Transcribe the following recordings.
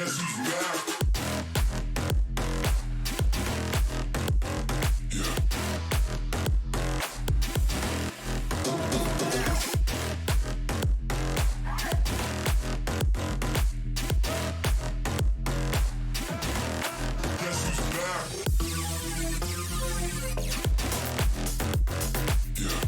Guess who's back? Yeah. Guess who's back? Yeah.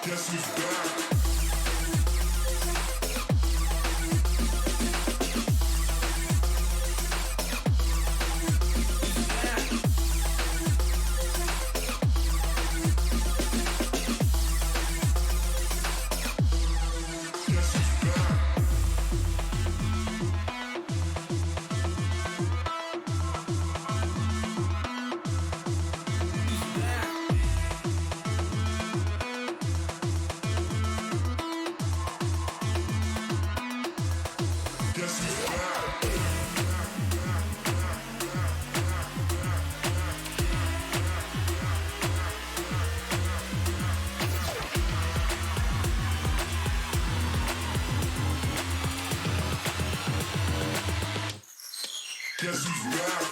Guess who's back? Guess who's back? Guess who's back?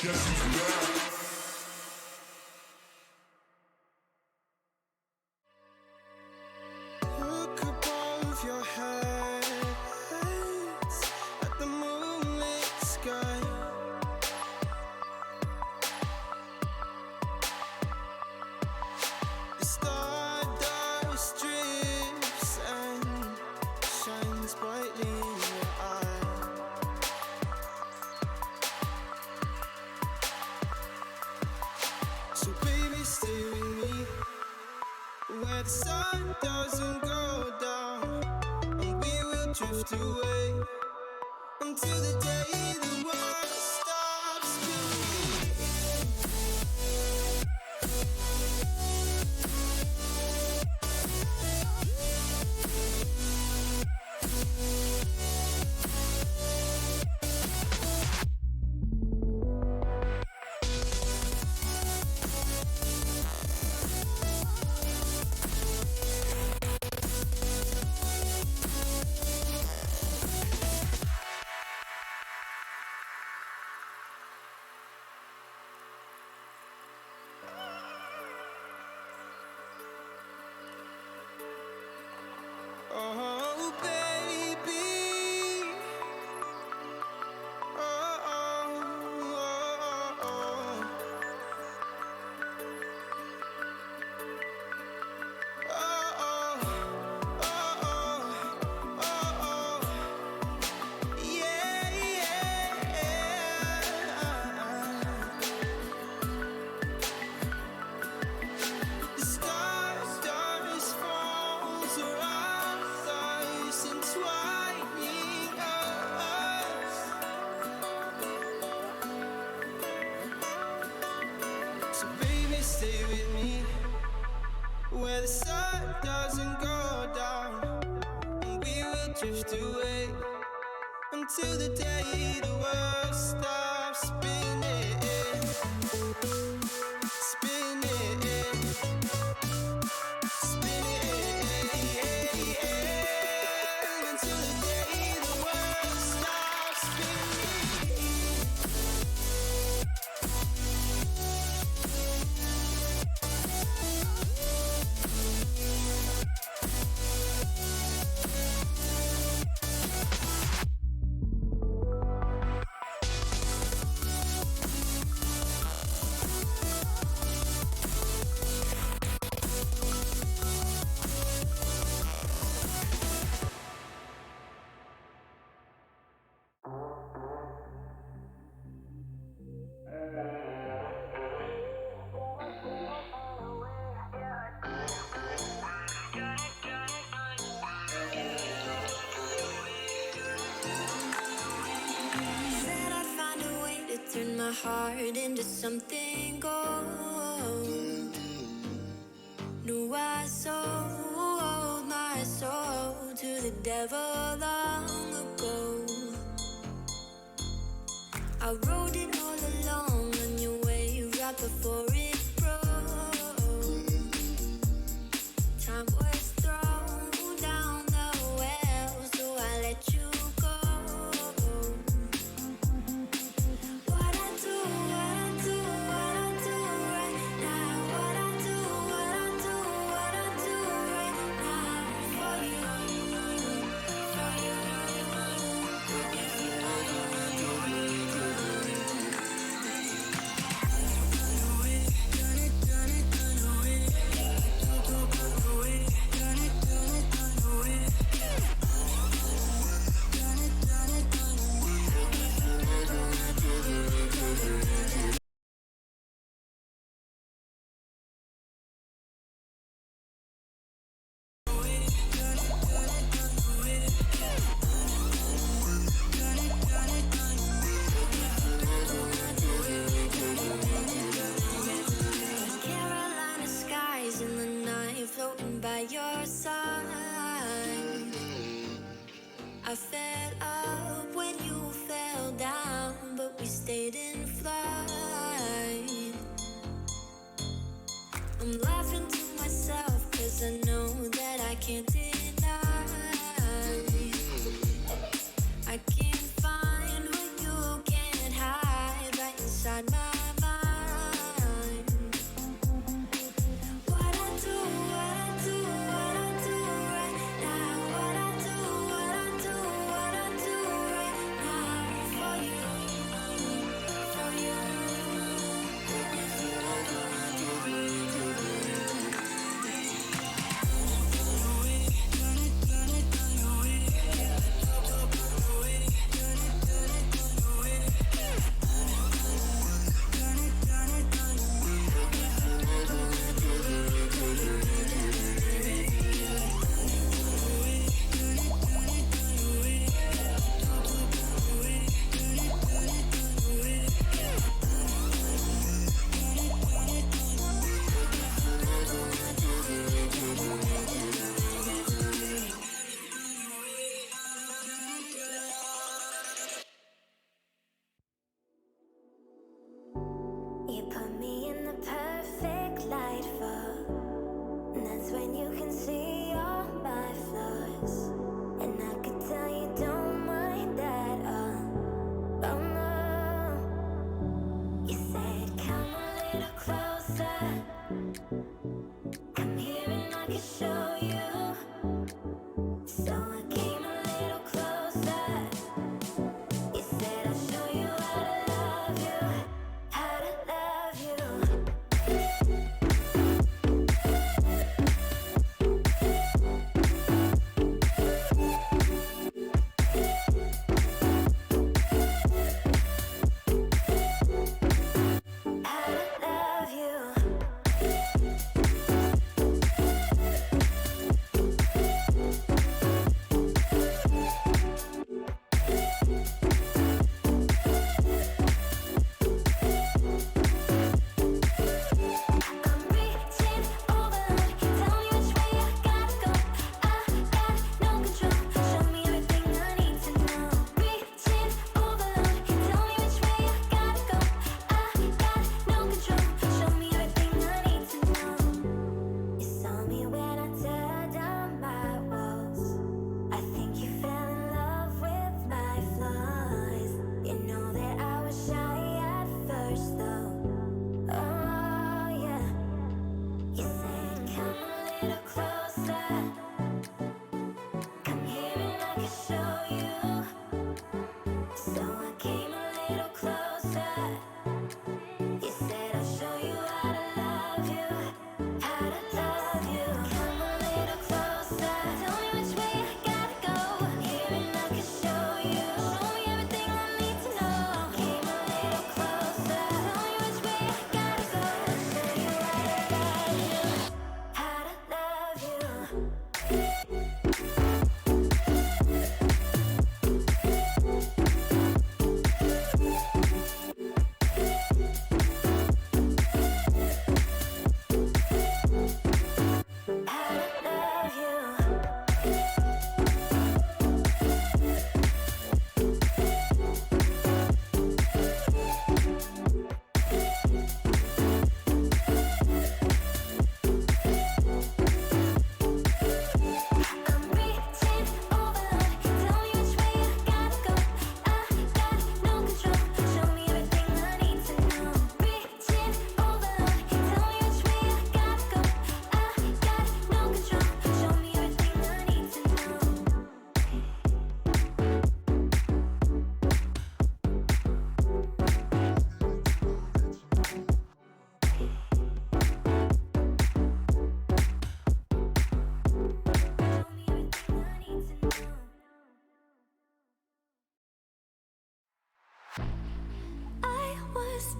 Guess who's back? Look above your heads at the moonlit sky. The stardust drifts and shines brightly in your eye. So baby, stay with me where the sun doesn't go down, and we will drift away until the day the world stops spinning. Oh, baby. Oh, oh, oh, oh. Oh, oh, oh, oh, oh. Yeah, yeah. The stars falls around us, entwining us. So baby, stay with me where the sun doesn't go down, and we will drift away until the day the world stops spinning, spinning, spinning, until the day the world stops spinning. my heart into something gold. Knew I sold my soul to the devil long ago. I rode it all along on your way right before it broke. Time was thrown down the well, so I let you go. What I do right now. What I do right now for you, for you. Carolina skies in the night, floating by your side. I fell up when you fell down, but we stayed in flight. I'm laughing to myself, 'cause I know that I can't deny. I can't find what you can't hide right inside my mind. What I do right now. What I do right now for you, for you.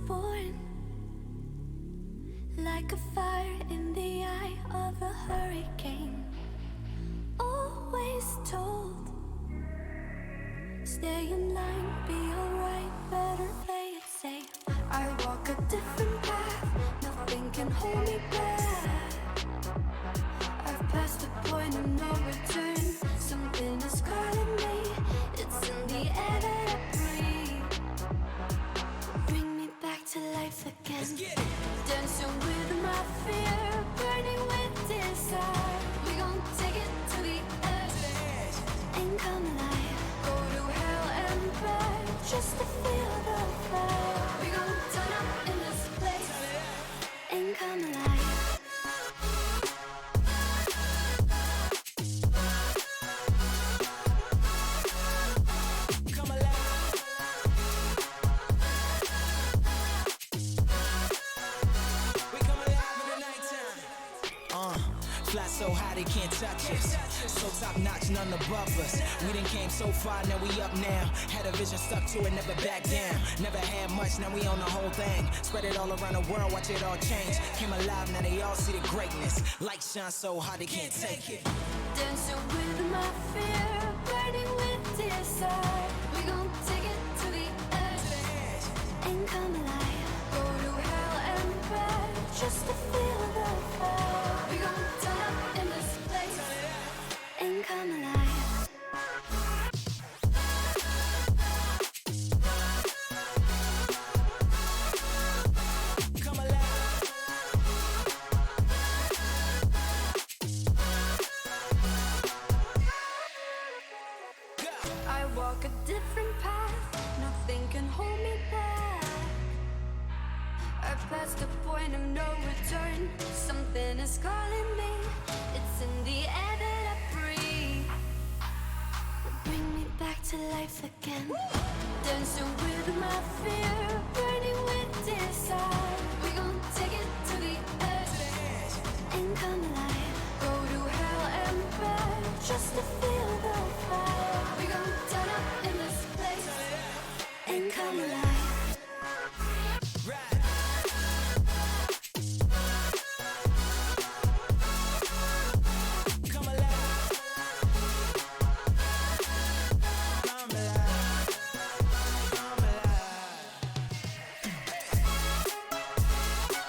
born, like a fire in the eye of a hurricane. Always told, stay in line, be alright, better play it safe. I walk a different path, nothing can hold me back. I've passed the point of no return, something is calling me, it's in the air that I breathe. Bring me back to life again, dancing with my fear, burning with desire. We gon' take it to the edge, and come alive. Go to hell and back, just to feel the fire. We gon' turn up in this place, and come alive. Fly so high they can't touch us. So top notch, none above us. We done came so far, now we up now. Had a vision, stuck to it, never back down. Never had much, now we own the whole thing. Spread it all around the world, watch it all change. Came alive, now they all see the greatness. Light shine so hard they can't take it. Dancing with my fear, burning with desire. We gon' take it to the edge, and come alive. Go to hell and back, just to feel the fire. We gon' turn up in this place, and come alive. Come alive. I walk a different path, nothing can hold me back. I passed the point of no return, something is calling me, it's in the air that I breathe. Bring me back to life again, dancing with my fear, burning with desire. We gon' take it to the edge, and come alive. Go to hell and back, just to feel the fire. We gon' turn up in this place, and come alive. Right. Come alive. Come alive. Come alive.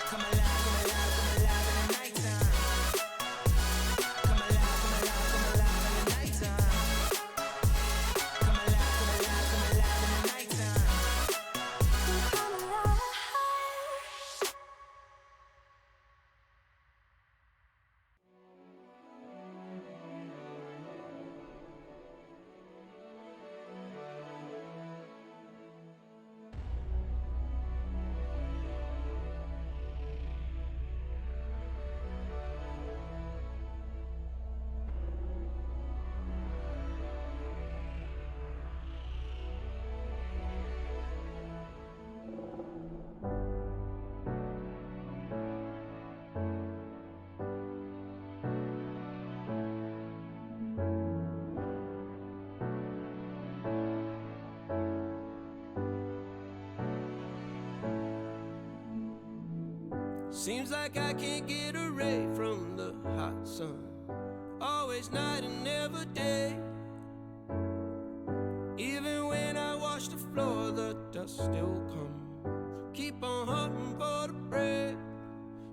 Come alive, come alive, come alive in the nighttime. Come alive, come alive, come alive in the nighttime. Come alive, come alive, come alive in the nighttime. Come alive. Seems like I can't get away from the hot sun. Always night and never day. Even when I wash the floor, the dust still comes. Keep on hunting for the bread.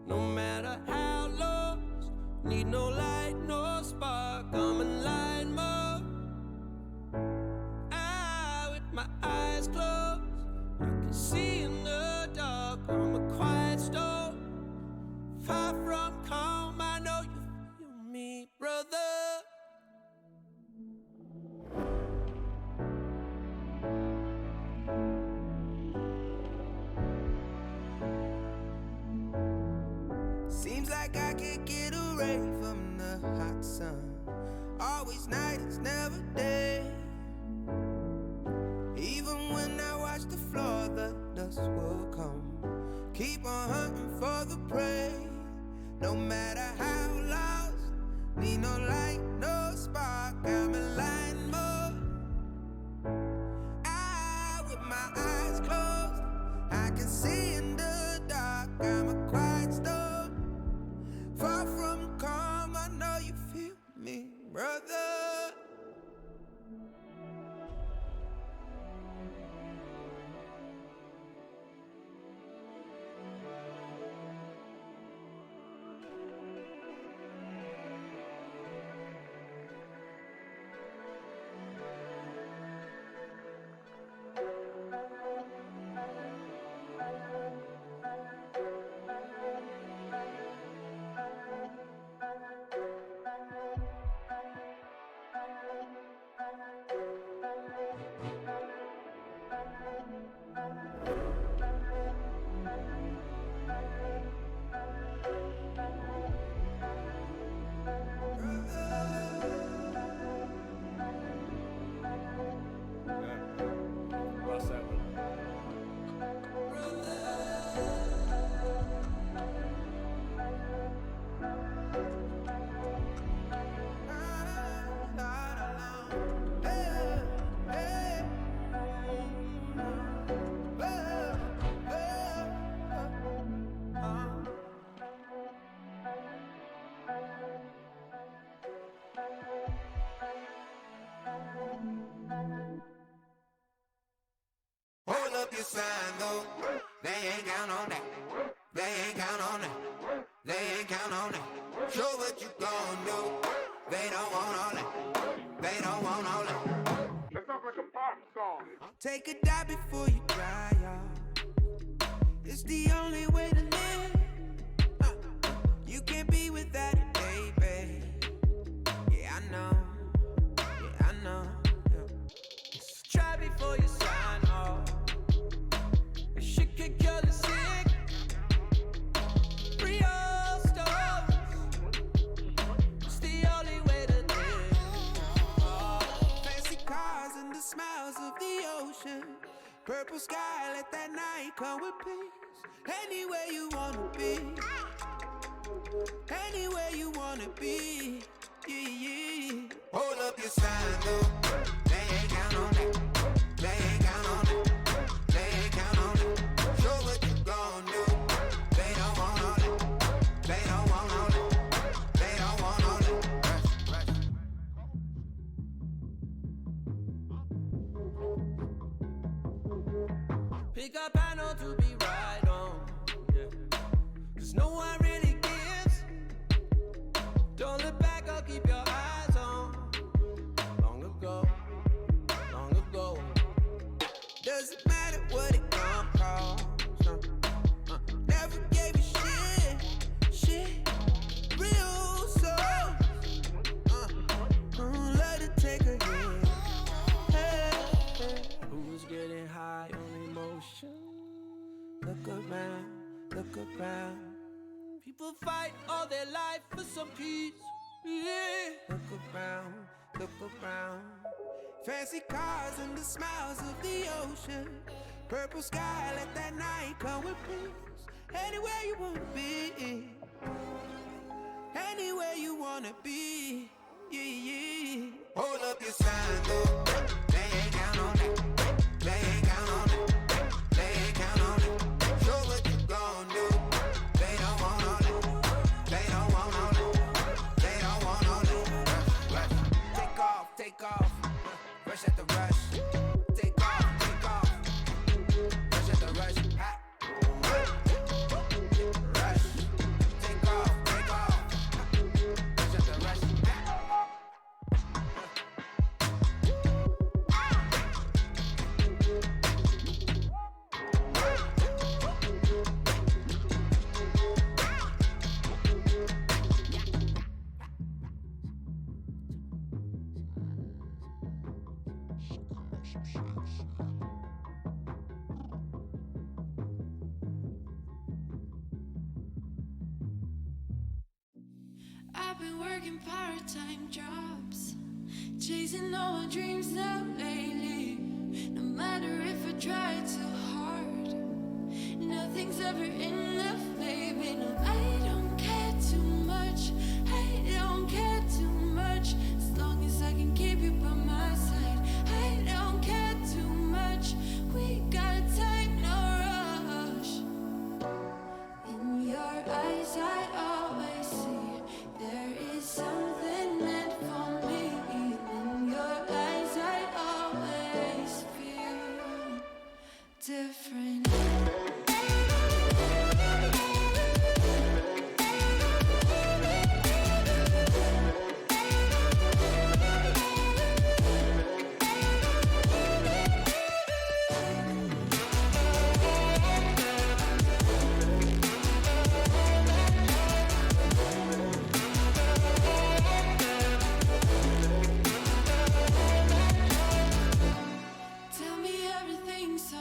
No matter how lost, need no light, no spark. I'm in line mode. With my eyes closed, I can see in the dark. I'm a quiet storm. Far from calm, I know you feel me, brother. Seems like I can't get away from the hot sun. Always night, it's never day. Even when I watch the floor, the dust will come. Keep on hunting for the prey. No matter how lost, need no light, no spark. I'm in line mode. With my eyes closed, I can see Lost that one. Hold up your sign though, they ain't count on that. They ain't count on that. They ain't count on that. Show what you gon' do. They don't want all that. They don't want all that. That sounds like a pop song. Take a dive before you dry, y'all. It's the only way to live. You can't be without it, baby. Yeah, I know. Yeah, I know. Yeah. Try before you sign off. Shit can kill the sick. Real stories. It's the only way to live. Fancy cars and the smiles of the ocean. Purple sky, let that night come with peace. Anywhere you wanna be. Anywhere you wanna be. Yeah, yeah. Hold up your sign, though. They ain't count on that. They ain't count on that. They ain't count on that. Show what you gon' do. They don't want all that. They don't want all that. They don't want all that. Pick up panel to be right on. Yeah. Cause no one really gives. Don't look back, I'll keep your eyes on. Long ago, long ago. Doesn't matter what it gon' cost. Never gave a shit. Real soul. Let it take a hit. Hey. Who's getting high on emotion? Look around. People fight all their life for some peace. Yeah. Look around. Fancy cars and the smiles of the ocean. Purple sky, let that night come with peace. Anywhere you wanna be. Anywhere you wanna be. Yeah, yeah. Hold up your sign, though. They ain't count on that. They ain't count on that. They ain't count on that. Show what you gon' do. They don't want all that. They don't want all that. They don't want all that. Take off. Rush at the rush. Take off. Rush at the rush. Ha. Rush. Take off. Rush at the rush. I've been working part-time jobs, chasing all my dreams now lately. No matter if I try too hard, nothing's ever enough, baby. No, I don't care too much. I don't care too much. As long as I can keep you by my side, I don't care too much. We got time, no rush. In your eyes, I always see there is something meant for me. In your eyes, I always feel different. Tell me everything's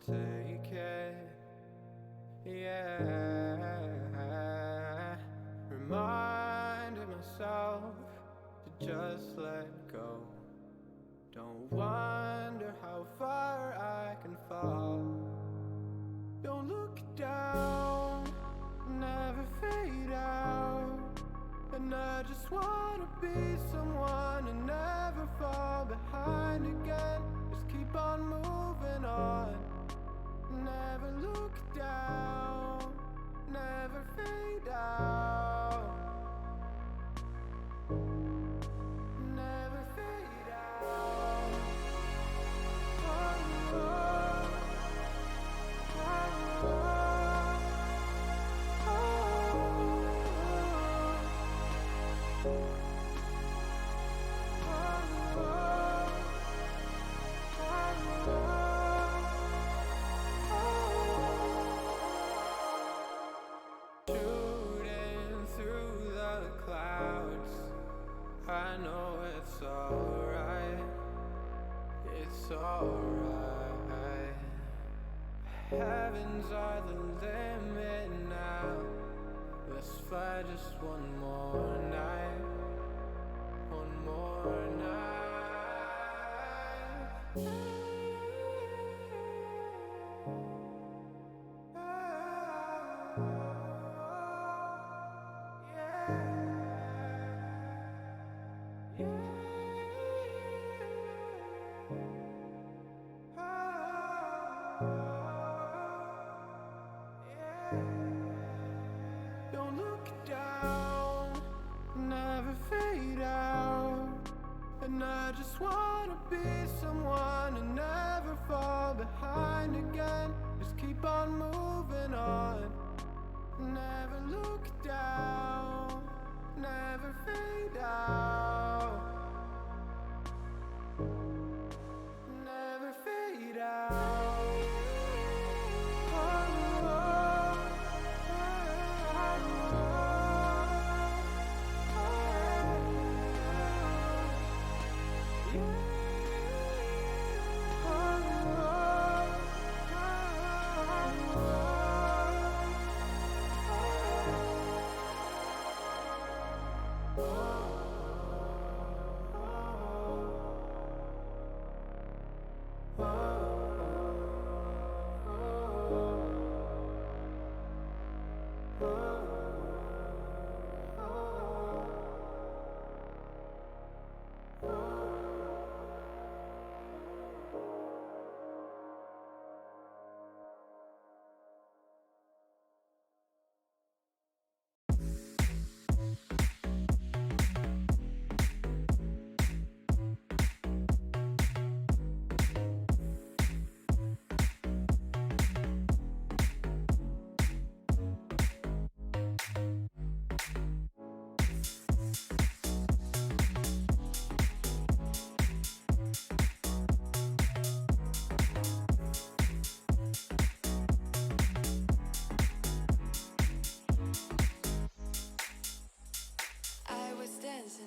take it. Yeah, reminding myself to just let go. Don't wonder how far I can fall. Don't look down, never fade out. And I just wanna be someone and never fall behind again. Just keep on moving on. Never look down, never fade out. Never fade out. Oh, oh, oh, shooting through the clouds. I know it's alright. It's alright. Heavens are the limit now. Let's fly just one more night. One more night. Don't look down, never fade out. And I just wanna be someone and never fall behind again. Just keep on moving on. Never look down, never fade out. Never fade out.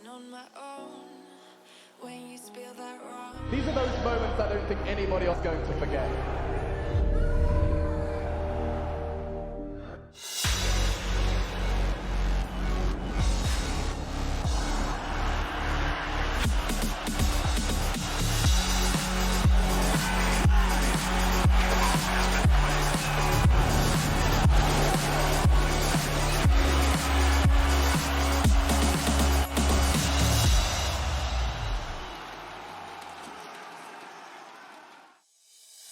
On my own, when you spill that wrong. These are those moments I don't think anybody else is going to forget.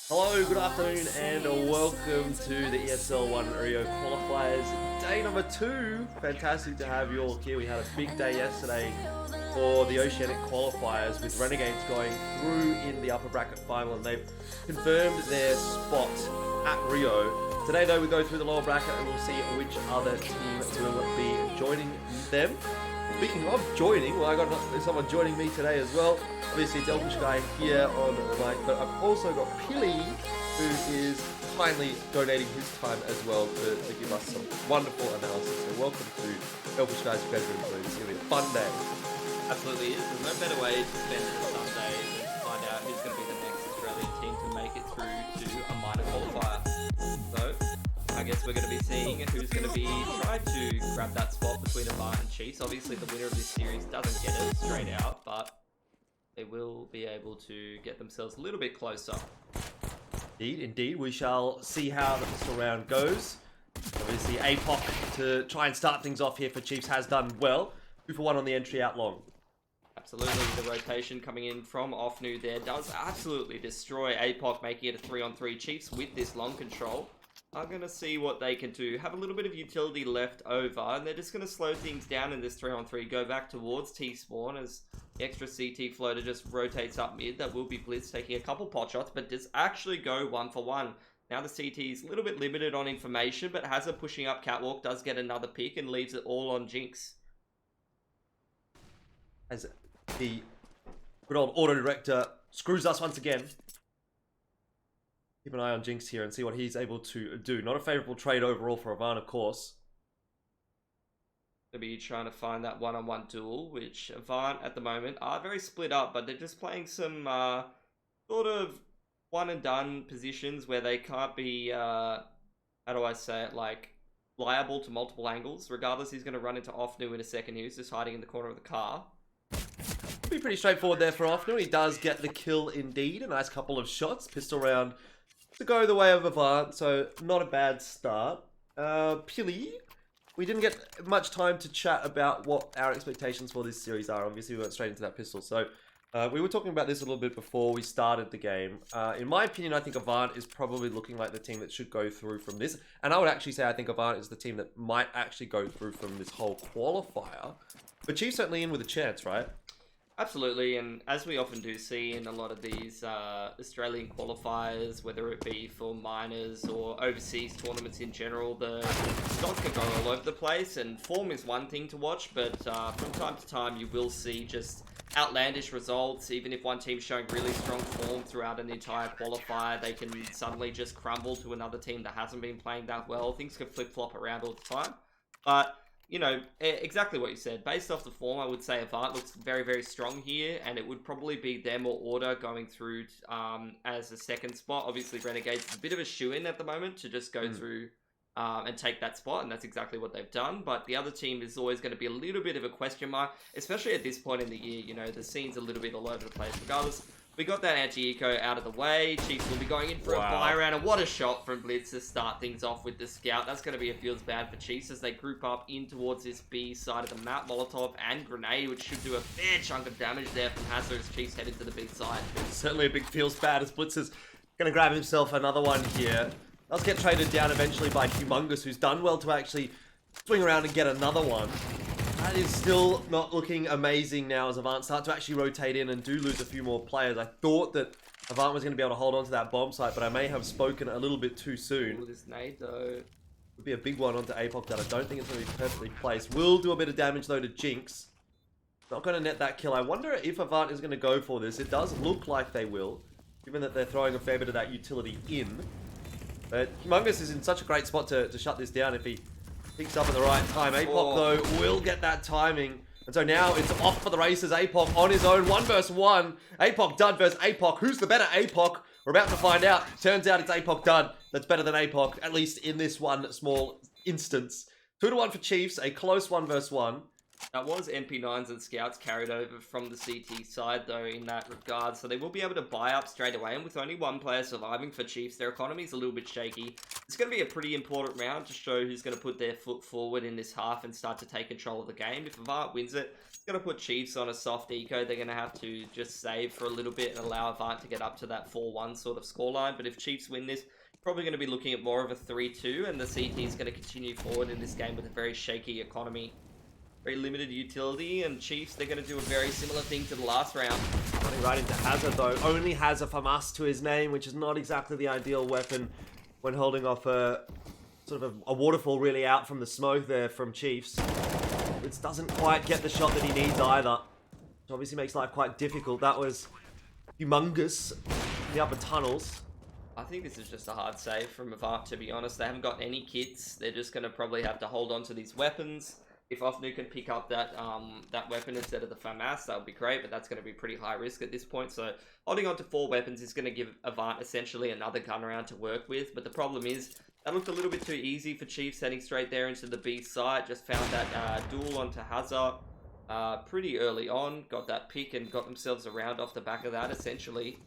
Hello, good afternoon, and welcome to the ESL 1 Rio Qualifiers, day number 2. Fantastic to have you all here. We had a big day yesterday for the Oceanic Qualifiers with Renegades going through in the upper bracket final, and they've confirmed their spot at Rio. Today, though, we go through the lower bracket and we'll see which other team will be joining them. Speaking of joining, well, I got someone joining me today as well. Obviously, it's Elfish Guy here on the mic, but I've also got Pili, who is kindly donating his time as well to give us some wonderful analysis. So welcome to Elfish Guy's bedroom, please. It's going to be a fun day. Absolutely is. There's no better way to spend a Sunday than to find out who's going to be the next Australian team to make it through to a minor qualifier. I guess we're going to be seeing who's going to be trying to grab that spot between Avant and Chiefs. Obviously, the winner of this series doesn't get it straight out, but they will be able to get themselves a little bit closer. Indeed. We shall see how the pistol round goes. Obviously, APOC to try and start things off here for Chiefs has done well. 2 for 1 on the entry out long. Absolutely, the rotation coming in from Ofnu there does absolutely destroy APOC, making it a 3-on-3. Chiefs with this long control are going to see what they can do. Have a little bit of utility left over, and they're just going to slow things down in this 3-on-3. Go back towards T-spawn as the extra CT floater just rotates up mid. That will be Blitz taking a couple pot shots, but does actually go 1 for 1. Now the CT is a little bit limited on information, but Hazard pushing up Catwalk does get another pick and leaves it all on Jinx. As the good old auto director screws us once again. Keep an eye on Jinx here and see what he's able to do. Not a favorable trade overall for Avant, of course. Gonna be trying to find that one-on-one duel, which Avant at the moment are very split up, but they're just playing some sort of one-and-done positions where they can't be, how do I say it, like, liable to multiple angles. Regardless, he's going to run into Ofnu in a second. He's just hiding in the corner of the car. Be pretty straightforward there for Ofnu. He does get the kill indeed. A nice couple of shots. Pistol round to go the way of Avant, so not a bad start. Pili, we didn't get much time to chat about what our expectations for this series are. Obviously, we went straight into that pistol. So we were talking about this a little bit before we started the game. In my opinion, I think Avant is probably looking like the team that should go through from this. And I would actually say I think Avant is the team that might actually go through from this whole qualifier. But Chiefs certainly in with a chance, right? Absolutely, and as we often do see in a lot of these Australian qualifiers, whether it be for minors or overseas tournaments in general, the shots can go all over the place, and form is one thing to watch, but from time to time you will see just outlandish results. Even if one team's showing really strong form throughout an entire qualifier, they can suddenly just crumble to another team that hasn't been playing that well. Things can flip-flop around all the time, but you know, exactly what you said. Based off the form, I would say Avant looks very, very strong here, and it would probably be them or Order going through as a second spot. Obviously, Renegades is a bit of a shoe-in at the moment to just go through and take that spot, and that's exactly what they've done. But the other team is always going to be a little bit of a question mark, especially at this point in the year. You know, the scene's a little bit all over the place. Regardless, we got that anti-eco out of the way. Chiefs will be going in for a buy round, and what a shot from Blitz to start things off with the scout. That's going to be a feels bad for Chiefs as they group up in towards this B side of the map. Molotov and Grenade, which should do a fair chunk of damage there from Hazard as Chiefs head into the big side. Certainly a big feels bad as Blitz is going to grab himself another one here. Does get traded down eventually by Humongous, who's done well to actually swing around and get another one. That is still not looking amazing now as Avant start to actually rotate in and do lose a few more players. I thought that Avant was going to be able to hold on to that bomb site, but I may have spoken a little bit too soon. Ooh, this nade though. Would be a big one onto APOC that I don't think it's going to be perfectly placed. Will do a bit of damage though to Jinx. Not going to net that kill. I wonder if Avant is going to go for this. It does look like they will, given that they're throwing a fair bit of that utility in. But Humongous is in such a great spot to shut this down if he picks up at the right time. APOC, though, will get that timing. And so now it's off for the races. APOC on his own, 1 versus 1. APOC Dud versus APOC. Who's the better APOC? We're about to find out. Turns out it's APOC Dud that's better than APOC, at least in this one small instance. 2-1 for Chiefs, a close 1 versus 1. That was MP9s and Scouts carried over from the CT side, though, in that regard. So they will be able to buy up straight away. And with only one player surviving for Chiefs, their economy is a little bit shaky. It's going to be a pretty important round to show who's going to put their foot forward in this half and start to take control of the game. If Avant wins it, it's going to put Chiefs on a soft eco. They're going to have to just save for a little bit and allow Avant to get up to that 4-1 sort of scoreline. But if Chiefs win this, probably going to be looking at more of a 3-2. And the CT is going to continue forward in this game with a very shaky economy. Very limited utility, and Chiefs, they're going to do a very similar thing to the last round. Running right into Hazard, though. Only has a FAMAS to his name, which is not exactly the ideal weapon when holding off a sort of a waterfall really out from the smoke there from Chiefs. It doesn't quite get the shot that he needs either, which obviously makes life quite difficult. That was Humongous in the upper tunnels. I think this is just a hard save from Avant, to be honest. They haven't got any kits. They're just going to probably have to hold on to these weapons. If Ofnu can pick up that that weapon instead of the FAMAS, that would be great, but that's going to be pretty high risk at this point. So holding on to 4 weapons is going to give Avant essentially another gun around to work with. But the problem is That looked a little bit too easy for Chiefs, heading straight there into the B site. Just found that duel onto Hazard pretty early on. Got that pick and got themselves a round off the back of that, essentially.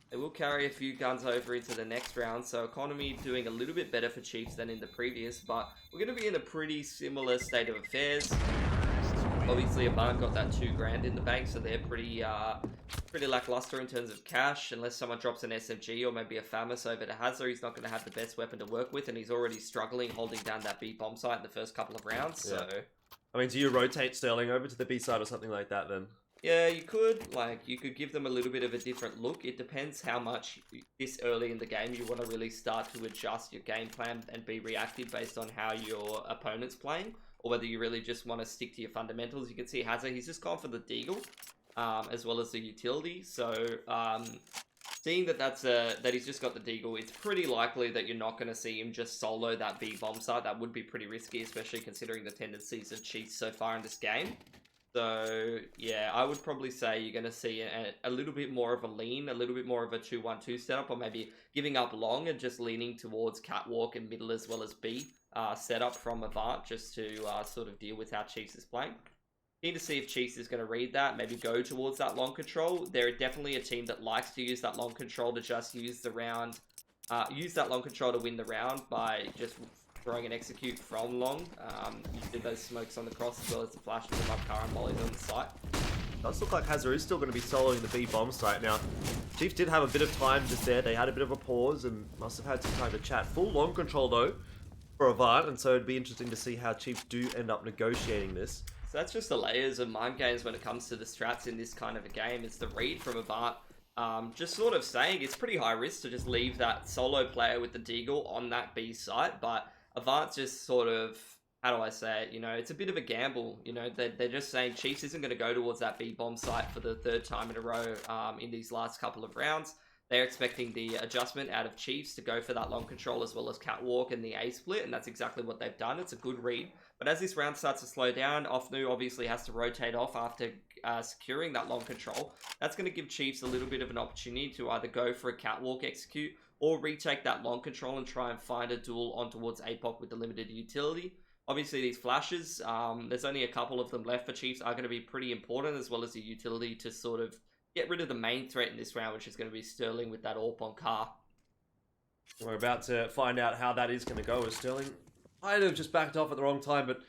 They will carry a few guns over into the next round, so economy doing a little bit better for Chiefs than in the previous, but we're going to be in a pretty similar state of affairs. Obviously, Avant got that $2,000 in the bank, so they're pretty lackluster in terms of cash. Unless someone drops an SMG or maybe a FAMAS over to Hazard, he's not going to have the best weapon to work with, and he's already struggling holding down that B bomb site in the first couple of rounds. So, I mean, do you rotate Sterling over to the B side or something like that then? yeah, you could. Like, you could give them a little bit of a different look. It depends how much this early in the game you want to really start to adjust your game plan and be reactive based on how your opponent's playing, or whether you really just want to stick to your fundamentals. You can see Hazard, he's just gone for the Deagle, as well as the utility. So, seeing that he's just got the Deagle, it's pretty likely that you're not going to see him just solo that B bomb site. That would be pretty risky, especially considering the tendencies of Chiefs so far in this game. So, yeah, I would probably say you're going to see a little bit more of a lean, a little bit more of a 2-1-2 setup, or maybe giving up long and just leaning towards catwalk and middle as well as B setup from Avant, just to sort of deal with how Chiefs is playing. Need to see if Chiefs is going to read that, maybe go towards that long control. They're definitely a team that likes to use that long control to just use the round, use that long control to win the round by just throwing an execute from long. You did those smokes on the cross as well as the flash with the car and mollies on the site. Does look like Hazard is still going to be soloing the B bomb site. Now, Chiefs did have a bit of time just there. They had a bit of a pause and must have had some time to chat. Full long control though for Avant, and so it'd be interesting to see how Chiefs do end up negotiating this. So that's just the layers of mind games when it comes to the strats in this kind of a game. It's the read from Avant. Just sort of saying it's pretty high risk to just leave that solo player with the Deagle on that B site, but Avant just sort of, how do I say it, you know, it's a bit of a gamble, you know, they're just saying Chiefs isn't going to go towards that B bomb site for the third time in a row in these last couple of rounds. They're expecting the adjustment out of Chiefs to go for that long control as well as catwalk and the A split, and that's exactly what they've done. It's a good read. But as this round starts to slow down, Ofnu obviously has to rotate off after securing that long control. That's going to give Chiefs a little bit of an opportunity to either go for a catwalk execute or retake that long control and try and find a duel on towards APOC with the limited utility. Obviously, these flashes, there's only a couple of them left for Chiefs, are going to be pretty important, as well as the utility to sort of get rid of the main threat in this round, which is going to be Sterling with that AWP on car. We're about to find out how that is going to go, as Sterling might have just backed off at the wrong time, but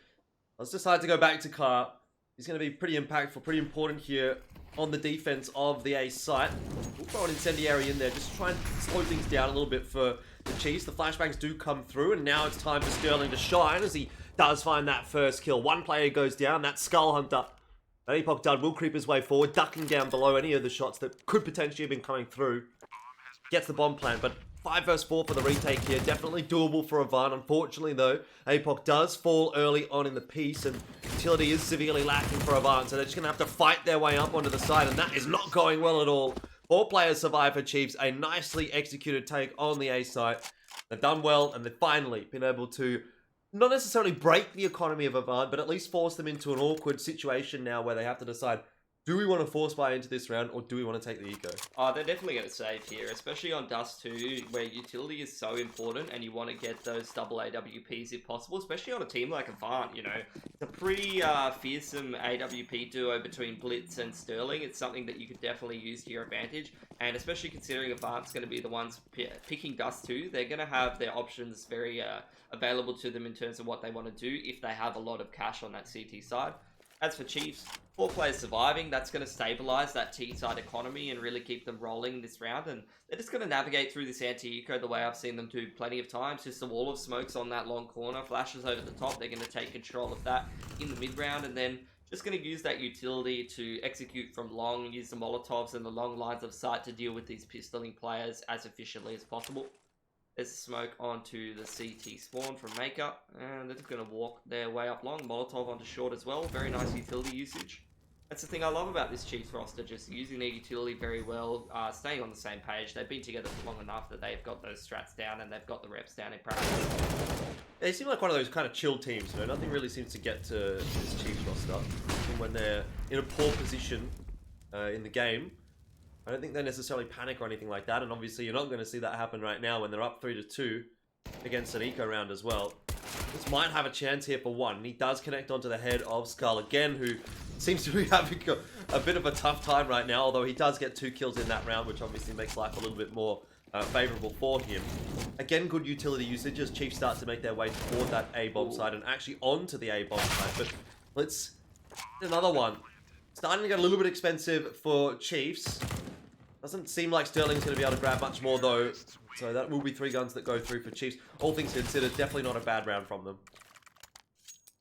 let's decide to go back to Car. He's going to be pretty impactful, pretty important here on the defense of the A site. We'll throw an incendiary in there just to try and slow things down a little bit for the Chiefs. The flashbangs do come through, and now it's time for Sterling to shine as he does find that first kill. One player goes down, that's Skull Hunter. That Epoch Dud will creep his way forward, ducking down below any of the shots that could potentially have been coming through. Gets the bomb plant, but 5 vs 4 for the retake here. Definitely doable for Avant. Unfortunately, though, Apoc does fall early on in the piece, and utility is severely lacking for Avant, so they're just going to have to fight their way up onto the side, and that is not going well at all. 4 players survive for Chiefs. A nicely executed take on the A site. They've done well, and they've finally been able to not necessarily break the economy of Avant, but at least force them into an awkward situation now where they have to decide, do we want to force buy into this round, or do we want to take the eco? Oh, they're definitely going to save here, especially on Dust 2, where utility is so important, and you want to get those double AWPs if possible, especially on a team like Avant, you know. It's a pretty fearsome AWP duo between Blitz and Sterling. It's something that you could definitely use to your advantage, and especially considering Avant's going to be the ones picking Dust 2, they're going to have their options very available to them in terms of what they want to do if they have a lot of cash on that CT side. As for Chiefs, 4 players surviving, that's going to stabilize that T-side economy and really keep them rolling this round. And they're just going to navigate through this anti-eco the way I've seen them do plenty of times. Just a wall of smokes on that long corner, flashes over the top. They're going to take control of that in the mid-round, and then just going to use that utility to execute from long, use the Molotovs and the long lines of sight to deal with these pistoling players as efficiently as possible. There's a smoke onto the CT spawn from Maker, and they're just going to walk their way up long. Molotov onto short as well. Very nice utility usage. That's the thing I love about this Chiefs roster, just using their utility very well, staying on the same page. They've been together for long enough that they've got those strats down and they've got the reps down in practice. They seem like one of those kind of chill teams, you know. Nothing really seems to get to this Chiefs roster. And when they're in a poor position in the game, I don't think they necessarily panic or anything like that, and obviously you're not going to see that happen right now when they're up 3-2. against an eco round as well. This might have a chance here for one. He does connect onto the head of Skull again, who seems to be having a bit of a tough time right now, although he does get 2 kills in that round, which obviously makes life a little bit more favorable for him. Again, good utility usage as Chiefs start to make their way toward that A-bomb side and actually onto the A-bomb side. But let's... another one. Starting to get a little bit expensive for Chiefs. Doesn't seem like Sterling's going to be able to grab much more, though. So that will be 3 guns that go through for Chiefs. All things considered, definitely not a bad round from them.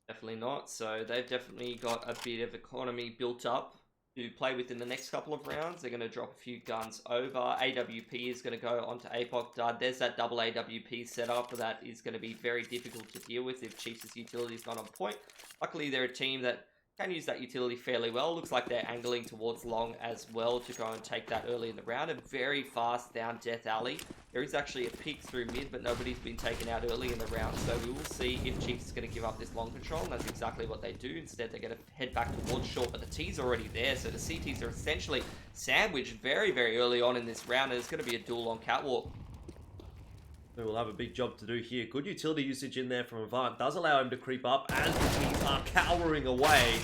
Definitely not. So they've definitely got a bit of economy built up to play with in the next couple of rounds. They're going to drop a few guns over. AWP is going to go onto APOC Dud. There's that double AWP setup that is going to be very difficult to deal with if Chiefs' utility is not on point. Luckily, they're a team that can use that utility fairly well. Looks like they're angling towards long as well to go and take that early in the round. A very fast down Death Alley. There is actually a peek through mid, but nobody's been taken out early in the round. So we will see if Chiefs is going to give up this long control. And that's exactly what they do. Instead, they're going to head back towards short, but the T's already there. So the CTs are essentially sandwiched very, very early on in this round. And it's going to be a duel on Catwalk. We will have a big job to do here. Good utility usage in there from Avant. Does allow him to creep up as the teams are cowering away.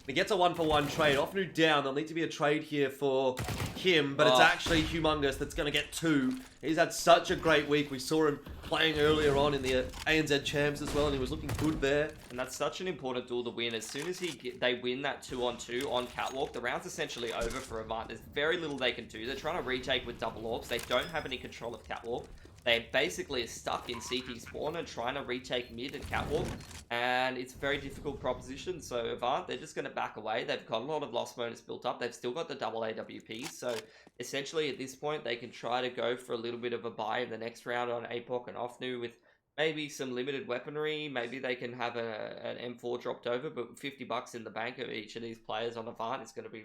He gets a 1-for-1 trade. Offnu down. There'll need to be a trade here for him, but it's actually Humongous that's going to get 2. He's had such a great week. We saw him playing earlier on in the ANZ Champs as well, and he was looking good there. And that's such an important duel to win. As soon as they win that 2-on-2 on Catwalk, the round's essentially over for Avant. There's very little they can do. They're trying to retake with double orbs. They don't have any control of Catwalk. They basically are stuck in CT spawn and trying to retake mid and Catwalk, and it's a very difficult proposition. So Avant, they're just going to back away. They've got a lot of loss bonus built up. They've still got the double AWP, so essentially at this point they can try to go for a little bit of a buy in the next round on APOC and Offnu with maybe some limited weaponry. Maybe they can have an M4 dropped over, but with $50 in the bank of each of these players on Avant, it's going to be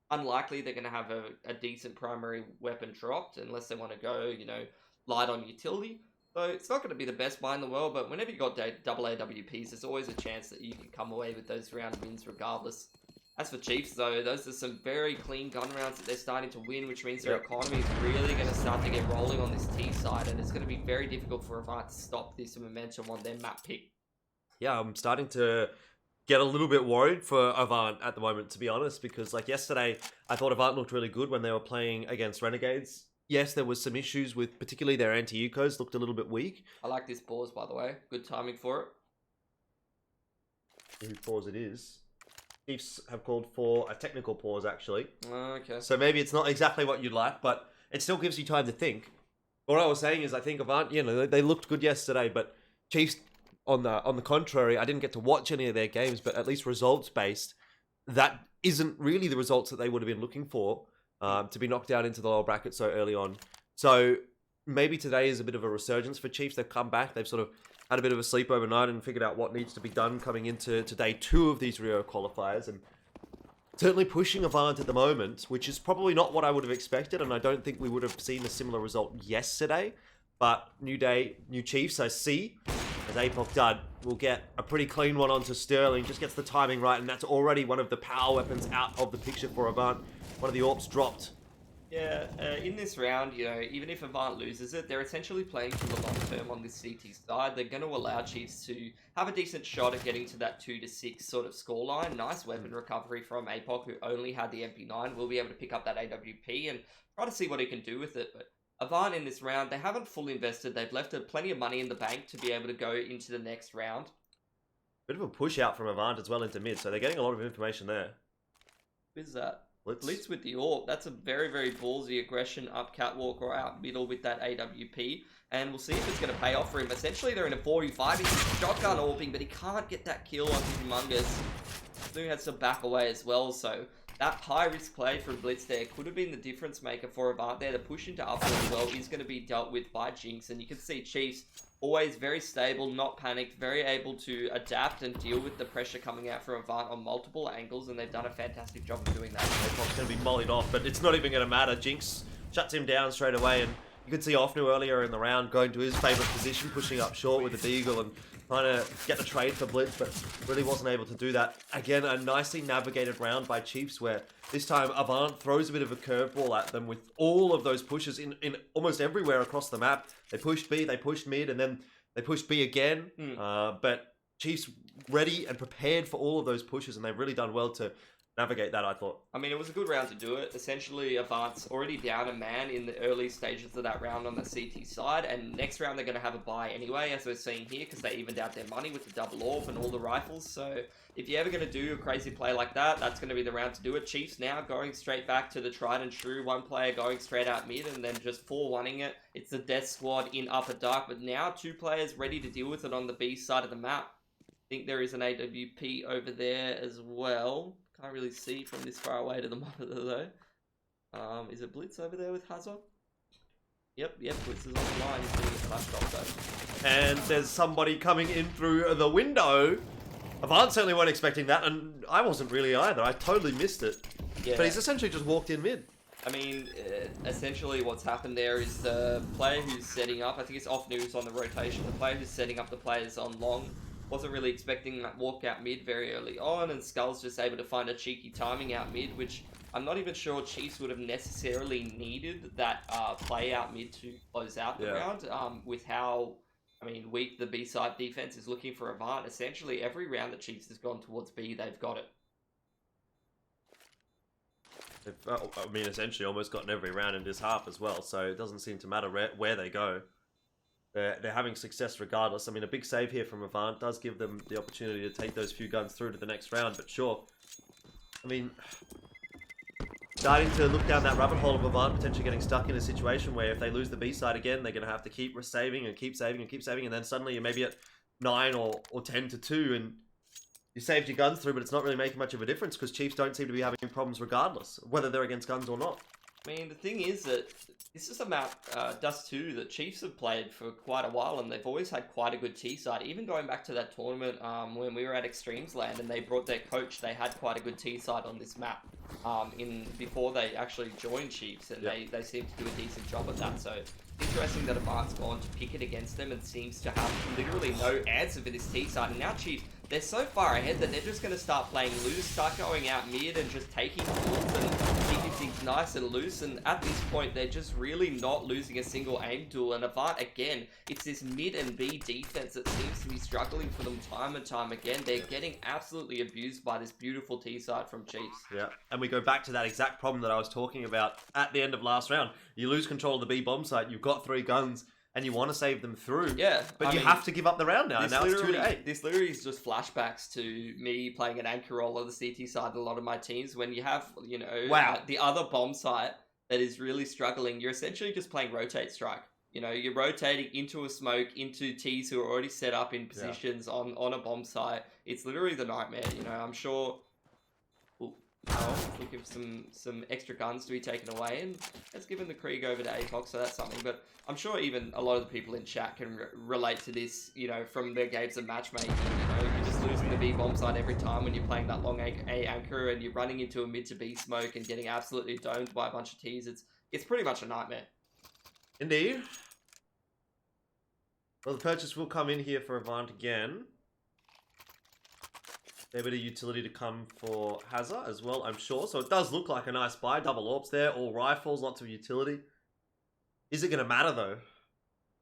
unlikely they're going to have a decent primary weapon dropped unless they want to go, you know, light on utility. So it's not going to be the best buy in the world, but whenever you got double AWPs, there's always a chance that you can come away with those round wins regardless. As for Chiefs though, those are some very clean gun rounds that they're starting to win, which means their economy is really going to start to get rolling on this T side, and it's going to be very difficult for Avant to stop this momentum on their map pick. Yeah, I'm starting to get a little bit worried for Avant at the moment, to be honest, because like yesterday, I thought Avant looked really good when they were playing against Renegades. Yes, there was some issues with particularly their anti-ecos, looked a little bit weak. I like this pause, by the way. Good timing for it. Whose pause it is. Chiefs have called for a technical pause, actually. Okay. So maybe it's not exactly what you'd like, but it still gives you time to think. What I was saying is I think Avant, you know, they looked good yesterday, but Chiefs, on the contrary, I didn't get to watch any of their games, but at least results-based, that isn't really the results that they would have been looking for. To be knocked out into the lower bracket so early on. So maybe today is a bit of a resurgence for Chiefs. They've come back. They've sort of had a bit of a sleep overnight and figured out what needs to be done coming into day 2 of these Rio qualifiers. And certainly pushing Avant at the moment, which is probably not what I would have expected. And I don't think we would have seen a similar result yesterday. But new day, new Chiefs, I see. As APOC Dud will get a pretty clean one onto Sterling. Just gets the timing right. And that's already one of the power weapons out of the picture for Avant. One of the AWPs dropped. Yeah, in this round, you know, even if Avant loses it, they're essentially playing for the long term on this CT side. They're going to allow Chiefs to have a decent shot at getting to that 2-6 sort of scoreline. Nice weapon recovery from APOC, who only had the MP9. Will be able to pick up that AWP and try to see what he can do with it. But Avant in this round, they haven't fully invested. They've left plenty of money in the bank to be able to go into the next round. Bit of a push out from Avant as well into mid, so they're getting a lot of information there. Who is that? Blitz with the AWP. That's a very, very ballsy aggression up Catwalk or out middle with that AWP. And we'll see if it's going to pay off for him. Essentially, they're in a 45. He's shotgun AWPing, but he can't get that kill on Humongous. Snu has to back away as well, so that high-risk play from Blitz there could have been the difference maker for Avant there. The push into upward as well is going to be dealt with by Jinx, and you can see Chiefs always very stable, not panicked, very able to adapt and deal with the pressure coming out from Avant on multiple angles, and they've done a fantastic job of doing that. APOC's going to be mollied off, but it's not even going to matter. Jinx shuts him down straight away, and you could see Offnu earlier in the round going to his favourite position, pushing up short with the Deagle and trying to get the trade for Blitz, but really wasn't able to do that. Again, a nicely navigated round by Chiefs, where this time Avant throws a bit of a curveball at them with all of those pushes in almost everywhere across the map. They pushed B, they pushed mid, and then They pushed B again, but Chiefs ready and prepared for all of those pushes, and they've really done well to navigate that, I thought. I mean, it was a good round to do it. Essentially, Avant's already down a man in the early stages of that round on the CT side, and next round they're going to have a bye anyway, as we're seeing here, because they evened out their money with the double orb and all the rifles. So if you're ever going to do a crazy play like that, that's going to be the round to do it. Chiefs now going straight back to the tried and true, one player going straight out mid and then just 4-1ing it. It's the death squad in upper dark, but now 2 players ready to deal with it on the B side of the map. I think there is an AWP over there as well. Can't really see from this far away to the monitor though. Is it Blitz over there with Hazard? Yep, Blitz is on the line. He's going to get flashed off though. And there's somebody coming in through the window. Avant certainly weren't expecting that, and I wasn't really either. I totally missed it. Yeah. But he's essentially just walked in mid. I mean, essentially what's happened there is the player who's setting up, I think it's off news on the rotation, the player who's setting up the players on long wasn't really expecting that walk out mid very early on, and Skull's just able to find a cheeky timing out mid, which I'm not even sure Chiefs would have necessarily needed that play out mid to close out the round, with how, I mean, weak the B-side defense is looking for Avant. Essentially, every round that Chiefs has gone towards B, they've got it. I mean, essentially almost gotten every round in this half as well, so it doesn't seem to matter where they go. They're having success regardless. I mean, a big save here from Avant does give them the opportunity to take those few guns through to the next round, but sure. I mean, starting to look down that rabbit hole of Avant potentially getting stuck in a situation where if they lose the B side again, they're going to have to keep saving and keep saving and keep saving, and then suddenly you're maybe at 9 or 10-2, and you saved your guns through, but it's not really making much of a difference because Chiefs don't seem to be having problems regardless, whether they're against guns or not. I mean, the thing is that this is a map, Dust 2, that Chiefs have played for quite a while, and they've always had quite a good T-side. Even going back to that tournament when we were at Extremes Land and they brought their coach, they had quite a good T-side on this map before they actually joined Chiefs, and they seem to do a decent job at that. So interesting that Avant's gone to pick it against them and seems to have literally no answer for this T-side. And now Chiefs, they're so far ahead that they're just going to start playing loose, start going out mid and just taking pulls and keeping things nice and loose. And at this point, they're just really not losing a single aim duel. And Avant, again, it's this mid and B defense that seems to be struggling for them time and time again. They're getting absolutely abused by this beautiful T-side from Chiefs. Yeah, and we go back to that exact problem that I was talking about at the end of last round. You lose control of the B bomb site, you've got 3 guns, and you want to save them through. Yeah. But you have to give up the round now, and now it's 2-8. This literally is just flashbacks to me playing an anchor role on the CT side in a lot of my teams. When you have, you know, the other bomb site that is really struggling, you're essentially just playing rotate strike. You know, you're rotating into a smoke, into Ts who are already set up in positions on a bomb site. It's literally the nightmare, you know. I'm sure... looking for some extra guns to be taken away, and that's given the Krieg over to APOC, so that's something. But I'm sure even a lot of the people in chat can relate to this, you know, from their games of matchmaking. You know, you're just losing the B bomb side every time when you're playing that long A anchor, and you're running into a mid to B smoke and getting absolutely domed by a bunch of Ts. It's pretty much a nightmare. Indeed. Well, the purchase will come in here for Avant again. A bit of utility to come for Hazard as well, I'm sure. So it does look like a nice buy. Double orbs there, all rifles, lots of utility. Is it going to matter though?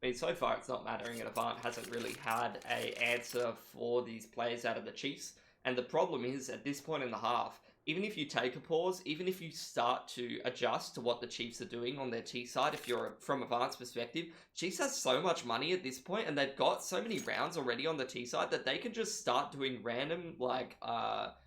I mean, so far it's not mattering, and Avant hasn't really had an answer for these players out of the Chiefs. And the problem is, at this point in the half, even if you take a pause, even if you start to adjust to what the Chiefs are doing on their T side, if you're from Avant's perspective, Chiefs has so much money at this point, and they've got so many rounds already on the T side that they can just start doing random, like,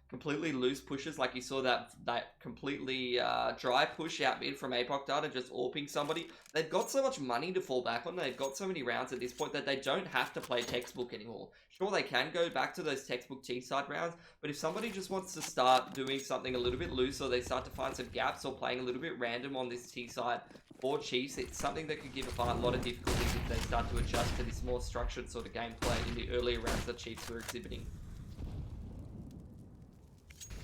completely loose pushes, like you saw that completely dry push out mid from APOC Data, just AWPing somebody. They've got so much money to fall back on, they've got so many rounds at this point that they don't have to play textbook anymore. Sure, they can go back to those textbook T-side rounds, but if somebody just wants to start doing something a little bit loose, or they start to find some gaps, or playing a little bit random on this T-side for Chiefs, it's something that could give Avant a lot of difficulties if they start to adjust to this more structured sort of gameplay in the earlier rounds that Chiefs were exhibiting.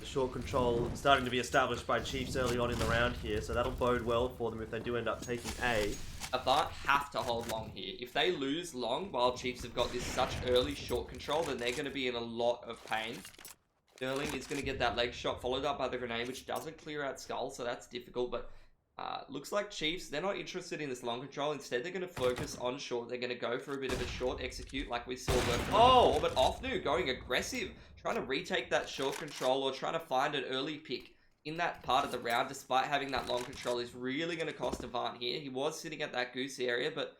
Short control starting to be established by Chiefs early on in the round here, so that'll bode well for them if they do end up taking A. Avant have to hold long here. If they lose long while Chiefs have got this such early short control, then they're going to be in a lot of pain. Sterling is going to get that leg shot followed up by the grenade, which doesn't clear out Skull, so that's difficult, but Looks like Chiefs, they're not interested in this long control. Instead, they're going to focus on short. They're going to go for a bit of a short execute like we saw before. But Offnu going aggressive, trying to retake that short control or trying to find an early pick in that part of the round, despite having that long control, is really going to cost Avant here. He was sitting at that goose area, but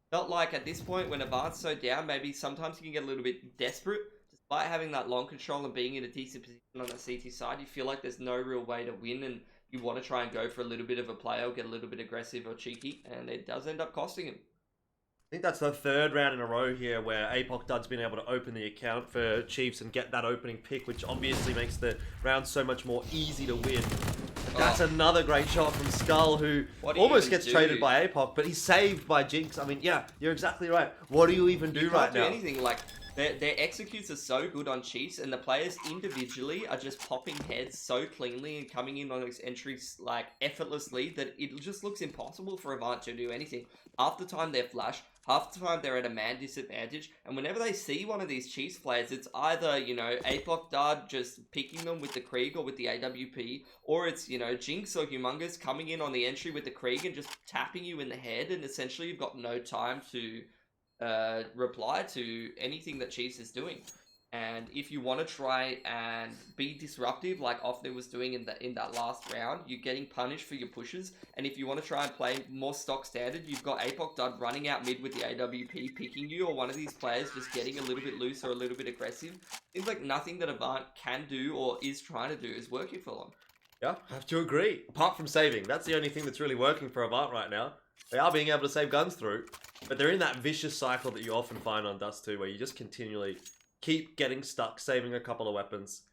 felt like at this point when Avant's so down, maybe sometimes you can get a little bit desperate. Despite having that long control and being in a decent position on the CT side, you feel like there's no real way to win, and you want to try and go for a little bit of a play or get a little bit aggressive or cheeky, and it does end up costing him. I think that's the third round in a row here where APOC Dud's been able to open the account for Chiefs and get that opening pick, which obviously makes the round so much more easy to win. That's another great shot from Skull, who almost gets traded by APOC, but he's saved by Jinx. I mean, yeah, you're exactly right. What do you even do right now? You can't do anything. Like, their executes are so good on Chiefs, and the players individually are just popping heads so cleanly and coming in on those entries like effortlessly that it just looks impossible for Avant to do anything. Half the time they're flash, half the time they're at a man disadvantage, and whenever they see one of these Chiefs players, it's either, you know, APOC Dud just picking them with the Krieg or with the AWP, or it's, you know, Jinx or Humongous coming in on the entry with the Krieg and just tapping you in the head, and essentially you've got no time to reply to anything that Chiefs is doing. And if you want to try and be disruptive like Offner was doing in that last round, you're getting punished for your pushes. And if you want to try and play more stock standard, you've got APOC Dud running out mid with the AWP picking you, or one of these players just getting a little bit loose or a little bit aggressive. Seems like nothing that Avant can do or is trying to do is working for them. Yeah, I have to agree. Apart from saving, that's the only thing that's really working for Avant right now. They are being able to save guns through, but they're in that vicious cycle that you often find on Dust 2, where you just continually keep getting stuck, saving a couple of weapons.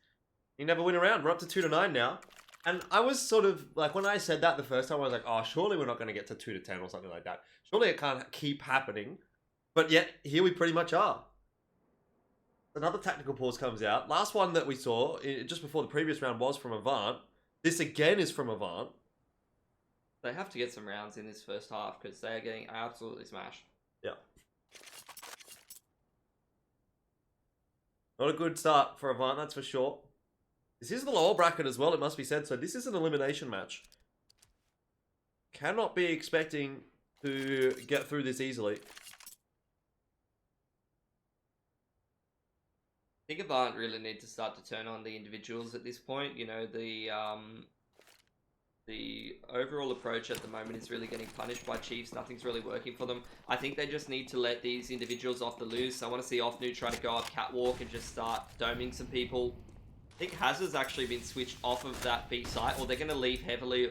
You never win around. We're up to 2-9 now. And I was sort of, like, when I said that the first time, I was like, oh, surely we're not going to get to 2-10 or something like that. Surely it can't keep happening. But yet, here we pretty much are. Another tactical pause comes out. Last one that we saw, just before the previous round, was from Avant. This again is from Avant. They have to get some rounds in this first half because they are getting absolutely smashed. Yeah. Not a good start for Avant, that's for sure. This is the lower bracket as well, it must be said. So this is an elimination match. Cannot be expecting to get through this easily. I think Avant really need to start to turn on the individuals at this point. You know, the overall approach at the moment is really getting punished by Chiefs. Nothing's really working for them. I think they just need to let these individuals off the loose. I want to see Offnu try to go up catwalk and just start doming some people. I think Hazard's actually been switched off of that B site, or they're going to leave heavily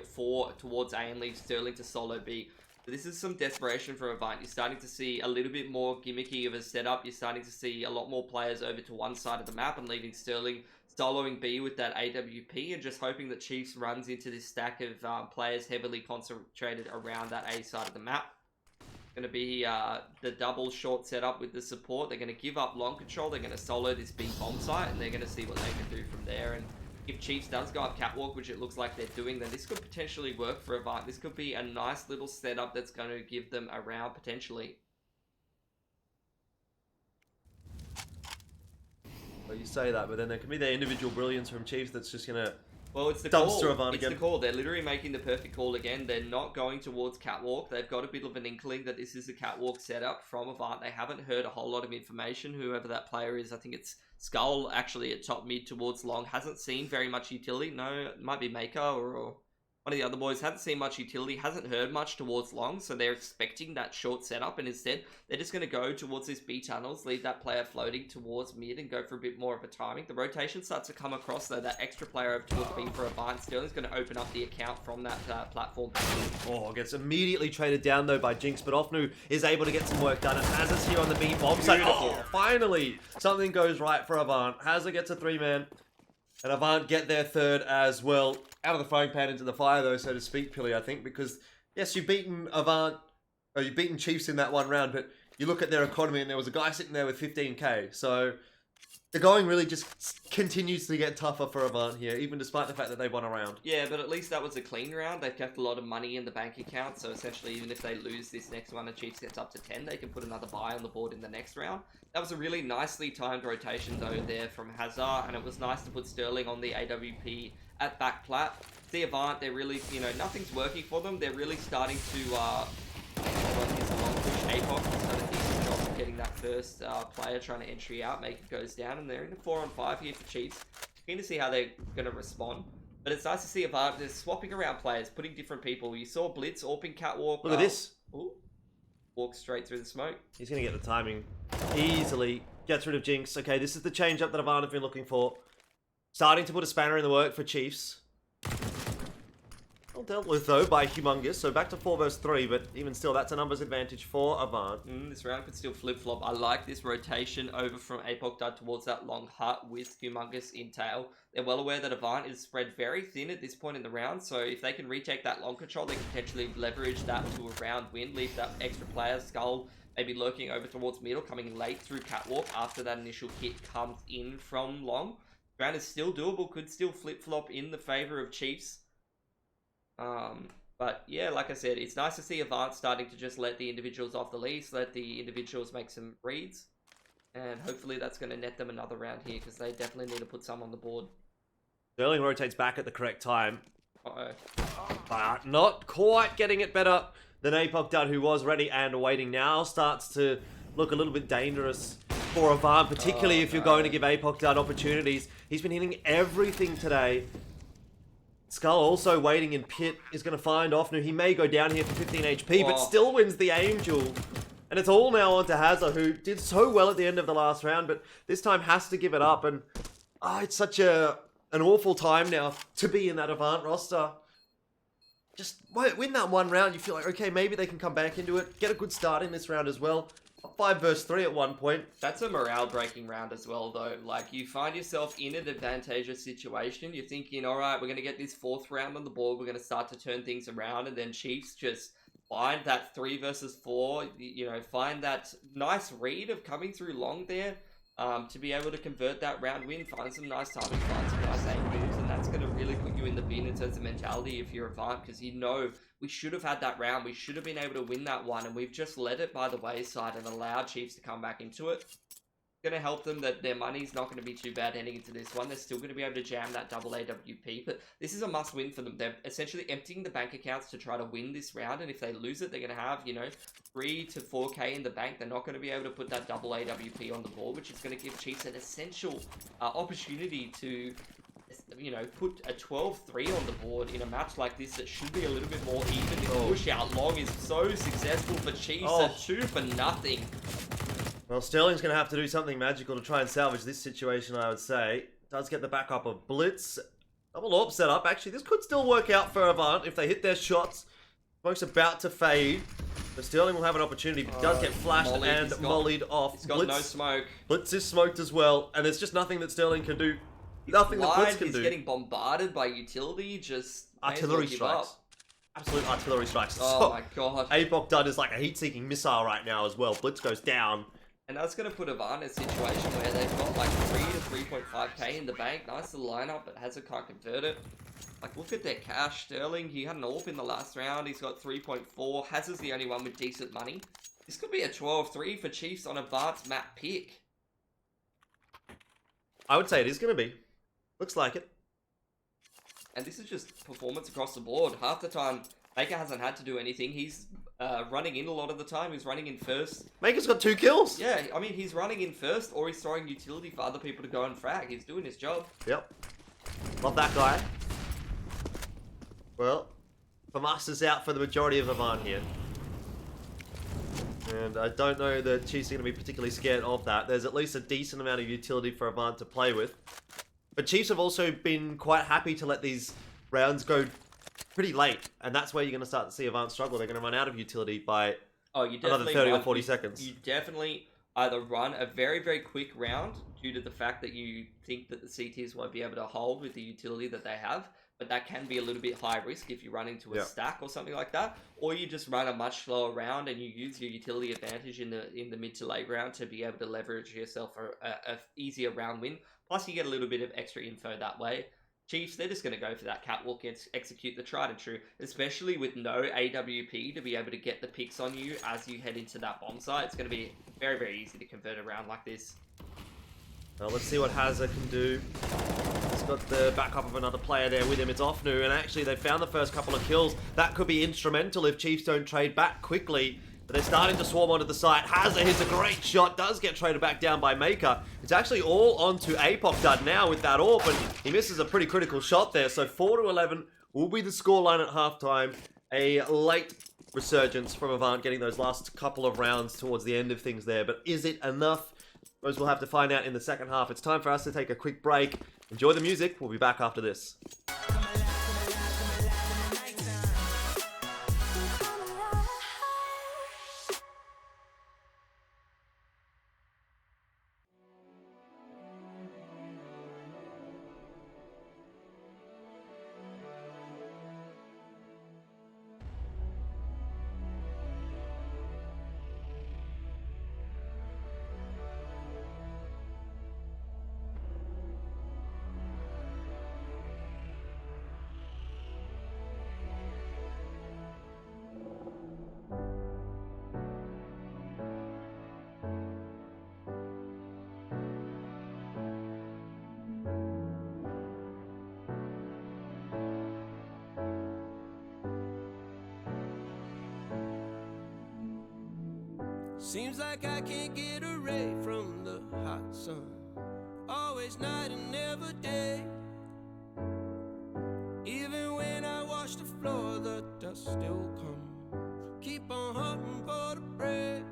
towards A and leave Sterling to solo B. But this is some desperation from Avant. You're starting to see a little bit more gimmicky of a setup. You're starting to see a lot more players over to one side of the map and leaving Sterling soloing B with that AWP and just hoping that Chiefs runs into this stack of players heavily concentrated around that A side of the map. Going to be the double short setup with the support. They're going to give up long control. They're going to solo this B bomb site, and they're going to see what they can do from there. And if Chiefs does go up catwalk, which it looks like they're doing, then this could potentially work for Avant. This could be a nice little setup that's going to give them a round potentially. Well, you say that, but then there can be the individual brilliance from Chiefs that's just going to it's the dumpster call. Avant It's again. the call. They're literally making the perfect call again. They're not going towards catwalk. They've got a bit of an inkling that this is a catwalk setup from Avant. They haven't heard a whole lot of information. Whoever that player is, I think it's Skull actually at top mid towards long. Hasn't seen very much utility. No, it might be Maker or one of the other boys. Hasn't seen much utility. Hasn't heard much towards long. So they're expecting that short setup. And instead, they're just going to go towards these B tunnels, leave that player floating towards mid and go for a bit more of a timing. The rotation starts to come across, though. That extra player over towards B for Avant. Sterling's going to open up the account from that platform. Oh, gets immediately traded down, though, by Jinx. But Offnu is able to get some work done. And Hazard's here on the B bomb site. Oh, finally, something goes right for Avant. Hazard gets a 3-man. And Avant get their third as well. Out of the frying pan into the fire, though, so to speak, Pilly, I think. Because, yes, you've beaten Avant, or you've beaten Chiefs in that one round, but you look at their economy and there was a guy sitting there with 15k. So, The going really just continues to get tougher for Avant here, even despite the fact that they won a round. Yeah, but at least that was a clean round. They've kept a lot of money in the bank account, so essentially even if they lose this next one and Chiefs gets up to 10, they can put another buy on the board in the next round. That was a really nicely timed rotation though there from Hazard, and it was nice to put Sterling on the AWP at back plat. The Avant, they're really, you know, nothing's working for them. They're really starting to, push APOC. He's done a decent job of getting that first player trying to entry out, make it goes down, and they're in a 4-on-5 here for Chiefs. Keen to see how they're going to respond. But it's nice to see Avant, they're swapping around players, putting different people. You saw Blitz, Orping Catwalk. Look at this. Ooh, walk straight through the smoke. He's going to get the timing easily. Gets rid of Jinx. Okay, this is the change-up that Avant have been looking for. Starting to put a spanner in the work for Chiefs. Well dealt with, though, by Humongous. So back to 4 versus 3, but even still, that's a numbers advantage for Avant. This round could still flip-flop. I like this rotation over from Apoc Dud towards that long hut with Humongous in tail. They're well aware that Avant is spread very thin at this point in the round, so if they can retake that long control, they can potentially leverage that to a round win, leave that extra player, Skull, maybe lurking over towards middle, coming late through Catwalk after that initial hit comes in from long. Round is still doable, could still flip-flop in the favor of Chiefs. But yeah, like I said, it's nice to see Avant starting to just let the individuals off the leash, let the individuals make some reads, and hopefully that's going to net them another round here, because they definitely need to put some on the board. Sterling rotates back at the correct time. Uh-oh. But not quite getting it better than Apoc Dud, who was ready and waiting. Now starts to look a little bit dangerous for Avant, particularly if you're going to give Apoc Dud opportunities. He's been hitting everything today. Skull also waiting in pit is going to find off. Now he may go down here for 15 HP, but still wins the Angel. And it's all now on to Hazard, who did so well at the end of the last round, but this time has to give it up. And it's such an awful time now to be in that Avant roster. Just win that one round, you feel like, okay, maybe they can come back into it. Get a good start in this round as well. 5 versus 3 at one point. That's a morale-breaking round as well, though. Like, you find yourself in an advantageous situation. You're thinking, all right, we're going to get this 4th round on the board. We're going to start to turn things around. And then Chiefs just find that 3 versus 4. You know, find that nice read of coming through long there to be able to convert that round win. Find some nice timing, find some nice angles. And that's going to really put you in the bin in terms of mentality if you're Avant, because you know we should have had that round. We should have been able to win that one, and we've just let it by the wayside and allowed Chiefs to come back into it. It's going to help them that their money's not going to be too bad heading into this one. They're still going to be able to jam that double AWP, but this is a must-win for them. They're essentially emptying the bank accounts to try to win this round, and if they lose it, they're going to have, you know, 3 to 4k in the bank. They're not going to be able to put that double AWP on the board, which is going to give Chiefs an essential opportunity to, you know, put a 12-3 on the board in a match like this that should be a little bit more even. The push out long is so successful for Chiefs at 2 for nothing. Well, Sterling's going to have to do something magical to try and salvage this situation, I would say. Does get the backup of Blitz. Double AWP set up. Actually, this could still work out for Avant if they hit their shots. Smoke's about to fade. But Sterling will have an opportunity, but does get flashed and mollied off. He's got no smoke. Blitz is smoked as well, and there's just nothing that Sterling can do. Nothing that Blitz can do. He's getting bombarded by utility, just artillery strikes. Absolute artillery strikes. Oh my god. Apoc Dud is like a heat-seeking missile right now as well. Blitz goes down. And that's going to put Avant in a situation where they've got like 3 to 3.5k in the bank. Nice little lineup, but Hazard can't convert it. Like, look at their cash. Sterling, he had an AWP in the last round. He's got 3.4. Hazard's the only one with decent money. This could be a 12-3 for Chiefs on Avant's map pick. I would say it is going to be. Looks like it. And this is just performance across the board. Half the time, Maker hasn't had to do anything. He's running in a lot of the time. He's running in first. Maker's got 2 kills. Yeah, I mean, he's running in first, or he's throwing utility for other people to go and frag. He's doing his job. Yep. Love that guy. Well, FAMAS is out for the majority of Avant here. And I don't know that Chiefs are going to be particularly scared of that. There's at least a decent amount of utility for Avant to play with. But Chiefs have also been quite happy to let these rounds go pretty late. And that's where you're going to start to see Avant struggle. They're going to run out of utility by another 30 or 40 seconds. You definitely either run a very, very quick round, due to the fact that you think that the CTs won't be able to hold with the utility that they have. But that can be a little bit high risk if you run into a stack or something like that, or you just run a much slower round and you use your utility advantage in the mid to late round to be able to leverage yourself for a easier round win. Plus, you get a little bit of extra info that way. Chiefs, they're just going to go for that catwalk and execute the tried and true, especially with no AWP to be able to get the picks on you as you head into that bomb site. It's going to be very, very easy to convert a round like this. Well, let's see what Hazza can do. He's got the backup of another player there with him. It's Offnu, and actually they found the first couple of kills. That could be instrumental if Chiefs don't trade back quickly. But they're starting to swarm onto the site. Hazza hits a great shot, does get traded back down by Maker. It's actually all onto Apoc Dud now with that AWP, and he misses a pretty critical shot there. So 4-11 will be the scoreline at halftime. A late resurgence from Avant getting those last couple of rounds towards the end of things there. But is it enough? I suppose we'll have to find out in the second half. It's time for us to take a quick break. Enjoy the music. We'll be back after this. Seems like I can't get away from the hot sun. Always night and never day. Even when I wash the floor, the dust still comes. Keep on hunting for the bread.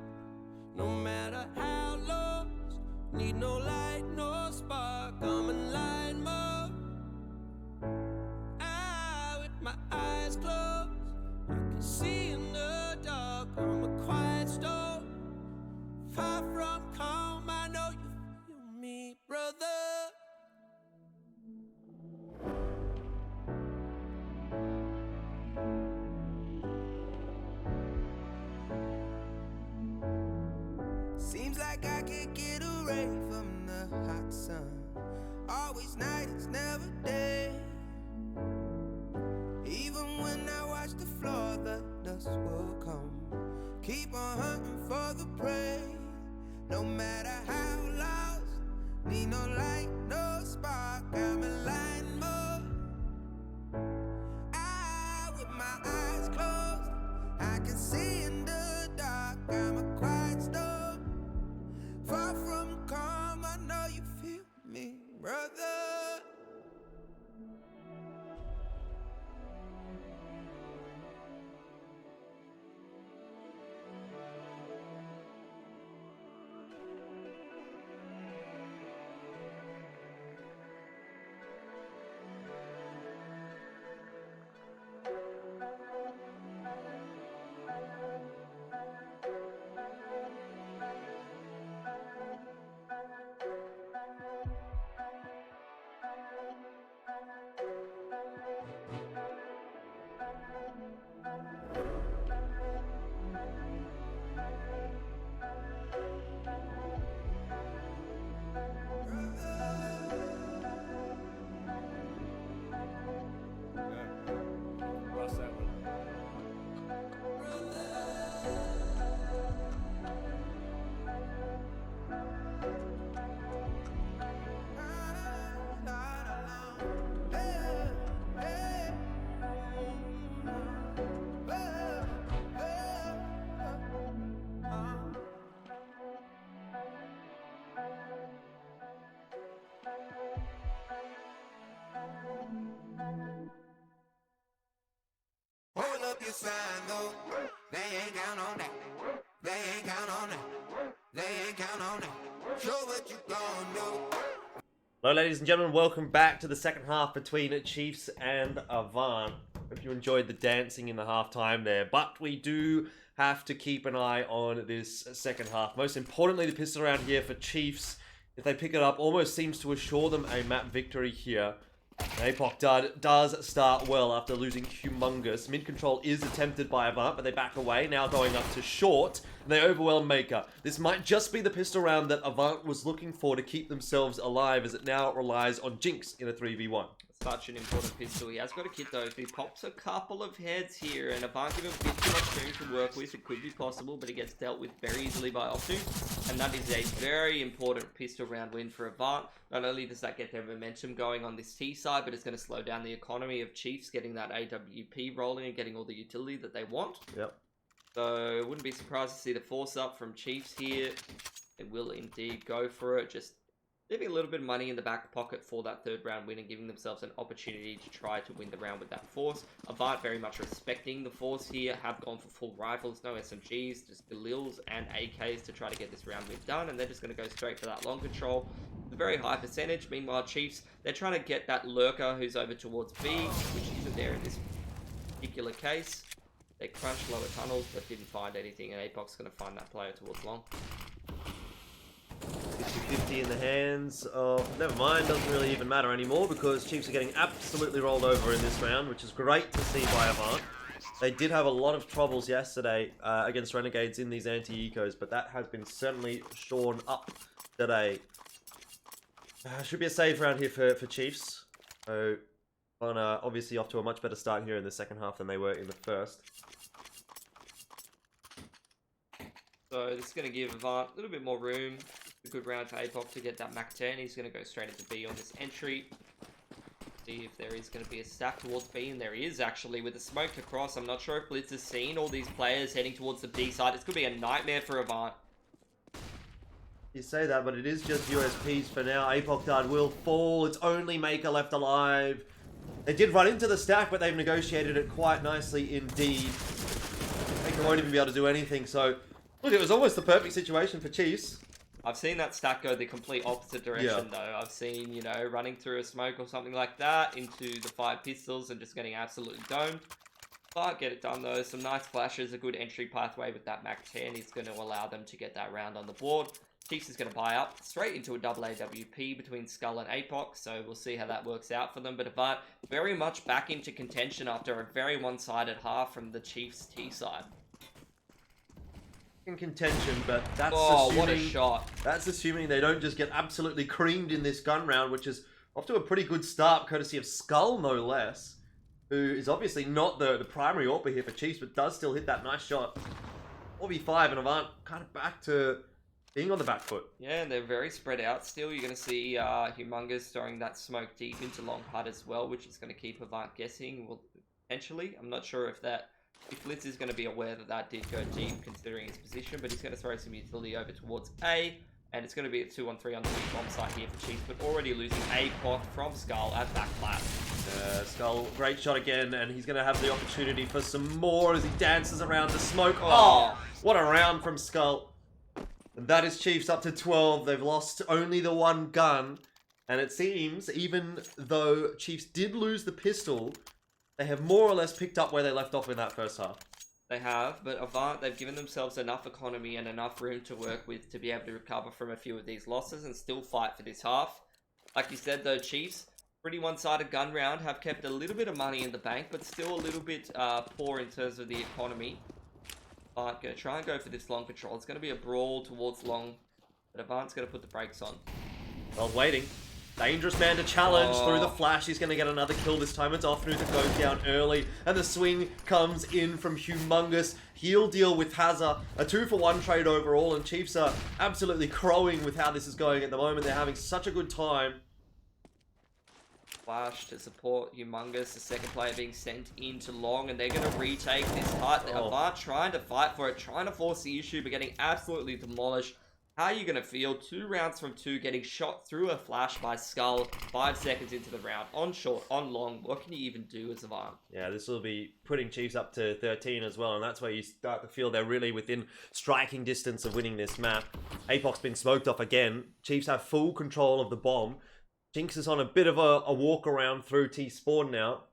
No matter how lost, need no light, no spark. I'm in line mode. With my eyes closed, I can see in the dark. I'm a quiet storm. Far from calm, I know you feel me, brother. Seems like I can't get away from the hot sun. Always night, it's never day. Even when I watch the floor, the dust will come. Keep on hunting for the prey. No matter how lost, need no light, no spark. I'm in line mode. With my eyes closed, I can see in the dark. I'm a quiet storm. Far from calm, I know you feel me, brother. Lost that one. Hold up your sign though. They ain't count on that. They ain't count on that. They ain't count on that. Show what you gon' do. Hello ladies and gentlemen, welcome back to the second half between Chiefs and Avant. Hope you enjoyed the dancing in the halftime there, but we do have to keep an eye on this second half. Most importantly, the pistol round here for Chiefs if they pick it up, almost seems to assure them a map victory here. APOC does start well after losing Humongous. Mid control is attempted by Avant, but they back away. Now going up to short, and they overwhelm Maker. This might just be the pistol round that Avant was looking for to keep themselves alive, as it now relies on Jinx in a 3v1. Such an important pistol. He has got a kit though. If he pops a couple of heads here and Avant give him a bit too much room to work with, it could be possible, but it gets dealt with very easily by Optu. And that is a very important pistol round win for Avant. Not only does that get their momentum going on this T side, but it's going to slow down the economy of Chiefs getting that AWP rolling and getting all the utility that they want. Yep. So wouldn't be surprised to see the force up from Chiefs here. It will indeed go for it. Just leaving a little bit of money in the back pocket for that third round win and giving themselves an opportunity to try to win the round with that force. Avant very much respecting the force here, have gone for full rifles, no SMGs, just Galils and AKs to try to get this round win done, and they're just going to go straight for that long control. It's a very high percentage. Meanwhile, Chiefs, they're trying to get that lurker who's over towards B, which isn't there in this particular case. They crunched lower tunnels but didn't find anything, and APOC's going to find that player towards long. 50-50 in the hands of... Never mind, doesn't really even matter anymore because Chiefs are getting absolutely rolled over in this round, which is great to see by Avant. They did have a lot of troubles yesterday against Renegades in these anti-ecos, but that has been certainly shorn up today. Should be a save round here for Chiefs. So, obviously off to a much better start here in the second half than they were in the first. So this is going to give Avant a little bit more room. A good round for APOC to get that Mac 10. He's going to go straight into B on this entry. See if there is going to be a stack towards B, and there is actually with the smoke across. I'm not sure if Blitz has seen all these players heading towards the B side. This could be a nightmare for Avant. You say that, but it is just USPs for now. APOC Dart will fall. It's only Maker left alive. They did run into the stack, but they've negotiated it quite nicely indeed. Maker won't even be able to do anything, so... Look, it was almost the perfect situation for Chiefs. I've seen that stack go the complete opposite direction, though. I've seen, you know, running through a smoke or something like that into the 5 pistols and just getting absolutely domed. But get it done, though. Some nice flashes, a good entry pathway with that Mac 10 is going to allow them to get that round on the board. Chiefs is going to buy up straight into a double AWP between Skull and APOC, so we'll see how that works out for them. But Avant very much back into contention after a very one-sided half from the Chiefs T side. In contention, but that's assuming, what a shot. That's assuming they don't just get absolutely creamed in this gun round, which is off to a pretty good start, courtesy of Skull, no less, who is obviously not the primary AWP here for Chiefs, but does still hit that nice shot. 4v5, and Avant kind of back to being on the back foot. Yeah, and they're very spread out still. You're going to see Humongous throwing that smoke deep into long putt as well, which is going to keep Avant guessing, well, potentially. I'm not sure if Blitz is going to be aware that that did go deep considering his position, but he's going to throw some utility over towards A, and it's going to be a 2-on-3 on the big bomb site here for Chiefs, but already losing APOC from Skull at back plat. Skull, great shot again, and he's going to have the opportunity for some more as he dances around the smoke. Oh, what a round from Skull. And that is Chiefs up to 12. They've lost only the one gun, and it seems, even though Chiefs did lose the pistol, they have more or less picked up where they left off in that first half. They have, but Avant, they've given themselves enough economy and enough room to work with to be able to recover from a few of these losses and still fight for this half. Like you said though, Chiefs, pretty one-sided gun round, have kept a little bit of money in the bank, but still a little bit poor in terms of the economy. But going to try and go for this long control. It's going to be a brawl towards long, but Avant's going to put the brakes on. Well, waiting. Dangerous man to challenge through the flash. He's going to get another kill this time. It's off through to go down early. And the swing comes in from Humongous. He'll deal with Hazza. A 2-for-1 trade overall. And Chiefs are absolutely crowing with how this is going at the moment. They're having such a good time. Flash to support Humongous. The second player being sent into long. And they're going to retake this hut. Avant trying to fight for it. Trying to force the issue. But getting absolutely demolished. How are you going to feel 2 rounds from 2 getting shot through a flash by Skull 5 seconds into the round? On short, on long, what can you even do as Avant? Yeah, this will be putting Chiefs up to 13 as well, and that's where you start to feel they're really within striking distance of winning this map. APOC's been smoked off again. Chiefs have full control of the bomb. Jinx is on a bit of a walk around through T-spawn now.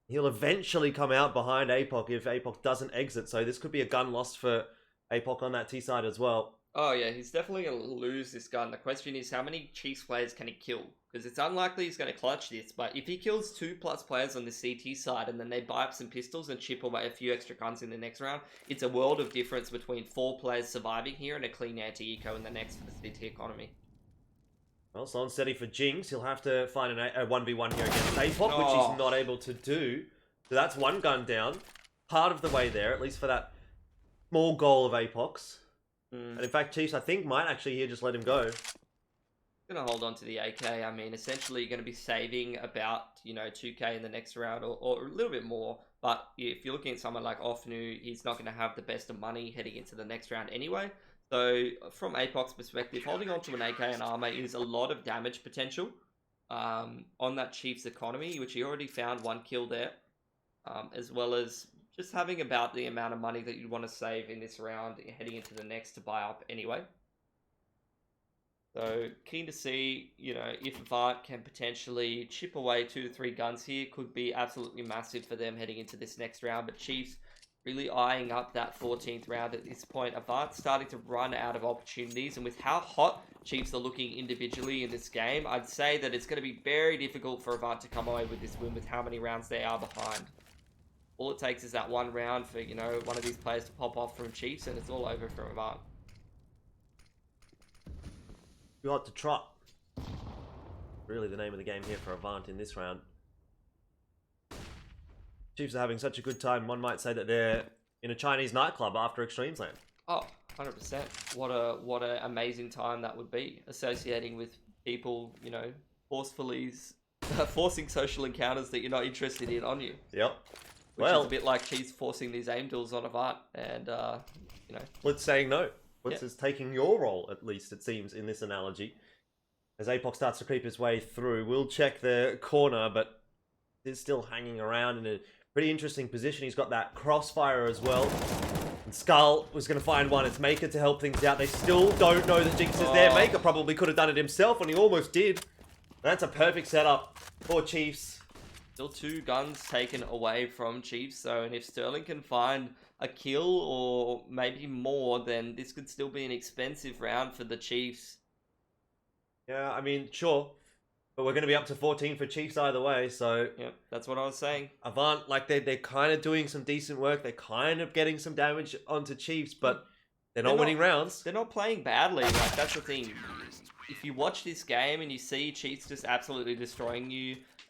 He'll eventually come out behind APOC if APOC doesn't exit, so this could be a gun loss for APOC on that T side as well. Oh yeah, he's definitely going to lose this gun. The question is, how many Chiefs players can he kill? Because it's unlikely he's going to clutch this, but if he kills 2+ players on the CT side and then they buy up some pistols and chip away a few extra guns in the next round, it's a world of difference between 4 players surviving here and a clean anti-eco in the next for the CT economy. Well, so on steady for Jinx, he'll have to find a 1v1 here against APOC, which he's not able to do. So that's one gun down. Part of the way there, at least for that small goal of APOC's. And in fact, Chiefs, I think, might actually here just let him go. Gonna hold on to the AK. I mean, essentially, you're gonna be saving about 2k in the next round, or a little bit more. But if you're looking at someone like Ofnu, he's not gonna have the best of money heading into the next round anyway. So from APOC's perspective, holding on to an AK and armor is a lot of damage potential on that Chiefs economy, which he already found 1 kill there, as well as just having about the amount of money that you'd want to save in this round heading into the next to buy up anyway. So keen to see, if Avant can potentially chip away 2 to 3 guns here. Could be absolutely massive for them heading into this next round. But Chiefs really eyeing up that 14th round at this point. Avant starting to run out of opportunities. And with how hot Chiefs are looking individually in this game, I'd say that it's going to be very difficult for Avant to come away with this win with how many rounds they are behind. All it takes is that 1 round for, one of these players to pop off from Chiefs, and it's all over for Avant. You ought to trot. Really the name of the game here for Avant in this round. Chiefs are having such a good time, one might say that they're in a Chinese nightclub after Extremes Land. Oh, 100%. What a amazing time that would be, associating with people, forcing social encounters that you're not interested in on you. Yep. Which is a bit like Chiefs forcing these aim duels on Avant, and Blitz saying no. Blitz is taking your role, at least it seems, in this analogy. As APOC starts to creep his way through, we'll check the corner, but he's still hanging around in a pretty interesting position. He's got that crossfire as well. And Skull was going to find one. It's Maker to help things out. They still don't know that Jinx is there. Maker probably could have done it himself, and he almost did. That's a perfect setup for Chiefs. Still 2 guns taken away from Chiefs, and if Sterling can find a kill or maybe more, then this could still be an expensive round for the Chiefs. Yeah, I mean, sure. But we're going to be up to 14 for Chiefs either way, so... Yep, that's what I was saying. Avant, they're kind of doing some decent work. They're kind of getting some damage onto Chiefs, but they're not winning rounds. They're not playing badly. That's the thing. If you watch this game and you see Chiefs just absolutely destroying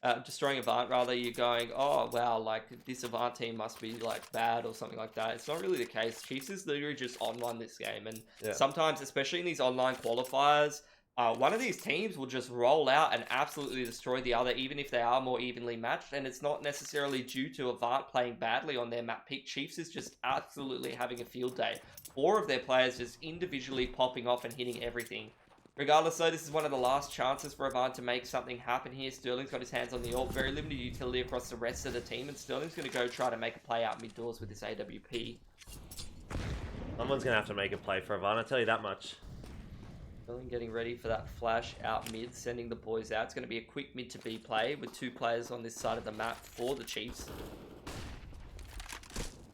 Avant, rather, you're going, oh, wow, this Avant team must be, bad or something like that. It's not really the case. Chiefs is literally just on this game. And sometimes, especially in these online qualifiers, one of these teams will just roll out and absolutely destroy the other, even if they are more evenly matched. And it's not necessarily due to Avant playing badly on their map pick. Chiefs is just absolutely having a field day. 4 of their players just individually popping off and hitting everything. Regardless, though, this is one of the last chances for Avant to make something happen here. Sterling's got his hands on the ult. Very limited utility across the rest of the team. And Sterling's going to go try to make a play out mid-doors with this AWP. Someone's going to have to make a play for Avant, I'll tell you that much. Sterling getting ready for that flash out mid, sending the boys out. It's going to be a quick mid to B play with 2 players on this side of the map for the Chiefs.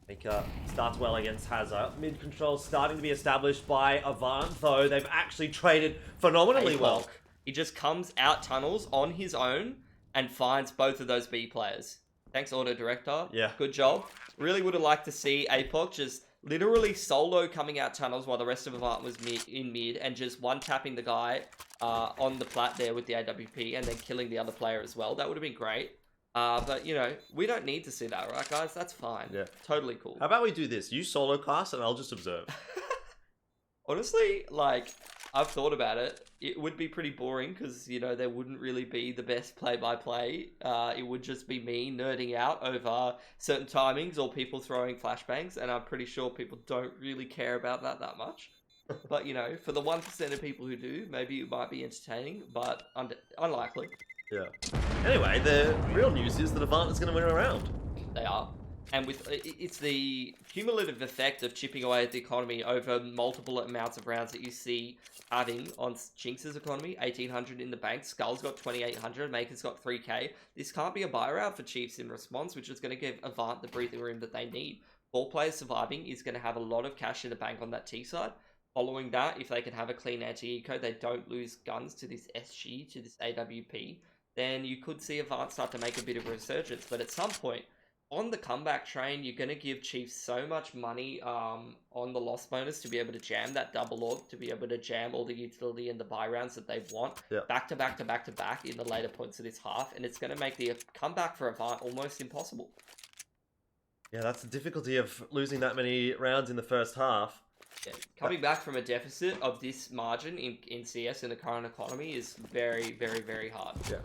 Maker starts well against Hazard. Mid control starting to be established by Avant, though they've actually traded phenomenally well. He just comes out tunnels on his own and finds both of those B players. Thanks, Auto Director. Yeah. Good job. Really would have liked to see APOC just literally solo coming out tunnels while the rest of Avant was in mid and just one-tapping the guy on the plat there with the AWP and then killing the other player as well. That would have been great. But, we don't need to see that, right, guys? That's fine. Yeah. Totally cool. How about we do this? You solo cast and I'll just observe. Honestly, I've thought about it. It would be pretty boring because, there wouldn't really be the best play-by-play. It would just be me nerding out over certain timings or people throwing flashbangs, and I'm pretty sure people don't really care about that much. But, for the 1% of people who do, maybe it might be entertaining, but unlikely. Yeah. Anyway, the real news is that Avant is going to win a round. They are. And it's the cumulative effect of chipping away at the economy over multiple amounts of rounds that you see having on Jinx's economy. 1,800 in the bank. Skull's got 2,800. Maker's got 3k. This can't be a buy round for Chiefs in response, which is going to give Avant the breathing room that they need. 4 players surviving is going to have a lot of cash in the bank on that T side. following that, if they can have a clean anti-eco, they don't lose guns to this SG, to this AWP, then you could see Avant start to make a bit of a resurgence. But at some point, on the comeback train, you're going to give Chiefs so much money on the loss bonus to be able to jam that double orb, to be able to jam all the utility and the buy rounds that they want back to back to back to back in the later points of this half. And it's going to make the comeback for Avant almost impossible. Yeah, that's the difficulty of losing that many rounds in the first half. Yeah, coming back from a deficit of this margin in CS in the current economy is very, very, very hard. Yeah.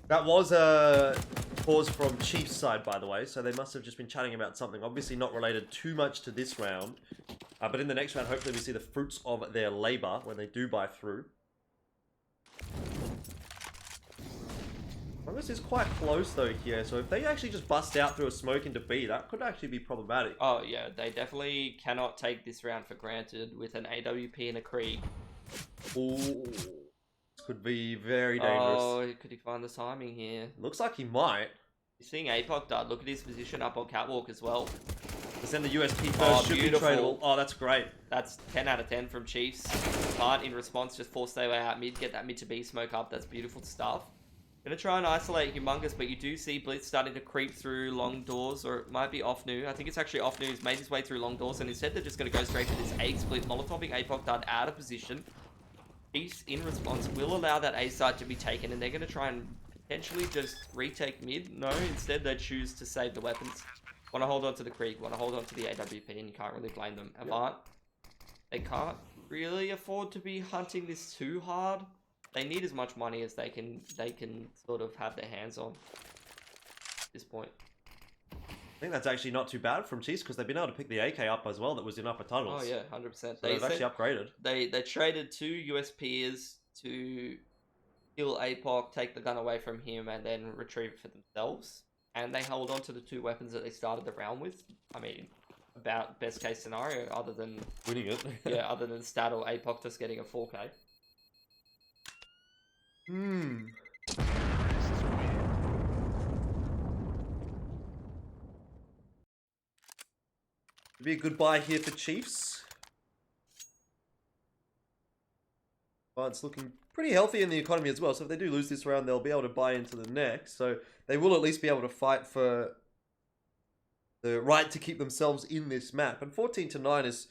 That was a pause from Chiefs' side, by the way, so they must have just been chatting about something, obviously not related too much to this round. But in the next round, hopefully we see the fruits of their labor when they do buy through. This is quite close though here, so if they actually just bust out through a smoke into B, that could actually be problematic. Oh yeah, they definitely cannot take this round for granted with an AWP and a Krieg. Ooh, this could be very dangerous. Oh, could he find the timing here? Looks like he might. You're seeing APOC dud. Look at his position up on catwalk as well. To send the USP first should be tradable. Oh, that's great. That's 10 out of 10 from Chiefs. But in response, just force their way out mid, get that mid to B smoke up. That's beautiful stuff. Gonna try and isolate Humongous, but you do see Blitz starting to creep through long doors, or it might be off new. I think it's actually off new. He's made his way through long doors, and instead they're just gonna go straight for this A split. Molotoving APOC dud out of position. Chiefs in response will allow that A site to be taken, and they're gonna try and potentially just retake mid. No, instead they choose to save the weapons. Want to hold on to the Krieg, want to hold on to the AWP, and you can't really blame them. Avant, they can't really afford to be hunting this too hard. They need as much money as they can sort of have their hands on at this point. I think that's actually not too bad from Chiefs because they've been able to pick the AK up as well that was in upper tunnels. Oh yeah, 100%. So they've actually upgraded. They traded 2 USPs to kill APOC, take the gun away from him, and then retrieve it for themselves. And they hold on to the 2 weapons that they started the round with. I mean, about best case scenario, other than winning it. Yeah, other than Stat or APOC just getting a 4K. Be a good buy here for Chiefs. But it's looking pretty healthy in the economy as well. So if they do lose this round, they'll be able to buy into the next. So they will at least be able to fight for the right to keep themselves in this map. And 14-9 is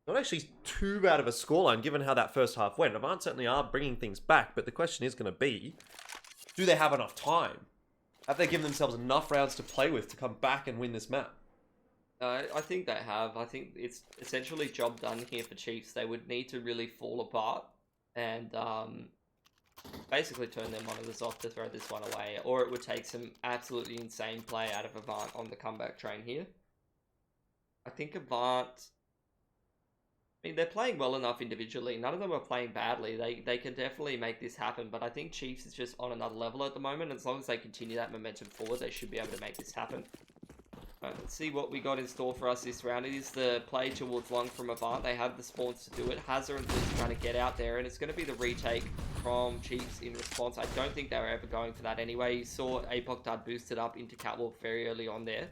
not actually too bad of a scoreline, given how that first half went. Avant certainly are bringing things back, but the question is going to be, do they have enough time? Have they given themselves enough rounds to play with to come back and win this map? I think they have. I think it's essentially job done here for Chiefs. They would need to really fall apart and basically turn their monitors off to throw this one away, or it would take some absolutely insane play out of Avant on the comeback train here. I think Avant, I mean, they're playing well enough individually. None of them are playing badly. They can definitely make this happen, but I think Chiefs is just on another level at the moment. As long as they continue that momentum forward, they should be able to make this happen. Let's see what we got in store for us this round. It is the play towards long from Avant. They have the spawns to do it. Hazard and Blitz trying to get out there, and it's going to be the retake from Chiefs in response. I don't think they were ever going for that anyway. You saw APOC dud boosted up into catwalk very early on there.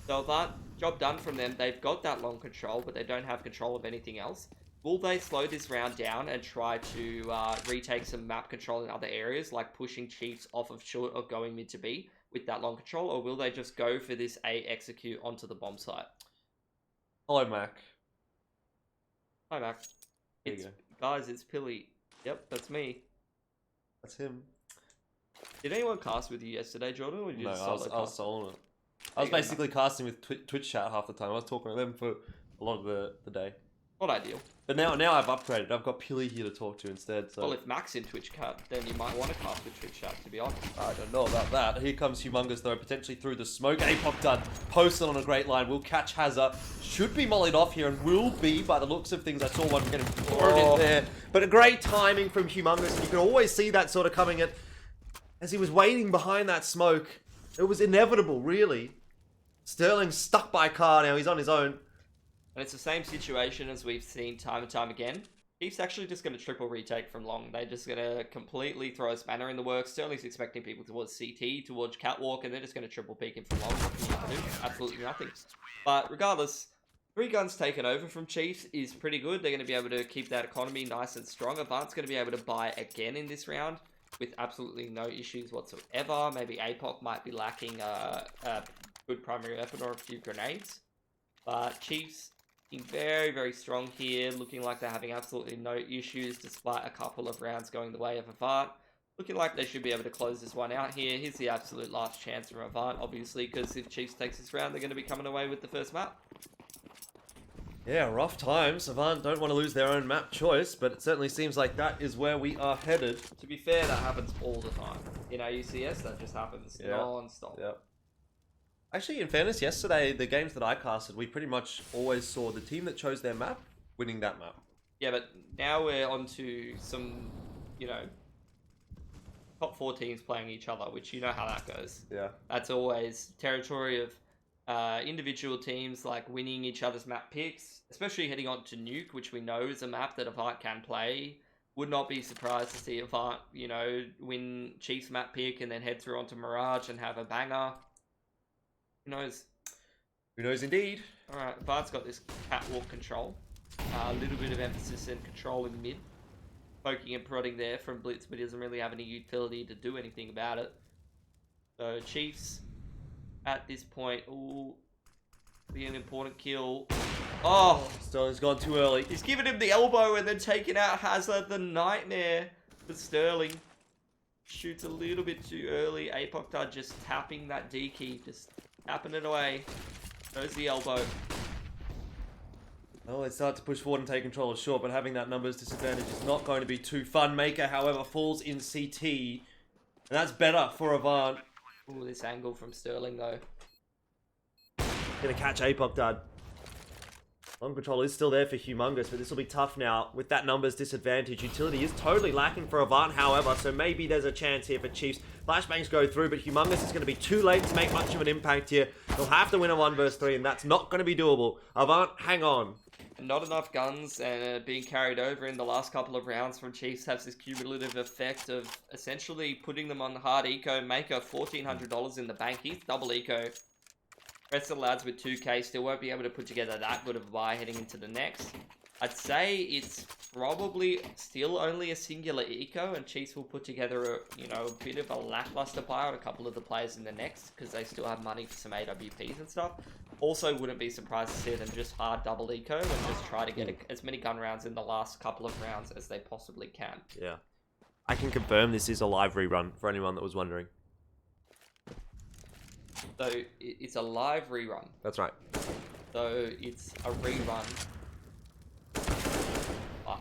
So that job done from them. They've got that long control, but they don't have control of anything else. Will they slow this round down and try to retake some map control in other areas, like pushing Chiefs off of short or going mid to B with that long control, or will they just go for this A execute onto the bomb site? Hello, Mac. Hi, Mac. Guys, it's Pilly. Yep, that's me. That's him. Did anyone cast with you yesterday, Jordan? Or did you No, just I was soloing it. I was basically casting with Twitch chat half the time. I was talking to them for a lot of the day. Not ideal. But now I've upgraded. I've got Pilly here to talk to instead. So. Well, if Mac's in Twitch chat, then you might want to cast with Twitch chat, to be honest. I don't know about that. Here comes Humongous, though, potentially through the smoke. APOC done. Posted on a great line. Will catch Hazard. Should be mollied off here and will be, by the looks of things. I saw one getting thrown in there. But a great timing from Humongous. And you can always see that sort of coming at... As he was waiting behind that smoke. It was inevitable, really. Sterling stuck by car now. He's on his own. And it's the same situation as we've seen time and time again. Chiefs actually just going to triple retake from long. They're just going to completely throw a spanner in the works. Sterling's expecting people towards CT, towards catwalk, and they're just going to triple peek him from long. Nothing you can do. Absolutely nothing. But regardless, 3 guns taken over from Chiefs is pretty good. They're going to be able to keep that economy nice and strong. Avant's going to be able to buy again in this round with absolutely no issues whatsoever. Maybe APOC might be lacking a good primary weapon or a few grenades. But Chiefs looking very, very strong here. Looking like they're having absolutely no issues despite a couple of rounds going the way of Avant. Looking like they should be able to close this one out here. Here's the absolute last chance from Avant, obviously, because if Chiefs takes this round, they're going to be coming away with the first map. Yeah, rough times. Avant don't want to lose their own map choice, but it certainly seems like that is where we are headed. To be fair, that happens all the time. In AUCS, that just happens non-stop. Yeah. Actually, in fairness, yesterday, the games that I casted, we pretty much always saw the team that chose their map winning that map. Yeah, but now we're on to some, you know, top 4 teams playing each other, which you know how that goes. Yeah. That's always territory of individual teams like winning each other's map picks, especially heading on to Nuke, which we know is a map that Avant can play. Would not be surprised to see Avant, you know, win Chiefs map pick and then head through onto Mirage and have a banger. Who knows? Who knows indeed. Alright, Avant's got this catwalk control. A little bit of emphasis and control in the mid. Poking and prodding there from Blitz, but he doesn't really have any utility to do anything about it. So Chiefs at this point, ooh, be an important kill. Oh, Sterling's gone too early. He's given him the elbow and then taking out Hazard, the nightmare for Sterling. Shoots a little bit too early. Apoctar just tapping that D key, just tapping it away. There's the elbow. Oh, they start to push forward and take control of short, but having that numbers disadvantage is not going to be too fun. Maker, however, falls in CT. And that's better for Avant. Ooh, this angle from Sterling, though. Gonna catch Apoc, Dad. Long control is still there for Humongous, but this will be tough now. With that numbers disadvantage, utility is totally lacking for Avant, however, so maybe there's a chance here for Chiefs. Flashbangs go through, but Humongous is going to be too late to make much of an impact here. They'll have to win a 1 versus 3, and that's not going to be doable. Avant, hang on. Not enough guns and being carried over in the last couple of rounds from Chiefs has this cumulative effect of essentially putting them on the hard eco. Maker $1,400 in the bank. He's double eco. Rest of the lads with 2k still won't be able to put together that good of a buy heading into the next. I'd say it's probably still only a singular eco, and Chiefs will put together a bit of a lackluster buy on a couple of the players in the next because they still have money for some AWPs and stuff. Also, wouldn't be surprised to see them just hard double eco and just try to get as many gun rounds in the last couple of rounds as they possibly can. Yeah. I can confirm this is a live rerun for anyone that was wondering. So, it's a live rerun. That's right. So, it's a rerun. But,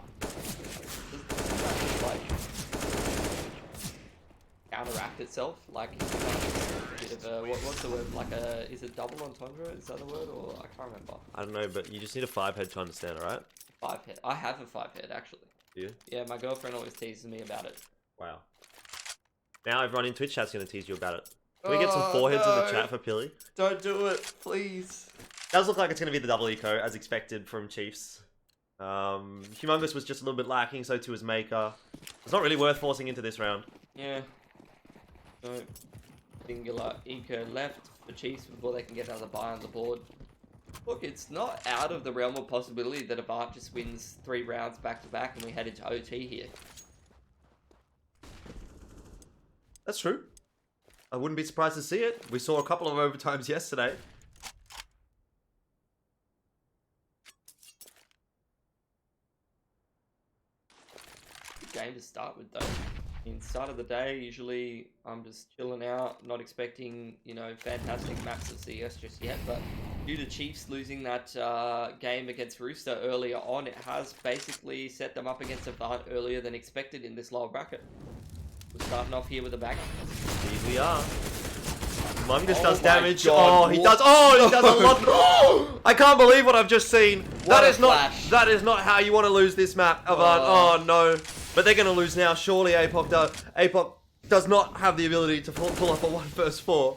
like, counteract itself, like, a bit of a, what's the word, like a, is it double entendre, is that a word, or, I can't remember. I don't know, but you just need a 5 head to understand, alright? 5 head, I have a 5 head, actually. Do you? Yeah, my girlfriend always teases me about it. Wow. Now everyone in Twitch chat's going to tease you about it. Can we get some 4 heads in the chat for Pilly? Don't do it, please. Does look like it's going to be the double eco, as expected from Chiefs. Humongous was just a little bit lacking, so too was Maker. It's not really worth forcing into this round. Yeah. So, singular eco left for Chiefs before they can get another buy on the board. Look, it's not out of the realm of possibility that Avant just wins 3 rounds back to back and we head into OT here. That's true. I wouldn't be surprised to see it. We saw a couple of overtimes yesterday. Good game to start with, though. In start of the day, usually I'm just chilling out, not expecting, fantastic maps of CS just yet, but due to Chiefs losing that game against Rooster earlier on, it has basically set them up against Avant earlier than expected in this lower bracket. We're starting off here with a banger. Here we are. Humongous does my damage. God, Oh, he does. Oh, he does a lot. Oh, I can't believe what I've just seen. What a is not. flash. That is not how you want to lose this map, Avant. Oh no. But they're going to lose now. Surely Apoc does. Apoc does not have the ability to pull up a 1 versus 4.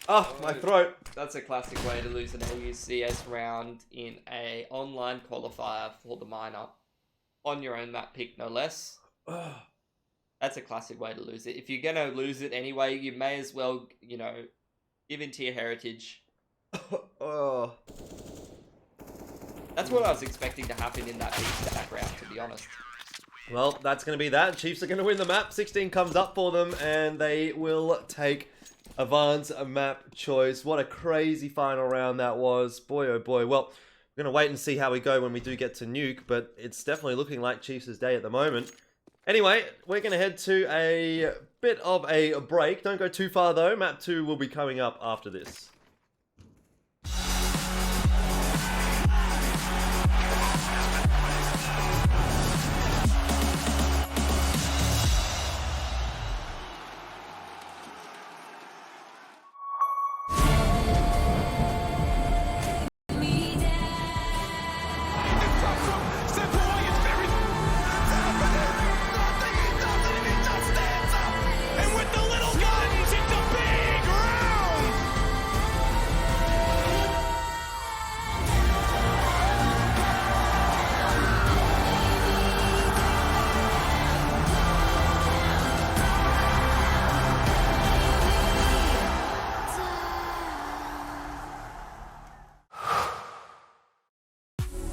Oh, my throat. That's a classic way to lose an AUCS round in a online qualifier for the minor. On your own map pick, no less. That's a classic way to lose it. If you're going to lose it anyway, you may as well, give into your heritage. Oh. That's what I was expecting to happen in that beat round, to be honest. Well, that's going to be that. Chiefs are going to win the map. 16 comes up for them, and they will take Avant's map choice. What a crazy final round that was. Boy, oh boy. Well, we're going to wait and see how we go when we do get to Nuke, but it's definitely looking like Chiefs' day at the moment. Anyway, we're going to head to a bit of a break. Don't go too far, though. Map 2 will be coming up after this.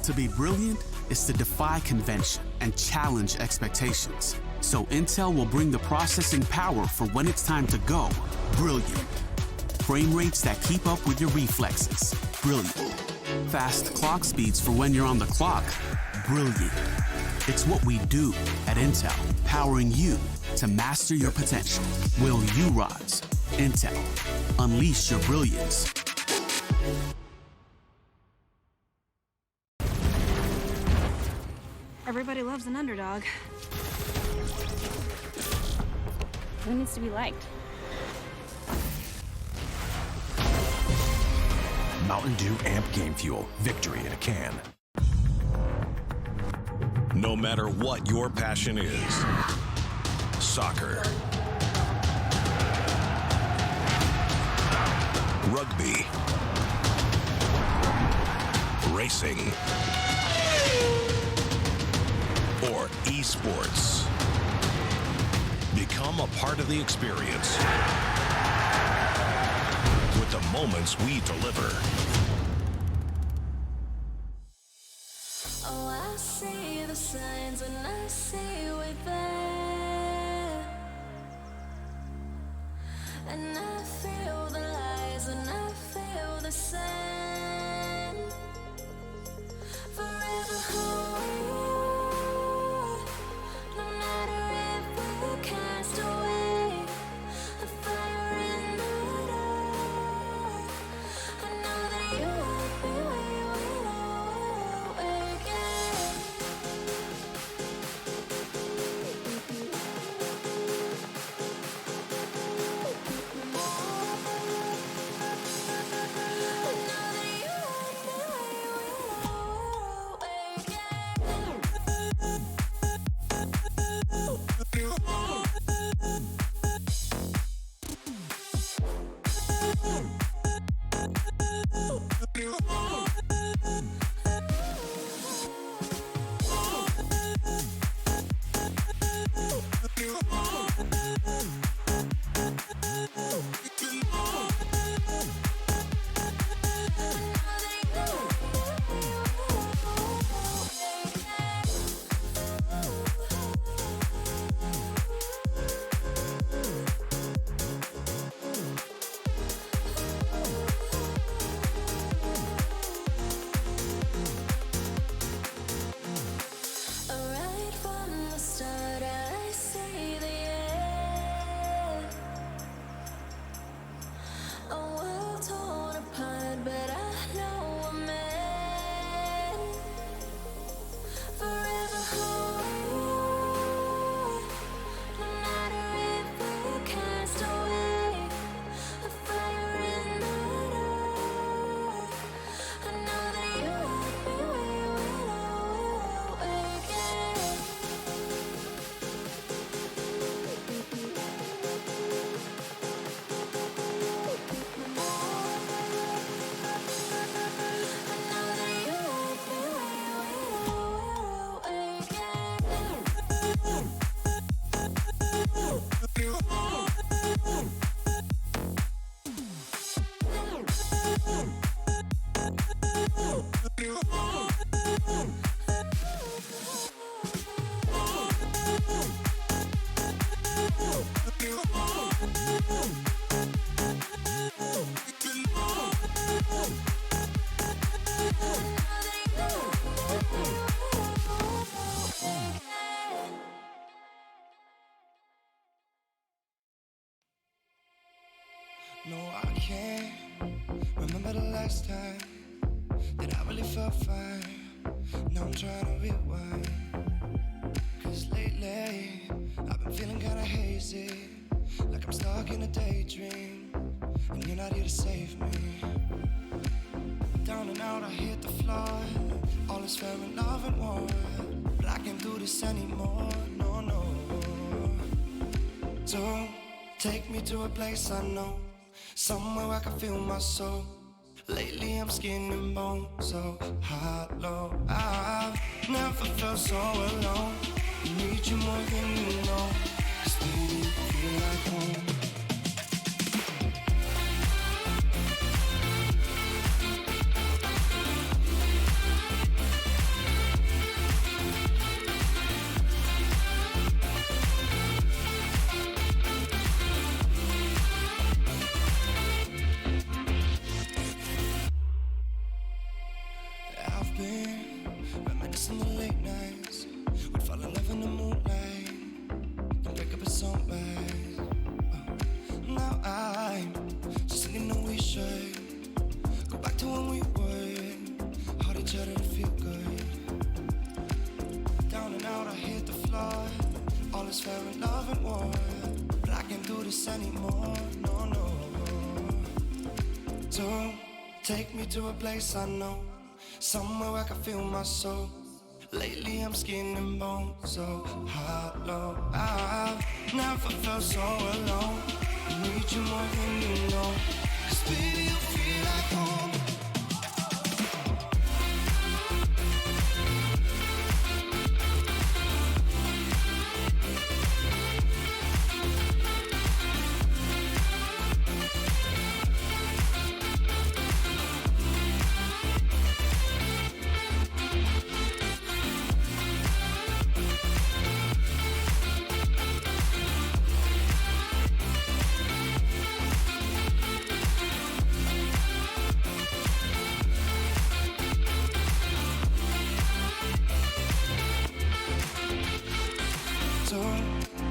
To be brilliant is to defy convention and challenge expectations. So Intel will bring the processing power for when it's time to go brilliant. Frame rates that keep up with your reflexes. Brilliant. Fast clock speeds for when you're on the clock. Brilliant. It's what we do at Intel, powering you to master your potential. Will you rise? Intel. Unleash your brilliance. Everybody loves an underdog. Who needs to be liked? Mountain Dew Amp Game Fuel. Victory in a can. No matter what your passion is, soccer, rugby, racing, or esports. Become a part of the experience with the moments we deliver. Oh, I see the signs and I see we're there. And I feel the lies and I feel the sand. Forever who we are. No matter if we're cast away. A fire in the dark. I know that you won't be where we know we're again. No, I can't remember the last time that I really felt fine. Now I'm trying to rewind. Cause lately, I've been feeling kinda hazy, like I'm stuck in a daydream, and you're not here to save me. Down and out, I hit the floor. All is fair in love and war, but I can't do this anymore, no, no. Don't take me to a place I know, somewhere I can feel my soul. Lately I'm skin and bone, so hollow. I've never felt so alone. I need you more than you know, 'cause baby, you feel like home. I've been reminiscing the late nights. We'd fall in love in the moonlight, then break up at sunrise. Now I'm just thinking that we should go back to when we were, hold each other to feel good. Down and out, I hit the floor. All is fair in love and war, but I can't do this anymore, no, no. Don't take me to a place I know, somewhere I can feel my soul. Lately I'm skin and bone, so hollow. I've never felt so alone. I need you more than you know, 'cause baby, you feel like home.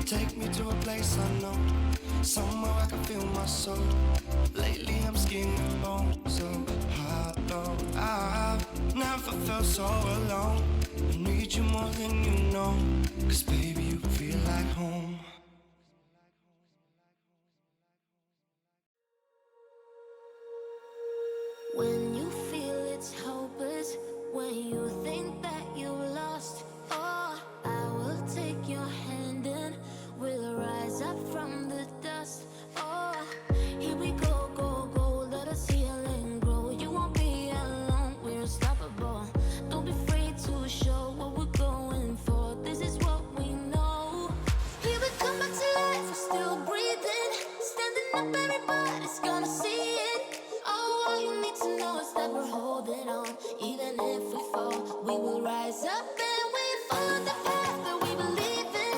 Take me to a place I know, somewhere I can feel my soul. Lately I'm skin and bone, so hollow. I've never felt so alone. I need you more than you know, 'cause baby, you feel like home. When you feel it's hopeless, when you think that you're lost, oh, I will take your hand and we'll rise up from the dust. Oh, here we go, go, go, let us heal and grow. You won't be alone, we're unstoppable. Don't be afraid to show what we're going for. This is what we know. Here we come back to life, we're still breathing. Standing up, everybody's gonna see it. Oh, all you need to know is that we're holding on. Even if we fall, we will rise up and we follow the path that we believe in.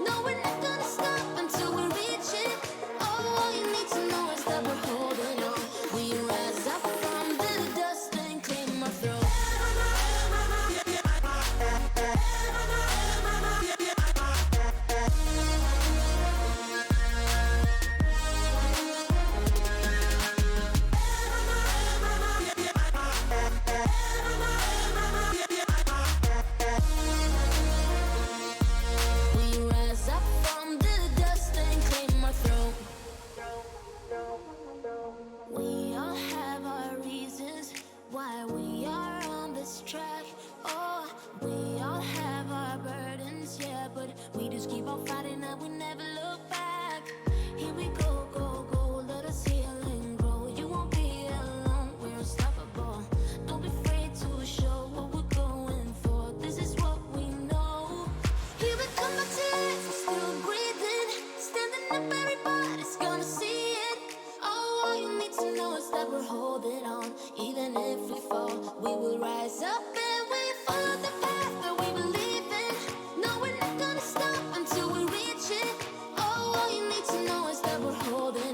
No, we're not gonna stop until we reach it. Oh, all you need to know is that we're holding on. We rise up from the dust and claim our throne. We rise up from the dust and claim our throne. We all have our reasons why we are on this track. Oh, we all have our burdens, yeah, but we just keep on fighting and we never look back. Here we go, go, go, let us heal and grow. You won't be alone, we're unstoppable. Don't be afraid to show what we're going for. This is what we know. Here we come back to life, we're still breathing. Standing up, everybody's gonna see it. Oh, all you need to know is that we're holding on. Even if we fall, we will rise up and we follow the path that we believe in. No, we're not gonna stop until we reach it. Oh, all you need to know is that we're holding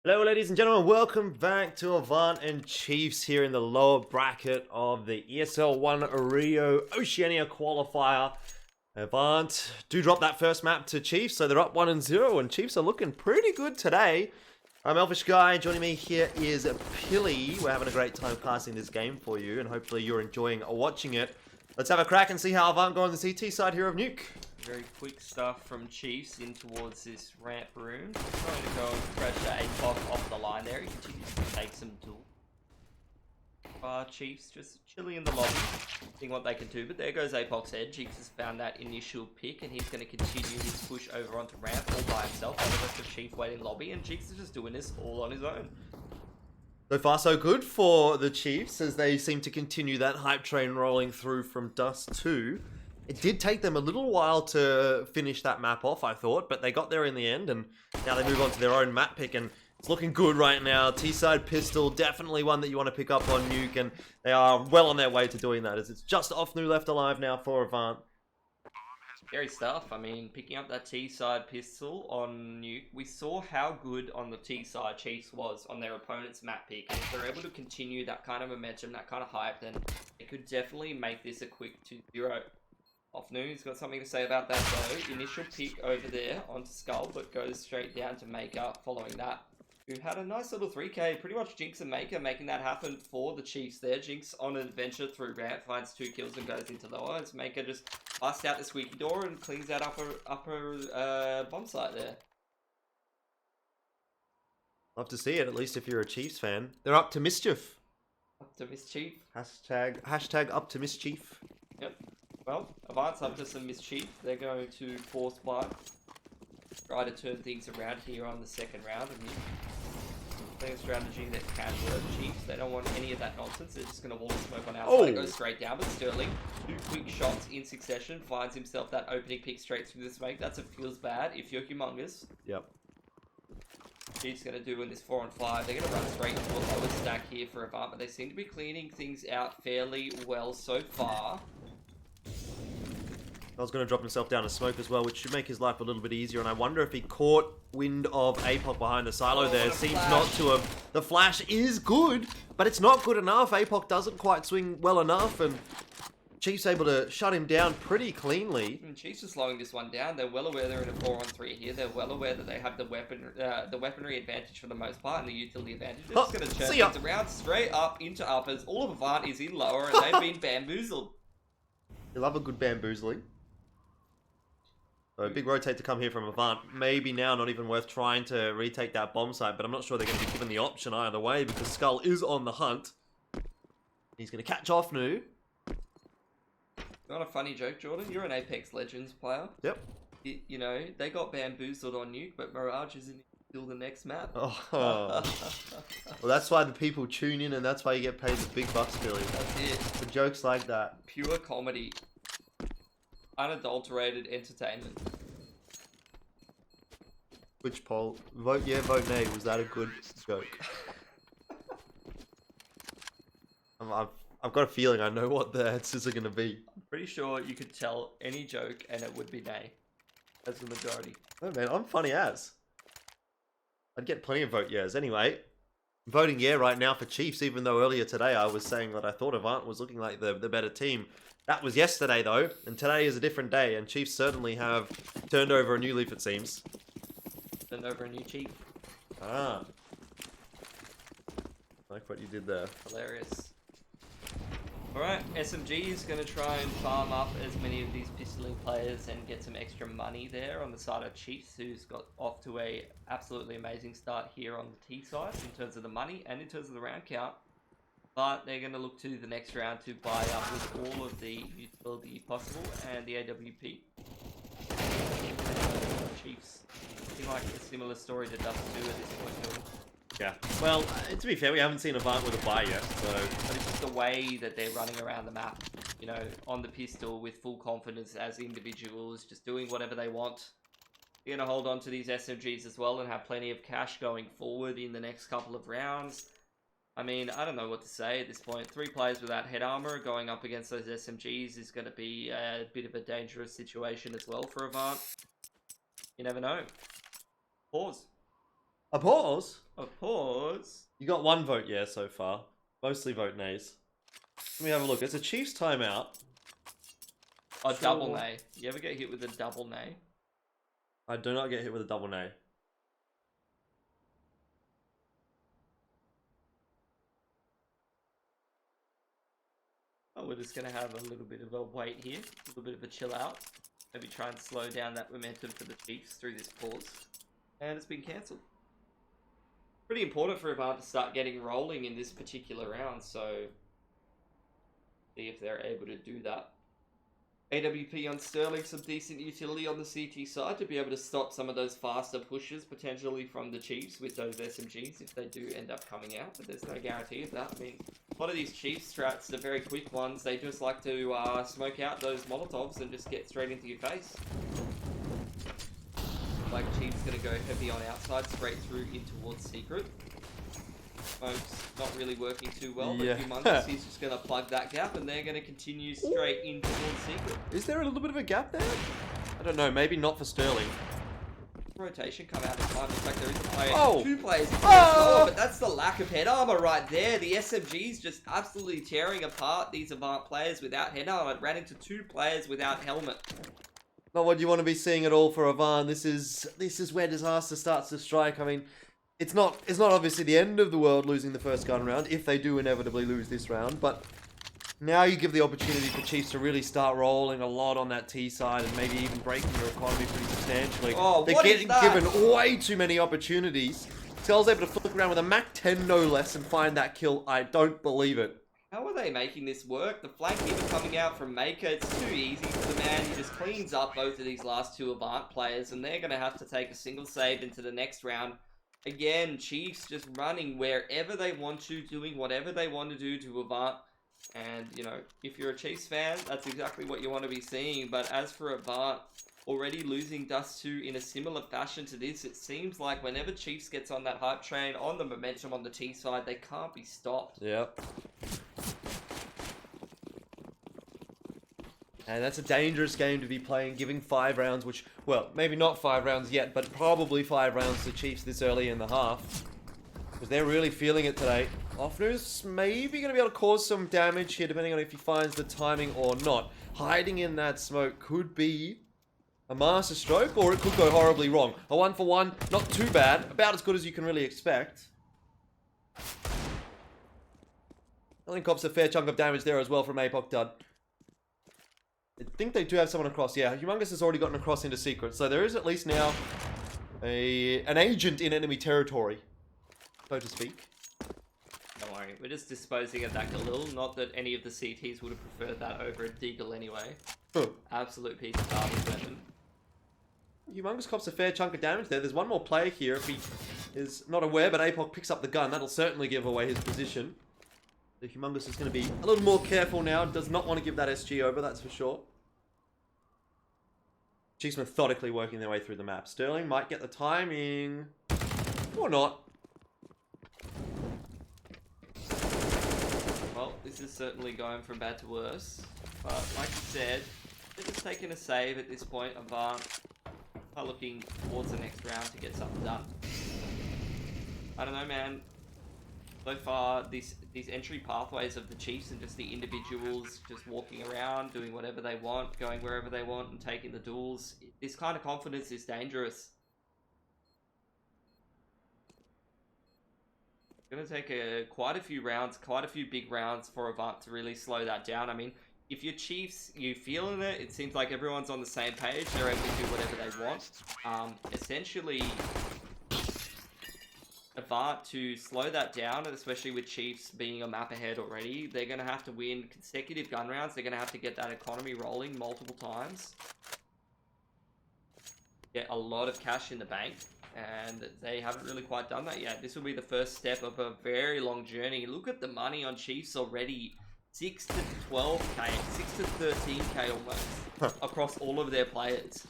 Hello, ladies and gentlemen. Welcome back to Avant and Chiefs here in the lower bracket of the ESL 1 Rio Oceania qualifier. Avant do drop that first map to Chiefs, so they're up 1-0, and Chiefs are looking pretty good today. I'm Elfish Guy. Joining me here is Pilly. We're having a great time casting this game for you, and hopefully you're enjoying watching it. Let's have a crack and see how Avant go on the CT side here of Nuke. Very quick stuff from Chiefs in towards this ramp room. Trying to go and pressure APOC off the line there. He continues to take some duel. Chiefs just chilling in the lobby, seeing what they can do. But there goes APOC's head. Chiefs has found that initial pick, and he's going to continue his push over onto ramp all by himself. While the rest of Chief waiting lobby, and Chiefs is just doing this all on his own. So far, so good for the Chiefs, as they seem to continue that hype train rolling through from Dust 2. It did take them a little while to finish that map off, I thought, but they got there in the end, and now they move on to their own map pick, and it's looking good right now. T-side pistol, definitely one that you want to pick up on Nuke, and they are well on their way to doing that, as it's just Ofnu left alive now for Avant. Scary stuff. I mean, picking up that T-side pistol on Nuke, we saw how good on the T-side Chiefs was on their opponent's map pick. And if they're able to continue that kind of momentum, that kind of hype, then it could definitely make this a quick 2-0. Ofnu's got something to say about that though. Initial pick over there onto Skull, but goes straight down to Maker following that. Who had a nice little 3k, pretty much Jinx and Maker making that happen for the Chiefs there. Jinx on an adventure through ramp, finds 2 kills and goes into lower. As Maker just busts out the squeaky door and cleans that upper bomb site there. Love to see it, at least if you're a Chiefs fan. They're up to mischief. Up to mischief. Hashtag up to mischief. Yep. Well, Avant's up to some mischief. They're going to force fight. Try to turn things around here on the second round. Playing a strategy that can work. Chiefs, they don't want any of that nonsense. They're just going to wall and smoke on outside. It goes straight down, but Sterling, 2 quick shots in succession, finds himself that opening pick straight through the smoke. That's a feels bad if you're humongous. Yep. Chiefs going to do in this 4-on-5. They're going to run straight into a lower stack here for Avant, but they seem to be cleaning things out fairly well so far. I was going to drop himself down a smoke as well, which should make his life a little bit easier. And I wonder if he caught wind of APOC behind the silo there. Seems not to have. The flash is good, but it's not good enough. APOC doesn't quite swing well enough, and Chiefs able to shut him down pretty cleanly. And Chiefs are slowing this one down. They're well aware they're in a 4-on-3 here. They're well aware that they have the weaponry advantage for the most part and the utility advantage. They're just going to turn things around straight up into uppers. All of Avant is in lower, and they've been bamboozled. You love a good bamboozling. So a big rotate to come here from Avant. Maybe now not even worth trying to retake that bomb site, but I'm not sure they're going to be given the option either way because Skull is on the hunt. He's going to catch Ofnu. Not a funny joke, Jordan. You're an Apex Legends player. Yep. You know, they got bamboozled on Nuke, but Mirage is until the next map. Oh. Well, that's why the people tune in and that's why you get paid the big bucks, Billy. That's it. For jokes like that. Pure comedy. Unadulterated entertainment. Which poll? Vote yeah, vote nay. Was that a good joke? I've got a feeling I know what the answers are going to be. I'm pretty sure you could tell any joke and it would be nay. As the majority. Oh man, I'm funny as. I'd get plenty of vote yeahs. Anyway, I'm voting yeah right now for Chiefs, even though earlier today I was saying that I thought Avant was looking like the better team. That was yesterday though, and today is a different day, and Chiefs certainly have turned over a new leaf, it seems. Turned over a new chief. Ah. I like what you did there. Hilarious. Alright, SMG is going to try and farm up as many of these pistoling players and get some extra money there on the side of Chiefs, who's got off to a absolutely amazing start here on the T side in terms of the money and in terms of the round count. But they're going to look to the next round to buy up with all of the utility possible and the AWP. Chiefs. Seem like a similar story to Dust 2 at this point. Yeah. Well, to be fair, we haven't seen Avant with a buy yet, so... But it's just the way that they're running around the map, you know, on the pistol with full confidence as individuals, just doing whatever they want. You're going to hold on to these SMGs as well and have plenty of cash going forward in the next couple of rounds. I mean, I don't know what to say at this point. 3 players without head armor going up against those SMGs is going to be a bit of a dangerous situation as well for Avant. You never know. Pause. A pause? A pause? You got one vote, yeah, so far. Mostly vote nays. Let me have a look. It's a Chiefs timeout. A double nay. You ever get hit with a double nay? I do not get hit with a double nay. Oh, we're just going to have a little bit of a wait here. A little bit of a chill out. Maybe try and slow down that momentum for the Chiefs through this pause. And it's been cancelled. Pretty important for Avant to start getting rolling in this particular round, so see if they're able to do that. AWP on Sterling, some decent utility on the CT side to be able to stop some of those faster pushes potentially from the Chiefs with those SMGs if they do end up coming out, but there's no guarantee of that. I mean, a lot of these Chiefs strats, the very quick ones, they just like to smoke out those Molotovs and just get straight into your face. Like Chiefs gonna go heavy on outside, straight through in towards Secret. Smoke's not really working too well, but Humongous, he's just gonna plug that gap and they're gonna continue straight in towards Secret. Is there a little bit of a gap there? I don't know, maybe not for Sterling. Rotation come out in time. In fact, there is a player, two players, but that's the lack of head armor right there. The SMG's just absolutely tearing apart these Avant players without head armor. It ran into two players without helmet. Not what you want to be seeing at all for Avant. This is where disaster starts to strike. I mean, it's not obviously the end of the world losing the first gun round if they do inevitably lose this round, but now you give the opportunity for Chiefs to really start rolling a lot on that T side and maybe even breaking your economy pretty substantially. Oh, they're getting given way too many opportunities. Tell's able to flick around with a Mac 10 no less and find that kill. I don't believe it. How are they making this work? The flank even coming out from Maker, it's too easy for the man. He just cleans up both of these last two Avant players, and they're going to have to take a single save into the next round. Again, Chiefs just running wherever they want to, doing whatever they want to do to Avant. And, you know, if you're a Chiefs fan, that's exactly what you want to be seeing. But as for Avant, already losing Dust 2 in a similar fashion to this, it seems like whenever Chiefs gets on that hype train, on the momentum on the T side, they can't be stopped. Yep. And that's a dangerous game to be playing, giving 5 rounds, which, well, maybe not 5 rounds yet, but probably 5 rounds to Chiefs this early in the half. Because they're really feeling it today. Offner's maybe going to be able to cause some damage here, depending on if he finds the timing or not. Hiding in that smoke could be a master stroke, or it could go horribly wrong. A 1-for-1, not too bad. About as good as you can really expect. I think cops a fair chunk of damage there as well from Apoc Dud. I think they do have someone across. Yeah, Humongous has already gotten across into Secret. So there is at least now an agent in enemy territory, so to speak. Don't worry, we're just disposing of that Galil. Not that any of the CTs would have preferred that over a Deagle anyway. Absolute piece of garbage weapon. Humongous cops a fair chunk of damage there. There's one more player here. If he is not aware, but Apoc picks up the gun. That'll certainly give away his position. The Humongous is going to be a little more careful now. Does not want to give that SG over, that's for sure. Chiefs methodically working their way through the map. Sterling might get the timing. Or not. Well, this is certainly going from bad to worse. But like you said, they're just taking a save at this point. Avant are looking towards the next round to get something done. I don't know, man. So far, these entry pathways of the Chiefs and just the individuals just walking around, doing whatever they want, going wherever they want and taking the duels. This kind of confidence is dangerous. It's going to take quite a few rounds, quite a few big rounds for Avant to really slow that down. I mean, if you're Chiefs, you feeling it, it seems like everyone's on the same page. They're able to do whatever they want. Essentially, Avant to slow that down, and especially with Chiefs being a map ahead already, they're going to have to win consecutive gun rounds. They're going to have to get that economy rolling multiple times. Get a lot of cash in the bank, and they haven't really quite done that yet. This will be the first step of a very long journey. Look at the money on Chiefs already. 6 to 12k, 6 to 13k almost across all of their players.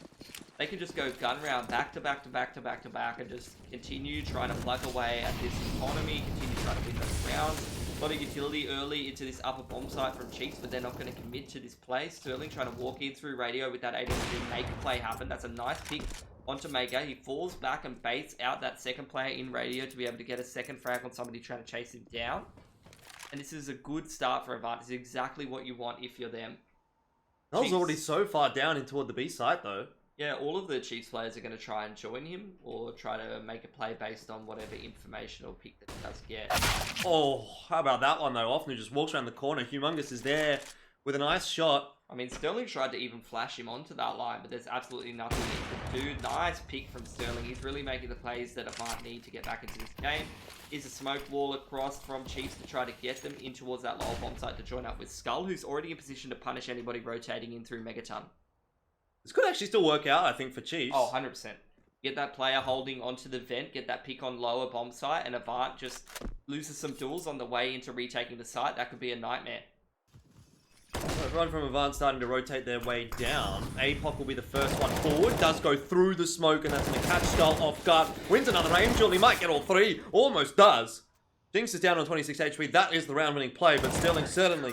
They can just go gun round back to back to back to back to back and just continue trying to plug away at this economy, continue trying to win those rounds. A lot of utility early into this upper bomb site from Chiefs, but they're not going to commit to this play. Sterling trying to walk in through radio with that 8 make a play happen. That's a nice pick onto Maker. He falls back and baits out that second player in radio to be able to get a second frag on somebody trying to chase him down. And this is a good start for Avant. This is exactly what you want if you're them. That was already so far down in toward the B side, though. Yeah, all of the Chiefs players are going to try and join him or try to make a play based on whatever information or pick that he does get. Oh, how about that one, though? Ofnu just walks around the corner. Humongous is there with a nice shot. I mean, Sterling tried to even flash him onto that line, but there's absolutely nothing he can do. Nice pick from Sterling. He's really making the plays that Avant need to get back into this game. Is a smoke wall across from Chiefs to try to get them in towards that lower bomb site to join up with Skull, who's already in position to punish anybody rotating in through Megaton. This could actually still work out, I think, for Chiefs. Oh, 100%. Get that player holding onto the vent, get that pick on lower bomb site, and Avant just loses some duels on the way into retaking the site. That could be a nightmare. Everyone from Avant starting to rotate their way down. APOC will be the first one forward. Does go through the smoke, and that's going to catch Skull off guard. Wins another Angel. He might get all three. Almost does. Jinx is down on 26 HP. That is the round-winning play, but Sterling certainly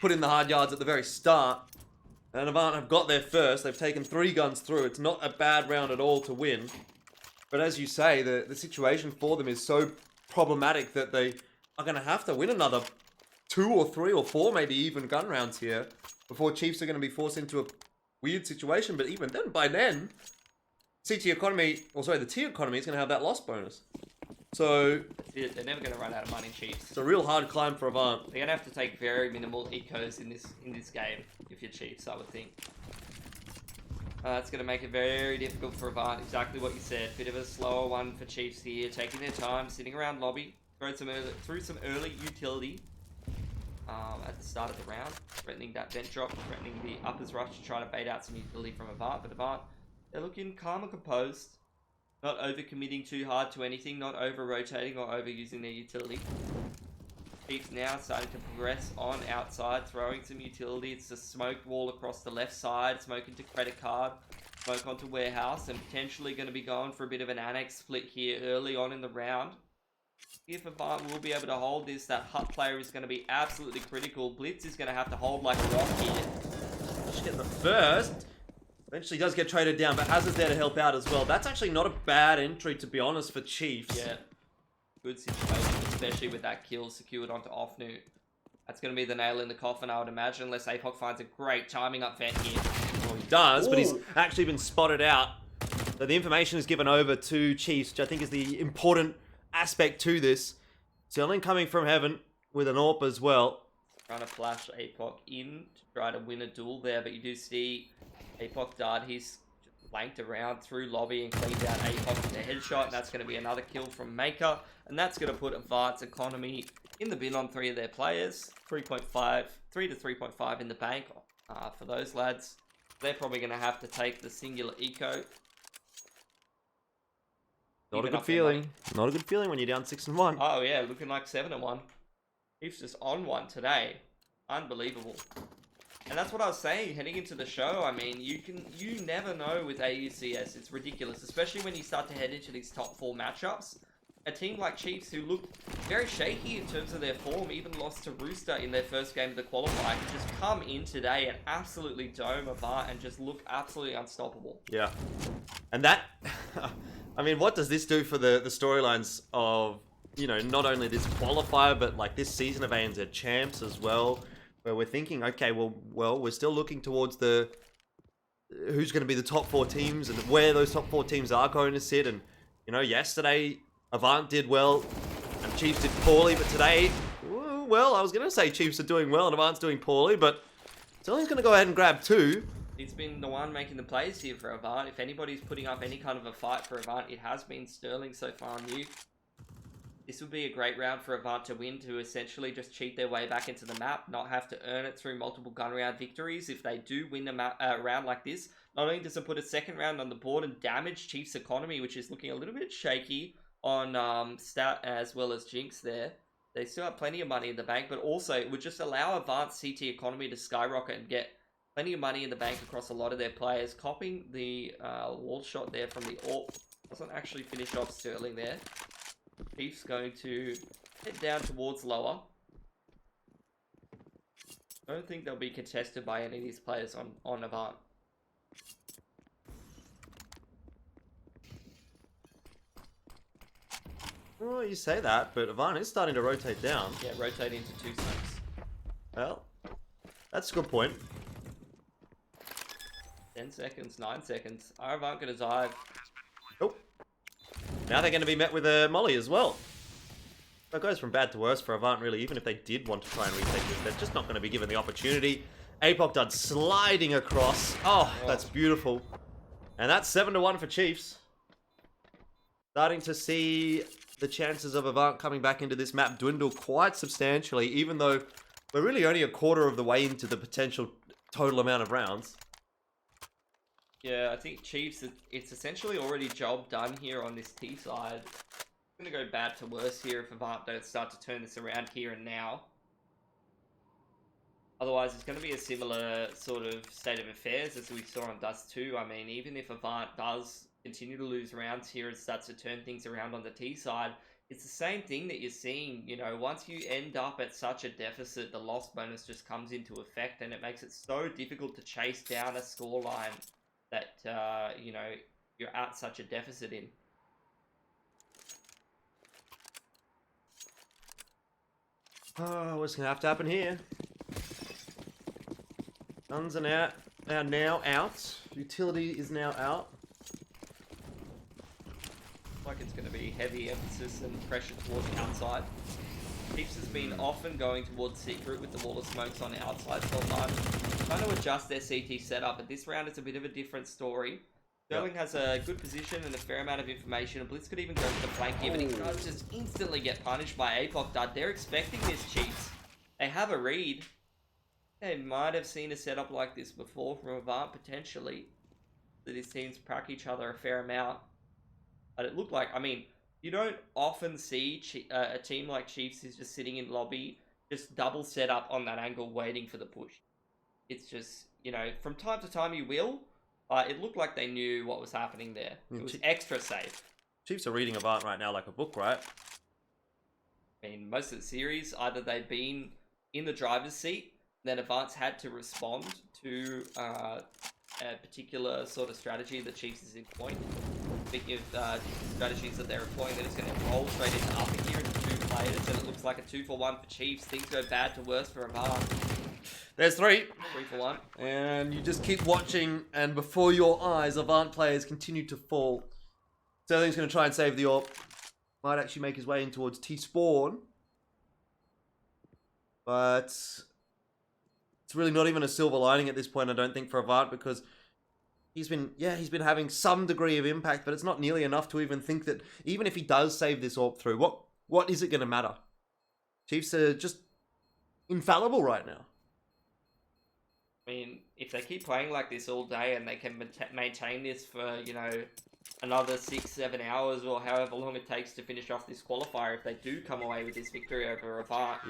put in the hard yards at the very start. And Avant have got there first. They've taken 3 guns through. It's not a bad round at all to win. But as you say, the situation for them is so problematic that they are going to have to win another 2 or 3 or 4, maybe even gun rounds here before Chiefs are going to be forced into a weird situation. But even then, by then, the T economy is going to have that loss bonus. So they're never going to run out of money, Chiefs. It's a real hard climb for Avant. They're going to have to take very minimal ecos in this game if you're Chiefs, I would think. It's going to make it very difficult for Avant. Exactly what you said. Bit of a slower one for Chiefs here, taking their time, sitting around lobby, through some early utility at the start of the round, threatening that vent drop, threatening the uppers rush to try to bait out some utility from Avant. But Avant, they're looking calm and composed. Not over-committing too hard to anything, not over-rotating or overusing their utility. Chiefs now starting to progress on outside, throwing some utility. It's a smoke wall across the left side, smoke into credit card, smoke onto warehouse, and potentially going to be going for a bit of an annex split here early on in the round. If Avant will be able to hold this, that Hut player is going to be absolutely critical. Blitz is going to have to hold like a rock here. Just get the first. Eventually does get traded down, but Hazard's there to help out as well. That's actually not a bad entry, to be honest, for Chiefs. Yeah. Good situation, especially with that kill secured onto Ofnu. That's going to be the nail in the coffin, I would imagine, unless APOC finds a great timing up vent here. Well, he does, but he's actually been spotted out. So the information is given over to Chiefs, which I think is the important aspect to this. Sterling coming from heaven with an AWP as well. Trying to flash APOC in to try to win a duel there, but you do see APOC died. He's just flanked around through lobby and cleaned out APOC with a headshot, and that's going to be another kill from Maker, and that's going to put Avant's economy in the bin on 3 of their players. 3 to 3.5 in the bank for those lads. They're probably going to have to take the singular eco. Not a good feeling. Not a good feeling when you're down 6-1. Oh yeah, looking like 7-1. Chiefs just on one today. Unbelievable. And that's what I was saying heading into the show. I mean, you never know with AUCS. It's ridiculous, especially when you start to head into these top 4 matchups. A team like Chiefs, who look very shaky in terms of their form, even lost to Rooster in their first game of the qualifier, can just come in today and absolutely dome Avant and just look absolutely unstoppable. Yeah. And that, I mean, what does this do for the storylines of, you know, not only this qualifier, but like this season of ANZ Champs as well? Where we're thinking, okay, well, we're still looking towards the who's going to be the top 4 teams and where those top 4 teams are going to sit. And, you know, yesterday, Avant did well and Chiefs did poorly, but today, well, I was going to say Chiefs are doing well and Avant's doing poorly, but Sterling's going to go ahead and grab 2. He's been the one making the plays here for Avant. If anybody's putting up any kind of a fight for Avant, it has been Sterling so far new. This would be a great round for Avant to win, to essentially just cheat their way back into the map, not have to earn it through multiple gun round victories. If they do win a round like this, not only does it put a second round on the board and damage Chiefs' economy, which is looking a little bit shaky on Stat as well as Jinx there. They still have plenty of money in the bank, but also it would just allow Avant's CT economy to skyrocket and get plenty of money in the bank across a lot of their players. Copying the wall shot there from the AWP doesn't actually finish off Sterling there. Chiefs going to head down towards lower. I don't think they'll be contested by any of these players on Avant. Oh, you say that, but Avant is starting to rotate down. Yeah, rotate into 2 smokes. Well, that's a good point. 10 seconds, 9 seconds. Are Avant going to dive? Oh. Now they're going to be met with a molly as well. So it goes from bad to worse for Avant, really. Even if they did want to try and retake this, they're just not going to be given the opportunity. Apoc done sliding across. Oh, that's beautiful. And that's 7-1 for Chiefs. Starting to see the chances of Avant coming back into this map dwindle quite substantially, even though we're really only a quarter of the way into the potential total amount of rounds. Yeah, I think Chiefs, it's essentially already job done here on this T side. It's going to go bad to worse here if Avant don't start to turn this around here and now. Otherwise, it's going to be a similar sort of state of affairs as we saw on Dust 2. I mean, even if Avant does continue to lose rounds here and starts to turn things around on the T side, it's the same thing that you're seeing. You know, once you end up at such a deficit, the loss bonus just comes into effect, and it makes it so difficult to chase down a scoreline that, you know, you're at such a deficit in. Oh, what's going to have to happen here? Guns are now out. Utility is now out. Like it's going to be heavy emphasis and pressure towards outside. Chiefs has been often going towards secret with the wall of smokes on the outside so much. Trying to adjust their CT setup, but this round it's a bit of a different story. Sterling has a good position and a fair amount of information, and Blitz could even go to the flank here, but he does just instantly get punished by Apoc Dud. They're expecting this, Chiefs. They have a read. They might have seen a setup like this before from Avant, potentially. That his teams prac each other a fair amount. But it looked like, I mean, you don't often see a team like Chiefs who's just sitting in lobby, just double set up on that angle waiting for the push. It's just, you know, from time to time you will. It looked like they knew what was happening there. It was extra safe. Chiefs are reading Avant right now like a book, right? I mean, most of the series, either they've been in the driver's seat, then Avant's had to respond to a particular sort of strategy that Chiefs is employing. Speaking of strategies that they're employing, they're just going to roll straight into upper here into 2 players, and it looks like a 2-for-1 for Chiefs. Things go bad to worse for Avant. There's 3. 3-for-1. And you just keep watching, and before your eyes, Avant players continue to fall. Sterling's going to try and save the AWP. Might actually make his way in towards T-Spawn. But it's really not even a silver lining at this point, I don't think, for Avant, because he's been having some degree of impact, but it's not nearly enough to even think that even if he does save this AWP through, what is it going to matter? Chiefs are just infallible right now. I mean, if they keep playing like this all day and they can maintain this for, you know, another 6-7 hours or however long it takes to finish off this qualifier, if they do come away with this victory over Avant,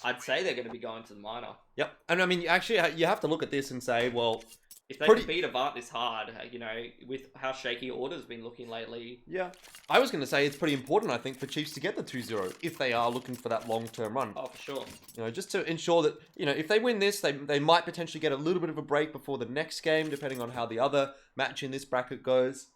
I'd say they're going to be going to the minor. Yep. And I mean, actually, you have to look at this and say, well, if they can beat Avant this hard, you know, with how shaky Order's been looking lately. Yeah. I was going to say it's pretty important, I think, for Chiefs to get the 2-0 if they are looking for that long-term run. Oh, for sure. You know, just to ensure that, you know, if they win this, they might potentially get a little bit of a break before the next game, depending on how the other match in this bracket goes.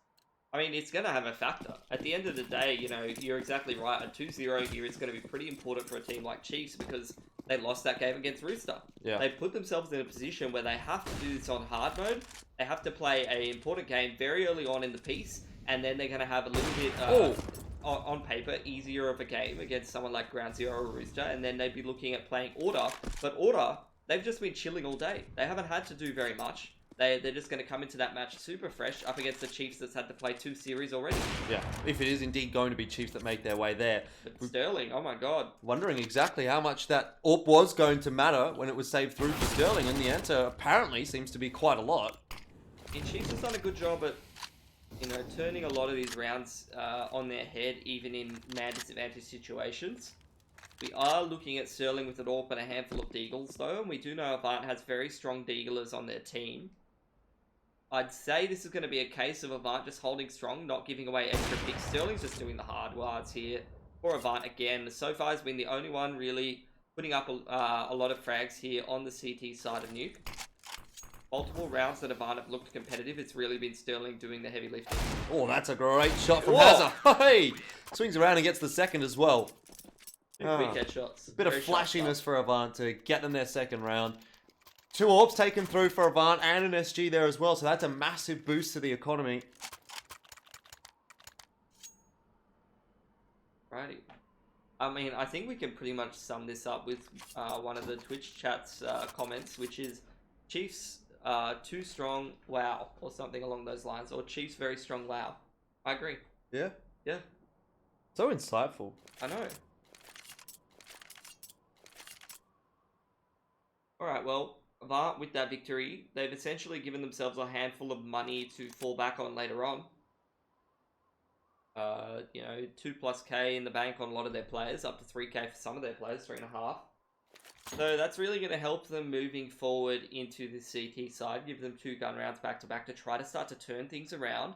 I mean, it's going to have a factor. At the end of the day, you know, you're exactly right. A 2-0 here is going to be pretty important for a team like Chiefs because they lost that game against Rooster. Yeah. They put themselves in a position where they have to do this on hard mode. They have to play an important game very early on in the piece, and then they're going to have a little bit, on paper, easier of a game against someone like Ground Zero or Rooster, and then they'd be looking at playing Order. But Order, they've just been chilling all day. They haven't had to do very much. They're just going to come into that match super fresh up against the Chiefs that's had to play 2 series already. Yeah, if it is indeed going to be Chiefs that make their way there. But Sterling, oh my god. Wondering exactly how much that AWP was going to matter when it was saved through for Sterling, and the answer apparently seems to be quite a lot. And Chiefs has done a good job at, you know, turning a lot of these rounds on their head, even in man disadvantage situations. We are looking at Sterling with an AWP and a handful of Deagles, though, and we do know Avant has very strong Deaglers on their team. I'd say this is going to be a case of Avant just holding strong, not giving away extra picks. Sterling's just doing the hard yards here for Avant again. So far has been the only one really putting up a lot of frags here on the CT side of Nuke. multiple rounds that Avant have looked competitive, it's really been Sterling doing the heavy lifting. Oh, that's a great shot from Whoa. Hazard. Hey! Swings around and gets the second as well. Two quick headshots. Bit of flashiness for Avant to get them their second round. 2 orbs taken through for Avant and an SG there as well, so that's a massive boost to the economy. Righty. I mean, I think we can pretty much sum this up with one of the Twitch chat's comments, which is Chiefs too strong, wow, or something along those lines, or Chiefs very strong, wow. I agree. Yeah? Yeah. So insightful. I know. Alright, well, Avant, with that victory, they've essentially given themselves a handful of money to fall back on later on. You know, 2+ K in the bank on a lot of their players, up to 3K for some of their players, 3.5. So that's really going to help them moving forward into the CT side, give them 2 gun rounds back-to-back to try to start to turn things around.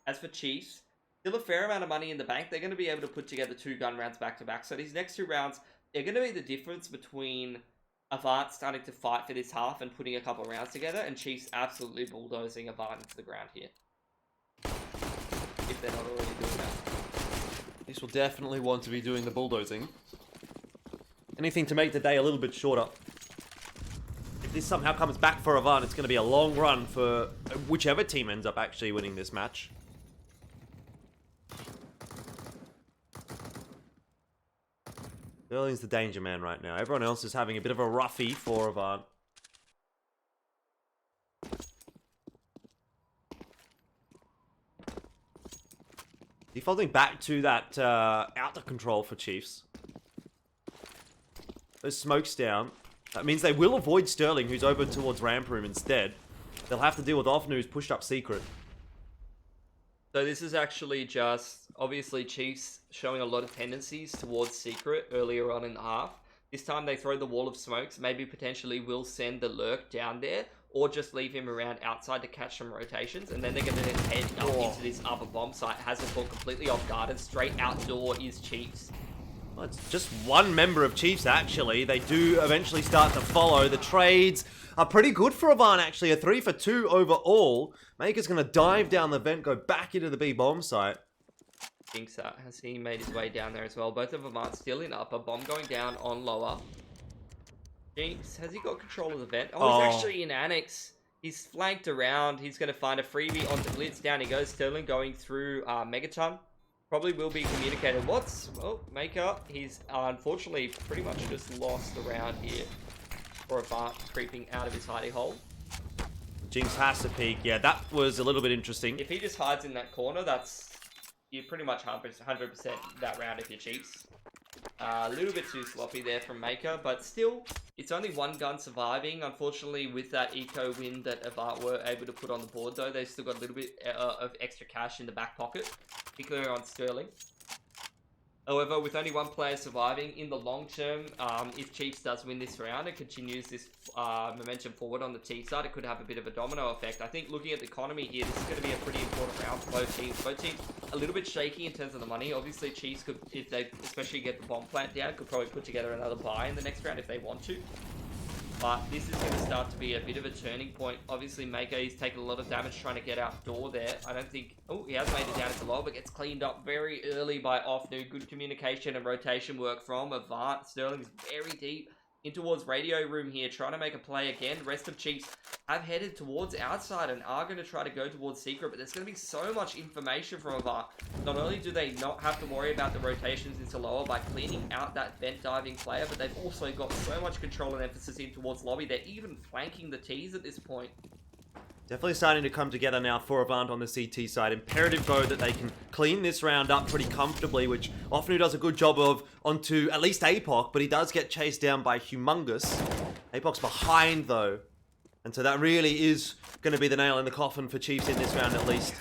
As for Chiefs, still a fair amount of money in the bank. They're going to be able to put together 2 gun rounds back-to-back. So these next 2 rounds, they're going to be the difference between Avant starting to fight for this half and putting a couple of rounds together, and Chiefs absolutely bulldozing Avant into the ground here. If they're not already doing that. This will definitely want to be doing the bulldozing. Anything to make the day a little bit shorter. If this somehow comes back for Avant, it's going to be a long run for whichever team ends up actually winning this match. Sterling's the danger man right now. Everyone else is having a bit of a roughie for Avant. Defaulting back to that out of control for Chiefs. Those smokes down. That means they will avoid Sterling, who's over towards ramp room instead. They'll have to deal with Offnu, who's pushed up secret. So this is actually just, obviously, Chiefs showing a lot of tendencies towards secret earlier on in the half. This time they throw the wall of smokes, maybe potentially will send the lurk down there, or just leave him around outside to catch some rotations, and then they're going to then head up into this upper bomb site. Hasn't caught completely off guard, and straight outdoor is Chiefs. Well, it's just one member of Chiefs, actually. They do eventually start to follow. The trades are pretty good for Avant, actually. A 3 for 2 overall. Maker's going to dive down the vent, go back into the B bomb site. Thinks that. Has he made his way down there as well? Both of them are still in upper. Bomb going down on lower. Jinx, has he got control of the vent? Oh, he's actually in Annex. He's flanked around. He's going to find a freebie onto Blitz. Down he goes. Sterling going through Megaton. Probably will be communicated. Oh, Maker. He's unfortunately pretty much just lost around here. Or Avant creeping out of his hidey hole. Jinx has to peek. Yeah, that was a little bit interesting. If he just hides in that corner, you're pretty much 100% that round if you're Chiefs. A little bit too sloppy there from Maker, but still, it's only 1 gun surviving. Unfortunately, with that eco win that Avant were able to put on the board, though, they've still got a little bit of extra cash in the back pocket, particularly on Sterling. However, with only 1 player surviving, in the long term, if Chiefs does win this round and continues this momentum forward on the T side, it could have a bit of a domino effect. I think looking at the economy here, this is going to be a pretty important round for both teams. Both teams a little bit shaky in terms of the money. Obviously, Chiefs could, if they especially get the bomb plant down, could probably put together another buy in the next round if they want to. But this is going to start to be a bit of a turning point. Obviously, Maker, he's taken a lot of damage trying to get outdoor there. I don't think... Oh, he has made it down into low, but gets cleaned up very early by Offnu. Good communication and rotation work from Avant. Sterling is very deep in towards radio room here, trying to make a play again. The rest of Chiefs have headed towards outside and are going to try to go towards secret, but there's going to be so much information from Avant. Not only do they not have to worry about the rotations into lower by cleaning out that vent diving player, but they've also got so much control and emphasis in towards lobby. They're even flanking the T's at this point. Definitely starting to come together now for Avant on the CT side. Imperative, though, that they can clean this round up pretty comfortably, which Offnu does a good job of onto at least APOC, but he does get chased down by Humongous. APOC's behind, though. And so that really is going to be the nail in the coffin for Chiefs in this round, at least.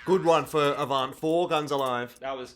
Good one for Avant. 4 guns alive. That was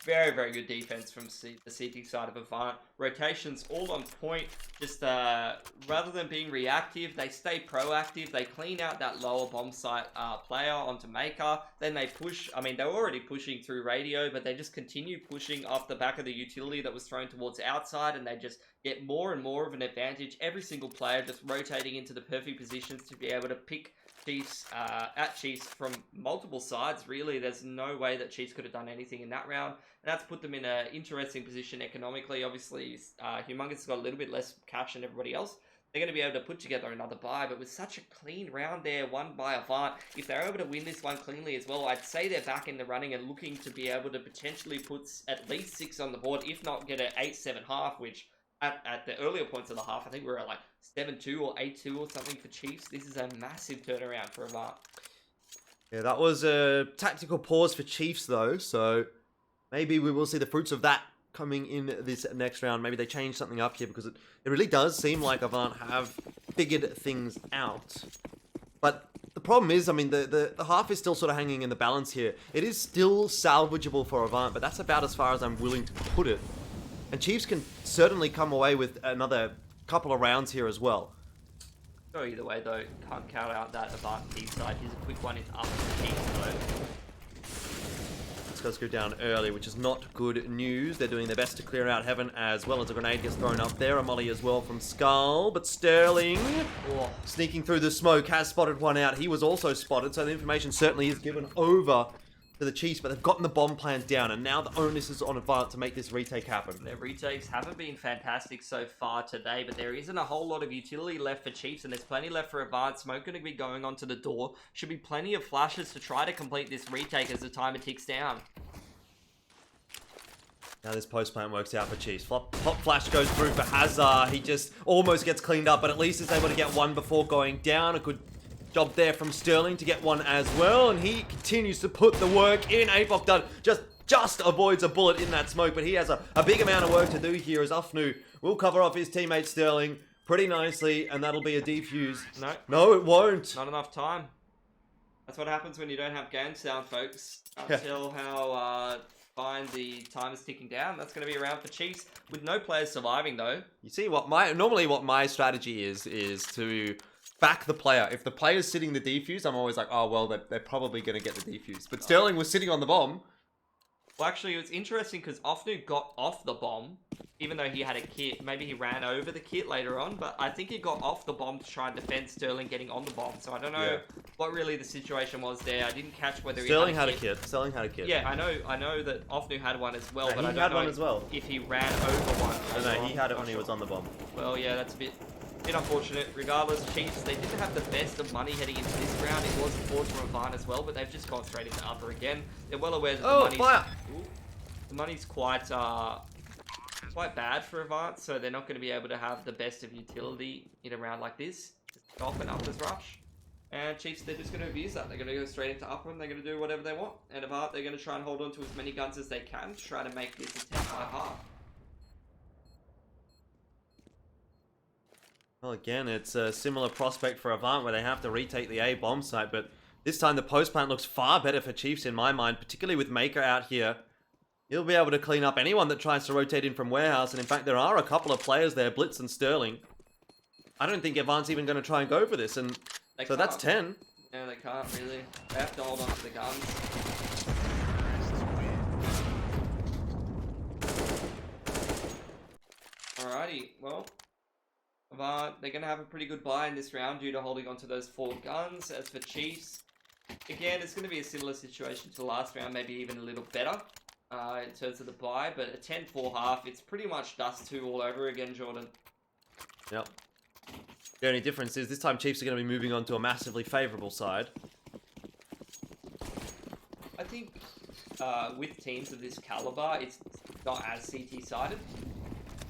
Very, very good defense from the CT side of Avant. Rotations all on point. Just rather than being reactive, they stay proactive. They clean out that lower bomb site player onto Maker. Then they push. I mean, they were already pushing through radio, but they just continue pushing off the back of the utility that was thrown towards outside, and they just get more and more of an advantage. Every single player just rotating into the perfect positions to be able to pick Chiefs at Chiefs from multiple sides. Really, there's no way that Chiefs could have done anything in that round, and that's put them in an interesting position economically. Obviously, Humongous has got a little bit less cash than everybody else. They're going to be able to put together another buy, but with such a clean round there, won by Avant, if they're able to win this one cleanly as well, I'd say they're back in the running and looking to be able to potentially put at least 6 on the board, if not get an 8-7 half, which at the earlier points of the half, I think we were at like 7-2 or 8-2 or something for Chiefs. This is a massive turnaround for Avant. Yeah, that was a tactical pause for Chiefs, though, so maybe we will see the fruits of that coming in this next round. Maybe they change something up here, because it really does seem like Avant have figured things out. But the problem is, I mean, the half is still sort of hanging in the balance here. It is still salvageable for Avant, but that's about as far as I'm willing to put it. And Chiefs can certainly come away with another couple of rounds here as well. So either way, though, can't count out that Avant T side. Here's a quick one into up for Chiefs, though. This does go down early, which is not good news. They're doing their best to clear out Heaven, as well as a grenade gets thrown up there. A molly as well from Skull, but Sterling, sneaking through the smoke, has spotted one out. He was also spotted, so the information certainly is given over to the Chiefs, but they've gotten the bomb plans down, and now the onus is on Avant to make this retake happen. Their retakes haven't been fantastic so far today, but there isn't a whole lot of utility left for Chiefs, and there's plenty left for Avant. Smoke going to be going onto the door. Should be plenty of flashes to try to complete this retake as the timer ticks down. Now this post plant works out for Chiefs. Pop flash goes through for Hazard. He just almost gets cleaned up, but at least is able to get one before going down. A good job there from Sterling to get one as well, and he continues to put the work in. Apok done just avoids a bullet in that smoke, but he has a big amount of work to do here, as Ufnu will cover off his teammate Sterling pretty nicely, and that'll be a defuse. No, it won't. Not enough time. That's what happens when you don't have game sound, folks. Can't tell how fine the time is ticking down. That's going to be around for Chiefs, with no players surviving, though. You see, what my strategy is to back the player. If the player's sitting the defuse, I'm always like, oh, well, they're probably going to get the defuse. But Sterling was sitting on the bomb. Well, actually, it was interesting because Ofnu got off the bomb, even though he had a kit. Maybe he ran over the kit later on, but I think he got off the bomb to try and defend Sterling getting on the bomb. So I don't know what really the situation was there. I didn't catch whether Sterling had a kit. Sterling had a kit. Yeah, I know that Ofnu had one as well, but I he don't had know one as well. if he ran over one. No, he had it when he was on the bomb. Well, yeah, that's a bit unfortunate. Regardless, Chiefs, they didn't have the best of money heading into this round. It was a force from Avant as well, but they've just gone straight into upper again. They're well aware that the money's quite bad for Avant, so they're not going to be able to have the best of utility in a round like this. Just off and uppers rush. And Chiefs, they're just going to abuse that. They're going to go straight into upper and they're going to do whatever they want. And Avant, they're going to try and hold on to as many guns as they can to try to make this a 10-5 Well, again, it's a similar prospect for Avant where they have to retake the A bomb site, but this time the post plant looks far better for Chiefs in my mind, particularly with Maker out here. He'll be able to clean up anyone that tries to rotate in from warehouse, and in fact, there are a couple of players there, Blitz and Sterling. I don't think Avant's even going to try and go for this, and so that's 10. Yeah, they can't really. They have to hold on to the guns. Alrighty, well, Avant, they're going to have a pretty good buy in this round due to holding on to those 4 guns. As for Chiefs, again, it's going to be a similar situation to the last round, maybe even a little better in terms of the buy, but a 10-4 half, it's pretty much Dust 2 all over again, Jordan. Yep. The only difference is this time Chiefs are going to be moving on to a massively favourable side. I think with teams of this caliber, it's not as CT-sided.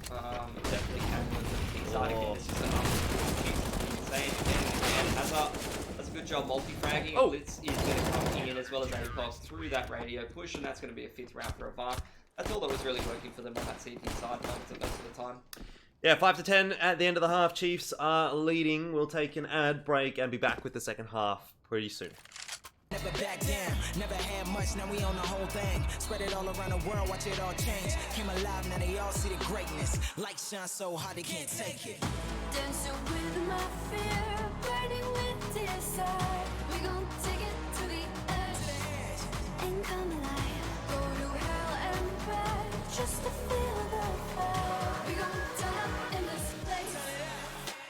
Definitely can win the T-sided again. This is insane again. Hazard does a good job multi-fragging. Blitz is going to come in as well as Apos through that radio push, and that's going to be a 5th round for Avant. That's all that was really working for them on that CT side most of the time. Yeah, 5-10 at the end of the half. Chiefs are leading. We'll take an ad break and be back with the second half pretty soon. never back down. Never had much, now we own the whole thing. Spread it all around the world, watch it all change. Came alive, now they all see the greatness. Light shine so hard they can't take it. Dancing with my fear, burning with desire. We gon' take it to the edge and come alive. Go to hell and back just to feel the fire. We gon' turn up in this place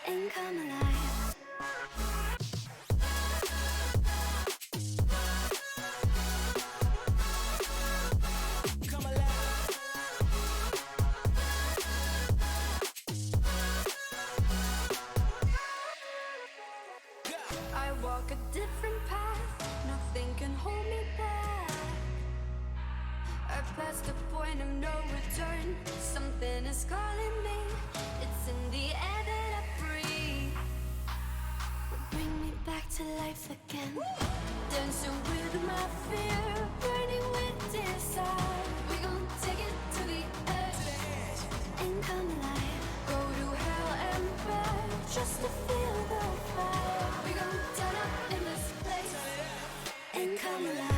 and come alive. I walk a different path, nothing can hold me back. I've passed the point of no return, something is calling me. It's in the air that I breathe. Bring me back to life again. Dancing with my fear, burning with desire. We gon' take it to the edge and come alive. Go to hell and back just to feel the fire. We gon' turn up in this place and come alive.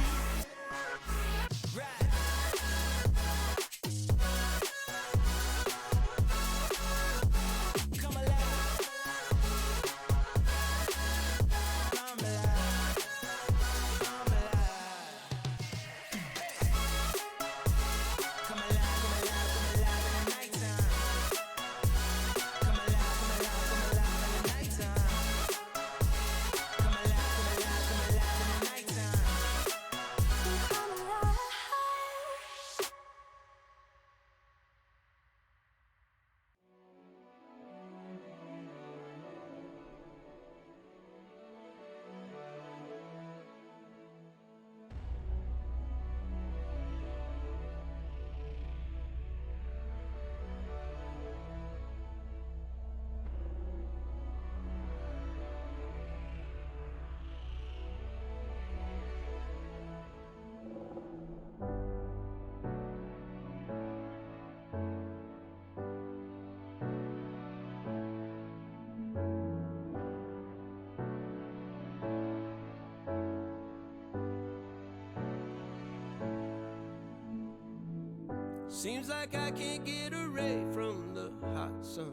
Seems like I can't get away from the hot sun.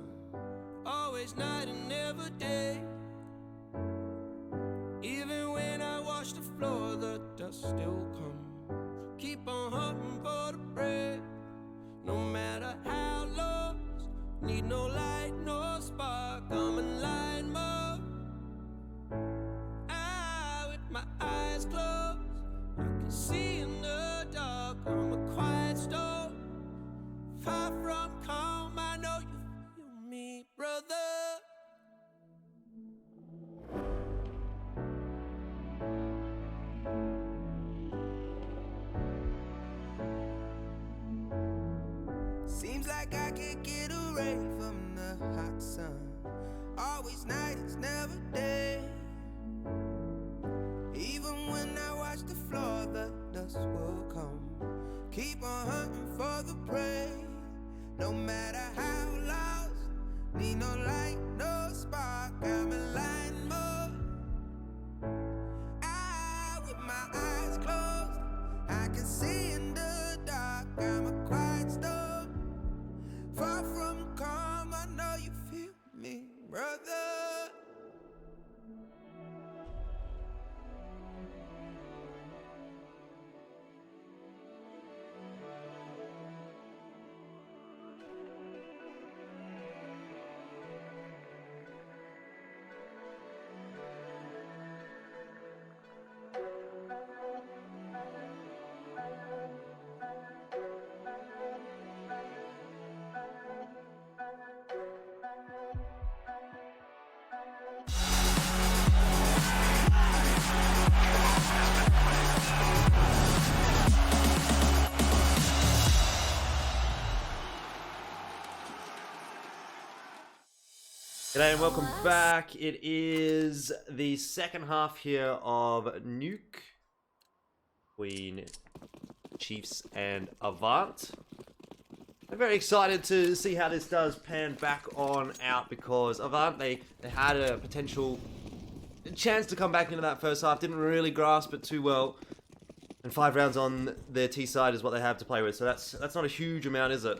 Always night and never day. Even when I wash the floor, the dust still comes. Keep on hunting for the bread. No matter how lost, need no light, no spark. I'm in line mode. With my eyes closed, I can see in the dark. I'm a quiet storm. Far from calm, I know you feel me, brother. Seems like I can't get away from the hot sun. Always night, it's never day. Even when I watch the floor, the dust will come. Keep on hunting for the prey. No matter how lost, need no light, no spark. I'm in line mode. With my eyes closed, I can see in the dark. I'm a quiet storm. Far from calm, I know you feel me, brother. G'day and welcome back. It is the second half here of Nuke between Chiefs and Avant. I'm very excited to see how this does pan back on out because Avant, they had a potential chance to come back into that first half. Didn't really grasp it too well. And 5 rounds on their T side is what they have to play with. So that's not a huge amount, is it?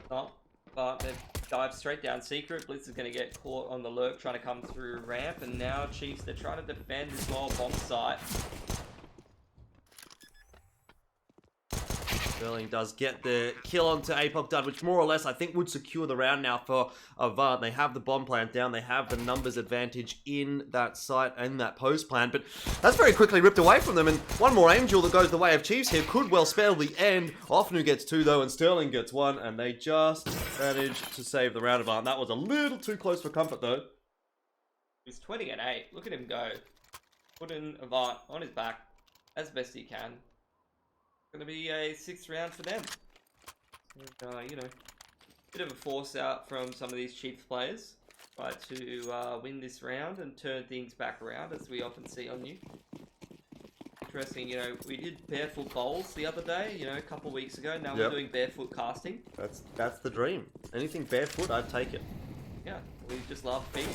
No, but they've dived straight down secret. Blitz is going to get caught on the lurk trying to come through ramp. And now Chiefs, they're trying to defend this lower bomb site. Sterling does get the kill onto APOC Dud, which more or less I think would secure the round now for Avant. They have the bomb plant down. They have the numbers advantage in that site and that post plant. But that's very quickly ripped away from them. And one more Angel that goes the way of Chiefs here could well spell the end. Offnu gets 2 though, and Sterling gets 1. And they just managed to save the round. Avant. That was a little too close for comfort though. He's 20 and 8. Look at him go. Putting Avant on his back as best he can. Going to be a 6th round for them. You know, bit of a force out from some of these Chiefs players. Try to win this round and turn things back around, as we often see on you. Interesting, you know, we did barefoot bowls the other day, you know, a couple of weeks ago. Now we're doing barefoot casting. That's the dream. Anything barefoot, I'd take it. Yeah, we just love feet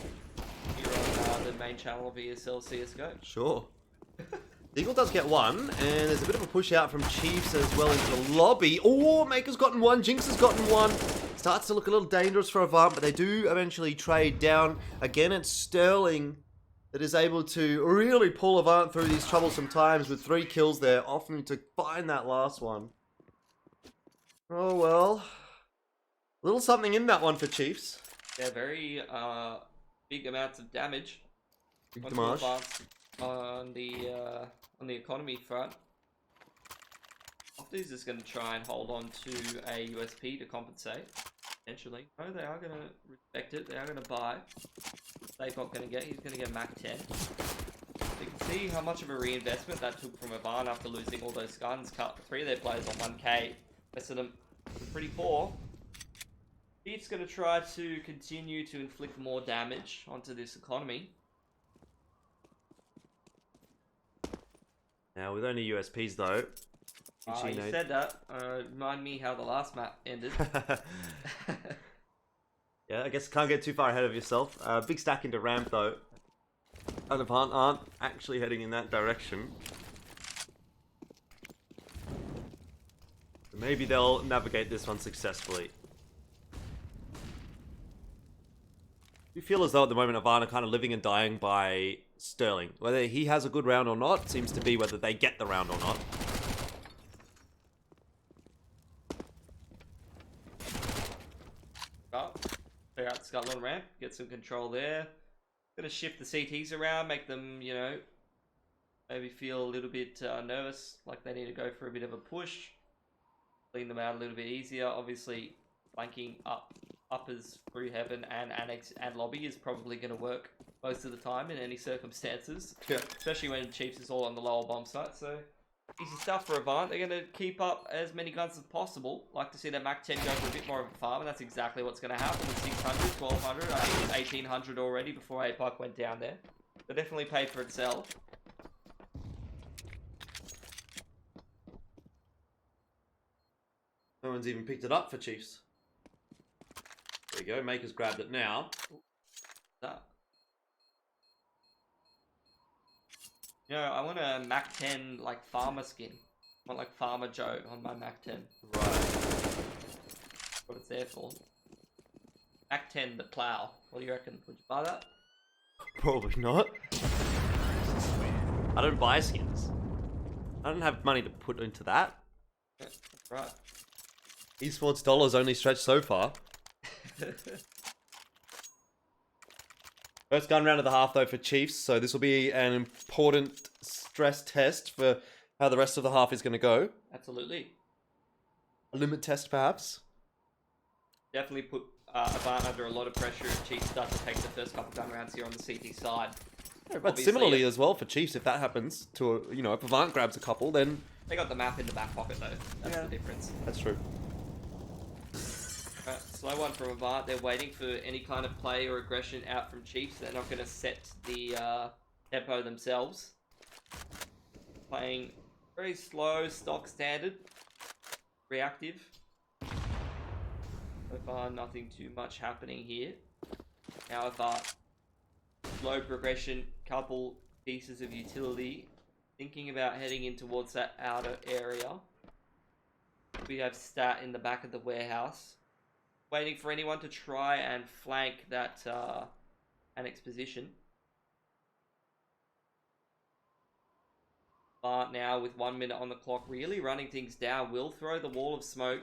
here on the main channel of ESL CSGO. Sure. Eagle does get 1, and there's a bit of a push out from Chiefs as well into the lobby. Oh, Maker's gotten 1, Jinx has gotten 1. Starts to look a little dangerous for Avant, but they do eventually trade down. Again, it's Sterling that is able to really pull Avant through these troublesome times with 3 kills there, often to find that last one. Oh well. A little something in that one for Chiefs. Yeah, very big amounts of damage. Big damage. On the economy front. Opti's just going to try and hold on to a USP to compensate. Potentially. No, they are going to respect it. They are going to buy. They're not going to get. He's going to get Mac 10. You can see how much of a reinvestment that took from Avant after losing all those guns. Cut 3 of their players on 1k. Rest of them pretty poor. Chief's going to try to continue to inflict more damage onto this economy. Now, with only USPs though. You said that. Remind me how the last map ended. Yeah, I guess can't get too far ahead of yourself. Big stack into ramp though. And Avant aren't actually heading in that direction. Maybe they'll navigate this one successfully. You feel as though at the moment Avant are kind of living and dying by Sterling. Whether he has a good round or not seems to be whether they get the round or not. Clear out the Scotland ramp, get some control there. Gonna shift the CTs around, make them, you know, maybe feel a little bit nervous, like they need to go for a bit of a push. Clean them out a little bit easier. Obviously, flanking uppers through heaven and annex and lobby is probably going to work most of the time in any circumstances. Yeah. Especially when Chiefs is all on the lower bomb site. So easy stuff for Avant. They're going to keep up as many guns as possible. Like to see that Mac 10 go for a bit more of a farm, and that's exactly what's going to happen with 600, 1200. I think it was 1800 already before APOC went down there. So definitely paid for itself. No one's even picked it up for Chiefs. There you go, Maker's grabbed it now. That. You know, I want a Mac 10 like farmer skin. I want like Farmer Joe on my Mac 10. Right. That's what it's there for. Mac 10 the plow. What do you reckon? Would you buy that? Probably not. I don't buy skins. I don't have money to put into that. Yeah, that's right. Esports dollars only stretch so far. First gun round of the half though for Chiefs, so this will be an important stress test for how the rest of the half is going to go. Absolutely. A limit test perhaps. Definitely put Avant under a lot of pressure if Chiefs start to take the first couple gun rounds here on the CT side. Yeah, but similarly as well for Chiefs, if that happens to, you know, if Avant grabs a couple, then... They got the map in the back pocket though. That's the difference. That's true. Slow one from Avant. They're waiting for any kind of play or aggression out from Chiefs. They're not going to set the tempo themselves. Playing very slow, stock standard, reactive. So far, nothing too much happening here. However, slow progression, couple pieces of utility. Thinking about heading in towards that outer area. We have Stat in the back of the warehouse. Waiting for anyone to try and flank that annex position. But now with 1 minute on the clock, really running things down. Will throw the wall of smoke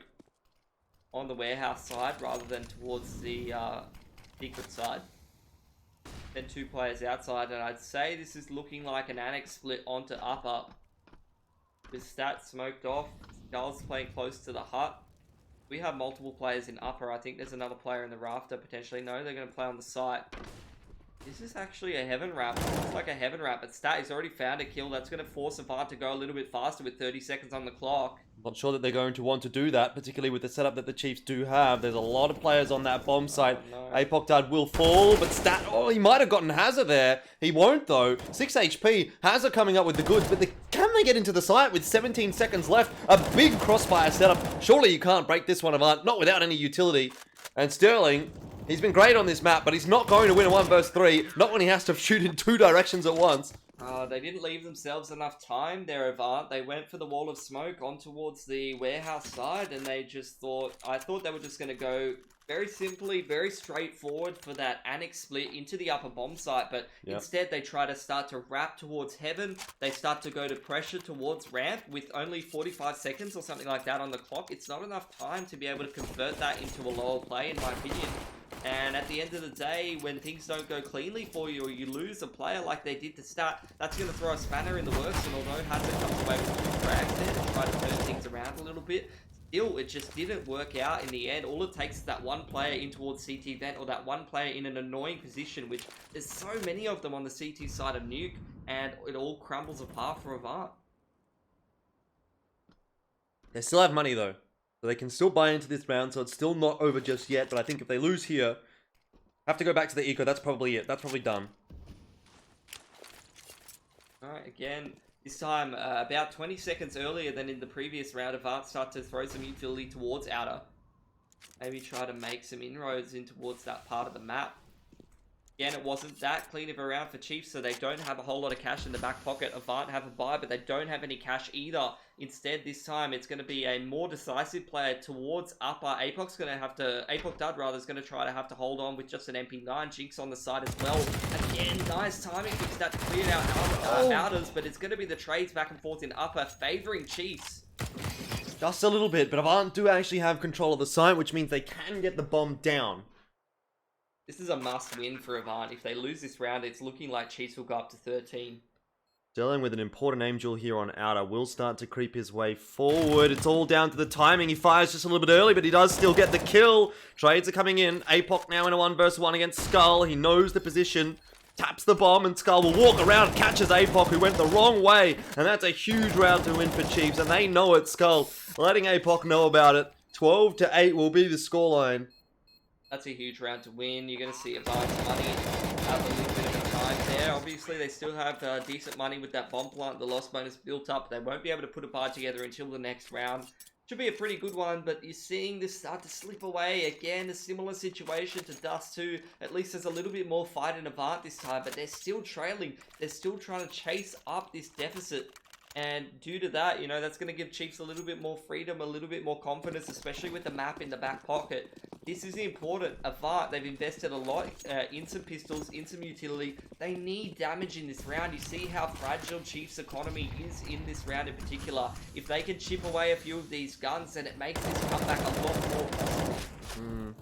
on the warehouse side rather than towards the secret side. Then 2 players outside, and I'd say this is looking like an annex split onto upper. With Stat smoked off, Skull's playing close to the hut. We have multiple players in upper. I think there's another player in the rafter potentially. No, they're going to play on the site. This is actually a heaven wrap. It's like a heaven wrap, but Stat has already found a kill. That's going to force Avant to go a little bit faster with 30 seconds on the clock. Not sure that they're going to want to do that, particularly with the setup that the Chiefs do have. There's a lot of players on that bomb site. No. Apoctad will fall, but Stat, oh, he might have gotten Hazard there. He won't, though. 6 HP. Hazard coming up with the goods, but can they get into the site with 17 seconds left? A big crossfire setup. Surely you can't break this one, Avant, not without any utility. And Sterling, he's been great on this map, but he's not going to win a 1 vs 3. Not when he has to shoot in 2 directions at once. They didn't leave themselves enough time there, Avant. They went for the wall of smoke on towards the warehouse side, and they just thought... I thought they were just going to go very simply, very straightforward for that annex split into the upper bomb site, but instead they try to start to wrap towards heaven. They start to go to pressure towards ramp with only 45 seconds or something like that on the clock. It's not enough time to be able to convert that into a lower play, in my opinion. And at the end of the day, when things don't go cleanly for you or you lose a player like they did to start, that's going to throw a spanner in the works. And although Hazard comes away with 2 frags there to try to turn things around a little bit, still, it just didn't work out in the end. All it takes is that one player in towards CT vent or that one player in an annoying position, which there's so many of them on the CT side of Nuke, and it all crumbles apart for Avant. They still have money, though. So they can still buy into this round, so it's still not over just yet. But I think if they lose here, have to go back to the eco. That's probably it. That's probably done. Alright, again, this time about 20 seconds earlier than in the previous round, Avant start to throw some utility towards outer. Maybe try to make some inroads in towards that part of the map. Again, it wasn't that clean of a round for Chiefs, so they don't have a whole lot of cash in the back pocket. Avant have a buy, but they don't have any cash either. Instead, this time, it's going to be a more decisive player towards upper. Apoc's going to have to... Apoc Dud, rather, is going to try to have to hold on with just an MP9. Jinx on the side as well. Again, nice timing fix that to clear out outers, but it's going to be the trades back and forth in upper, favouring Chiefs. Just a little bit, but Avant do actually have control of the site, which means they can get the bomb down. This is a must-win for Avant. If they lose this round, it's looking like Chiefs will go up to 13. Sterling with an important Angel here on outer will start to creep his way forward. It's all down to the timing. He fires just a little bit early, but he does still get the kill. Trades are coming in. Apoc now in a 1 vs 1 against Skull. He knows the position. Taps the bomb, and Skull will walk around, catches Apoc, who went the wrong way. And that's a huge round to win for Chiefs, and they know it. Skull letting Apoc know about it. 12-8 will be the scoreline. That's a huge round to win. You're going to see Avant's money have a little bit of a time there. Obviously, they still have decent money with that bomb plant. The loss bonus built up. They won't be able to put a bar together until the next round. Should be a pretty good one, but you're seeing this start to slip away. Again, a similar situation to Dust 2. At least there's a little bit more fight in Avant this time, but they're still trailing. They're still trying to chase up this deficit. And due to that, you know, that's going to give Chiefs a little bit more freedom, a little bit more confidence, especially with the map in the back pocket. This is important. Avant, they've invested a lot in some pistols, in some utility. They need damage in this round. You see how fragile Chiefs' economy is in this round in particular. If they can chip away a few of these guns, then it makes this comeback a lot more possible.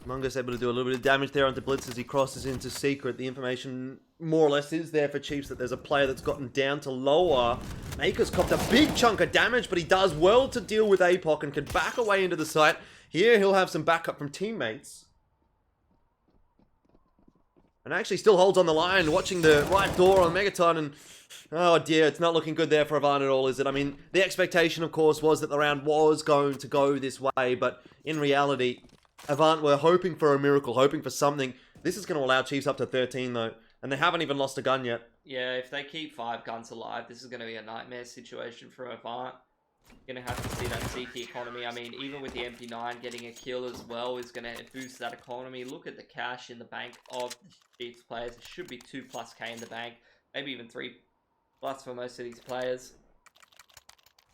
Mungus able to do a little bit of damage there onto Blitz as he crosses into Secret. The information more or less is there for Chiefs that there's a player that's gotten down to lower. Maker's copped a big chunk of damage, but he does well to deal with Apoc and can back away into the site. Here he'll have some backup from teammates. And actually still holds on the line, watching the right door on Megaton, and oh dear, it's not looking good there for Avant at all, is it? I mean, the expectation, of course, was that the round was going to go this way, but in reality, Avant were hoping for a miracle, hoping for something. This is going to allow Chiefs up to 13, though, and they haven't even lost a gun yet. Yeah, if they keep 5 guns alive, this is going to be a nightmare situation for Avant. You're going to have to see that CT economy. I mean, even with the MP9 getting a kill as well is going to boost that economy. Look at the cash in the bank of the Chiefs players. It should be 2+ K in the bank, maybe even 3+ for most of these players.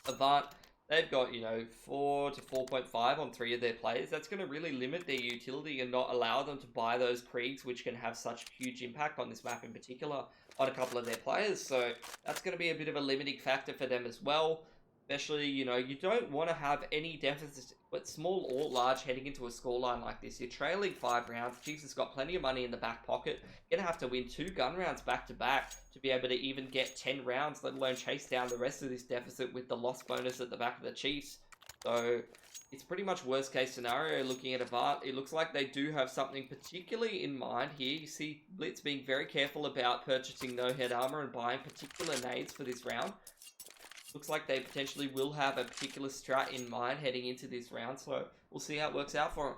Avant, they've got, you know, 4 to 4.5 on 3 of their players. That's going to really limit their utility and not allow them to buy those Kriegs, which can have such huge impact on this map in particular on a couple of their players. So that's going to be a bit of a limiting factor for them as well. Especially, you know, you don't want to have any deficits, but small or large, heading into a scoreline like this. You're trailing 5 rounds. Chiefs has got plenty of money in the back pocket. You're going to have to win 2 gun rounds back to back to be able to even get 10 rounds, let alone chase down the rest of this deficit with the loss bonus at the back of the Chiefs. So it's pretty much worst case scenario looking at Avant. It looks like they do have something particularly in mind here. You see Blitz being very careful about purchasing no head armor and buying particular nades for this round. Looks like they potentially will have a particular strat in mind heading into this round, so we'll see how it works out for them.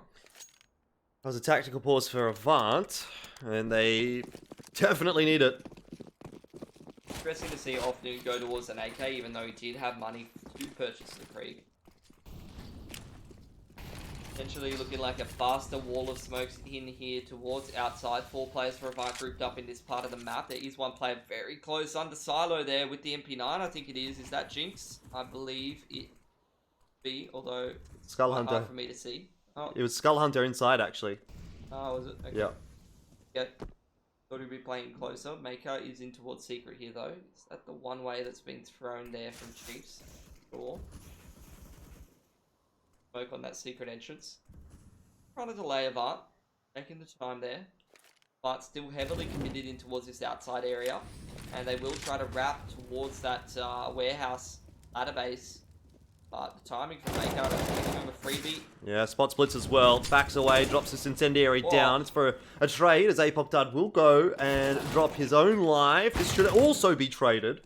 That was a tactical pause for Avant, and they definitely need it. Interesting to see Ofnu go towards an AK, even though he did have money to purchase the Krieg. Potentially looking like a faster wall of smokes in here towards outside. 4 players for Avant grouped up in this part of the map. There is one player very close under silo there with the MP9, I think it is. Is that Jinx? I believe it be, although it's Skull quite Hunter. hard for me to see. Oh. It was Skull Hunter inside, actually. Oh, was it? Okay. Yeah. Yep. Thought he'd be playing closer. Maker is in towards Secret here, though. Is that the one way that's been thrown there from Chiefs? Sure. Smoke on that secret entrance. Trying to delay Avant. Taking the time there. But still heavily committed in towards this outside area. And they will try to wrap towards that warehouse ladder base. But the timing for Maker, I don't think he's doing a freebie. Yeah, spot splits as well. Backs away, drops this incendiary down. It's for a trade as Apoc Dud will go and drop his own life. This should also be traded.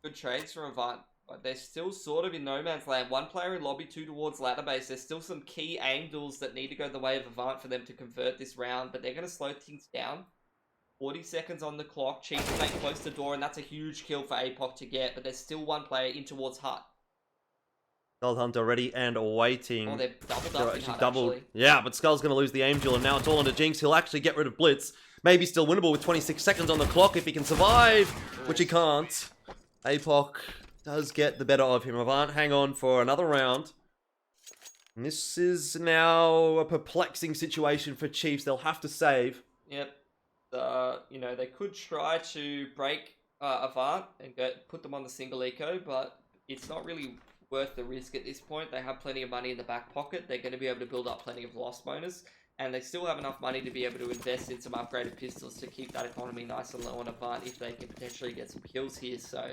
Good trades from Avant. But they're still sort of in no man's land. 1 player in lobby, 2 towards ladder base. There's still some key angles that need to go the way of Avant for them to convert this round. But they're going to slow things down. 40 seconds on the clock. Chiefs stay close to door, and that's a huge kill for Apoc to get. But there's still 1 player in towards Hut. Skull Hunter ready and waiting. Oh, they're doubled up in Hut, actually. Yeah, but Skull's going to lose the aim duel, and now it's all onto Jinx. He'll actually get rid of Blitz. Maybe still winnable with 26 seconds on the clock if he can survive, which he can't. Apoc does get the better of him. Avant hang on for another round. And this is now a perplexing situation for Chiefs. They'll have to save. Yep. You know, they could try to break Avant and put them on the single eco, but it's not really worth the risk at this point. They have plenty of money in the back pocket. They're going to be able to build up plenty of loss bonus, and they still have enough money to be able to invest in some upgraded pistols to keep that economy nice and low on Avant if they can potentially get some kills here. So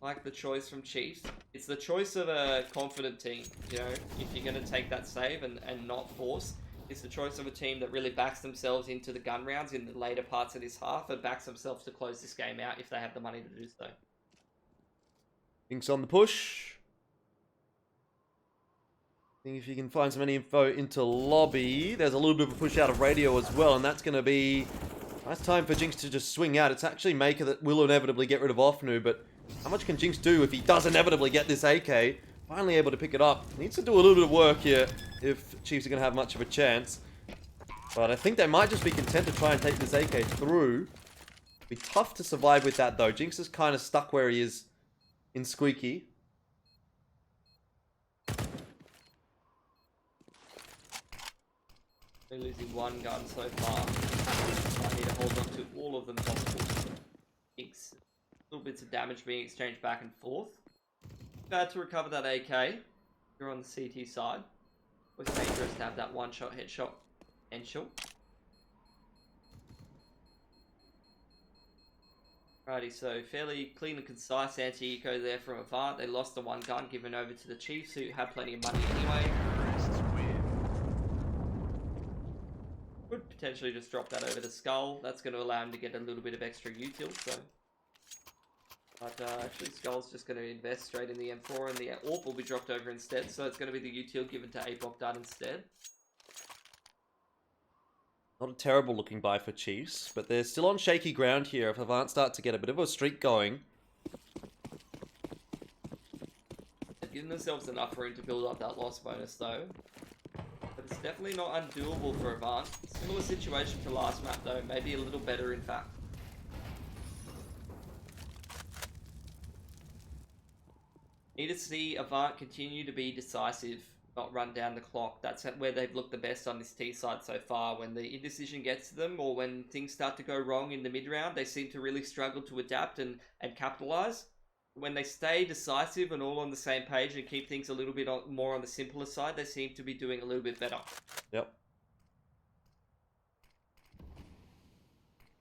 like the choice from Chiefs. It's the choice of a confident team, you know, if you're going to take that save and not force. It's the choice of a team that really backs themselves into the gun rounds in the later parts of this half and backs themselves to close this game out if they have the money to do so. Jinx on the push. Think if you can find some any info into lobby. There's a little bit of a push out of radio as well, and that's going to be... Nice time for Jinx to just swing out. It's actually Maker that will inevitably get rid of Ofnu, but how much can Jinx do if he does inevitably get this AK? Finally able to pick it up. Needs to do a little bit of work here if Chiefs are going to have much of a chance. But I think they might just be content to try and take this AK through. Be tough to survive with that though. Jinx is kind of stuck where he is in Squeaky. They're losing 1 gun so far. I need to hold on to all of them possible. Jinx. Little bits of damage being exchanged back and forth. Bad to recover that AK. You're on the CT side. It was dangerous to have that 1-shot headshot potential. Righty, so fairly clean and concise anti-eco there from Avant. They lost the 1 gun given over to the Chiefs, who had plenty of money anyway. Could potentially just drop that over to Skull. That's going to allow him to get a little bit of extra util, so... But actually Skull's just going to invest straight in the M4 and the AWP will be dropped over instead. So it's going to be the util given to Apoc Dud instead. Not a terrible looking buy for Chiefs, but they're still on shaky ground here if Avant start to get a bit of a streak going. giving themselves enough room to build up that loss bonus though. But it's definitely not undoable for Avant. Similar situation to last map though, maybe a little better in fact. Need to see Avant continue to be decisive, not run down the clock. That's where they've looked the best on this T side so far. When the indecision gets to them or when things start to go wrong in the mid round, they seem to really struggle to adapt and capitalize. When they stay decisive and all on the same page and keep things a little bit more on the simpler side, they seem to be doing a little bit better. Yep.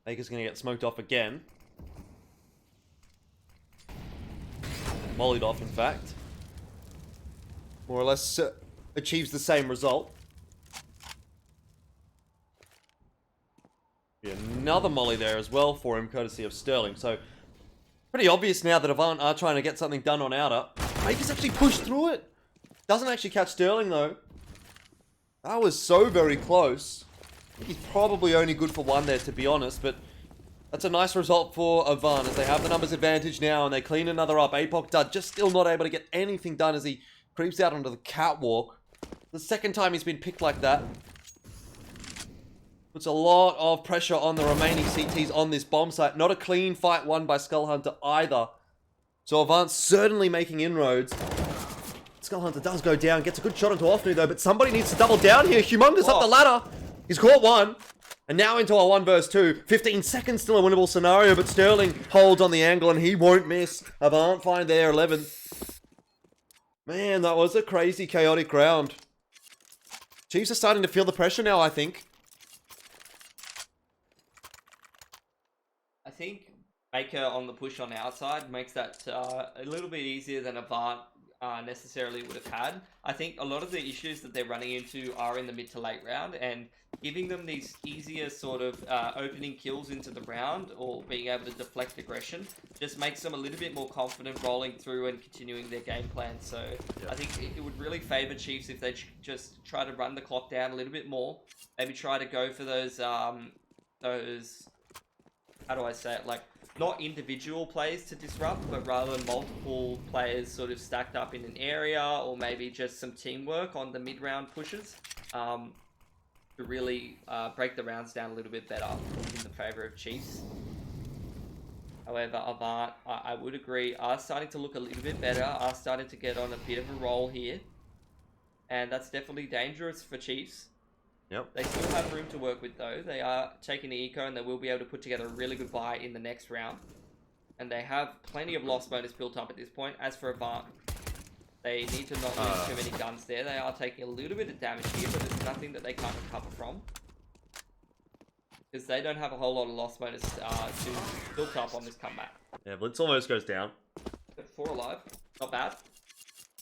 Baker's going to get smoked off again. Mollied off, in fact. More or less achieves the same result. Yeah, another molly there as well for him, courtesy of Sterling. So, pretty obvious now that Avant are trying to get something done on outer. Baker's actually pushed through it. Doesn't actually catch Sterling, though. That was so very close. I think he's probably only good for one there, to be honest, but that's a nice result for Avant as they have the numbers advantage now and they clean another up. Apoc Dud just still not able to get anything done as he creeps out onto the catwalk. The second time he's been picked like that. Puts a lot of pressure on the remaining CTs on this bomb site. Not a clean fight won by Skull Hunter either. So Avant's certainly making inroads. Skull Hunter does go down, gets a good shot onto Offnu though, but somebody needs to double down here. Humongous up the ladder. He's caught one. And now into a 1 versus 2. 15 seconds, still a winnable scenario, but Sterling holds on the angle and he won't miss. Avant find their 11th. Man, that was a crazy, chaotic round. Chiefs are starting to feel the pressure now, I think. I think Baker on the push on the outside makes that a little bit easier than Avant necessarily would have had. I think a lot of the issues that they're running into are in the mid to late round, and giving them these easier sort of opening kills into the round or being able to deflect aggression just makes them a little bit more confident rolling through and continuing their game plan. So I think it would really favour Chiefs if they just try to run the clock down a little bit more. Maybe try to go for those how do I say it, like not individual plays to disrupt, but rather multiple players sort of stacked up in an area, or maybe just some teamwork on the mid-round pushes to really break the rounds down a little bit better in the favour of Chiefs. However, Avant, I would agree, are starting to look a little bit better, are starting to get on a bit of a roll here. And that's definitely dangerous for Chiefs. Yep. They still have room to work with though. They are taking the eco and they will be able to put together a really good buy in the next round. And they have plenty of loss bonus built up at this point. As for Avant, they need to not lose too many guns there. They are taking a little bit of damage here, but there's nothing that they can't recover from. Because they don't have a whole lot of loss bonus to built up on this comeback. Yeah, Blitz almost goes down. 4 alive. Not bad.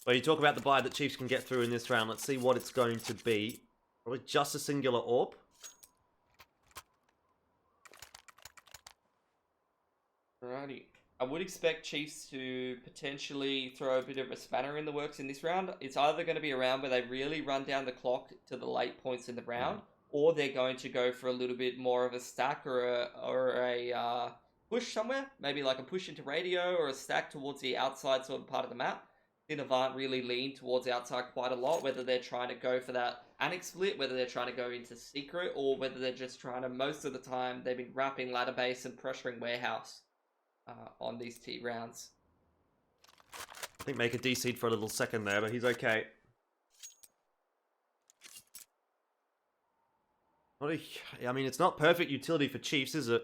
Well, you talk about the buy that Chiefs can get through in this round. Let's see what it's going to be. Probably just a singular AWP. Alrighty. I would expect Chiefs to potentially throw a bit of a spanner in the works in this round. It's either going to be a round where they really run down the clock to the late points in the round, or they're going to go for a little bit more of a stack or a push somewhere. Maybe like a push into radio or a stack towards the outside sort of part of the map. Then Avant really lean towards outside quite a lot, whether they're trying to go for that annex split, whether they're trying to go into secret, or whether they're just trying to, most of the time, they've been wrapping ladder base and pressuring warehouse on these T rounds. I think Maker DC'd for a little second there, but he's okay. I mean, it's not perfect utility for Chiefs, is it?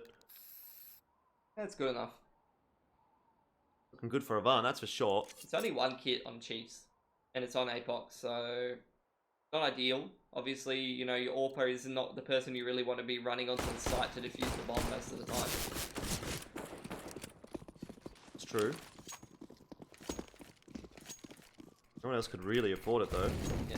That's good enough. Looking good for Avant, that's for sure. It's only one kit on Chiefs, and it's on Apoc, so not ideal. Obviously, you know, your AWPer is not the person you really want to be running onto the site to defuse the bomb most of the time. It's true. No one else could really afford it, though. Yeah.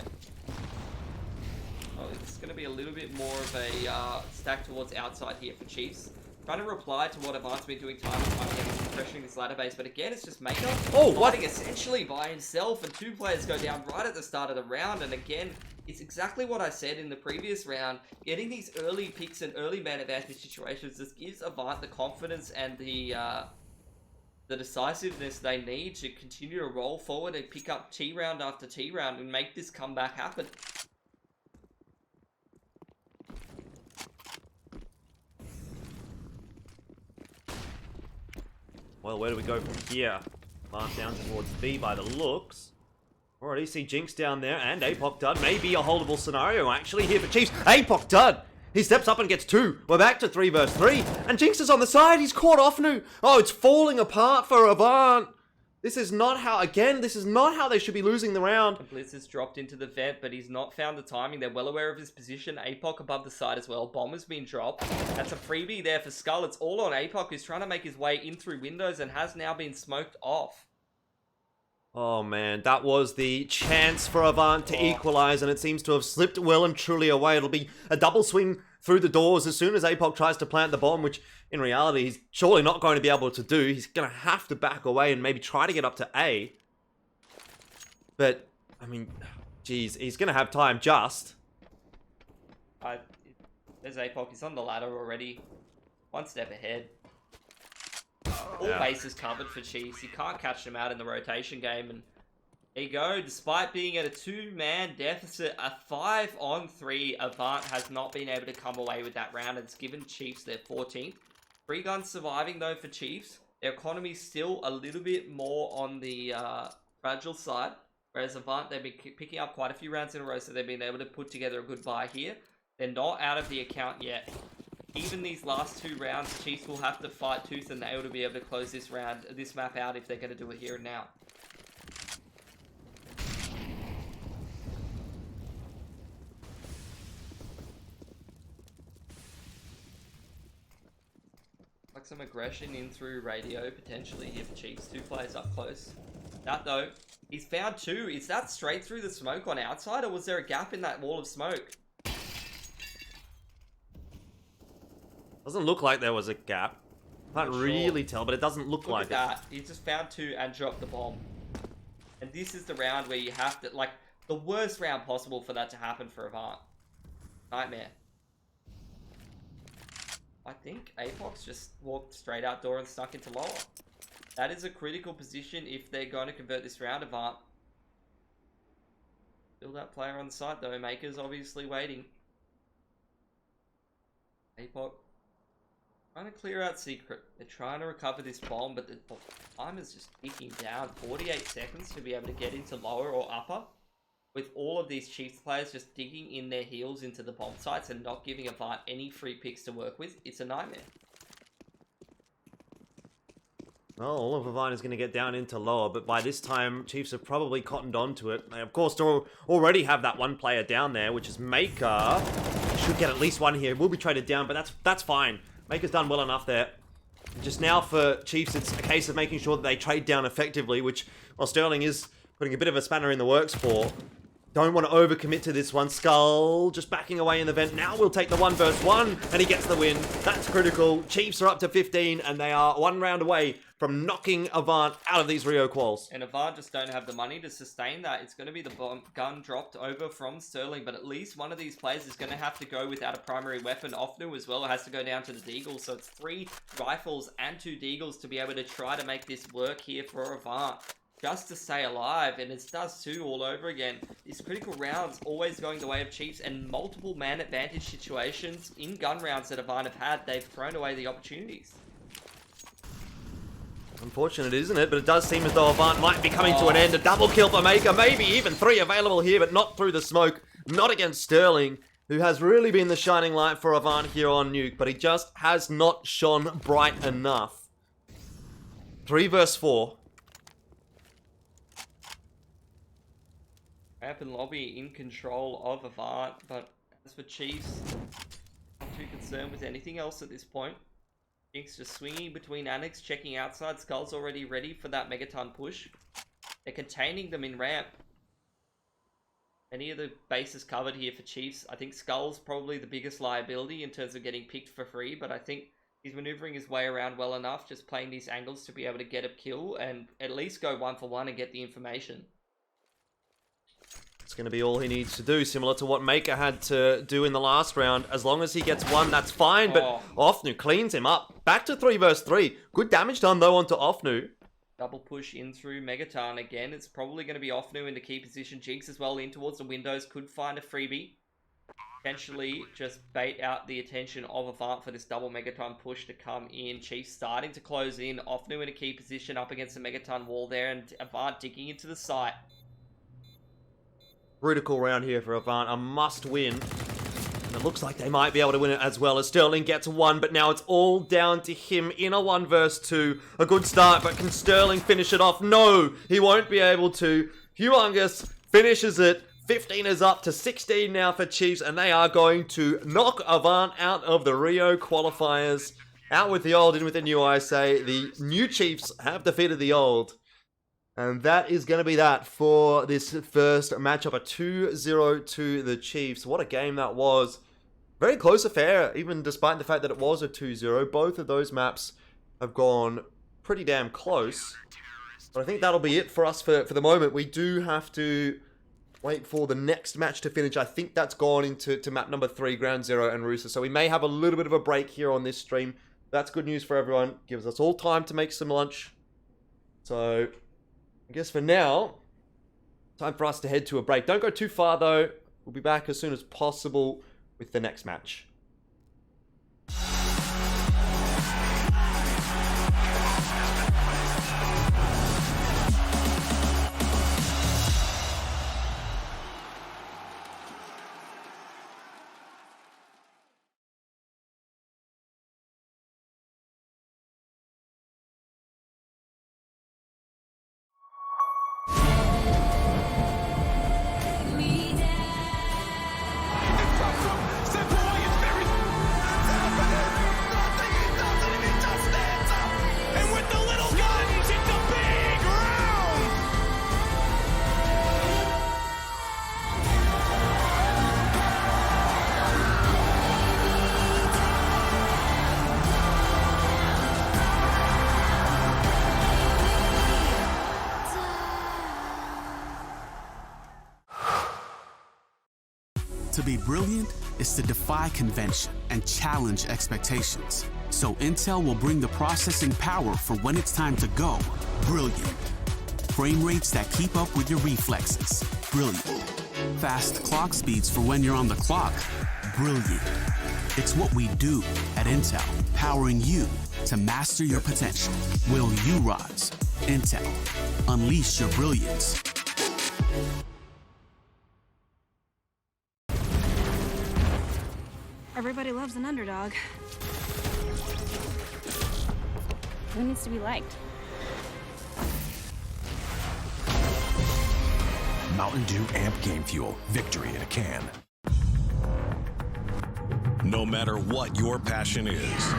Well, it's going to be a little bit more of a stack towards outside here for Chiefs. Trying to reply to what Avant's been doing time and time again, pressuring this ladder base, but again, it's just Maker fighting essentially by himself, and 2 players go down right at the start of the round, and again, it's exactly what I said in the previous round. Getting these early picks and early man advantage situations just gives Avant the confidence and the the decisiveness they need to continue to roll forward and pick up T round after T round and make this comeback happen. Well, where do we go from here? Mark down towards B by the looks. Already see Jinx down there and Apoc Dud. Maybe a holdable scenario actually here for Chiefs. Apoc Dud! He steps up and gets 2. We're back to 3 versus 3. And Jinx is on the side. He's caught off Nu. Oh, it's falling apart for Avant. This is not how, again, this is not how they should be losing the round. Blitz has dropped into the vent, but he's not found the timing. They're well aware of his position. Apoc above the side as well. Bomb has been dropped. That's a freebie there for Skull. It's all on Apoc, who's trying to make his way in through windows and has now been smoked off. Oh man, that was the chance for Avant to equalize, and it seems to have slipped well and truly away. It'll be a double swing through the doors as soon as Apoc tries to plant the bomb, which in reality he's surely not going to be able to do. He's going to have to back away and maybe try to get up to A. But, I mean, geez, he's going to have time just. There's Apoc. He's on the ladder already. One step ahead. All bases covered for Chiefs. You can't catch them out in the rotation game. And there you go. Despite being at a 2-man deficit, a 5-on-3, Avant has not been able to come away with that round. It's given Chiefs their 14th. 3 guns surviving, though, for Chiefs. Their economy's still a little bit more on the fragile side. Whereas Avant, they've been picking up quite a few rounds in a row, so they've been able to put together a good buy here. They're not out of the account yet. Even these last 2 rounds, Chiefs will have to fight tooth and nail to be able to close this map out if they're going to do it here and now. Like some aggression in through radio, potentially here for Chiefs. 2 players up close. That though, he's found 2. Is that straight through the smoke on outside, or was there a gap in that wall of smoke? Doesn't look like there was a gap. Can't really tell, but it doesn't look like that. He just found 2 and dropped the bomb. And this is the round where you have to, like, the worst round possible for that to happen for Avant. Nightmare. I think Apox just walked straight outdoor and stuck into lower. That is a critical position if they're going to convert this round, Avant. Still that player on the side though. Maker's obviously waiting. Apoc trying to clear out Secret. They're trying to recover this bomb, but the time is just ticking down. 48 seconds to be able to get into lower or upper. With all of these Chiefs players just digging in their heels into the bomb sites and not giving Avant any free picks to work with, it's a nightmare. Well, all of Avant is going to get down into lower, but by this time, Chiefs have probably cottoned on to it. They, of course, already have that one player down there, which is Maker. Should get at least one here. Will be traded down, but that's fine. Maker's done well enough there. Just now for Chiefs, it's a case of making sure that they trade down effectively, which, while Sterling is putting a bit of a spanner in the works for, don't want to overcommit to this one. Skull just backing away in the vent. Now we'll take the 1 versus 1, and he gets the win. That's critical. Chiefs are up to 15, and they are 1 round away from knocking Avant out of these Rio quals. And Avant just don't have the money to sustain that. It's going to be the gun dropped over from Sterling, but at least one of these players is going to have to go without a primary weapon. Ofnu as well has to go down to the Deagle, so it's 3 rifles and 2 Deagles to be able to try to make this work here for Avant. Just to stay alive, and it does too all over again. These critical rounds always going the way of Chiefs, and multiple man advantage situations in gun rounds that Avant have had, they've thrown away the opportunities. Unfortunate, isn't it? But it does seem as though Avant might be coming to an end. A double kill for Maker, maybe even 3 available here, but not through the smoke. Not against Sterling, who has really been the shining light for Avant here on Nuke, but he just has not shone bright enough. 3 versus 4. Ramp and Lobby in control of Avant, but as for Chiefs, not too concerned with anything else at this point. Jinx just swinging between Annex, checking outside. Skull's already ready for that Megaton push. They're containing them in ramp. Any of the bases covered here for Chiefs. I think Skull's probably the biggest liability in terms of getting picked for free, but I think he's maneuvering his way around well enough, just playing these angles to be able to get a kill and at least go 1 for 1 and get the information. It's going to be all he needs to do, similar to what Maker had to do in the last round. As long as he gets one, that's fine, but Ofnu cleans him up. Back to 3 versus 3. Good damage done, though, onto Ofnu. Double push in through Megaton again. It's probably going to be Ofnu in the key position. Jinx as well in towards the windows. Could find a freebie. Potentially just bait out the attention of Avant for this double Megaton push to come in. Chiefs starting to close in. Ofnu in a key position up against the Megaton wall there. And Avant digging into the site. Critical round here for Avant. A must win. And it looks like they might be able to win it as well as Sterling gets one. But now it's all down to him in a 1 versus 2. A good start, but can Sterling finish it off? No, he won't be able to. Humongous finishes it. 15 is up to 16 now for Chiefs, and they are going to knock Avant out of the Rio qualifiers. Out with the old, in with the new, I say. The new Chiefs have defeated the old. And that is going to be that for this first matchup, a 2-0 to the Chiefs. What a game that was. Very close affair, even despite the fact that it was a 2-0. Both of those maps have gone pretty damn close. But I think that'll be it for us for the moment. We do have to wait for the next match to finish. I think that's gone into map number 3, Ground Zero and Rooster. So we may have a little bit of a break here on this stream. That's good news for everyone. Gives us all time to make some lunch. So I guess for now, time for us to head to a break. Don't go too far though. We'll be back as soon as possible with the next match. To be brilliant is to defy convention and challenge expectations. So Intel will bring the processing power for when it's time to go. Brilliant. Frame rates that keep up with your reflexes. Brilliant. Fast clock speeds for when you're on the clock. Brilliant. It's what we do at Intel, powering you to master your potential. Will you rise? Intel. Unleash your brilliance. Everybody loves an underdog. Who needs to be liked? Mountain Dew Amp Game Fuel. Victory in a can. No matter what your passion is,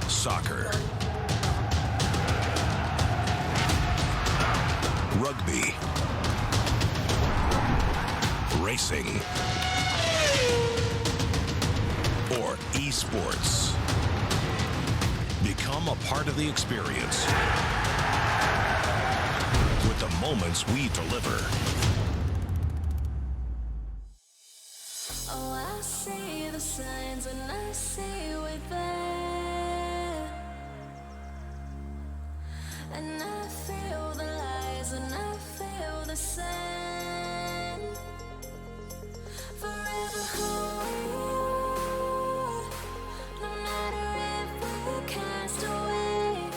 soccer, rugby, racing, or esports, become a part of the experience with the moments we deliver. Oh, I see the signs and I see we're there, and I feel the lies and I feel the sand. Forever who we are, no matter if we're cast away,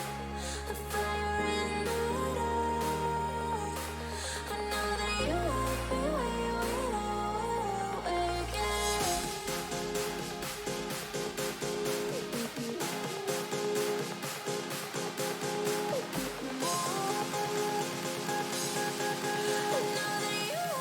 a fire in the dark. I know that you will be where we again. I know that you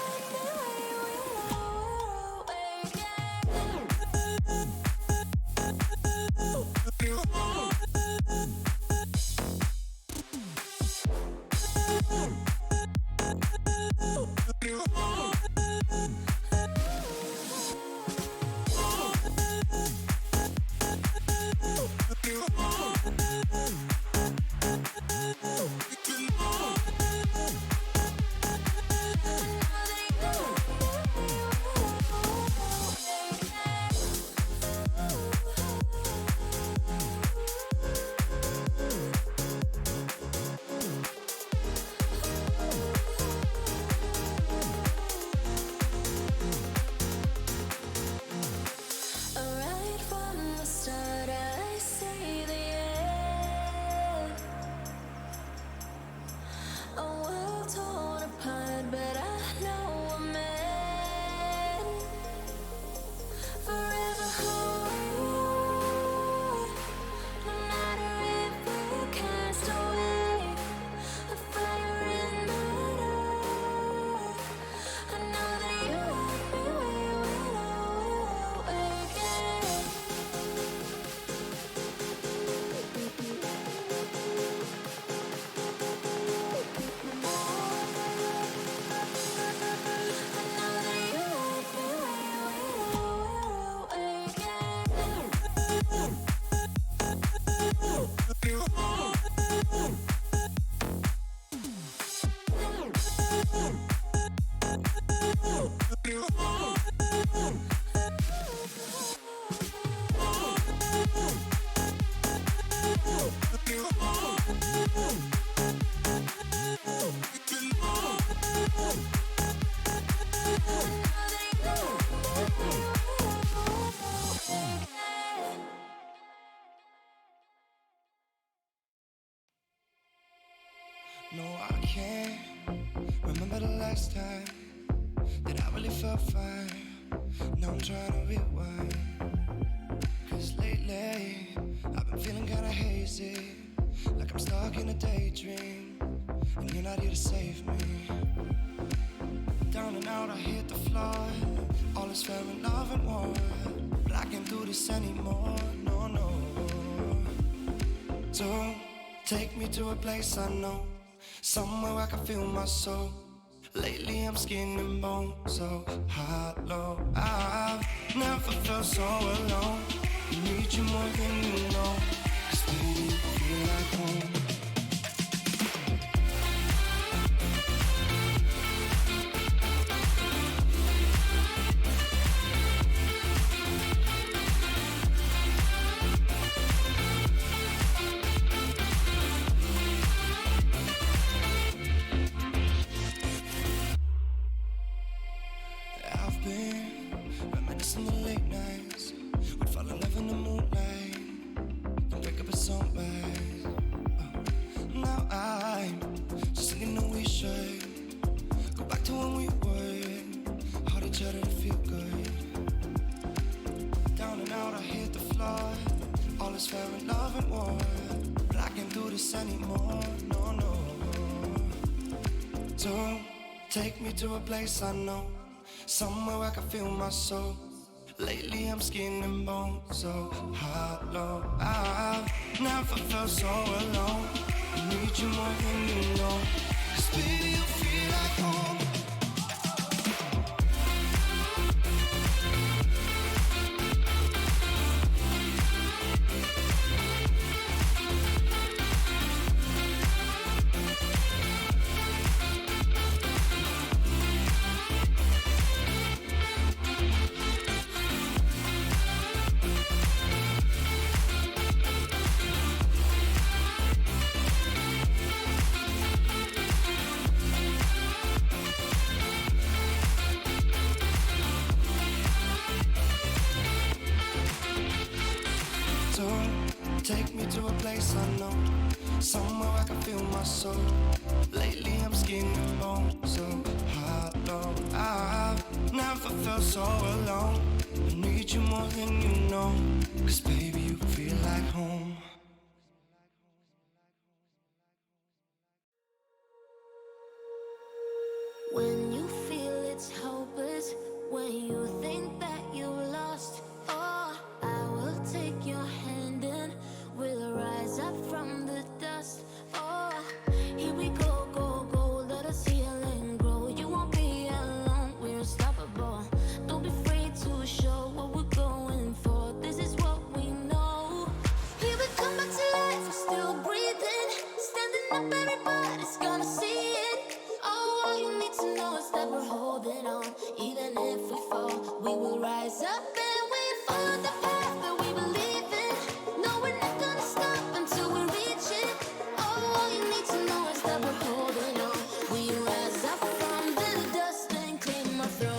last time that I really felt fine. Now I'm trying to rewind. Cause lately, I've been feeling kinda hazy, like I'm stuck in a daydream, and you're not here to save me. Down and out, I hit the floor. All is fair in love and war, but I can't do this anymore, no, no. So, take me to a place I know, somewhere I can feel my soul. Lately I'm skin and bone, so hollow. I've never felt so alone. Need you more than you know, 'cause baby, you feel like home. I've been reminiscing the late nights. We'd fall in love in the moonlight and wake up at sunrise. Now I'm just thinking that we should go back to when we were, hold each other to feel good. Down and out, I hit the floor. All is fair in love and war, but I can't do this anymore, no, no. So take me to a place I know, somewhere I can feel my soul. Lately I'm skin and bone, so hollow. I've never felt so alone. I need you more than you know, 'cause baby, you feel like home. Take me to a place I know, somewhere I can feel my soul. Lately I'm skin and bone, so hollow. I've never felt so alone. I need you more than you know, 'cause baby, you feel like home. When you feel it's hopeless, when you think that you lost, oh, I will take your hand and we'll rise up from the dust. Oh, here we go, go, go, let us heal and grow. You won't be alone, we're unstoppable. Don't be afraid to show what we're going for. This is what we know. Here we come back to life, we're still breathing. Standing up, everybody's gonna see it. Oh, all you need to know is that we're holding on. Even if we fall, we will rise up and we follow the path that we believe in. No, we're not gonna stop until we reach it. Oh, all you need to know is that we're holding on. We rise up from the dust and claim our throne.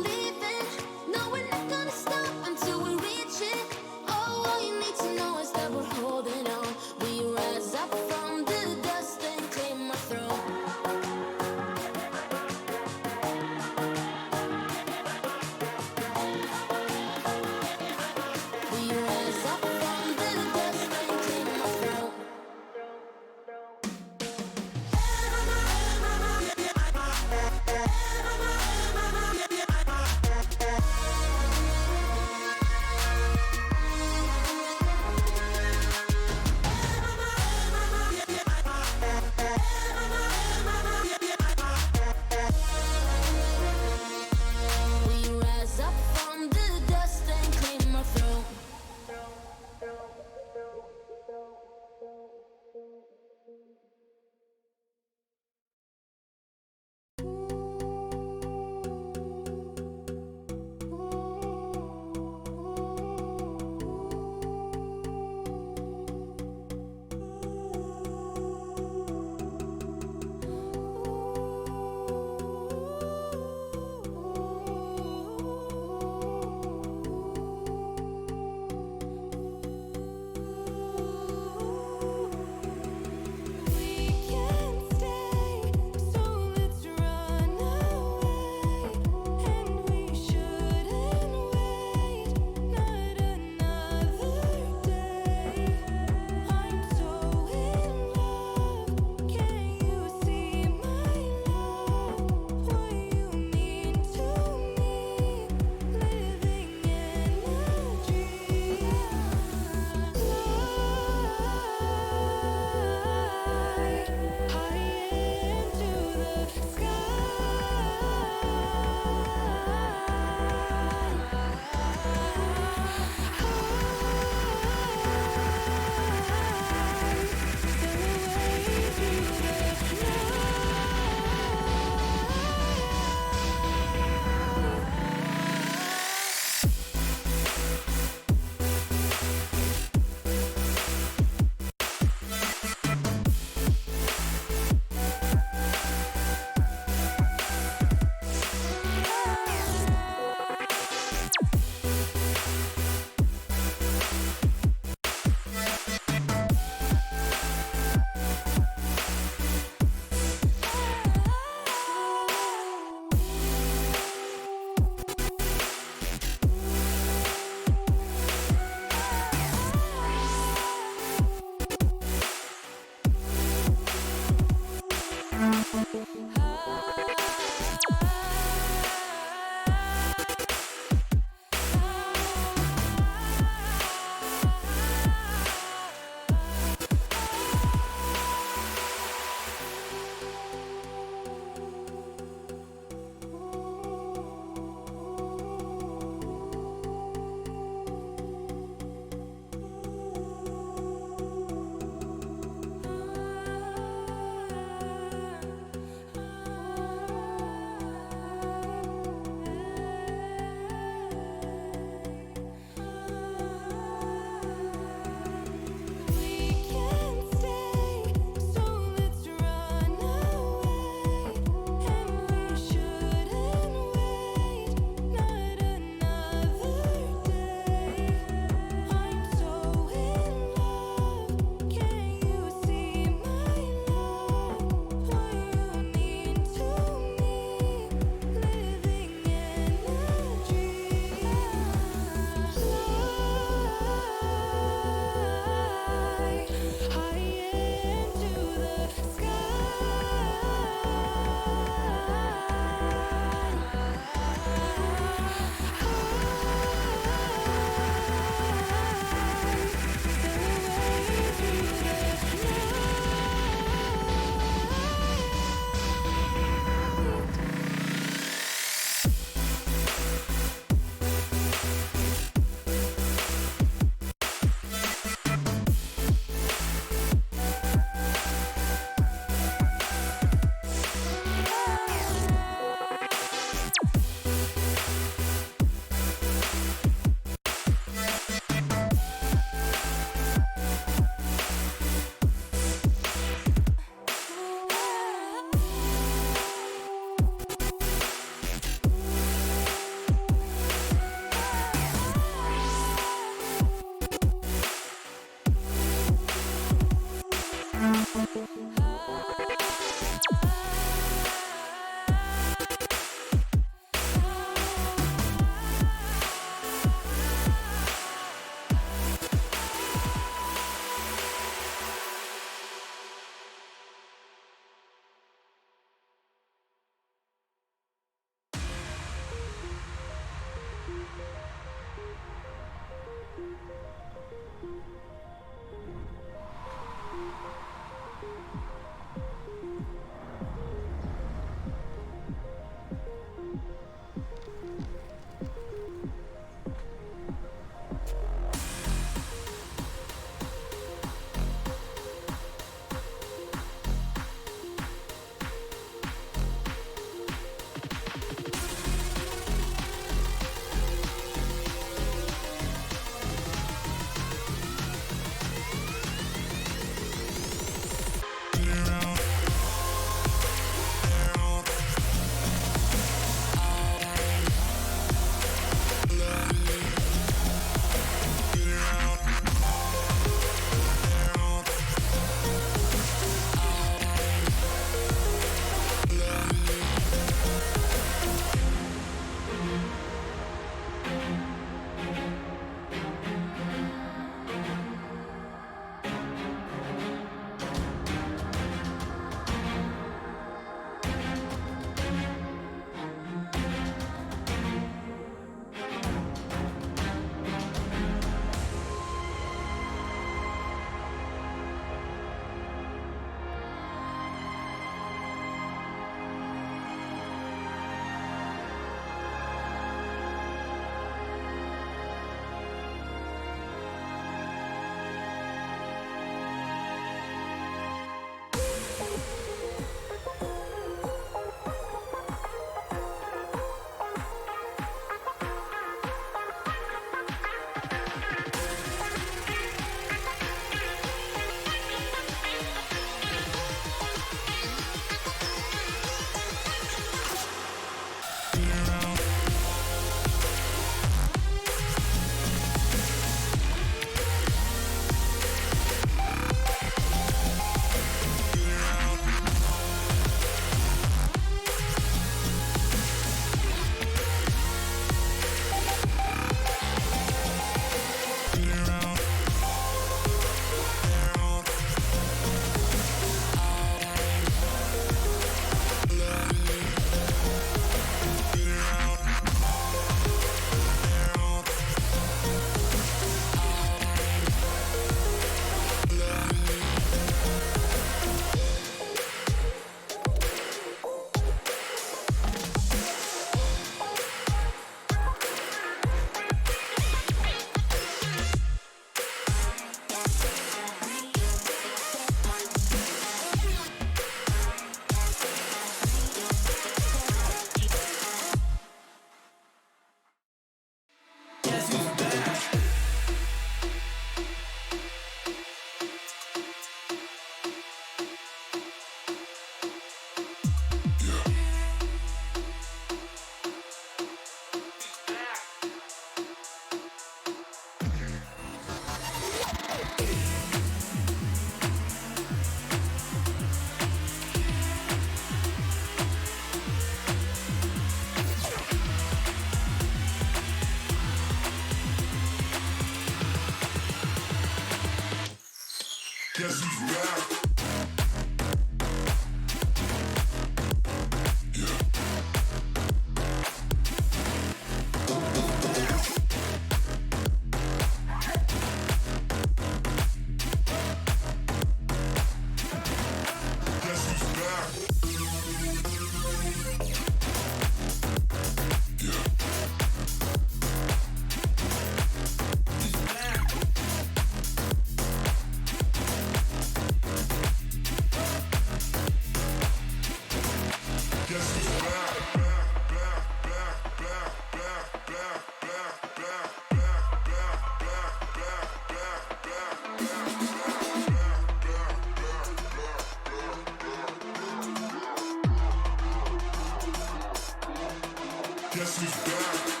Guess who's back?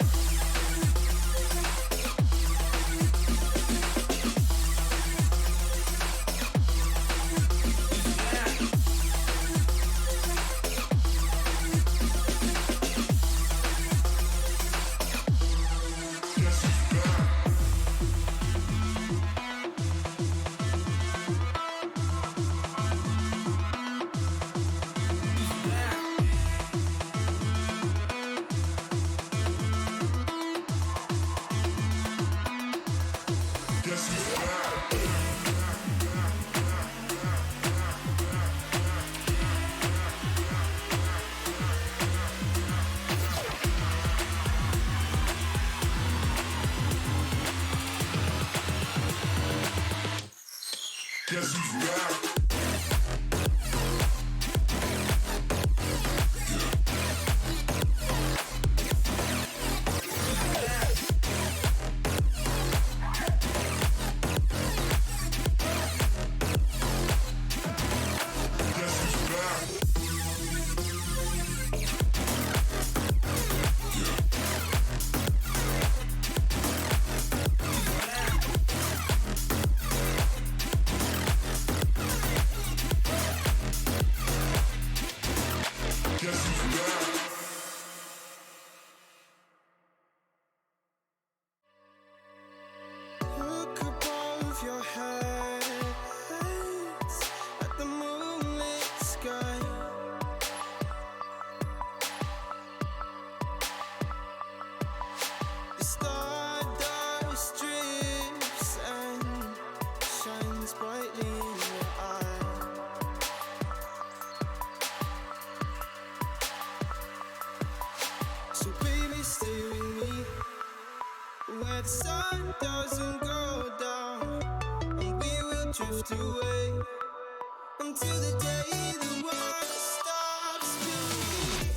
Look above your head at the moonlit sky. The stardust drifts and shines brightly in your eye. So baby, stay with me where the sun doesn't go down, and we will drift away until the day the world stops spinning.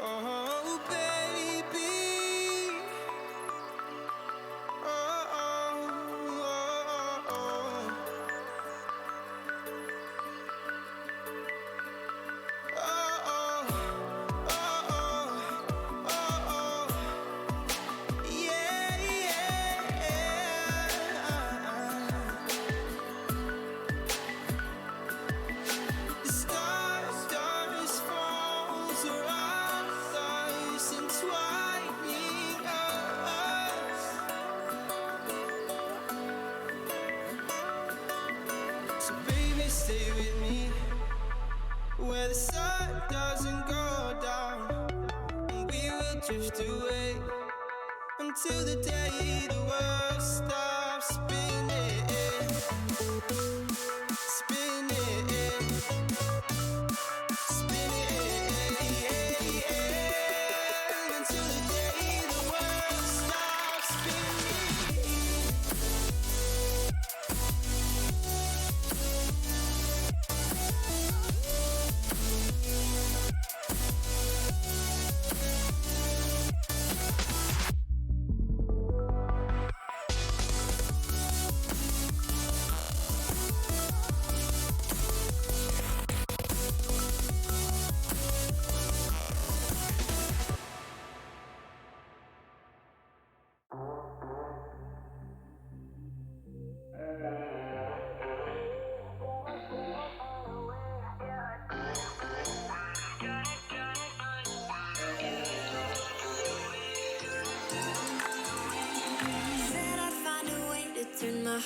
Oh, baby. Oh, oh, oh, oh. Oh, oh, oh, oh, oh. Yeah, yeah. The stars falls around us, entwining us. So baby, stay with me where the sun doesn't go down, and we will drift away until the day the world stops spinning, spinning, spinning, until the day the world stops spinning.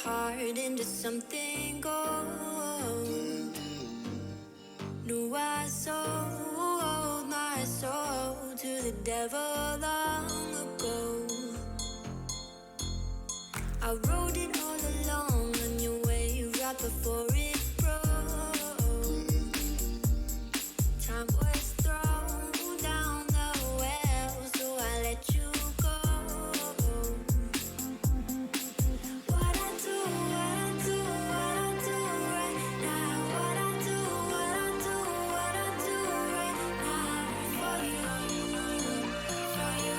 heart into something gold. Knew I sold my soul to the devil long ago. I wrote it all along on your wave right before it broke. Time was thrown down the well, so I let you go. What I do right now. What I do right now for you, for you.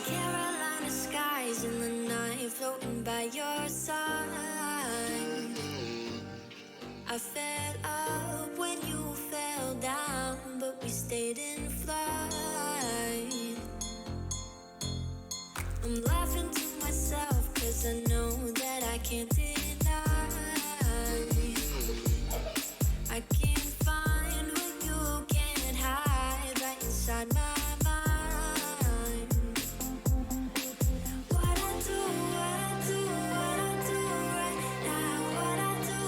Carolina skies in the night, floating by your side. I fell up when you fell down, but we stayed in flight. I'm laughing to myself, cause I know that I can't deny. I can't find what you can't hide right inside my mind. What I do right now. What I do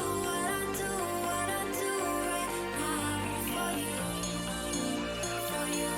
right now for you, for you.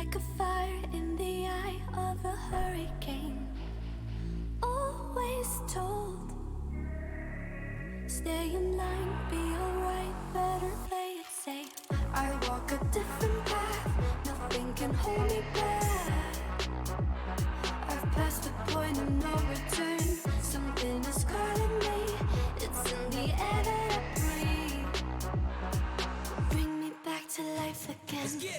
like a fire in the eye of a hurricane. Always told, stay in line, be alright, better play it safe. I walk a different path, nothing can hold me back. I've passed the point of no return, something is calling me, it's in the air that I breathe. Bring me back to life again,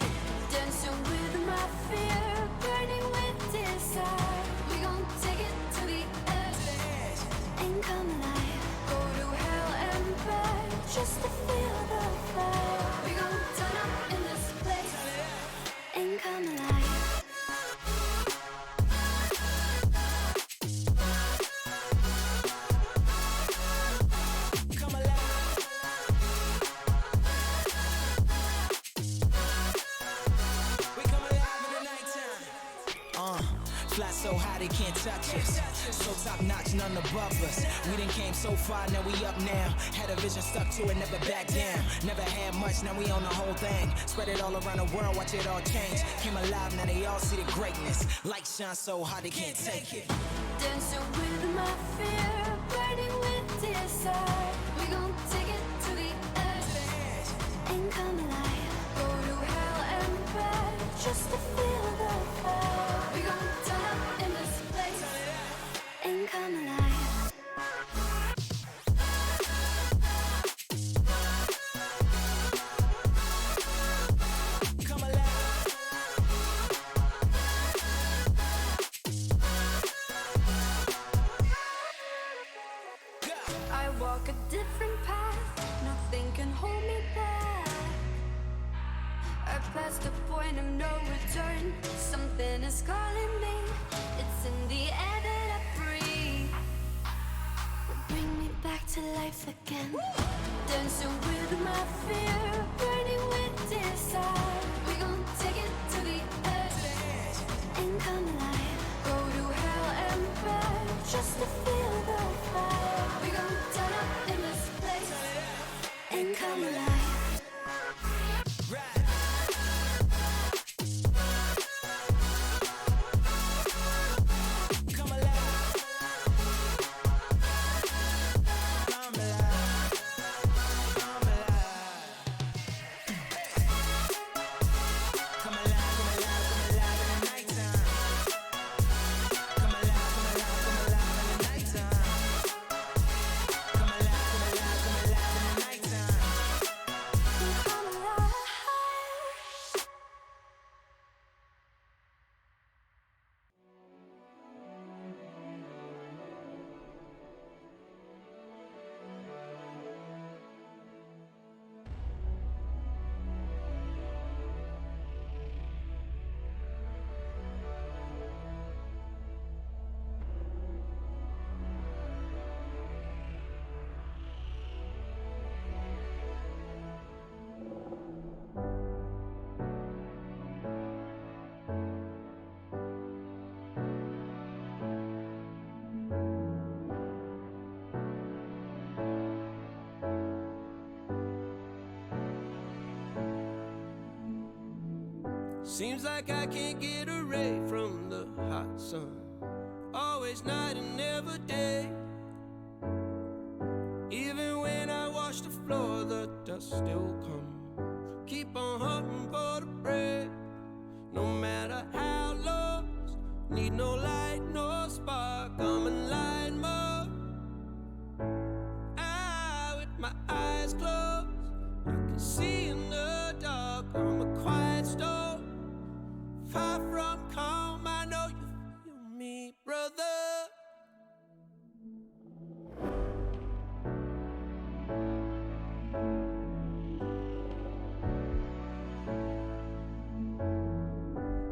dancing with my fear, burning with desire. We gon' take it to the edge, and come alive. Go to hell and back, just to feel the fire. We gon' turn up in this place, and come alive. Fly so high they can't touch us. So top notch, none above us. We done came so far, now we up now. Had a vision, stuck to it, never back down. Never had much, now we own the whole thing. Spread it all around the world, watch it all change. Came alive, now they all see the greatness. Light shine so hard they can't take it. Dancing with my fear, burning with desire. We gon' take it to the edge, and come alive. Go to hell and back, just to feel the fire. We gon' turn up in this place, and come alive. I walk a different path, nothing can hold me back. I passed the point of no return, something is calling me, it's in the air that I breathe. Bring me back to life again, dancing with my fear, burning with desire. We gon' take it to the edge, and come alive. Go to hell and back, just to feel the fire. We gon' turn up in this place, and come alive. Seems like I can't get away from the hot sun. Always night and never day. Even when I wash the floor, the dust still comes. Keep on hunting for the bread. No matter how lost, need no light, no spark. I'm in line mode. With my eyes closed, I can see in the dark. I'm a quiet storm. Far from calm, I know you feel me, brother.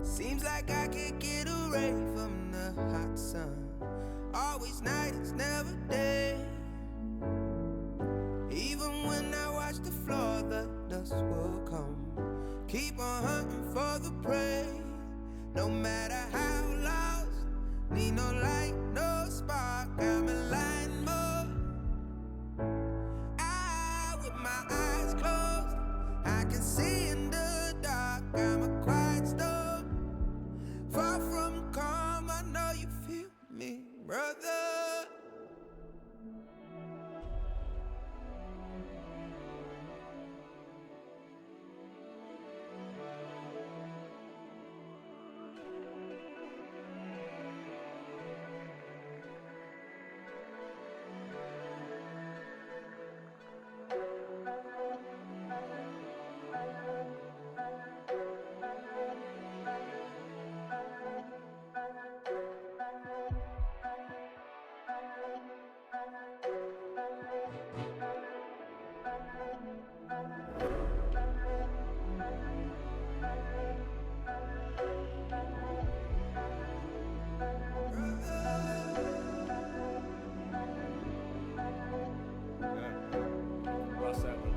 Seems like I can't get away from the hot sun. Always night, it's never day. Even when I watch the floor, the dust will come. Keep on hunting for the prey. No matter how lost, need no light, no spark. I'm in line mode. With my eyes closed, I can see in the dark. I'm a quiet storm. me, brother. Russ that one.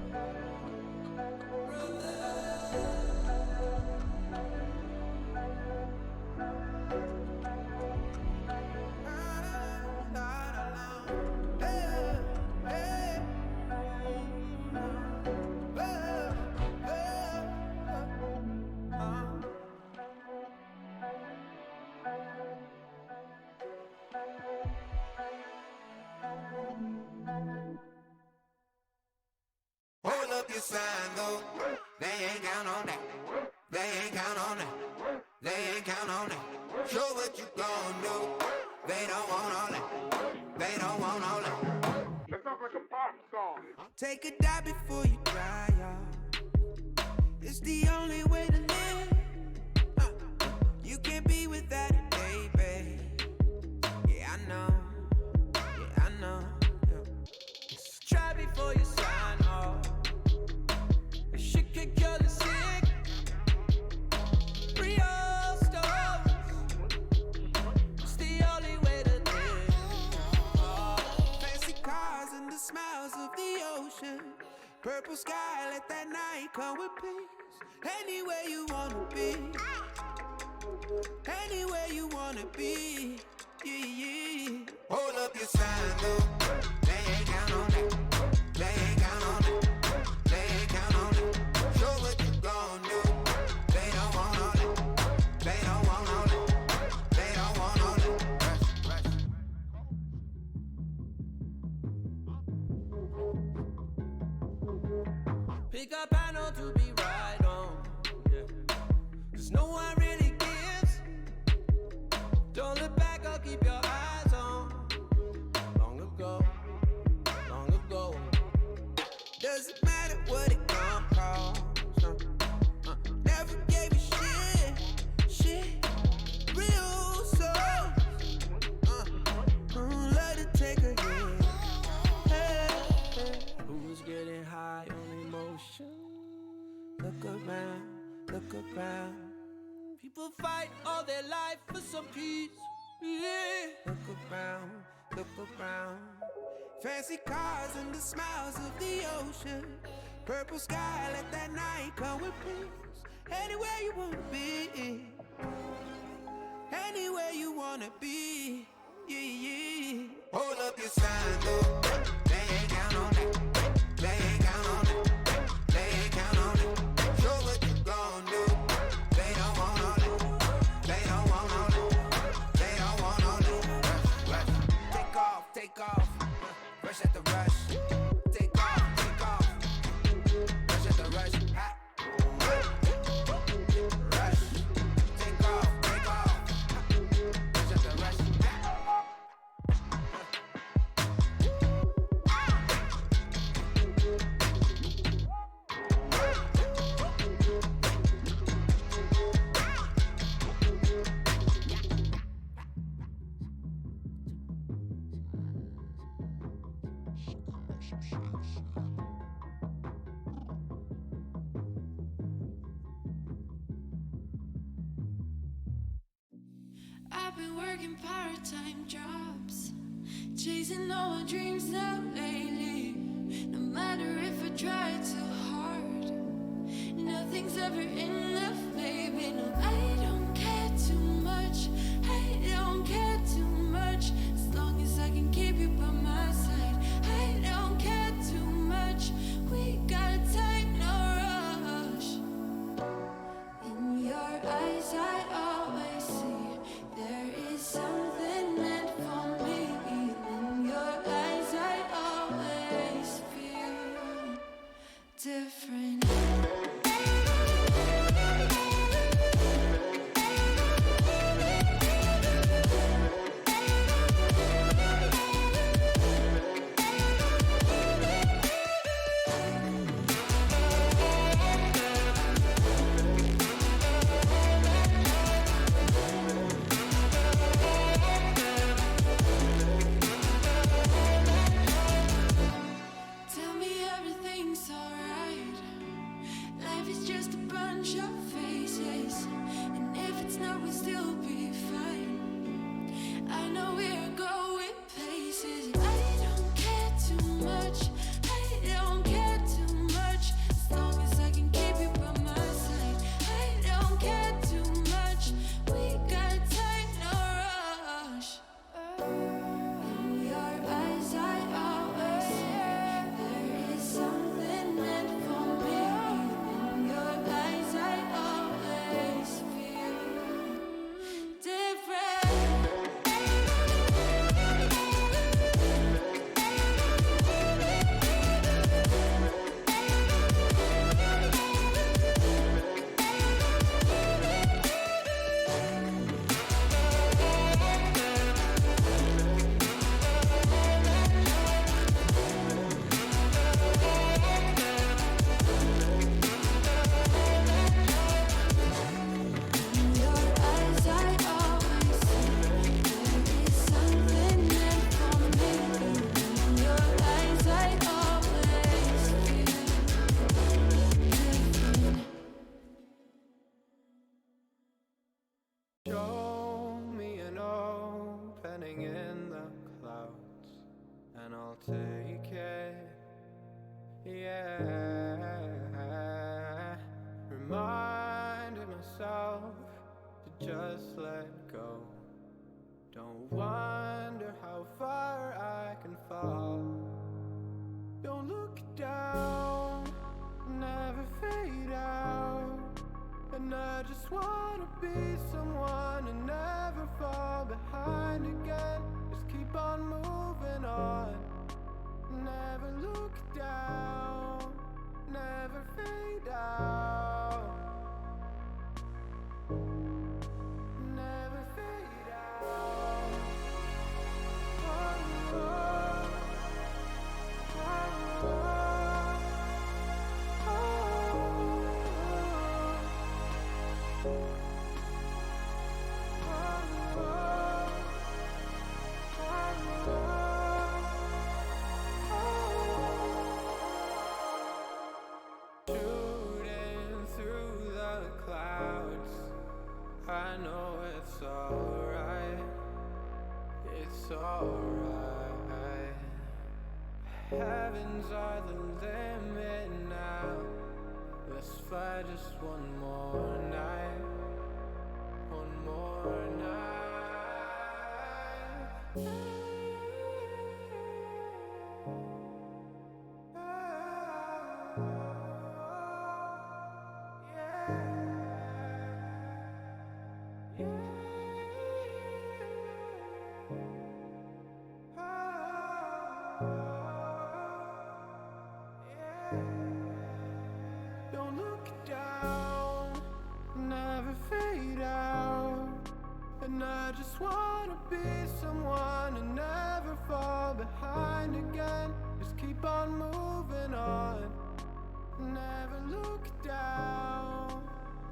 Hold up your sign though. They ain't count on that. They ain't count on that. They ain't count on that. Show what you gon' do. They don't want all that. They don't want all that. That sounds like a pop song. Take a dive before you dry, y'all. It's the only way to live. You can't be without it, baby. Yeah, I know. Yeah, I know. Yeah. Try before you sign off. Shit can kill the sick. Real stories. It's the only way to live. Fancy cars and the smiles of the ocean. Purple sky, let that night come with peace. Anywhere you wanna be. Anywhere you wanna be. Yeah, yeah. Hold up your sign though. They ain't count on that. They ain't count on that. They ain't count on that. Show what you gon' do. They don't want all that. They don't want all that. They don't want all that. Pick up panel to be right on. Yeah. 'Cause no one really gives. Don't look back, I'll keep your eyes on. Long ago. Doesn't matter what it gon' cost. Never gave you shit. Real soul. Let it take a hit. Hey. Who's getting high on emotion? Look around. People fight all their life for some peace. Yeah. Look around. Fancy cars and the smiles of the ocean. Purple sky, let that night come with peace. Anywhere you wanna be. Anywhere you wanna be. Yeah, yeah. Hold up your sign though. They ain't count on that. They ain't count on that. They ain't count on it. Show what you gon' do. They don't want all that. They don't want all that. They don't want all that. Take off. Rush at the rush. Take off. Rush at the rush. Rush. Take off. Rush at the rush. I've been working part-time jobs, chasing all my dreams out lately. No matter if I try too hard, nothing's ever enough, baby. No, I don't care too much. I don't care too much. As long as I can keep you by my side, I don't care too much. We got time, no rush. In your eyes, I always see there is something meant still be fine. I know we're going places. I don't care too much. I don't care too much. As long as I can keep you by my side. I don't care too much. We got time, no rush. In your eyes, I always see there is something meant for me. In your eyes, I always feel different. In your eyes, I always see there is something meant for me. In your eyes, I always feel different. Show me an opening in the clouds, and I'll take it. Yeah, reminding myself to just let go. Don't wonder how far I can fall. Don't look down, never fade out. And I just wanna be someone and never fall behind again. Just keep on moving on. Never look down, never fade out. Never fade out. Oh, oh, oh, oh, shooting through the clouds. I know it's alright. It's alright. Heavens are the limit now. Let's fly just one more night. One more night. Don't look down, never fade out. And I just wanna be someone and never fall behind again. Just keep on moving on. Never look down,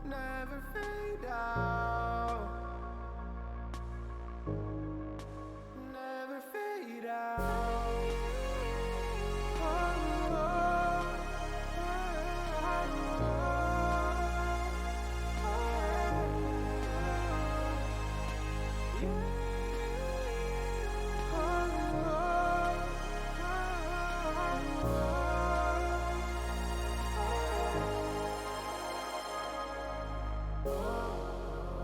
never fade out. Never fade out. Oh, oh, oh, oh, oh.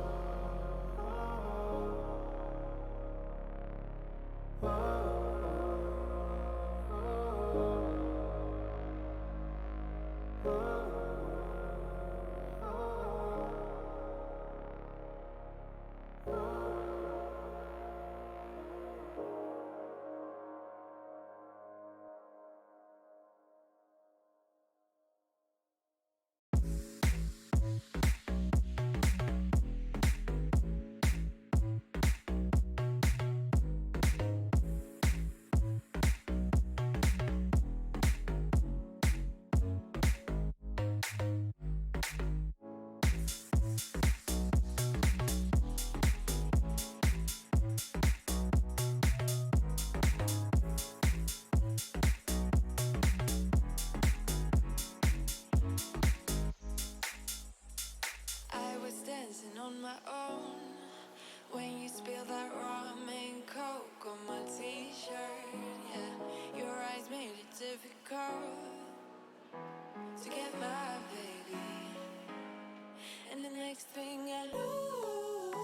When you spill that rum and coke on my t-shirt, yeah, your eyes made it difficult to get my baby. And the next thing I knew,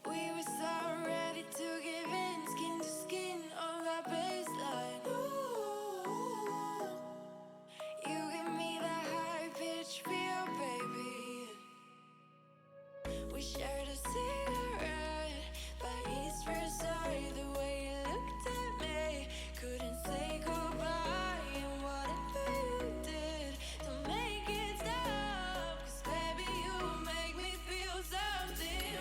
we were so ready to give in, skin to skin on that baseline. Ooh, you give me that high-pitched feel, baby. We shared a cigarette by East Versailles. The way you looked at me, couldn't say goodbye. And whatever you did to make it stop, 'cause baby, you make me feel something.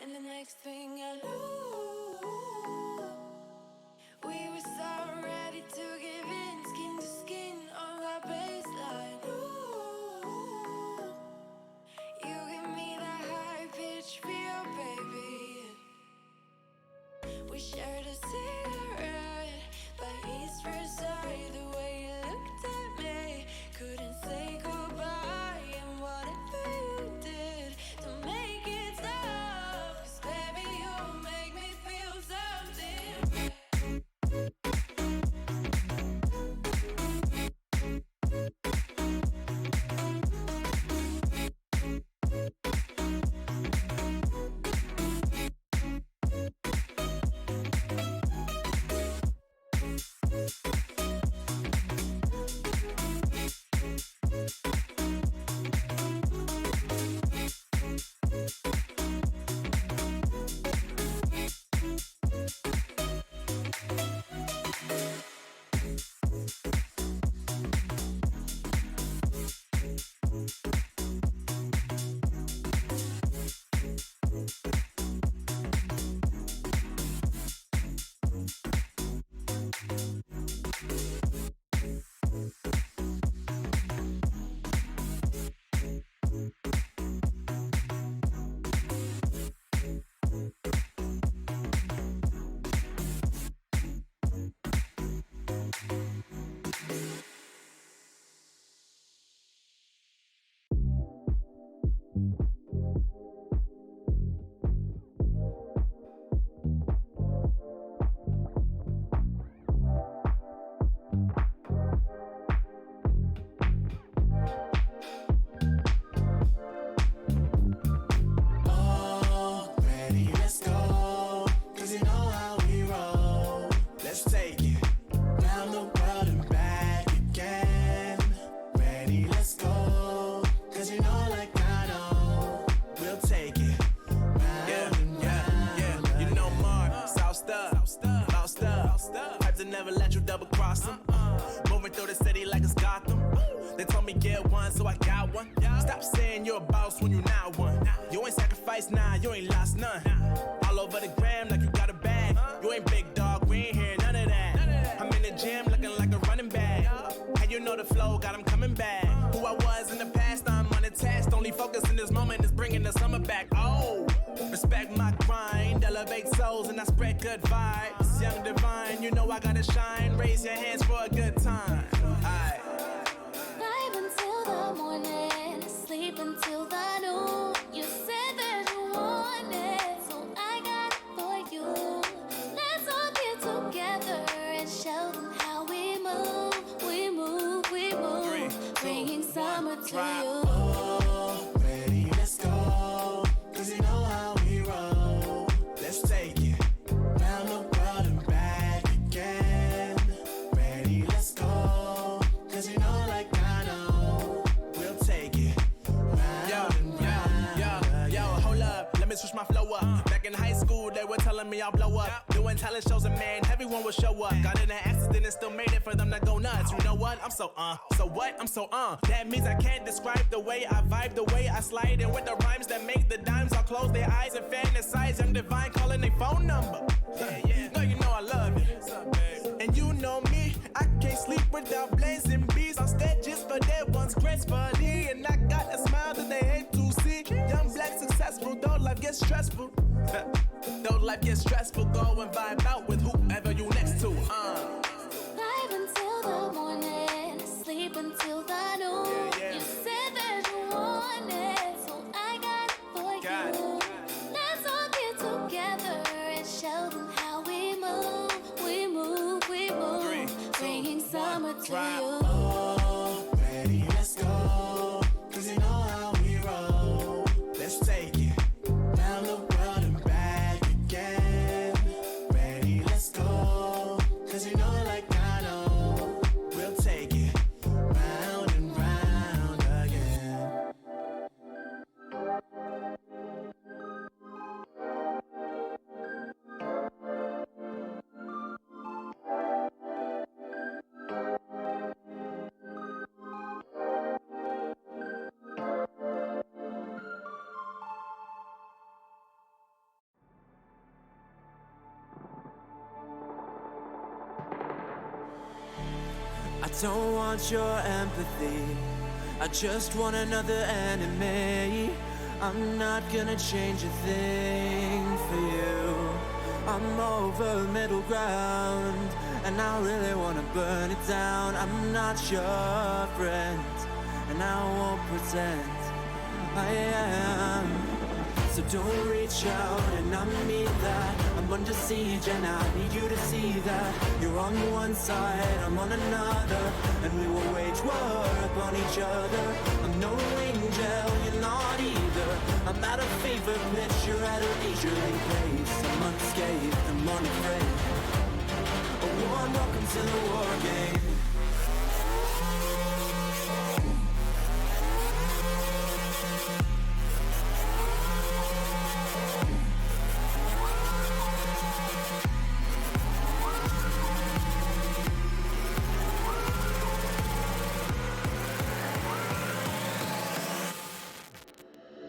And the next thing I knew, we were so ready to give in, skin to skin on that baseline. Ooh, you give me that high-pitched feel, baby. We shared a cigarette by East Versailles. The way you looked at me, couldn't say goodbye. And whatever you did to make it stop, 'cause baby, you make me feel something. Never let you double cross them. Moving through the city like it's Gotham. They told me get one, so I got one. Stop saying you're a boss when you're not one. You ain't sacrificed, nah, you ain't lost none. All over the gram like you got a bag. You ain't big dog, we ain't hear none of that. I'm in the gym looking like a running back. And you know the flow, got him coming back. Who I was in the past, I'm unattached. Only focus in this moment is bringing the summer back. Oh, respect my grind, elevate souls and I spread good vibes. Young divine, you know I gotta shine. Raise your hands for a good time. Aight. Vibe until the morning, sleep until the noon. You said that you want it, so I got it for you. Let's all get together and show them how we move. We move, we move. 3, 2, bringing summer 1, to drop. you. Oh, ready, let's go. 'Cause you know how we roll. Let's take it round the world and back again. Ready, let's telling me I'll blow up. Doing talent shows and man, everyone will show up. Got in an accident and still made it for them to go nuts. You know what? I'm so what? I'm so That means I can't describe the way I vibe, the way I slide. And with the rhymes that make the dimes, I'll close their eyes and fantasize. Young Divine calling their phone number. No, you know I love it. And you know me, I can't sleep without blazing beats on stages for their ones gracefully. And I got a smile that they hate to see. Young, black, successful, though life gets stressful. Though life gets stressful, go and vibe out with whoever you next to. Vibe until the morning, sleep until the noon. You said that you want it, so I got it for you. Let's all get together and show them how we move. We move, we move. 3, 2, bringing summer to you. Oh, ready, let's go. 'Cause you know how we roll. Let's take it down the world and back again. Ready, let's go. 'Cause you know like I know. We'll take it round and round again. I don't want your empathy, I just want another enemy. I'm not gonna change a thing for you. I'm over middle ground, and I really wanna burn it down. I'm not your friend, and I won't pretend I am. So don't reach out, and I mean that. I'm under siege, and I need you to see that. You're on one side, I'm on another, and we will wage war upon each other. I'm no angel, you're not either. I'm at a fever pitch, you're at a leisurely pace. I'm unscathed, I'm unafraid. A warm welcome to the war game.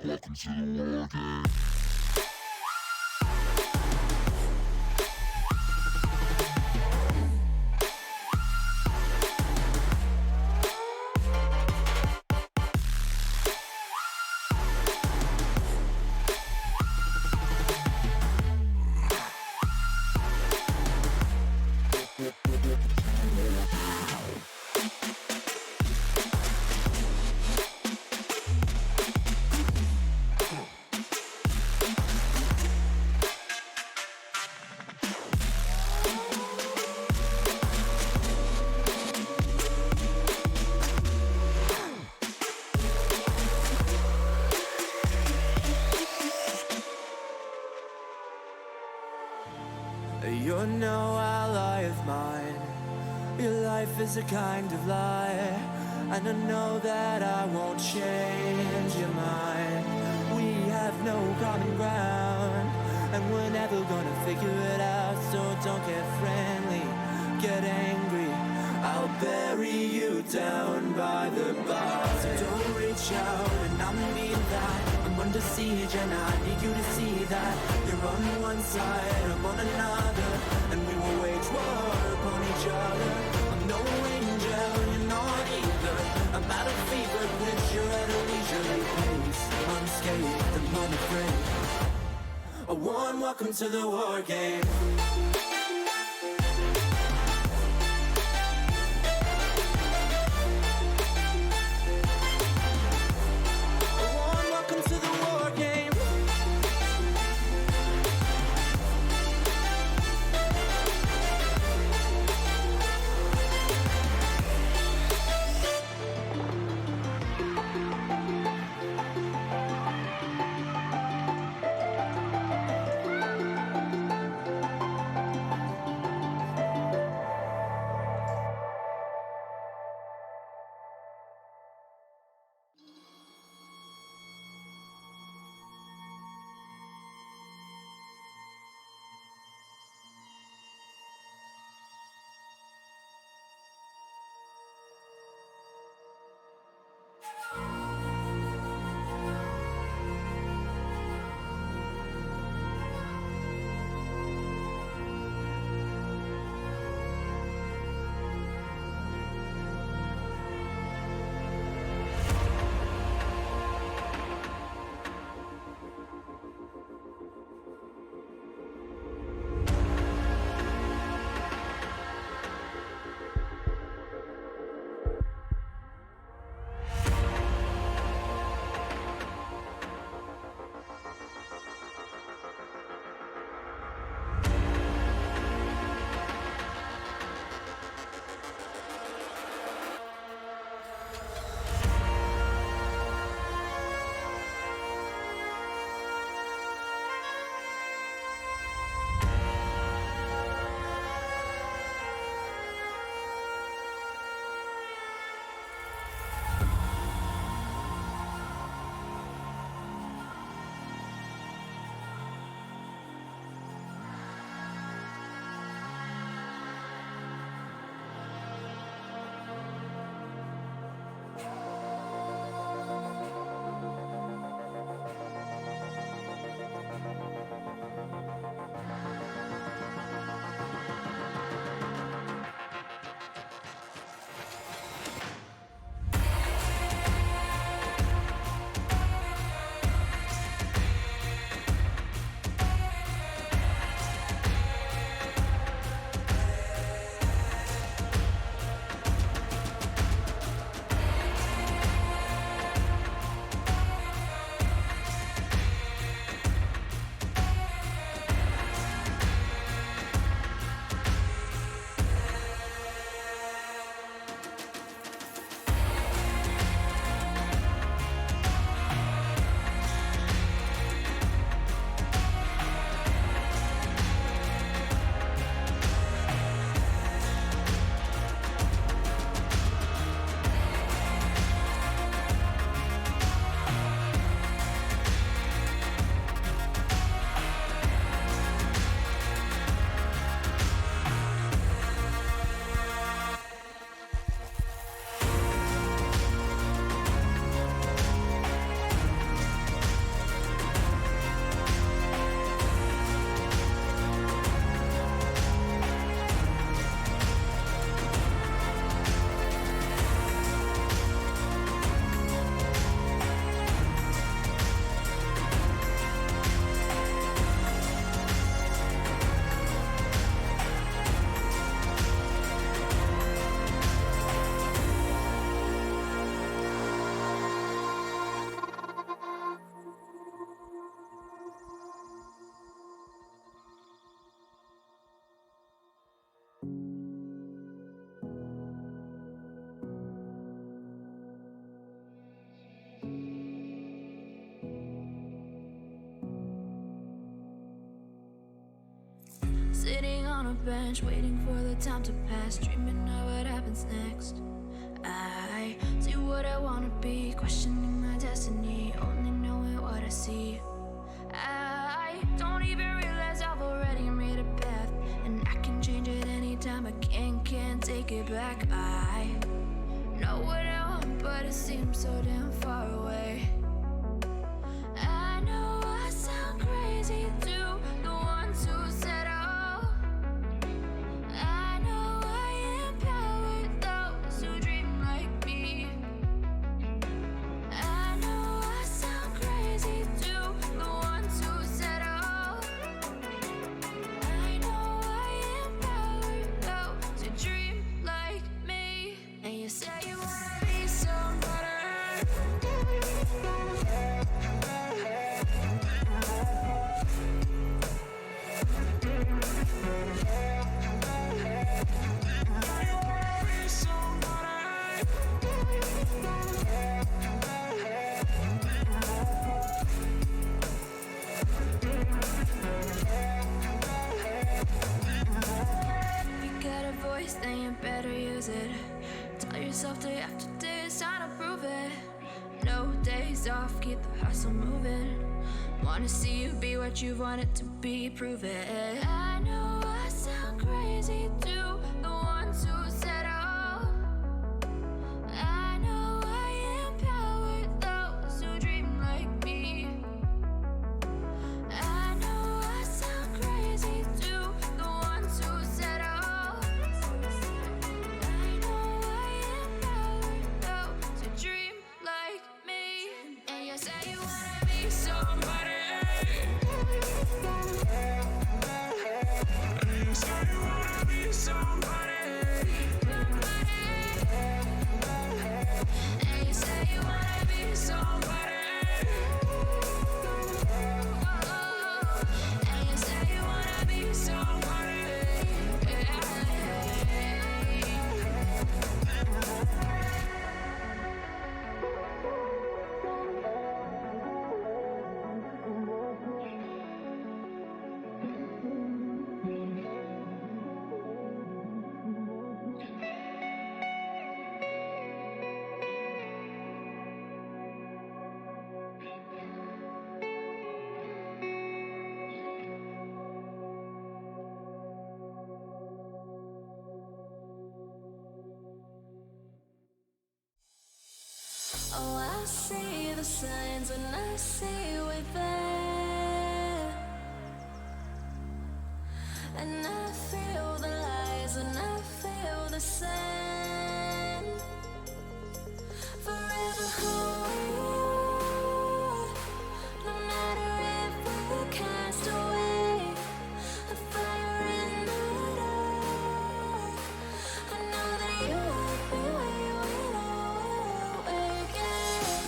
Welcome to the war game. You're no ally of mine. Your life is a kind of lie, and I know that I won't change your mind. We have no common ground, and we're never gonna figure it out. So don't get friendly, get angry. I'll bury you down by the bar. So don't reach out, and I mean that. I'm under siege, and I need you to see that. You're on one side, I'm on another, and we will wage war upon each other. I'm no angel, you're not either. I'm at a fever pitch, you're at a leisurely pace. I'm unscathed, I'm unafraid. A warm welcome to the war game. a bench, waiting for the time to pass, dreaming of what happens next. I see what I wanna be, questioning my destiny, only knowing what I see. I don't even realize I've already made a path, and I can change it anytime. I can't take it back. I know what I want, but it seems so damn far away. I know I sound crazy to the ones who said oh. I know I empower those who dream like me. I know I sound crazy to the ones who said oh. I know I empower those who dream like me. And you say you wanna be somebody. You got a voice, then you better use it. Tell yourself day after day it's time to prove it. No days off, keep the hustle moving. Wanna see you be what you wanted to be, prove it. I know I sound crazy to the ones who said oh. I know I empower those who dream like me. I know I sound crazy to the ones who said oh. I know I empower those who dream like me. And you say you wanna be somebody. And you say you wanna be somebody. And you say you wanna be somebody. And you say you wanna be somebody. Oh, I see the signs when I see we're there. And I feel the lies and I feel the sand. Forever hold, no matter if we're cast away. A fire in the dark. I know that you won't be where we'll awake again.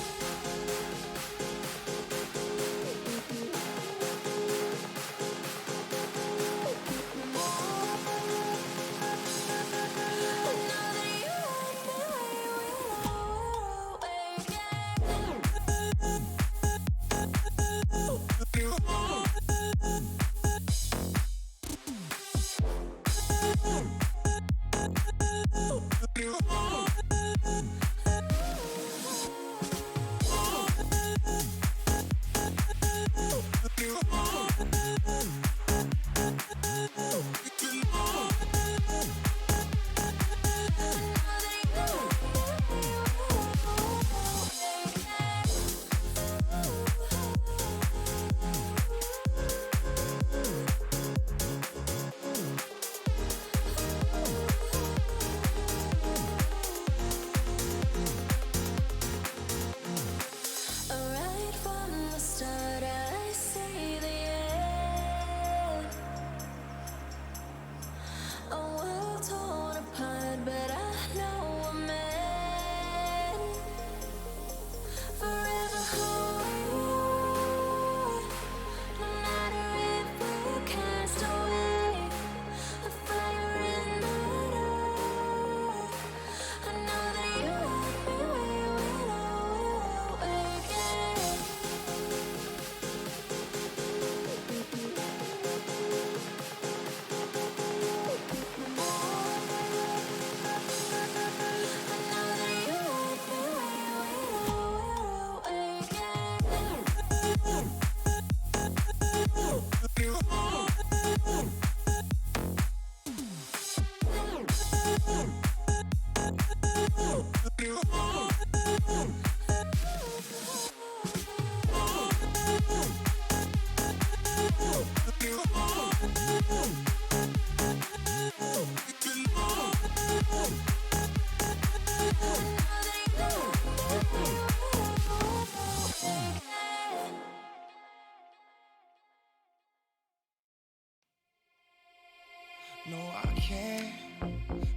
No, I can't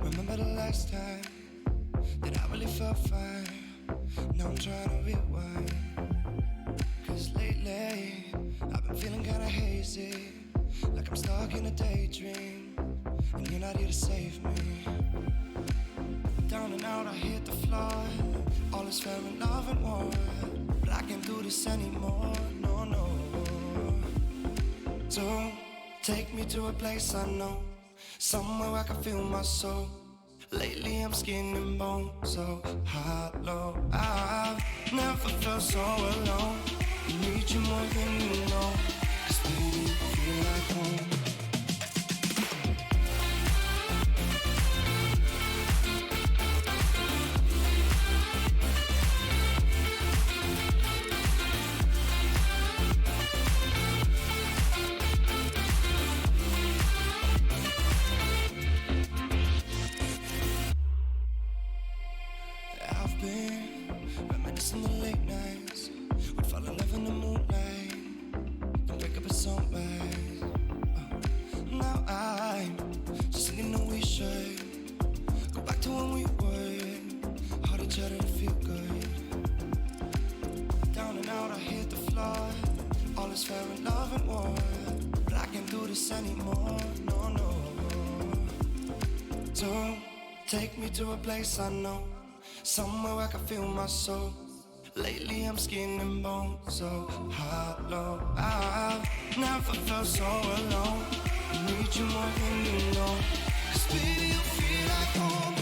remember the last time that I really felt fine. Now I'm trying to rewind. Cause lately, I've been feeling kinda hazy, like I'm stuck in a daydream, and you're not here to save me. Down and out, I hit the floor. All is fair in love and war, but I can't do this anymore, no, no. Don't take me to a place I know, somewhere I can feel my soul. Lately I'm skin and bone, so hollow. I've never felt so alone. I need you more than you know, 'cause baby, you feel like home. I've been reminiscing the late nights. We'd fall in love in the moonlight, then wake up at sunrise. Now I'm just thinking that we should go back to when we were, hold each other to feel good. Down and out, I hit the floor. All is fair in love and war, but I can't do this anymore, no, no. Don't take me to a place I know, somewhere I can feel my soul. Lately I'm skin and bone, so hollow. I've never felt so alone. I need you more than you know, 'cause baby, you feel like home.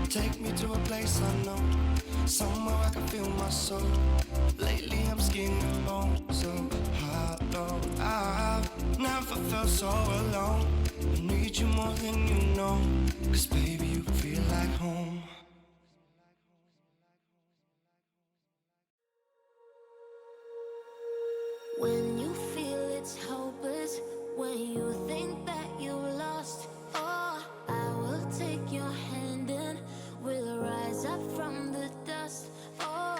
Take me to a place I know, somewhere I can feel my soul. Lately I'm skin and bone, so hollow. I've never felt so alone. I need you more than you know, 'cause baby, you feel like home. When you feel it's hopeless, when you think that you're lost, oh, I will take your hand and we'll rise up from the dust. Oh,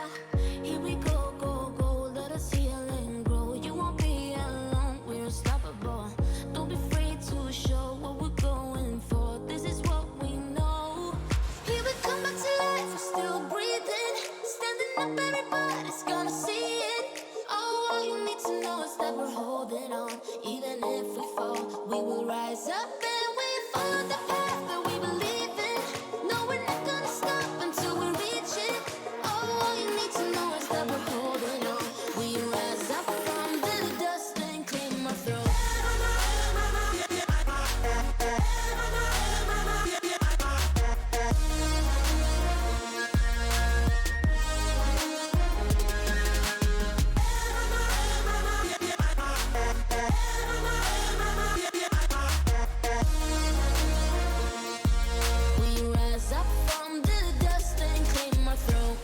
here we go, go, go, let us heal and grow. You won't be alone, we're unstoppable. Don't be afraid to show what we're going for. This is what we know. Here we come back to life, we're still breathing. Standing up, everybody's gonna see it. Oh, all you need to know is that we're holding on. Even if we fall, we will rise up and we follow the path that we believe in. No, we're not gonna stop until we reach it. Oh, all you need to know is that we're holding on. We rise up from the dust and claim our throne. We rise up from the dust and claim our throne.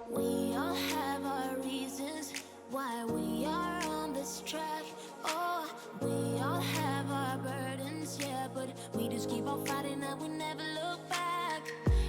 We all have our reasons why we are on this track. Oh, we all have our burdens, yeah, but we just keep on fighting and we never look back.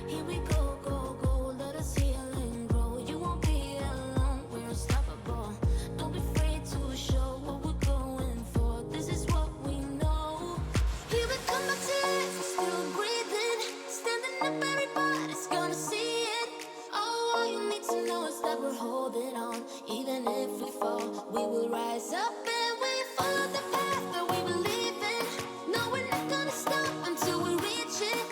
Here we go, go, go, let us heal and grow. You won't be alone, we're unstoppable. Don't be afraid to show what we're going for. This is what we know. Here we come back to life, we're still breathing. Standing up, everybody's gonna see it. Oh, all you need to know is that we're holding on. Even if we fall, we will rise up and we follow the path that we believe in. No, we're not gonna stop until we reach it.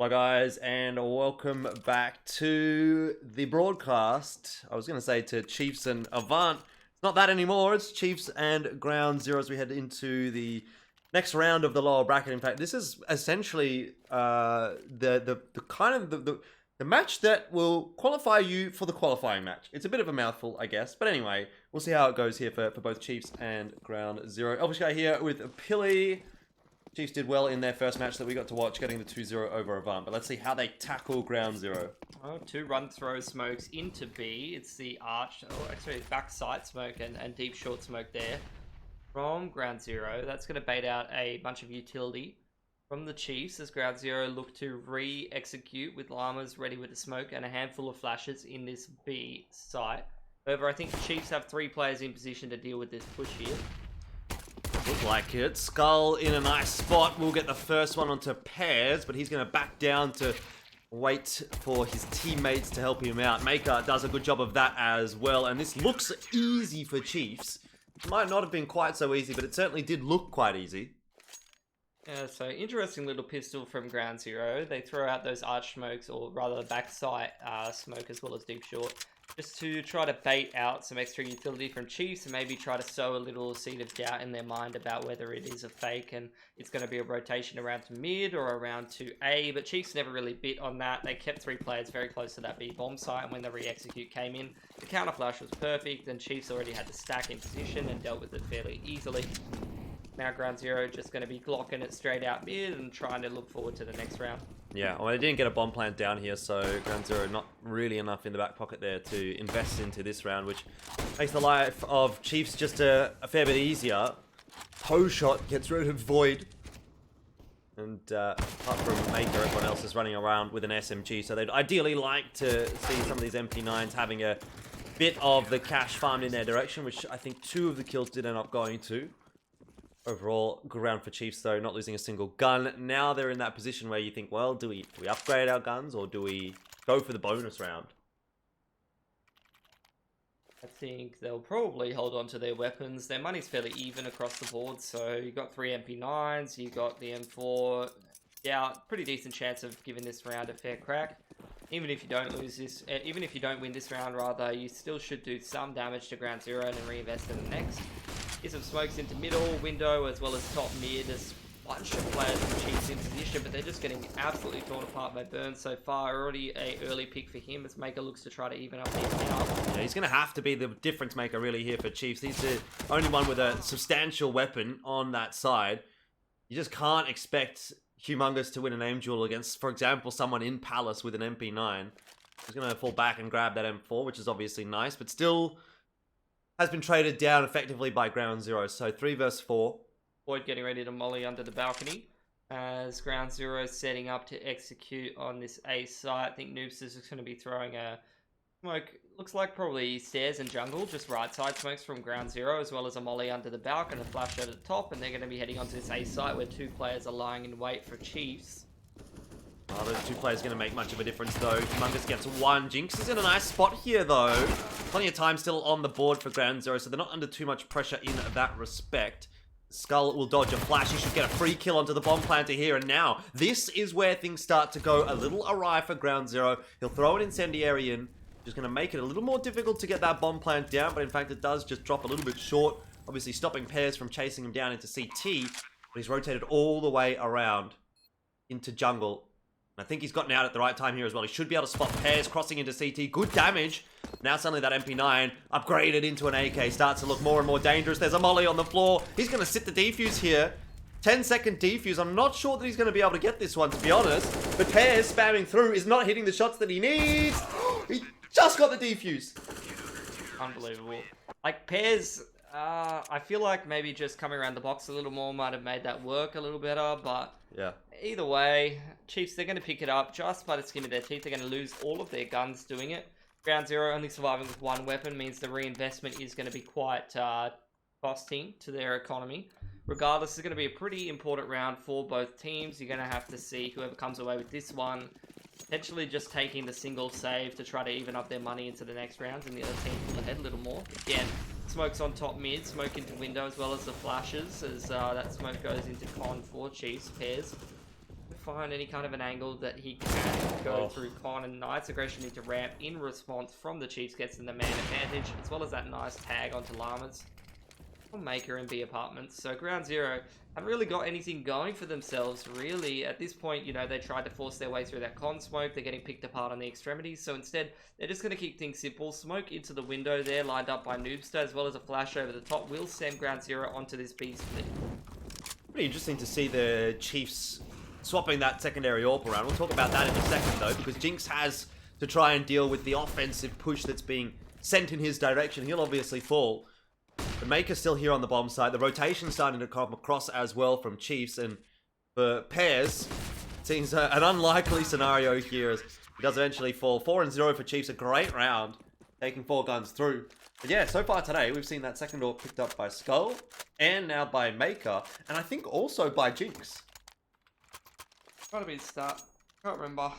Hi guys, and welcome back to the broadcast. I was going to say to Chiefs and Avant. It's not that anymore. It's Chiefs and Ground Zero as we head into the next round of the lower bracket. In fact, this is essentially the match that will qualify you for the qualifying match. It's a bit of a mouthful, I guess. But anyway, we'll see how it goes here for both Chiefs and Ground Zero. Obviously, here with Pili. Chiefs did well in their first match that we got to watch, getting the 2-0 over Avant. But let's see how they tackle Ground Zero. Oh, 2 run throw smokes into B. It's the arch, actually back side smoke and deep short smoke there from Ground Zero. That's going to bait out a bunch of utility from the Chiefs as Ground Zero look to re-execute with llamas ready with the smoke and a handful of flashes in this B site. However, I think the Chiefs have 3 players in position to deal with this push here. Look like it. Skull in a nice spot. We'll get the first one onto Pairs, but he's going to back down to wait for his teammates to help him out. Maker does a good job of that as well, and this looks easy for Chiefs. It might not have been quite so easy, but it certainly did look quite easy. Yeah, so interesting little pistol from Ground Zero. They throw out those arch smokes, or rather back sight smoke as well as deep short, just to try to bait out some extra utility from Chiefs and maybe try to sow a little seed of doubt in their mind about whether it is a fake and it's going to be a rotation around to mid or around to A. But Chiefs never really bit on that. They kept 3 players very close to that B bomb site, and when the re-execute came in, the counter flash was perfect and Chiefs already had the stack in position and dealt with it fairly easily. Now Ground Zero just going to be glocking it straight out mid and trying to look forward to the next round. Yeah, well, they didn't get a bomb plant down here, so Ground Zero not really enough in the back pocket there to invest into this round, which makes the life of Chiefs just a fair bit easier. Toe shot gets rid of Void. And apart from Maker, everyone else is running around with an SMG, so they'd ideally like to see some of these MP9s having a bit of the cash farmed in their direction, which I think 2 of the kills did end up going to. Overall, good round for Chiefs, though, not losing a single gun. Now they're in that position where you think, well, do we upgrade our guns or do we go for the bonus round? I think they'll probably hold on to their weapons. Their money's fairly even across the board, so you got 3 MP9s, you got the M4. Yeah, pretty decent chance of giving this round a fair crack. Even if you don't lose this, even if you don't win this round, rather, you still should do some damage to Ground Zero and then reinvest in the next. Get some smokes into middle, window, as well as top mid. There's a bunch of players and Chiefs in position, but they're just getting absolutely torn apart by Burns so far. Already a early pick for him as Maker looks to try to even up his now. Yeah, he's going to have to be the difference maker really here for Chiefs. He's the only one with a substantial weapon on that side. You just can't expect Humongous to win an aim duel against, for example, someone in Palace with an MP9. He's going to fall back and grab that M4, which is obviously nice, but still has been traded down effectively by Ground Zero. So 3 versus 4. Boyd getting ready to molly under the balcony as Ground Zero setting up to execute on this A site. I think Noobs is just going to be throwing a smoke, looks like probably stairs and jungle, just right side smokes from Ground Zero, as well as a molly under the balcony and a flash over the top, and they're going to be heading onto this A site where 2 players are lying in wait for Chiefs. Oh, those 2 players going to make much of a difference, though. Humongous gets 1. Jinx is in a nice spot here, though. Plenty of time still on the board for Ground Zero, so they're not under too much pressure in that respect. Skull will dodge a flash. He should get a free kill onto the bomb planter here, and now this is where things start to go a little awry for Ground Zero. He'll throw an incendiary in, just going to make it a little more difficult to get that bomb plant down, but in fact it does just drop a little bit short, obviously stopping Pairs from chasing him down into CT, but he's rotated all the way around into jungle. I think he's gotten out at the right time here as well. He should be able to spot Pairs crossing into CT. Good damage. Now suddenly that MP9 upgraded into an AK starts to look more and more dangerous. There's a molly on the floor. He's going to sit the defuse here. 10-second defuse. I'm not sure that he's going to be able to get this one, to be honest. But Pairs spamming through is not hitting the shots that he needs. He just got the defuse. Unbelievable. Like, Pairs, I feel like maybe just coming around the box a little more might have made that work a little better, but yeah. Either way, Chiefs, they're going to pick it up just by the skin of their teeth. They're going to lose all of their guns doing it. Ground Zero only surviving with 1 weapon means the reinvestment is going to be quite costing to their economy. Regardless, it's going to be a pretty important round for both teams. You're going to have to see whoever comes away with this one, potentially just taking the single save to try to even up their money into the next rounds, and the other team pull ahead a little more. Again, smokes on top mid, smoke into window, as well as the flashes, as that smoke goes into con for Chiefs. Pairs find any kind of an angle that he can go through Con, and Knights Aggression need to ramp in response from the Chiefs, gets them the man advantage, as well as that nice tag onto Llamas. Maker and B Apartments. So Ground Zero haven't really got anything going for themselves, really. At this point, you know, they tried to force their way through that con smoke. They're getting picked apart on the extremities. So instead, they're just going to keep things simple. Smoke into the window there, lined up by Noobster, as well as a flash over the top. Will send Ground Zero onto this B split. Pretty interesting to see the Chiefs swapping that secondary AWP around. We'll talk about that in a second, though, because Jinx has to try and deal with the offensive push that's being sent in his direction. He'll obviously fall. The Maker's still here on the bomb side. The rotation's starting to come across as well from Chiefs. And for Pairs, it seems an unlikely scenario here as he does eventually fall. 4-0 for Chiefs, a great round, taking 4 guns through. But yeah, so far today, we've seen that second AWP picked up by Skull, and now by Maker, and I think also by Jinx. Gotta be the start. Can't remember.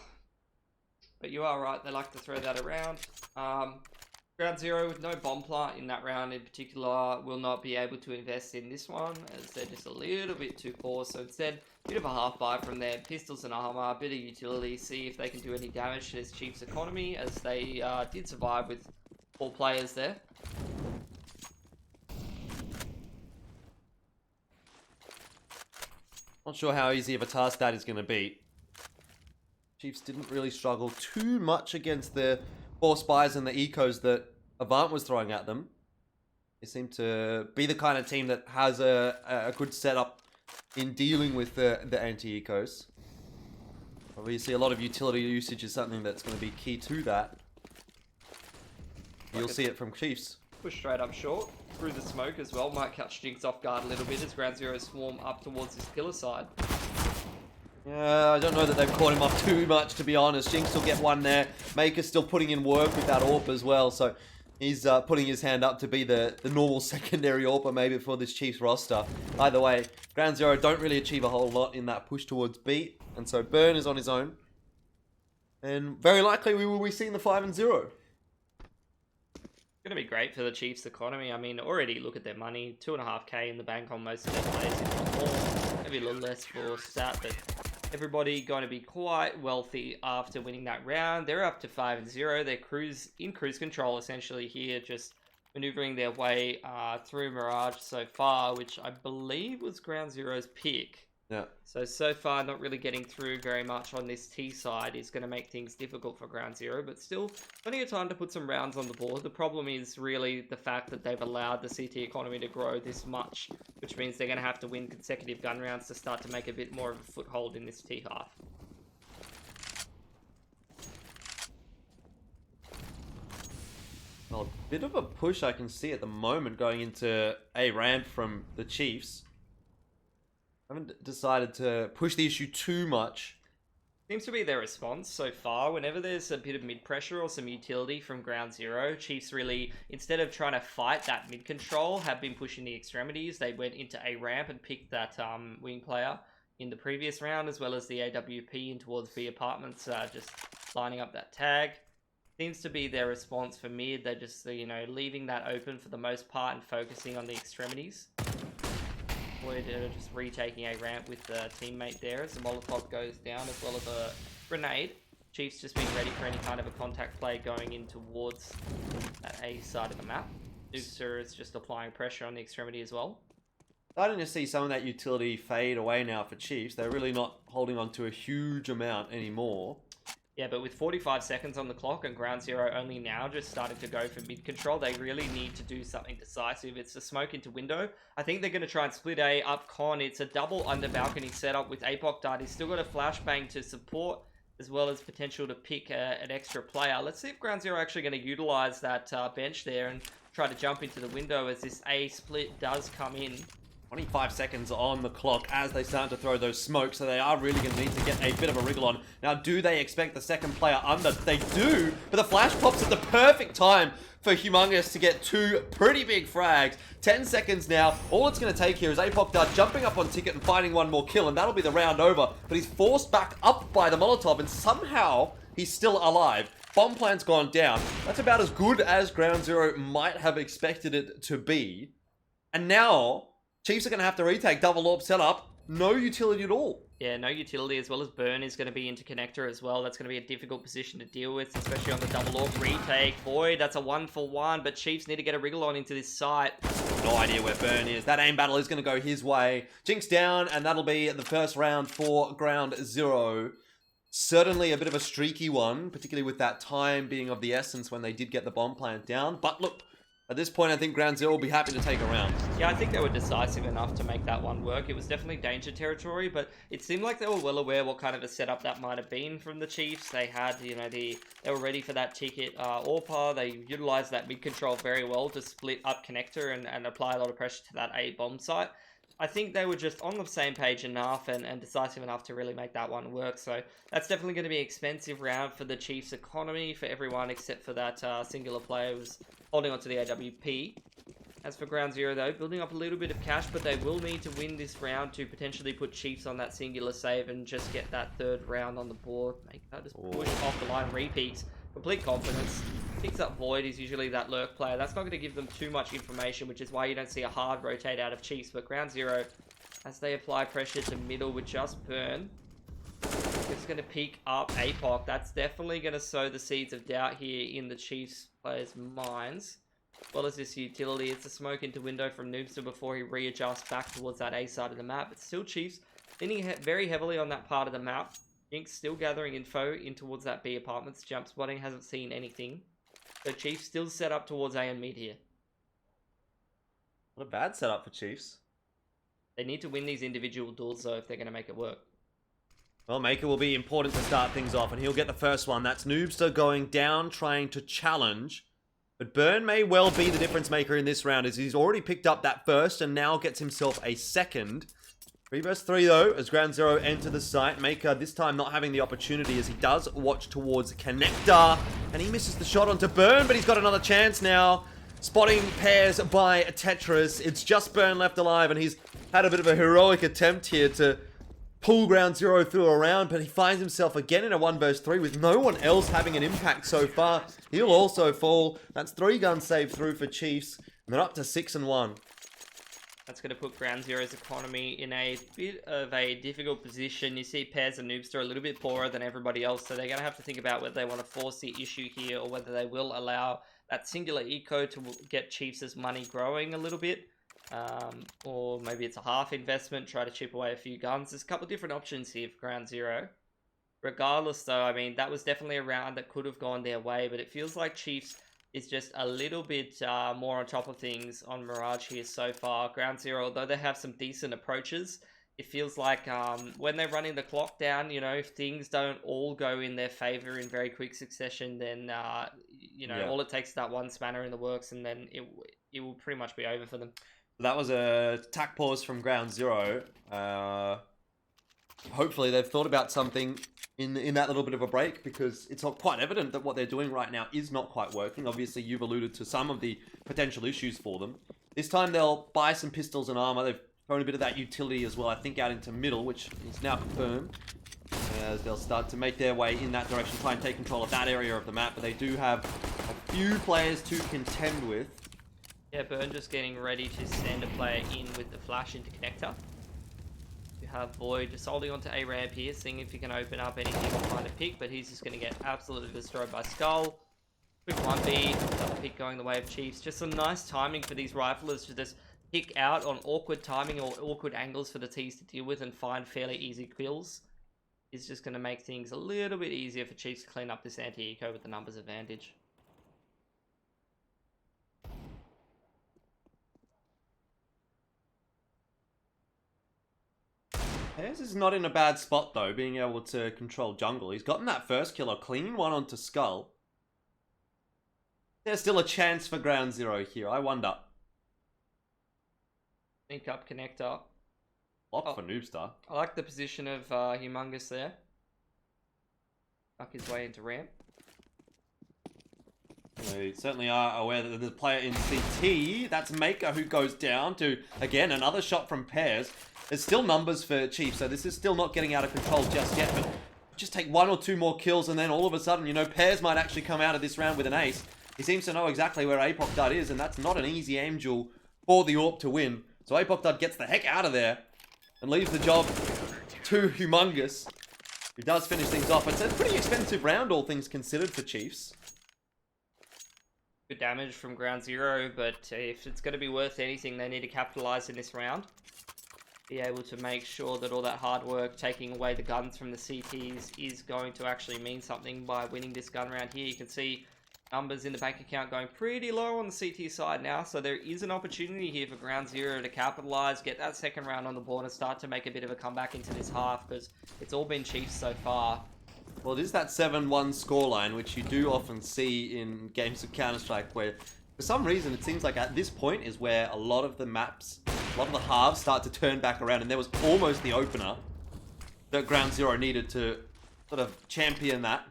But you are right, they like to throw that around. Ground Zero with no bomb plant in that round in particular will not be able to invest in this one, as they're just a little bit too poor. So instead, a bit of a half buy from there. Pistols and armor, a bit of utility, see if they can do any damage to this Chiefs economy, as they did survive with 4 players there. Not sure how easy of a task that is going to be. Chiefs didn't really struggle too much against the 4 spies and the ecos that Avant was throwing at them. They seem to be the kind of team that has a good setup in dealing with the anti-ecos. Obviously, a lot of utility usage is something that's going to be key to that. You'll see it from Chiefs. Push straight up short, through the smoke as well. Might catch Jinx off guard a little bit as Ground Zero swarm up towards his pillar side. Yeah, I don't know that they've caught him up too much, to be honest. Jinx will get one there. Maker's still putting in work with that AWP as well, so he's putting his hand up to be the normal secondary AWPer maybe for this Chiefs roster. Either way, Ground Zero don't really achieve a whole lot in that push towards B, and so Burn is on his own. And very likely we will be seeing the 5-0. Going to be great for the Chiefs economy. I mean, already look at their money, 2.5k in the bank on most of their players, if not more. Maybe a little less for stat, but everybody going to be quite wealthy after winning that round. They're up to 5-0. They're in cruise control essentially here, just maneuvering their way through Mirage so far, which I believe was Ground Zero's pick. Yeah. So far, not really getting through very much on this T side is going to make things difficult for Ground Zero, but still plenty of time to put some rounds on the board. The problem is really the fact that they've allowed the CT economy to grow this much, which means they're going to have to win consecutive gun rounds to start to make a bit more of a foothold in this T half. Well, a bit of a push I can see at the moment going into a ramp from the Chiefs. Haven't decided to push the issue too much. Seems to be their response so far. Whenever there's a bit of mid pressure or some utility from Ground Zero, Chiefs really, instead of trying to fight that mid control, have been pushing the extremities. They went into a ramp and picked that wing player in the previous round, as well as the AWP in towards B Apartments, just lining up that tag. Seems to be their response for mid. They're just, you know, leaving that open for the most part and focusing on the extremities. We're just retaking a ramp with the teammate there as the Molotov goes down, as well as a grenade. Chiefs just being ready for any kind of a contact play going in towards that A side of the map. Noobster is just applying pressure on the extremity as well. Starting to see some of that utility fade away now for Chiefs. They're really not holding on to a huge amount anymore. Yeah, but with 45 seconds on the clock and Ground Zero only now just starting to go for mid control, they really need to do something decisive. It's the smoke into window. I think they're going to try and split A up con. It's a double under balcony setup with Apoc Dart. He's still got a flashbang to support, as well as potential to pick an extra player. Let's see if Ground Zero are actually going to utilize that bench there and try to jump into the window as this A split does come in. 25 seconds on the clock as they start to throw those smokes, so they are really going to need to get a bit of a wriggle on. Now, do they expect the second player under? They do, but the flash pops at the perfect time for Humongous to get 2 pretty big frags. 10 seconds now. All it's going to take here is Apoc Dart jumping up on Ticket and finding one more kill, and that'll be the round over. But he's forced back up by the Molotov, and somehow he's still alive. Bomb plan's gone down. That's about as good as Ground Zero might have expected it to be. And now Chiefs are going to have to retake double AWP setup. no utility at all. Yeah, no utility, as well as Burn is going to be into connector as well. That's going to be a difficult position to deal with, especially on the double AWP retake. Void, that's a 1-for-1, but Chiefs need to get a wriggle on into this site. No idea where Burn is. That aim battle is going to go his way. Jinx down, and that'll be the first round for Ground Zero. Certainly a bit of a streaky one, particularly with that time being of the essence when they did get the bomb plant down. But look, at this point, I think Ground Zero will be happy to take a round. Yeah, I think they were decisive enough to make that one work. It was definitely danger territory, but it seemed like they were well aware what kind of a setup that might have been from the Chiefs. They had, you know, they were ready for that ticket AWPer. They utilized that mid control very well to split up connector and apply a lot of pressure to that A bomb site. I think they were just on the same page enough and decisive enough to really make that one work. So that's definitely going to be an expensive round for the Chiefs' economy, for everyone except for that singular player who was holding on to the AWP. As for Ground Zero, though, building up a little bit of cash, but they will need to win this round to potentially put Chiefs on that singular save and just get that third round on the board. Make that just push off the line, repeats. Complete confidence. Picks up Void, is usually that lurk player. That's not going to give them too much information, which is why you don't see a hard rotate out of Chiefs. But Ground Zero, as they apply pressure to middle with just Burn, it's going to pick up APOC. That's definitely going to sow the seeds of doubt here in the Chiefs players' minds. As well as this utility, it's a smoke into window from Noobster before he readjusts back towards that A side of the map. But still Chiefs leaning very heavily on that part of the map. Jinx still gathering info in towards that B apartments. Jump spotting, hasn't seen anything. So Chiefs still set up towards A and mid here. Not a bad setup for Chiefs. They need to win these individual duels though if they're going to make it work. Well, Maker will be important to start things off, and he'll get the first one. That's Noobster going down, trying to challenge. But Burn may well be the difference maker in this round, as he's already picked up that first and now gets himself a second. 3 vs 3 though, as Ground Zero enter the site. Maker this time not having the opportunity, as he does watch towards Connector. And he misses the shot onto Burn, but he's got another chance now. Spotting pairs by Tetris. It's just Burn left alive, and he's had a bit of a heroic attempt here to pull Ground Zero through a round, but he finds himself again in a 1 vs 3 with no one else having an impact so far. He'll also fall. That's 3 guns saved through for Chiefs, and they're up to 6-1. That's going to put Ground Zero's economy in a bit of a difficult position. You see Pairs and Noobster a little bit poorer than everybody else, so they're going to have to think about whether they want to force the issue here or whether they will allow that singular eco to get Chiefs' money growing a little bit. Or maybe it's a half investment, try to chip away a few guns. There's a couple of different options here for Ground Zero. Regardless, though, I mean, that was definitely a round that could have gone their way, but it feels like Chiefs is just a little bit more on top of things on Mirage here so far. Ground Zero, although they have some decent approaches, it feels like when they're running the clock down, you know, if things don't all go in their favor in very quick succession, then, you know, all it takes is that one spanner in the works, and then it will pretty much be over for them. That was a tack pause from Ground Zero. Hopefully they've thought about something in that little bit of a break, because it's not quite evident that what they're doing right now is not quite working. Obviously, you've alluded to some of the potential issues for them. This time they'll buy some pistols and armor. They've thrown a bit of that utility as well, I think, out into middle, which is now confirmed. As they'll start to make their way in that direction, try and take control of that area of the map. But they do have a few players to contend with. Yeah, Burn just getting ready to send a player in with the flash into connector. You have Void just holding onto A ramp here, seeing if he can open up anything and find a pick, but he's just going to get absolutely destroyed by Skull. Quick 1B, double pick going the way of Chiefs. Just some nice timing for these riflers to just pick out on awkward timing or awkward angles for the T's to deal with and find fairly easy kills. Is just going to make things a little bit easier for Chiefs to clean up this anti-eco with the numbers advantage. Pairs is not in a bad spot, though, being able to control jungle. He's gotten that first kill, a clean one onto Skull. There's still a chance for Ground Zero here, I wonder. Link up connector. Lock for Noobster. I like the position of Humongous there. Tuck his way into ramp. We certainly are aware that there's a player in CT. That's Maker, who goes down to, again, another shot from Pairs. There's still numbers for Chief, so this is still not getting out of control just yet. But just take 1 or 2 more kills, and then all of a sudden, you know, Pairs might actually come out of this round with an ace. He seems to know exactly where APOC Dud is, and that's not an easy aim duel for the AWP to win. So APOC Dud gets the heck out of there. and leaves the job to Humongous, who does finish things off. It's a pretty expensive round, all things considered, for Chiefs. Good damage from Ground Zero, but if it's going to be worth anything, they need to capitalize in this round. Be able to make sure that all that hard work, taking away the guns from the CTs, is going to actually mean something by winning this gun round here. You can see numbers in the bank account going pretty low on the CT side now, so there is an opportunity here for Ground Zero to capitalize, get that second round on the board, and start to make a bit of a comeback into this half, because it's all been Chiefs so far. Well, it is that 7-1 scoreline, which you do often see in games of Counter-Strike, where for some reason it seems like at this point is where a lot of the maps, a lot of the halves start to turn back around, and there was almost the opener that Ground Zero needed to sort of champion that.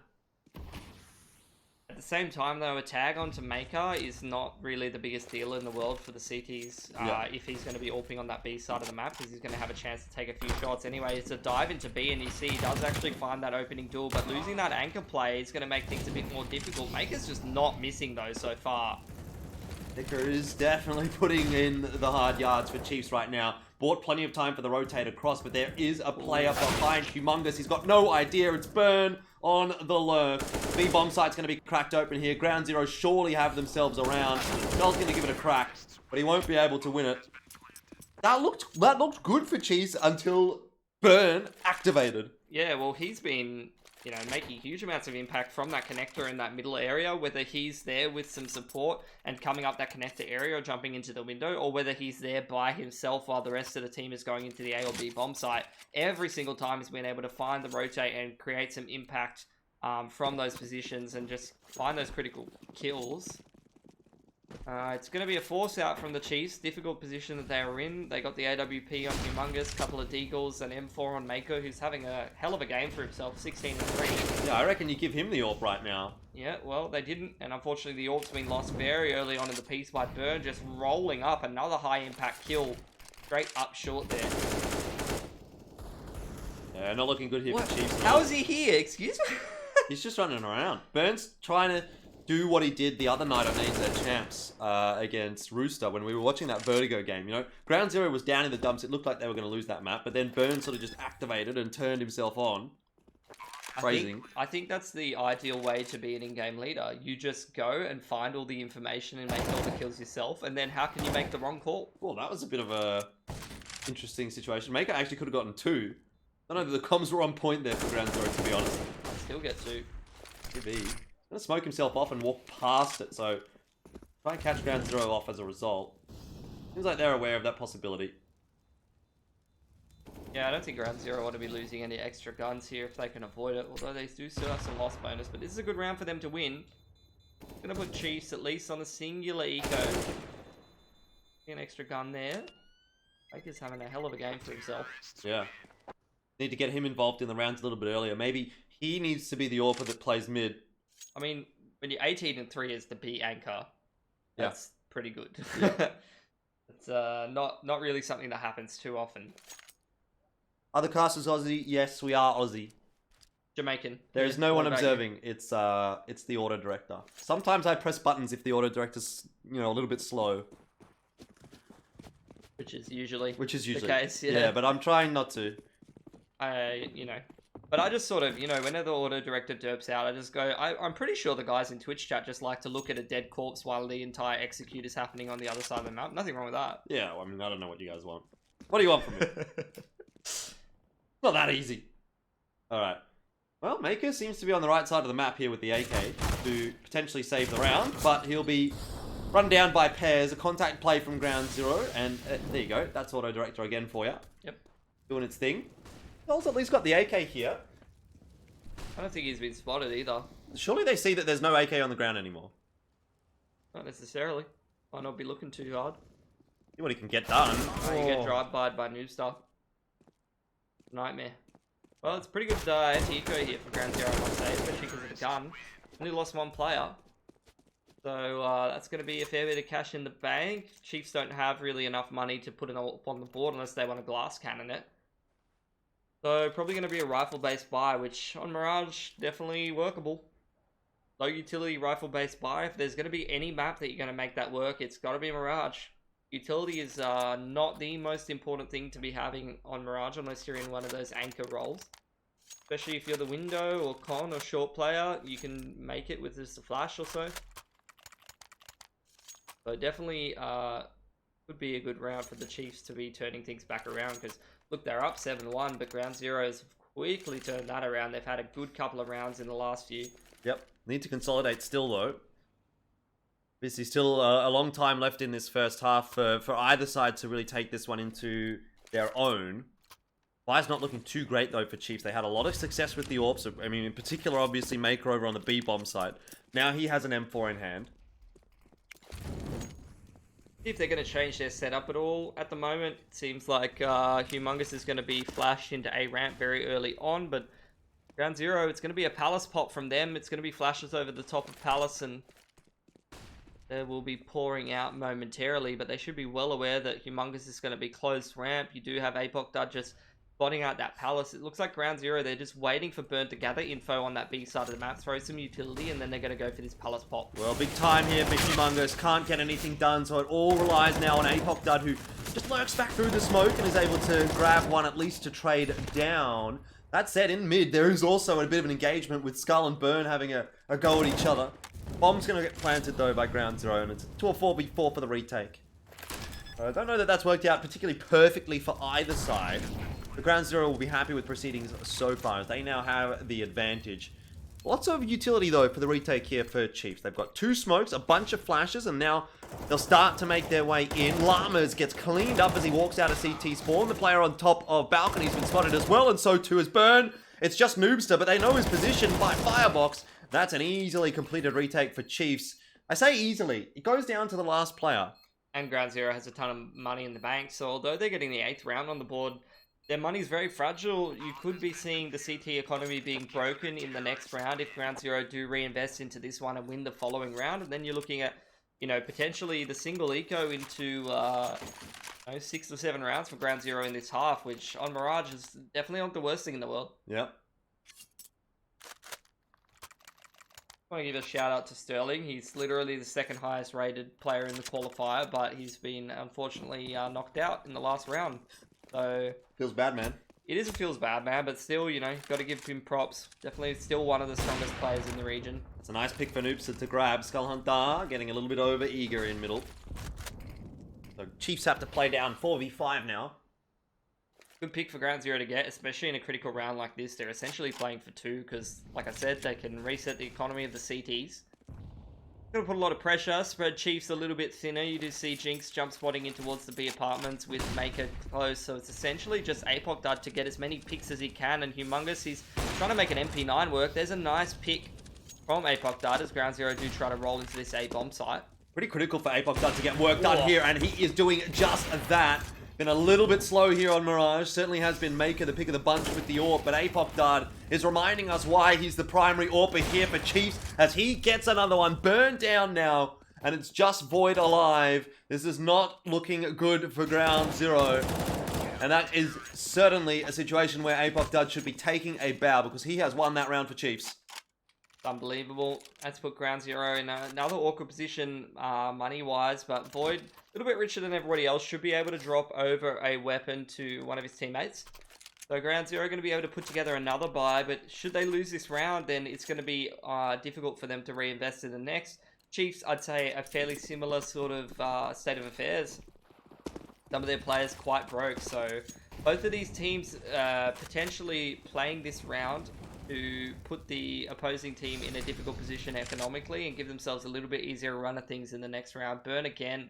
At the same time, though, a tag onto Maker is not really the biggest deal in the world for the CTs if he's going to be AWPing on that B side of the map, because he's going to have a chance to take a few shots anyway. It's a dive into B, and you see he does actually find that opening duel, but losing that anchor play is going to make things a bit more difficult. Maker's just not missing, though, so far. Maker is definitely putting in the hard yards for Chiefs right now. Bought plenty of time for the rotate across, but there is a player behind Humongous. He's got no idea. It's Burn on the lurk. B bomb site's going to be cracked open here. Ground Zero surely have themselves around. Bell's going to give it a crack, but he won't be able to win it. That looked good for Chiefs until Burn activated. Yeah, well, he's been, you know, making huge amounts of impact from that connector in that middle area, whether he's there with some support and coming up that connector area or jumping into the window, or whether he's there by himself while the rest of the team is going into the A or B bomb site. Every single time he's been able to find the rotate and create some impact from those positions and just find those critical kills. It's going to be a force out from the Chiefs. Difficult position that they were in. They got the AWP on Humongous, couple of Deagles, and M4 on Mako, who's having a hell of a game for himself, 16-3. Yeah, I reckon you give him the AWP right now. Yeah, well, they didn't, and unfortunately the AWP's been lost very early on in the piece by Burn, just rolling up another high-impact kill. Straight up short there. Yeah, not looking good here for Chiefs. How is he here? Excuse me? He's just running around. Burn's trying to do what he did the other night on AZ Champs against Rooster when we were watching that Vertigo game. You know, Ground Zero was down in the dumps. It looked like they were going to lose that map, but then Burn sort of just activated and turned himself on. I think that's the ideal way to be an in-game leader. You just go and find all the information and make all the kills yourself, and then how can you make the wrong call? Well, that was a bit of a interesting situation. Maker actually could have gotten 2. I don't know if the comms were on point there for Ground Zero, to be honest. Still get 2. Maybe. He's gonna smoke himself off and walk past it, so try and catch Ground Zero off as a result. Seems like they're aware of that possibility. Yeah, I don't think Ground Zero want to be losing any extra guns here if they can avoid it, although they do still have some loss bonus, but this is a good round for them to win. Gonna put Chiefs at least on a singular eco. An extra gun there. Baker's having a hell of a game for himself. Yeah. Need to get him involved in the rounds a little bit earlier. Maybe he needs to be the AWPer that plays mid. I mean, when you're 18-3 as the B anchor, that's pretty good. Yeah. It's not really something that happens too often. Are the casters Aussie? Yes, we are Aussie. Jamaican. There is no one observing. It's the auto director. Sometimes I press buttons if the auto director's, you know, a little bit slow. Which is usually the case. Yeah, but I'm trying not to. You know, but I just sort of, you know, whenever the auto director derps out, I just go, I'm pretty sure the guys in Twitch chat just like to look at a dead corpse while the entire execute is happening on the other side of the map. Nothing wrong with that. Yeah, well, I mean, I don't know what you guys want. What do you want from me? Not that easy. Alright. Well, Maker seems to be on the right side of the map here with the AK to potentially save the round, but he'll be run down by pairs. A contact play from Ground Zero, and there you go. That's auto director again for you. Yep. Doing its thing. He's at least got the AK here. I don't think he's been spotted either. Surely they see that there's no AK on the ground anymore. Not necessarily. Might not be looking too hard. See what he can get done. You get drive-byed by Noobstar. Nightmare. Well, it's pretty good anti-eco here for Ground Zero, I must say, especially because of the gun. Only lost 1 player. So that's going to be a fair bit of cash in the bank. Chiefs don't have really enough money to put it on the board unless they want to glass cannon it. So probably going to be a rifle-based buy, which on Mirage, definitely workable. Low utility rifle-based buy. If there's going to be any map that you're going to make that work, it's got to be Mirage. utility is not the most important thing to be having on Mirage unless you're in one of those anchor roles. Especially if you're the window or con or short player, you can make it with just a flash or so. So definitely would be a good round for the Chiefs to be turning things back around, because look, they're up 7-1, but Ground Zeroes have quickly turned that around. They've had a good couple of rounds in the last few. Yep, need to consolidate still though. Obviously still a long time left in this first half for either side to really take this one into their own. Fire's not looking too great though for Chiefs. They had a lot of success with the AWPs. I mean, in particular, obviously, Maker over on the B-bomb side. Now he has an M4 in hand. See if they're going to change their setup at all. At the moment, it seems like Humongous is going to be flashed into A ramp very early on, but Ground Zero, it's going to be a Palace pop from them. It's going to be flashes over the top of Palace, and they will be pouring out momentarily, but they should be well aware that Humongous is going to be closed ramp. You do have Apoc Dud just spotting out that Palace. It looks like Ground Zero, they're just waiting for Burn to gather info on that B side of the map, throw some utility, and then they're going to go for this Palace pop. Well, big time here for Humongous. Can't get anything done, so it all relies now on Apoc Dud, who just lurks back through the smoke and is able to grab one at least to trade down. That said, in mid, there is also a bit of an engagement with Skull and Burn having a go at each other. Bomb's going to get planted, though, by Ground Zero, and it's a 2-4v4 for the retake. I don't know that that's worked out particularly perfectly for either side. The Ground Zero will be happy with proceedings so far, as they now have the advantage. Lots of utility, though, for the retake here for Chiefs. They've got 2 smokes, a bunch of flashes, and now they'll start to make their way in. Llamas gets cleaned up as he walks out of CT spawn. The player on top of balcony's been spotted as well, and so too is Burn. It's just Noobster, but they know his position by Firebox. That's an easily completed retake for Chiefs. I say easily. It goes down to the last player. And Ground Zero has a ton of money in the bank, so although they're getting the 8th round on the board, their money's very fragile. You could be seeing the CT economy being broken in the next round if Ground Zero do reinvest into this one and win the following round. And then you're looking at, you know, potentially the single eco into 6 or 7 rounds for Ground Zero in this half, which on Mirage is definitely not the worst thing in the world. Yep. I want to give a shout out to Sterling. He's literally the 2nd highest rated player in the qualifier, but he's been unfortunately knocked out in the last round. So feels bad, man. It feels bad, man, but still, you know, got to give him props. Definitely still one of the strongest players in the region. It's a nice pick for Noobster to grab. Skull Hunter getting a little bit over eager in middle. So Chiefs have to play down 4v5 now. Good pick for Ground Zero to get, especially in a critical round like this. They're essentially playing for 2 because, like I said, they can reset the economy of the CTs. Gonna put a lot of pressure, spread Chiefs a little bit thinner. You do see Jinx jump spotting in towards the B apartments with Maker close, so it's essentially just Apoc Dud to get as many picks as he can, and Humongous, he's trying to make an MP9 work. There's a nice pick from Apoc Dud as Ground Zero do try to roll into this A bomb site. Pretty critical for Apoc Dud to get work done here, and he is doing just that. Been a little bit slow here on Mirage. Certainly has been Maker the pick of the bunch with the AWP, but Apoc Dud is reminding us why he's the primary AWPer here for Chiefs as he gets another one burned down now, and it's just Void alive. This is not looking good for Ground Zero, and that is certainly a situation where Apoc Dud should be taking a bow because he has won that round for Chiefs. It's unbelievable. That's put Ground Zero in another awkward position money-wise, but Void, a little bit richer than everybody else, should be able to drop over a weapon to one of his teammates. So Ground Zero are going to be able to put together another buy, but should they lose this round, then it's going to be difficult for them to reinvest in the next. Chiefs, I'd say, a fairly similar sort of state of affairs. Some of their players quite broke, so both of these teams potentially playing this round to put the opposing team in a difficult position economically and give themselves a little bit easier run of things in the next round. Burn again,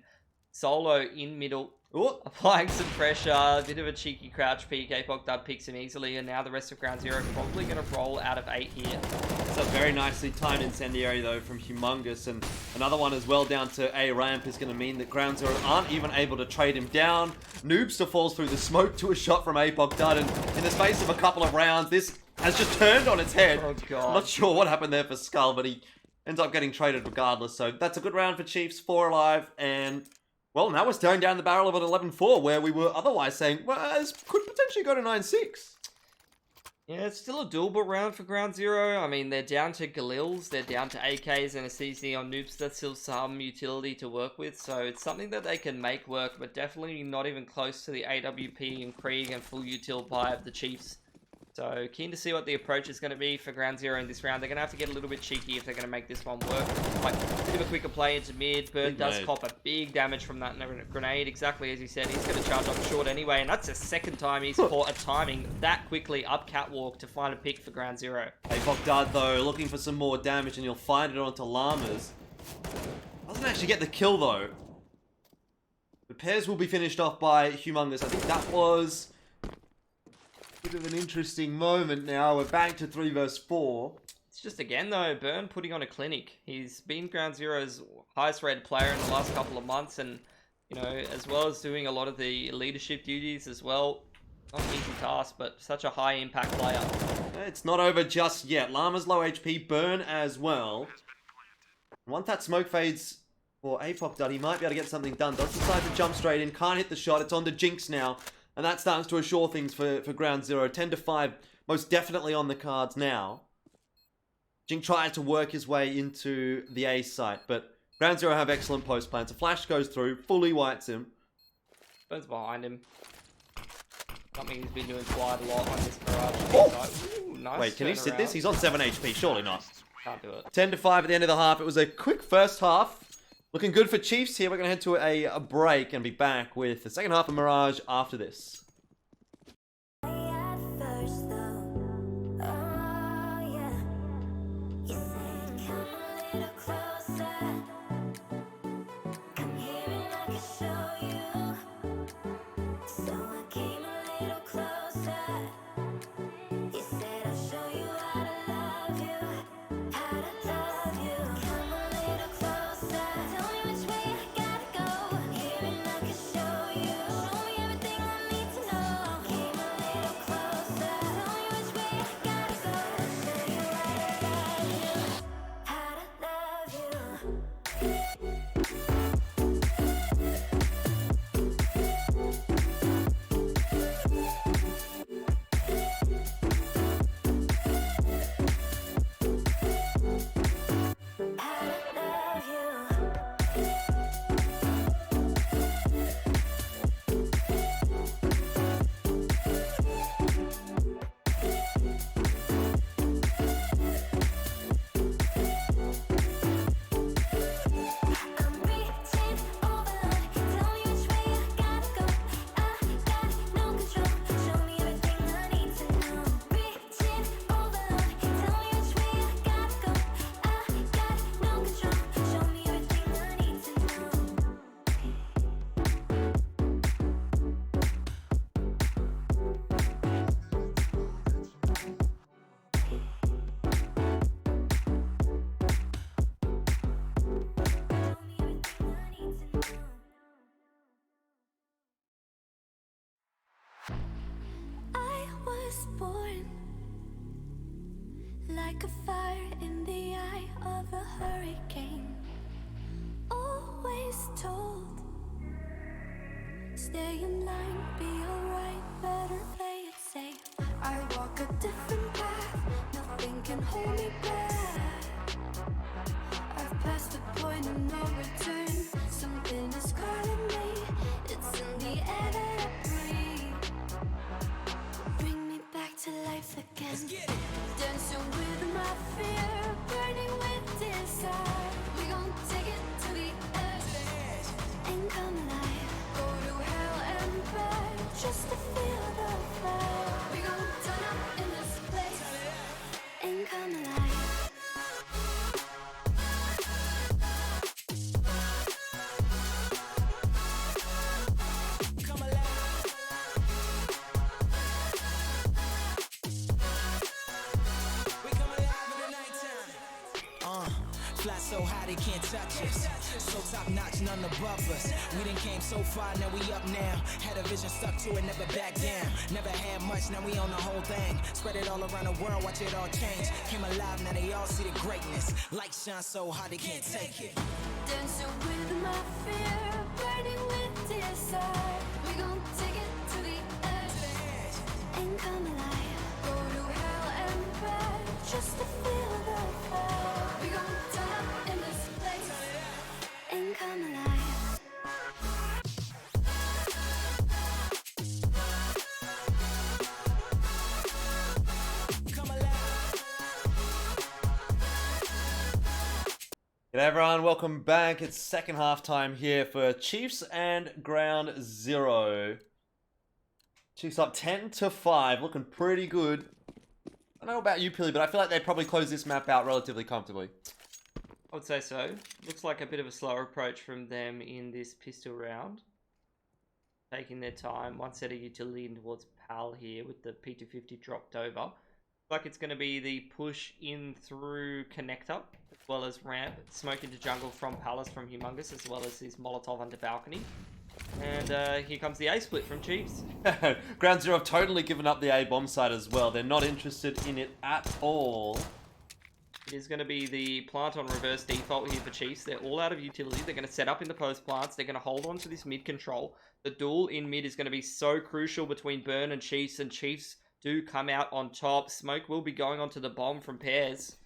solo in middle, applying some pressure, a bit of a cheeky crouch peek. Apoc Dud picks him easily, and now the rest of Ground Zero probably going to roll out of 8 here. It's a very nicely timed incendiary though from Humongous, and another one as well down to A ramp is going to mean that Ground Zero aren't even able to trade him down. Noobster falls through the smoke to a shot from Apoc Dud, and in the space of a couple of rounds, this has just turned on its head. Oh, God. I'm not sure what happened there for Skull, but he ends up getting traded regardless. So that's a good round for Chiefs, 4 alive, and well, now we're staring down the barrel of an 11-4, where we were otherwise saying, well, this could potentially go to 9-6. Yeah, it's still a doable round for Ground Zero. I mean, they're down to Galils, they're down to AKs and a CC on Noobs. That's still some utility to work with, so it's something that they can make work, but definitely not even close to the AWP and Krieg and full util buy of the Chiefs. So, keen to see what the approach is going to be for Ground Zero in this round. They're going to have to get a little bit cheeky if they're going to make this one work. Like, a bit of a quicker play into mid. Bird does cop a big damage from that grenade. Exactly as you said, he's going to charge up short anyway. And that's the second time he's caught a timing that quickly up catwalk to find a pick for Ground Zero. Hey, Bogdad, though, looking for some more damage, and you'll find it onto Llamas. Doesn't actually get the kill, though. The pairs will be finished off by Humongous. I think that was bit of an interesting moment now. We're back to 3 versus 4. It's just, again, though, Burn putting on a clinic. He's been Ground Zero's highest rated player in the last couple of months, and, you know, as well as doing a lot of the leadership duties as well. Not an easy task, but such a high impact player. It's not over just yet. Llama's low HP, Burn as well. Once that smoke fades for Apoc Dud, he might be able to get something done. Does decide to jump straight in, can't hit the shot. It's on to Jinx now. And that starts to assure things for Ground Zero. 10-5, most definitely on the cards now. Jing tries to work his way into the A site, but Ground Zero have excellent post plans. A flash goes through, fully whites him. Burns behind him. Something he's been doing quite a lot on this barrage. Oh! Ooh, nice. Wait, can he sit this? He's on 7 HP, surely not. Can't do it. 10-5 at the end of the half. It was a quick first half. Looking good for Chiefs here. We're going to head to a break and be back with the second half of Mirage after this. Like a fire in the eye of a hurricane. Always told, stay in line, be alright, better play it safe. I walk a different path, nothing can hold me back. I've passed the point of no return, something is calling me. It's in the air that I breathe. Bring me back to life again. Dancing with my fear, burning with desire. We gon' take it to the edge and come alive. Go to hell and back just to feel the fire. We gon' turn up in this place and come alive. Fly so high they can't touch us. So top notch, none above us. We done came so far, now we up now. Had a vision, stuck to it, never back down. Never had much, now we own the whole thing. Spread it all around the world, watch it all change. Came alive, now they all see the greatness. Light shine so hard they can't take it. Dancing with my fear, burning with desire. We gon' take it to the edge and come alive. Go to hell. just to feel the fire. We gon' turn up in this place and come alive. G'day everyone, welcome back. It's second half time here for Chiefs and Ground Zero. Chiefs up 10-5, looking pretty good. I don't know about you, Pilly, but I feel like they probably close this map out relatively comfortably. I would say so. Looks like a bit of a slower approach from them in this pistol round. Taking their time. One set of utility in towards PAL here with the P250 dropped over. Like it's going to be the push in through connector, as well as ramp, smoke into jungle from Palace from Humongous, as well as this Molotov under balcony. And here comes the A split from Chiefs. Ground Zero have totally given up the A bomb side as well. They're not interested in it at all. It is going to be the plant on reverse default here for Chiefs. They're all out of utility. They're going to set up in the post plants. They're going to hold on to this mid control. The duel in mid is going to be so crucial between Burn and Chiefs do come out on top. Smoke will be going onto the bomb from Pears.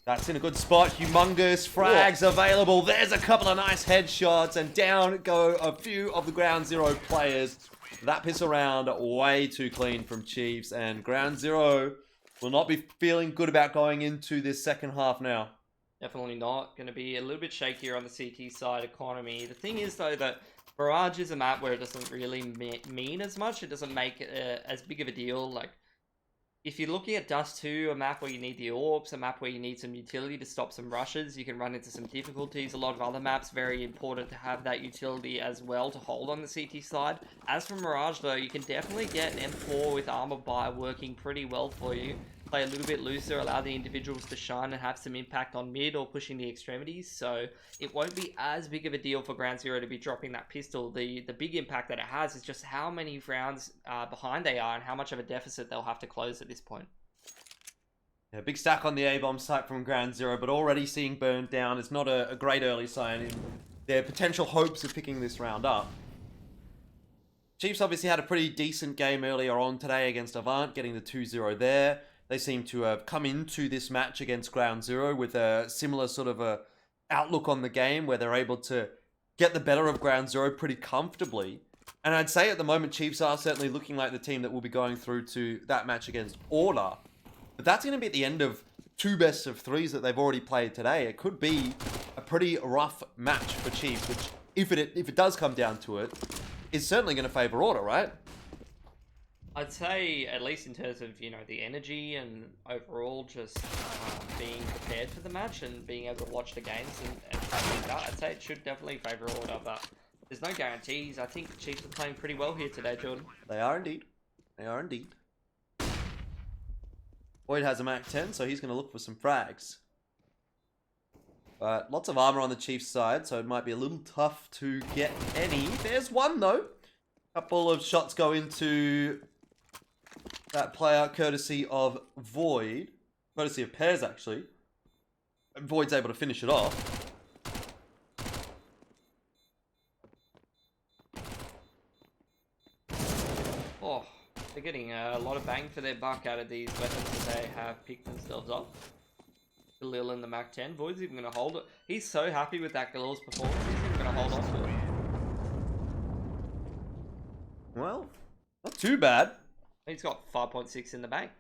That's in a good spot. Humongous frags available. There's a couple of nice headshots, and down go a few of the Ground Zero players. That pistol round way too clean from Chiefs, and Ground Zero will not be feeling good about going into this second half now. Definitely not. Going to be a little bit shakier on the CT side economy. The thing is, though, that Barrage is a map where it doesn't really mean as much. It doesn't make as big of a deal. Like, if you're looking at Dust 2, a map where you need the orbs, a map where you need some utility to stop some rushes, you can run into some difficulties. A lot of other maps, very important to have that utility as well to hold on the CT side. As for Mirage, though, you can definitely get an M4 with armor buy working pretty well for you. Play a little bit looser, allow the individuals to shine and have some impact on mid or pushing the extremities, so it won't be as big of a deal for Ground Zero to be dropping that pistol. The big impact that it has is just how many rounds behind they are and how much of a deficit they'll have to close at this point. Yeah, big stack on the A-bomb site from Ground Zero, but already seeing burned down is not a great early sign in their potential hopes of picking this round up. Chiefs obviously had a pretty decent game earlier on today against Avant, getting the 2-0 there. They seem to have come into this match against Ground Zero with a similar sort of a outlook on the game where they're able to get the better of Ground Zero pretty comfortably. And I'd say at the moment, Chiefs are certainly looking like the team that will be going through to that match against Order. But that's going to be at the end of 2 best of 3s that they've already played today. It could be a pretty rough match for Chiefs, which, if it does come down to it, is certainly going to favor Order, right? I'd say, at least in terms of, the energy and overall just being prepared for the match and being able to watch the games and like that, I'd say it should definitely favour Order, but there's no guarantees. I think the Chiefs are playing pretty well here today, Jordan. They are indeed. They are indeed. Boyd has a Mac 10, so he's going to look for some frags. But lots of armor on the Chiefs side, so it might be a little tough to get any. There's one, though. Couple of shots go into that player, courtesy of Void. Courtesy of Pears, actually. And Void's able to finish it off. Oh, they're getting a lot of bang for their buck out of these weapons that they have picked themselves up. Galil in the Mac 10. Void's even going to hold it. He's so happy with that Galil's performance, he's even going to hold on to it. Well, not too bad. He's got 5.6 in the bank.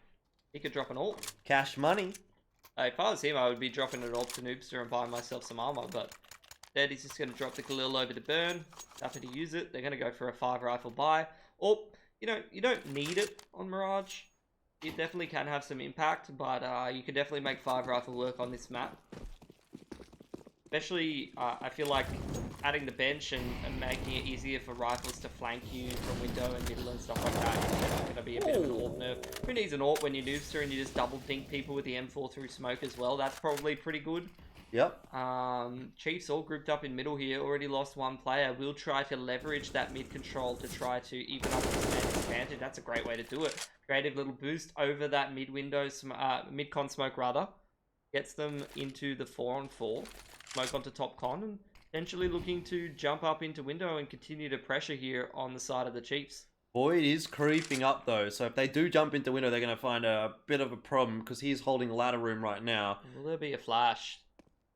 He could drop an ult. Cash money. If I was him, I would be dropping an ult to Noobster and buying myself some armor, but instead he's just going to drop the Galil over to Burn. Happy to use it. They're going to go for a 5 rifle buy. Or, you don't need it on Mirage. You definitely can have some impact, but you can definitely make 5 rifle work on this map. Especially, I feel like adding the bench and making it easier for rifles to flank you from window and middle and stuff like that is definitely going to be a bit of an AWP nerf. Who needs an AWP when you Noobster and you just double dink people with the M4 through smoke as well? That's probably pretty good. Yep. Chiefs all grouped up in middle here. Already lost 1 player. Will try to leverage that mid control to try to even up the stand advantage. That's a great way to do it. Creative little boost over that mid window, mid-con smoke rather. Gets them into the 4-on-4. Smoke onto top con and potentially looking to jump up into window and continue to pressure here on the side of the Chiefs. Void is creeping up though, so if they do jump into window, they're going to find a bit of a problem because he's holding ladder room right now. Will there be a flash?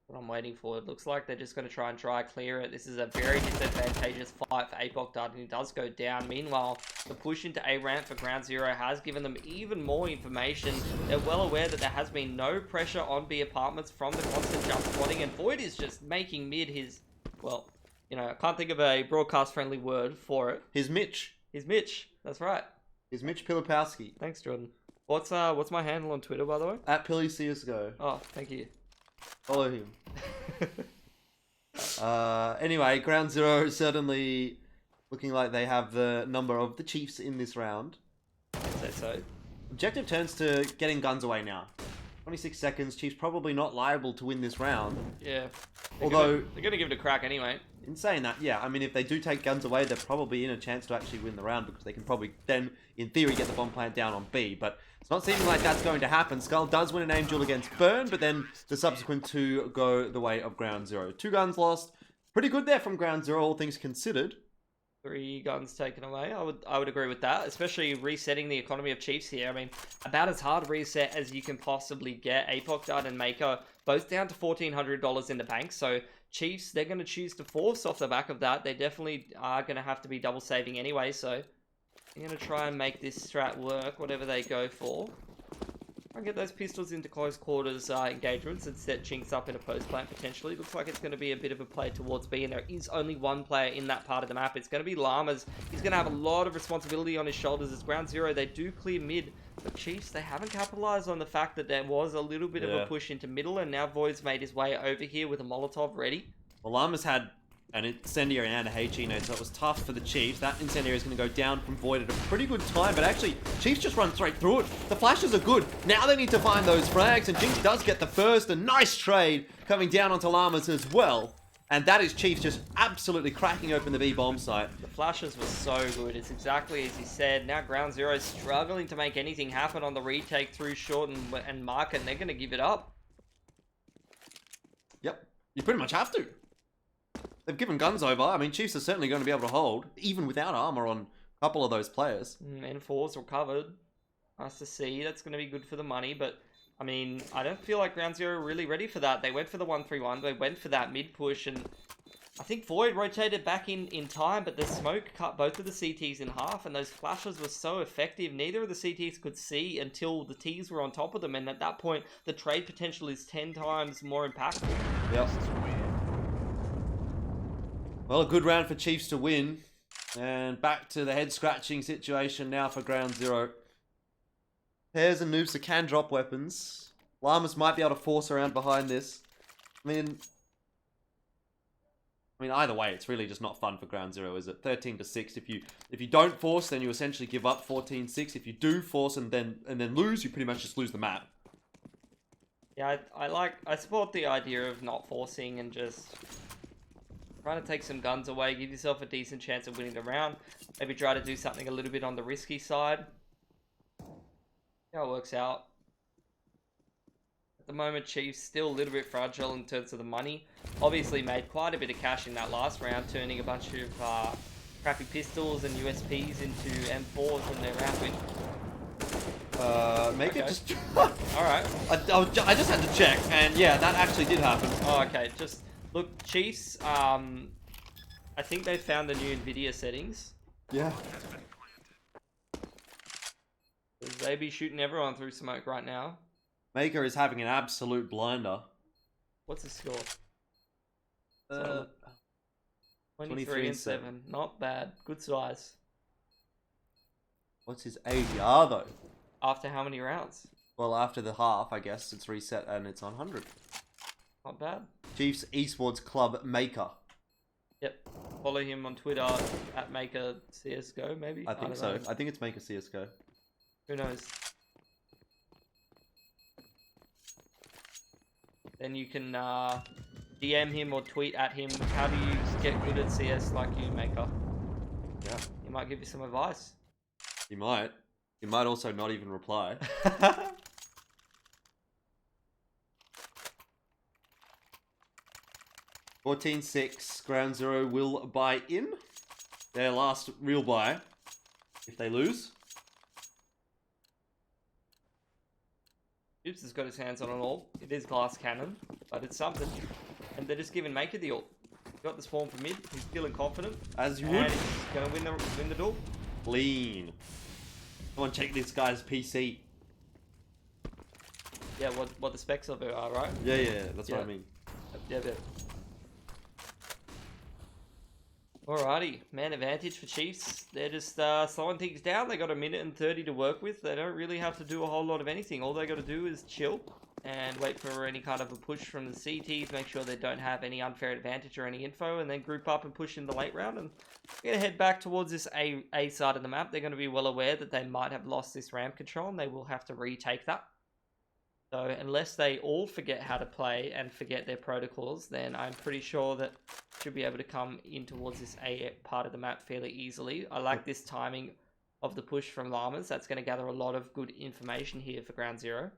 What I'm waiting for. It looks like they're just going to try and clear it. This is a very disadvantageous fight for Apoc Dud, and he does go down. Meanwhile, the push into A ramp for Ground Zero has given them even more information. They're well aware that there has been no pressure on B apartments from the constant jump spotting, and Void is just making mid his, well, you know, I can't think of a broadcast-friendly word for it. His Mitch. His Mitch. That's right. His Mitch Pilipowski. Thanks, Jordan. What's my handle on Twitter, by the way? At PillyCSGO. Oh, thank you. Follow him. Anyway, Ground Zero certainly looking like they have the number of the Chiefs in this round. I'd say so. Objective turns to getting guns away now. 26 seconds. Chiefs probably not liable to win this round. Yeah. Although they're gonna give it a crack anyway. In saying that, yeah, I mean, if they do take guns away, they're probably in a chance to actually win the round because they can probably then, in theory, get the bomb plant down on B. But it's not seeming like that's going to happen. Skull does win an aim duel against Burn, but then the subsequent two go the way of Ground Zero. 2 guns lost. Pretty good there from Ground Zero, all things considered. 3 guns taken away. I would agree with that, especially resetting the economy of Chiefs here. I mean, about as hard a reset as you can possibly get. Apoc Dud and Maker both down to $1,400 in the bank, so Chiefs, they're going to choose to force off the back of that. They definitely are going to have to be double saving anyway, so they're going to try and make this strat work, whatever they go for. Try and get those pistols into close quarters engagements and set Chinks up in a post plant potentially. Looks like it's going to be a bit of a play towards B, and there is only one player in that part of the map. It's going to be Llamas. He's going to have a lot of responsibility on his shoulders. As Ground Zero, they do clear mid, but Chiefs, they haven't capitalized on the fact that there was a little bit of a push into middle, and now Void's made his way over here with a Molotov ready. Well, Llamas had an incendiary and a HE nade, so it was tough for the Chiefs. That incendiary is going to go down from Void at a pretty good time, but actually, Chiefs just run straight through it. The flashes are good. Now they need to find those frags, and Jinx does get the first. A nice trade coming down onto Llamas as well. And that is Chiefs just absolutely cracking open the B bomb site. The flashes were so good. It's exactly as he said. Now Ground Zero is struggling to make anything happen on the retake through short and market, and they're going to give it up. Yep. You pretty much have to. They've given guns over. I mean, Chiefs are certainly going to be able to hold, even without armor on a couple of those players. N4's recovered. Nice to see. That's going to be good for the money, but I mean, I don't feel like Ground Zero are really ready for that. They went for the 1-3-1. They went for that mid push, and I think Void rotated back in time, but the smoke cut both of the CTs in half, and those flashes were so effective. Neither of the CTs could see until the Ts were on top of them, and at that point, the trade potential is 10 times more impactful. Yep. Well, a good round for Chiefs to win. And back to the head-scratching situation now for Ground Zero. Pairs and noobs that can drop weapons. Llamas might be able to force around behind this. I mean, either way, it's really just not fun for Ground Zero, is it? 13-6. If you don't force, then you essentially give up 14-6. If you do force and then lose, you pretty much just lose the map. Yeah, I support the idea of not forcing and just trying to take some guns away, give yourself a decent chance of winning the round. Maybe try to do something a little bit on the risky side. See how it works out. At the moment, Chiefs still a little bit fragile in terms of the money. Obviously made quite a bit of cash in that last round, turning a bunch of crappy pistols and USPs into M4s in their round win. Make it just... Alright. I just had to check, and yeah, that actually did happen. Oh, okay. Just... Look, Chiefs, I think they found the new NVIDIA settings. Yeah. They be shooting everyone through smoke right now. Maker is having an absolute blinder. What's his score? 23-7. Not bad. Good size. What's his ADR though? After how many rounds? Well, after the half, I guess it's reset and it's on 100. Not bad. Chiefs Esports Club Maker. Yep. Follow him on Twitter at Maker CSGO, maybe? I think so. I think it's Maker CSGO. Who knows? Then you can DM him or tweet at him. How do you get good at CS like you, Maker? Yeah. He might give you some advice. He might. He might also not even reply. 14-6, Ground Zero will buy in. Their last real buy. if they lose. Oops has got his hands on an AWP. It is glass cannon, but it's something. And they're just giving Maker the AWP. Got the spawn for mid. He's feeling confident. As you and would. He's going to win the duel. Clean. Come on, check this guy's PC. Yeah, what the specs of it are, right? Yeah, that's what I mean. Yeah. Alrighty, man advantage for Chiefs. They're just slowing things down. They got a minute and 30 to work with. They don't really have to do a whole lot of anything. All they got to do is chill and wait for any kind of a push from the CTs. Make sure they don't have any unfair advantage or any info, and then group up and push in the late round. And they're going to head back towards this A side of the map. They're going to be well aware that they might have lost this ramp control, and they will have to retake that. So unless they all forget how to play and forget their protocols, then I'm pretty sure that should be able to come in towards this A part of the map fairly easily. I like this timing of the push from Llamas. That's going to gather a lot of good information here for Ground Zero.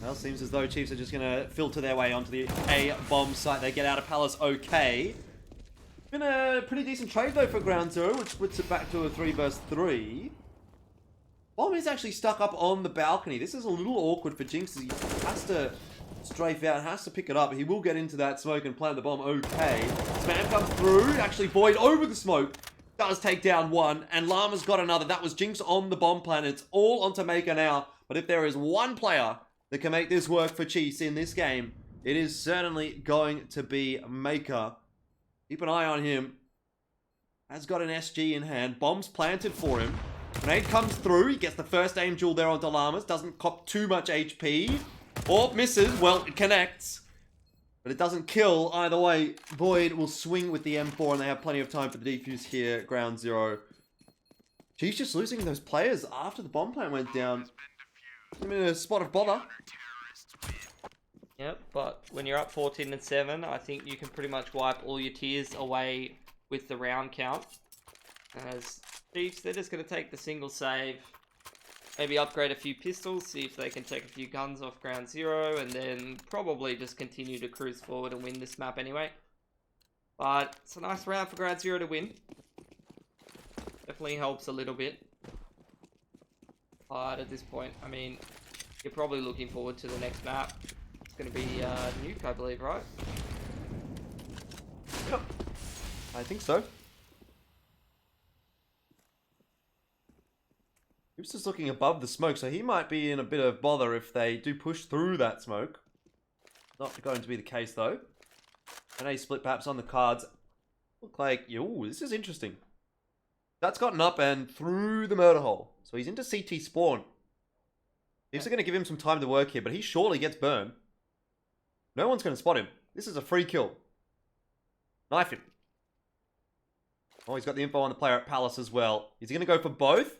Well, seems as though Chiefs are just going to filter their way onto the A bomb site. They get out of Palace okay. Been a pretty decent trade though for Ground Zero, which puts it back to a 3 versus 3. Bomb is actually stuck up on the balcony. This is a little awkward for Jinx. He has to strafe out, has to pick it up. He will get into that smoke and plant the bomb okay. Spam comes through. Actually, Void over the smoke. Does take down one. And Llama's got another. That was Jinx on the bomb plant. It's all onto Maker now. But if there is one player that can make this work for Chiefs in this game, it is certainly going to be Maker. Keep an eye on him. Has got an SG in hand. Bomb's planted for him. Grenade comes through. He gets the first aim duel there onto Llamas. Doesn't cop too much HP. Or misses. Well, it connects. But it doesn't kill either way. Void will swing with the M4 and they have plenty of time for the defuse here. Ground Zero. Chiefs just losing those players after the bomb plant went down. I'm in a spot of bother. Yep, but when you're up 14-7, I think you can pretty much wipe all your tiers away with the round count. As Chiefs, they're just going to take the single save, maybe upgrade a few pistols, see if they can take a few guns off Ground Zero, and then probably just continue to cruise forward and win this map anyway. But it's a nice round for Ground Zero to win. Definitely helps a little bit. But at this point, I mean, you're probably looking forward to the next map. Going to be Nuke, I believe, right? Yep. I think so. He was just looking above the smoke, so he might be in a bit of bother if they do push through that smoke. Not going to be the case, though. An A split perhaps on the cards. Look like, ooh, this is interesting. That's gotten up and through the murder hole. So he's into CT spawn. Chiefs are going to give him some time to work here, but he surely gets burned. No one's going to spot him. This is a free kill. Knife him. Oh, he's got the info on the player at Palace as well. Is he going to go for both?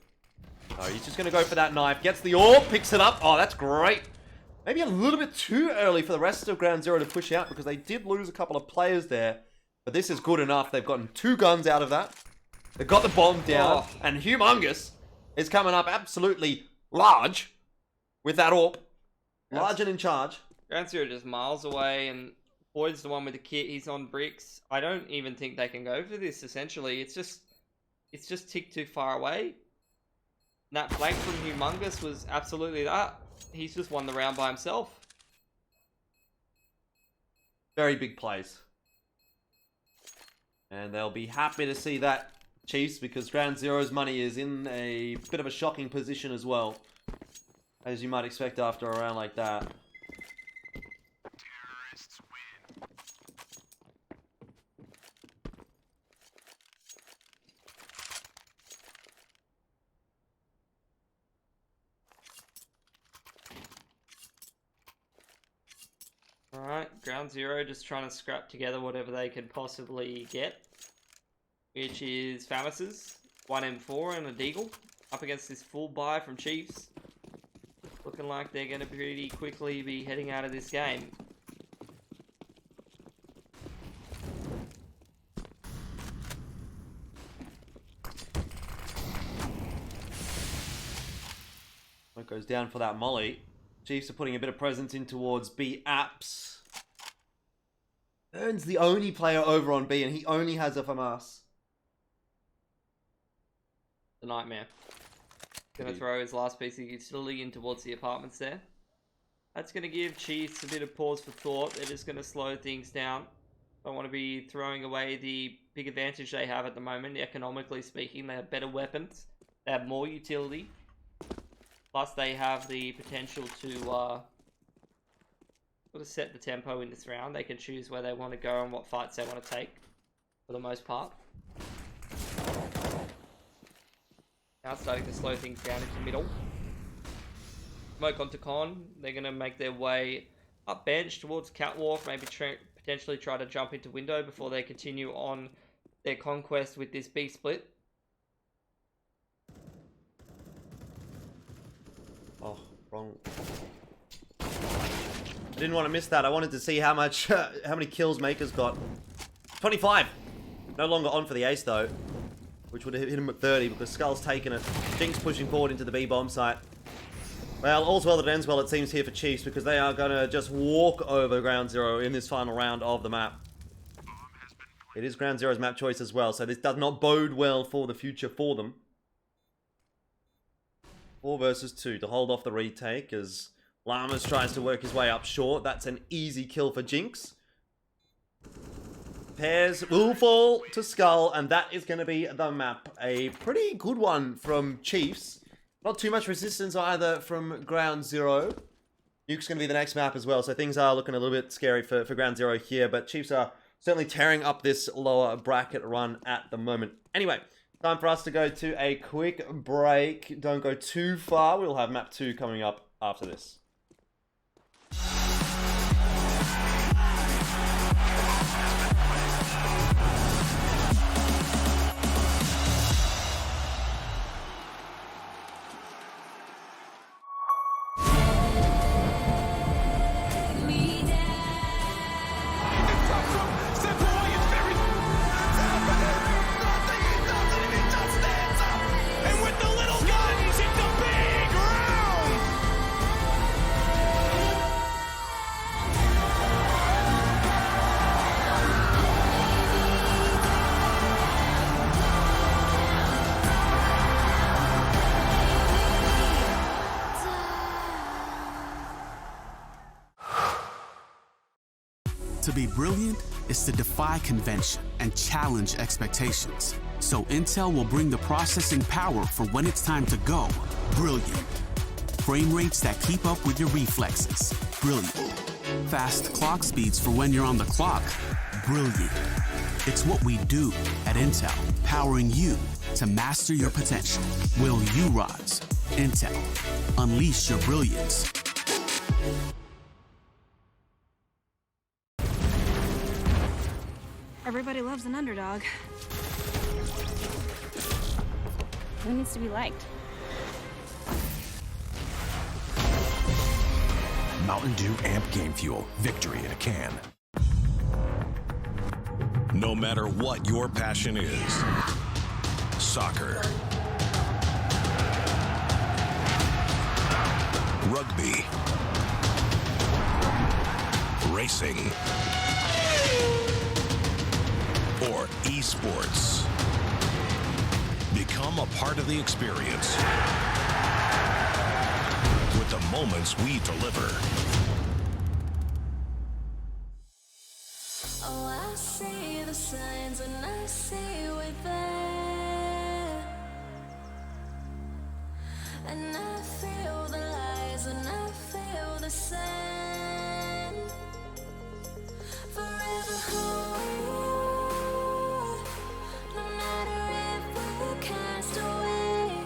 No, he's just going to go for that knife. Gets the AWP, picks it up. Oh, that's great. Maybe a little bit too early for the rest of Ground Zero to push out because they did lose a couple of players there. But this is good enough. They've gotten 2 guns out of that. They've got the bomb down. Oh. And Humongous is coming up absolutely large with that AWP. Large and in charge. Ground Zero just miles away, and Boyd's the one with the kit. He's on bricks. I don't even think they can go for this, essentially. It's just ticked too far away. And that flank from Humongous was absolutely that. He's just won the round by himself. Very big plays. And they'll be happy to see that, Chiefs, because Ground Zero's money is in a bit of a shocking position as well. As you might expect after a round like that. Alright, Ground Zero just trying to scrap together whatever they can possibly get. Which is Famas's, 1M4 and a Deagle. Up against this full buy from Chiefs. Looking like they're going to pretty quickly be heading out of this game. It goes down for that molly. Chiefs are putting a bit of presence in towards B apps. Ern's the only player over on B, and he only has a FAMAS. The Nightmare. Gonna throw his last piece of utility in towards the apartments there. That's gonna give Chiefs a bit of pause for thought. They're just gonna slow things down. Don't want to be throwing away the big advantage they have at the moment. Economically speaking, they have better weapons. They have more utility. Plus, they have the potential to sort of set the tempo in this round. They can choose where they want to go and what fights they want to take, for the most part. Now it's starting to slow things down into middle. Smoke onto Con. They're going to make their way up bench towards Catwalk. Maybe potentially try to jump into window before they continue on their conquest with this B split. Oh, wrong. I didn't want to miss that. I wanted to see how much, how many kills Maker's got. 25. No longer on for the ace though, which would have hit him at 30 because Skull's taken it. Jinx pushing forward into the B bomb site. Well, all's well that ends well, it seems, here for Chiefs because they are going to just walk over Ground Zero in this final round of the map. It is Ground Zero's map choice as well, so this does not bode well for the future for them. 4 versus 2 to hold off the retake as Lamas tries to work his way up short. That's an easy kill for Jinx. Pairs will fall to Skull, and that is going to be the map. A pretty good one from Chiefs. Not too much resistance either from Ground Zero. Nuke's going to be the next map as well, so things are looking a little bit scary for Ground Zero here, but Chiefs are certainly tearing up this lower bracket run at the moment. Anyway, time for us to go to a quick break. Don't go too far. We'll have map 2 coming up after this. To be brilliant is to defy convention and challenge expectations. So Intel will bring the processing power for when it's time to go. Brilliant. Frame rates that keep up with your reflexes. Brilliant. Fast clock speeds for when you're on the clock. Brilliant. It's what we do at Intel, powering you to master your potential. Will you rise? Intel. Unleash your brilliance. Everybody loves an underdog. Who needs to be liked? Mountain Dew Amp Game Fuel. Victory in a can. No matter what your passion is. Soccer. Rugby. Racing. Or esports. Become a part of the experience with the moments we deliver. Oh, I see the signs and I see we're there. And I feel the lies and I feel the sand. Forever who we are. No matter if we're cast away.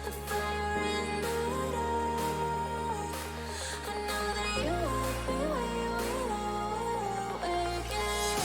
A fire in the dark. I know that you will be where we know again.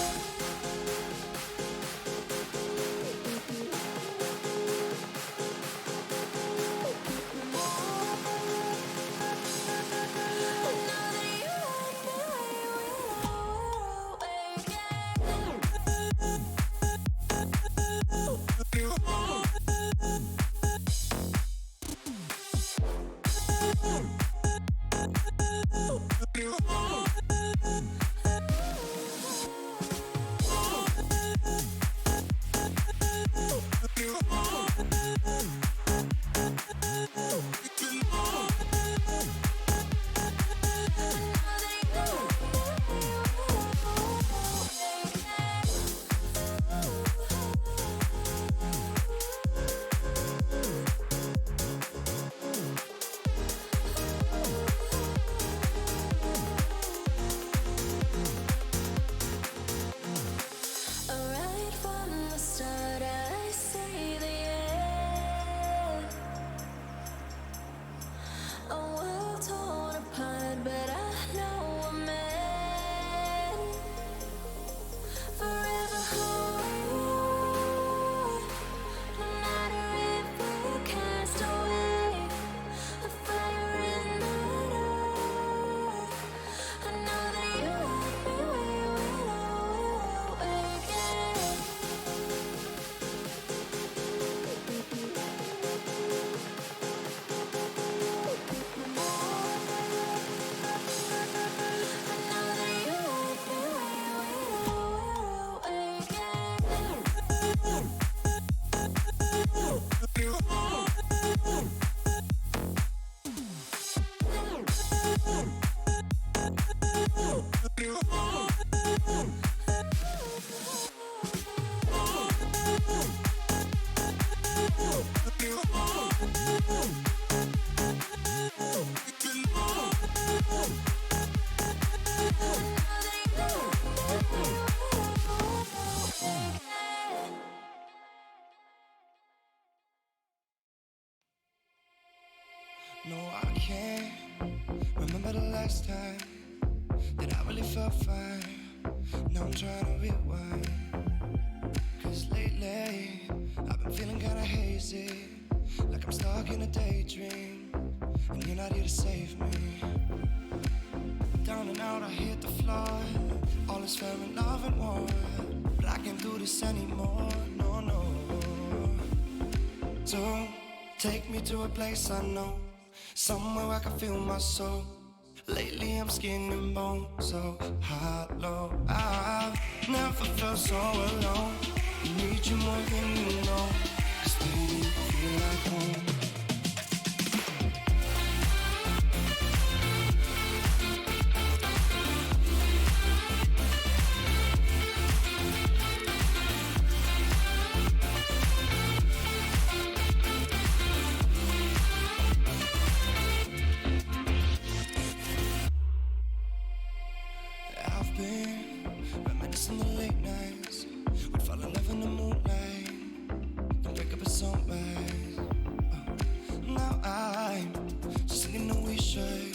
Right from the start, I see the end. A world torn apart, but I know we're meant forever hold. No matter if we cast away, a fire in the dark. I know that you love me when I will again. No, I can't remember the last time that I really felt fine. Now I'm trying to rewind. Cause lately, I've been feeling kinda hazy, like I'm stuck in a daydream, and you're not here to save me. Down and out, I hit the floor. All is fair in love and war, but I can't do this anymore, no, no. So, take me to a place I know, somewhere I can feel my soul. Lately I'm skin and bone, so hollow. I've never felt so alone. I need you more than you know, 'cause baby, you feel like home. I've been reminiscing the late nights. We'd fall in love in the moonlight and wake up at sunrise. Now I'm just singing that we should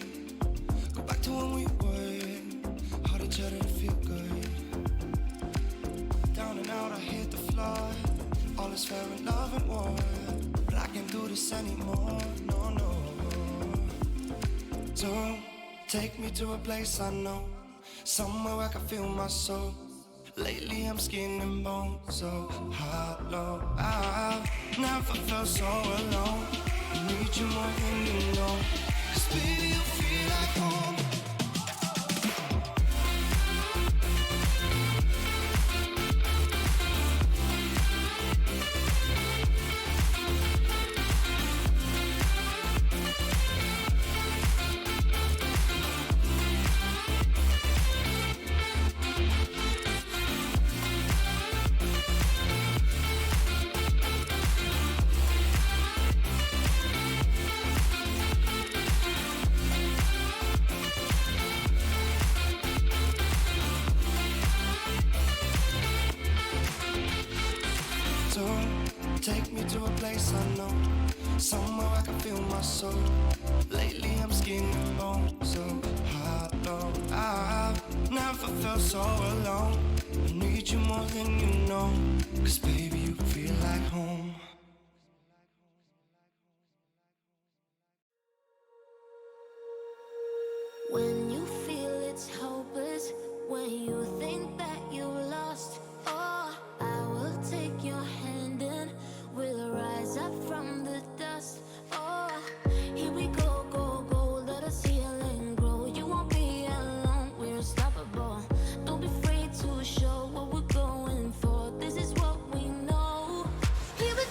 go back to when we were, hold each other to feel good. Down and out, I hit the floor. All is fair in love and war, but I can't do this anymore, no, no. So take me to a place I know, somewhere I can feel my soul. Lately I'm skin and bone, so hollow. I've never felt so alone. I need you more than you know, 'cause baby, you feel like home. Take me to a place I know, somewhere I can feel my soul. Lately I'm skin and bone, so hollow. I've never felt so alone. I need you more than you know, 'cause baby, you feel like home. When you feel it's hopeless, when you think that you lost, oh, I will take your hand and we'll rise up from the dust. Oh, here we go, go, go, let us heal and grow. You won't be alone, we're unstoppable. Don't be afraid to show what we're going for. This is what we know. Here we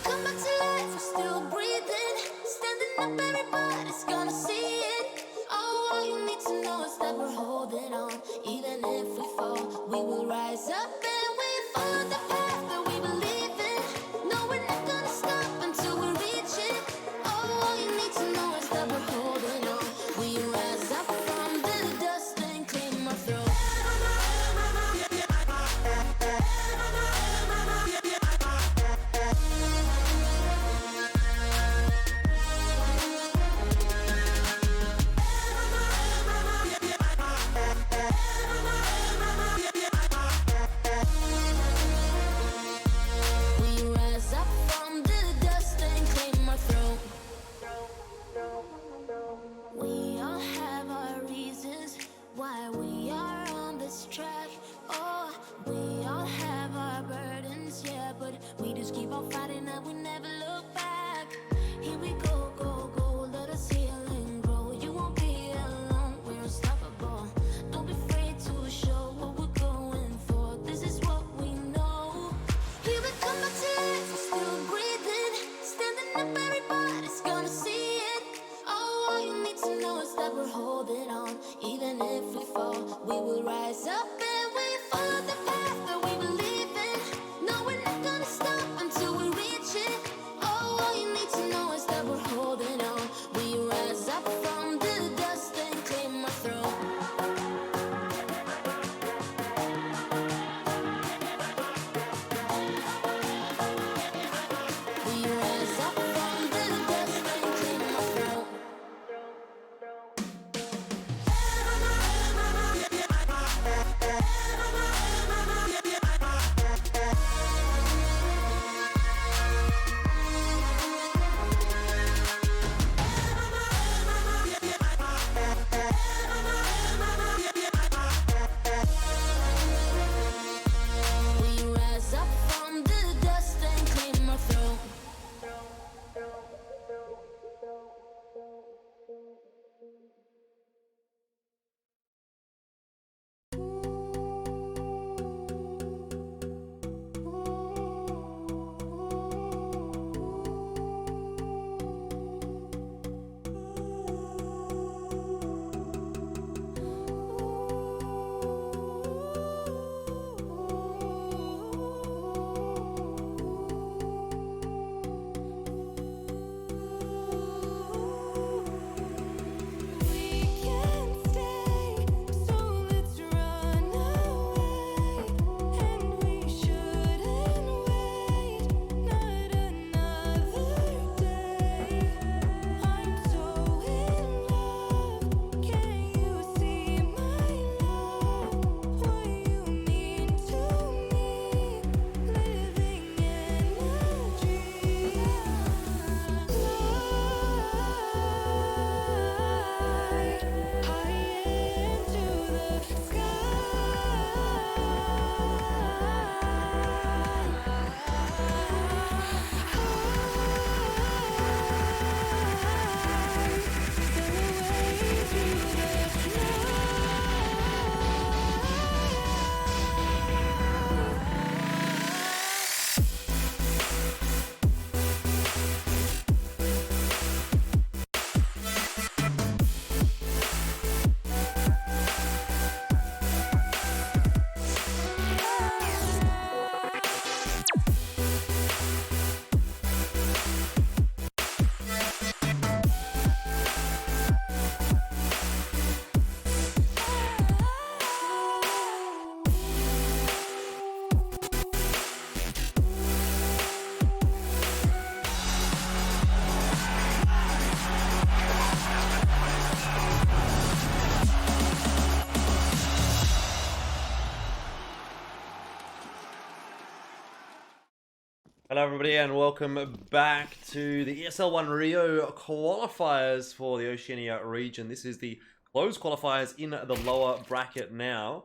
everybody, and welcome back to the ESL 1 Rio qualifiers for the Oceania region. This is the closed qualifiers in the lower bracket now.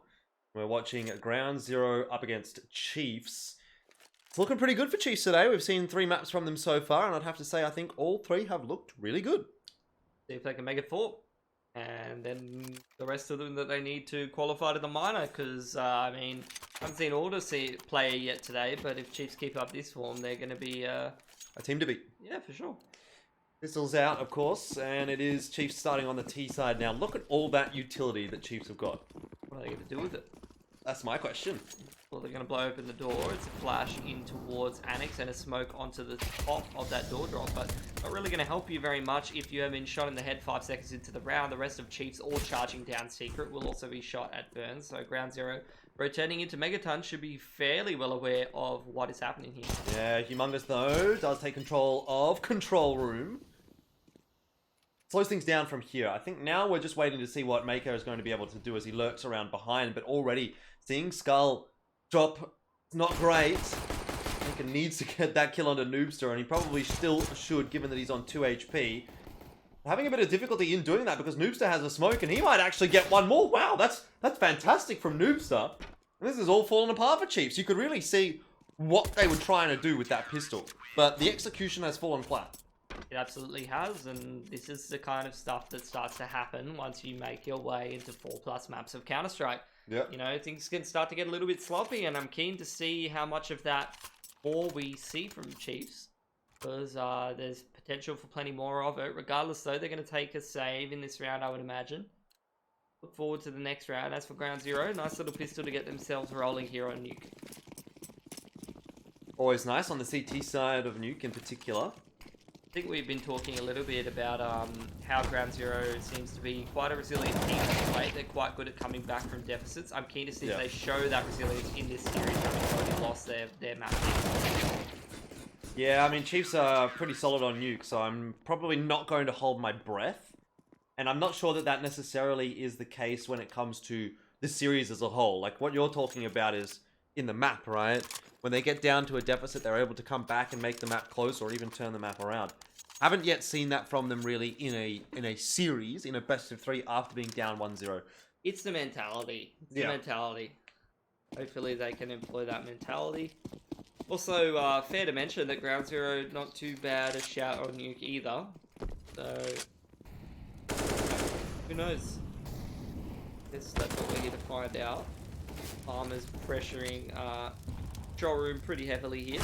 We're watching Ground Zero up against Chiefs. It's looking pretty good for Chiefs today. We've seen 3 maps from them so far, and I'd have to say I think all 3 have looked really good. See if they can make it 4. And then the rest of them that they need to qualify to the minor, because, I mean, I haven't seen all to see play yet today, but if Chiefs keep up this form, they're going to be... a team to beat. Yeah, for sure. Pistols out, of course, and it is Chiefs starting on the T side now. Look at all that utility that Chiefs have got. What are they going to do with it? That's my question. Well, they're going to blow open the door. It's a flash in towards Annex and a smoke onto the top of that door drop, but not really going to help you very much if you have been shot in the head 5 seconds into the round. The rest of Chiefs all charging down Secret will also be shot at Burns, so Ground Zero rotating into Megaton should be fairly well aware of what is happening here. Yeah, Humongous though does take control of Control Room. Slows things down from here. I think now we're just waiting to see what Mako is going to be able to do as he lurks around behind, but already seeing Skull drop, it's not great. Mako needs to get that kill onto Noobster, and he probably still should, given that he's on 2 HP. Having a bit of difficulty in doing that because Noobster has a smoke, and he might actually get one more. Wow, that's fantastic from Noobster. And this is all falling apart for Chiefs. You could really see what they were trying to do with that pistol, but the execution has fallen flat. It absolutely has, and this is the kind of stuff that starts to happen once you make your way into 4+ maps of Counter-Strike. Yeah. You know, things can start to get a little bit sloppy, and I'm keen to see how much of that more we see from Chiefs, because there's potential for plenty more of it. Regardless, though, they're going to take a save in this round, I would imagine. Look forward to the next round. As for Ground Zero, nice little pistol to get themselves rolling here on Nuke. Always nice on the CT side of Nuke in particular. I think we've been talking a little bit about how Ground Zero seems to be quite a resilient team to play. They're quite good at coming back from deficits. I'm keen to see if they show that resilience in this series, having already lost their map. Yeah, I mean, Chiefs are pretty solid on Nuke, so I'm probably not going to hold my breath. And I'm not sure that that necessarily is the case when it comes to the series as a whole. Like, what you're talking about is in the map, right? When they get down to a deficit, they're able to come back and make the map close or even turn the map around. Haven't yet seen that from them really in a series, in a best of 3 after being down 1-0. It's the mentality. It's the mentality. Hopefully they can employ that mentality. Also, fair to mention that Ground Zero, not too bad a shout on Nuke either. So, who knows? Guess that's what we're here to find out. Palmer's pressuring Control Room pretty heavily here.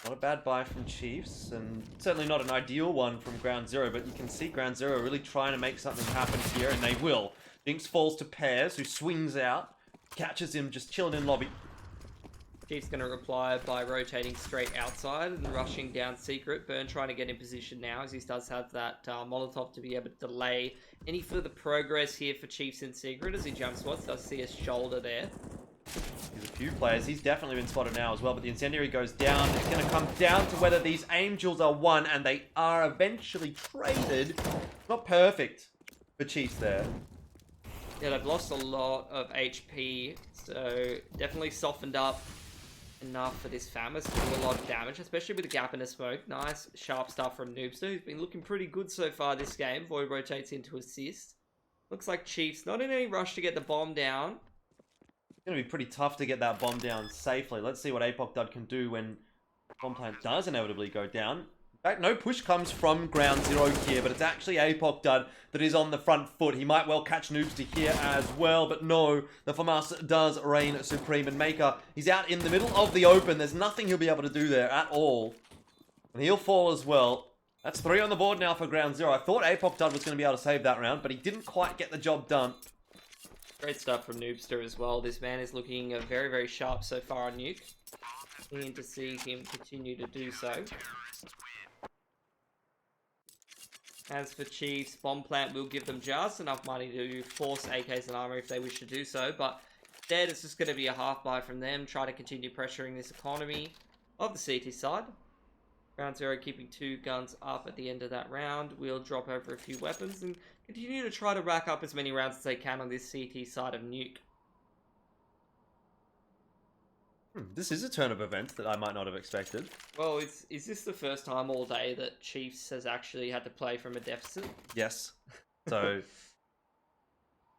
Not a bad buy from Chiefs, and certainly not an ideal one from Ground Zero, but you can see Ground Zero really trying to make something happen here, and they will. Jinx falls to Pears, who swings out, catches him just chilling in lobby. Chief's going to reply by rotating straight outside and rushing down Secret. Burn trying to get in position now, as he does have that Molotov to be able to delay any further progress here for Chiefs in Secret. As he jump spots, does see a shoulder there. There's a few players. He's definitely been spotted now as well, but the Incendiary goes down. It's going to come down to whether these Angels are won, and they are eventually traded. Not perfect for Chiefs there. Yeah, they've lost a lot of HP, so definitely softened up enough for this Famous to do a lot of damage, especially with the gap in the smoke. Nice, sharp stuff from Noobster, who's been looking pretty good so far this game. Void rotates into assist. Looks like Chiefs not in any rush to get the bomb down. It's going to be pretty tough to get that bomb down safely. Let's see what Apoc Dud can do when bomb plant does inevitably go down. In fact, no push comes from Ground Zero here, but it's actually Apoc Dud that is on the front foot. He might well catch Noobster here as well, but no, the FAMAS does reign supreme, and Maker, he's out in the middle of the open. There's nothing he'll be able to do there at all. And he'll fall as well. That's 3 on the board now for Ground Zero. I thought Apoc Dud was going to be able to save that round, but he didn't quite get the job done. Great stuff from Noobster as well. This man is looking very, very sharp so far on Nuke. Keen to see him continue to do so. As for Chiefs, bomb plant will give them just enough money to force AKs and armor if they wish to do so, but instead it's just going to be a half buy from them. Try to continue pressuring this economy of the CT side. Ground Zero keeping 2 guns up at the end of that round. We'll drop over a few weapons and continue to try to rack up as many rounds as they can on this CT side of Nuke. This is a turn of events that I might not have expected. Well, is this the first time all day that Chiefs has actually had to play from a deficit? Yes. So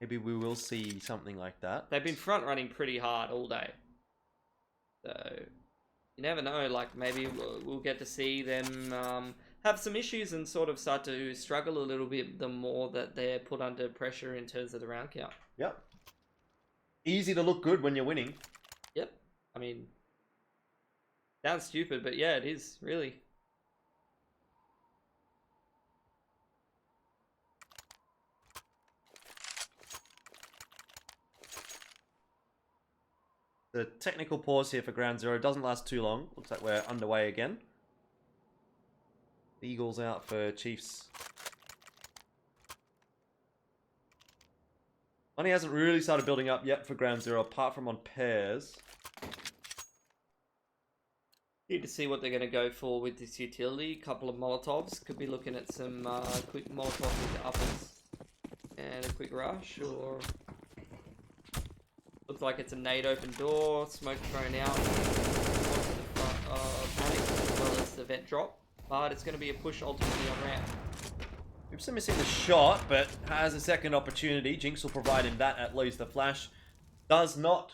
maybe we will see something like that. They've been front running pretty hard all day. So you never know, like maybe we'll get to see them have some issues and sort of start to struggle a little bit the more that they're put under pressure in terms of the round count. Yep. Easy to look good when you're winning. Yep. I mean, sounds stupid, but yeah, it is, really. The technical pause here for Ground Zero doesn't last too long. Looks like we're underway again. Eagles out for Chiefs. Money hasn't really started building up yet for Ground Zero, apart from on pairs. Need to see what they're going to go for with this utility. Couple of Molotovs. Could be looking at some quick Molotovs with the uppers. And a quick rush, or... Looks like it's a nade open door, smoke thrown out. Panic, as well as the vent drop. But it's going to be a push ultimately on ramp. Gibson missing the shot, but has a second opportunity. Jinx will provide him that at least. The flash does not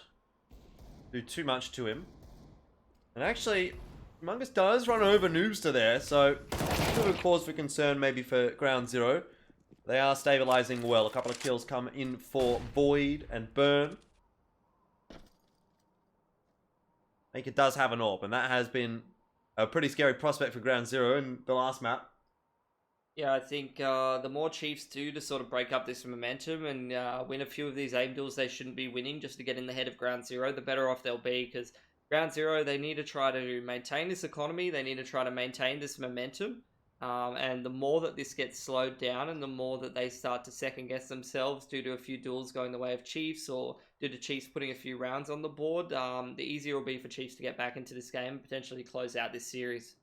do too much to him. And actually, Mungus does run over Noobster there, so a bit of a cause for concern maybe for Ground Zero. They are stabilizing well. A couple of kills come in for Void and Burn. Maker does have an AWP, and that has been a pretty scary prospect for Ground Zero in the last map. Yeah, I think the more Chiefs do to sort of break up this momentum and win a few of these aim duels they shouldn't be winning just to get in the head of Ground Zero, the better off they'll be, because Ground Zero, they need to try to maintain this economy, they need to try to maintain this momentum, and the more that this gets slowed down and the more that they start to second guess themselves due to a few duels going the way of Chiefs or due to Chiefs putting a few rounds on the board, the easier it will be for Chiefs to get back into this game and potentially close out this series.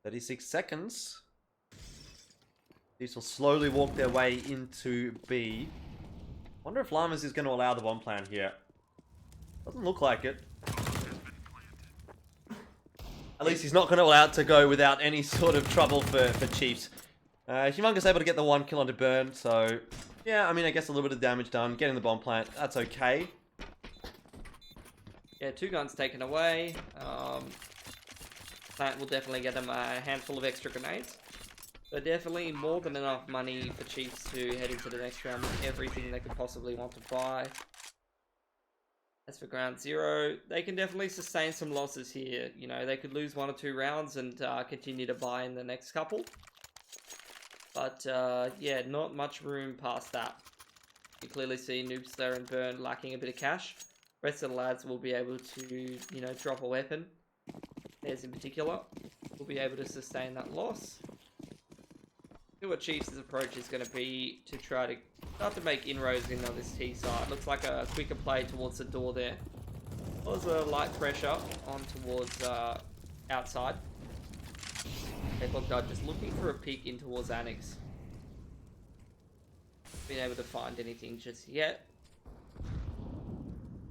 .36 seconds. These will slowly walk their way into B. Wonder if Llamas is going to allow the bomb plan here. Doesn't look like it. At least he's not going to allow it to go without any sort of trouble for Chiefs. Humongous able to get the 1 kill onto Burn, so... Yeah, I mean, I guess a little bit of damage done. Getting the bomb plant, that's okay. Yeah, 2 guns taken away. Plant will definitely get them a handful of extra grenades. So definitely more than enough money for Chiefs to head into the next round with everything they could possibly want to buy. As for Ground Zero, they can definitely sustain some losses here. You know, they could lose 1 or 2 rounds and continue to buy in the next couple. But yeah, not much room past that. You clearly see Noobster and Burn lacking a bit of cash. Rest of the lads will be able to, you know, drop a weapon. Theirs in particular will be able to sustain that loss. See what Chiefs' approach is going to be to try to start to make inroads in on this T side. Looks like a quicker play towards the door there. Was a light pressure on towards outside. Headlock Dud just looking for a peek in towards Annex. Been able to find anything just yet.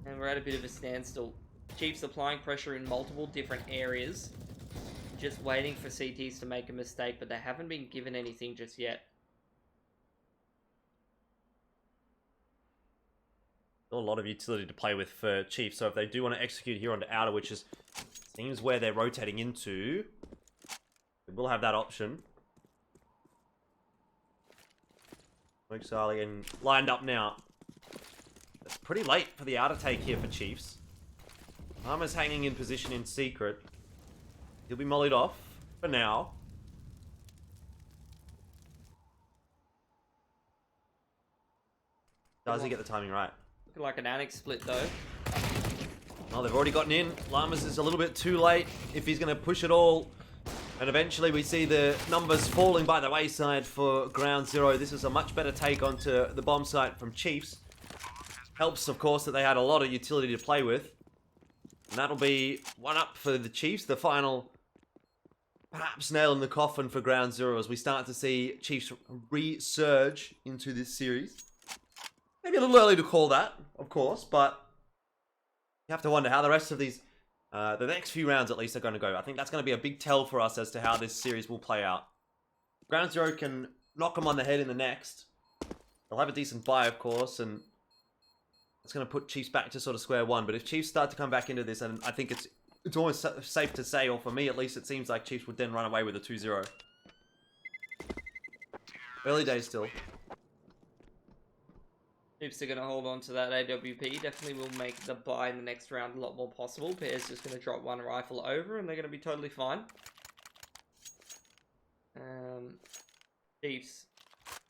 And we're at a bit of a standstill. Chiefs applying pressure in multiple different areas. Just waiting for CTs to make a mistake, but they haven't been given anything just yet. Still a lot of utility to play with for Chiefs, so if they do want to execute here onto outer, which is seems where they're rotating into, they will have that option. Smoke Sally getting lined up now. It's pretty late for the outer take here for Chiefs. Armor's hanging in position in secret. He'll be mollied off for now. Does he get the timing right? Looking like an Annex split though. Oh, they've already gotten in. Llamas is a little bit too late if he's going to push it all. And eventually we see the numbers falling by the wayside for Ground Zero. This is a much better take onto the bomb site from Chiefs. Helps, of course, that they had a lot of utility to play with. And that'll be 1 up for the Chiefs. The final perhaps nail in the coffin for ground zero as we start to see Chiefs resurge into this series. Maybe a little early to call that, of course, but you have to wonder how the rest of these, the next few rounds at least, are going to go. I think that's going to be a big tell for us as to how this series will play out. Ground zero can knock them on the head in the next. They'll have a decent buy, of course, and it's going to put Chiefs back to sort of square one. But if Chiefs start to come back into this, and I think it's almost safe to say, or for me at least, it seems like Chiefs would then run away with a 2-0. Early days still. Chiefs are going to hold on to that AWP. Definitely will make the buy in the next round a lot more possible. Bear's just going to drop one rifle over and they're going to be totally fine. Chiefs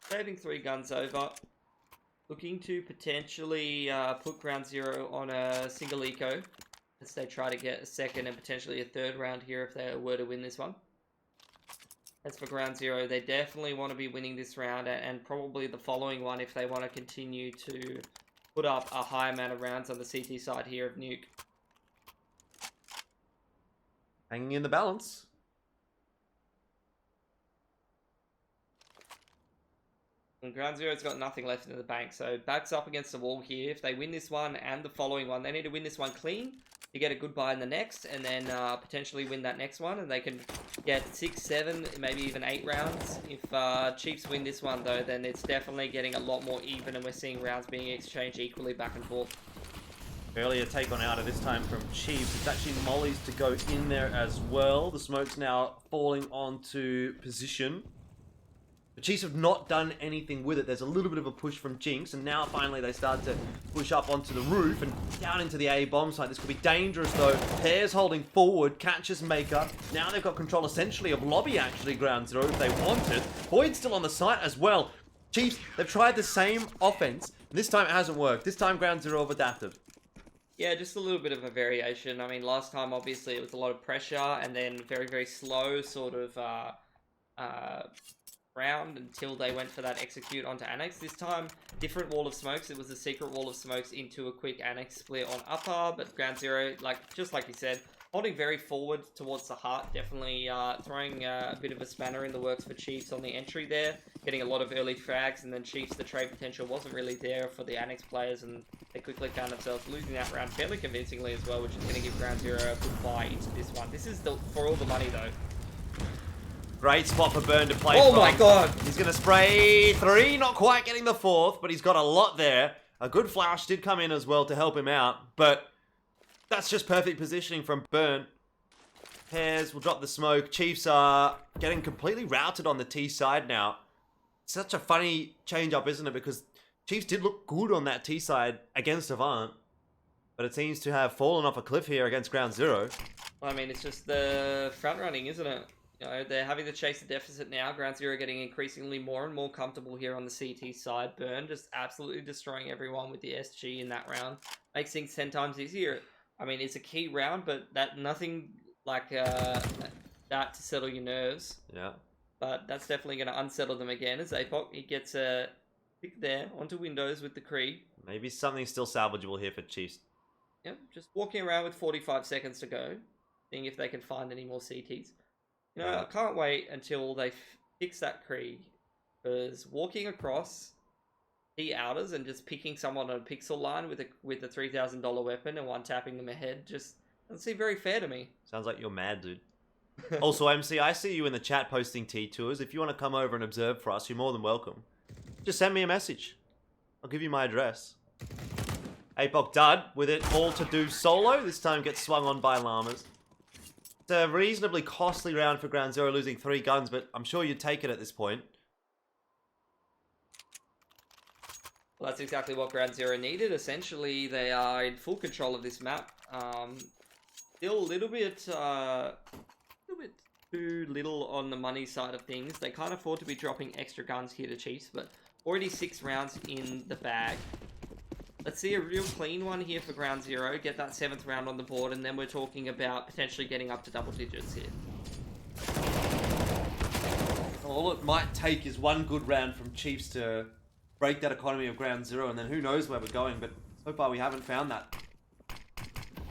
saving 3 guns over. Looking to potentially put ground zero on a single eco as they try to get a second and potentially a third round here if they were to win this one. As for ground zero, they definitely want to be winning this round and probably the following one if they want to continue to put up a high amount of rounds on the CT side here of Nuke. Hanging in the balance. And ground zero's got nothing left in the bank, so backs up against the wall here. If they win this one and the following one, they need to win this one clean to get a good buy in the next, and then potentially win that next one, and they can get 6, 7, maybe even 8 rounds. If Chiefs win this one, though, then it's definitely getting a lot more even, and we're seeing rounds being exchanged equally back and forth. Earlier take on outer this time from Chiefs. It's actually Molly's to go in there as well. The smoke's now falling onto position. The Chiefs have not done anything with it. There's a little bit of a push from Jinx, and now finally they start to push up onto the roof and down into the A bomb site. This could be dangerous though. Pear's holding forward, catches Maker. Now they've got control essentially of lobby actually, ground zero if they want it. Void's still on the site as well. Chiefs, they've tried the same offense. This time it hasn't worked. This time ground zero have adapted. Yeah, just a little bit of a variation. I mean, last time obviously it was a lot of pressure and then very, very slow sort of round until they went for that execute onto Annex. This time, different wall of smokes. It was a secret wall of smokes into a quick Annex split on upper, but ground zero, just like you said, holding very forward towards the heart, definitely throwing a bit of a spanner in the works for Chiefs on the entry there, getting a lot of early frags, and then Chiefs, the trade potential wasn't really there for the Annex players, and they quickly found themselves losing that round fairly convincingly as well, which is going to give ground zero a good buy into this one. This is for all the money though. Great spot for Burn to play Oh from. my god! He's going to spray 3, not quite getting the 4th, but he's got a lot there. A good flash did come in as well to help him out, but that's just perfect positioning from Burn. Pears will drop the smoke. Chiefs are getting completely routed on the T side now. Such a funny change up, isn't it? Because Chiefs did look good on that T side against Avant, but it seems to have fallen off a cliff here against ground zero. I mean, it's just the front running, isn't it? You know, they're having to chase the deficit now. Ground zero getting increasingly more and more comfortable here on the CT side. Burn just absolutely destroying everyone with the SG in that round. Makes things 10 times easier. I mean, it's a key round, but nothing like that to settle your nerves. Yeah. But that's definitely going to unsettle them again as Apoc, he gets a pick there onto Windows with the Kree. Maybe something still salvageable here for Chiefs. Yep, just walking around with 45 seconds to go, seeing if they can find any more CTs. You know, I can't wait until they fix that Kree, because walking across the outers and just picking someone on a pixel line with a $3,000 weapon and one-tapping them ahead just doesn't seem very fair to me. Sounds like you're mad, dude. Also, MC, I see you in the chat posting T-Tours. If you want to come over and observe for us, you're more than welcome. Just send me a message. I'll give you my address. Apoc dud with it all to do solo. This time gets swung on by Llamas. It's a reasonably costly round for ground zero, losing 3 guns, but I'm sure you'd take it at this point. Well, that's exactly what ground zero needed. Essentially, they are in full control of this map. Still a little bit too little on the money side of things. They can't afford to be dropping extra guns here to Chiefs, but already 6 rounds in the bag. Let's see a real clean one here for ground zero. Get that 7th round on the board, and then we're talking about potentially getting up to double digits here. All it might take is one good round from Chiefs to break that economy of ground zero, and then who knows where we're going, but so far we haven't found that.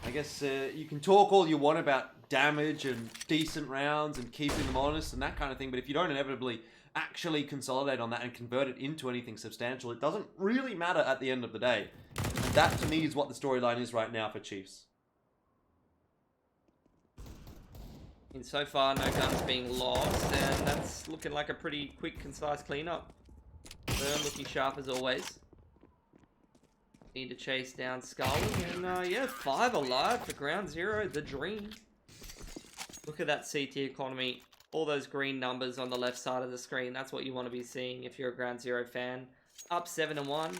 I guess you can talk all you want about damage and decent rounds and keeping them honest and that kind of thing. But if you don't inevitably actually consolidate on that and convert it into anything substantial, it doesn't really matter at the end of the day. And that, to me, is what the storyline is right now for Chiefs. And so far, no guns being lost, and that's looking like a pretty quick, concise cleanup. Burn looking sharp as always. Need to chase down Scarlet, and yeah, 5 alive for ground zero, the dream. Look at that CT economy. All those green numbers on the left side of the screen. That's what you want to be seeing if you're a ground zero fan. Up 7-1.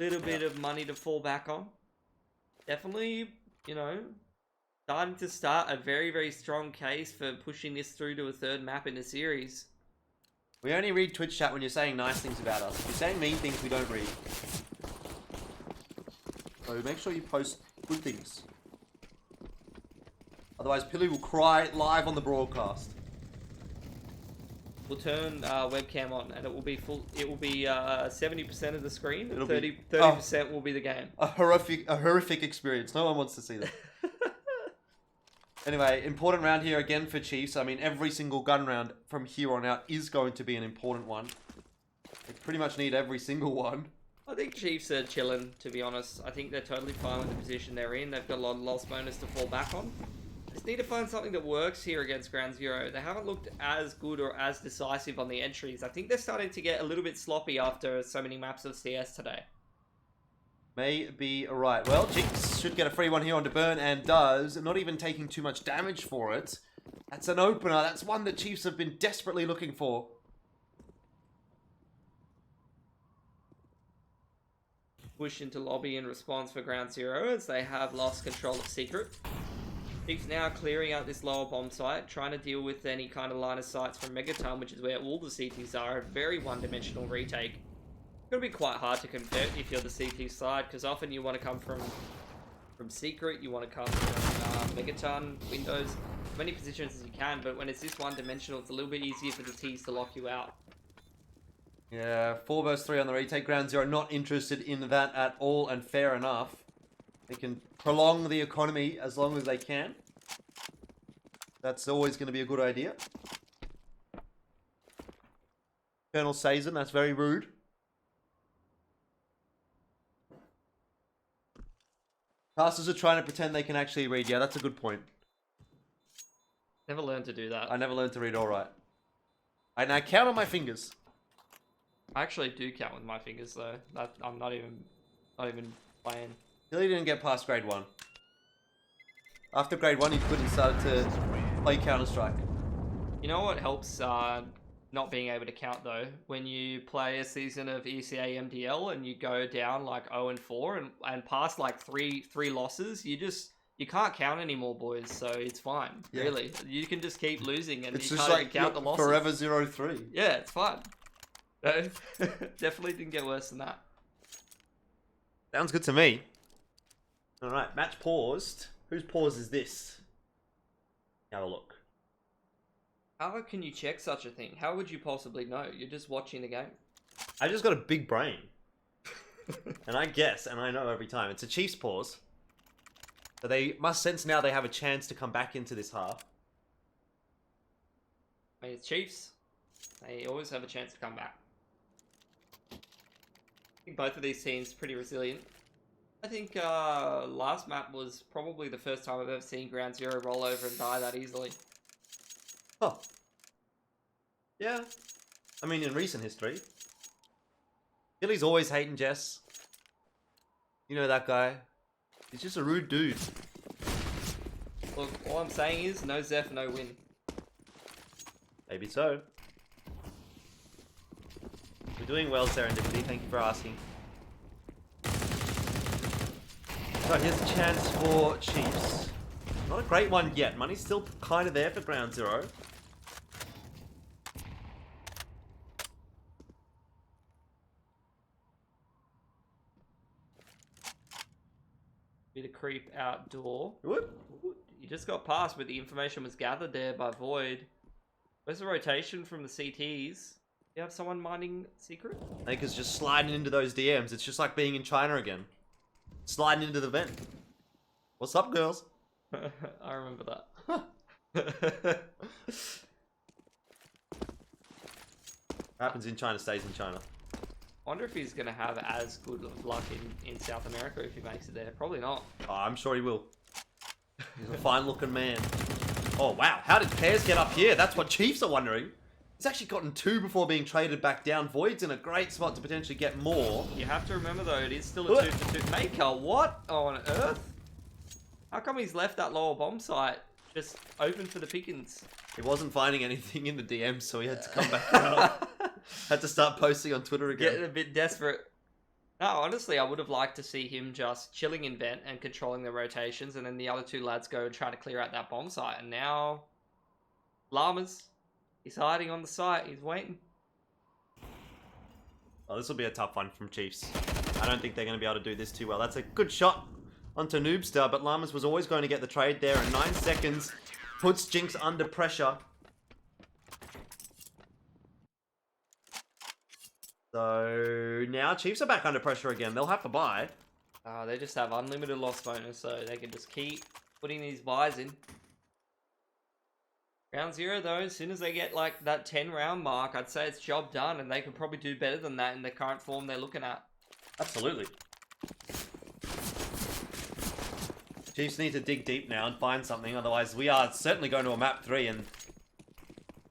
Little bit of money to fall back on. Definitely, you know, starting to start a very, very strong case for pushing this through to a third map in the series. We only read Twitch chat when you're saying nice things about us. If you're saying mean things, we don't read. So make sure you post good things. Otherwise, Pilly will cry live on the broadcast. We'll turn webcam on, and it will be full. It will be 70% of the screen, and 30% will be the game. A horrific experience. No one wants to see that. Anyway, important round here again for Chiefs. I mean, every single gun round from here on out is going to be an important one. They pretty much need every single one. I think Chiefs are chilling, to be honest. I think they're totally fine with the position they're in. They've got a lot of loss bonus to fall back on. Just need to find something that works here against ground zero. They haven't looked as good or as decisive on the entries. I think they're starting to get a little bit sloppy after so many maps of CS today. May be right. Well, Jinx should get a free one here on to burn, and does. Not even taking too much damage for it. That's an opener. That's one that Chiefs have been desperately looking for. Push into lobby in response for ground zero as they have lost control of Secret. Chiefs now clearing out this lower bomb site, trying to deal with any kind of line of sights from Megaton, which is where all the CTs are. A very one-dimensional retake. It's going to be quite hard to convert if you're the CT side, because often you want to come from Secret, you want to come from Megaton, Windows, as many positions as you can, but when it's this one-dimensional, it's a little bit easier for the Ts to lock you out. Yeah, 4 versus 3 on the retake. Ground zero not interested in that at all, and fair enough. They can prolong the economy as long as they can. That's always going to be a good idea. Colonel Sazen, that's very rude. Casters are trying to pretend they can actually read. Yeah, that's a good point. Never learned to do that. I never learned to read all right. And I count on my fingers. I actually do count with my fingers though. I'm not even playing. Billy didn't get past grade 1. After grade 1, he quit and started to play Counter-Strike. You know what helps not being able to count though? When you play a season of ECA MDL and you go down like 0-4 and past like three losses, you can't count anymore, boys. So it's fine. Yeah. Really, you can just keep losing and it's you just can't like even count the losses. Forever 0-3. Yeah, it's fine. No, definitely didn't get worse than that. Sounds good to me. All right, match paused. Whose pause is this? Have a look. How can you check such a thing? How would you possibly know? You're just watching the game. I just got a big brain. And I guess, and I know every time. It's a Chiefs pause. So they must sense now they have a chance to come back into this half. I mean, it's Chiefs. They always have a chance to come back. I think both of these teams are pretty resilient. I think last map was probably the first time I've ever seen ground zero roll over and die that easily. Oh. Yeah. I mean, in recent history. Billy's always hating Jess. You know that guy. He's just a rude dude. Look, all I'm saying is, no Zeph, no win. Maybe so. We're doing well, Serendipity. Thank you for asking. So here's a chance for Chiefs. Not a great one yet. Money's still kind of there for ground zero. Bit of creep outdoor. Whoop. You just got past, but the information was gathered there by Void. Where's the rotation from the CTs? You have someone mining Secret? Naker's just sliding into those DMs. It's just like being in China again. Sliding into the vent. What's up, girls? I remember that. Happens in China stays in China. I wonder if he's going to have as good of luck in South America if he makes it there. Probably not. Oh, I'm sure he will. He's a fine-looking man. Oh, wow. How did Pears get up here? That's what Chiefs are wondering. He's actually gotten 2 before being traded back down. Void's in a great spot to potentially get more. You have to remember, though, it is still a 2-for-2. Maker, what on earth? How come he's left that lower bomb site just open for the pickings? He wasn't finding anything in the DMs, so he had to come back out. Had to start posting on Twitter again. Getting a bit desperate. No, honestly, I would have liked to see him just chilling in vent and controlling the rotations, and then the other 2 lads go and try to clear out that bomb site. And now, Llamas, he's hiding on the site. He's waiting. Oh, this will be a tough one from Chiefs. I don't think they're going to be able to do this too well. That's a good shot onto Noobstar, but Llamas was always going to get the trade there, and 9 seconds puts Jinx under pressure. So now Chiefs are back under pressure again. They'll have to buy. They just have unlimited loss bonus, so they can just keep putting these buys in. Round 0, though, as soon as they get like that 10 round mark, I'd say it's job done, and they can probably do better than that in the current form they're looking at. Absolutely. Chiefs need to dig deep now and find something, otherwise we are certainly going to a map 3, and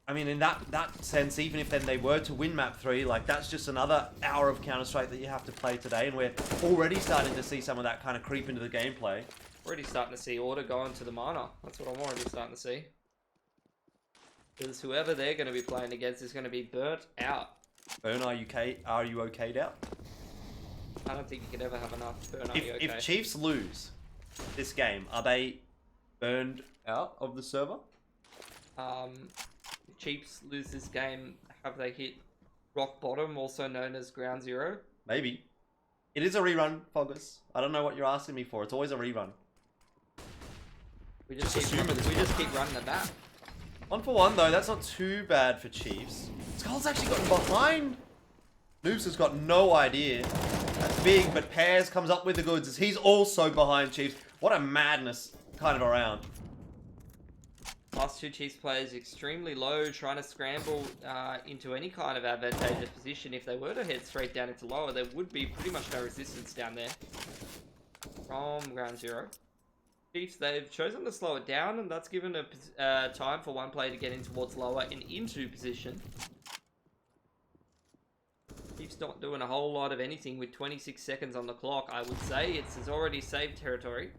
I mean, in that sense, even if then they were to win map 3, like that's just another hour of Counter-Strike that you have to play today, and we're already starting to see some of that kind of creep into the gameplay. Already starting to see order go into the mana. That's what I'm already starting to see. Because whoever they're going to be playing against is going to be burnt out. Burn, are you okayed out? I don't think you could ever have enough burn, are you okay? If Chiefs lose this game, are they burned out of the server? If Chiefs lose this game, have they hit rock bottom, also known as ground 0? Maybe. It is a rerun, Foggers. I don't know what you're asking me for. It's always a rerun. We just keep running it back. 1 for 1 though, that's not too bad for Chiefs. Skull's actually gotten behind. Noobs has got no idea. That's big, but Pears comes up with the goods as he's also behind Chiefs. What a madness kind of around. Last 2 Chiefs players extremely low, trying to scramble into any kind of advantageous position. If they were to head straight down into lower, there would be pretty much no resistance down there from ground 0. Chiefs, they've chosen to slow it down, and that's given a time for one player to get in towards lower and into position. Chiefs not doing a whole lot of anything with 26 seconds on the clock. I would say it's already saved territory.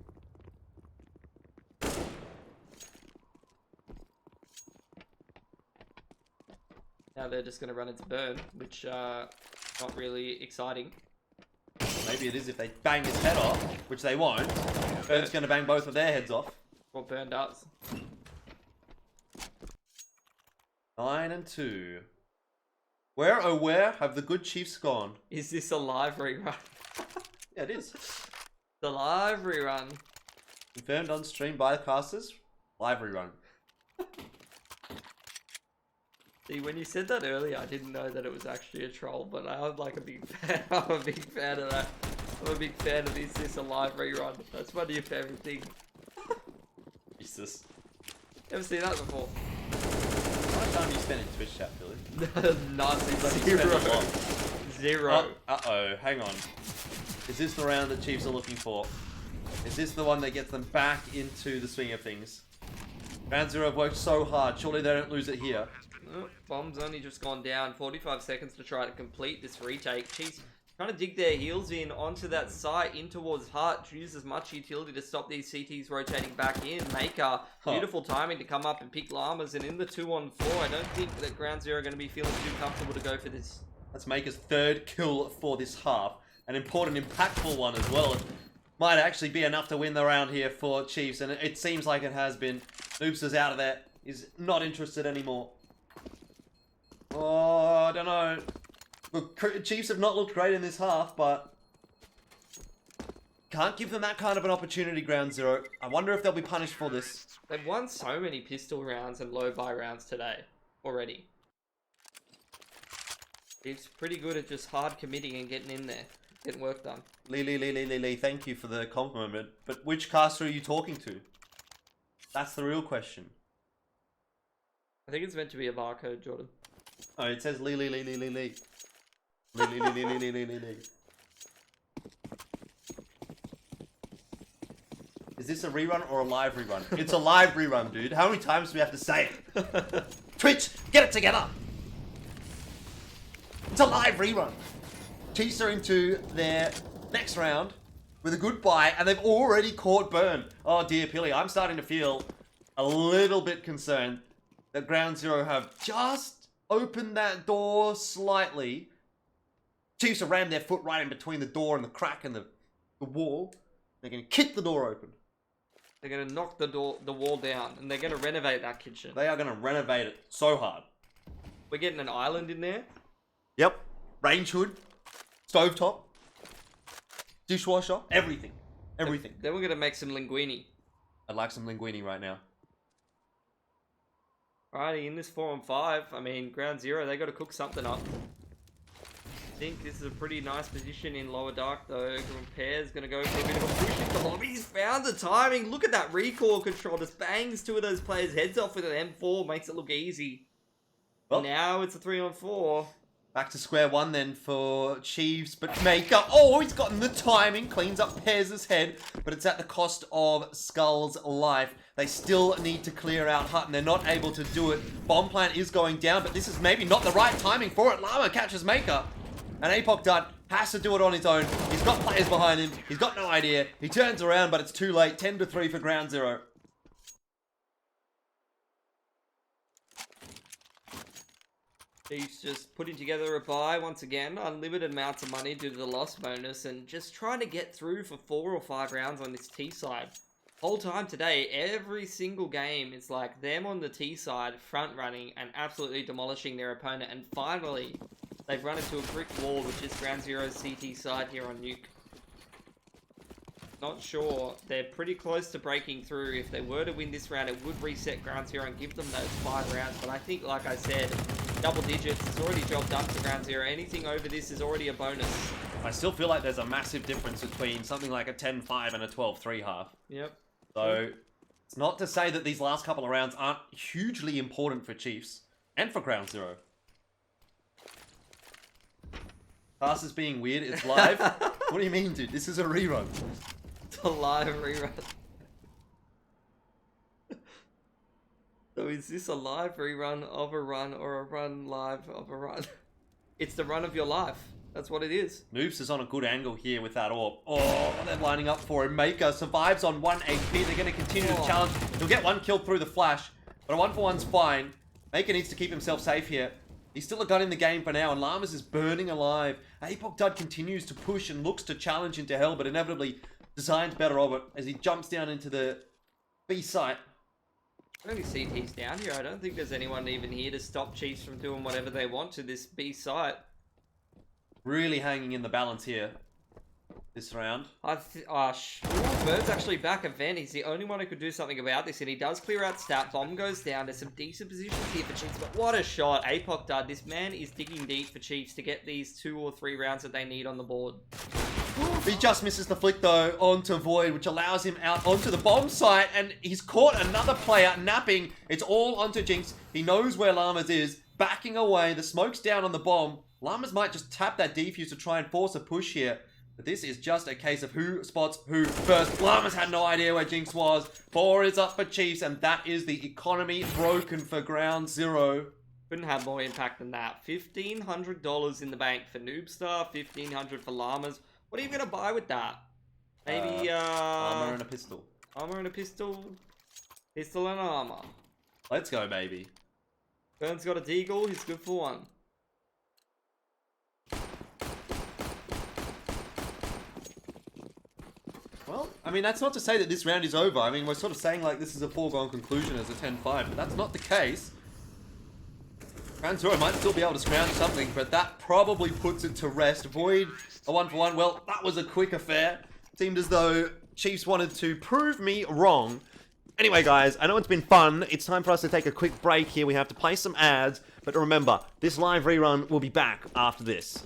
Now they're just going to run into burn, which not really exciting. Maybe it is if they bang his head off, which they won't. Burn's going to bang both of their heads off. What Burn does. 9 and 2. Where, oh where have the good Chiefs gone? Is this a live rerun? Yeah, it is. The live rerun. Confirmed on stream by the casters. Live rerun. See, when you said that earlier, I didn't know that it was actually a troll, but I'm like a big fan. I'm a big fan of that. I'm a big fan of this a live rerun. That's one of your favorite things. Jesus. Never seen that before. How much time have you spent in Twitch chat, Billy? None. Zero. Zero. Uh-oh, hang on. Is this the round that Chiefs are looking for? Is this the one that gets them back into the swing of things? Round 0 have worked so hard. Surely they don't lose it here. Bomb's only just gone down. 45 seconds to try to complete this retake. Chiefs trying to dig their heels in onto that site, in towards Hut. Use as much utility to stop these CTs rotating back in. Maker, beautiful timing to come up and pick Llamas. And in the 2-on-4, I don't think that Ground 0 are going to be feeling too comfortable to go for this. That's Maker's 3rd kill for this half. An important, impactful one as well. It might actually be enough to win the round here for Chiefs. And it seems like it has been. Noobs is out of there. He's not interested anymore. Oh, I don't know. Look, Chiefs have not looked great in this half, but can't give them that kind of an opportunity, Ground 0. I wonder if they'll be punished for this. They've won so many pistol rounds and low buy rounds today already. It's pretty good at just hard committing and getting in there, getting work done. Lee, thank you for the compliment, but which caster are you talking to? That's the real question. I think it's meant to be a barcode, Jordan. Oh, it says Lee. Lee. Is this a rerun or a live rerun? It's a live rerun, dude. How many times do we have to say it? Twitch, get it together. It's a live rerun. Chiefs are into their next round with a good bye, and they've already caught burn. Oh dear, Pilly, I'm starting to feel a little bit concerned that Ground Zero have just opened that door slightly. Chiefs have rammed their foot right in between the door and the crack in the wall. They're going to kick the door open. They're going to knock the wall down, and they're going to renovate that kitchen. They are going to renovate it so hard. We're getting an island in there. Yep. Range hood, stovetop, dishwasher, everything. Everything. Then we're going to make some linguine. I'd like some linguine right now. Alrighty, in this 4-on-5, I mean, Ground Zero, they got to cook something up. I think this is a pretty nice position in lower dark, though. Pear's going to go for a bit of a push into the lobby. He's found the timing. Look at that recoil control. Just bangs two of those players' heads off with an M4. Makes it look easy. Well, now it's a 3-on-4. Back to square one then for Chiefs, but Maker, oh, he's gotten the timing, cleans up Pears' head, but it's at the cost of Skull's life. They still need to clear out Hut, and they're not able to do it. Bomb plant is going down, but this is maybe not the right timing for it. Llama catches Maker, and Apoc Dud has to do it on his own. He's got players behind him, he's got no idea. He turns around, but it's too late. 10-3 for Ground Zero. Chiefs just putting together a buy once again, unlimited amounts of money due to the loss bonus, and just trying to get through for 4 or 5 rounds on this T side. Whole time today, every single game, it's like them on the T side, front running and absolutely demolishing their opponent, and finally, they've run into a brick wall, which is Ground Zero's CT side here on Nuke. Not sure. They're pretty close to breaking through. If they were to win this round, it would reset Ground Zero and give them those 5 rounds. But I think, like I said, double digits is already jobbed up to Ground Zero. Anything over this is already a bonus. I still feel like there's a massive difference between something like a 10-5 and a 12-3 half. Yep. So, it's not to say that these last couple of rounds aren't hugely important for Chiefs and for Ground Zero. Pass is being weird. It's live. What do you mean, dude? This is a rerun. It's a live rerun. So is this a live rerun of a run or a run live of a run? It's the run of your life. That's what it is. Moves is on a good angle here with that orb. Oh, they're lining up for him. Maker survives on 1 HP. They're going to continue to challenge. He'll get 1 kill through the flash, but a 1-for-1's fine. Maker needs to keep himself safe here. He's still a gun in the game for now, and Llamas is burning alive. Apoc Dud continues to push and looks to challenge into hell, but inevitably designs better of it as he jumps down into the B site. Only CT's down here. I don't think there's anyone even here to stop Chiefs from doing whatever they want to this B site. Really hanging in the balance here this round. Bird's actually back at Ven. He's the only one who could do something about this, and he does clear out stat. Bomb goes down. There's some decent positions here for Chiefs, but what a shot. Apoc Dud. This man is digging deep for Chiefs to get these 2 or 3 rounds that they need on the board. He just misses the flick though onto Void, which allows him out onto the bomb site, and he's caught another player napping. It's all onto Jinx. He knows where Llamas is, backing away. The smoke's down on the bomb. Llamas might just tap that defuse to try and force a push here. But this is just a case of who spots who first. Llamas had no idea where Jinx was. 4 is up for Chiefs, and that is the economy broken for Ground Zero. Couldn't have more impact than that. $1,500 in the bank for Noobstar, $1,500 for Llamas. What are you going to buy with that? Maybe, armor and a pistol. Armor and a pistol. Pistol and armor. Let's go, baby. Burn's got a deagle. He's good for 1. Well, I mean, that's not to say that this round is over. I mean, we're sort of saying like this is a foregone conclusion as a 10-5, but that's not the case. Ground Zero might still be able to scrounge something, but that probably puts it to rest. Void, a 1-for-1. Well, that was a quick affair. Seemed as though Chiefs wanted to prove me wrong. Anyway, guys, I know it's been fun. It's time for us to take a quick break here. We have to play some ads, but remember, this live rerun will be back after this.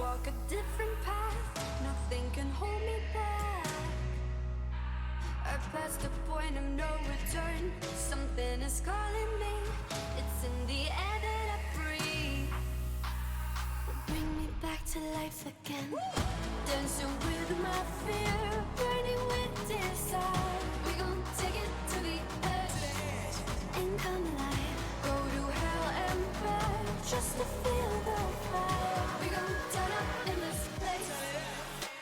walk a different path, nothing can hold me back. I've passed the point of no return, something is calling me. It's in the air that I breathe. Bring me back to life again. Dancing with my fear, burning with desire. We gon' take it to the edge and come alive. Go to hell and back just to feel the fire. We gon' turn up in this place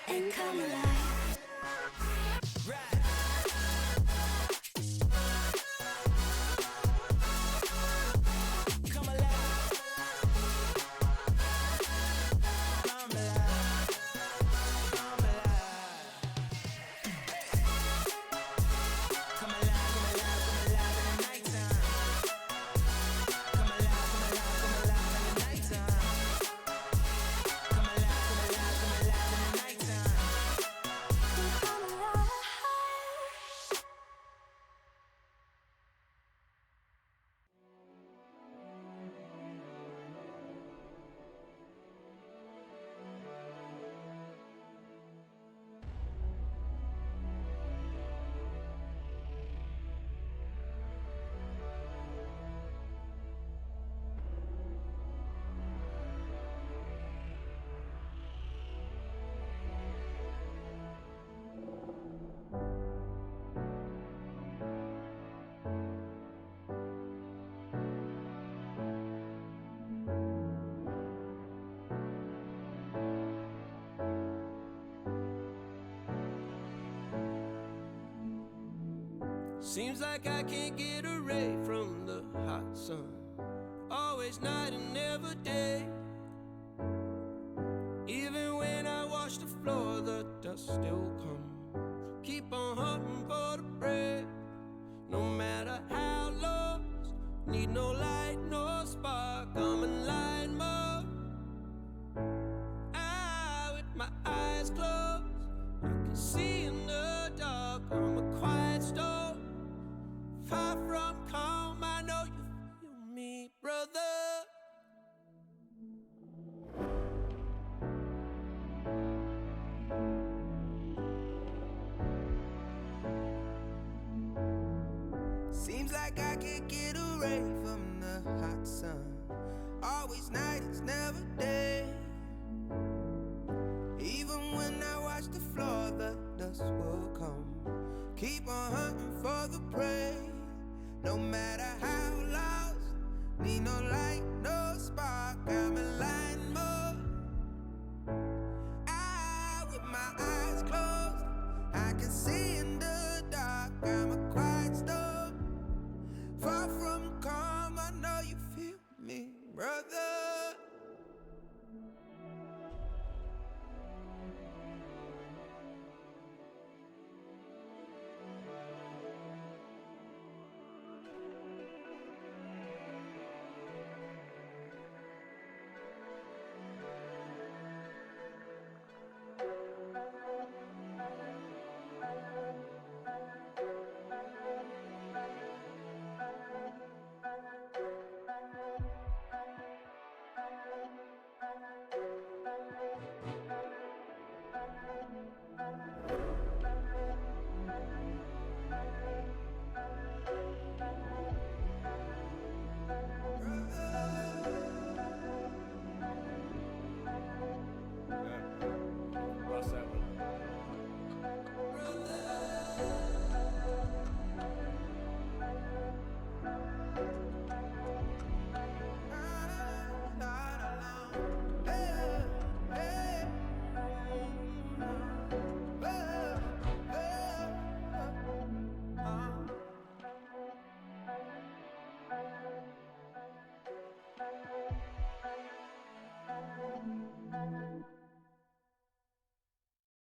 and come alive. Seems like I can't get away from the hot sun. Always night and never day. Even when I wash the floor, the dust still comes. Keep on hunting for the bread. No matter how lost, need no light, no spark. I'm in line mode. With my eyes closed, I can see in the dark. I'm a quiet storm. Far from calm, I know you feel me, brother. Seems like I can't get away from the hot sun. Always night, it's never day. Even when I watch the floor, the dust will come. Keep on hunting for the prey. No matter how lost, need no light, no spark. I'm in line mode. With my eyes closed, I can see in the dark. I'm a quiet storm. Far from calm, I know you feel me, brother.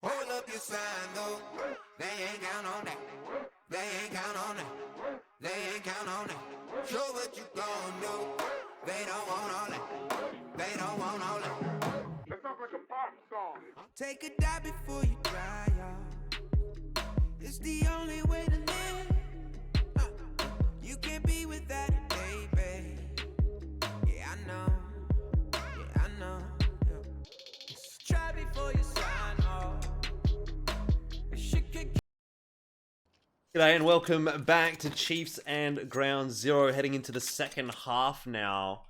Hold up your sign though. They ain't count on that. They ain't count on that. They ain't count on that. Show what you gon' do. They don't want all that. They don't want all that. That sounds like a pop song. Take a dive before you dry off. It's the only way to live. You can't be without it, baby. Yeah, I know. Yeah, I know. Yeah. G'day and welcome back to Chiefs and Ground Zero, heading into the second half now.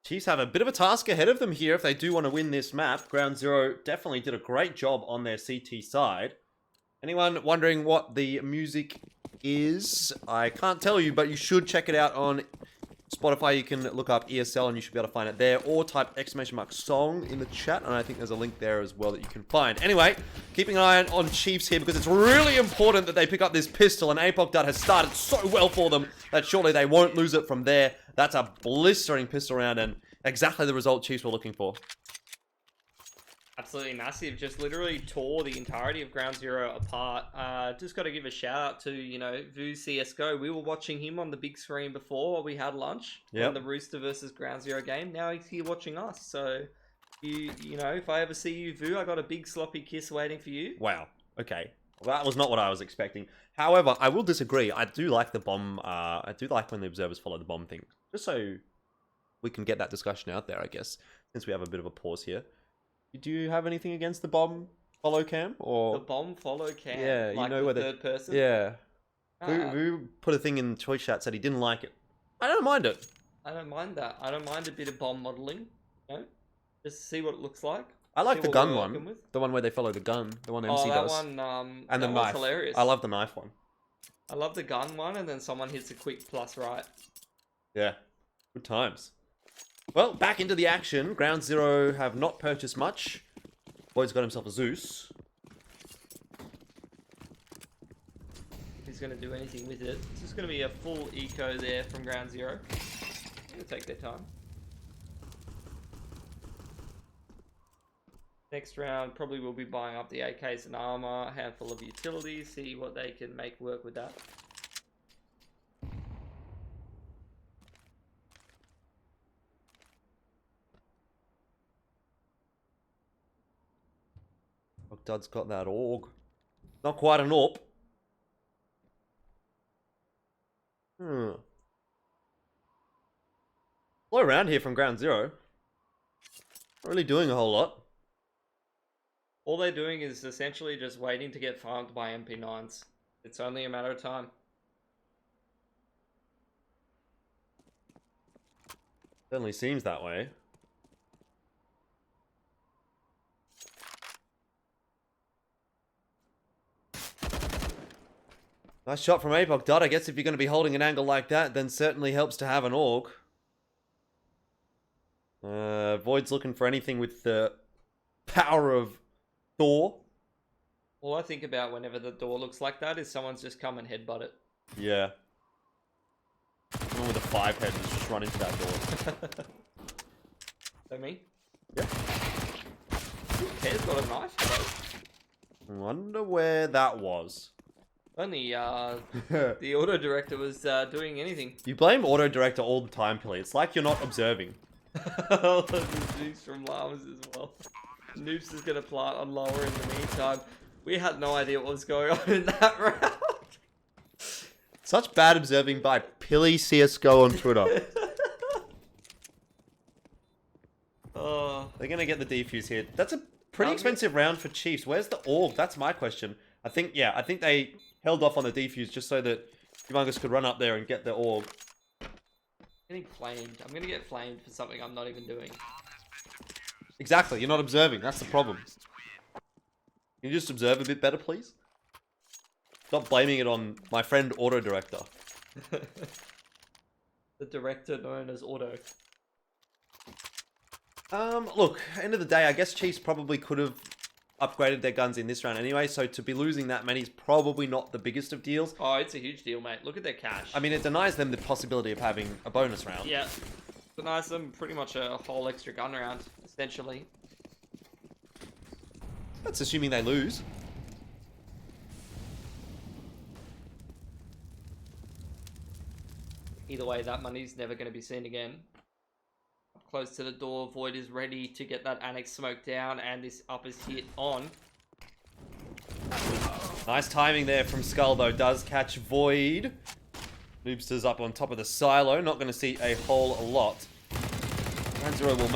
Chiefs have a bit of a task ahead of them here if they do want to win this map. Ground Zero definitely did a great job on their CT side. Anyone wondering what the music is? I can't tell you, but you should check it out on Spotify. You can look up ESL and you should be able to find it there, or type !song in the chat, and I think there's a link there as well that you can find. Anyway, keeping an eye on Chiefs here because it's really important that they pick up this pistol, and Apoc Dud has started so well for them that surely they won't lose it from there. That's a blistering pistol round and exactly the result Chiefs were looking for. Absolutely massive. Just literally tore the entirety of Ground Zero apart. Just got to give a shout out to, you know, Vu CSGO. We were watching him on the big screen before we had lunch. Yep. On the Rooster versus Ground Zero game. Now he's here watching us. So, you know, if I ever see you, Vu, I got a big sloppy kiss waiting for you. Wow. Okay. Well, that was not what I was expecting. However, I will disagree. I do like the bomb. I do like when the observers follow the bomb thing. Just so we can get that discussion out there, I guess, since we have a bit of a pause here. Do you have anything against the bomb follow cam? Or the bomb follow cam? Yeah, you like know the where third person? Yeah. Who put a thing in Choice Chat, said he didn't like it. I don't mind it. I don't mind that. I don't mind a bit of bomb modeling. You know? Just to see what it looks like. I like the gun one. The one where they follow the gun. The one MC does. That one, and the knife. Hilarious. I love the knife one. I love the gun one, and then someone hits a quick plus right. Yeah. Good times. Well, back into the action. Ground Zero have not purchased much. Boyd's got himself a Zeus. He's going to do anything with it. It's just going to be a full eco there from Ground Zero. Going to take their time. Next round, probably will be buying up the AKs and armor, a handful of utilities, see what they can make work with that. Dud's got that AUG. Not quite an AWP. Slow around here from Ground Zero. Not really doing a whole lot. All they're doing is essentially just waiting to get farmed by MP9s. It's only a matter of time. Certainly seems that way. Nice shot from Apoc Dud. I guess if you're going to be holding an angle like that, then certainly helps to have an AUG. Void's looking for anything with the power of Thor. All I think about whenever the door looks like that is someone's just come and headbutt it. Yeah. Someone with a 5 head has just run into that door. So me? Yep. Pear's got a knife. Wonder where that was. Only the auto director was doing anything. You blame auto director all the time, Pilly. It's like you're not observing. Noobs from Llamas as well. Noobs is going to plant on lower in the meantime. We had no idea what was going on in that round. Such bad observing by Pilly CSGO on Twitter. They're going to get the defuse here. That's a pretty expensive round for Chiefs. Where's the AUG? That's my question. I think they held off on the defuse just so that Humongous could run up there and get the AUG. Getting flamed. I'm going to get flamed for something I'm not even doing. Exactly. You're not observing. That's the problem. Can you just observe a bit better, please? Stop blaming it on my friend Auto Director. The director known as Auto. Look, end of the day, I guess Chiefs probably could have upgraded their guns in this round anyway, so to be losing that many is probably not the biggest of deals. Oh, it's a huge deal, mate. Look at their cash. I mean, it denies them the possibility of having a bonus round. Yeah. Denies them pretty much a whole extra gun round, essentially. That's assuming they lose. Either way, that money's never going to be seen again. Close to the door, Void is ready to get that annex smoke down, and this up is hit on. Nice timing there from Skull, though. Does catch Void. Noobster's up on top of the silo. Not going to see a whole lot. Ground Zero will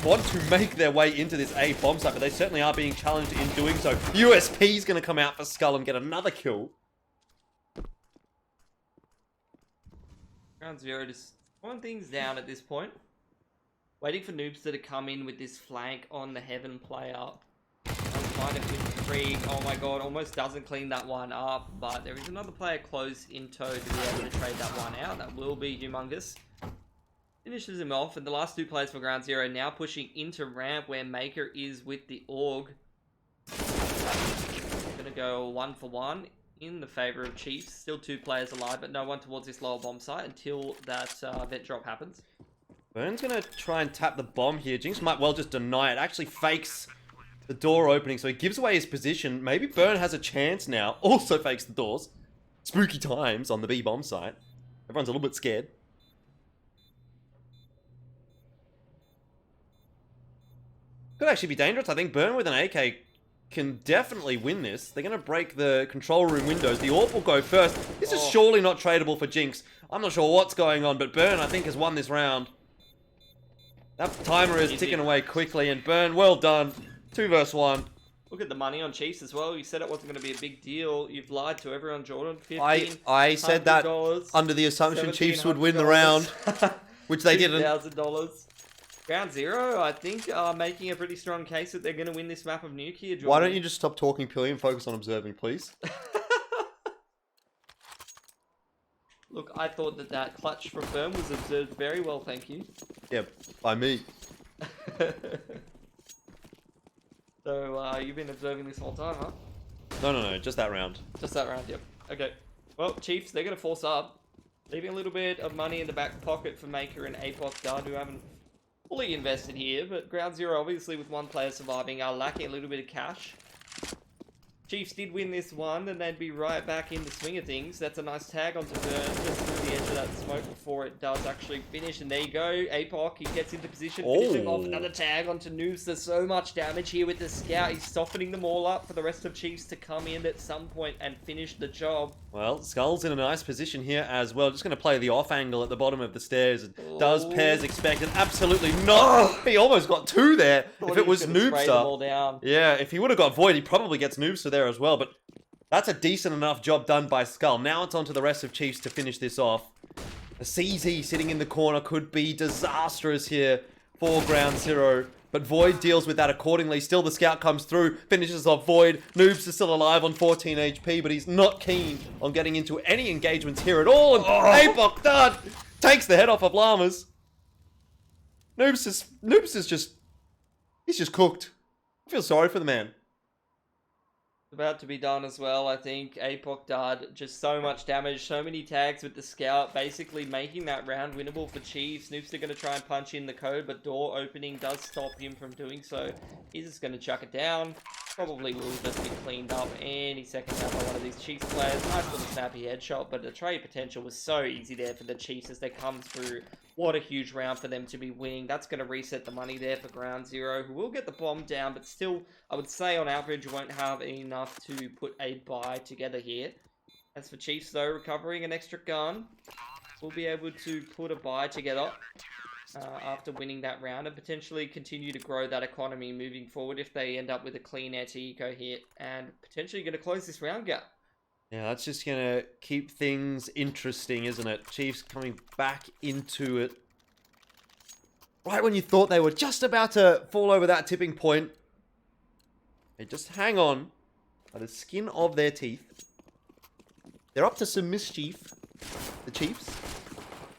want to make their way into this A bomb site, but they certainly are being challenged in doing so. USP is going to come out for Skull and get another kill. Ground Zero just slowing things down at this point. Waiting for Noobster to come in with this flank on the Heaven player. I'm trying to put Krieg. Oh my god, almost doesn't clean that one up. But there is another player close in tow to be able to trade that one out. That will be Humongous. Finishes him off. And the last two players for Ground Zero now pushing into ramp where Maker is with the AUG. Gonna go 1 for 1 in the favor of Chiefs. Still 2 players alive, but no one towards this lower bomb site until that vent drop happens. Burn's going to try and tap the bomb here. Jinx might well just deny it. Actually fakes the door opening, so he gives away his position. Maybe Burn has a chance now. Also fakes the doors. Spooky times on the B bomb site. Everyone's a little bit scared. Could actually be dangerous. I think Burn with an AK can definitely win this. They're going to break the control room windows. The AWP will go first. This is surely not tradable for Jinx. I'm not sure what's going on, but Burn, I think, has won this round. That timer is ticking away quickly, and Burn, well done. 2 versus 1. Look at the money on Chiefs as well. You said it wasn't going to be a big deal. You've lied to everyone, Jordan. I said that under the assumption Chiefs would win the round, which they didn't. $1,000. Ground Zero, I think, are making a pretty strong case that they're going to win this map of Nuke here, Jordan. Why don't you just stop talking purely and focus on observing, please? Look, I thought that clutch from Burn was observed very well, thank you. Yeah, by me. So, you've been observing this whole time, huh? No, just that round. Just that round, yep. Okay. Well, Chiefs, they're going to force up. Leaving a little bit of money in the back pocket for Maker and APOC Dud, who haven't fully invested here. But Ground Zero, obviously, with one player surviving, are lacking a little bit of cash. Chiefs did win this one, and they'd be right back in the swing of things. That's a nice tag onto Burn, just through the edge of that smoke before it does actually finish. And there you go, APOC, he gets into position, finishing off another tag onto Noobs. There's so much damage here with the scout. He's softening them all up for the rest of Chiefs to come in at some point and finish the job. Well, Skull's in a nice position here as well. Just going to play the off angle at the bottom of the stairs. Does Pears expected? Absolutely not. He almost got 2 there. If it was Noobster. Yeah, if he would have got Void, he probably gets Noobster there as well. But that's a decent enough job done by Skull. Now it's on to the rest of Chiefs to finish this off. The CZ sitting in the corner could be disastrous here for Ground Zero. But Void deals with that accordingly. Still, the scout comes through, finishes off Void. Noobs is still alive on 14 HP, but he's not keen on getting into any engagements here at all. And APOC Dud takes the head off of Llamas. Noobs is just... he's just cooked. I feel sorry for the man. About to be done as well, I think. APOC Dud, just so much damage, so many tags with the scout, basically making that round winnable for Chiefs. Noobster going to try and punch in the code, but door opening does stop him from doing so. He's just going to chuck it down. Probably will just be cleaned up any second now by one of these Chiefs players. Nice little snappy headshot, but the trade potential was so easy there for the Chiefs as they come through. What a huge round for them to be winning. That's going to reset the money there for Ground Zero, who will get the bomb down, but still, I would say on average, won't have enough to put a buy together here. As for Chiefs, though, recovering an extra gun, we'll be able to put a buy together after winning that round and potentially continue to grow that economy moving forward if they end up with a clean anti-eco hit and potentially going to close this round gap. Yeah, that's just going to keep things interesting, isn't it? Chiefs coming back into it. Right when you thought they were just about to fall over that tipping point. They just hang on by the skin of their teeth. They're up to some mischief, the Chiefs.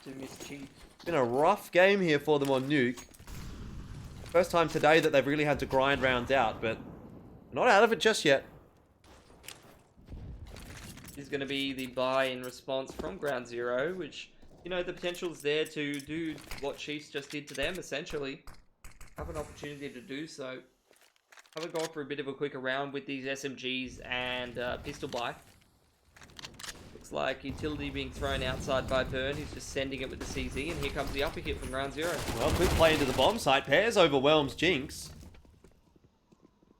It's been a rough game here for them on Nuke. First time today that they've really had to grind rounds out, but not out of it just yet. Is going to be the buy in response from Ground Zero, which, you know, the potential is there to do what Chiefs just did to them, essentially. Have an opportunity to do so. Have a go for a bit of a quicker round with these SMGs and pistol buy. Looks like utility being thrown outside by Burn. He's just sending it with the CZ, and here comes the upper hit from Ground Zero. Well, quick play into the bomb site. Pears overwhelms Jinx.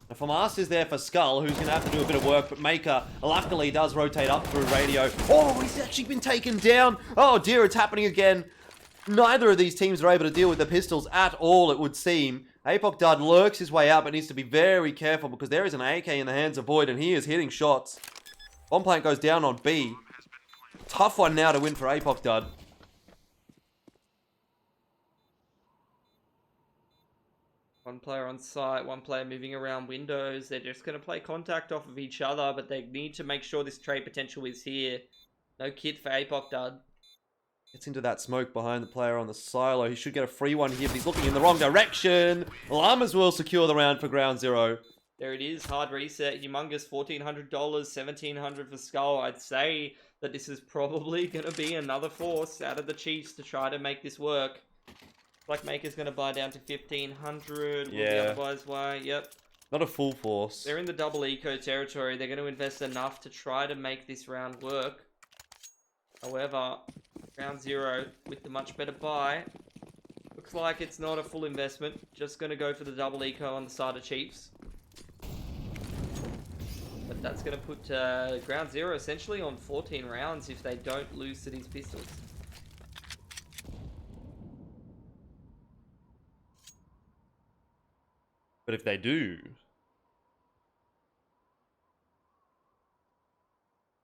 Now, FAMAS is there for Skull, who's going to have to do a bit of work, but Maker luckily does rotate up through radio. Oh, he's actually been taken down. Oh dear, it's happening again. Neither of these teams are able to deal with the pistols at all, it would seem. APOC Dud lurks his way up, but needs to be very careful because there is an AK in the hands of Void, and he is hitting shots. Bomb plant goes down on B. Tough one now to win for APOC Dud. One player on site, one player moving around windows. They're just going to play contact off of each other, but they need to make sure this trade potential is here. No kit for APOC Dud. Gets into that smoke behind the player on the silo. He should get a free one here, but he's looking in the wrong direction. Llamas will secure the round for ground zero. There it is, hard reset, humongous $1,400, $1,700 for Skull. I'd say that this is probably going to be another force out of the Chiefs to try to make this work. Black Maker's going to buy down to 1,500. Yeah. Will the other guys buy? Yep. Not a full force. They're in the double eco territory. They're going to invest enough to try to make this round work. However, round zero with the much better buy. Looks like it's not a full investment. Just going to go for the double eco on the side of Chiefs. But that's going to put ground zero essentially on 14 rounds if they don't lose to these pistols. But if they do,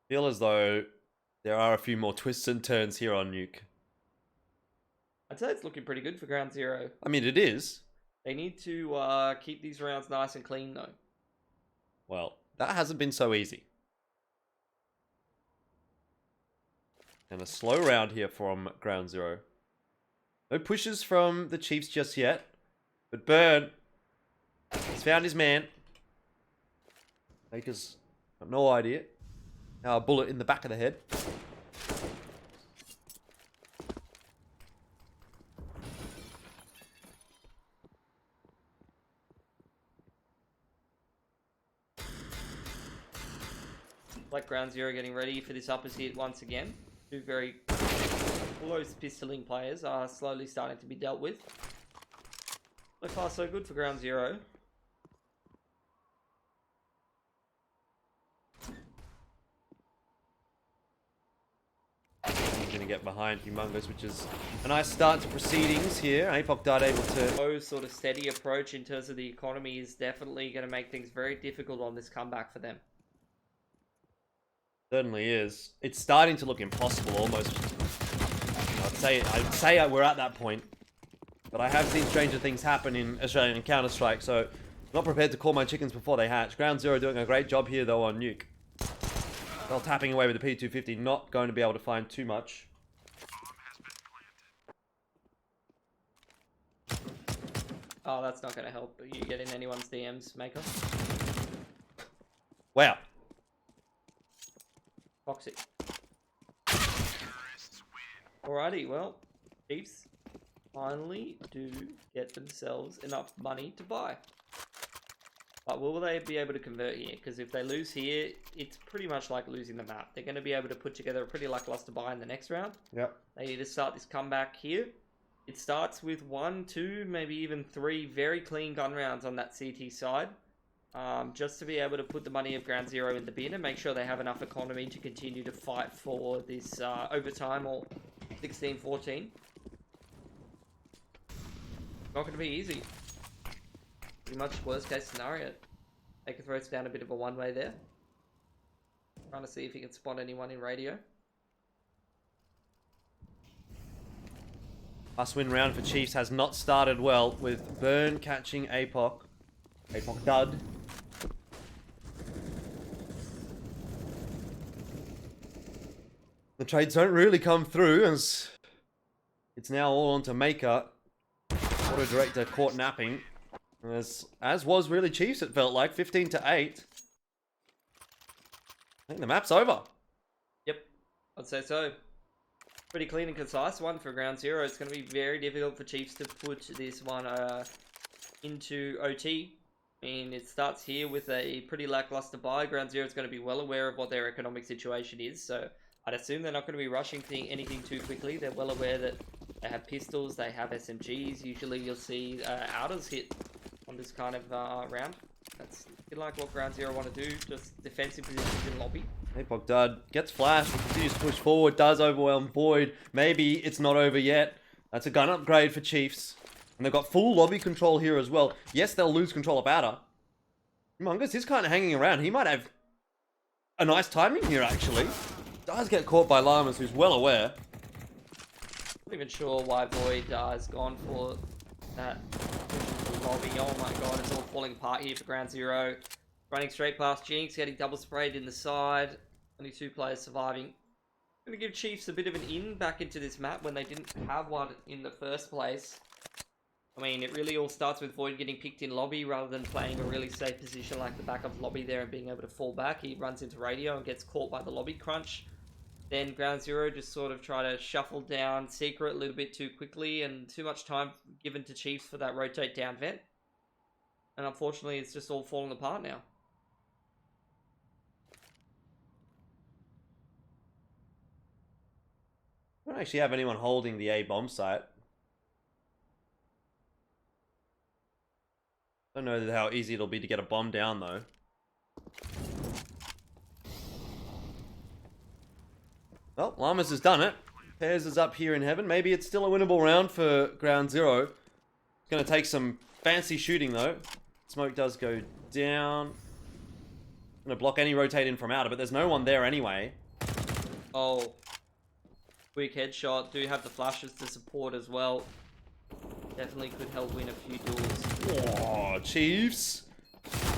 feel as though there are a few more twists and turns here on Nuke. I'd say it's looking pretty good for ground zero. I mean, it is. They need to keep these rounds nice and clean though. Well, that hasn't been so easy. And a slow round here from ground zero. No pushes from the Chiefs just yet. But Burn, he's found his man. Maker's got no idea. Now a bullet in the back of the head. Like ground zero getting ready for this uppers hit once again. Two very close pistoling players are slowly starting to be dealt with. So far so good for ground zero. He's going to get behind Humongous, which is a nice start to proceedings here. APOC Dud able to... Low sort of steady approach in terms of the economy is definitely going to make things very difficult on this comeback for them. Certainly is. It's starting to look impossible almost. I'd say we're at that point. But I have seen stranger things happen in Australian and Counter-Strike, so not prepared to call my chickens before they hatch. Ground Zero doing a great job here though on Nuke. Well, tapping away with the P250, not going to be able to find too much. Oh, that's not going to help you get in anyone's DMs, Maker. Wow. Toxic. Alrighty, well, Chiefs finally do get themselves enough money to buy. But will they be able to convert here? Because if they lose here, it's pretty much like losing the map. They're going to be able to put together a pretty lackluster buy in the next round. Yep. They need to start this comeback here. It starts with 1, 2, maybe even 3 very clean gun rounds on that CT side. Just to be able to put the money of ground zero in the bin and make sure they have enough economy to continue to fight for this overtime or 16-14. Not going to be easy. Pretty much worst case scenario. Baker throws down a bit of a one-way there. Trying to see if he can spot anyone in radio. Must-win round for Chiefs has not started well, with Burn catching APOC. APOC Dud. The trades don't really come through, as it's now all on to Maker. Auto Director caught napping. As was really Chiefs, it felt like. 15-8. I think the map's over. Yep, I'd say so. Pretty clean and concise one for ground zero. It's going to be very difficult for Chiefs to put this one into OT. I mean, it starts here with a pretty lackluster buy. Ground zero is going to be well aware of what their economic situation is, so I'd assume they're not going to be rushing anything too quickly. They're well aware that they have pistols, they have SMGs. Usually you'll see outers hit on this kind of round. That's like what ground zero want to do, just defensive positions in lobby. APOC Dud gets flashed, continues to push forward, does overwhelm Void. Maybe it's not over yet. That's a gun upgrade for Chiefs. And they've got full lobby control here as well. Yes, they'll lose control of outer. Humongous is kind of hanging around. He might have a nice timing here, actually. Does get caught by Llamas, who's well aware. Not even sure why Void has gone for that lobby. Oh my god, it's all falling apart here for Ground Zero. Running straight past Jinx, getting double sprayed in the side. Only 2 players surviving. Gonna give Chiefs a bit of an in back into this map when they didn't have one in the first place. I mean, it really all starts with Void getting picked in lobby rather than playing a really safe position like the back of lobby there and being able to fall back. He runs into radio and gets caught by the lobby crunch. Then Ground Zero just sort of try to shuffle down Secret a little bit too quickly and too much time given to Chiefs for that rotate down vent. And unfortunately, it's just all falling apart now. I don't actually have anyone holding the A bomb site. Don't know how easy it'll be to get a bomb down though. Well, Llamas has done it. Pears is up here in heaven. Maybe it's still a winnable round for Ground Zero. It's going to take some fancy shooting though. Smoke does go down. Going to block any rotate in from outer, but there's no one there anyway. Oh. Quick headshot. Do have the flashes to support as well. Definitely could help win a few duels. Oh, Chiefs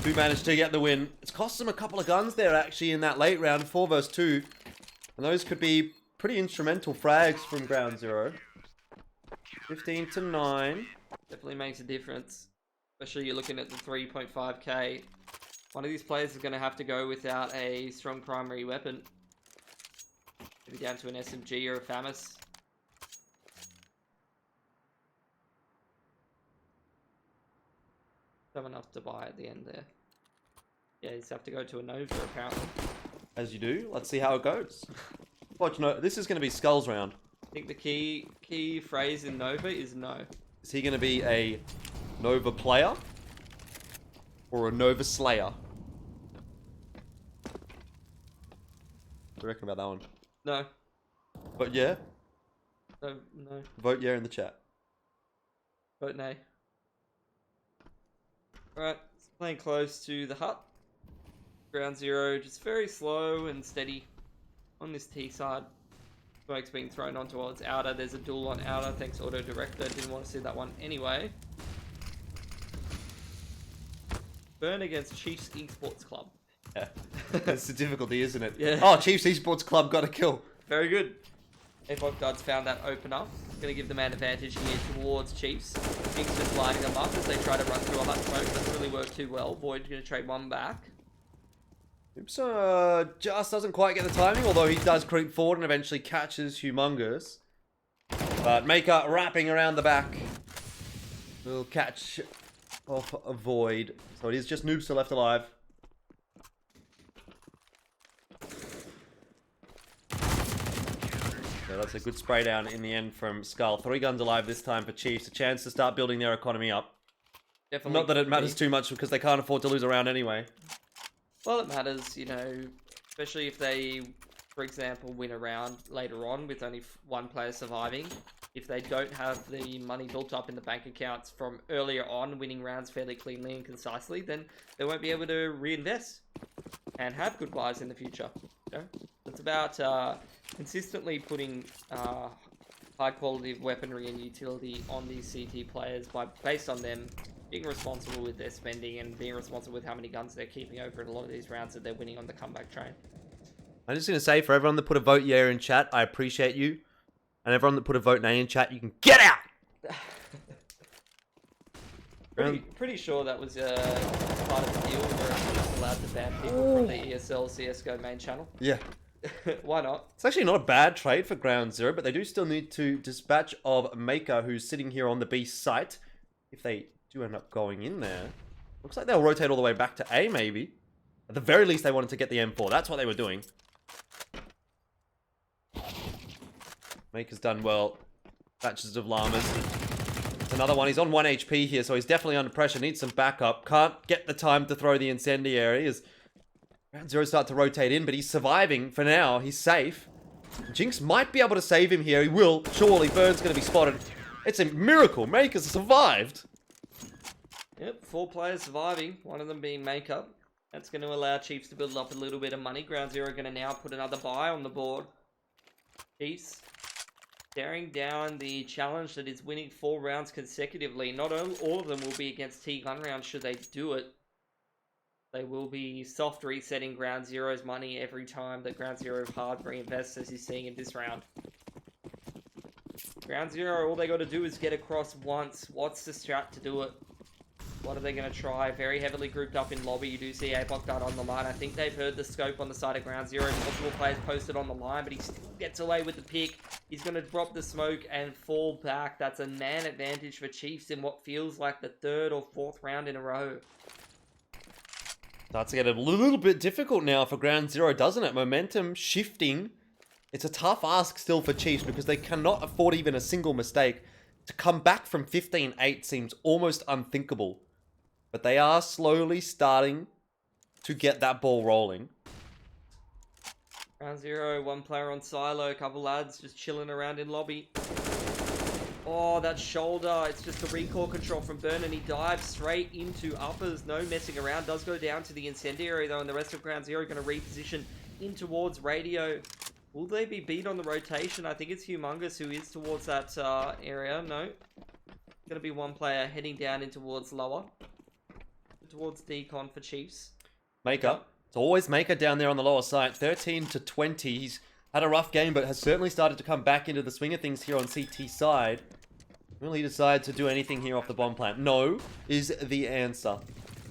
do manage to get the win. It's cost them a couple of guns there actually in that late round, 4 versus 2. And those could be pretty instrumental frags from Ground Zero. 15 to 9. Definitely makes a difference. Especially you're looking at the 3.5k. One of these players is going to have to go without a strong primary weapon. Maybe down to an SMG or a FAMAS. Have enough to buy at the end there. Yeah, he's have to go to a Nova apparently. As you do. Let's see how it goes. Watch, no, this is going to be Skulls round. I think the key phrase in Nova is no. Is he going to be a Nova player or a Nova slayer? What do you reckon about that one? No. But yeah? No. Vote yeah in the chat. Vote nay. Alright, it's playing close to the hut. Ground Zero just very slow and steady on this T side. Smoke's being thrown on towards outer. There's a duel on outer. Thanks, Auto Director. Didn't want to see that one anyway. Burn against Chiefs Esports Club. Yeah. That's the difficulty, isn't it? Yeah. Oh, Chiefs Esports Club got a kill. Very good. F5 Gods found that opener. Going to give the man advantage here towards Chiefs. Jinx just lining them up as they try to run through a hut smoke. Doesn't really work too well. Void's going to trade one back. Oops, just doesn't quite get the timing, although he does creep forward and eventually catches Humongous. But Maker wrapping around the back will catch off a Void. So it is just Noobster left alive. So that's a good spray down in the end from Skull. 3 guns alive this time for Chiefs. A chance to start building their economy up. Definitely. Not that it matters too much because they can't afford to lose a round anyway. Well, it matters, you know, especially if they, for example, win a round later on with only 1 player surviving. If they don't have the money built up in the bank accounts from earlier on, winning rounds fairly cleanly and concisely, then they won't be able to reinvest and have good buys in the future. You know? It's about consistently putting high quality weaponry and utility on these CT players based on them being responsible with their spending and being responsible with how many guns they're keeping over in a lot of these rounds that they're winning on the comeback train. I'm just going to say, for everyone that put a vote yeah in chat, I appreciate you. And everyone that put a vote nay in chat, you can get out! Pretty sure that was part of the deal where it's just allowed to ban people from the ESL CSGO main channel. Yeah. Why not? It's actually not a bad trade for Ground Zero, but they do still need to dispatch of Maker, who's sitting here on the B site. If they do end up going in there, looks like they'll rotate all the way back to A, maybe. At the very least, they wanted to get the M4. That's what they were doing. Maker's done well. Batches of Llamas. It's another one. He's on 1 HP here, so he's definitely under pressure. Needs some backup. Can't get the time to throw the incendiary as Ground Zero start to rotate in, but he's surviving for now. He's safe. Jinx might be able to save him here. He will. Surely. Burn's going to be spotted. It's a miracle. Maker's survived. Yep, 4 players surviving. One of them being Maker. That's going to allow Chiefs to build up a little bit of money. Ground Zero going to now put another buy on the board. Chiefs staring down the challenge that is winning 4 rounds consecutively. Not all of them will be against T-Gun rounds should they do it. They will be soft resetting Ground Zero's money every time that Ground Zero hard reinvests, as he's seeing in this round. Ground Zero, all they got to do is get across once. What's the strat to do it? What are they going to try? Very heavily grouped up in lobby. You do see Apoc Dart on the line. I think they've heard the scope on the side of Ground Zero. Multiple players posted on the line, but he still gets away with the pick. He's going to drop the smoke and fall back. That's a man advantage for Chiefs in what feels like the 3rd or 4th round in a row. Starts to get a little bit difficult now for Ground Zero, doesn't it? Momentum shifting. It's a tough ask still for Chiefs because they cannot afford even a single mistake. To come back from 15-8 seems almost unthinkable. But they are slowly starting to get that ball rolling. Ground Zero, 1 player on silo, a couple lads just chilling around in lobby. Oh, that shoulder. It's just a recoil control from Burn, and he dives straight into uppers. No messing around. Does go down to the incendiary, though, and the rest of Ground Zero going to reposition in towards radio. Will they be beat on the rotation? I think it's Humongous who is towards that area. No. Going to be 1 player heading down in towards lower. Towards decon for Chiefs. Maker. It's always Maker down there on the lower side. 13-20. He's had a rough game, but has certainly started to come back into the swing of things here on CT side. Will he decide to do anything here off the bomb plant? No, is the answer.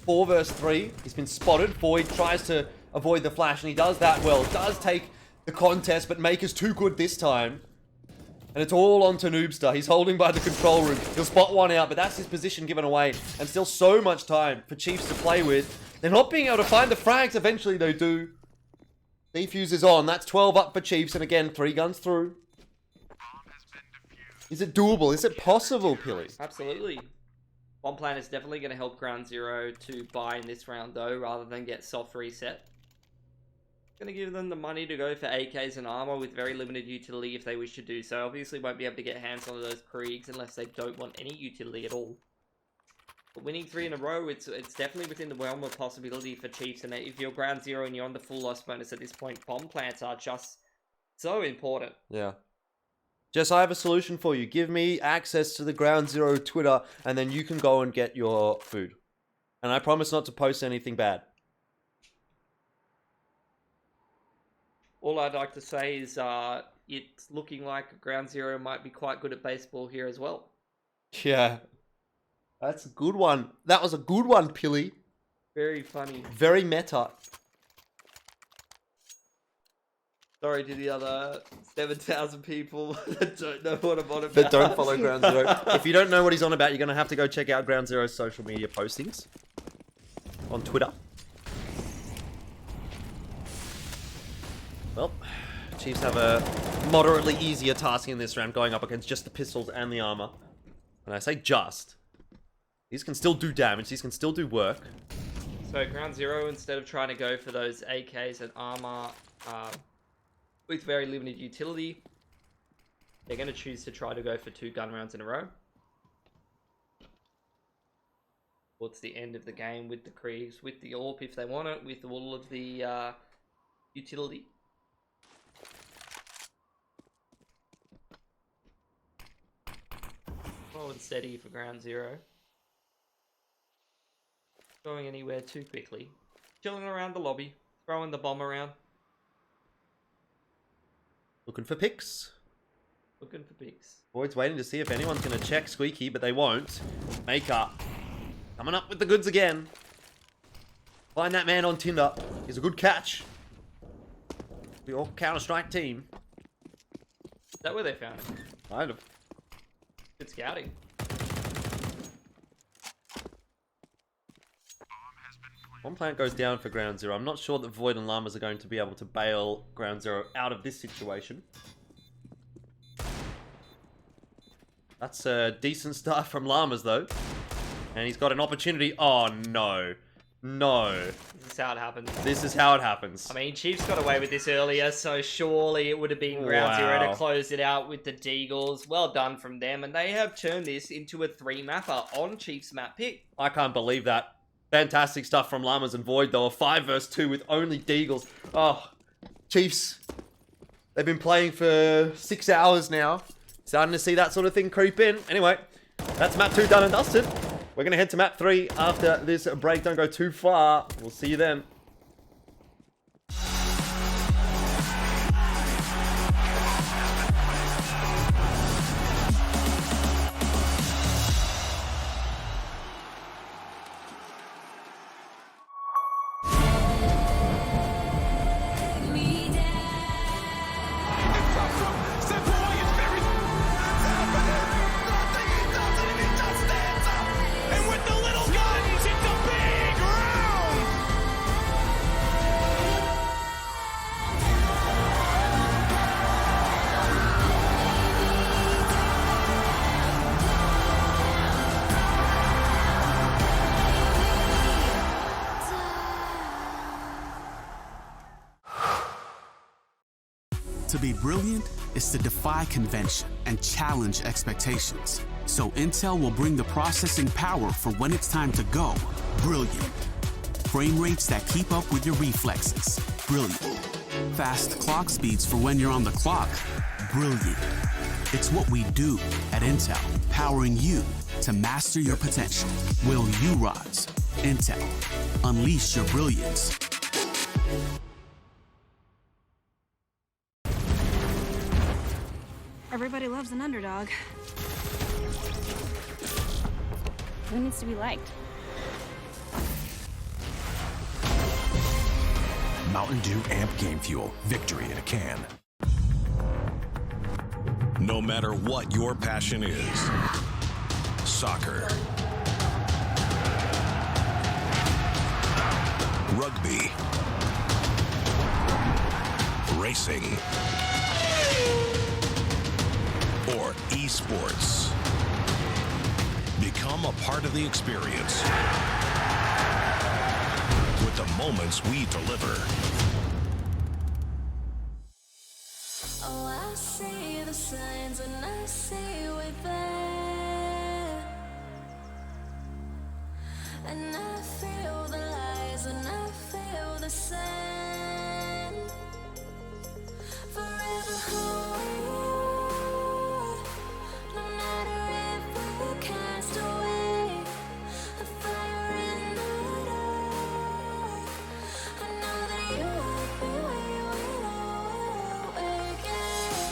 4 versus 3. He's been spotted. Void tries to avoid the flash, and he does that well. Does take the contest, but Maker's too good this time. And it's all on to Noobster. He's holding by the control room. He'll spot one out, but that's his position given away. And still so much time for Chiefs to play with. They're not being able to find the frags. Eventually they do. Defuse is on. That's 12 up for Chiefs. And again, 3 guns through. Is it doable? Is it possible, Pilly? Absolutely. Bomb plan is definitely going to help Ground Zero to buy in this round, though, rather than get soft reset. Going to give them the money to go for AKs and armor with very limited utility if they wish to do so. Obviously won't be able to get hands on those Kriegs unless they don't want any utility at all. But winning 3 in a row, it's definitely within the realm of possibility for Chiefs. And if you're Ground Zero and you're on the full loss bonus at this point, bomb plants are just so important. Yeah. Jess, I have a solution for you. Give me access to the Ground Zero Twitter, and then you can go and get your food. And I promise not to post anything bad. All I'd like to say is it's looking like Ground Zero might be quite good at baseball here as well. Yeah. That's a good one. That was a good one, Pilly. Very funny. Very meta. Sorry to the other 7,000 people that don't know what I'm on about. That don't follow Ground Zero. If you don't know what he's on about, you're going to have to go check out Ground Zero's social media postings on Twitter. Well, Chiefs have a moderately easier task in this round, going up against just the pistols and the armor. And I say just. These can still do damage. These can still do work. So Ground Zero, instead of trying to go for those AKs and armor with very limited utility, they're going to choose to try to go for 2 gun rounds in a row. Towards the end of the game with the Kriegs, with the AWP if they want it, with all of the utility. Slow and steady for Ground Zero. Going anywhere too quickly. Chilling around the lobby. Throwing the bomb around. Looking for picks. Looking for picks. Void's waiting to see if anyone's going to check Squeaky, but they won't. Maker. Coming up with the goods again. Find that man on Tinder. He's a good catch. The all Counter-Strike team. Is that where they found him? Kind of. Good scouting. One plant goes down for Ground Zero. I'm not sure that Void and Llamas are going to be able to bail Ground Zero out of this situation. That's a decent start from Llamas, though. And he's got an opportunity. Oh, no. No. This is how it happens. This is how it happens. I mean, Chiefs got away with this earlier, so surely it would have been Ground Zero to close it out with the Deagles. Well done from them. And they have turned this into a 3-mapper on Chiefs map pick. I can't believe that. Fantastic stuff from Llamas and Void, though. A 5 versus 2 with only Deagles. Oh, Chiefs. They've been playing for 6 hours now. Starting to see that sort of thing creep in. Anyway, that's map 2 done and dusted. We're going to head to map 3 after this break. Don't go too far. We'll see you then. To be brilliant is to defy convention and challenge expectations. So Intel will bring the processing power for when it's time to go. Brilliant. Frame rates that keep up with your reflexes. Brilliant. Fast clock speeds for when you're on the clock. Brilliant. It's what we do at Intel, powering you to master your potential. Will you rise? Intel. Unleash your brilliance. Everybody loves an underdog. Who needs to be liked? Mountain Dew Amp Game Fuel. Victory in a can. No matter what your passion is, soccer, rugby, racing, or esports, become a part of the experience with the moments we deliver. Oh, I see the signs and I see we're there, and I feel the lies and I feel the sand. Forever who we are, no matter if we're cast away, a fire in the dark. I know that you will be where we know we're again.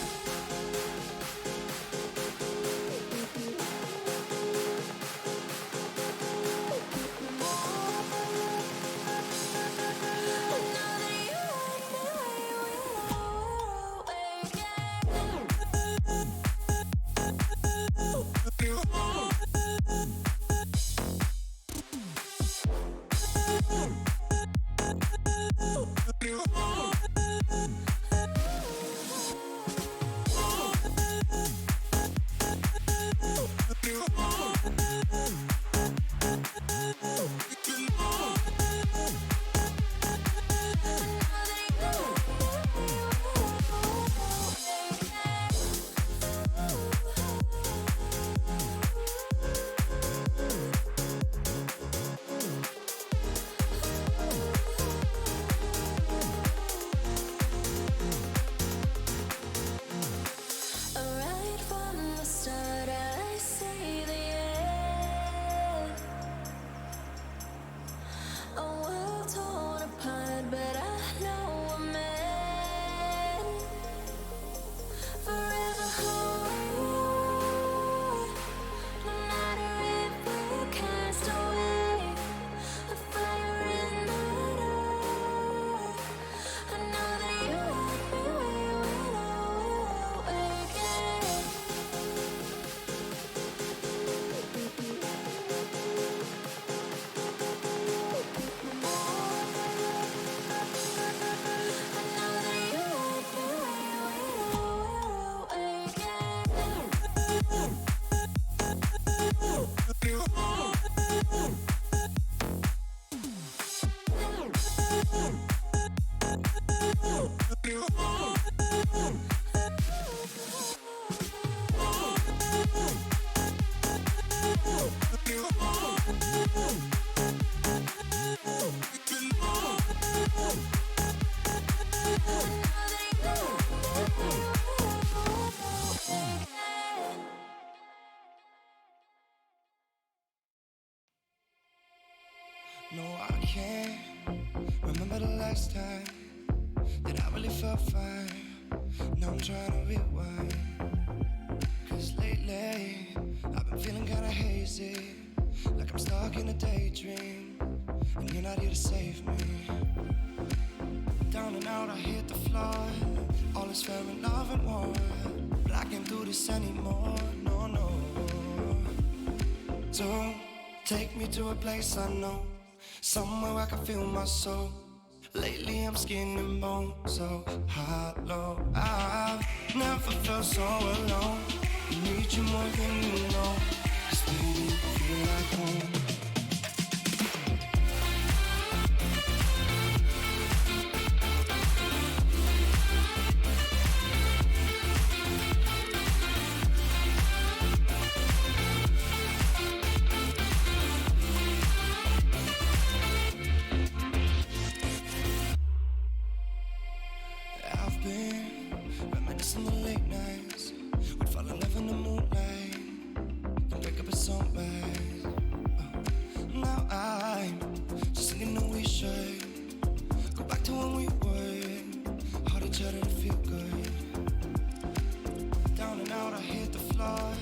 I know that can't remember the last time that I really felt fine. Now I'm trying to rewind. Cause lately, I've been feeling kinda hazy, like I'm stuck in a daydream, and you're not here to save me. Down and out, I hit the floor. All is fair in love and war, but I can't do this anymore, no, no. Don't take me to a place I know, somewhere I can feel my soul. Lately I'm skin and bone, so hollow. I've never felt so alone. I need you more than you know, 'cause baby, you feel like home. I've been reminiscing the late nights. We'd fall in love in the moonlight, then wake up at sunrise. Now I'm just thinking that we should go back to when we were, hold each other to feel good. Down and out, I hit the floor.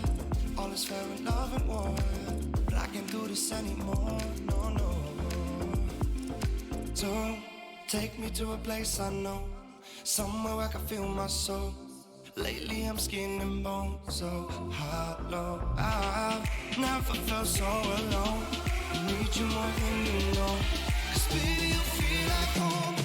All is fair in love and war, but I can't do this anymore, no, no. Don't take me to a place I know, somewhere I can feel my soul. Lately I'm skin and bone, so hollow. I've never felt so alone. I need you more than you know, 'cause baby, you feel like home.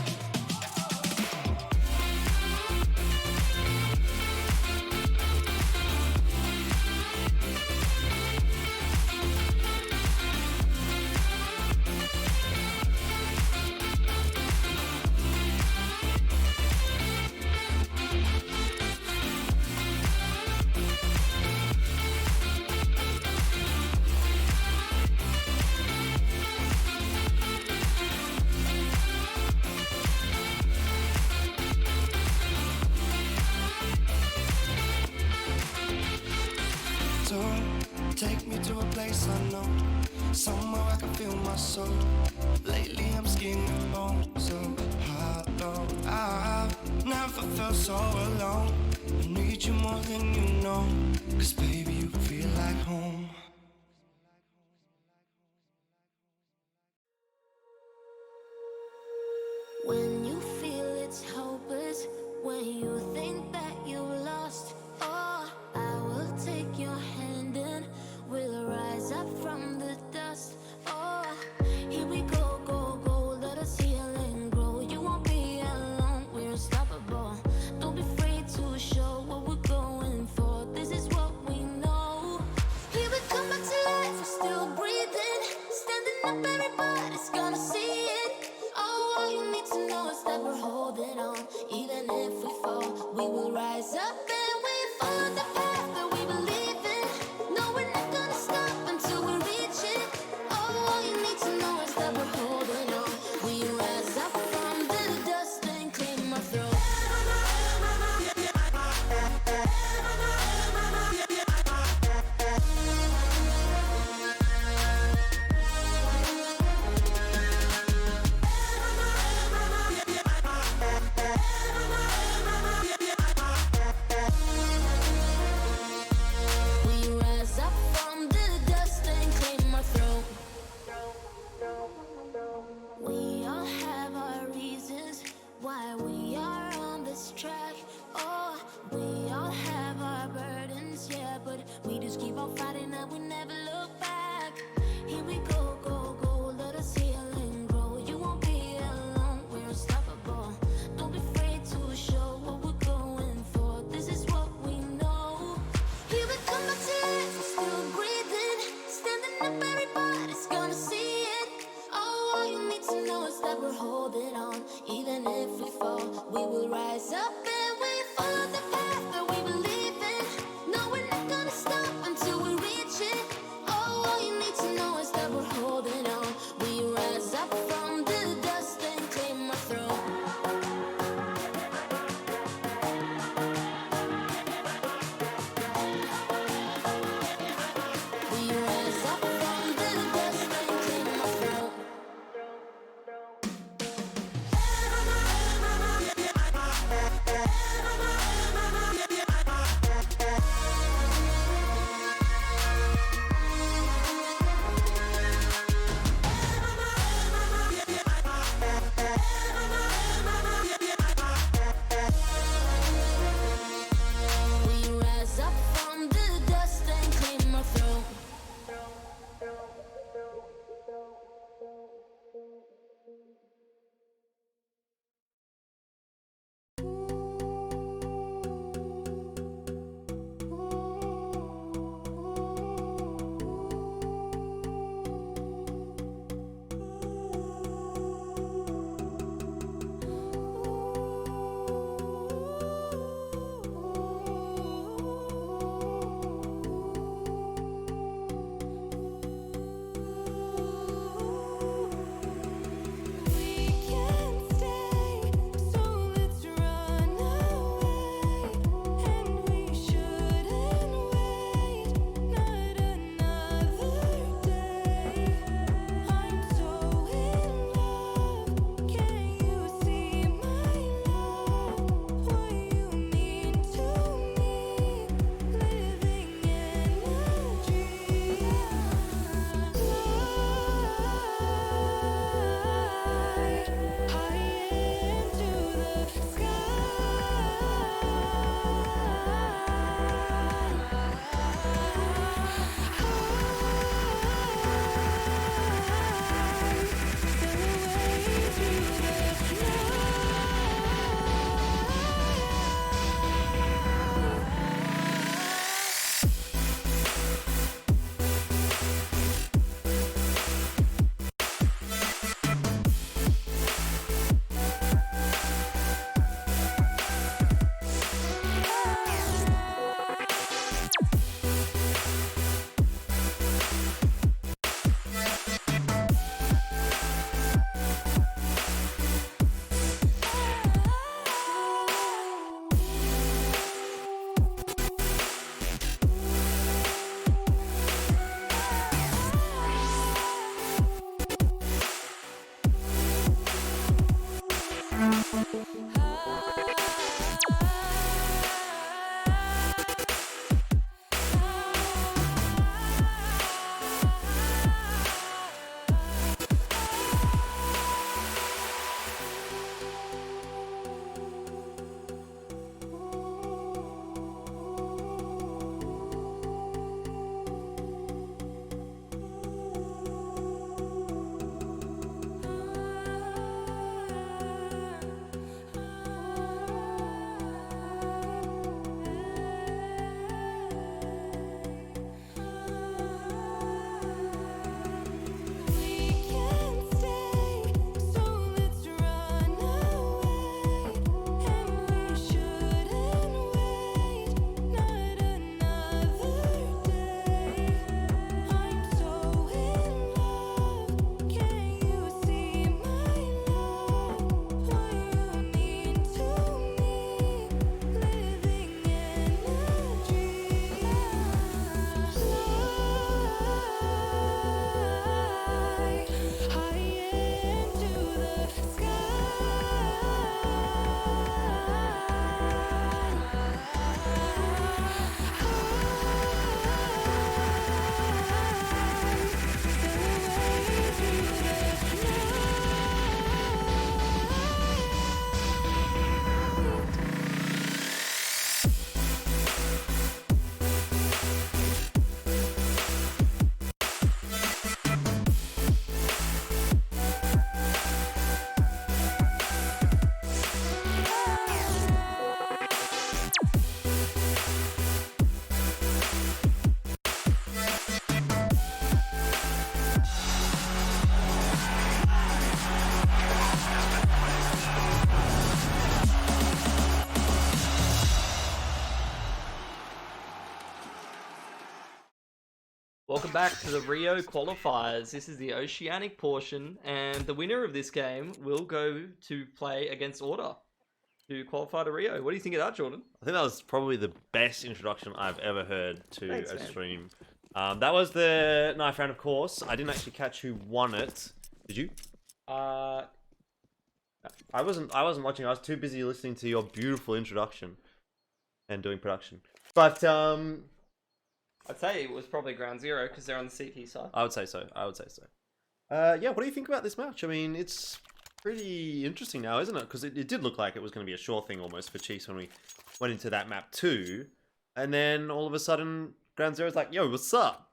Take me to a place I know, somewhere I can feel my soul. Lately I'm skin and bone, so hollow. I've never felt so alone. I need you more than you know, 'cause baby, you feel like home. When you feel it's hopeless, when you think that you're lost, oh, I will take your hand and we'll rise up from the dust. Oh, here we go, go, go, let us heal and grow. You won't be alone, we're unstoppable. Don't be afraid to show what we're going for. This is what we know. Here we come back to life, we're still breathing. Standing up, everybody's gonna see it. Oh, all you need to know is that we're holding on. Even if we fall, we will rise up and we follow the path that we believe in. No, we're not gonna stop until we reach it. Oh, all you need to know is that we're holding on. We rise up from the dust and claim our throne. We rise up from the dust and claim our throne. We all have our reasons why we are on this track. Oh, we all have our burdens, yeah, but we just keep on fighting and we never look back. Here we go, go, go, let us heal and grow. You won't be alone, we're unstoppable. Don't be afraid to show what we're going for. This is what we know. Here we come back to life, we're still breathing. Standing up, everybody's gonna see it. Oh, all you need to know is that we're holding on. Even if we fall, we will rise up and we follow the path that we believe in. No, we're not gonna stop until we reach it. Oh, all welcome back to the Rio qualifiers. This is the Oceanic portion, and the winner of this game will go to play against Order to qualify to Rio. What do you think of that, Jordan? I think that was probably the best introduction I've ever heard to Thanks, a man. stream. That was the knife round, of course. I didn't actually catch who won it. Did you? I wasn't watching. I was too busy listening to your beautiful introduction and doing production. But I'd say it was probably Ground Zero because they're on the CT side. I would say so. Yeah, what do you think about this match? I mean, it's pretty interesting now, isn't it? Because it did look like it was going to be a sure thing almost for Chiefs when we went into that map 2. And then all of a sudden, Ground Zero's like, yo, what's up?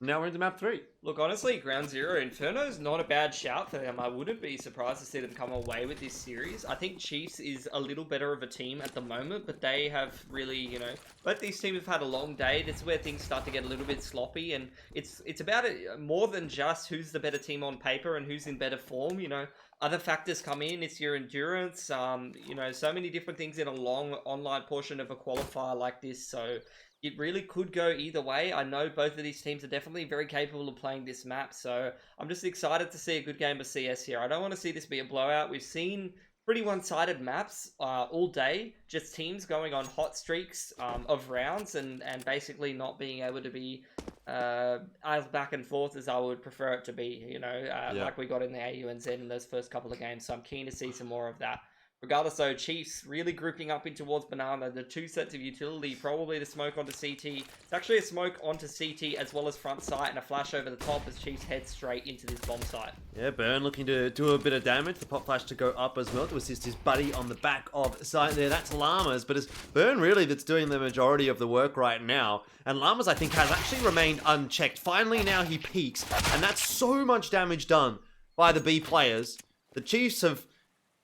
Now we're into map 3. Look, honestly, Ground Zero, Inferno's not a bad shout for them. I wouldn't be surprised to see them come away with this series. I think Chiefs is a little better of a team at the moment, but they have really, you know, both these teams have had a long day. This is where things start to get a little bit sloppy, and it's about it more than just who's the better team on paper and who's in better form. You know, other factors come in. It's your endurance. You know, so many different things in a long online portion of a qualifier like this. So it really could go either way. I know both of these teams are definitely very capable of playing this map, so I'm just excited to see a good game of CS here. I don't want to see this be a blowout. We've seen pretty one-sided maps all day, just teams going on hot streaks of rounds and basically not being able to be as back and forth as I would prefer it to be, you know, like we got in the AU and Z in those first couple of games, so I'm keen to see some more of that. Regardless though, Chiefs really grouping up in towards Banana. The two sets of utility, probably the smoke onto CT. It's actually a smoke onto CT as well as front site and a flash over the top as Chiefs head straight into this bomb site. Yeah, Burn looking to do a bit of damage. The pop flash to go up as well to assist his buddy on the back of site there. That's Llamas, but it's Burn really that's doing the majority of the work right now. And Llamas, I think, has actually remained unchecked. Finally, now he peaks, and that's so much damage done by the B players. The Chiefs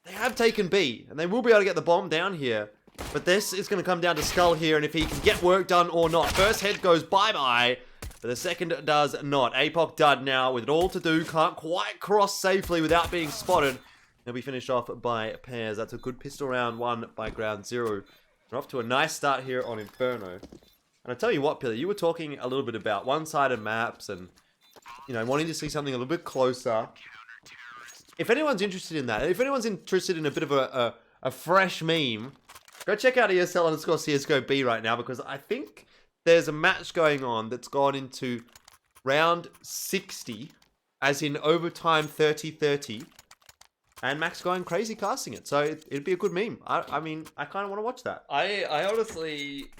They have taken B, and they will be able to get the bomb down here. But this is going to come down to Skull here, and if he can get work done or not. First head goes bye-bye, but the second does not. APOC dud now with it all to do. Can't quite cross safely without being spotted. He'll be finished off by Pairs. That's a good pistol round won by Ground Zero. We're off to a nice start here on Inferno. And I tell you what, Pillar, you were talking a little bit about one-sided maps and, you know, wanting to see something a little bit closer. If anyone's interested in that, if anyone's interested in a bit of a fresh meme, go check out ESL_CSGO B right now, because I think there's a match going on that's gone into round 60, as in overtime 30-30, and Max going crazy casting it. So it'd be a good meme. I mean, I kind of want to watch that. I honestly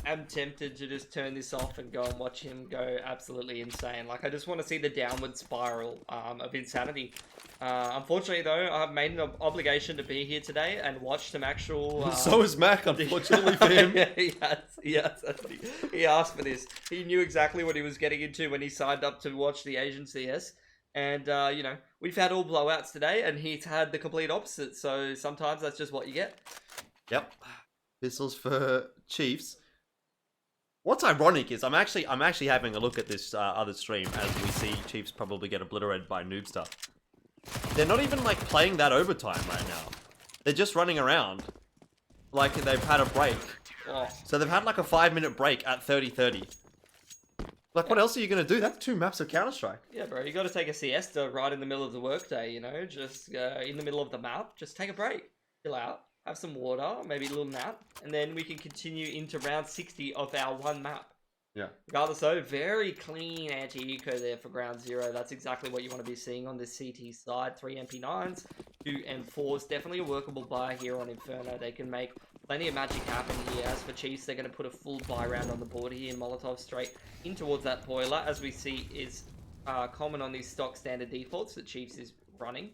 am tempted to just turn this off and go and watch him go absolutely insane. Like, I just want to see the downward spiral of insanity. Unfortunately, though, I've made an obligation to be here today and watch some actual... So is Mac, unfortunately for him. Yeah, yes, he asked for this. He knew exactly what he was getting into when he signed up to watch the Asian CS. And, you know, we've had all blowouts today, and he's had the complete opposite. So sometimes that's just what you get. Yep. Pistols for Chiefs. What's ironic is I'm actually having a look at this other stream as we see Chiefs probably get obliterated by Noobster. They're not even, like, playing that overtime right now. They're just running around like they've had a break. Oh. So they've had, like, a 5-minute break at 30-30. Like, what else are you going to do? That's 2 maps of Counter-Strike. Yeah, bro, you got to take a siesta right in the middle of the workday, you know? Just in the middle of the map, just take a break. Chill out, have some water, maybe a little nap, and then we can continue into round 60 of our one map. Yeah. Regardless though, very clean anti-eco there for Ground Zero. That's exactly what you want to be seeing on this CT side. 3 MP9s, 2 M4s. Definitely a workable buy here on Inferno. They can make plenty of magic happen here. As for Chiefs, they're going to put a full buy round on the board here. Molotov straight in towards that boiler, as we see is common on these stock standard defaults that Chiefs is running.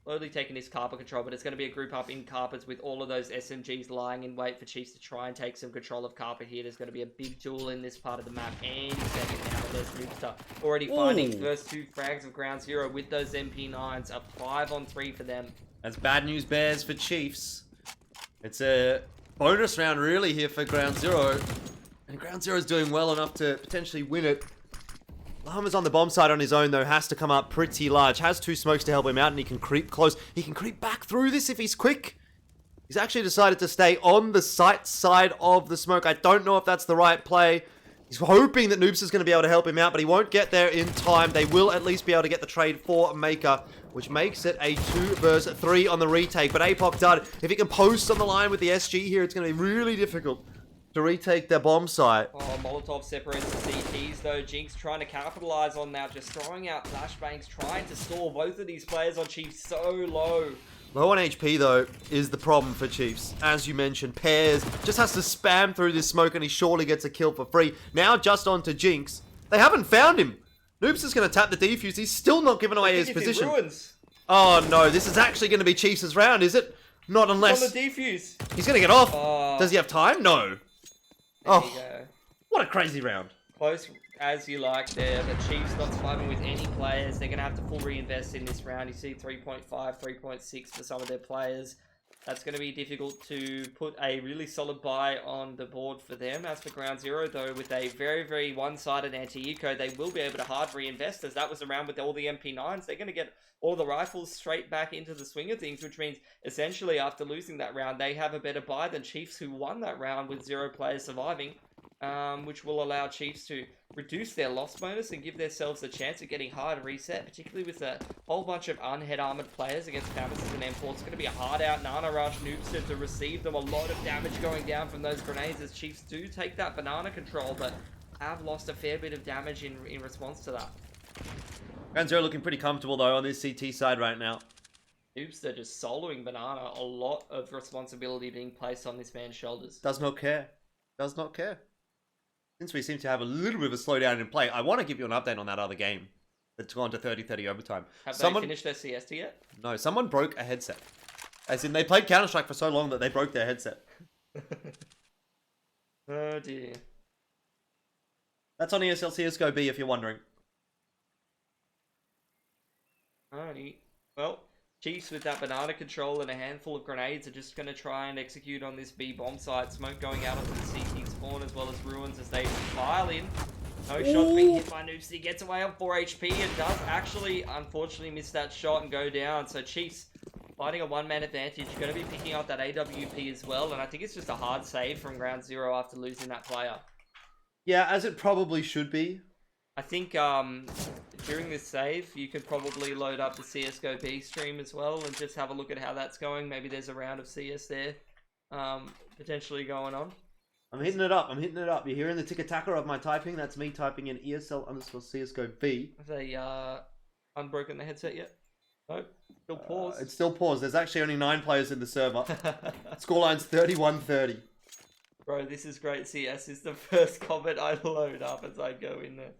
Slowly taking his carpet control, but it's going to be a group up in carpets with all of those SMGs lying in wait for Chiefs to try and take some control of carpet here. There's going to be a big duel in this part of the map. And second now, there's Noobster already finding first 2 frags of Ground Zero with those MP9s. A 5-on-3 for them. That's bad news bears for Chiefs. It's a bonus round really here for Ground Zero. And Ground Zero is doing well enough to potentially win it. Llama's on the bomb side on his own, though, has to come up pretty large. Has 2 smokes to help him out, and he can creep close. He can creep back through this if he's quick. He's actually decided to stay on the site side of the smoke. I don't know if that's the right play. He's hoping that Noobs is going to be able to help him out, but he won't get there in time. They will at least be able to get the trade for Maker, which makes it a 2 versus 3 on the retake. But APOC Dud, if he can post on the line with the SG here, it's going to be really difficult to retake their bomb site. Oh, Molotov separates the CTs though. Jinx trying to capitalize on that, just throwing out flashbangs, trying to stall both of these players on Chiefs so low. Low on HP, though, is the problem for Chiefs. As you mentioned, Pears just has to spam through this smoke and he surely gets a kill for free. Now just on to Jinx. They haven't found him. Noobs is going to tap the defuse. He's still not giving away his position. Oh, no. This is actually going to be Chiefs' round, is it? Not unless... on the defuse. He's going to get off. Does he have time? No. Oh, what a crazy round. Close as you like there. The Chiefs not surviving with any players. They're going to have to full reinvest in this round. You see 3.5, 3.6 for some of their players. That's going to be difficult to put a really solid buy on the board for them. As for Ground Zero, though, with a very, very one-sided anti-eco, they will be able to hard reinvest, as that was around with all the MP9s. They're going to get all the rifles straight back into the swing of things, which means, essentially, after losing that round, they have a better buy than Chiefs, who won that round with 0 players surviving, which will allow Chiefs to reduce their loss bonus and give themselves a chance at getting hard reset, particularly with a whole bunch of unhead armored players against canvases and M4. It's going to be a hard out Nana Rush Noobster to receive them. A lot of damage going down from those grenades as Chiefs do take that banana control, but have lost a fair bit of damage in response to that. Ground Zero looking pretty comfortable, though, on this CT side right now. Noobster just soloing banana. A lot of responsibility being placed on this man's shoulders. Does not care. Does not care. Since we seem to have a little bit of a slowdown in play, I want to give you an update on that other game that's gone to 30-30 overtime. Have they finished their siesta yet? No, someone broke a headset. As in, they played Counter-Strike for so long that they broke their headset. Oh dear. That's on ESL CSGO B if you're wondering. Alrighty. Well, Chiefs with that banana control and a handful of grenades are just going to try and execute on this B bomb site. Smoke going out onto the CT spawn as well as Ruins as they file in. No shots being hit by Noobs. He gets away on 4 HP and does actually, unfortunately, miss that shot and go down. So Chiefs fighting a one-man advantage. Going to be picking up that AWP as well. And I think it's just a hard save from Ground Zero after losing that player. Yeah, as it probably should be. I think during this save, you could probably load up the CSGO B stream as well and just have a look at how that's going. Maybe there's a round of CS there potentially going on. I'm hitting it up. I'm hitting it up. You're hearing the tick-a-tacker of my typing. That's me typing in ESL_CSGO B. Have they unbroken the headset yet? No, still paused. It's still paused. There's actually only 9 players in the server. Scoreline's 31-30. Bro, this is great CS. Is the first comment I load up as I go in there.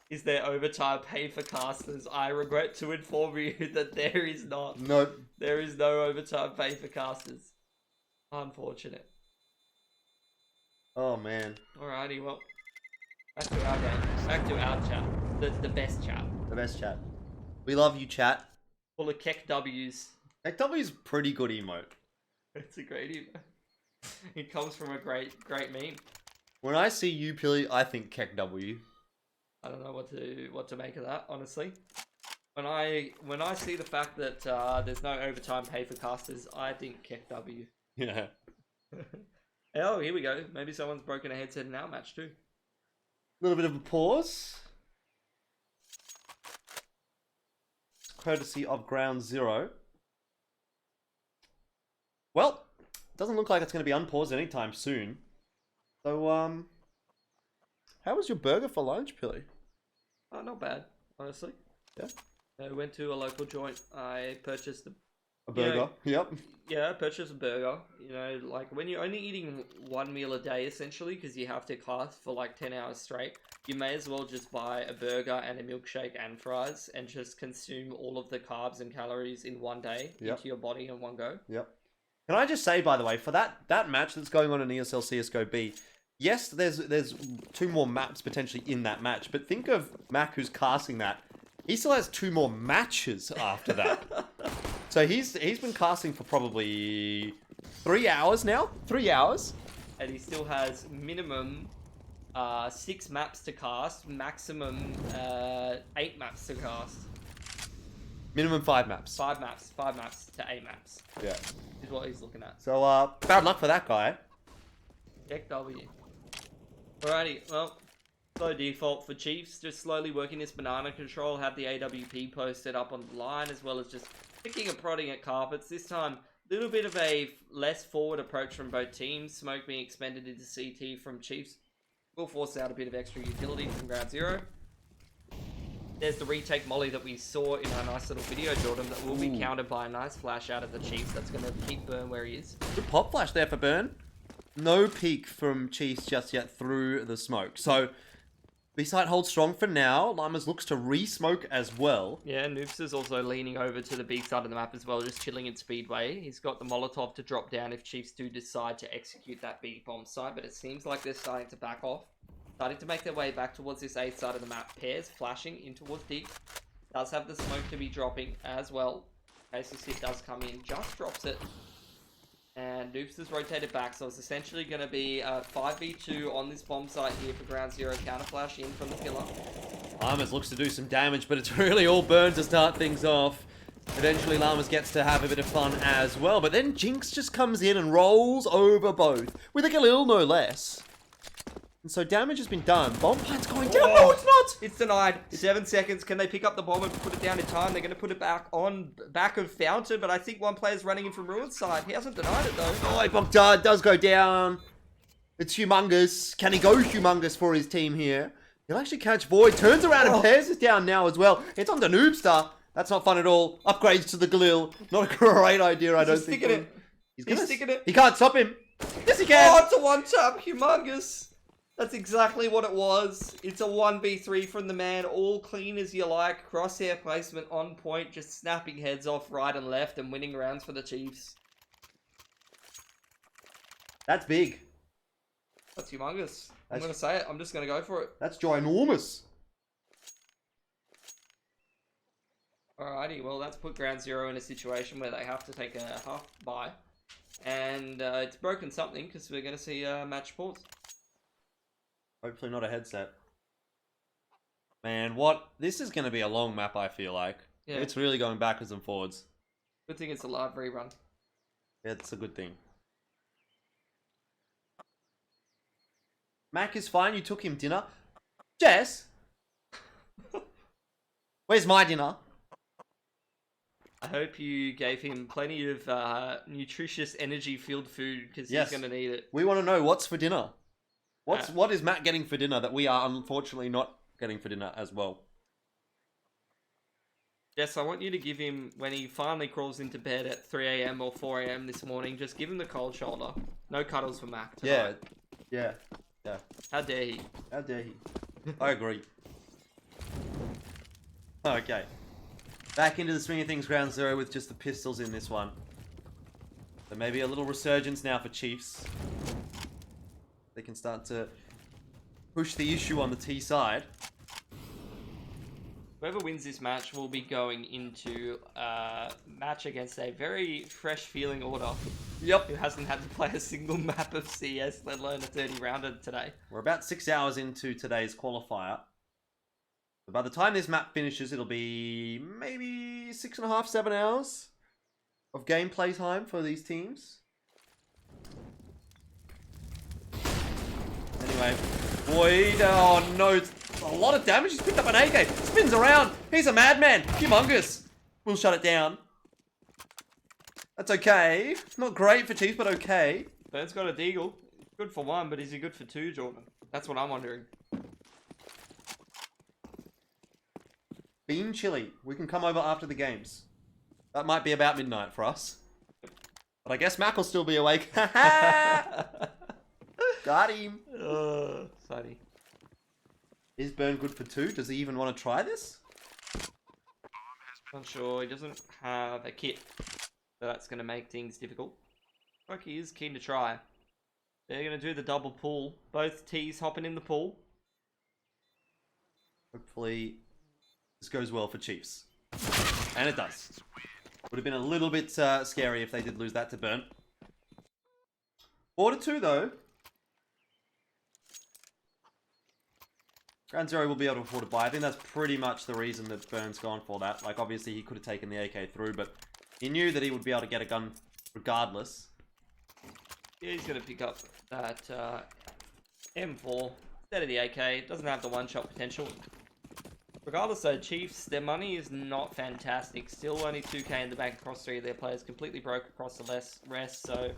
Is there overtime pay for casters? I regret to inform you that there is not. Nope. There is no overtime pay for casters. Unfortunate. Oh, man. Alrighty, well. Back to our game. Back to our chat. The best chat. The best chat. We love you, chat. Full of Keck W's. Keck W's pretty good emote. It's a great emote. It comes from a great meme. When I see you, Pilly, I think Keck W. I don't know what to make of that, honestly. When I see the fact that there's no overtime pay for casters, I think Keck W. Yeah. Oh, here we go. Maybe someone's broken a headset in our match too. A little bit of a pause. Courtesy of Ground Zero. Well, doesn't look like it's going to be unpaused anytime soon. So, how was your burger for lunch, Pilly? Not bad, honestly. Yeah. I went to a local joint. I purchased a burger. Yep. Yeah, I purchased a burger. You know, like when you're only eating one meal a day, essentially, because you have to class for like 10 hours straight, you may as well just buy a burger and a milkshake and fries and just consume all of the carbs and calories in one day into your body in one go. Yep. Can I just say, by the way, for that match that's going on in ESL CSGO B, yes, there's 2 more maps potentially in that match, but think of Mac who's casting that. He still has 2 more matches after that. So he's been casting for probably 3 hours now. 3 hours. And he still has minimum 6 maps to cast, maximum 8 maps to cast. Minimum 5 maps. 5 maps to 8 maps. Yeah. Is what he's looking at. So bad luck for that guy. Keck W. Alrighty, well, Slow default for Chiefs, just slowly working this banana control, have the AWP posted up on the line, as well as just picking and prodding at carpets. This time, a little bit of a less forward approach from both teams. Smoke being expended into CT from Chiefs will force out a bit of extra utility from ground zero. There's the retake molly that we saw in our nice little video, Jordan, that will be countered by a nice flash out of the Chiefs. That's going to keep Burn where he is. Good pop flash there for Burn. No peek from Chiefs just yet through the smoke. So, B-side holds strong for now. Llamas looks to re-smoke as well. Yeah, Noobs is also leaning over to the B side of the map as well, just chilling in Speedway. He's got the Molotov to drop down if Chiefs do decide to execute that B bomb side, but it seems like they're starting to back off. Starting to make their way back towards this A side of the map. Pairs flashing in towards D. Does have the smoke to be dropping as well. KCC does come in, just drops it. And Noobs has rotated back, so it's essentially going to be a 5v2 on this bomb site here for ground zero. Counter flash in from the killer. Llamas looks to do some damage, but it's really all Burn to start things off. Eventually, Llamas gets to have a bit of fun as well, but then Jinx just comes in and rolls over both, with a Galil no less. And so damage has been done. Bomb plant's going down. No, it's not! It's denied. 7 seconds. Can they pick up the bomb and put it down in time? They're going to put it back of Fountain, but I think one player's running in from Ruin's side. He hasn't denied it, though. Oh, Bogdad does go down. It's humongous. Can he go humongous for his team here? He'll actually catch Void. Turns around and pairs is down now as well. It's on the Noobstar. That's not fun at all. Upgrades to the Galil. Not a great idea, I don't think. He's sticking it. He can't stop him. Yes, he can. Oh, it's a one-tap. Humongous. That's exactly what it was. It's a 1v3 from the man. All clean as you like. Crosshair placement on point. Just snapping heads off right and left and winning rounds for the Chiefs. That's big. That's humongous. I'm going to say it. I'm just going to go for it. That's ginormous. Alrighty, well, that's put ground zero in a situation where they have to take a half bye. And it's broken something because we're going to see a match pause. Hopefully not a headset. Man, what? This is going to be a long map, I feel like. Yeah. It's really going backwards and forwards. Good thing it's a live rerun. Yeah, it's a good thing. Mac is fine. You took him dinner. Jess? Where's my dinner? I hope you gave him plenty of nutritious energy-filled food because he's going to need it. We want to know what's for dinner. What is Matt getting for dinner that we are unfortunately not getting for dinner as well? Yes, I want you to give him, when he finally crawls into bed at 3 AM or 4 AM this morning, just give him the cold shoulder. No cuddles for Mac tonight. Yeah. How dare he? How dare he? I agree. Okay. Back into the swing of things, ground zero with just the pistols in this one. So maybe a little resurgence now for Chiefs. They can start to push the issue on the T side. Whoever wins this match will be going into a match against a very fresh-feeling order. Yep. Who hasn't had to play a single map of CS, let alone a 30-rounder today. We're about 6 hours into today's qualifier. But by the time this map finishes, it'll be maybe 6.5, 7 hours of gameplay time for these teams. Anyway, Void, oh no, it's a lot of damage. He's picked up an AK, spins around. He's a madman, humongous. We'll shut it down. That's okay. Not great for Chiefs, but okay. Bird's got a deagle. Good for one, but is he good for two, Jordan? That's what I'm wondering. Bean chili. We can come over after the games. That might be about midnight for us. But I guess Mac will still be awake. Got him. Funny. Is Burn good for two? Does he even want to try this? Not sure. He doesn't have a kit. So that's going to make things difficult. Like he is keen to try. They're going to do the double pull. Both T's hopping in the pool. Hopefully this goes well for Chiefs. And it does. Would have been a little bit scary if they did lose that to Burn. 4-2 though. Ground Zero will be able to afford to buy. I think that's pretty much the reason that Burn's gone for that. Like, obviously, he could have taken the AK through, but he knew that he would be able to get a gun regardless. Yeah, he's going to pick up that M4. Instead of the AK, doesn't have the one-shot potential. Regardless though, Chiefs, their money is not fantastic. Still only 2k in the bank across 3 of their players. Completely broke across the rest, so...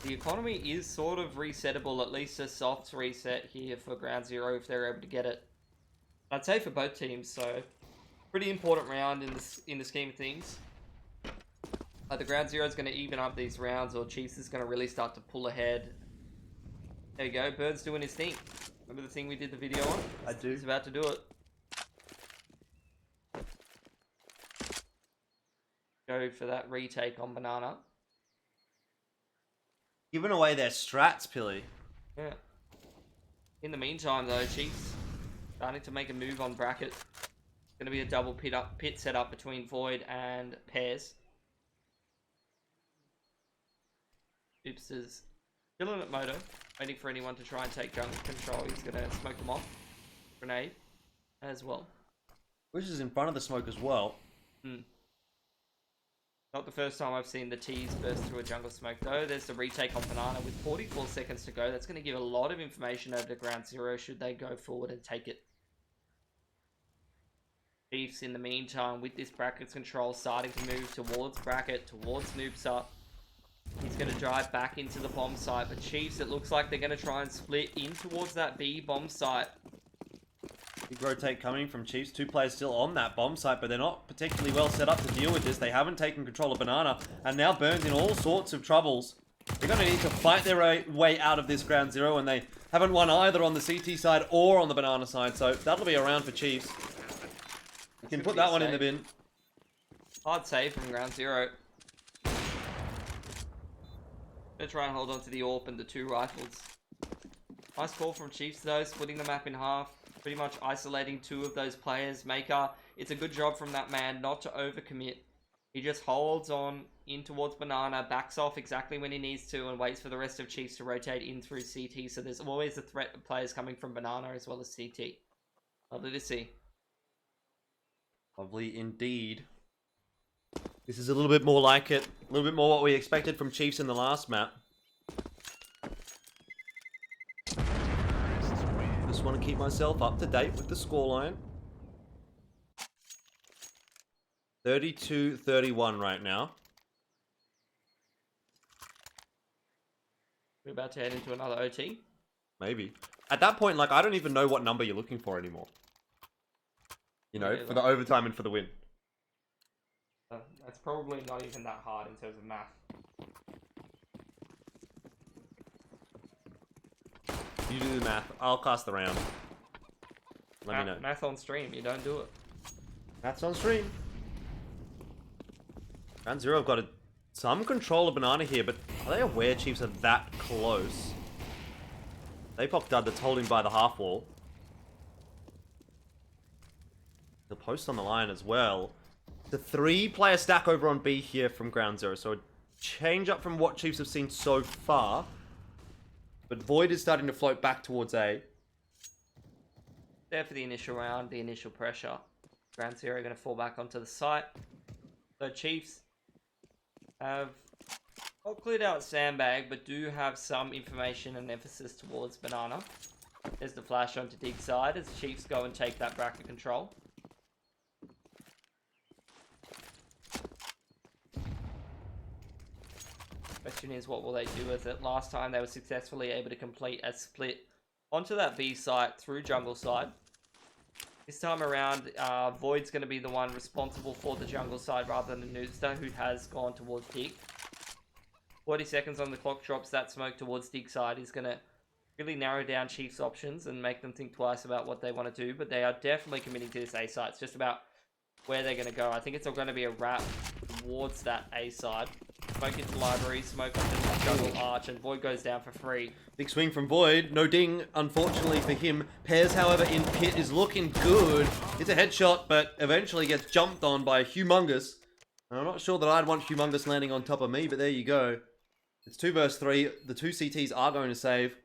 The economy is sort of resettable, at least a soft reset here for Ground Zero if they're able to get it. I'd say for both teams, so... Pretty important round in the scheme of things. Either Ground Zero is going to even up these rounds, or Chiefs is going to really start to pull ahead. There you go, Bird's doing his thing. Remember the thing we did the video on? I do. He's about to do it. Go for that retake on Banana. Giving away their strats, Pilly. Yeah. In the meantime, though, Chiefs starting to make a move on bracket. It's going to be a double pit setup between Void and Pairs. Oops is chilling at Moto, waiting for anyone to try and take jungle control. He's going to smoke them off. Grenade as well. Which is in front of the smoke as well. Not the first time I've seen the T's burst through a jungle smoke though. There's the retake on Banana with 44 seconds to go. That's going to give a lot of information over to Ground Zero should they go forward and take it. Chiefs in the meantime with this bracket control starting to move towards bracket, towards Noobsa. He's going to drive back into the bomb site, but Chiefs, it looks like they're going to try and split in towards that B bomb site. Big rotate coming from Chiefs. 2 players still on that bomb site, but they're not particularly well set up to deal with this. They haven't taken control of Banana, and now Burns in all sorts of troubles. They're going to need to fight their way out of this Ground Zero, and they haven't won either on the CT side or on the Banana side, so that'll be a round for Chiefs. You can put that one in the bin. Hard save from Ground Zero. Gonna try and hold on to the AWP and the 2 rifles. Nice call from Chiefs though, splitting the map in half. Pretty much isolating 2 of those players. Maker, it's a good job from that man not to overcommit. He just holds on in towards Banana, backs off exactly when he needs to, and waits for the rest of Chiefs to rotate in through CT. So there's always a threat of players coming from Banana as well as CT. Lovely to see. Lovely indeed. This is a little bit more like it. A little bit more what we expected from Chiefs in the last map. Just want to keep myself up to date with the scoreline. 32-31 right now. We're about to head into another OT. Maybe. At that point, like, I don't even know what number you're looking for anymore. You know, for the overtime and for the win. That's probably not even that hard in terms of math. You do the math. I'll cast the round. Let me know. Math on stream. You don't do it. Math's on stream. Ground Zero have got some control of Banana here, but are they aware Chiefs are that close? They popped Dud that's holding by the half wall. The post on the line as well. The 3-player stack over on B here from Ground Zero. So a change up from what Chiefs have seen so far. But Void is starting to float back towards A. There for the initial round, the initial pressure. Ground Zero going to fall back onto the site. So Chiefs have not cleared out Sandbag, but do have some information and emphasis towards Banana. There's the flash onto Dig side as Chiefs go and take that bracket control. Question is, what will they do with it? Last time they were successfully able to complete a split onto that B site through jungle side. This time around, Void's going to be the one responsible for the jungle side rather than Noobster, who has gone towards Dig. 40 seconds on the clock drops that smoke towards Dig side is going to really narrow down Chiefs' options and make them think twice about what they want to do, but they are definitely committing to this A side. It's just about where they're going to go. I think it's all going to be a wrap towards that A side. Smoke into library, smoke onto the jungle arch, and Void goes down for free. Big swing from Void. No ding, unfortunately for him. Pairs, however, in pit is looking good. It's a headshot, but eventually gets jumped on by Humongous. And I'm not sure that I'd want Humongous landing on top of me, but there you go. It's 2 versus 3. The 2 CTs are going to save.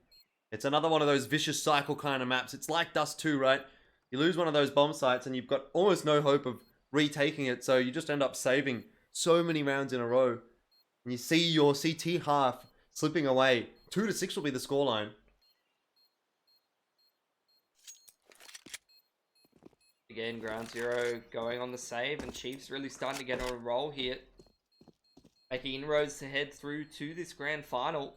It's another one of those vicious cycle kind of maps. It's like Dust 2, right? You lose one of those bomb sites and you've got almost no hope of retaking it, so you just end up saving so many rounds in a row. And you see your CT half slipping away. 2-6 will be the scoreline. again, Ground Zero going on the save, and Chiefs really starting to get on a roll here. Making inroads to head through to this grand final.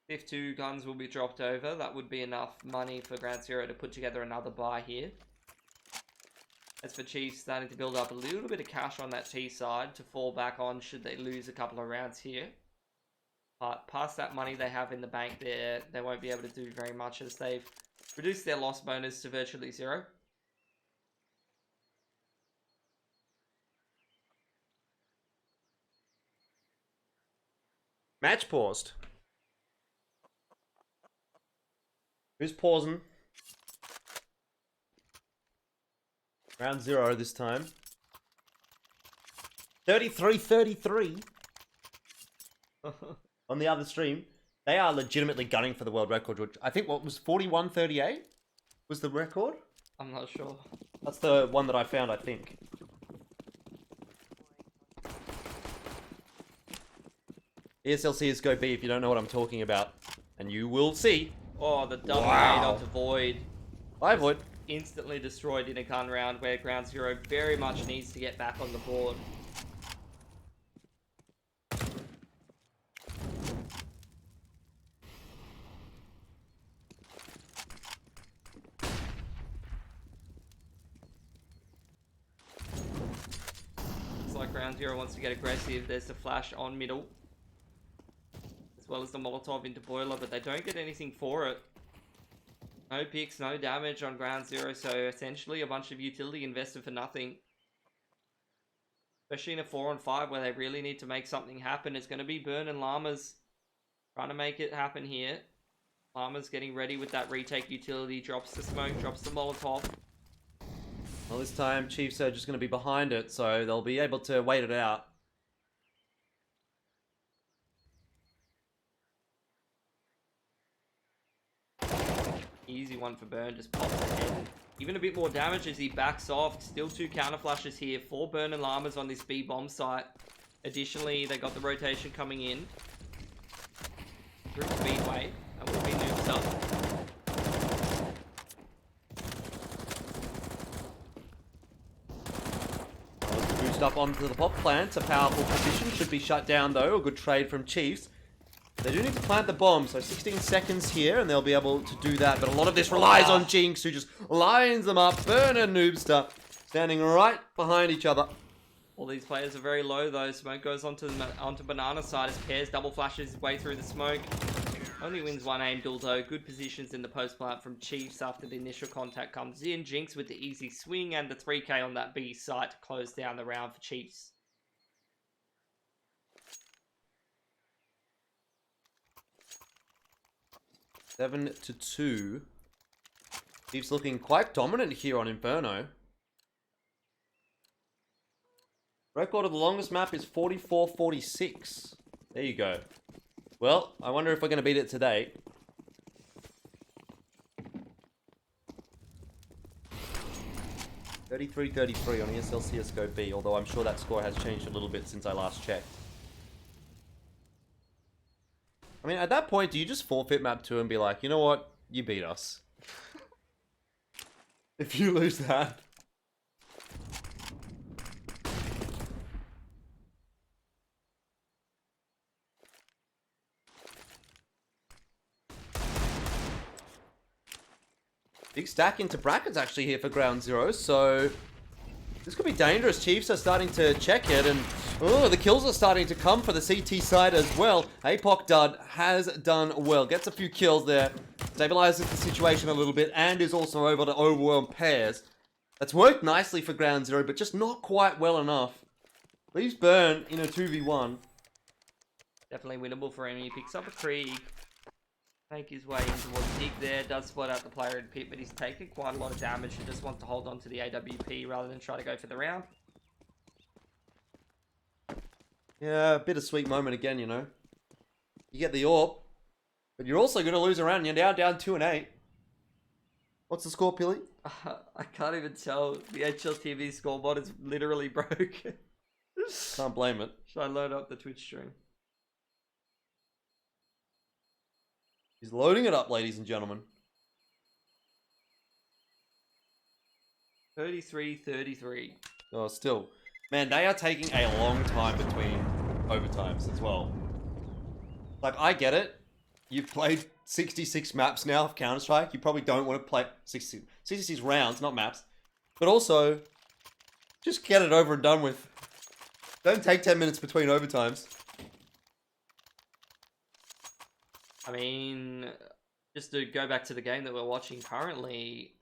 If 2 guns will be dropped over, that would be enough money for Ground Zero to put together another buy here. As for Chiefs, starting to build up a little bit of cash on that T side to fall back on should they lose a couple of rounds here. But past that money they have in the bank there, they won't be able to do very much as they've reduced their loss bonus to virtually 0. Match paused. Who's pausing? Round 0 this time. 33-33 on the other stream. They are legitimately gunning for the world record, which I think what was 41-38 was the record. I'm not sure. That's the one that I found, I think. ESL CSGO B if you don't know what I'm talking about. And you will see. Oh, the double nade onto Void. Hi, Void. Instantly destroyed in a gun round where Ground Zero very much needs to get back on the board. Looks like Ground Zero wants to get aggressive. There's the flash on middle, as well as the Molotov into Boiler, but they don't get anything for it. No picks, no damage on Ground Zero, so essentially a bunch of utility invested for nothing. Especially in a 4-on-5 where they really need to make something happen. It's going to be Burn and Llamas trying to make it happen here. Llamas getting ready with that retake utility, drops the smoke, drops the Molotov. Well, this time Chiefs are just going to be behind it, so they'll be able to wait it out. Easy one for Burn, just pops ahead. Even a bit more damage as he backs off. Still 2 counter flashes here for Burn and Llamas on this B bomb site. Additionally, they got the rotation coming in through Speedway. That will be noobs up. Boost up onto the pop plant. A powerful position. Should be shut down though. A good trade from Chiefs. They do need to plant the bomb, so 16 seconds here, and they'll be able to do that. But a lot of this relies on Jinx, who just lines them up. Burn and Noobster standing right behind each other. All these players are very low, though. Smoke goes onto Banana side as Pears double flashes his way through the smoke. Only wins one aim duel, though. Good positions in the post plant from Chiefs after the initial contact comes in. Jinx with the easy swing and the 3k on that B site to close down the round for Chiefs. Seven to 2. Chiefs looking quite dominant here on Inferno. Record of the longest map is 44-46. There you go. Well, I wonder if we're going to beat it today. (33-33) on ESL CSGO B, although I'm sure that score has changed a little bit since I last checked. I mean, at that point, do you just forfeit map 2 and be like, you know what? You beat us. If you lose that. Big stack into brackets actually here for Ground Zero, so this could be dangerous. Chiefs are starting to check it, and oh, the kills are starting to come for the CT side as well. APOC Dud has done well. Gets a few kills there. Stabilizes the situation a little bit, and is also able to overwhelm Pears. That's worked nicely for Ground Zero, but just not quite well enough. Leaves Burn in a 2v1. Definitely winnable for him. He picks up a Krieg. Make his way in towards Dig there. Does spot out the player in pit, but he's taken quite a lot of damage. He just wants to hold on to the AWP rather than try to go for the round. Yeah, a bittersweet moment again, you know. You get the AWP, but you're also going to lose a round. You're now down 2-8. What's the score, Pilly? I can't even tell. The HLTV scoreboard is literally broken. Can't blame it. Should I load up the Twitch stream? He's loading it up, ladies and gentlemen. 33-33. Oh, still. Man, they are taking a long time between overtimes as well. Like, I get it. You've played 66 maps now of Counter-Strike. You probably don't want to play 66 rounds, not maps. But also, just get it over and done with. Don't take 10 minutes between overtimes. I mean, just to go back to the game that we're watching currently,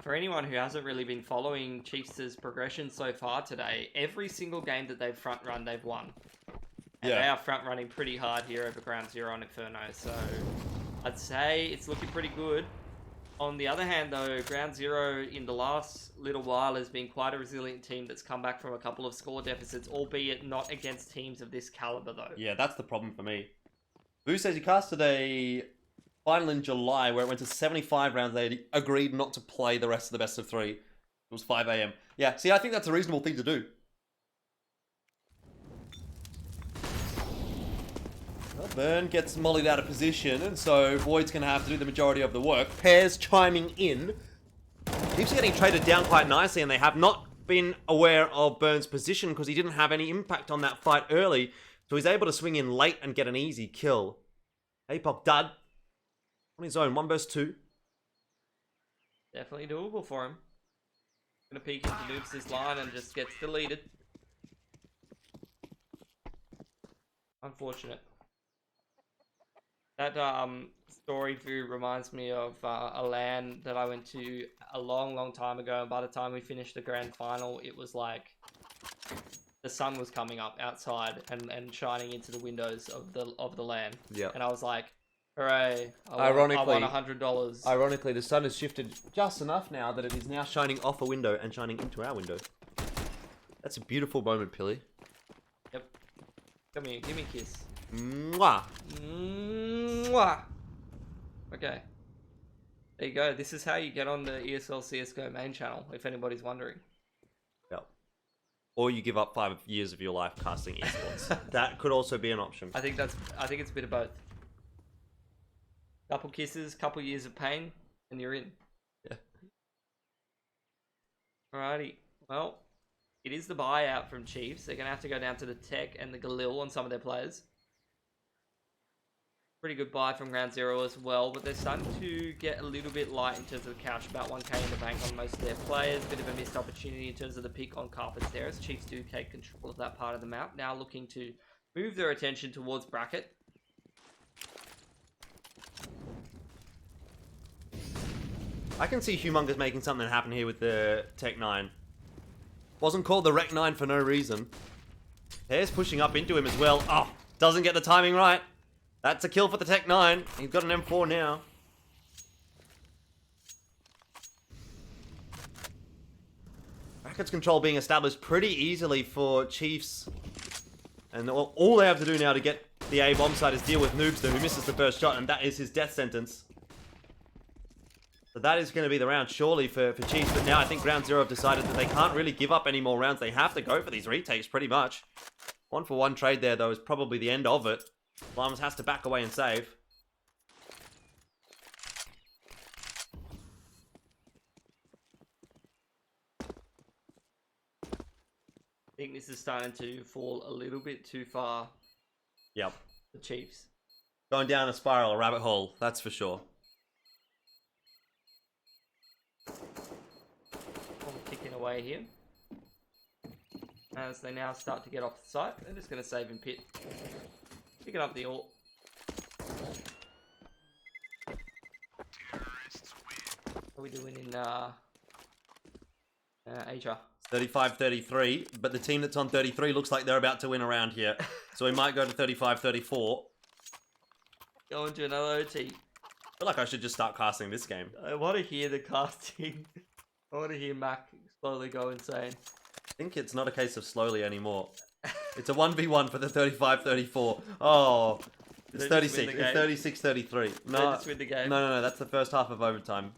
for anyone who hasn't really been following Chiefs' progression so far today, every single game that they've front run, they've won. And they are front running pretty hard here over Ground Zero on Inferno, so I'd say it's looking pretty good. On the other hand though, Ground Zero in the last little while has been quite a resilient team that's come back from a couple of score deficits, albeit not against teams of this caliber though. Yeah, that's the problem for me. Boo says he casted a final in July where it went to 75 rounds. They agreed not to play the rest of the best of 3. It was 5 AM. Yeah, see, I think that's a reasonable thing to do. Well, Burn gets mollied out of position, and so Void's going to have to do the majority of the work. Pairs chiming in. Chiefs are getting traded down quite nicely, and they have not been aware of Burn's position because he didn't have any impact on that fight early. So he's able to swing in late and get an easy kill. Apoc dud. On his own, 1 vs 2. Definitely doable for him. Gonna peek into Noobs' line and just gets deleted. Unfortunate. That story view reminds me of a LAN that I went to a long time ago, and by the time we finished the grand final, it was like the sun was coming up outside and shining into the windows of the LAN. Yeah. And I was like, hooray, I won $100. Ironically, the sun has shifted just enough now that it is now shining off a window and shining into our window. That's a beautiful moment, Pilly. Yep. Come here, give me a kiss. Mwah. Mwah. Okay. There you go. This is how you get on the ESL CSGO main channel, if anybody's wondering. Yep. Or you give up 5 years of your life casting esports. That could also be an option. I think it's a bit of both. Couple kisses, couple years of pain, and you're in. Yeah. Alrighty. Well, it is the buyout from Chiefs. They're going to have to go down to the Tech and the Galil on some of their players. Pretty good buy from Ground Zero as well, but they're starting to get a little bit light in terms of the cash, about 1k in the bank on most of their players. Bit of a missed opportunity in terms of the pick on Carpets there, as Chiefs do take control of that part of the map. Now looking to move their attention towards Bracket. I can see Humongous making something happen here with the Tech 9. Wasn't called the Rec 9 for no reason. Hair's pushing up into him as well. Oh, doesn't get the timing right. That's a kill for the Tech 9. He's got an M4 now. Bracket's control being established pretty easily for Chiefs. And all they have to do now to get the A bomb side is deal with Noobster, who misses the first shot, and that is his death sentence. So that is going to be the round, surely, for Chiefs. But now I think Ground Zero have decided that they can't really give up any more rounds. They have to go for these retakes, pretty much. 1-for-1 trade there, though, is probably the end of it. Lamas has to back away and save. I think this is starting to fall a little bit too far. Yep. The Chiefs. Going down a spiral, a rabbit hole, that's for sure. Kicking away here. As they now start to get off the site, they're just going to save in pit. Picking up the ult. What are we doing in Asia? 35-33, but the team that's on 33 looks like they're about to win around here. So we might go to 35-34. Going to another OT. I feel like I should just start casting this game. I want to hear the casting. I want to hear Mac slowly go insane. I think it's not a case of slowly anymore. It's a 1v1 for the 35-34. Oh, it's 36. It's 36-33. No, just win the game. No, that's the first half of overtime.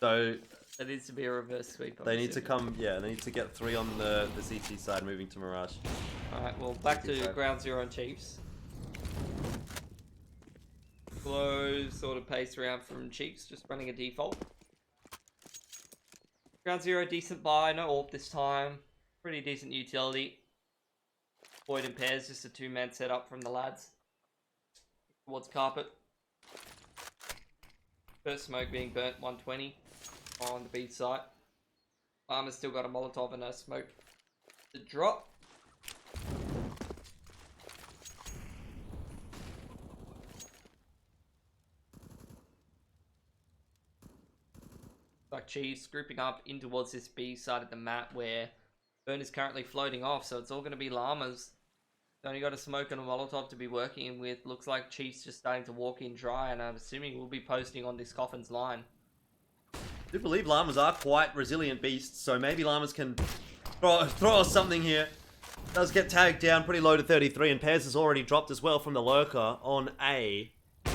So It needs to be a reverse sweep. they need to come, yeah, they need to get 3 on the CT side, moving to Mirage. Alright, well, back to side. ground zero and Chiefs. Slow sort of pace around from Chiefs, just running a default. Ground zero, decent buy, no AWP this time. Pretty decent utility. Void and pairs, just a 2-man setup from the lads. Towards carpet. First smoke being burnt, 120 on the B site. Armor's still got a Molotov and a smoke to drop. Like Chiefs grouping up in towards this B side of the map where Burn is currently floating off, so it's all going to be Llamas. Only got a smoke and a Molotov to be working with. Looks like Chiefs just starting to walk in dry, and I'm assuming we'll be posting on this Coffin's line. I do believe Llamas are quite resilient beasts, so maybe Llamas can throw us something here. Does get tagged down pretty low to 33, and Pairs has already dropped as well from the Lurker on A. But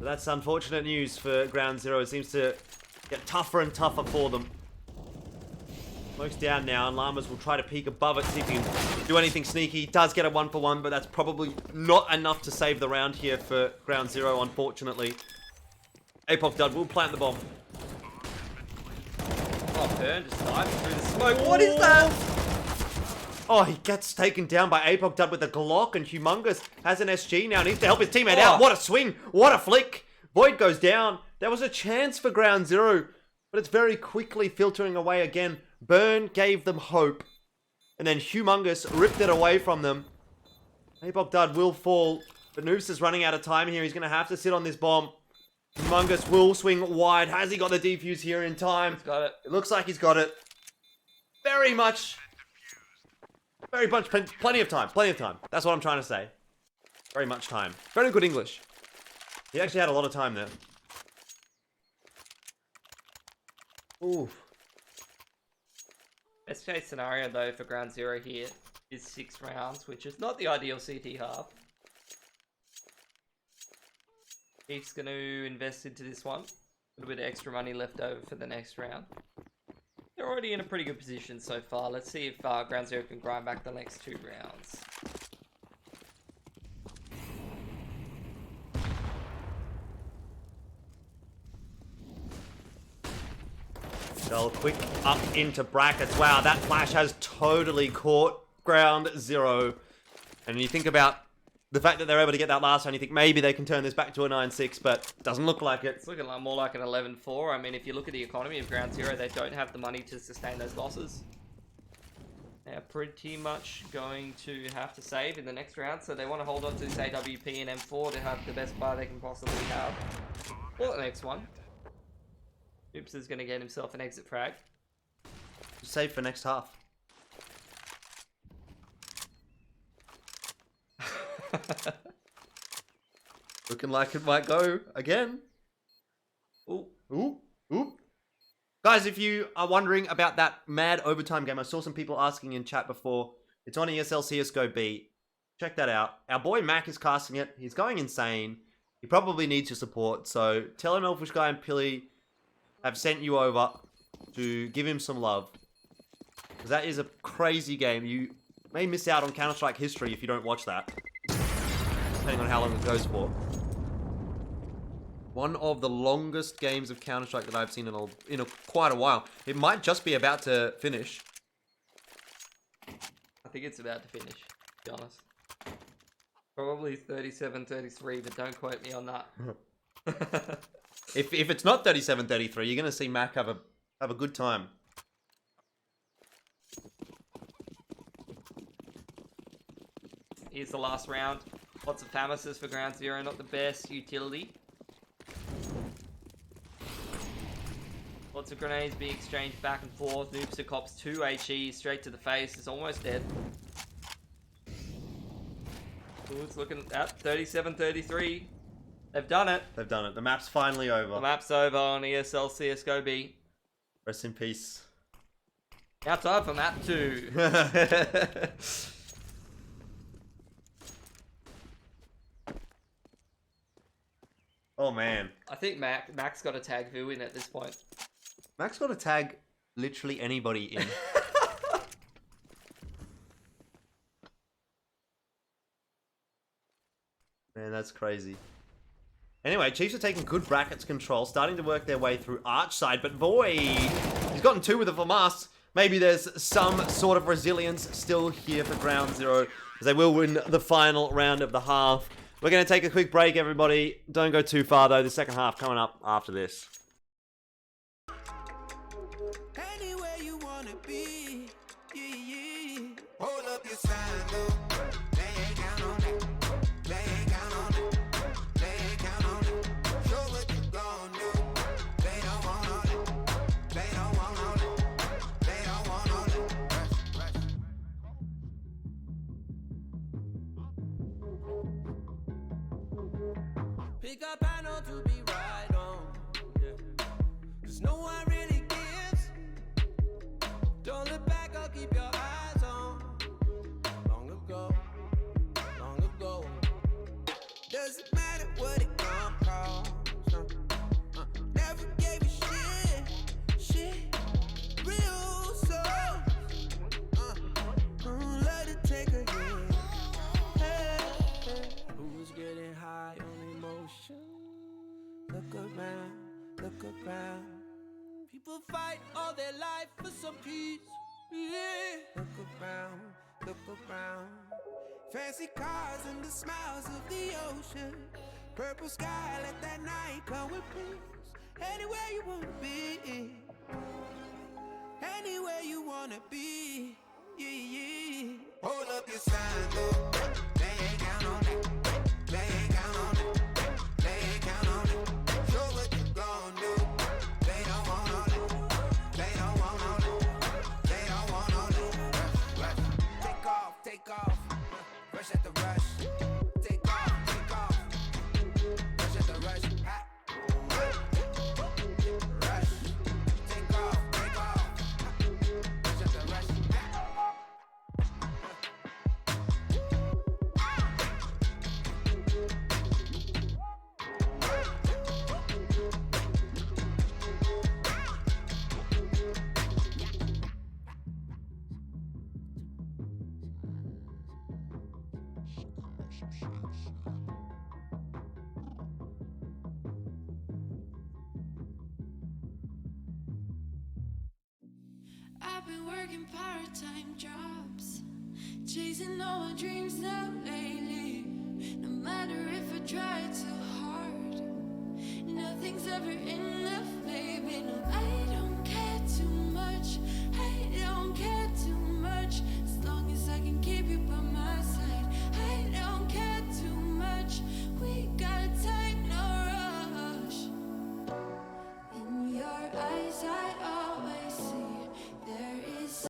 that's unfortunate news for Ground Zero. It seems to get tougher and tougher for them. Smoke's down now, and Llamas will try to peek above it, see if he can do anything sneaky. Does get a 1-for-1, but that's probably not enough to save the round here for Ground Zero, unfortunately. Apoc Dud will plant the bomb. Oh, Burn just diving through the smoke. What is that? Oh, he gets taken down by Apoc Dud with a Glock, and Humongous has an SG now. Needs to help his teammate out. What a swing. What a flick. Void goes down. There was a chance for Ground Zero, but it's very quickly filtering away again. Burn gave them hope, and then Humongous ripped it away from them. Apoc Dud will fall, but Noobs is running out of time here. He's going to have to sit on this bomb. Humongous will swing wide. Has he got the defuse here in time? He's got it. It looks like he's got it. Very much, plenty of time. Plenty of time. That's what I'm trying to say. Very much time. Very good English. He actually had a lot of time there. Ooh. Best case scenario though for Ground Zero here is 6 rounds, which is not the ideal CT half. Chief's going to invest into this one. A little bit of extra money left over for the next round. They're already in a pretty good position so far. Let's see if Ground Zero can grind back the next 2 rounds. Shell quick up into brackets. Wow, that flash has totally caught Ground Zero. And you think about the fact that they're able to get that last one, you think maybe they can turn this back to a 9-6, but it doesn't look like it. It's looking like more like an 11-4. I mean, if you look at the economy of Ground Zero, they don't have the money to sustain those losses. They're pretty much going to have to save in the next round, so they want to hold on to this AWP and M4 to have the best buy they can possibly have. Or the next one. Oops is going to get himself an exit frag. Save for next half. Looking like it might go again. Ooh, ooh, ooh. Guys, if you are wondering about that mad overtime game, I saw some people asking in chat before. It's on ESL CSGO B. Check that out. Our boy Mac is casting it. He's going insane. He probably needs your support. So tell him Elfish Guy and Pilly have sent you over to give him some love. Because that is a crazy game. You may miss out on Counter-Strike history if you don't watch that. Depending on how long it goes for. One of the longest games of Counter-Strike that I've seen in quite a while. It might just be about to finish. I think it's about to finish, to be honest. Probably 37-33, but don't quote me on that. If it's not 37-33, you're going to see Mac have a good time. Here's the last round. Lots of Famises for Ground Zero, not the best utility. Lots of grenades being exchanged back and forth. Noobster cops 2 HE straight to the face. Is almost dead. Ooh, it's looking at 37-33. They've done it. They've done it. The map's finally over. The map's over on ESL CSGO B. Rest in peace. Now time for map 2. Oh man. I think Mac's got a tag Vu in at this point. Max got to tag literally anybody in. Man, that's crazy. Anyway, Chiefs are taking good brackets control, starting to work their way through Arch side, but Void, he's gotten 2 with a FAMAS. Maybe there's some sort of resilience still here for Ground Zero, as they will win the final round of the half. We're going to take a quick break, everybody. Don't go too far, though. The second half coming up after this. Anywhere you wanna be, yeah, yeah. Hold up your sign, though. Lay down on it. Lay down on it. Lay down on it. Show what you gon' do. They don't want all it. They don't want all it. They don't want all it. Pick up panel to be right on. Yeah. Cause no one really gives. Don't look back, I'll keep your eyes on. Long ago. Doesn't matter what it gon' cost. Never gave a shit. Real soul. Let it take a hit. Hey. Who's getting high on emotion? Look around. People fight all their life for some peace. Yeah. Look around. Fancy cars and the smiles of the ocean. Purple sky, let that night come with peace. Anywhere you wanna be. Anywhere you wanna be. Yeah. Hold up your sign, though. Lay down on it. Lay down on it. Lay down on it. Show what you gon' do. They don't want all it. They don't want all it. They don't want all it. Take off. Rush at the rush. Take off. Rush at the rush. Ha. Rush. Take off. Rush at the rush. I've been working part-time jobs, chasing all my dreams now lately. No matter if I try too hard, nothing's ever enough, baby. No, I don't care too much. I don't care too much. As long as I can keep you by my side, I don't care too much. We got time, no rush. In your eyes, I always see there is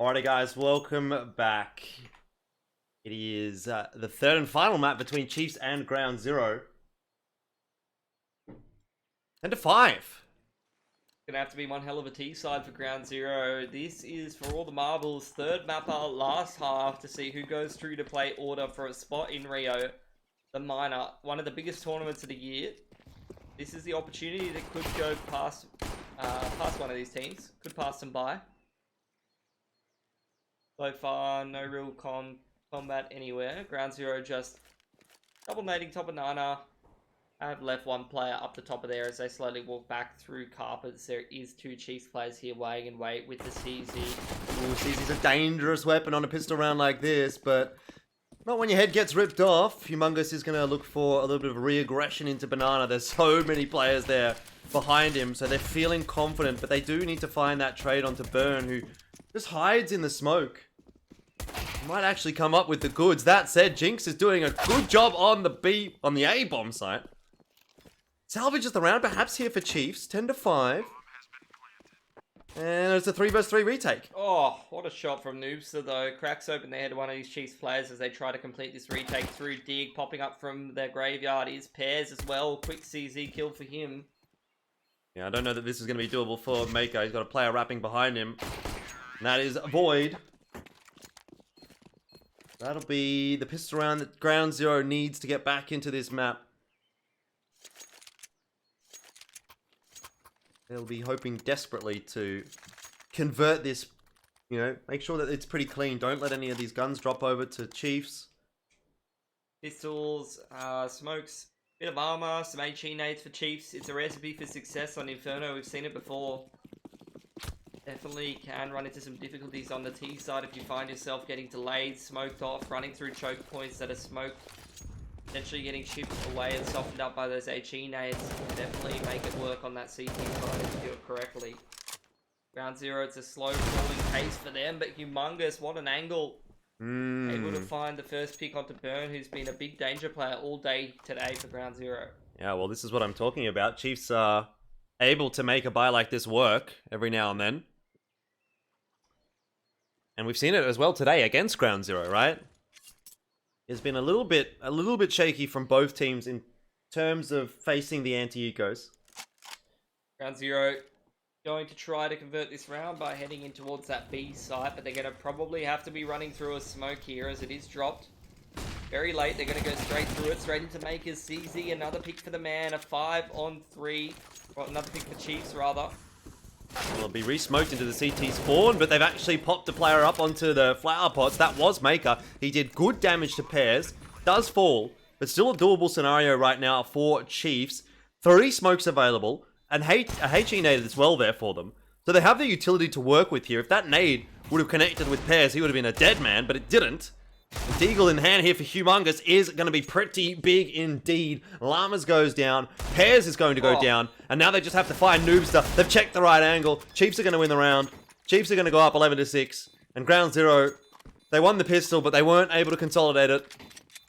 Alrighty, guys, welcome back. It is the third and final map between Chiefs and Ground Zero. 10-5. Gonna have to be one hell of a T side for Ground Zero. This is for all the marbles. Third mapper last half to see who goes through to play order for a spot in Rio. The minor, one of the biggest tournaments of the year. This is the opportunity that could go past one of these teams. Could pass them by. So far, no real combat anywhere. Ground Zero just double nading top of Nana. I have left one player up the top of there as they slowly walk back through carpets. There is two Chiefs players here weighing in weight with the CZ. Ooh, CZ's a dangerous weapon on a pistol round like this, but not when your head gets ripped off. Humongous is going to look for a little bit of re-aggression into Banana. There's so many players there behind him, so they're feeling confident, but they do need to find that trade onto Burn, who just hides in the smoke. Might actually come up with the goods. That said, Jinx is doing a good job on the A bomb site. Salvages the round, perhaps here for Chiefs. 10-5. And there's a 3 vs 3 retake. Oh, what a shot from Noobster though. Cracks open the head of one of these Chiefs players as they try to complete this retake through Dig. Popping up from their graveyard is Pears as well. Quick CZ kill for him. Yeah, I don't know that this is going to be doable for Maker. He's got a player wrapping behind him. And that is Void. That'll be the pistol round that Ground Zero needs to get back into this map. They'll be hoping desperately to convert this, you know, make sure that it's pretty clean. Don't let any of these guns drop over to Chiefs. Pistols, smokes, bit of armor, some HE nades for Chiefs. It's a recipe for success on Inferno. We've seen it before. Definitely can run into some difficulties on the T side if you find yourself getting delayed, smoked off, running through choke points that are smoked, potentially getting chipped away and softened up by those HE nades. Definitely make it work on that CT side if you do it correctly. Ground Zero, it's a slow falling pace for them, but Humongous, what an angle. Able to find the first pick onto Burn, who's been a big danger player all day today for Ground Zero. Yeah, well, this is what I'm talking about. Chiefs are able to make a buy like this work every now and then. And we've seen it as well today against Ground Zero, right? It's been a little bit shaky from both teams in terms of facing the anti-ecos. Ground Zero going to try to convert this round by heading in towards that B site, but they're going to probably have to be running through a smoke here as it is dropped. Very late, they're going to go straight through it, straight into Maker's CZ, another pick for the man, a 5-on-3, or another pick for Chiefs rather. Well, it'll be re-smoked into the CT spawn, but they've actually popped the player up onto the flower pots. That was Maker. He did good damage to Pears. Does fall, but still a doable scenario right now for Chiefs. 3 smokes available, and a HE nade as well there for them. So they have the utility to work with here. If that nade would have connected with Pears, he would have been a dead man, but it didn't. The Deagle in hand here for Humongous is going to be pretty big indeed. Llamas goes down. Pears is going to go down. And now they just have to find Noobster. They've checked the right angle. Chiefs are going to win the round. Chiefs are going to go up 11-6. And Ground Zero, they won the pistol, but they weren't able to consolidate it.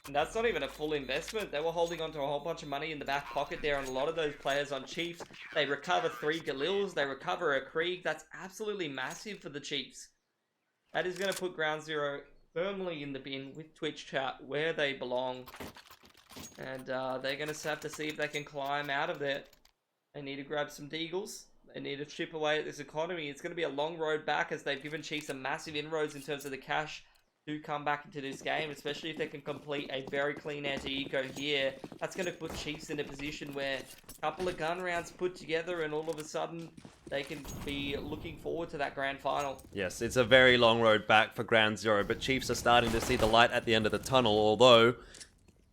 And that's not even a full investment. They were holding on to a whole bunch of money in the back pocket there, and a lot of those players on Chiefs, they recover 3 Galils, they recover a Krieg. That's absolutely massive for the Chiefs. That is going to put Ground Zero firmly in the bin with Twitch chat where they belong. And they're going to have to see if they can climb out of there. They need to grab some Deagles. They need to chip away at this economy. It's going to be a long road back as they've given Chiefs a massive inroads in terms of the cash to come back into this game, especially if they can complete a very clean anti-eco here. That's going to put Chiefs in a position where a couple of gun rounds put together and all of a sudden they can be looking forward to that grand final. Yes, it's a very long road back for Ground Zero, but Chiefs are starting to see the light at the end of the tunnel, although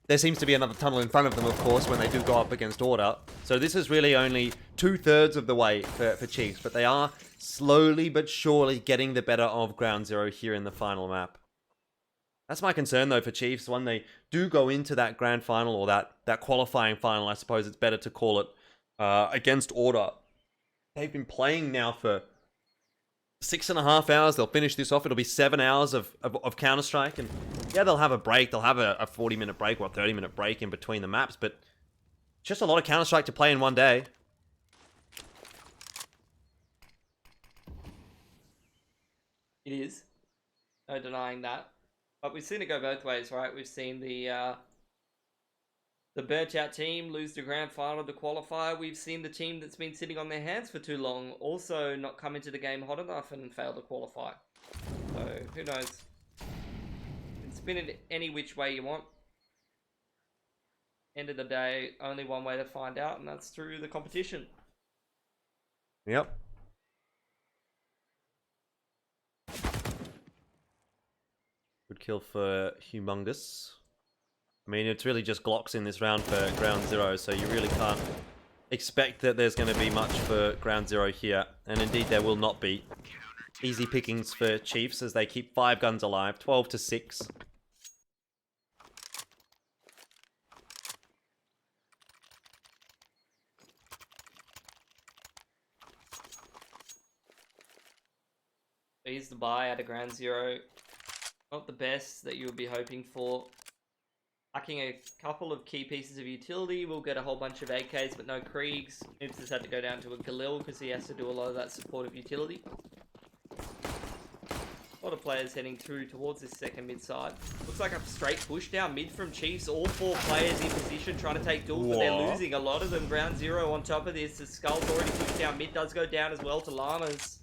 there seems to be another tunnel in front of them, of course, when they do go up against Order. So this is really only 2/3 of the way for Chiefs, but they are slowly but surely getting the better of Ground Zero here in the final map. That's my concern, though, for Chiefs. When they do go into that grand final, or that qualifying final, I suppose it's better to call it, against Order. They've been playing now for 6.5 hours. They'll finish this off. It'll be 7 hours of Counter-Strike. And yeah, they'll have a break. They'll have a 40-minute break or a 30-minute break in between the maps. But just a lot of Counter-Strike to play in one day. It is. No denying that. But we've seen it go both ways, right? We've seen the burnt out team lose the grand final of the qualifier. We've seen the team that's been sitting on their hands for too long also not come into the game hot enough and fail to qualify. So who knows? You can spin it any which way you want. End of the day, only one way to find out, and that's through the competition. Yep. Good kill for Humongous. I mean, it's really just Glocks in this round for ground zero, so you really can't expect that there's going to be much for ground zero here. And indeed, there will not be. Easy pickings for Chiefs as they keep 5 guns alive, 12-6. Here's the buy at a ground zero. Not the best that you would be hoping for. Lacking a couple of key pieces of utility. We'll get a whole bunch of AKs, but no Kriegs. Noobs has had to go down to a Galil because he has to do a lot of that supportive utility. A lot of players heading through towards this second mid side. Looks like a straight push down mid from Chiefs. All 4 players in position trying to take duels, but they're losing a lot of them. Ground zero on top of this. The Skull's already pushed down mid. Does go down as well to Llamas.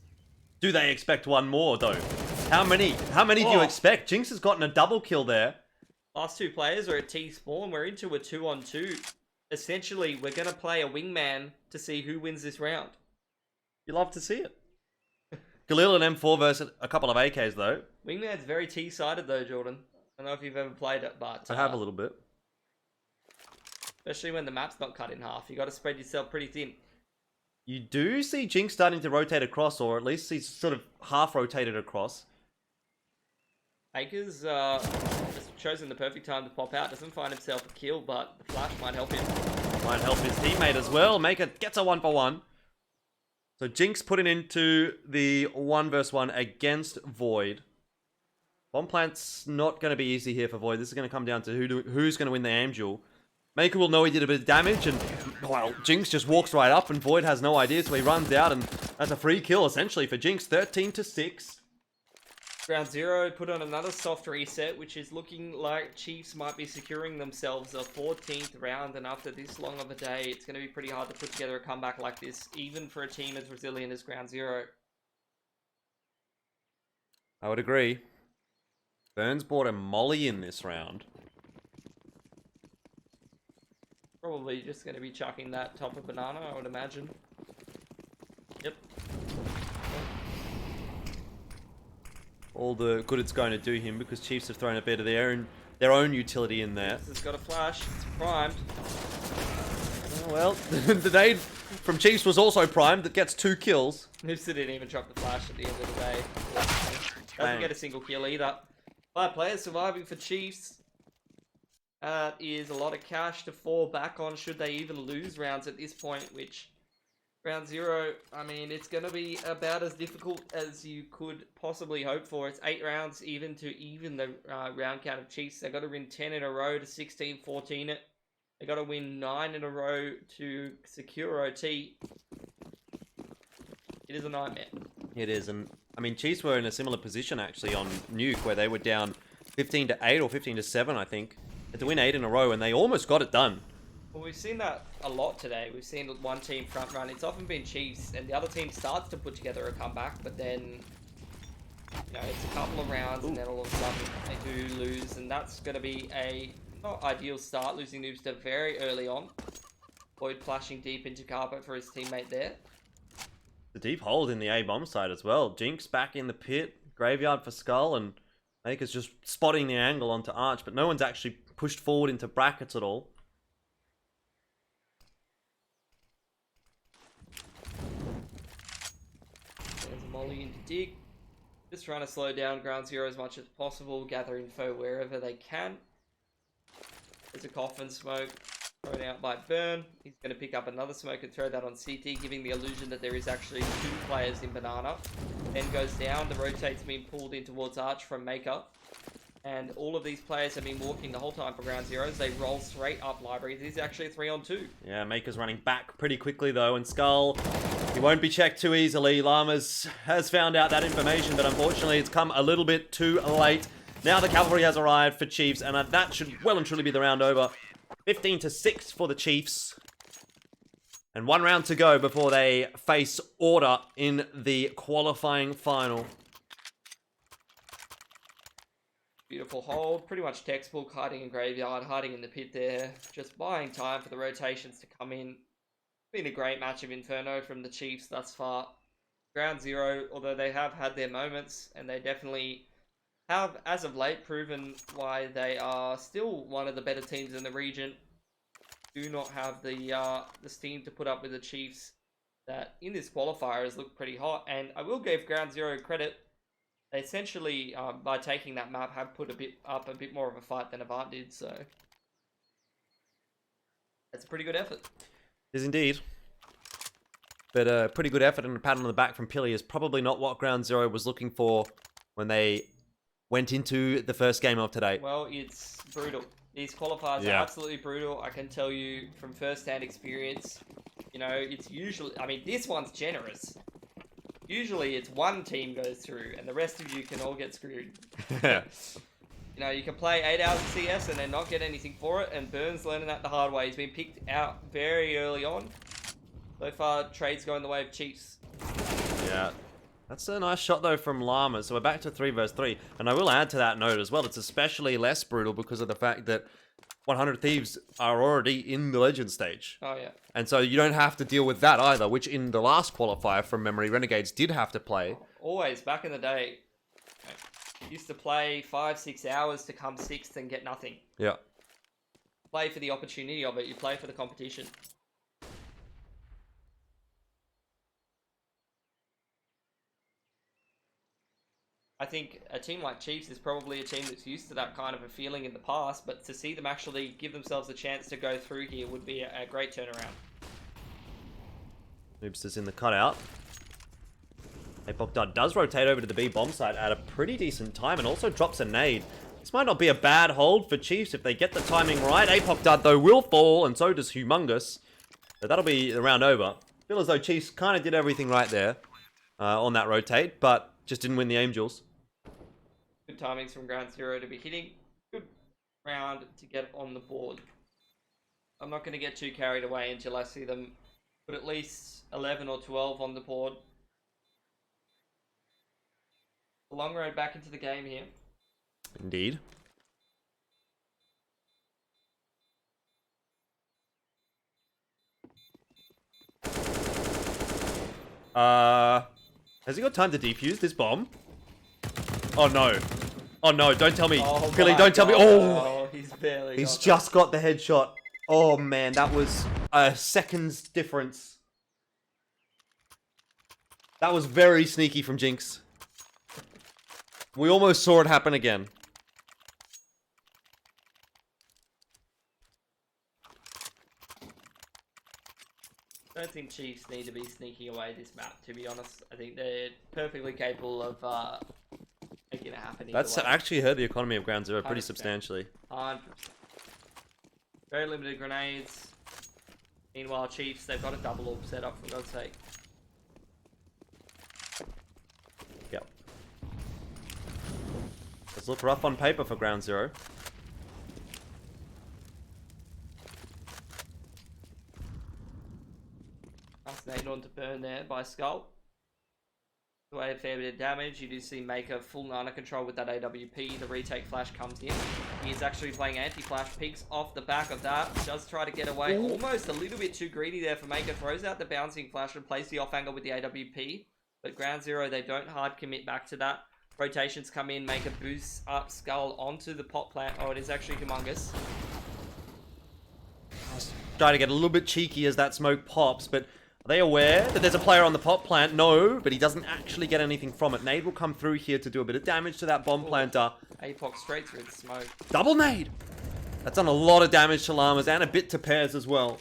Do they expect one more, though? How many do you expect? Jinx has gotten a double kill there. Last 2 players are at T-spawn. We're into a 2-on-2. Essentially, we're going to play a wingman to see who wins this round. You love to see it. Galil and M4 versus a couple of AKs, though. Wingman's very T-sided, though, Jordan. I don't know if you've ever played it, but... I have a little bit. Especially when the map's not cut in half. You got to spread yourself pretty thin. You do see Jinx starting to rotate across, or at least he's sort of half rotated across. Akers just chosen the perfect time to pop out. Doesn't find himself a kill, but the flash might help him. Might help his teammate as well. Maker gets a 1-for-1. So Jinx putting into the 1v1 against Void. Bomb plant's not going to be easy here for Void. This is going to come down to who's going to win the aim duel. Maker will know he did a bit of damage, and, well, Jinx just walks right up, and Void has no idea, so he runs out, and that's a free kill, essentially, for Jinx. 13-6. Ground zero put on another soft reset, which is looking like Chiefs might be securing themselves a 14th round, and after this long of a day, it's going to be pretty hard to put together a comeback like this, even for a team as resilient as ground zero. I would agree. Burns bought a molly in this round. Probably just going to be chucking that top of banana, I would imagine. Yep. All the good it's going to do him, because Chiefs have thrown a bit of their own utility in there. This has got a flash. It's primed. Oh, well, the nade from Chiefs was also primed. That gets 2 kills. Noobs didn't even drop the flash at the end of the day. Doesn't get a single kill either. 5 players surviving for Chiefs. That is a lot of cash to fall back on should they even lose rounds at this point, which round zero, I mean, it's going to be about as difficult as you could possibly hope for. It's 8 rounds even to even the round count of Chiefs. They've got to win 10 in a row to 16-14 it. They've got to win 9 in a row to secure OT. It is a nightmare. It is, and I mean, Chiefs were in a similar position actually on Nuke, where they were down 15-8 or 15-7, I think. Had to win 8 in a row, and they almost got it done. Well, we've seen that a lot today. We've seen one team front run. It's often been Chiefs, and the other team starts to put together a comeback, but then, you know, it's a couple of rounds, and then all of a sudden they do lose, and that's going to be a not ideal start, losing Noobs very early on. Void flashing deep into carpet for his teammate there. The deep hold in the A-bomb side as well. Jinx back in the pit, graveyard for Skull, and Maker's just spotting the angle onto Arch, but no one's actually pushed forward into brackets at all. There's a molly into dig. Just trying to slow down ground zero as much as possible, gather info wherever they can. There's a coffin smoke thrown out by Burn. He's going to pick up another smoke and throw that on CT, giving the illusion that there is actually 2 players in Banana. Then goes down, the rotate's been pulled in towards Arch from Maker. And all of these players have been walking the whole time for ground zeros. They roll straight up library. This is actually a 3-on-2. Yeah, Maker's running back pretty quickly though, and Skull He won't be checked too easily. Llamas has found out that information, but unfortunately it's come a little bit too late. Now the cavalry has arrived for Chiefs, and that should well and truly be the round over. 15-6 for the Chiefs. And 1 round to go before they face Order in the qualifying final. Beautiful hold, pretty much textbook, hiding in graveyard, hiding in the pit there. Just buying time for the rotations to come in. Been a great match of Inferno from the Chiefs thus far. Ground Zero, although they have had their moments, and they definitely have, as of late, proven why they are still one of the better teams in the region. Do not have the steam to put up with the Chiefs that in this qualifier has looked pretty hot. And I will give Ground Zero credit. They essentially, by taking that map, have put a bit more of a fight than Avant did. So that's a pretty good effort. It is indeed. But a pretty good effort and a pat on the back from Pili is probably not what Ground Zero was looking for when they went into the first game of today. Well, it's brutal. These qualifiers are absolutely brutal. I can tell you from first-hand experience, you know, it's usually... I mean, this one's generous. Usually it's one team goes through and the rest of you can all get screwed. You know, you can play 8 hours of CS and then not get anything for it, and Burns learning that the hard way. He's been picked out very early on. So far, trade's going the way of Chiefs. Yeah. That's a nice shot, though, from Llama. So we're back to 3 versus 3. And I will add to that note as well, it's especially less brutal because of the fact that 100 Thieves are already in the Legend stage. Oh, yeah. And so you don't have to deal with that either, which in the last qualifier, from memory, Renegades did have to play. Always, back in the day, used to play 5-6 hours to come 6th and get nothing. Yeah. Play for the opportunity of it. You play for the competition. I think a team like Chiefs is probably a team that's used to that kind of a feeling in the past, but to see them actually give themselves a chance to go through here would be a great turnaround. Noobsters in the cutout. Apok does rotate over to the B bomb site at a pretty decent time and also drops a nade. This might not be a bad hold for Chiefs if they get the timing right. Apok though will fall, and so does Humongous. But that'll be the round over. Feel as though Chiefs kind of did everything right there on that rotate, but just didn't win the Angels. Good timings from Ground Zero to be hitting. Good round to get on the board. I'm not going to get too carried away until I see them put at least 11 or 12 on the board. A long road back into the game here. Indeed. Has he got time to defuse this bomb? Oh no. Oh no, don't tell me. Oh, Billy, don't tell me. Oh, he's just got the headshot. Oh man, that was a second's difference. That was very sneaky from Jinx. We almost saw it happen again. I don't think Chiefs need to be sneaking away this map, to be honest. I think they're perfectly capable of making it happen. That's actually hurt the economy of Ground Zero pretty substantially. 100%. Very limited grenades. Meanwhile, Chiefs, they've got a double orb set up, for God's sake. Yep. Does look rough on paper for Ground Zero. Fascinating on to burn there by Skull. Away a fair bit of damage. You do see Maker full Nana control with that AWP. The retake flash comes in. He is actually playing anti-flash. Peeks off the back of that. Does try to get away. Almost a little bit too greedy there for Maker. Throws out the bouncing flash and plays the off angle with the AWP. But Ground Zero, they don't hard commit back to that. Rotations come in. Maker boosts up Skull onto the pot plant. Oh, it is actually Humongous. Try to get a little bit cheeky as that smoke pops, but are they aware that there's a player on the pot plant? No, but he doesn't actually get anything from it. Nade will come through here to do a bit of damage to that bomb planter. Apok straight through the smoke. Double nade! That's done a lot of damage to Llamas and a bit to Pears as well.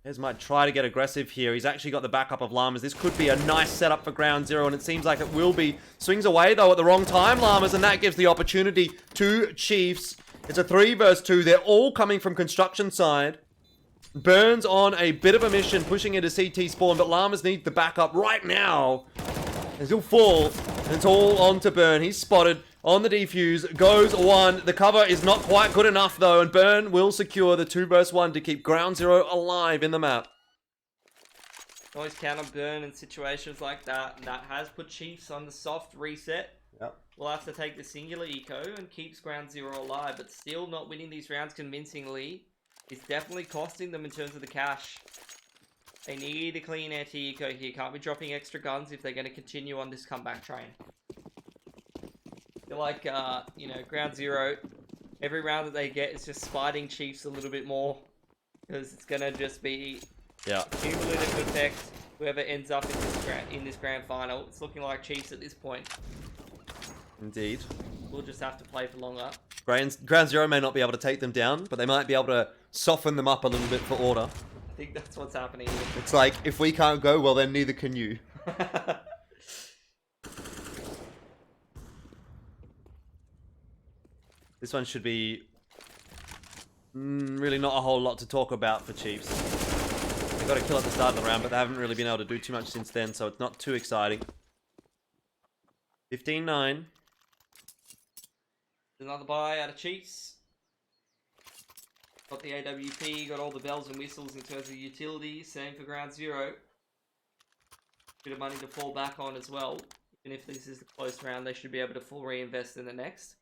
Pears might try to get aggressive here. He's actually got the backup of Llamas. This could be a nice setup for Ground Zero, and it seems like it will be. Swings away, though, at the wrong time, Llamas, and that gives the opportunity to Chiefs. It's a 3 versus 2. They're all coming from construction side. Burns on a bit of a mission, pushing into CT spawn, but Llamas need the backup right now. As he'll fall, and it's all on to Burn. He's spotted on the defuse, goes one. The cover is not quite good enough though, and Burn will secure the 2 vs 1 to keep Ground Zero alive in the map. Always count on Burn in situations like that, and that has put Chiefs on the soft reset. Yep. We'll have to take the singular eco and keeps Ground Zero alive, but still not winning these rounds convincingly is definitely costing them in terms of the cash. They need a clean anti-eco here. Can't be dropping extra guns if they're going to continue on this comeback train. I feel like, you know, Ground Zero, every round that they get is just spiting Chiefs a little bit more. Because it's going to just be cumulative effect. Whoever ends up in this grand final, it's looking like Chiefs at this point. Indeed. We'll just have to play for longer. Ground Zero may not be able to take them down, but they might be able to soften them up a little bit for order. I think that's what's happening here. It's like, if we can't go, well then neither can you. This one should be really not a whole lot to talk about for Chiefs. They got a kill at the start of the round, but they haven't really been able to do too much since then, so it's not too exciting. 15-9. Another buy out of Chiefs. Got the AWP, got all the bells and whistles in terms of utility. Same for Ground Zero. Bit of money to fall back on as well. Even if this is the close round, they should be able to full reinvest in the next.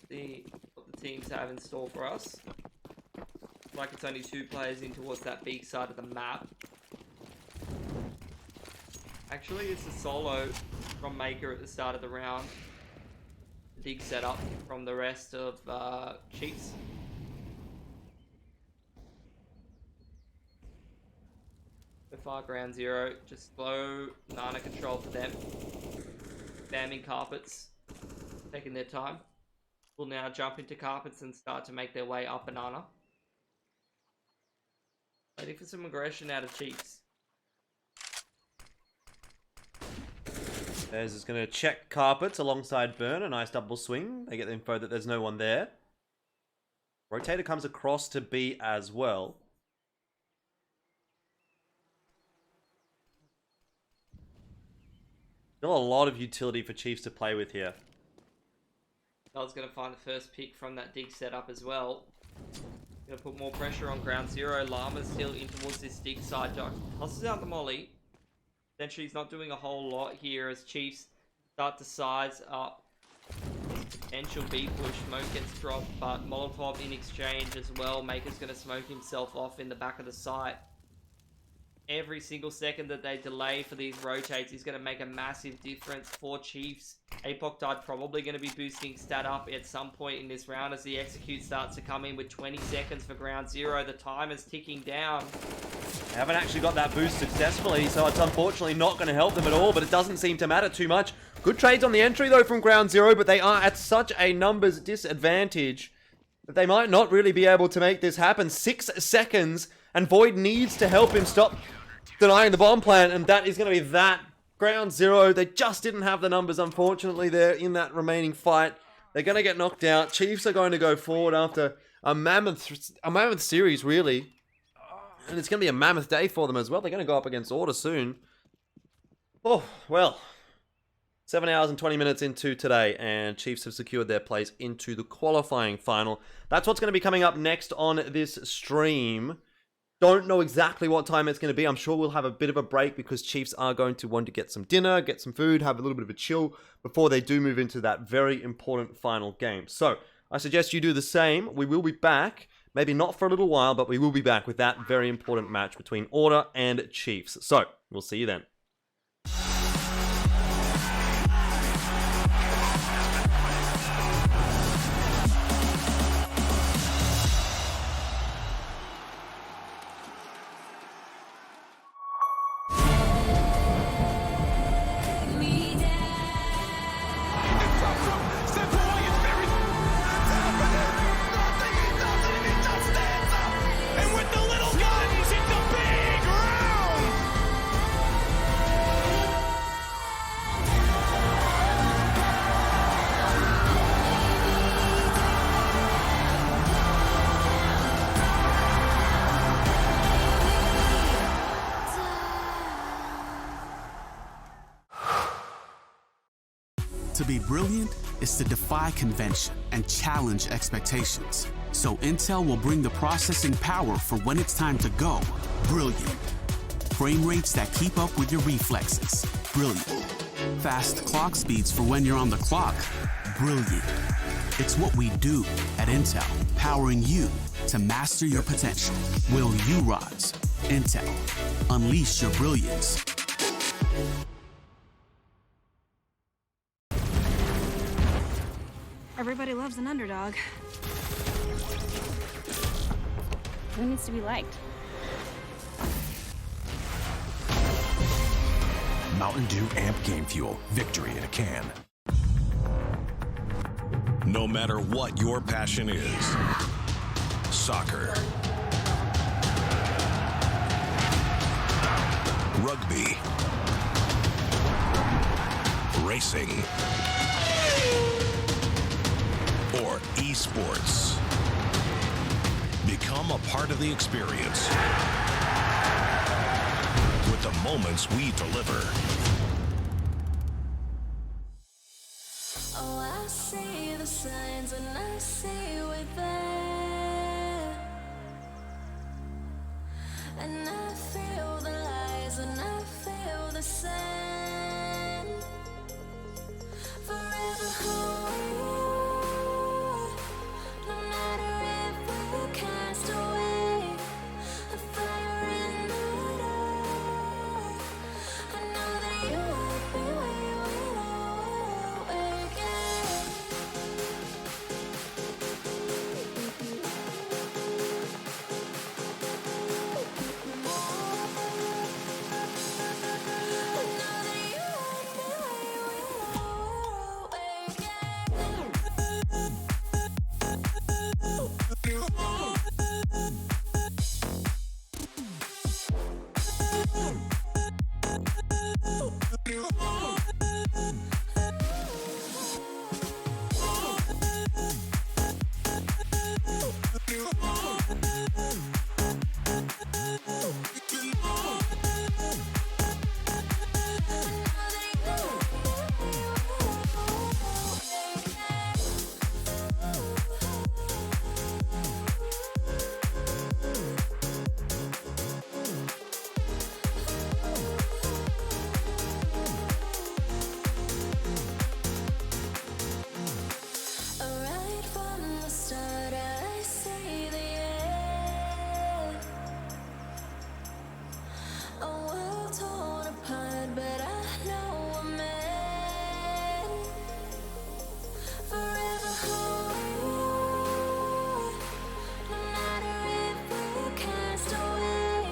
See what the teams have in store for us. Like it's only 2 players in towards that big side of the map. Actually, it's a solo from Maker at the start of the round. Big setup from the rest of Chiefs. So far, Ground Zero, just slow Nana control for them. Spamming carpets, taking their time. Will now jump into carpets and start to make their way up Banana. Waiting for some aggression out of Chiefs. There's just going to check carpets alongside Burn. A nice double swing. They get the info that there's no one there. Rotator comes across to B as well. Still a lot of utility for Chiefs to play with here. Bell's going to find the first pick from that dig setup as well. Going to put more pressure on Ground Zero. Llama's still in towards this dig side. Tosses out the molly. Essentially, he's not doing a whole lot here as Chiefs start to size up potential B push. Smoke gets dropped, but Molotov in exchange as well. Maker's going to smoke himself off in the back of the site. Every single second that they delay for these rotates is going to make a massive difference for Chiefs. Apoctide probably going to be boosting stat up at some point in this round as the execute starts to come in with 20 seconds for Ground Zero. The time is ticking down. They haven't actually got that boost successfully, so it's unfortunately not going to help them at all, but it doesn't seem to matter too much. Good trades on the entry though from Ground Zero, but they are at such a numbers disadvantage that they might not really be able to make this happen. 6 seconds, and Void needs to help him stop denying the bomb plant, and that is going to be that. Ground Zero, they just didn't have the numbers, unfortunately, there in that remaining fight. They're going to get knocked out. Chiefs are going to go forward after a mammoth series, really. And it's going to be a mammoth day for them as well. They're going to go up against Order soon. Oh, well. 7 hours and 20 minutes into today, and Chiefs have secured their place into the qualifying final. That's what's going to be coming up next on this stream. Don't know exactly what time it's going to be. I'm sure we'll have a bit of a break because Chiefs are going to want to get some dinner, get some food, have a little bit of a chill before they do move into that very important final game. So I suggest you do the same. We will be back, maybe not for a little while, but we will be back with that very important match between Order and Chiefs. So we'll see you then. To be brilliant is to defy convention and challenge expectations. So Intel will bring the processing power for when it's time to go. Brilliant. Frame rates that keep up with your reflexes. Brilliant. Fast clock speeds for when you're on the clock. Brilliant. It's what we do at Intel, powering you to master your potential. Will you rise? Intel. Unleash your brilliance. Everybody loves an underdog. Who needs to be liked? Mountain Dew Amp Game Fuel. Victory in a can. No matter what your passion is, soccer, rugby, racing, or esports, become a part of the experience with the moments we deliver. Oh, I see the signs and I see we're there, and I feel the lies and I feel the sand. Forever hold, no matter if we cast away, a fire in the dark. I know that you won't be waiting again. Right from the start, I see the end. A world torn apart, but I know we're meant. Forever hold, no matter if we cast away,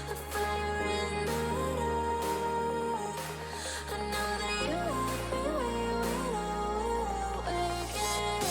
a fire in the dark. I know that you won't be waiting again.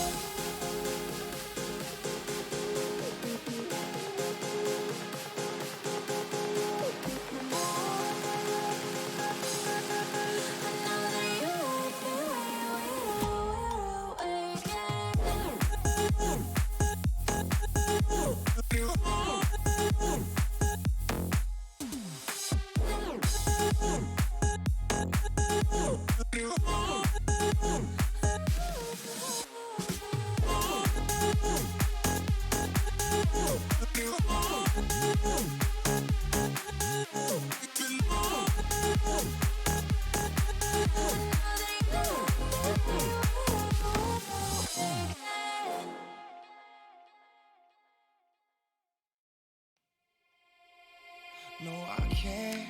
No, I can't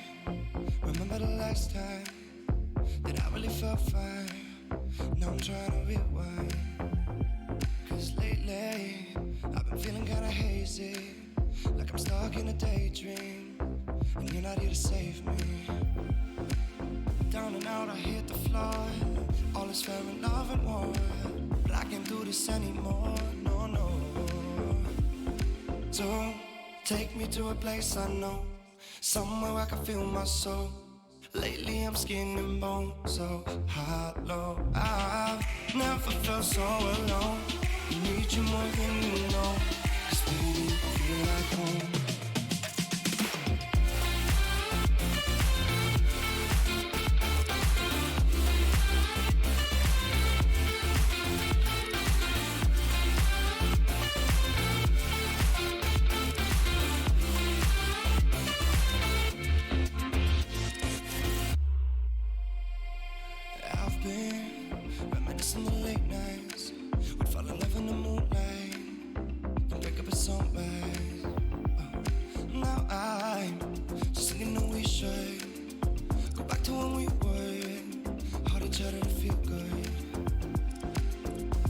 remember the last time that I really felt fine. Now I'm trying to rewind, 'cause lately I've been feeling kinda hazy, like I'm stuck in a daydream, and you're not here to save me. Down and out, I hit the floor. All is fair in love and war, but I can't do this anymore, no, no. So take me to a place I know, somewhere I can feel my soul. Lately I'm skin and bone, so hollow. I've never felt so alone. You need you more than you know, 'cause baby, you feel like home. been reminiscing the late nights. We'd fall in love in the moonlight and break up at sunrise. Now I'm just thinking that we should go back to when we were. Hold each other to feel good.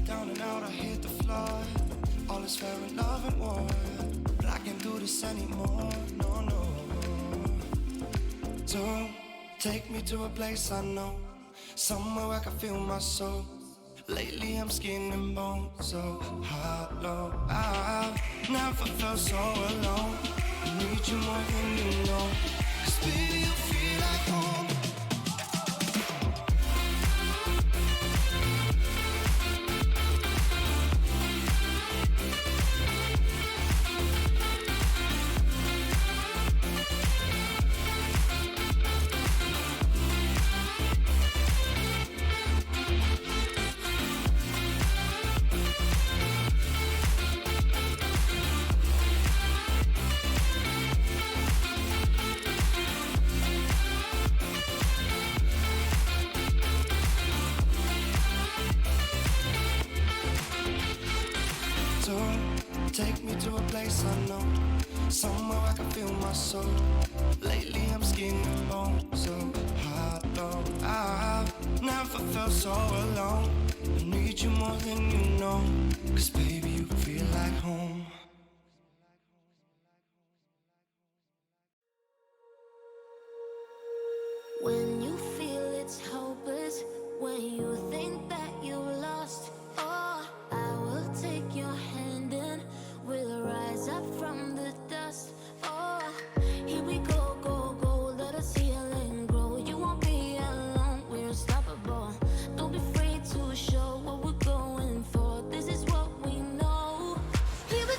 Down and out, I hit the floor. All is fair in love and war, but I can't do this anymore. No, no. Don't take me to a place I know, somewhere where I can feel my soul. Lately I'm skin and bone, so hollow. I've never felt so alone. I need you more than you know, 'cause baby you feel like home. Take me to a place I know, somewhere I can feel my soul. Lately I'm skin and bone, so hollow. I've never felt so alone. I need you more than you know, 'cause baby you feel like home. When you feel it's hopeless, when you think that you lost, oh, I will take your hand and we'll rise up from the dust. Oh, here we go, go, go, let us heal and grow. You won't be alone, we're unstoppable. Don't be afraid to show what we're going for. This is what we know. Here we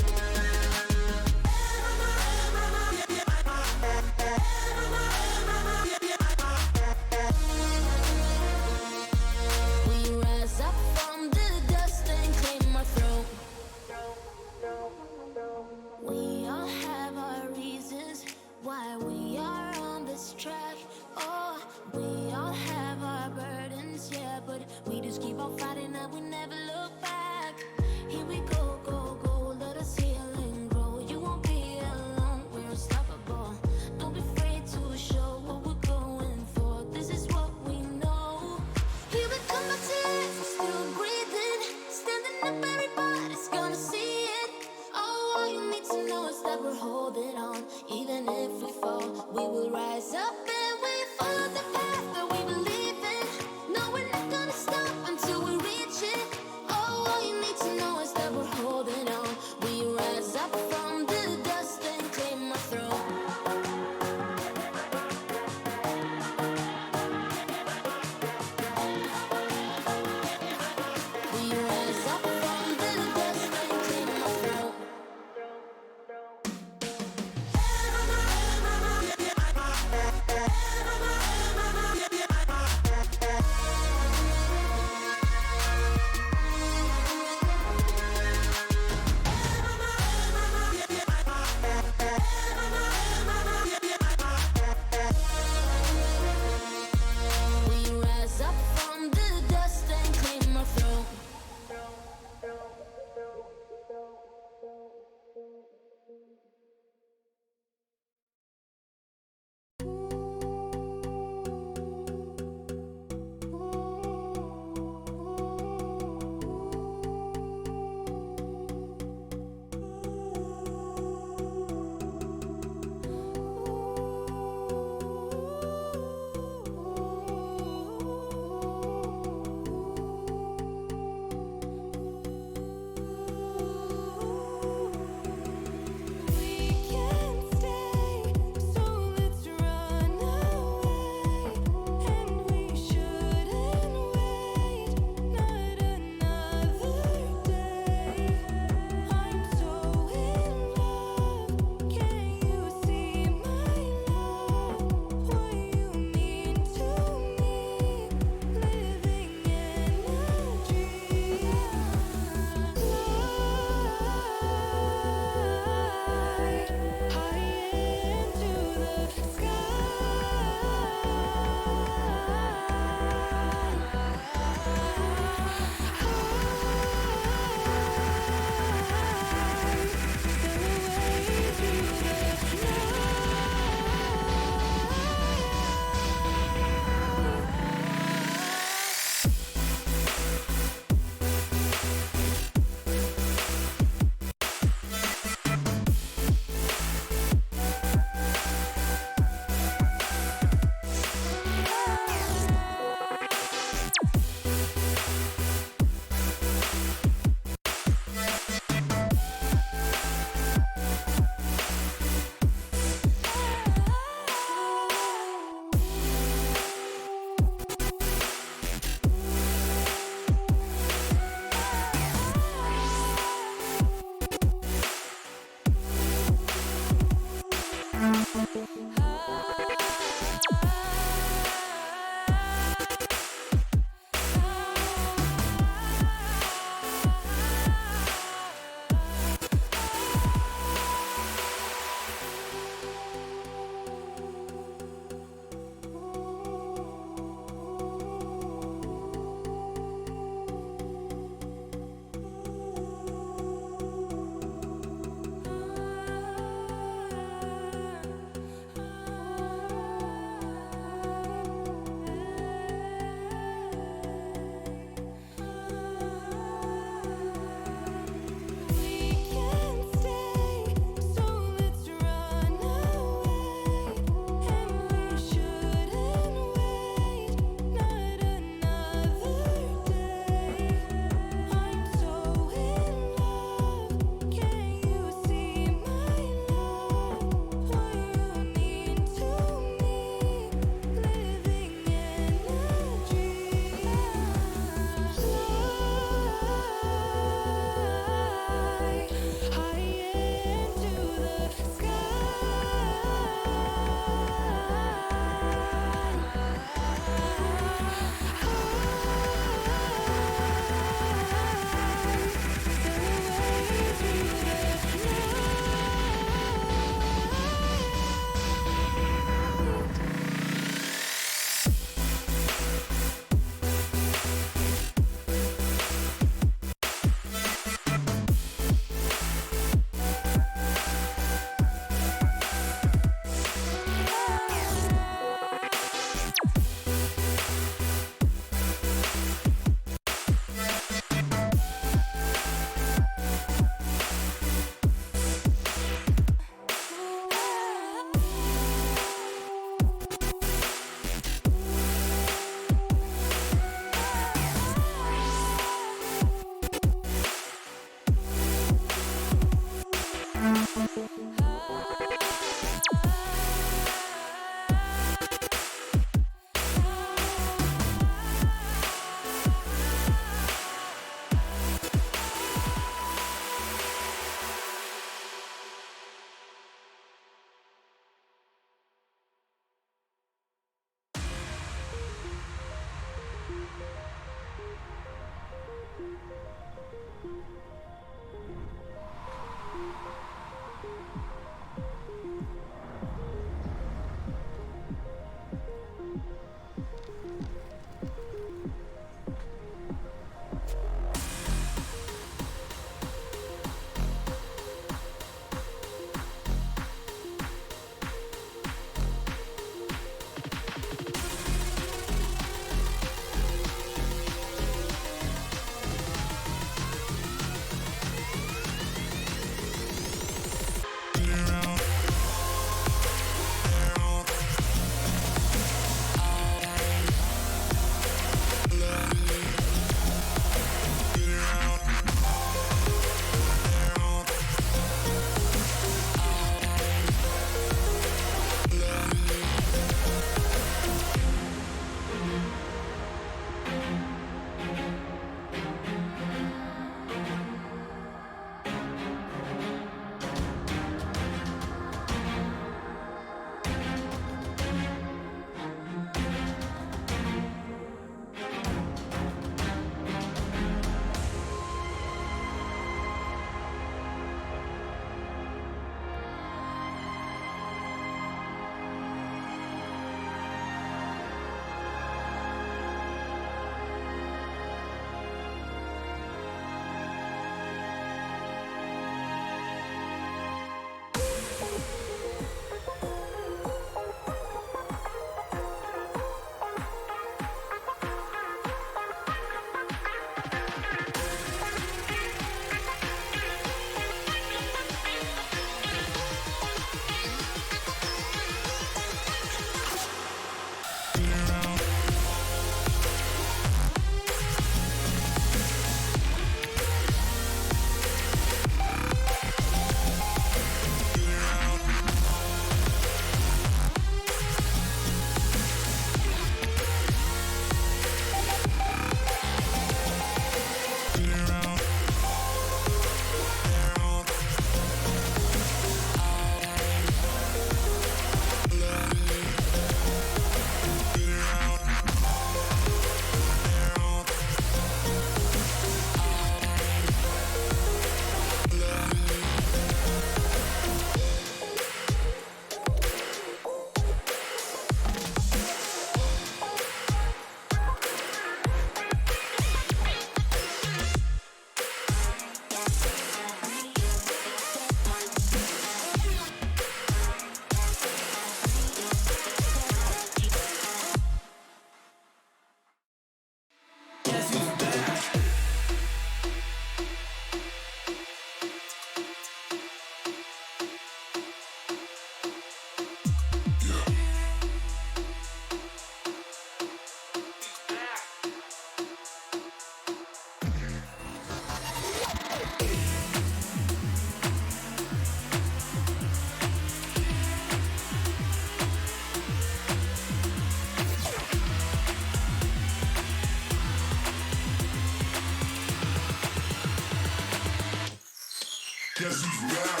Guess who's back?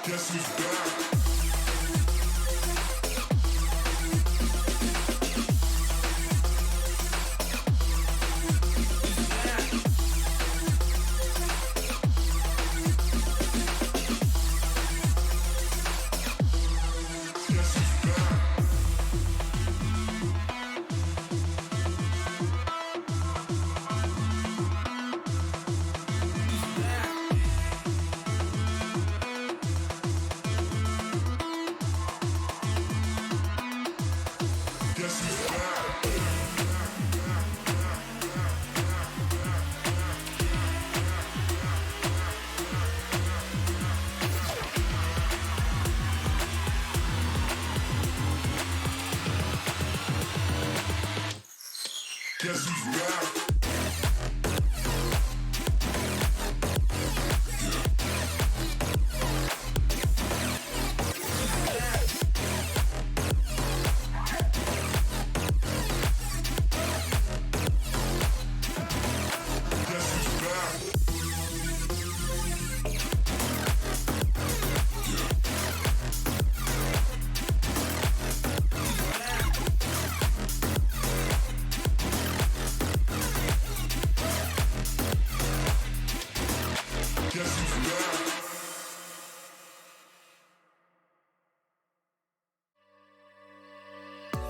Guess who's back? Guess who's back?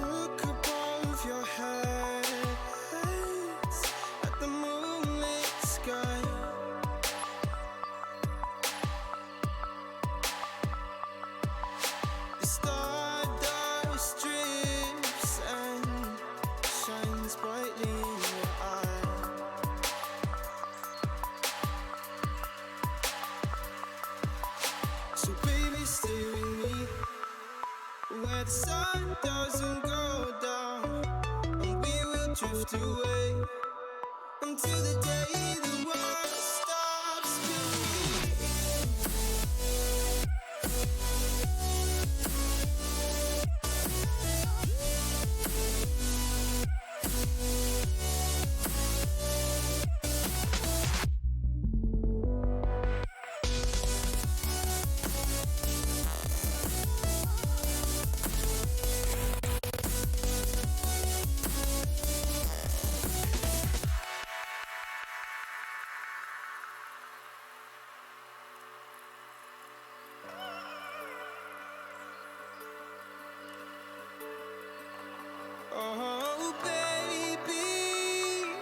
Look above your head at the moonlit sky. The stardust drips and shines brightly in your eye. So baby, stay with me where the sun doesn't go down, and we will drift away until the day the world stops spinning. Oh, baby.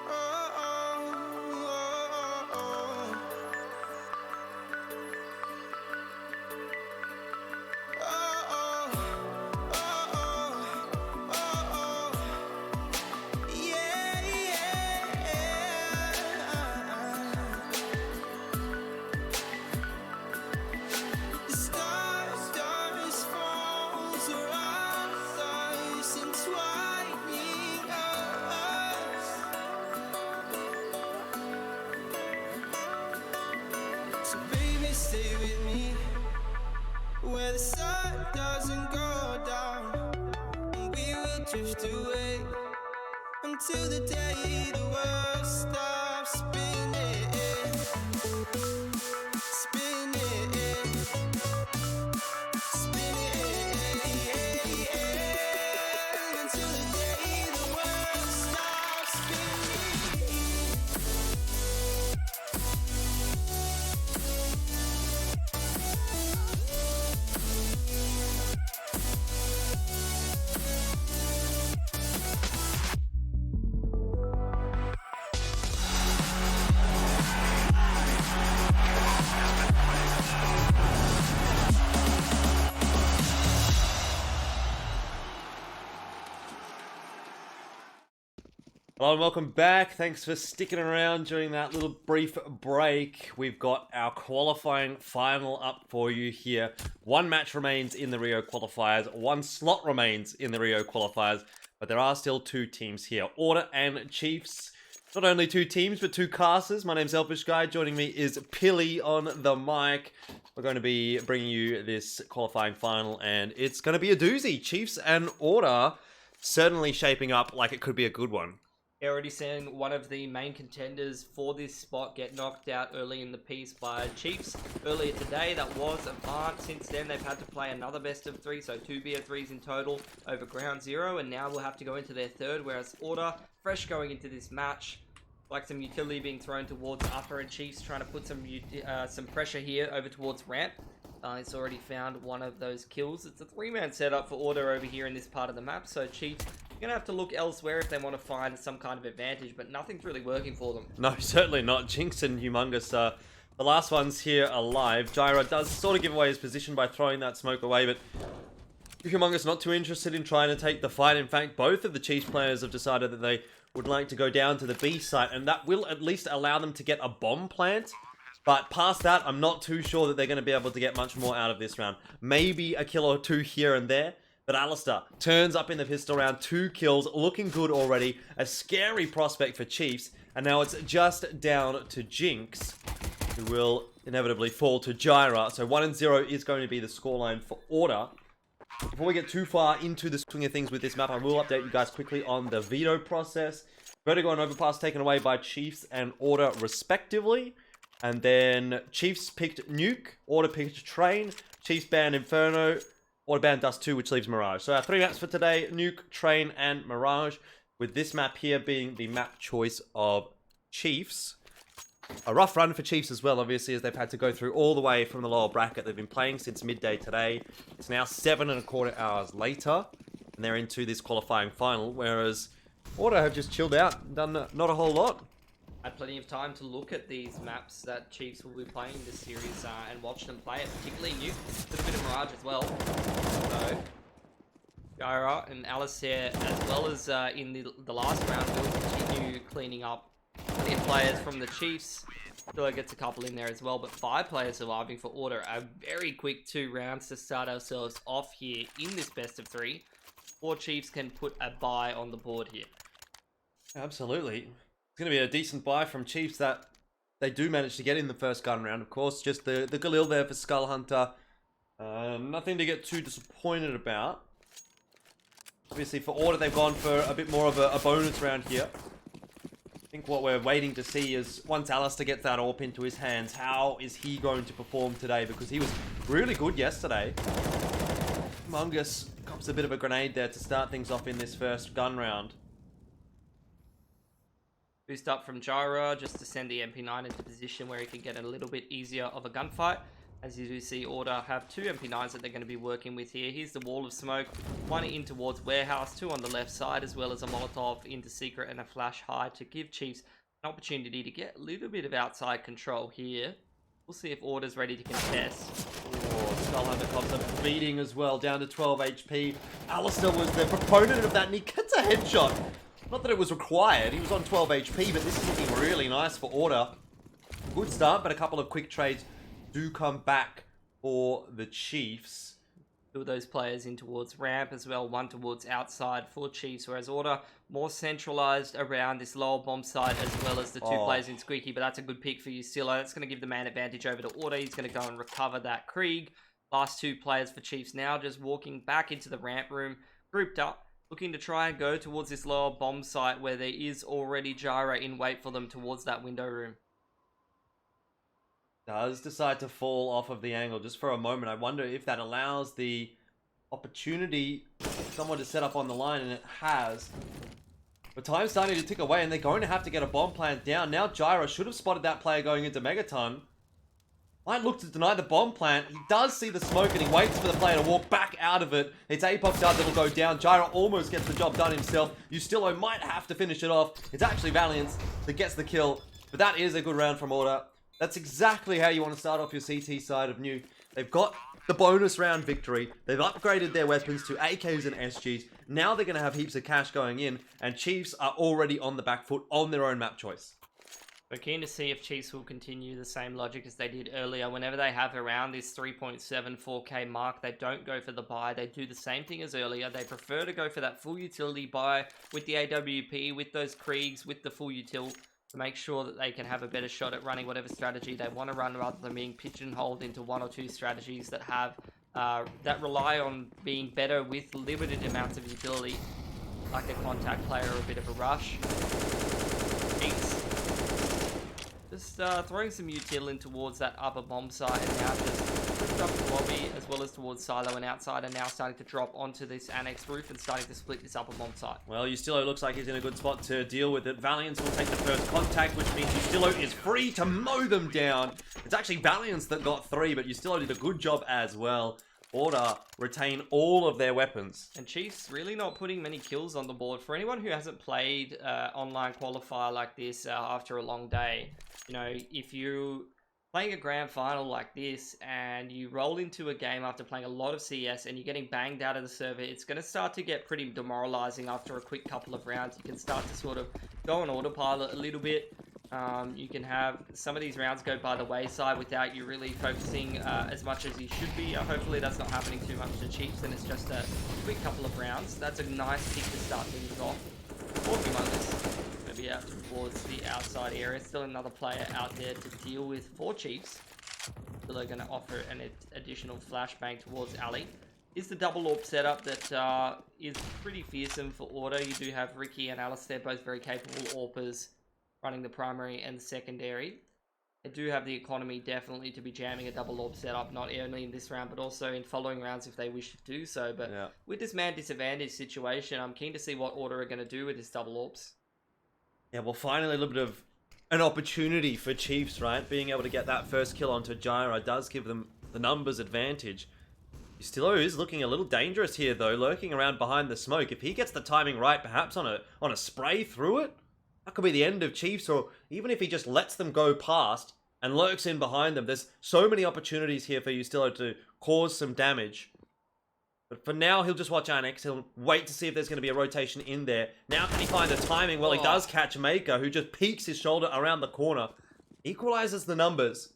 Oh, oh, oh, oh. Oh, oh, oh, oh. Yeah, the stars falls around us, entwining us. So baby, stay with me where the sun doesn't go down, and we will drift away until the day the world stops spinning, spinning, spinning, until the day the world stops spinning. Hello and welcome back. Thanks for sticking around during that little brief break. We've got our qualifying final up for you here. One match remains in the Rio qualifiers. One slot remains in the Rio qualifiers. But there are still two teams here. Order and Chiefs. Not only two teams, but two casters. My name's Elfish Guy. Joining me is Pilly on the mic. We're going to be bringing you this qualifying final. And it's going to be a doozy. Chiefs and Order certainly shaping up like it could be a good one. Already seeing one of the main contenders for this spot get knocked out early in the piece by Chiefs. Earlier today, that was Avant. Since then, they've had to play another best of three, so 2 BO3s in total over ground zero, and now we'll have to go into their third, whereas Order, fresh going into this match, like some utility being thrown towards upper, and Chiefs trying to put some pressure here over towards ramp. He's already found one of those kills. It's a 3-man setup for Order over here in this part of the map, so Chiefs going to have to look elsewhere if they want to find some kind of advantage, but nothing's really working for them. No, certainly not. Jinx and Humongous are the last ones here alive. Gyra does sort of give away his position by throwing that smoke away, but Humongous not too interested in trying to take the fight. In fact, both of the Chiefs players have decided that they would like to go down to the B site, and that will at least allow them to get a bomb plant. But past that, I'm not too sure that they're going to be able to get much more out of this round. Maybe a kill or two here and there. But Alistair turns up in the pistol round, 2 kills, looking good already. A scary prospect for Chiefs. And now it's just down to Jinx, who will inevitably fall to Gyra. So 1-0 is going to be the scoreline for Order. Before we get too far into the swing of things with this map, I will update you guys quickly on the veto process. Vertigo and Overpass taken away by Chiefs and Order respectively. And then Chiefs picked Nuke, Order picked Train, Chiefs banned Inferno, Order banned Dust 2, which leaves Mirage. So our 3 maps for today, Nuke, Train, and Mirage, with this map here being the map choice of Chiefs. A rough run for Chiefs as well, obviously, as they've had to go through all the way from the lower bracket. They've been playing since midday today. It's now 7.25 hours later, and they're into this qualifying final, whereas Order have just chilled out and done not a whole lot. Had plenty of time to look at these maps that Chiefs will be playing this series and watch them play it, particularly Nuke, with a bit of Mirage as well. So, Gyra and Alistair, as well as in the last round, will continue cleaning up plenty of players from the Chiefs. Still gets a couple in there as well, but 5 players surviving for Order. A very quick 2 rounds to start ourselves off here in this best of 3. 4 Chiefs can put a bye on the board here. Absolutely. It's going to be a decent buy from Chiefs that they do manage to get in the first gun round. Of course, just the Galil there for Skull Hunter. Nothing to get too disappointed about. Obviously, for Order, they've gone for a bit more of a bonus round here. I think what we're waiting to see is, once Alistair gets that AWP into his hands, how is he going to perform today? Because he was really good yesterday. Mungus cops a bit of a grenade there to start things off in this first gun round. Boost up from Gyra just to send the MP9 into position where he can get a little bit easier of a gunfight. As you do see, Order have 2 MP9s that they're going to be working with here. Here's the wall of smoke, 1 in towards Warehouse, 2 on the left side, as well as a Molotov into Secret and a Flash High to give Chiefs an opportunity to get a little bit of outside control here. We'll see if Order's ready to contest. Oh, Skullhunter cops a beating as well, down to 12 HP. Alistair was the proponent of that, and he gets a headshot. Not that it was required, he was on 12 HP, but this is looking really nice for Order. Good start, but a couple of quick trades do come back for the Chiefs. 2 of those players in towards ramp as well, 1 towards outside for Chiefs, whereas Order more centralized around this lower bomb site as well as the 2 players in Squeaky, but that's a good pick for Usilla. That's going to give the man advantage over to Order. He's going to go and recover that Krieg. Last 2 players for Chiefs now just walking back into the ramp room, grouped up, looking to try and go towards this lower bomb site where there is already Gyra in wait for them towards that window room. Does decide to fall off of the angle just for a moment. I wonder if that allows the opportunity for someone to set up on the line, and it has. But time's starting to tick away, and they're going to have to get a bomb plant down. Now Gyra should have spotted that player going into Megaton. Might look to deny the bomb plant. He does see the smoke and he waits for the player to walk back out of it. It's Apoc Dud that'll go down. Gyra almost gets the job done himself. Ustillo might have to finish it off. It's actually Valiant that gets the kill. But that is a good round from Order. That's exactly how you want to start off your CT side of Nuke. They've got the bonus round victory. They've upgraded their weapons to AKs and SGs. Now they're going to have heaps of cash going in, and Chiefs are already on the back foot on their own map choice. We're keen to see if Chiefs will continue the same logic as they did earlier. Whenever they have around this 3.74k mark, they don't go for the buy. They do the same thing as earlier. They prefer to go for that full utility buy with the AWP, with those Kriegs, with the full util, to make sure that they can have a better shot at running whatever strategy they want to run, rather than being pigeonholed into one or two strategies that have that rely on being better with limited amounts of utility, like a contact player or a bit of a rush. Just throwing some util in towards that upper bomb site, and now just pushed up the lobby as well as towards Silo and outside, and now starting to drop onto this annex roof and starting to split this upper bomb site. Well, Ustilo looks like he's in a good spot to deal with it. Valiance will take the first contact, which means Ustilo is free to mow them down. It's actually Valiance that got 3, but Ustilo did a good job as well. Order retain all of their weapons. And Chiefs really not putting many kills on the board. For anyone who hasn't played online qualifier like this after a long day, you know, if you playing a grand final like this and you roll into a game after playing a lot of CS and you're getting banged out of the server, it's going to start to get pretty demoralizing after a quick couple of rounds. You can start to sort of go on autopilot a little bit. You can have some of these rounds go by the wayside without you really focusing as much as you should be. Hopefully that's not happening too much to Chiefs, and it's just a quick couple of rounds. That's a nice pick to start things off. Or Humongous going to be out towards the outside area. Still another player out there to deal with for Chiefs. So they're going to offer an additional flashbang towards Ali. Is the double AWP setup that is pretty fearsome for Order. You do have Ricky and Alistair, both very capable AWPers, running the primary and the secondary. They do have the economy definitely to be jamming a double AWP setup, not only in this round, but also in following rounds if they wish to do so. But yeah, with this man disadvantage situation, I'm keen to see what Order are going to do with this double AWPs. Yeah, well, finally a little bit of an opportunity for Chiefs, right? Being able to get that first kill onto Gyra does give them the numbers advantage. Ustilo is looking a little dangerous here, though, lurking around behind the smoke. If he gets the timing right, perhaps on a spray through it, that could be the end of Chiefs, or even if he just lets them go past and lurks in behind them. There's so many opportunities here for Ustilo to cause some damage. But for now, he'll just watch Annex. He'll wait to see if there's going to be a rotation in there. Now can he find the timing? Well, he does catch Maker, who just peeks his shoulder around the corner. Equalizes the numbers.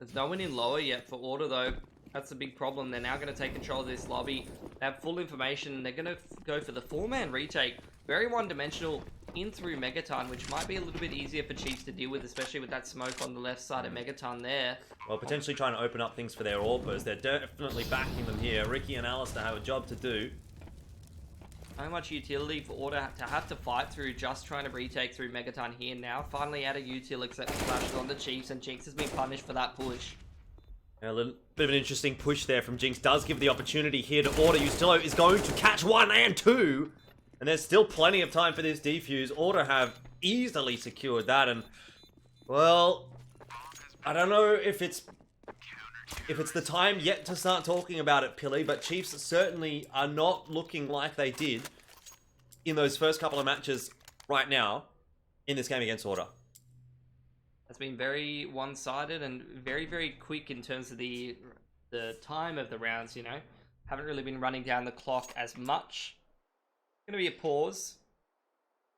There's no one in lower yet for Order, though. That's the big problem. They're now going to take control of this lobby. They have full information. They're going to go for the 4-man retake. Very one-dimensional in through Megaton, which might be a little bit easier for Chiefs to deal with, especially with that smoke on the left side of Megaton there. Well, potentially trying to open up things for their AWPers. They're definitely backing them here. Ricky and Alistair have a job to do. So much utility for Order to have to fight through, just trying to retake through Megaton here now. Finally out of util, except for flashes on the Chiefs, and Jinx has been punished for that push. A little bit of an interesting push there from Jinx. Does give the opportunity here to Order. Ustilo is going to catch 1 and 2. And there's still plenty of time for this defuse. Order have easily secured that, and well, I don't know if it's the time yet to start talking about it, Pilly, but Chiefs certainly are not looking like they did in those first couple of matches right now in this game against Order. It's been very one-sided and very, very quick in terms of the time of the rounds, you know. Haven't really been running down the clock as much. Going to be a pause.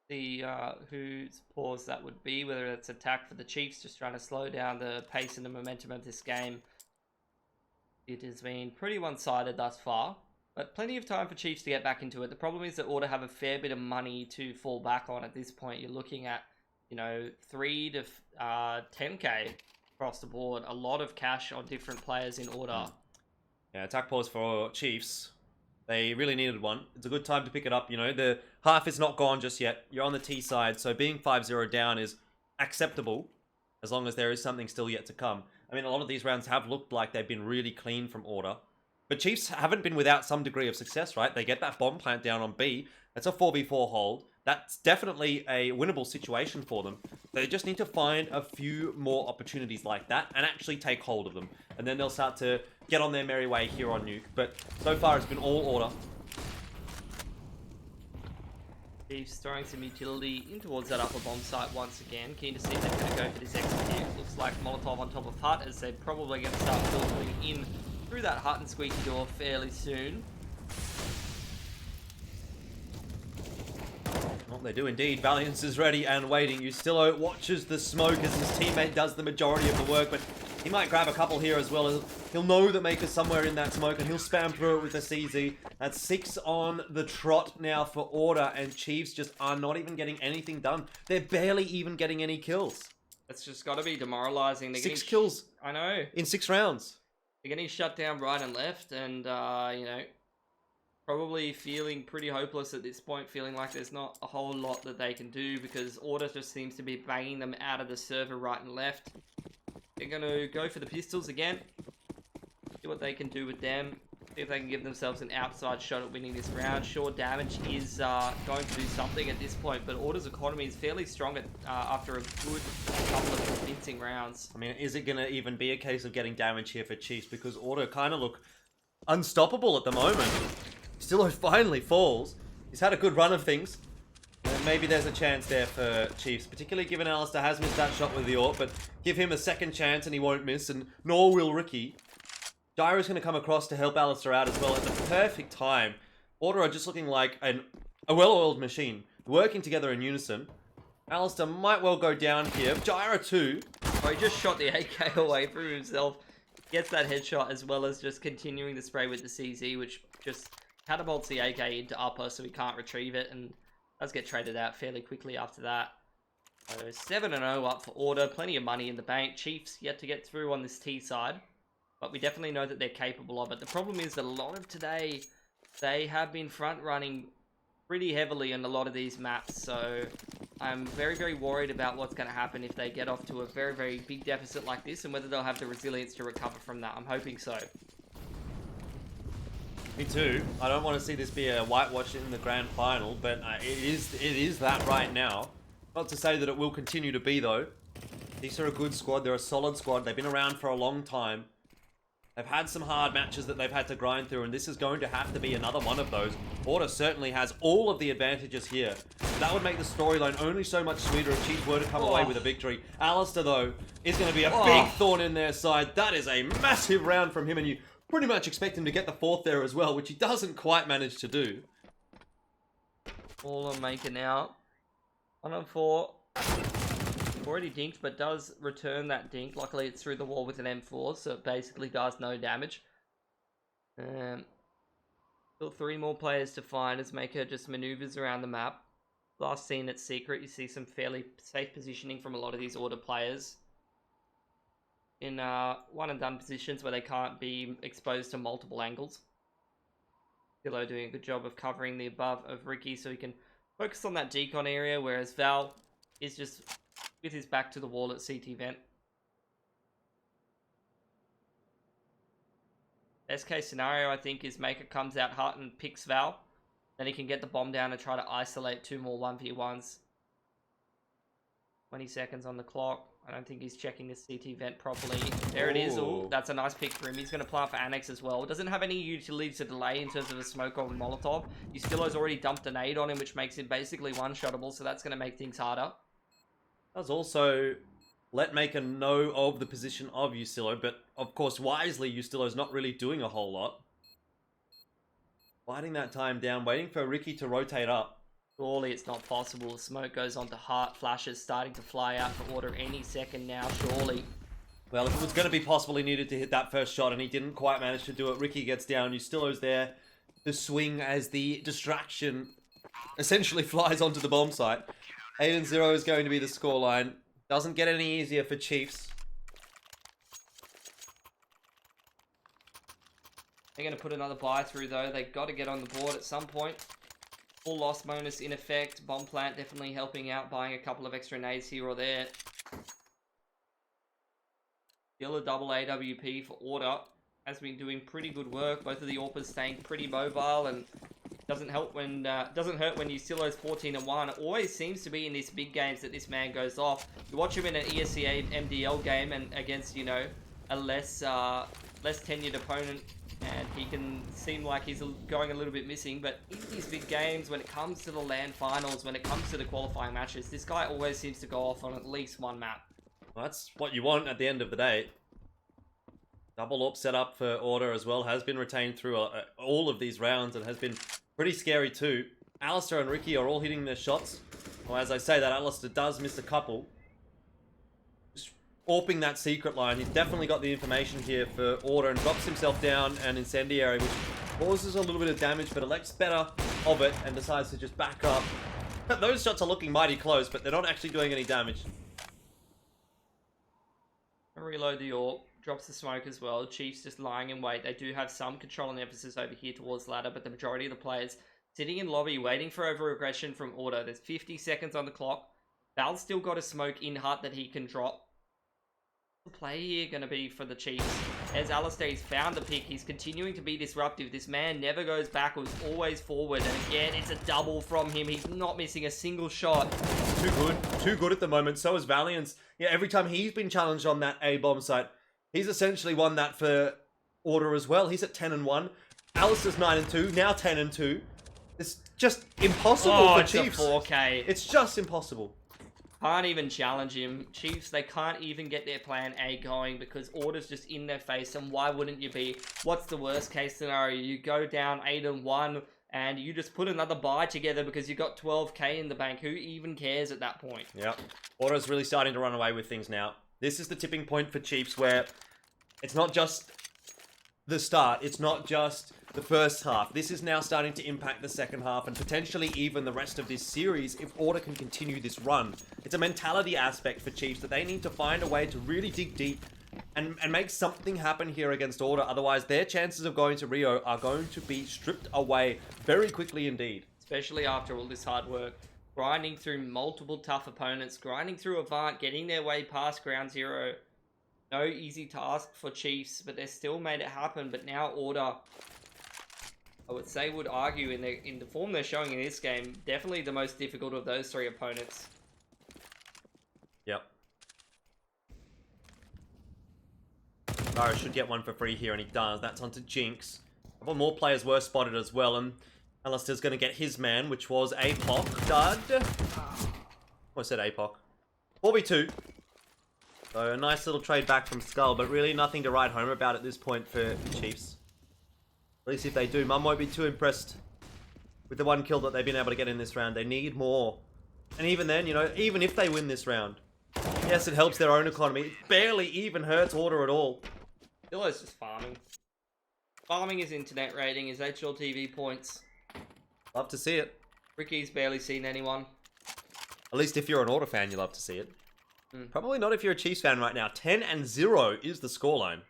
See whose pause that would be, whether it's attack for the Chiefs, just trying to slow down the pace and the momentum of this game. It has been pretty one-sided thus far, but plenty of time for Chiefs to get back into it. The problem is that Order have a fair bit of money to fall back on at this point. You're looking at, you know, 3 to 10k across the board. A lot of cash on different players in Order. Yeah, attack pause for Chiefs. They really needed one. It's a good time to pick it up, you know. The half is not gone just yet. You're on the T side, so being 5-0 down is acceptable as long as there is something still yet to come. I mean, a lot of these rounds have looked like they've been really clean from Order. But Chiefs haven't been without some degree of success, right? They get that bomb plant down on B. That's a 4v4 hold. That's definitely a winnable situation for them. They just need to find a few more opportunities like that and actually take hold of them. And then they'll start to get on their merry way here on Nuke. But so far, it's been all Order. Chiefs throwing some utility in towards that upper bomb site once again. Keen to see if they're going to go for this execute. Looks like Molotov on top of Hut, as they're probably going to start filtering in through that hut and squeaky door fairly soon. Well, they do indeed. Valiance is ready and waiting. Ustillo watches the smoke as his teammate does the majority of the work, but he might grab a couple here as well. He'll know that Maker's somewhere in that smoke, and he'll spam through it with a CZ. That's 6 on the trot now for Order, and Chiefs just are not even getting anything done. They're barely even getting any kills. It's just got to be demoralizing. They're 6 kills. I know. In 6 rounds. They're getting shut down right and left, and, you know, probably feeling pretty hopeless at this point, feeling like there's not a whole lot that they can do because Order just seems to be banging them out of the server right and left. They're going to go for the pistols again, see what they can do with them, see if they can give themselves an outside shot at winning this round. Sure, damage is going to do something at this point, but Order's economy is fairly strong after a good couple of convincing rounds. I mean, is it going to even be a case of getting damage here for Chiefs? Because Order kind of look unstoppable at the moment. Still finally falls. He's had a good run of things. And maybe there's a chance there for Chiefs, particularly given Alistair has missed that shot with the AWP, but give him a second chance and he won't miss, and nor will Ricky. Gyro's going to come across to help Alistair out as well at the perfect time. Order are just looking like a well-oiled machine, working together in unison. Alistair might well go down here. Gyro too. Oh, he just shot the AK away from himself. Gets that headshot as well as just continuing the spray with the CZ, which just catapults the AK into upper so he can't retrieve it, and does get traded out fairly quickly after that. So 7-0 up for Order, plenty of money in the bank. Chiefs yet to get through on this T side, but we definitely know that they're capable of it. The problem is that a lot of today, they have been front running pretty heavily in a lot of these maps, so I'm very, very worried about what's going to happen if they get off to a very, very big deficit like this, and whether they'll have the resilience to recover from that. I'm hoping so. Me too. I don't want to see this be a whitewash in the grand final, but it is that right now. Not to say that it will continue to be, though. These are a good squad. They're a solid squad. They've been around for a long time. They've had some hard matches that they've had to grind through, and this is going to have to be another one of those. Order certainly has all of the advantages here. That would make the storyline only so much sweeter if Chiefs were to come away with a victory. Alistair, though, is going to be a big thorn in their side. That is a massive round from him, and you pretty much expect him to get the 4th there as well, which he doesn't quite manage to do. All I'm making out. 1 on 4. Already dinked, but does return that dink. Luckily, it's through the wall with an M4, so it basically does no damage. Still 3 more players to find as Maker just maneuvers around the map. Last seen at Secret, you see some fairly safe positioning from a lot of these Order players. In one and done positions where they can't be exposed to multiple angles. Philo doing a good job of covering the above of Ricky so he can focus on that decon area, whereas Val is just with his back to the wall at CT vent. Best case scenario, I think, is Maker comes out hut and picks Val. Then he can get the bomb down and try to isolate 2 more 1v1s. 20 seconds on the clock. I don't think he's checking this CT vent properly. There it is. Ooh, that's a nice pick for him. He's going to plant for Annex as well. Doesn't have any utility to delay in terms of a smoke or a Molotov. Ustillo's already dumped a nade on him, which makes him basically one-shottable, so that's going to make things harder. Does also let Maker know of the position of Ustillo, but of course, wisely, Ustillo's not really doing a whole lot. Biding that time down, waiting for Ricky to rotate up. Surely it's not possible. The smoke goes on to Heart. Flashes starting to fly out for Order any second now, surely. Well, if it was going to be possible, he needed to hit that first shot, and he didn't quite manage to do it. Ricky gets down. Ustillo's there. The swing as the distraction essentially flies onto the bomb site. 8-0 is going to be the scoreline. Doesn't get any easier for Chiefs. They're going to put another buy through, though. They've got to get on the board at some point. Full loss bonus in effect. Bomb plant definitely helping out, buying a couple of extra nades here or there. Still a double AWP for Order. Has been doing pretty good work. Both of the AWPers staying pretty mobile, and doesn't hurt when Ustillo's 14-1. It always seems to be in these big games that this man goes off. You watch him in an ESL MDL game and against, you know, a less tenured opponent, and he can seem like he's going a little bit missing, but in these big games, when it comes to the LAN finals, when it comes to the qualifying matches, this guy always seems to go off on at least one map. Well, that's what you want at the end of the day. Double AWP set up for Order as well. Has been retained through all of these rounds and has been pretty scary too. Alistair and Ricky are all hitting their shots. Well, as I say that, Alistair does miss a couple. Just AWPing that secret line. He's definitely got the information here for Order and drops himself down an incendiary, which causes a little bit of damage, but elects better of it and decides to just back up. Those shots are looking mighty close, but they're not actually doing any damage. Reload the AWP. Drops the smoke as well. Chiefs just lying in wait. They do have some control and emphasis over here towards ladder, but the majority of the players sitting in lobby waiting for over-aggression from Order. There's 50 seconds on the clock. Val's still got a smoke in hut that he can drop. The play here going to be for the Chiefs. As Alistair, he's found the pick. He's continuing to be disruptive. This man never goes backwards, always forward. And again, it's a double from him. He's not missing a single shot. Too good. Too good at the moment. So is Valiance. Yeah, every time he's been challenged on that A-bomb site, he's essentially won that for Order as well. He's at 10-1. Alistair's 9-2. Now 10-2. It's just impossible for Chiefs. It's a 4K. It's just impossible. Can't even challenge him. Chiefs, they can't even get their plan A going because Order's just in their face. And why wouldn't you be? What's the worst case scenario? You go down 8-1 and you just put another buy together because you got 12K in the bank. Who even cares at that point? Yep. Order's really starting to run away with things now. This is the tipping point for Chiefs where it's not just the start. It's not just the first half. This is now starting to impact the second half and potentially even the rest of this series if Order can continue this run. It's a mentality aspect for Chiefs that they need to find a way to really dig deep and make something happen here against Order. Otherwise, their chances of going to Rio are going to be stripped away very quickly indeed. Especially after all this hard work. Grinding through multiple tough opponents. Grinding through Avant. Getting their way past Ground Zero. No easy task for Chiefs, but they still made it happen. But now Order, I would say, would argue in the form they're showing in this game, definitely the most difficult of those three opponents. Yep. Varus should get one for free here, and he does. That's onto Jinx. A couple more players were spotted as well, and Alistair's going to get his man, which was APOC. Dud. I said APOC. 4v2. So a nice little trade back from Skull, but really nothing to write home about at this point for the Chiefs. At least if they do, Mum won't be too impressed with the one kill that they've been able to get in this round. They need more. And even then, you know, even if they win this round, yes, it helps their own economy. It barely even hurts Order at all. Dillo's just farming. Farming his internet rating, his HLTV points. Love to see it. Ricky's barely seen anyone. At least if you're an Order fan, you love to see it. Probably not if you're a Chiefs fan right now. 10-0 is the scoreline.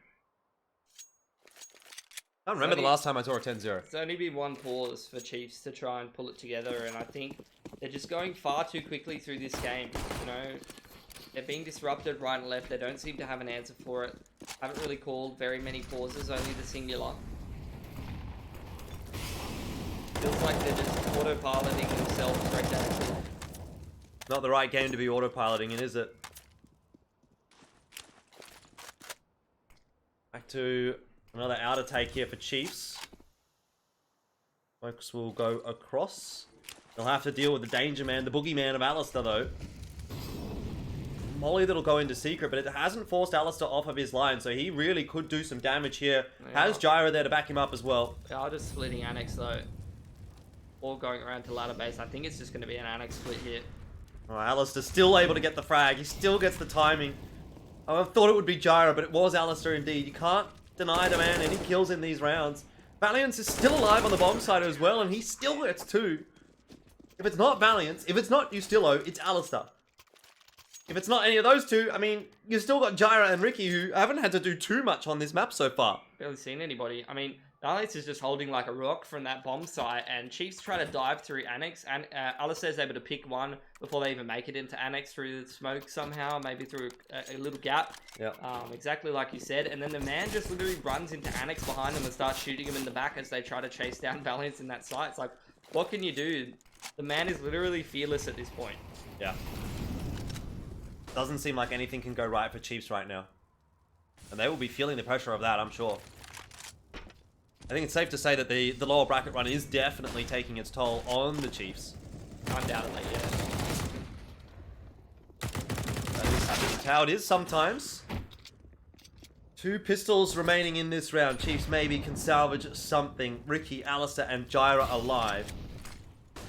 I don't remember the last time I saw a 10-0. It's only been one pause for Chiefs to try and pull it together, and I think they're just going far too quickly through this game. You know, they're being disrupted right and left. They don't seem to have an answer for it. Haven't really called very many pauses, only the singular. Feels like they're just autopiloting themselves right now. Not the right game to be autopiloting in, is it? Back to another outer take here for Chiefs. Folks will go across. They'll have to deal with the danger man, the boogeyman of Alistair though. Molly that'll go into secret, but it hasn't forced Alistair off of his line, so he really could do some damage here. Yeah. Has Gyra there to back him up as well. They are just splitting Annex though. Or going around to ladder base. I think it's just going to be an Annex split here. Oh, Alistair still able to get the frag. He still gets the timing. I thought it would be Gyra, but it was Alistair indeed. You can't deny the man any kills in these rounds. Valiance is still alive on the bomb side as well, and he still gets 2. If it's not Valiance, if it's not Ustillo, it's Alistair. If it's not any of those two, I mean, you've still got Gyra and Ricky who haven't had to do too much on this map so far. Barely seen anybody. I mean, Valiance is just holding like a rock from that bomb site, and Chiefs try to dive through Annex, and Alistair's able to pick one before they even make it into Annex through the smoke somehow, maybe through a little gap. Yeah. Exactly like you said, and then the man just literally runs into Annex behind them and starts shooting him in the back as they try to chase down Valiance in that site. It's like, what can you do? The man is literally fearless at this point. Yeah. Doesn't seem like anything can go right for Chiefs right now. And they will be feeling the pressure of that, I'm sure. I think it's safe to say that the lower bracket run is definitely taking its toll on the Chiefs. Undoubtedly, yeah. That is how it is sometimes. 2 pistols remaining in this round. Chiefs maybe can salvage something. Ricky, Alistair, and Gyra alive.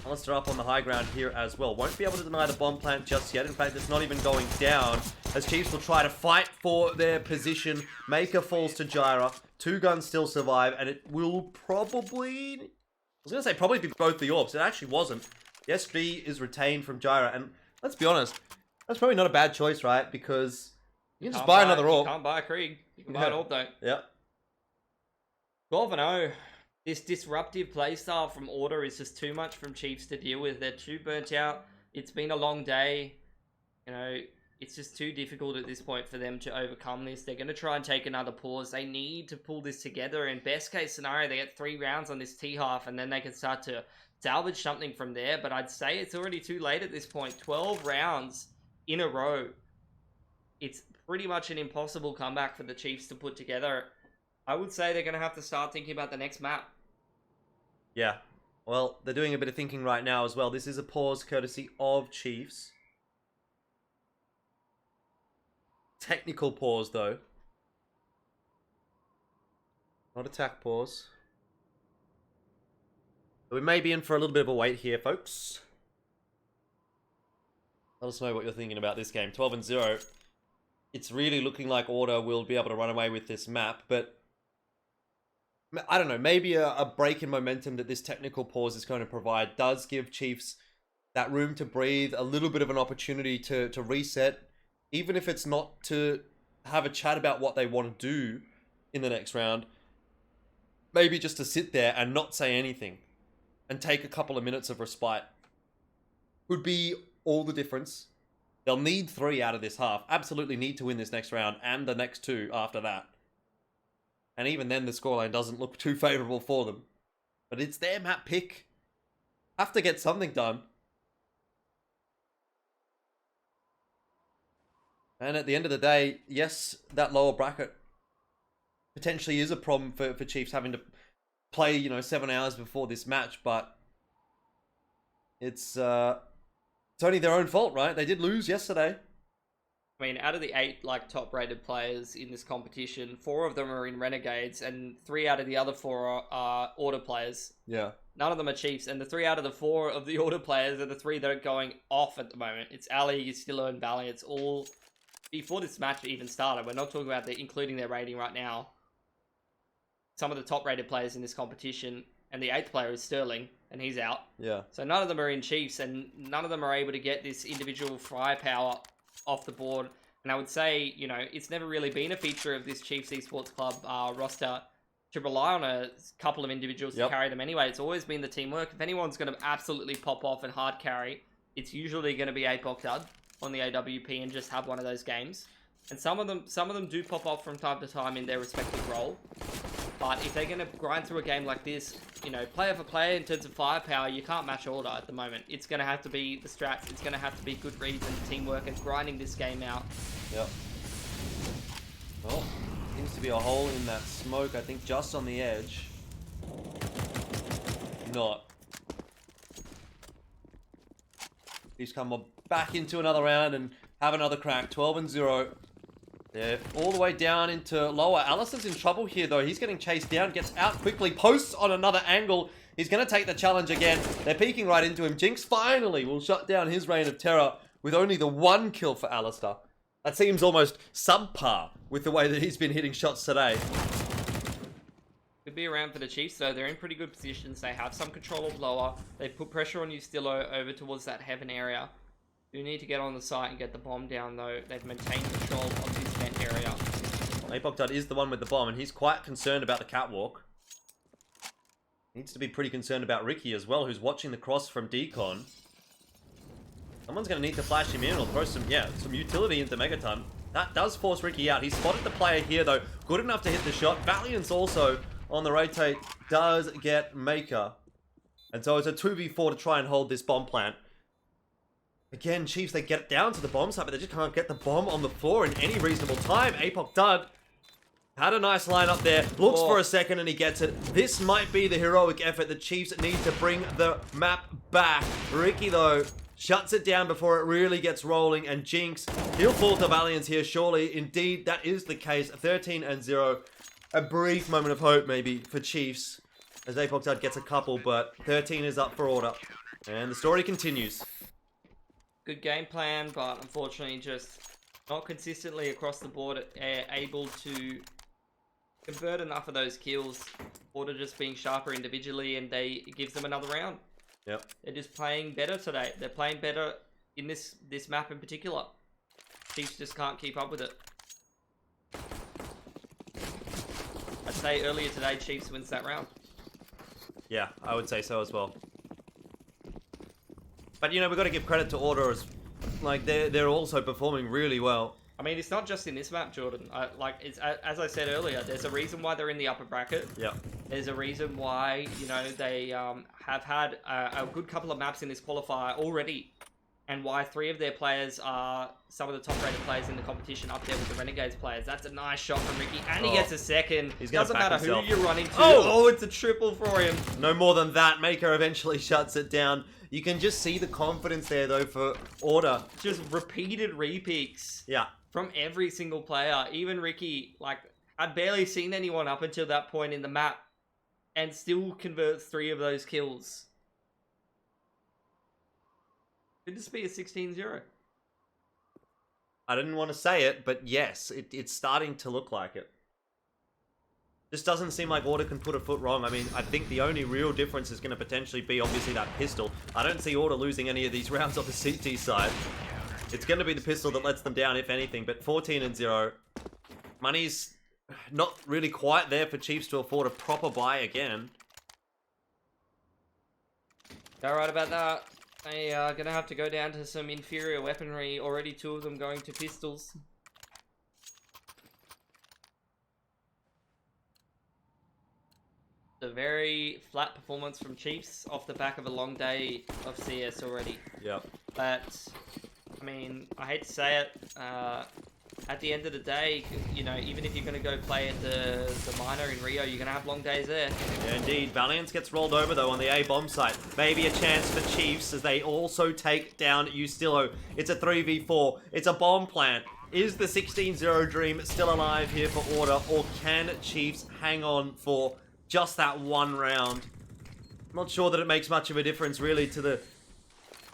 Alistair up on the high ground here as well. Won't be able to deny the bomb plant just yet. In fact, it's not even going down, as Chiefs will try to fight for their position. Maker falls to Gyra. 2 guns still survive, and it will probably... I was going to say probably be both the orbs. It actually wasn't. The SB is retained from Gyra, and let's be honest, that's probably not a bad choice, right? Because you can just buy another orb. You can't buy a Krieg. You can buy an orb, though. Yeah. 12-0. This disruptive playstyle from Order is just too much from Chiefs to deal with. They're too burnt out. It's been a long day. You know, it's just too difficult at this point for them to overcome this. They're going to try and take another pause. They need to pull this together. In best case scenario, they get 3 rounds on this T-half, and then they can start to salvage something from there. But I'd say it's already too late at this point. 12 rounds in a row. It's pretty much an impossible comeback for the Chiefs to put together. I would say they're going to have to start thinking about the next map. Yeah. Well, they're doing a bit of thinking right now as well. This is a pause courtesy of Chiefs. Technical pause, though. Not attack pause. We may be in for a little bit of a wait here, folks. Let us know what you're thinking about this game. 12-0. It's really looking like Order will be able to run away with this map, but I don't know, maybe a break in momentum that this technical pause is going to provide does give Chiefs that room to breathe, a little bit of an opportunity to reset, even if it's not to have a chat about what they want to do in the next round. Maybe just to sit there and not say anything and take a couple of minutes of respite would be all the difference. They'll need 3 out of this half. Absolutely need to win this next round and the next 2 after that. And even then, the scoreline doesn't look too favourable for them. But it's their map pick. Have to get something done. And at the end of the day, yes, that lower bracket potentially is a problem for Chiefs having to play, you know, 7 hours before this match. But it's only their own fault, right? They did lose yesterday. I mean, out of the 8 top-rated players in this competition, 4 of them are in Renegades, and 3 out of the other 4 are Order players. Yeah. None of them are Chiefs, and the 3 out of the 4 of the Order players are the 3 that are going off at the moment. It's Ali, Stillo, and Valley. It's all before this match even started. We're not talking about including their rating right now. Some of the top-rated players in this competition, and the 8th player is Sterling, and he's out. Yeah. So none of them are in Chiefs, and none of them are able to get this individual firepower off the board. And I would say, you know, it's never really been a feature of this Chiefs Esports Club roster to rely on a couple of individuals to carry them anyway. It's always been the teamwork. If anyone's going to absolutely pop off and hard carry, it's usually going to be Apoc Dud on the AWP and just have one of those games. And some of them do pop off from time to time in their respective role. But if they're going to grind through a game like this, you know, player for player in terms of firepower, you can't match Order at the moment. It's going to have to be the strats. It's going to have to be good reads and teamwork and grinding this game out. Yep. Well, seems to be a hole in that smoke, I think, just on the edge. Not. He's come back into another round and have another crack. 12-0. They're all the way down into lower. Alistair's in trouble here, though. He's getting chased down, gets out quickly, posts on another angle. He's going to take the challenge again. They're peeking right into him. Jinx finally will shut down his reign of terror with only the 1 kill for Alistair. That seems almost subpar with the way that he's been hitting shots today. Could be around for the Chiefs, though. They're in pretty good positions. They have some control of lower. They put pressure on Stillo over towards that heaven area. You need to get on the site and get the bomb down, though. They've maintained control of this vent area. Apoc Dud is the one with the bomb, and he's quite concerned about the catwalk. Needs to be pretty concerned about Ricky as well, who's watching the cross from Decon. Someone's going to need to flash him in or throw some utility into Megaton. That does force Ricky out. He spotted the player here, though. Good enough to hit the shot. Valiant's also on the rotate. Does get Maker. And so it's a 2v4 to try and hold this bomb plant. Again, Chiefs, they get down to the bomb site, but they just can't get the bomb on the floor in any reasonable time. Apoc Dud had a nice line up there. Looks for a second and he gets it. This might be the heroic effort the Chiefs need to bring the map back. Ricky, though, shuts it down before it really gets rolling, and Jinx, he'll fall to Valiance here, surely. Indeed, that is the case. 13-0. A brief moment of hope, maybe, for Chiefs, as Apoxide gets a couple, but 13 is up for Order. And the story continues. Good game plan, but unfortunately just not consistently across the board able to convert enough of those kills. Order just being sharper individually, and it gives them another round. Yep. They're just playing better today. They're playing better in this map in particular. Chiefs just can't keep up with it. I'd say earlier today, Chiefs wins that round. Yeah, I would say so as well. But, you know, we've got to give credit to Order as, like, they're also performing really well. I mean, it's not just in this map, Jordan. As I said earlier, there's a reason why they're in the upper bracket. Yeah. There's a reason why, you know, they have had a good couple of maps in this qualifier already, and why 3 of their players are some of the top-rated players in the competition up there with the Renegades players. That's a nice shot from Ricky, and he gets a second. Doesn't matter who you're running to. Oh, it's a triple for him. No more than that. Maker eventually shuts it down. You can just see the confidence there, though, for Order. Just repeated repeats. Yeah. From every single player. Even Ricky, like, I'd barely seen anyone up until that point in the map, and still converts 3 of those kills. Could this be a 16-0? I didn't want to say it, but yes, it's starting to look like it. Just doesn't seem like Order can put a foot wrong. I mean, I think the only real difference is going to potentially be, obviously, that pistol. I don't see Order losing any of these rounds on the CT side. It's going to be the pistol that lets them down, if anything, but 14-0. Money's not really quite there for Chiefs to afford a proper buy again. You're right about that. They are going to have to go down to some inferior weaponry. Already 2 of them going to pistols. A very flat performance from Chiefs off the back of a long day of CS already. Yep. But, I mean, I hate to say it, at the end of the day, you know, even if you're going to go play at the minor in Rio, you're going to have long days there. Yeah, indeed. Valiance gets rolled over, though, on the A-bomb site. Maybe a chance for Chiefs as they also take down Ustillo. It's a 3v4. It's a bomb plant. Is the 16-0 dream still alive here for Order, or can Chiefs hang on for just that one round? I'm not sure that it makes much of a difference, really, to the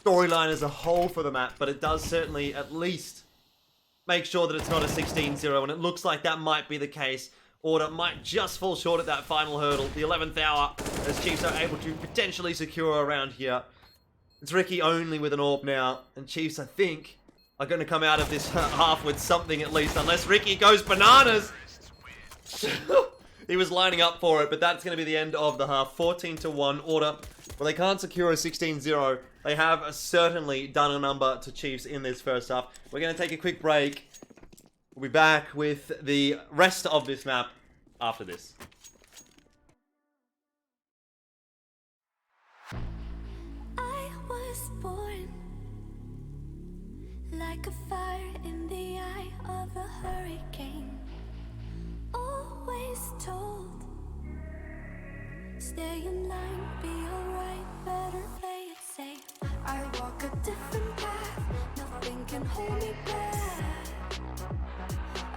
storyline as a whole for the map, but it does certainly at least make sure that it's not a 16-0, and it looks like that might be the case. Order might just fall short at that final hurdle, the 11th hour, as Chiefs are able to potentially secure a round here. It's Ricky only with an AWP now, and Chiefs, I think, are going to come out of this half with something at least, unless Ricky goes bananas. He was lining up for it, but that's going to be the end of the half. 14-1 Order. Well, they can't secure a 16-0. They have certainly done a number to Chiefs in this first half. We're going to take a quick break. We'll be back with the rest of this map after this. I was born like a fire in the eye of a hurricane. Always told, stay in line, be alright, better play it safe. I walk a different path, nothing can hold me back.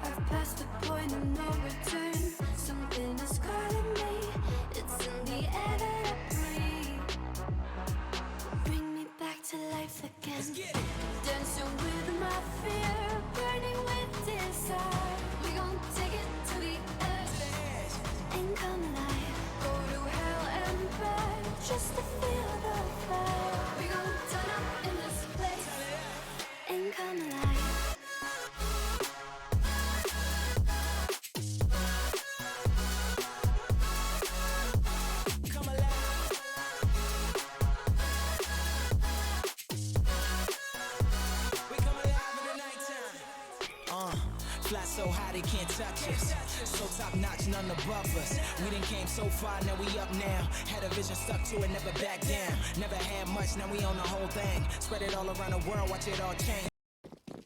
I've passed the point of no return, something is calling me, it's in the air that I breathe. Bring me back to life again, dancing with my fear, burning with desire. We gon' take it to the edge and come alive. Go to hell and back just to feel the fire. We gon' turn up in this place and come alive. Fly so high they can't touch us. So top notch, none above us. We done came so far, now we up now. Had a vision, stuck to it, never back down. Never had much, now we own the whole thing. Spread it all around the world, watch it all change.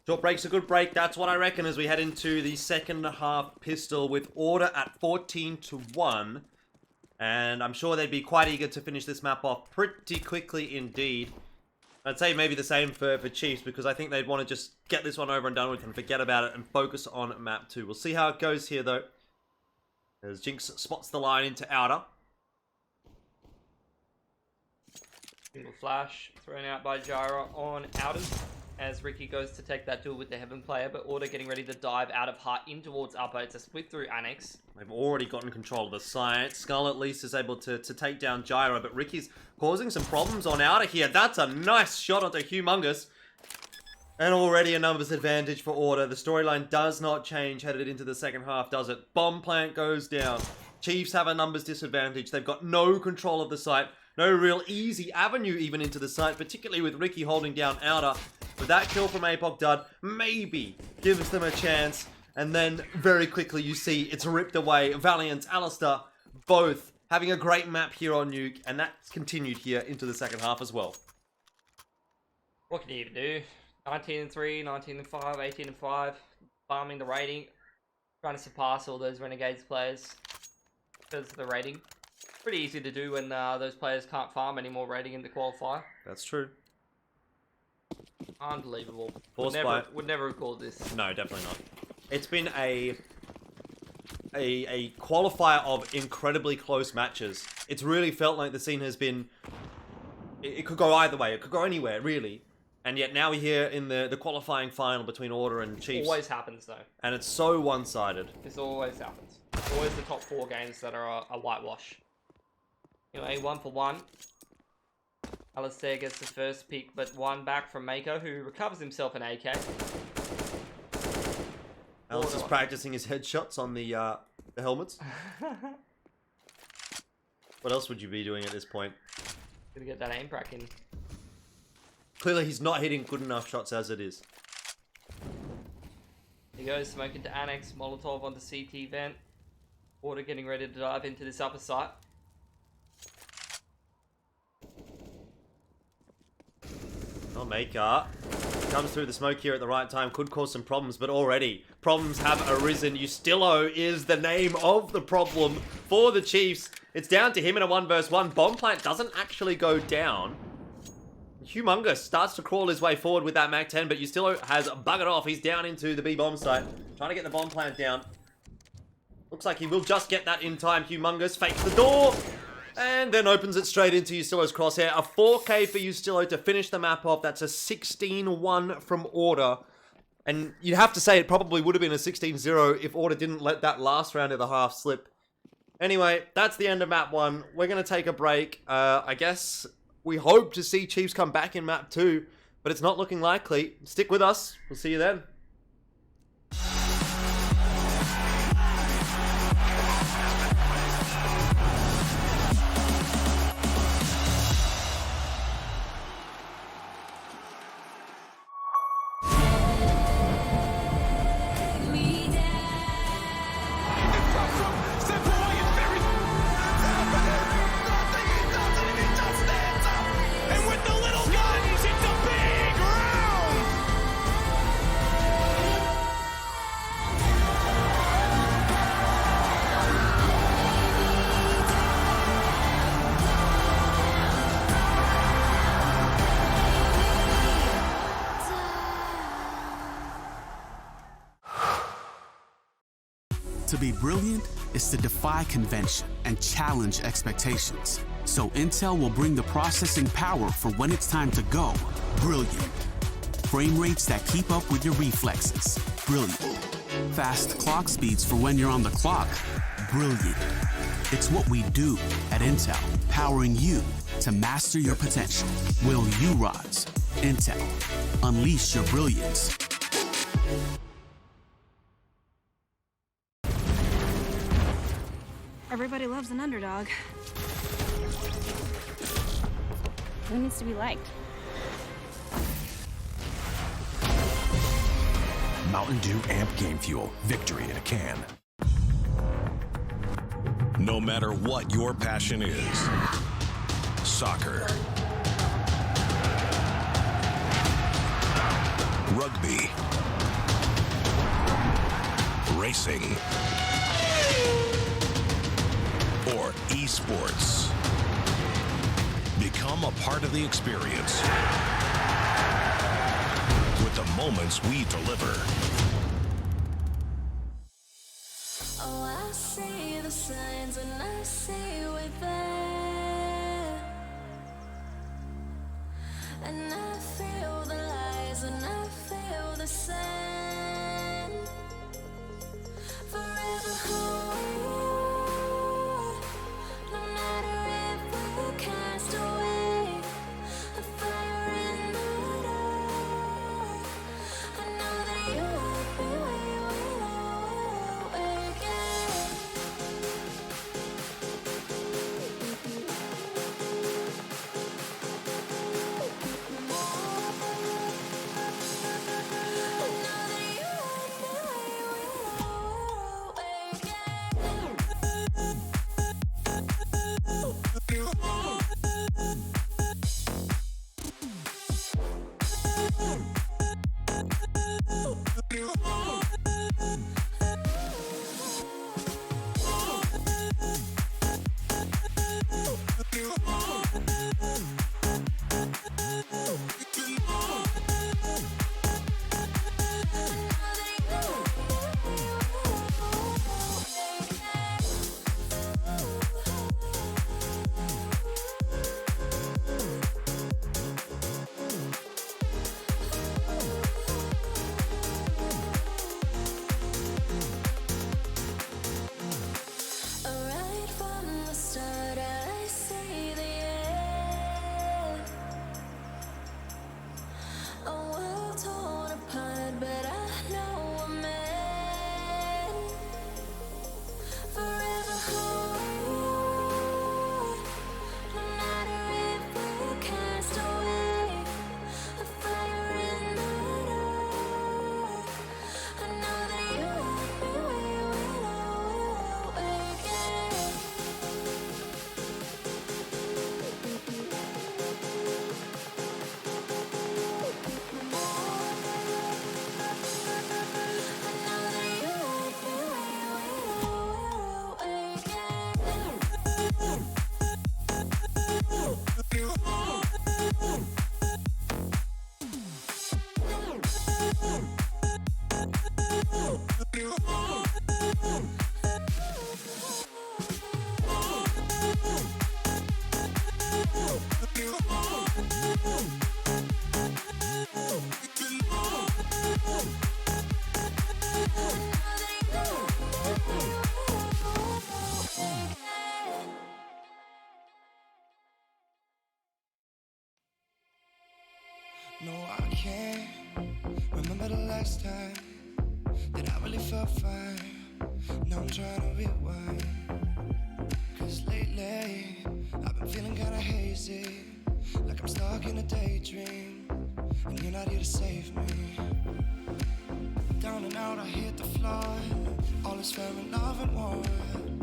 Short break's a good break. That's what I reckon as we head into the second half pistol with Order at 14-1. And I'm sure they'd be quite eager to finish this map off pretty quickly indeed. I'd say maybe the same for Chiefs, because I think they'd want to just get this one over and done with and forget about it and focus on map 2. We'll see how it goes here, though. As Jinx spots the line into outer. Single flash thrown out by Gyra on outers as Ricky goes to take that duel with the Heaven player, but Order getting ready to dive out of Heart in towards upper. It's a split through Annex. They've already gotten control of the site. Skull at least is able to take down Gyra, but Ricky's causing some problems on outer here. That's a nice shot onto Humongous. And already a numbers advantage for Order. The storyline does not change headed into the second half, does it? Bomb plant goes down. Chiefs have a numbers disadvantage. They've got no control of the site. No real easy avenue even into the site, particularly with Ricky holding down outer. But that kill from Apoc Dud maybe gives them a chance. And then very quickly you see it's ripped away. Valiant, Alistair, both having a great map here on Nuke. And that's continued here into the second half as well. What can you even do? 19-3, 19-5, 18-5. Farming the rating. Trying to surpass all those Renegades players because of the rating. Pretty easy to do when those players can't farm any more rating in the qualifier. That's true. Unbelievable. Would never have called this. No, definitely not. It's been a qualifier of incredibly close matches. It's really felt like the scene has been... It could go either way. It could go anywhere, really. And yet now we're here in the qualifying final between Order and Chiefs. Always happens, though. And it's so one-sided. This always happens. Always the top 4 games that are a whitewash. Anyway, 1-for-1. Alistair gets the first pick, but one back from Mako, who recovers himself an AK. Alistair's practicing his headshots on the helmets. What else would you be doing at this point? Gonna get that aim prac in. Clearly he's not hitting good enough shots as it is. He goes, smoke into Annex, Molotov onto CT vent. Order getting ready to dive into this upper site. Oh, Maker comes through the smoke here at the right time. Could cause some problems, but already problems have arisen. Ustillo is the name of the problem for the Chiefs. It's down to him in a 1v1. Bomb plant doesn't actually go down. Humongous starts to crawl his way forward with that Mac 10, but Ustillo has buggered off. He's down into the B bomb site, trying to get the bomb plant down. Looks like he will just get that in time. Humongous fakes the door, and then opens it straight into Ustillo's crosshair. A 4K for Ustillo to finish the map off. That's a 16-1 from Order. And you'd have to say it probably would have been a 16-0 if Order didn't let that last round of the half slip. Anyway, that's the end of map 1. We're going to take a break. I guess we hope to see Chiefs come back in map 2, but it's not looking likely. Stick with us. We'll see you then. To be brilliant is to defy convention and challenge expectations. So Intel will bring the processing power for when it's time to go. Brilliant. Frame rates that keep up with your reflexes. Brilliant. Fast clock speeds for when you're on the clock. Brilliant. It's what we do at Intel, powering you to master your potential. Will you rise? Intel. Unleash your brilliance. Everybody loves an underdog. Who needs to be liked? Mountain Dew Amp Game Fuel. Victory in a can. No matter what your passion is. Soccer. Rugby. Racing. Or esports. Become a part of the experience. the moments we deliver. Oh, I see the signs and I see we're there. And I feel the lies and I feel the sand. Forever hold, no matter if we're cast away. A fire in the dark. I know that you won't be No, I can't remember the last time that I really felt fine. Now I'm trying to rewind. Cause lately, I've been feeling kinda hazy, like I'm stuck in a daydream, and you're not here to save me. Down and out, I hit the floor. All is fair in love and war,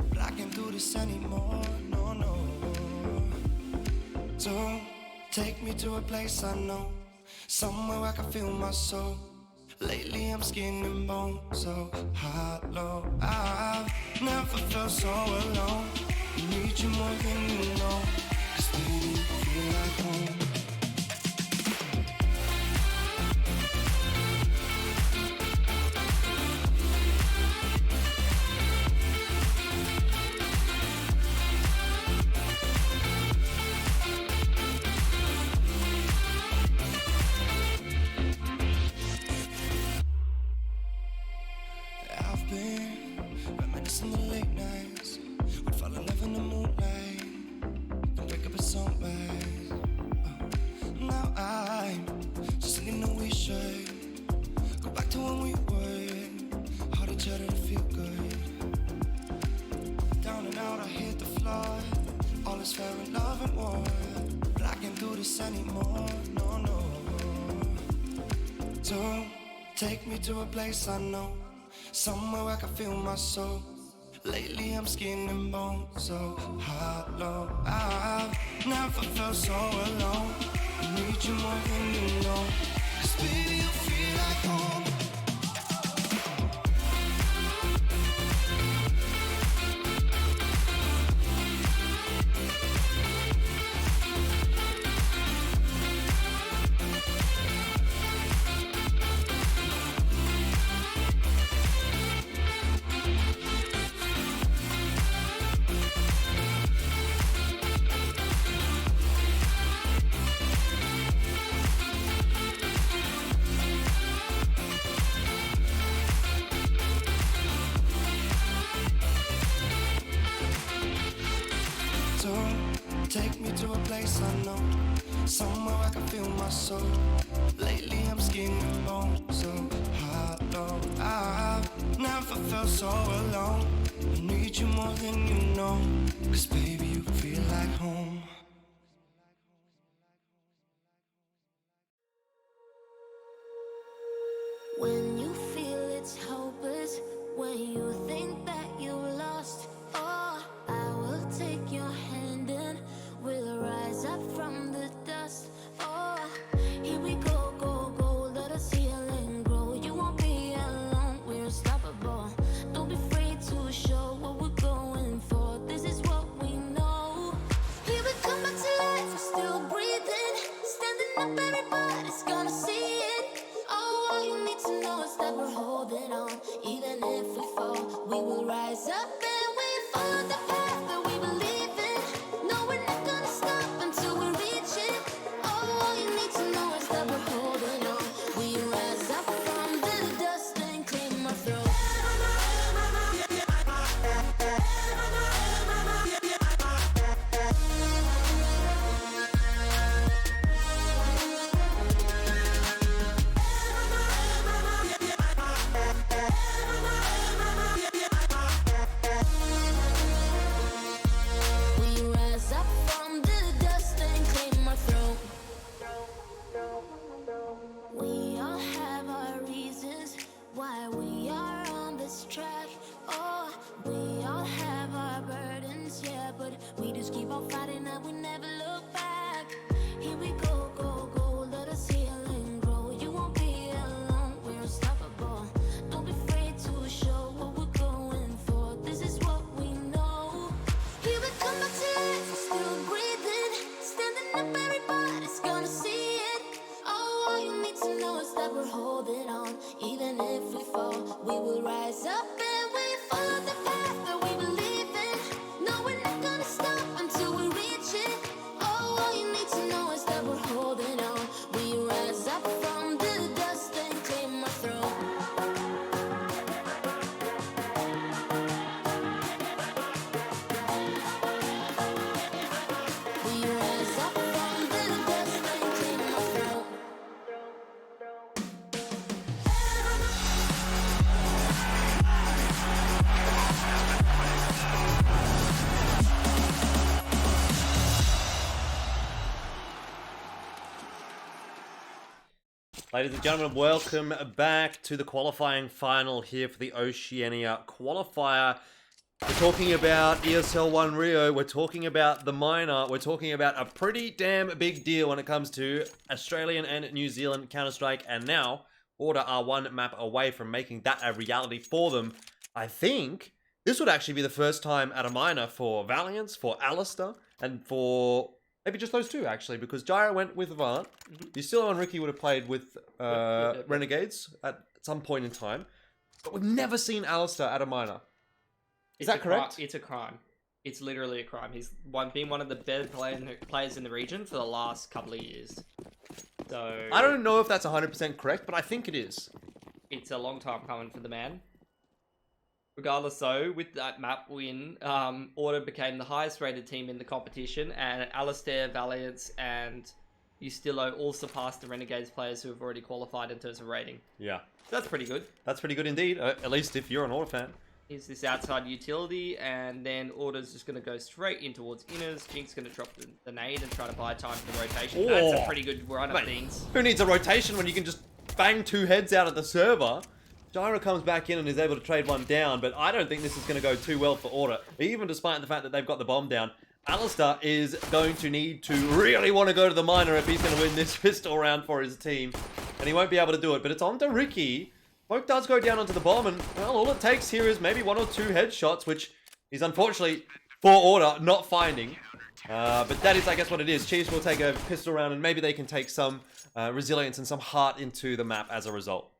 but I can't do this anymore, no, no. So, take me to a place I know, somewhere I can feel my soul. Lately I'm skin and bone, so hollow. I've never felt so alone. I need you more than you know, 'cause baby, you feel like home. Reminiscing the late nights, we'd fall in love in the moonlight, then wake up at sunrise. Now I'm just thinking that we should go back to when we were, hold each other to feel good. Down and out, I hit the floor. All is fair in love and war, but I can't do this anymore, no, no. So take me to a place I know, somewhere I can feel my soul. Lately I'm skin and bone, so hollow. I've never felt so alone. I need you more than you know, 'cause baby you feel like home. take me to a place unknown, somewhere I can feel my soul. Lately I'm skin and bone, so hollow. I've never felt so alone. I need you more than you know, 'cause baby you feel like home. When you feel it's hopeless, when you think that you lost, oh, I will take your hand and we'll rise up from the dust. Oh, here we go, go, go, let us heal and grow. You won't be alone, we're unstoppable. Don't be afraid to show what we're going for. This is what we know. Here we come back to life, we're still breathing. Standing up, everybody's gonna see it. Oh, all you need to know is that we're holding on. Even if we fall, we will rise up and we follow the path that we believe in. No, we're not gonna stop until we reach it. Oh, all you need to know is that we're holding on. We rise up from the dust and claim our throne. We rise up from the dust and claim our throne. We all have our reasons why we are on this track. Oh, we all have our burdens, yeah, but we just keep on fighting and we never look back. Here we go, go, go, let us heal and grow. You won't be alone, we're unstoppable. Don't be afraid to show what we're going for. This is what we know. Here we come back to life, we're still breathing. Standing up, everybody's gonna see it. Oh, all you need to know is that we're holding on. Even if we fall, we will rise up and we follow the path that we believe in. No, we're not gonna stop until we reach it. Oh, all you need to know is that we're holding on. We rise up from the dust and claim our throne. We rise up from the dust and claim our throne. Ladies and gentlemen, welcome back to the qualifying final here for the Oceania Qualifier. We're talking about ESL 1 Rio, we're talking about the minor, we're talking about a pretty damn big deal when it comes to Australian and New Zealand Counter-Strike, and now Order are one map away from making that a reality for them. I think this would actually be the first time at a minor for Valiance, for Alistair, and for maybe just those two actually, because Gyro went with Avant. Yusilo and Ricky would have played with Renegades at some point in time, but we've never seen Alistair at a minor. Is that correct? It's a crime. It's literally a crime. He's been one of the better players in the region for the last couple of years. So I don't know if that's 100% correct, but I think it is. It's a long time coming for the man. Regardless though, with that map win, Order became the highest rated team in the competition, and Alistair, Valiance, and Ustilo all surpassed the Renegades players who have already qualified in terms of rating. Yeah. That's pretty good. That's pretty good indeed, at least if you're an Order fan. Is this outside utility, and then Order's just going to go straight in towards inners. Jink's going to drop the nade and try to buy time for the rotation. Oh, that's a pretty good run of things. Who needs a rotation when you can just bang two heads out at the server? Gyro comes back in and is able to trade one down, but I don't think this is going to go too well for Order, even despite the fact that they've got the bomb down. Alistair is going to need to really want to go to the minor if he's going to win this pistol round for his team, and he won't be able to do it, but it's on to Ricky. Smoke does go down onto the bomb, and well, all it takes here is maybe one or two headshots, which is unfortunately, for Order, not finding. But that is, I guess, what it is. Chiefs will take a pistol round, and maybe they can take some resilience and some heart into the map as a result.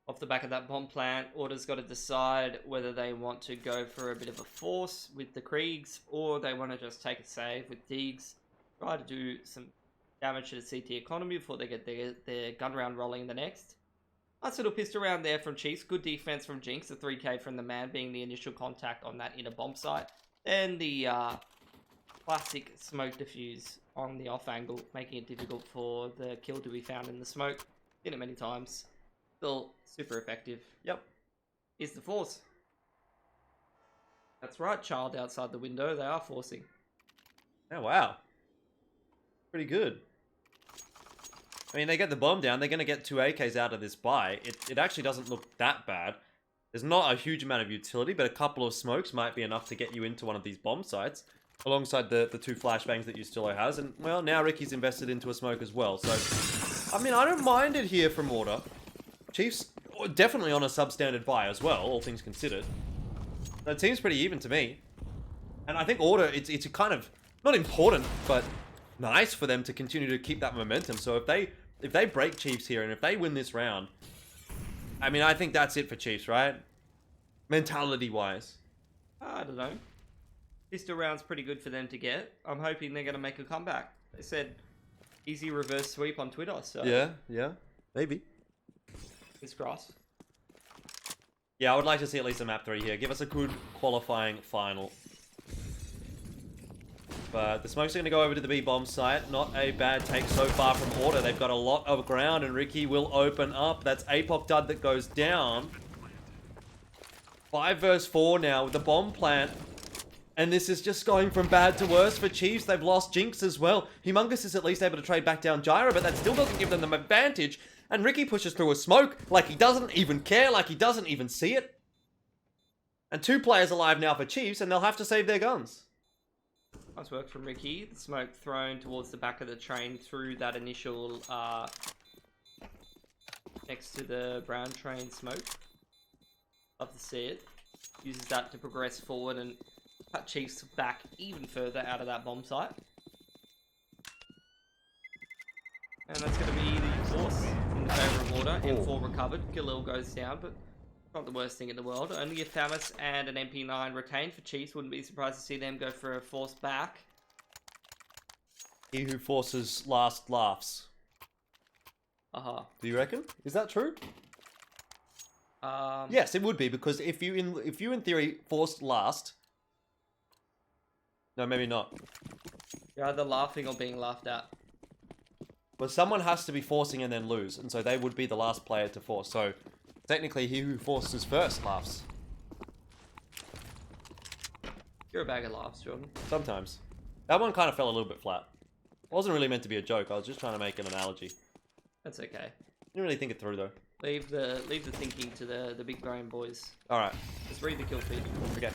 Off the back of that bomb plant, Order's got to decide whether they want to go for a bit of a force with the Kriegs, or they want to just take a save with Deegs, try to do some damage to the CT economy before they get their gun round rolling the next. Nice little pistol round there from Chiefs. Good defense from Jinx. The 3k from the man being the initial contact on that inner bomb site. Then the classic smoke diffuse on the off angle, making it difficult for the kill to be found in the smoke. Seen it many times. Still super effective. Yep. Is the force. That's right, child outside the window. They are forcing. Oh, wow. Pretty good. I mean, they get the bomb down. They're going to get 2 AKs out of this buy. It actually doesn't look that bad. There's not a huge amount of utility, but a couple of smokes might be enough to get you into one of these bomb sites, alongside the 2 flashbangs that Ustilo has. And, well, now Ricky's invested into a smoke as well. So, I mean, I don't mind it here from Order. Chiefs definitely on a substandard buy as well, all things considered. The team's pretty even to me. And I think Order, it's kind of, not important, but nice for them to continue to keep that momentum. So if they break Chiefs here, and if they win this round, I mean, I think that's it for Chiefs, right? Mentality-wise. I don't know. Pistol round's pretty good for them to get. I'm hoping they're going to make a comeback. They said easy reverse sweep on Twitter, so... Yeah, maybe. It's grass. Yeah, I would like to see at least a map 3 here. Give us a good qualifying final. But the smokes are going to go over to the B bomb site. Not a bad take so far from Order. They've got a lot of ground, and Ricky will open up. That's APOC Dud that goes down. 5 versus 4 now with the bomb plant. And this is just going from bad to worse for Chiefs. They've lost Jinx as well. Humongous is at least able to trade back down Gyro, but that still doesn't give them the advantage. And Ricky pushes through a smoke like he doesn't even care, like he doesn't even see it. And 2 players alive now for Chiefs, and they'll have to save their guns. Nice work from Ricky. The smoke thrown towards the back of the train through that initial, next to the brown train smoke. Love to see it. Uses that to progress forward and cut Chiefs back even further out of that bomb site. And that's going to be the force in the favour of Order. M4 recovered. Galil goes down, but not the worst thing in the world. Only a Thamus and an MP9 retained for Chiefs. Wouldn't be surprised to see them go for a force back. He who forces last laughs. Do you reckon? Is that true? Yes, it would be, because if you in theory forced last. No, maybe not. You're either laughing or being laughed at. Well, someone has to be forcing and then lose, and so they would be the last player to force. So technically, he who forces first laughs. You're a bag of laughs, Jordan. Sometimes. That one kind of fell a little bit flat. It wasn't really meant to be a joke. I was just trying to make an analogy. That's okay. Didn't really think it through though. Leave the thinking to the big brain boys. All right. Just read the kill feed. Okay.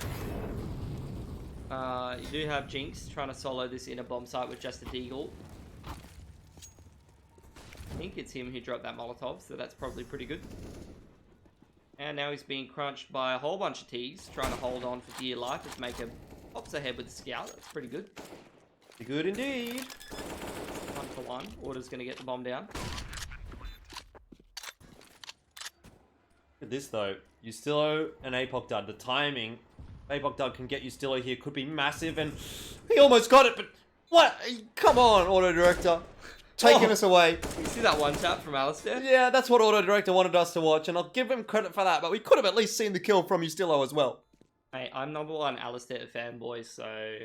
You do have Jinx trying to solo this inner bomb site with just a deagle. I think it's him who dropped that Molotov, so that's probably pretty good. And now he's being crunched by a whole bunch of T's, trying to hold on for dear life as Maker pops ahead with the scout. That's pretty good. Pretty good indeed. 1 for 1. Order's going to get the bomb down. Look at this though. Ustilo and APOC Dud. The timing. APOC Dud can get Ustilo here. Could be massive, and he almost got it, but what? Come on, Auto Director. Taking us away. You see that one tap from Alistair? Yeah, that's what Auto Director wanted us to watch, and I'll give him credit for that, but we could have at least seen the kill from Ustilo as well. Hey, I'm #1 Alistair fanboy, so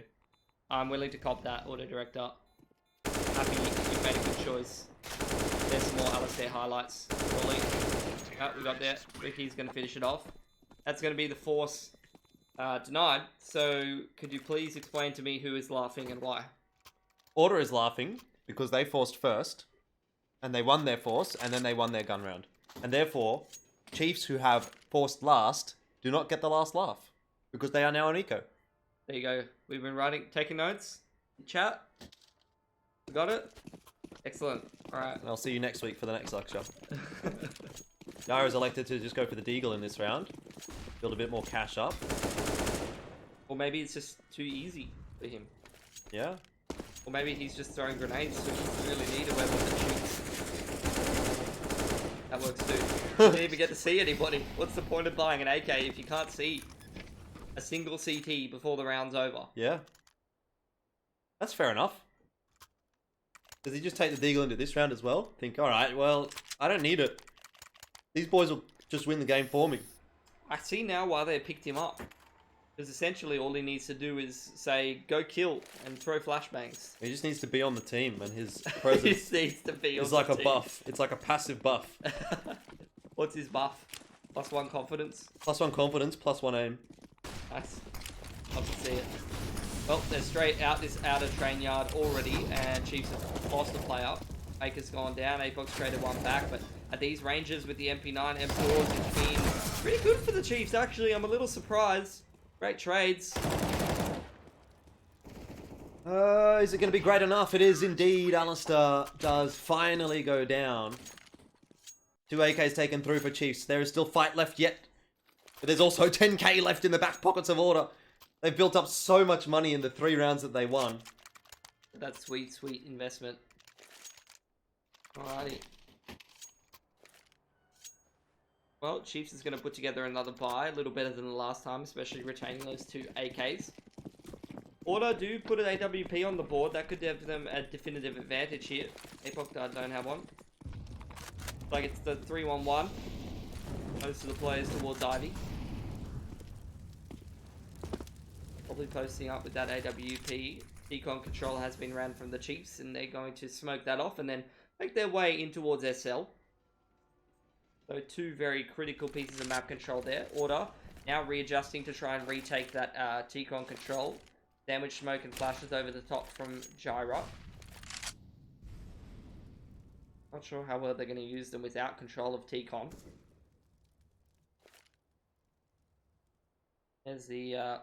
I'm willing to cop that, Auto Director. Happy you made a good choice. There's some more Alistair highlights. Oh, we got there. Ricky's going to finish it off. That's going to be the force denied. So, could you please explain to me who is laughing and why? Order is laughing because they forced first, and they won their force, and then they won their gun round. And therefore, Chiefs who have forced last do not get the last laugh, because they are now on eco. There you go. We've been taking notes. Chat. Got it? Excellent. Alright. I'll see you next week for the next lecture. Gyro's elected to just go for the deagle in this round. Build a bit more cash up. Or maybe it's just too easy for him. Yeah. Or maybe he's just throwing grenades, so he doesn't really need a weapon that shoots. That works too. You don't even get to see anybody. What's the point of buying an AK if you can't see a single CT before the round's over? Yeah. That's fair enough. Does he just take the deagle into this round as well? Think, alright, well, I don't need it. These boys will just win the game for me. I see now why they picked him up. Because essentially all he needs to do is say, go kill, and throw flashbangs. He just needs to be on the team, and his He presence just needs to be on is like the a team. buff. It's like a passive buff. What's his buff? +1 confidence. +1 confidence, +1 aim. Nice. Love to see it. Well, they're straight out this outer train yard already, and Chiefs have lost a player. Baker's gone down, Apox traded one back, but at these ranges with the MP9, M4s, it's been pretty good for the Chiefs, actually. I'm a little surprised. Great trades. Is it going to be great enough? It is indeed. Alistair does finally go down. 2 AKs taken through for Chiefs. There is still fight left yet. But there's also 10k left in the back pockets of Order. They've built up so much money in the 3 rounds that they won. That sweet, sweet investment. Alrighty. Well, Chiefs is going to put together another buy, a little better than the last time, especially retaining those 2 AKs. Order do put an AWP on the board. That could give them a definitive advantage here. Epoch don't have one. Like it's the 3-1-1. Most of the players towards Ivy. Probably posting up with that AWP. Decon control has been ran from the Chiefs, and they're going to smoke that off and then make their way in towards SL. So 2 very critical pieces of map control there. Order now readjusting to try and retake that T-Con control. Damage, smoke, and flashes over the top from Gyra. Not sure how well they're going to use them without control of T-Con. There's the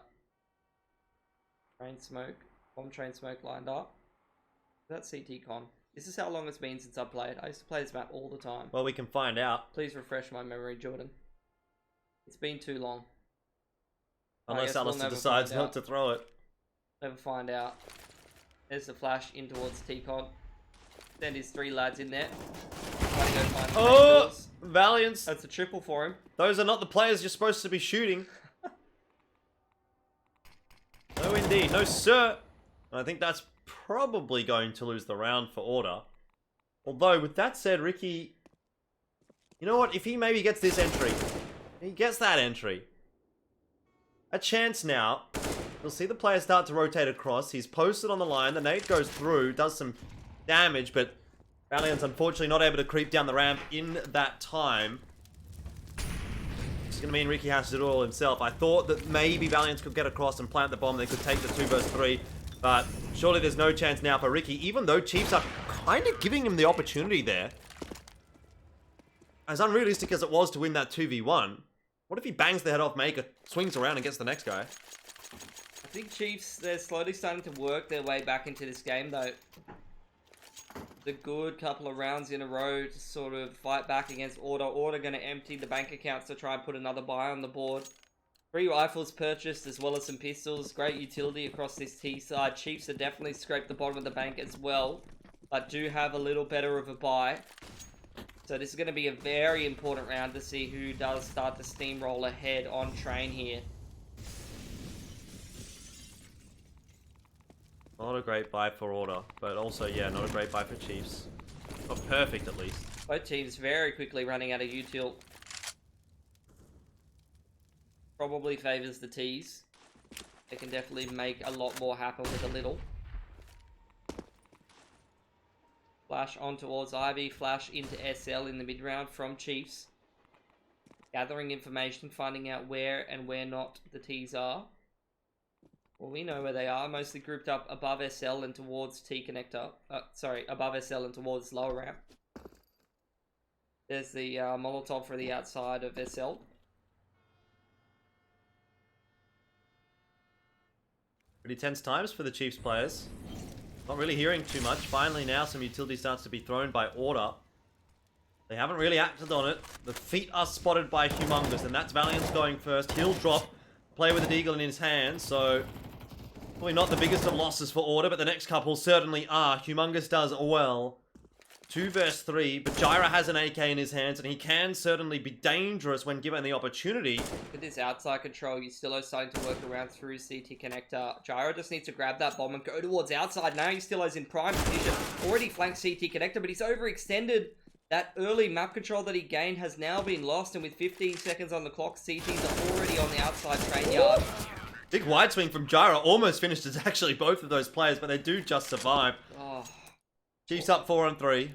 train smoke, bomb train smoke lined up. That's CT-Con. This is how long it's been since I played. I used to play this map all the time. Well, we can find out. Please refresh my memory, Jordan. It's been too long. Unless Alistair decides not to throw it. Never find out. There's the flash in towards T-Con. Send his 3 lads in there. Trying to go find oh! Valiance. That's a triple for him. Those are not the players you're supposed to be shooting. No indeed. No sir. I think that's probably going to lose the round for Order. Although, with that said, Ricky... You know what? If he maybe gets this entry. He gets that entry. A chance now. You'll see the player start to rotate across. He's posted on the line. The nade goes through. Does some damage, but Valiant's unfortunately not able to creep down the ramp in that time. It's going to mean Ricky has to do it all himself. I thought that maybe Valiant could get across and plant the bomb. They could take the 2 versus 3. But surely there's no chance now for Ricky, even though Chiefs are kind of giving him the opportunity there. As unrealistic as it was to win that 2v1, what if he bangs the head off Maker, swings around and gets the next guy? I think Chiefs, they're slowly starting to work their way back into this game, though. The good couple of rounds in a row to sort of fight back against Order. Order going to empty the bank accounts to try and put another buy on the board. 3 rifles purchased as well as some pistols. Great utility across this T side. Chiefs have definitely scraped the bottom of the bank as well, but do have a little better of a buy. So this is going to be a very important round to see who does start to steamroll ahead on train here. Not a great buy for Order, but also, yeah, not a great buy for Chiefs. Not perfect, at least. Both teams very quickly running out of util. Probably favours the T's. They can definitely make a lot more happen with a little. Flash on towards Ivy, flash into SL in the mid-round from Chiefs. Gathering information, finding out where and where not the T's are. Well, we know where they are, mostly grouped up above SL and towards T connector. Above SL and towards lower ramp. There's the Molotov for the outside of SL. Pretty tense times for the Chiefs players. Not really hearing too much. Finally now some utility starts to be thrown by Order. They haven't really acted on it. The feet are spotted by Humongous, and that's Valiant's going first. He'll drop. Play with the Deagle in his hand, so probably not the biggest of losses for Order, but the next couple certainly are. Humongous does well. 2 versus 3, but Gyra has an AK in his hands, and he can certainly be dangerous when given the opportunity. With this outside control, Yustillo's starting to work around through CT connector. Gyra just needs to grab that bomb and go towards outside. Now Yustillo's in prime position. Already flanked CT connector, but he's overextended. That early map control that he gained has now been lost, and with 15 seconds on the clock, CTs are already on the outside train yard. Big wide swing from Gyra. Almost finishes actually both of those players, but they do just survive. Oh. Chiefs up 4 on 3.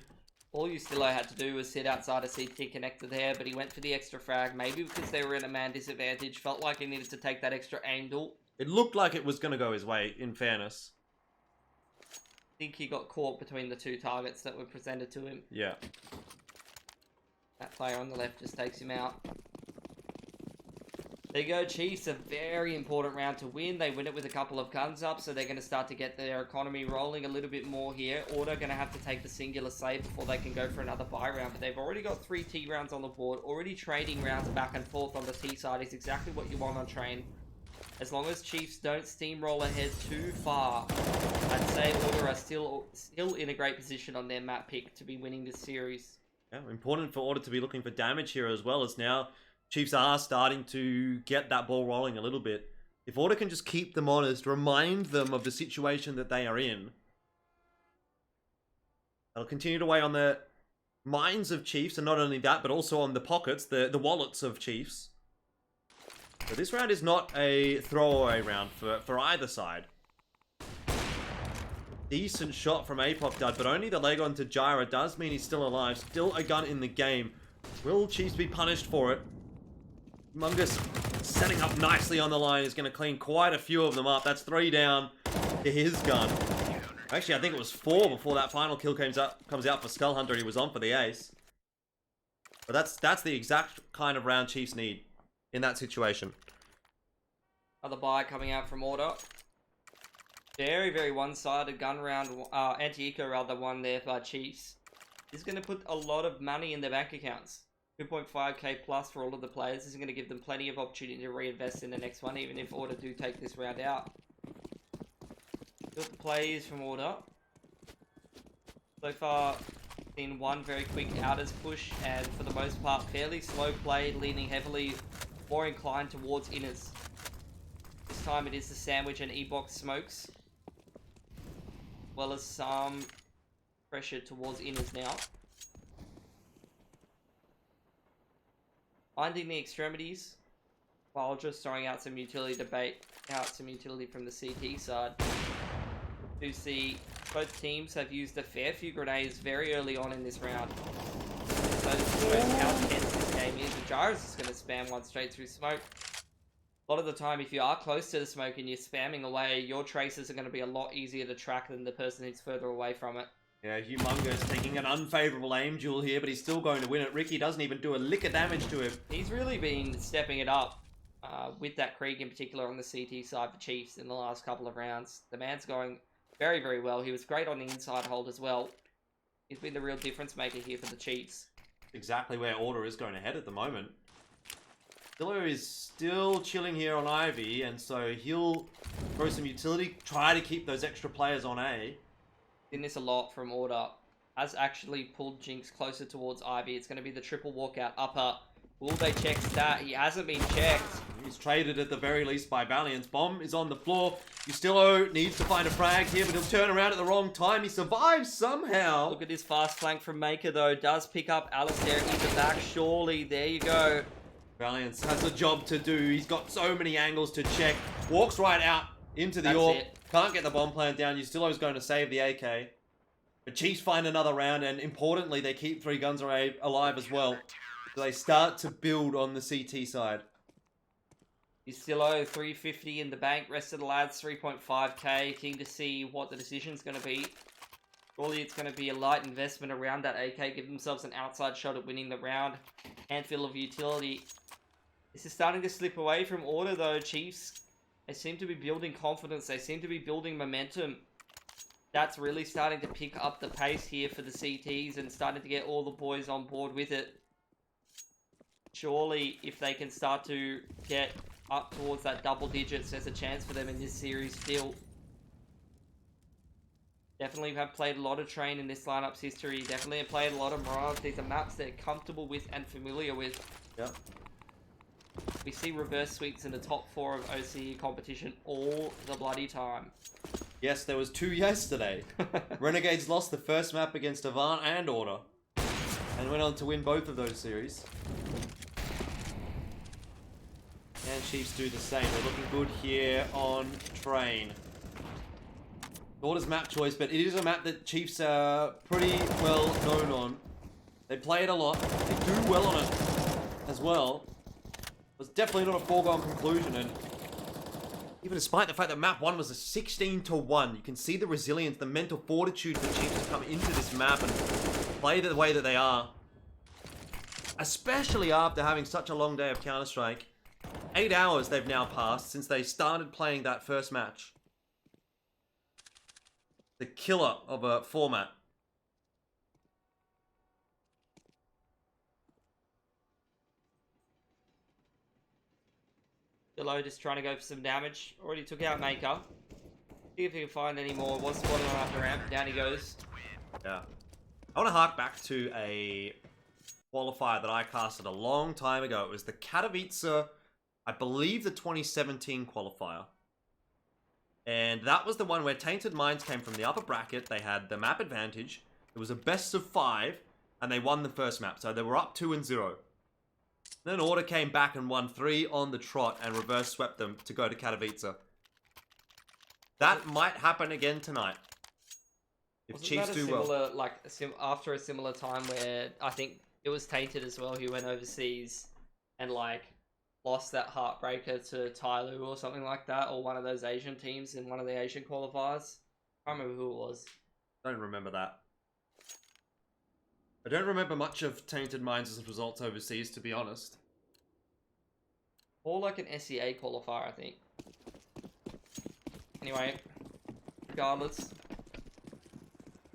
All Ustillo had to do was sit outside a CT connector there, but he went for the extra frag. Maybe because they were in a man disadvantage. Felt like he needed to take that extra angle. It looked like it was going to go his way, in fairness. I think he got caught between the two targets that were presented to him. Yeah. That player on the left just takes him out. There you go, Chiefs. A very important round to win. They win it with a couple of guns up, so they're going to start to get their economy rolling a little bit more here. Order going to have to take the singular save before they can go for another buy round, but they've already got 3 T rounds on the board. Already trading rounds back and forth on the T side is exactly what you want on train. As long as Chiefs don't steamroll ahead too far, I'd say Order are still in a great position on their map pick to be winning this series. Yeah, important for Order to be looking for damage here as well, as now Chiefs are starting to get that ball rolling a little bit. If Order can just keep them honest, remind them of the situation that they are in, they'll continue to weigh on the minds of Chiefs, and not only that, but also on the pockets, the wallets of Chiefs. So this round is not a throwaway round for either side. Decent shot from Apoc Dud, but only the leg onto Gyra does mean he's still alive. Still a gun in the game. Will Chiefs be punished for it? Mungus setting up nicely on the line is going to clean quite a few of them up. That's 3 down to his gun. Actually, I think it was 4 before that final kill comes out for Skull Hunter. He was on for the ace. But that's the exact kind of round Chiefs need in that situation. Another buy coming out from Order. Very, very one-sided gun round, anti-eco rather, one there by Chiefs. This is going to put a lot of money in their bank accounts. 2.5k plus for all of the players. This is going to give them plenty of opportunity to reinvest in the next one, even if Order do take this round out. Good plays from Order. So far, seen one very quick outers push, and for the most part, fairly slow play, leaning heavily, more inclined towards inners. This time it is the sandwich and E-box smokes, as well as some pressure towards inners now. Finding the extremities, while just throwing out some utility from the CT side. You see both teams have used a fair few grenades very early on in this round. So this shows how tense this game is. And Gyra's just going to spam one straight through smoke. A lot of the time, if you are close to the smoke and you're spamming away, your traces are going to be a lot easier to track than the person who's further away from it. Yeah, Humongous taking an unfavorable aim duel here, but he's still going to win it. Ricky doesn't even do a lick of damage to him. He's really been stepping it up with that Krieg in particular on the CT side for Chiefs in the last couple of rounds. The man's going very, very well. He was great on the inside hold as well. He's been the real difference maker here for the Chiefs. Exactly where Order is going ahead at the moment. Stillo is still chilling here on Ivy, and so he'll throw some utility, try to keep those extra players on A. Seen this a lot from Order. Has actually pulled Jinx closer towards Ivy. It's going to be the triple walkout upper. Will they check stat? He hasn't been checked. He's traded at the very least by Valiance. Bomb is on the floor. Ustillo needs to find a frag here, but he'll turn around at the wrong time. He survives somehow. Look at this fast flank from Maker, though. Does pick up Alistair in the back, surely. There you go. Valiance has a job to do. He's got so many angles to check. Walks right out into the AWP. Can't get the bomb plant down. Ustillo's going to save the AK. But Chiefs find another round, and importantly, they keep 3 guns alive as well. So they start to build on the CT side. Ustillo, 350 in the bank. Rest of the lads, 3.5k. Keen to see what the decision's going to be. Surely it's going to be a light investment around that AK. Give themselves an outside shot at winning the round. Handful of utility. This is starting to slip away from Order, though. Chiefs, they seem to be building confidence. They seem to be building momentum. That's really starting to pick up the pace here for the CTs and starting to get all the boys on board with it. Surely, if they can start to get up towards that double digits, there's a chance for them in this series still. Definitely have played a lot of Train in this lineup's history. Definitely have played a lot of Mirage. These are maps they're comfortable with and familiar with. Yep. We see reverse sweeps in the top 4 of OCE competition all the bloody time. Yes, there was 2 yesterday. Renegades lost the first map against Avant and Order, and went on to win both of those series. And Chiefs do the same. They're looking good here on Train. Order's map choice, but it is a map that Chiefs are pretty well known on. They play it a lot. They do well on it as well. It's definitely not a foregone conclusion, and even despite the fact that map 1 was a 16-1, you can see the resilience, the mental fortitude for Chiefs to come into this map and play the way that they are. Especially after having such a long day of Counter-Strike. 8 hours they've now passed since they started playing that first match. The killer of a format. Below just trying to go for some damage. Already took out Maker. See if he can find any more. Was spotted on up the ramp. Down he goes. Yeah. I want to hark back to a qualifier that I casted a long time ago. It was the Katowice, I believe the 2017 qualifier. And that was the one where Tainted Minds came from the upper bracket. They had the map advantage. It was a best of 5, and they won the first map. So they were up 2-0. Then Order came back and won 3 on the trot and reverse swept them to go to Katowice. That might happen again tonight. If Chiefs do well. Like after a similar time where I think it was Tainted as well, who went overseas and like lost that heartbreaker to Tyloo or something like that, or one of those Asian teams in one of the Asian qualifiers. I can't remember who it was. Don't remember that. I don't remember much of Tainted Minds' results overseas, to be honest. Or like an SEA qualifier, I think. Anyway, regardless.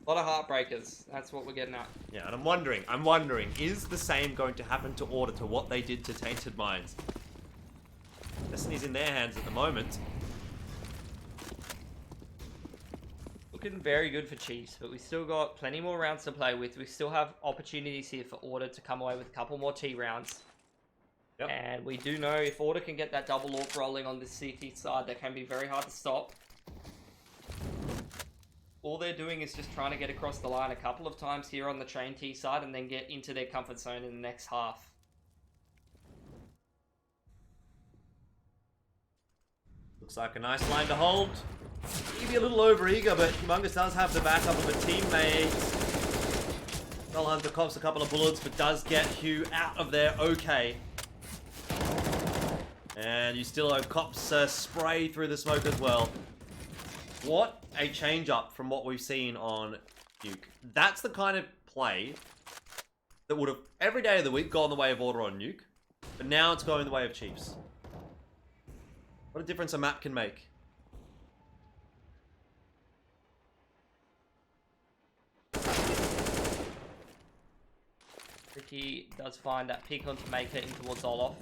A lot of heartbreakers. That's what we're getting at. Yeah, and I'm wondering, is the same going to happen to Order to what they did to Tainted Minds? Destiny's in their hands at the moment. Looking very good for Chiefs, but we still got plenty more rounds to play with. We still have opportunities here for Order to come away with a couple more T rounds. Yep. And we do know if Order can get that double AWP rolling on this CT side, that can be very hard to stop. All they're doing is just trying to get across the line a couple of times here on the Train T side and then get into their comfort zone in the next half. Looks like a nice line to hold. Maybe a little over-eager, but Humongous does have the backup of a teammate. Well, Hunter coughs a couple of bullets, but does get Hugh out of there okay. And you still have Cops spray through the smoke as well. What a change-up from what we've seen on Nuke. That's the kind of play that would have, every day of the week, gone the way of Order on Nuke. But now it's going the way of Chiefs. What a difference a map can make. Ricky does find that pick on to make it in towards Olof.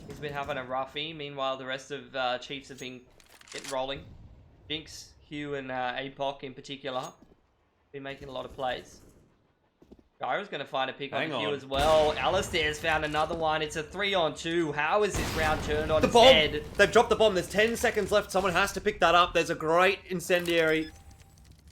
He's been having a roughie. Meanwhile, the rest of Chiefs have been getting rolling. Jinx, Hugh, and APOC in particular been making a lot of plays. Gyro's going to find a pick on Hugh as well. Alistair's found another one. It's a 3-on-2. How is this round turned on its head? They've dropped the bomb. There's 10 seconds left. Someone has to pick that up. There's a great incendiary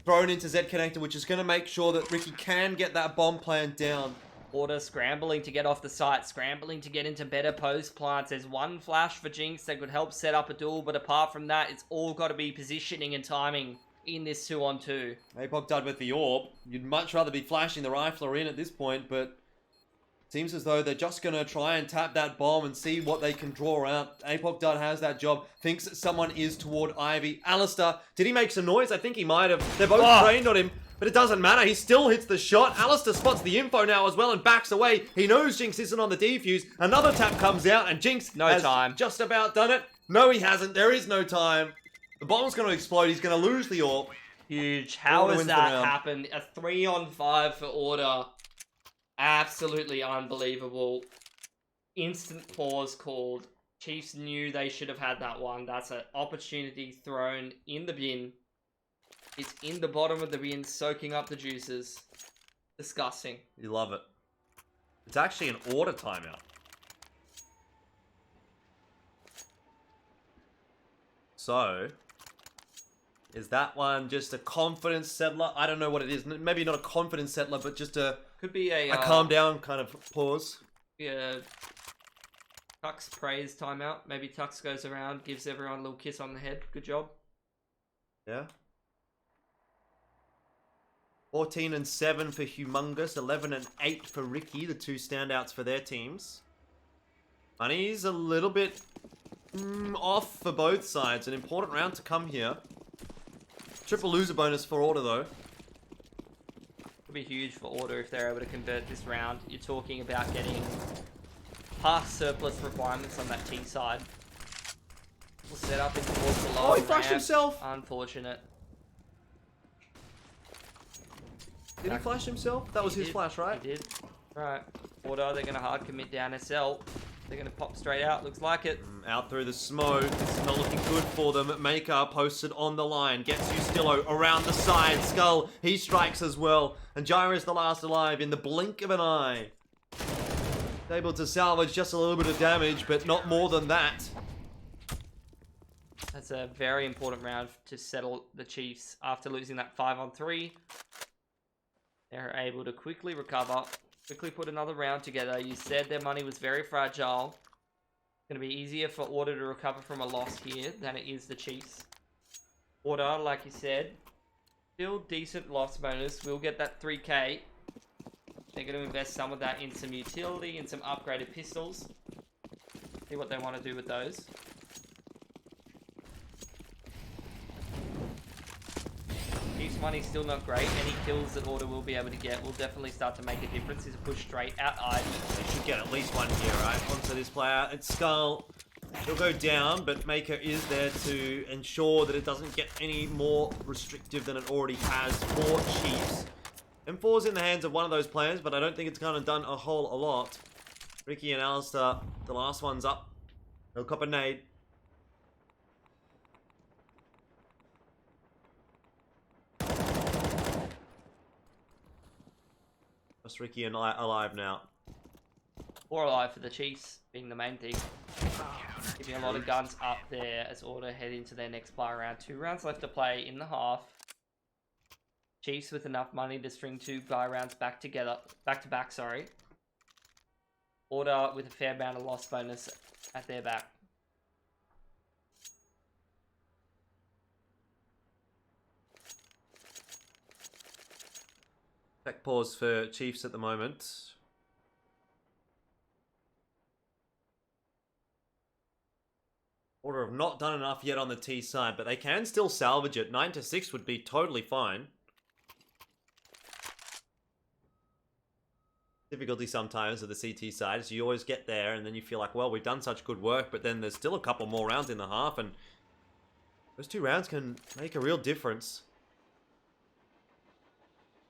thrown into Z Connector, which is going to make sure that Ricky can get that bomb plant down. Order scrambling to get off the site, scrambling to get into better post plants. There's one flash for Jinx that could help set up a duel, but apart from that, it's all got to be positioning and timing in this 2-on-2. APOC done with the AWP. You'd much rather be flashing the rifler in at this point, but it seems as though they're just going to try and tap that bomb and see what they can draw out. APOC Dud has that job. Thinks that someone is toward Ivy. Alistair, did he make some noise? I think he might have. They're both trained on him, but it doesn't matter. He still hits the shot. Alistair spots the info now as well and backs away. He knows Jinx isn't on the defuse. Another tap comes out and Jinx has just about done it. No, he hasn't. There is no time. The bomb's going to explode. He's going to lose the AWP. Huge. How has that happened? A 3-on-5 for Order. Absolutely unbelievable. Instant pause called. Chiefs knew they should have had that one. That's an opportunity thrown in the bin. It's in the bottom of the bin, soaking up the juices. Disgusting. You love it. It's actually an Order timeout. So, is that one just a confidence settler? I don't know what it is. Maybe not a confidence settler, but just a... Could be a calm down kind of pause. Yeah, Tux prays timeout. Maybe Tux goes around, gives everyone a little kiss on the head. Good job. Yeah. 14 and 7 for Humongous, 11 and 8 for Ricky, the two standouts for their teams. Money's a little bit off for both sides. An important round to come here. Triple loser bonus for Order though. Could be huge for Order if they're able to convert this round. You're talking about getting past surplus requirements on that T side. We'll set up into towards the lower Oh, he flashed ramp. himself! Unfortunate. Did he flash himself? That was his flash, right? He did. Right. Order, they're going to hard commit down SL. They're going to pop straight out. Looks like it. Out through the smoke. This is not looking good for them. Maker posted on the line. Gets you Stillo around the side. Skull, he strikes as well. And Gyra is the last alive in the blink of an eye. Able to salvage just a little bit of damage, but not more than that. That's a very important round to settle the Chiefs. After losing that 5-on-3, they're able to quickly recover, quickly put another round together. You said their money was very fragile. It's going to be easier for Order to recover from a loss here than it is the Chiefs. Order, like you said, still decent loss bonus. We'll get that 3k. They're going to invest some of that in some utility and some upgraded pistols. See what they want to do with those. Chiefs money's still not great. Any kills that Order will be able to get will definitely start to make a difference. He's a push straight out Ivy. They should get at least one here, right? Onto this player. It's Skull. He'll go down, but Maker is there to ensure that it doesn't get any more restrictive than it already has for Chiefs. M4's in the hands of one of those players, but I don't think it's kind of done a whole lot. Ricky and Alistair, the last one's up. No copper nade. Just Ricky and I alive now. 4 alive for the Chiefs, being the main thing. Keeping a lot of guns up there as Order head into their next player round. 2 rounds left to play in the half. Chiefs with enough money to string 2 buy rounds back to back, sorry. Order with a fair amount of loss bonus at their back. Back pause for Chiefs at the moment. Order have not done enough yet on the T side, but they can still salvage it. 9-6 would be totally fine. Difficulty sometimes of the CT side is you always get there and then you feel like, well, we've done such good work, but then there's still a couple more rounds in the half, and those 2 rounds can make a real difference.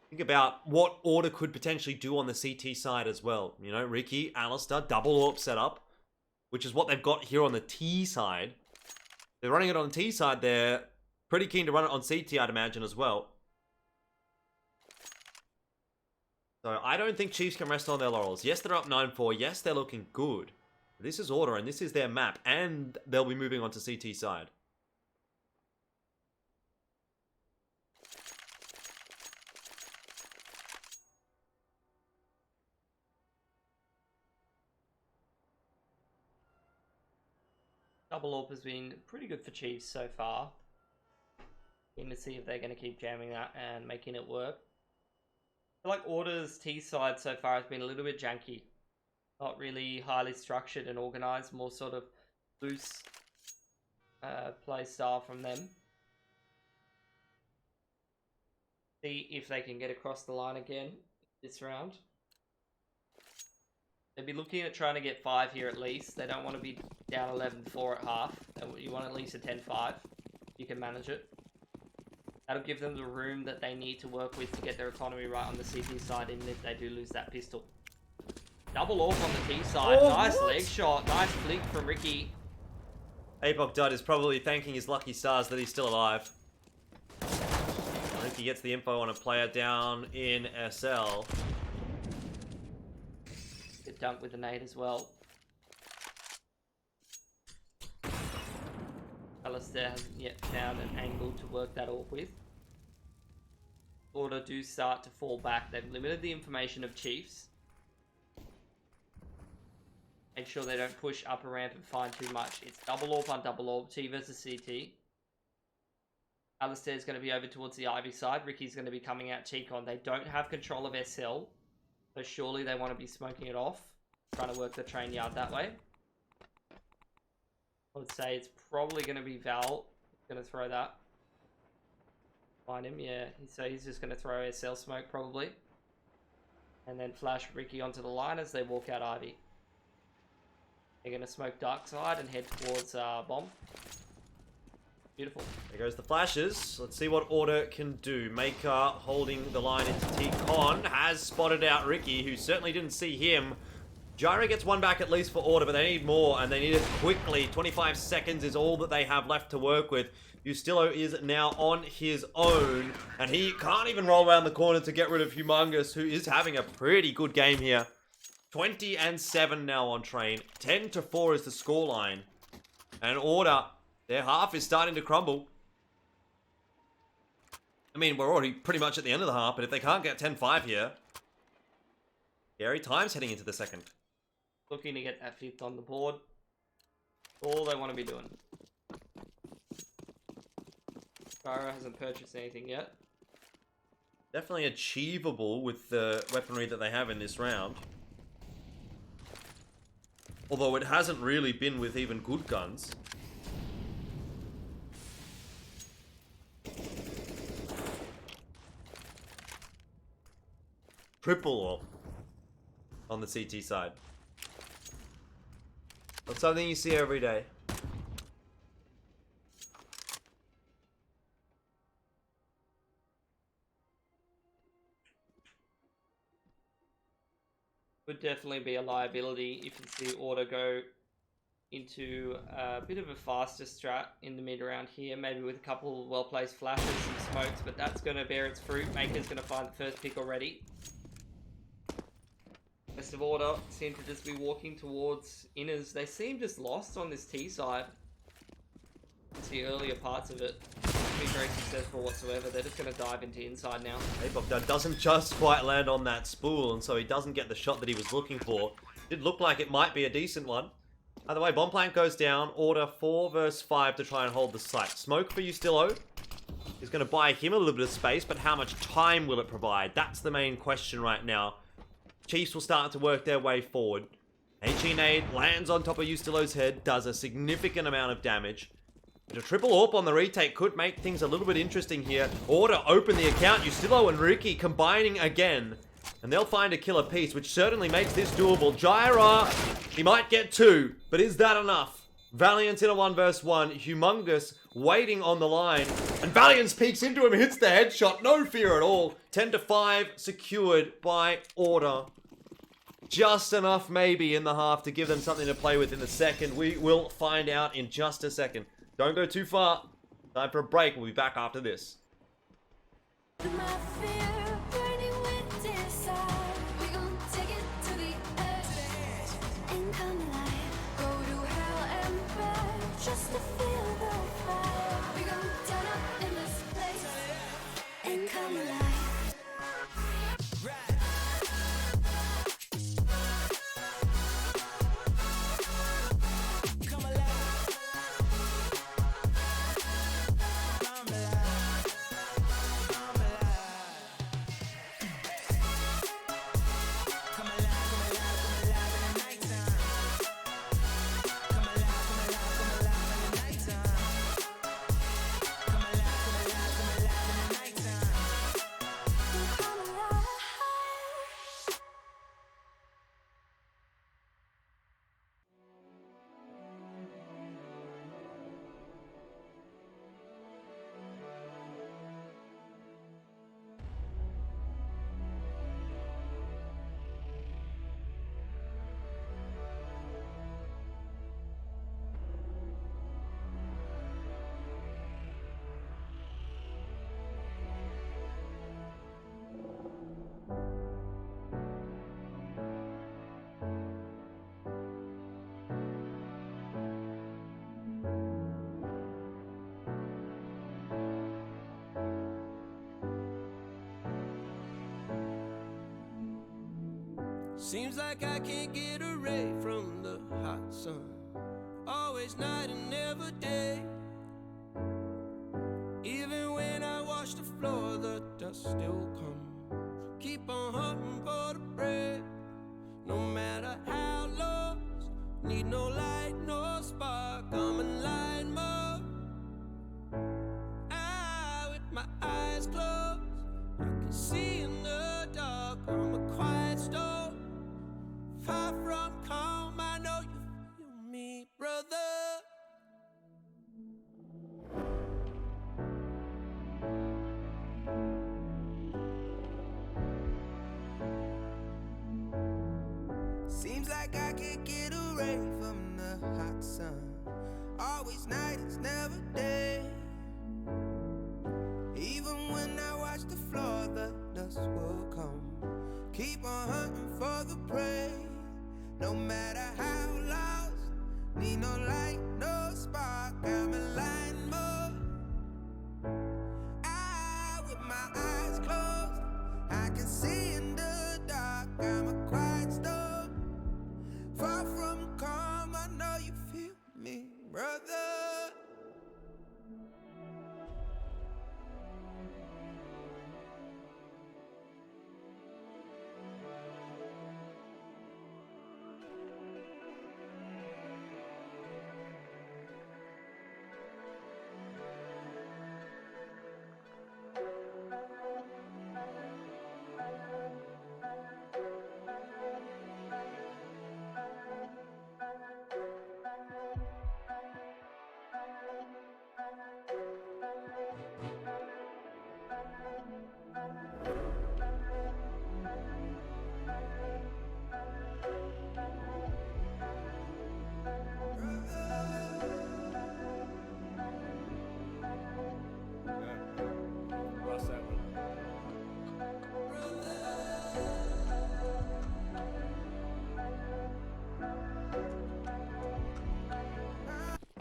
Think about what Order could potentially do on the CT side as well. You know, Ricky, Alistair, double AWP setup, which is what they've got here on the T side. They're running it on the T side. They're pretty keen to run it on CT, I'd imagine, as well. So I don't think Chiefs can rest on their laurels. Yes, they're up 9-4. Yes, they're looking good. But this is Order, and this is their map, and they'll be moving on to CT side. Double AWP has been pretty good for Chiefs so far. Keen to see if they're going to keep jamming that and making it work. I feel like Order's T side so far has been a little bit janky. Not really highly structured and organized, more sort of loose play style from them. See if they can get across the line again this round. They'd be looking at trying to get 5 here at least. They don't want to be down 11-4 at half. You want at least a 10-5. You can manage it. That'll give them the room that they need to work with to get their economy right on the CT side, even if they do lose that pistol. Double AWP on the T side. Oh, nice what? leg shot. Nice flick from Ricky. Apoc Dud is probably thanking his lucky stars that he's still alive. Ricky gets the info on a player down in SL. Good dunk with the nade as well. Alistair hasn't yet found an angle to work that AWP with. Order do start to fall back. They've limited the information of Chiefs. Make sure they don't push up a ramp and find too much. It's double orb on double orb. T versus CT. Alistair's going to be over towards the Ivy side. Ricky's going to be coming out T-Con. They don't have control of SL. So surely they want to be smoking it off. Trying to work the train yard that way. I would say it's probably going to be Val. Going to throw that. Find him, yeah. So he's just going to throw SL smoke probably. And then flash Ricky onto the line as they walk out Ivy. They're going to smoke dark side and head towards bomb. Beautiful. There goes the flashes. Let's see what Order can do. Maker holding the line into T-Con. Has spotted out Ricky, who certainly didn't see him. Gyra gets one back at least for Order, but they need more, and they need it quickly. 25 seconds is all that they have left to work with. Ustillo is now on his own, and he can't even roll around the corner to get rid of Humongous, who is having a pretty good game here. 20-7 now on train. 10-4 is the scoreline. And Order, their half is starting to crumble. I mean, we're already pretty much at the end of the half, but if they can't get 10-5 here... Scary times heading into the second. Looking to get that 5th on the board. All they want to be doing. Gyro hasn't purchased anything yet. Definitely achievable with the weaponry that they have in this round. Although it hasn't really been with even good guns. Triple orb on the CT side. That's something you see every day. Would definitely be a liability if you see Order go into a bit of a faster strat in the mid round here, maybe with a couple well-placed flashes and smokes, but that's going to bear its fruit. Maker's going to find the first pick already. Rest of Order seem to just be walking towards inners. They seem just lost on this T side. It's the earlier parts of it. Not been very successful whatsoever. They're just going to dive into inside now. Abok doesn't just quite land on that spool, and so he doesn't get the shot that he was looking for. Did look like it might be a decent one. Either way, bomb plant goes down. Order 4 versus 5 to try and hold the site. Smoke for Ustillo is going to buy him a little bit of space, but how much time will it provide? That's the main question right now. Chiefs will start to work their way forward. HE nade lands on top of Ustillo's head, does a significant amount of damage. But a triple AWP on the retake could make things a little bit interesting here. Order open the account. Ustillo and Ricky combining again. And they'll find a killer piece, which certainly makes this doable. Gyra, he might get 2, but is that enough? Valiant in a 1 versus 1. Humongous waiting on the line. And Valiant peeks into him, hits the headshot. No fear at all. 10-5 secured by Order. Just enough maybe in the half to give them something to play with in the second. We will find out in just a second. Don't go too far. Time for a break. We'll be back after this. Just to feel the fire. We gon' turn up in this place and come alive. Seems like I can't get away from the hot sun. Always night and never day. Even when I wash the floor, the dust still comes. Keep on hunting for the bread. No matter how lost, need no light, no spark. I'm in line mode. With my eyes closed, I can see in the dark. I'm a quiet storm, far from calm. I know you feel me, brother. Seems like I can't get away from the hot sun. Always night, it's never day. Even when I watch the floor, the dust will come. Keep on hunting for the prey. No matter how lost, need no light, no spark. I'm in line mode. With my eyes closed, I can see in the dark. I'm a quiet storm, far from calm. I know you feel me, brother.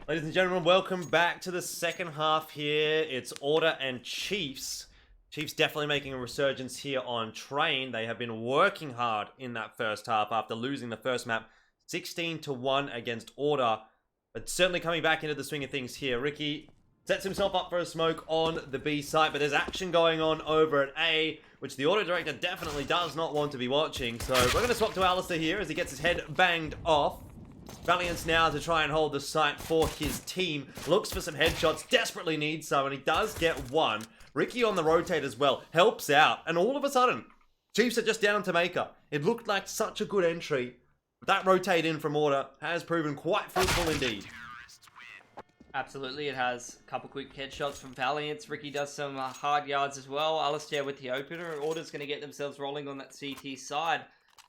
Ladies and gentlemen, welcome back to the second half here. It's Order and Chiefs. Chiefs definitely making a resurgence here on Train. They have been working hard in that first half after losing the first map 16-1 against Order. But certainly coming back into the swing of things here. Ricky sets himself up for a smoke on the B site, but there's action going on over at A, which the Order Director definitely does not want to be watching. So we're going to swap to Alistair here as he gets his head banged off. Valiance now to try and hold the site for his team. Looks for some headshots, desperately needs some, and he does get one. Ricky on the rotate as well, helps out, and all of a sudden, Chiefs are just down to Maker. It looked like such a good entry. That rotate in from Order has proven quite fruitful indeed. Absolutely, it has a couple quick headshots from Valiance. Ricky does some hard yards as well. Alistair with the opener. Order's going to get themselves rolling on that CT side.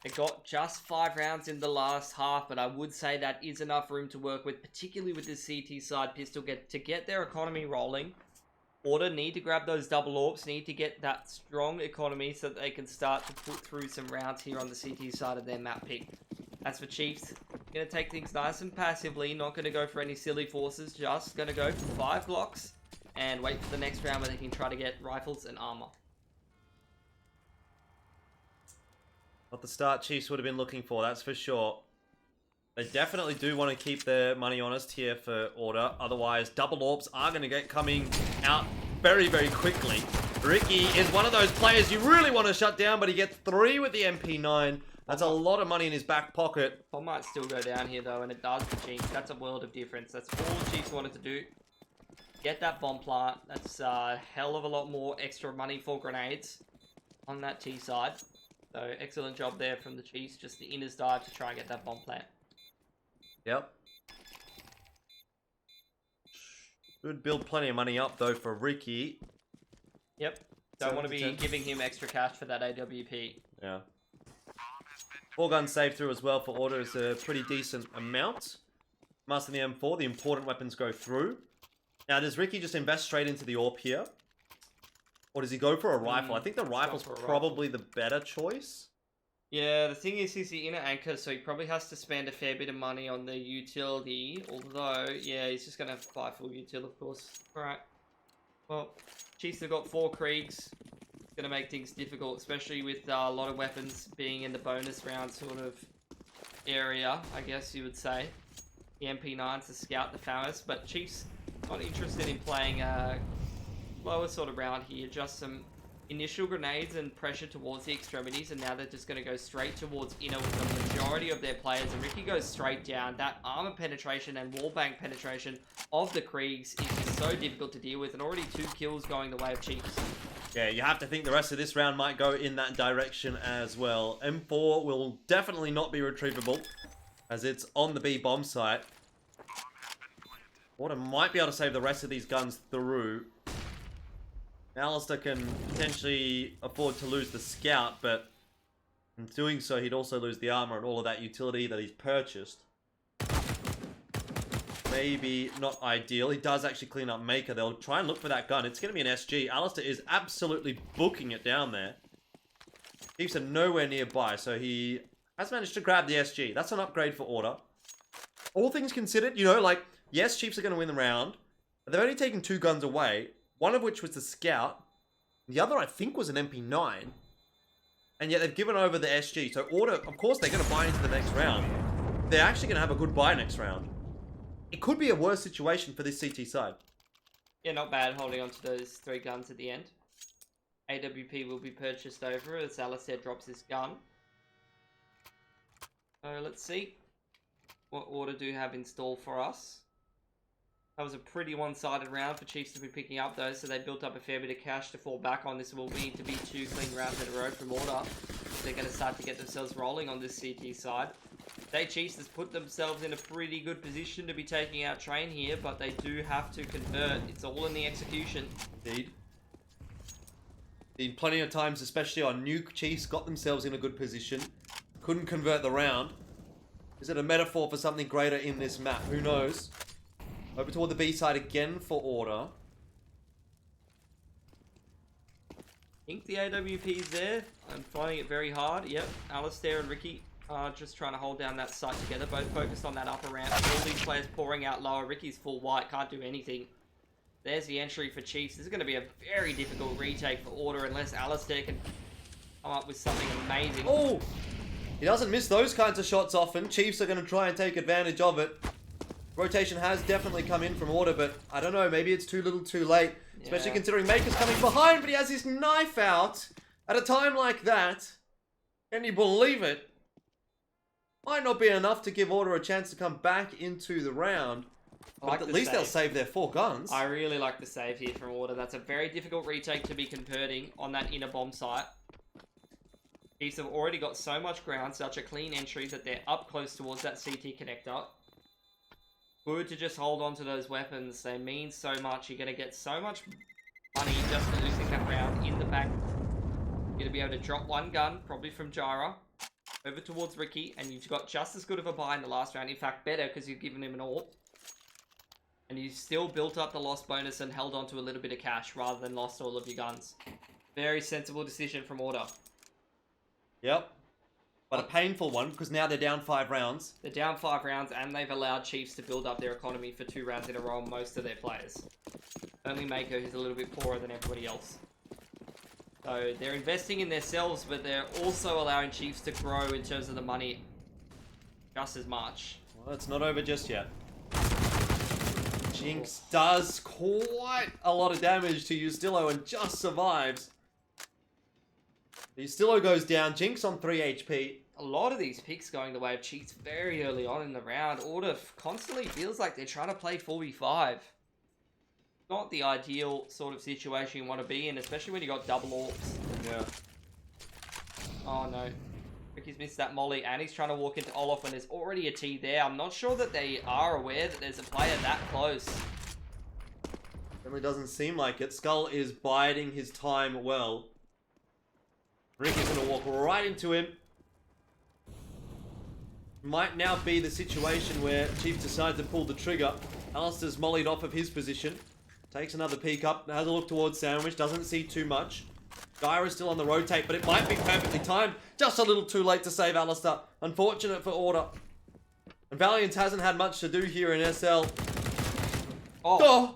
It got just 5 rounds in the last half, but I would say that is enough room to work with, particularly with the CT side pistol to get their economy rolling. Order need to grab those double AWPs, need to get that strong economy so that they can start to put through some rounds here on the CT side of their map pick. As for Chiefs, going to take things nice and passively, not going to go for any silly forces, just going to go for 5 Glocks and wait for the next round where they can try to get rifles and armor. Not the start Chiefs would have been looking for, that's for sure. They definitely do want to keep their money honest here for Order. Otherwise, double AWPs are going to get coming out very, very quickly. Ricky is one of those players you really want to shut down, but he gets 3 with the MP9. That's a lot of money in his back pocket. I might still go down here, though, and it does for Chiefs. That's a world of difference. That's all Chiefs wanted to do. Get that bomb plant. That's a hell of a lot more extra money for grenades on that T side. So, excellent job there from the Chiefs. Just the inners dive to try and get that bomb plant. Yep. Should build plenty of money up, though, for Ricky. Yep. Don't want to be giving him extra cash for that AWP. Yeah. 4 guns saved through as well for Order is a pretty decent amount. Master the M4, the important weapons go through. Now, does Ricky just invest straight into the AWP here? Or does he go for a rifle? I think the rifle's probably the better choice. Yeah, the thing is he's the inner anchor, so he probably has to spend a fair bit of money on the utility. Although, yeah, he's just going to buy full util, of course. Alright. Well, Chiefs have got 4 Kriegs. going to make things difficult, especially with a lot of weapons being in the bonus round sort of area, I guess you would say. The MP9 to scout the Famas, but Chiefs not interested in playing a lower sort of round here, just some initial grenades and pressure towards the extremities, and now they're just going to go straight towards inner with the majority of their players, and Ricky goes straight down. That armor penetration and wallbang penetration of the Kriegs is just so difficult to deal with, and already 2 kills going the way of Chiefs. Yeah, you have to think the rest of this round might go in that direction as well. M4 will definitely not be retrievable, as it's on the B bomb site. Water might be able to save the rest of these guns through. Alistair can potentially afford to lose the scout, but in doing so, he'd also lose the armor and all of that utility that he's purchased. Maybe not ideal. He does actually clean up Maker. They'll try and look for that gun. It's going to be an SG. Alistair is absolutely booking it down there. Chiefs are nowhere nearby, so he has managed to grab the SG. That's an upgrade for Order. All things considered, you know, like, yes, Chiefs are going to win the round, but they've only taken 2 guns away. One of which was the Scout. The other, I think, was an MP9. And yet they've given over the SG. So Order, of course, they're going to buy into the next round. They're actually going to have a good buy next round. It could be a worse situation for this CT side. Yeah, not bad holding on to those 3 guns at the end. AWP will be purchased over as Alistair drops his gun. So let's see what Order do have in store for us. That was a pretty one-sided round for Chiefs to be picking up, though, so they built up a fair bit of cash to fall back on. This will need to be 2 clean rounds in a row from Order. They're going to start to get themselves rolling on this CT side. They Chiefs has put themselves in a pretty good position to be taking out Train here, but they do have to convert. It's all in the execution. Indeed. In plenty of times, especially on Nuke, Chiefs got themselves in a good position. Couldn't convert the round. Is it a metaphor for something greater in this map? Who knows? Over toward the B side again for Order. I think the AWP is there. I'm finding it very hard. Yep, Alistair and Ricky are just trying to hold down that site together. Both focused on that upper ramp. All these players pouring out lower. Ricky's full white, can't do anything. There's the entry for Chiefs. This is going to be a very difficult retake for Order unless Alistair can come up with something amazing. Oh! He doesn't miss those kinds of shots often. Chiefs are going to try and take advantage of it. Rotation has definitely come in from Order, but I don't know, maybe it's too little too late. Especially considering Maker's coming behind, but he has his knife out at a time like that. Can you believe it? Might not be enough to give Order a chance to come back into the round. But at least they'll save their 4 guns. I really like the save here from Order. That's a very difficult retake to be converting on that inner bomb site. Chiefs have already got so much ground, such a clean entry that they're up close towards that CT connector. Good to just hold on to those weapons. They mean so much. You're going to get so much money just losing that round in the back. You're going to be able to drop 1 gun, probably from Jira, over towards Ricky, and you've got just as good of a buy in the last round. In fact, better, because you've given him an AWP. And you still built up the lost bonus and held on to a little bit of cash rather than lost all of your guns. Very sensible decision from Order. Yep. But a painful one, because now they're down 5 rounds. They're down 5 rounds, and they've allowed Chiefs to build up their economy for 2 rounds in a row on most of their players. Only Mako, who's a little bit poorer than everybody else. So they're investing in themselves, but they're also allowing Chiefs to grow in terms of the money just as much. Well, it's not over just yet. Jinx does quite a lot of damage to Ustillo and just survives. Ustillo goes down, Jinx on 3 HP. A lot of these picks going the way of Cheats very early on in the round. Order constantly feels like they're trying to play 4v5. Not the ideal sort of situation you want to be in, especially when you got double AWPs. Yeah. Oh no. Ricky's missed that molly, and he's trying to walk into Olaf when there's already a T there. I'm not sure that they are aware that there's a player that close. Certainly doesn't seem like it. Skull is biding his time well. Ricky's going to walk right into him. Might now be the situation where Chief decides to pull the trigger. Alistair's mollied off of his position. Takes another peek up, has a look towards Sandwich, doesn't see too much. Gyra's still on the rotate, but it might be perfectly timed. Just a little too late to save Alistair. Unfortunate for Order. And Valiant hasn't had much to do here in SL. Oh.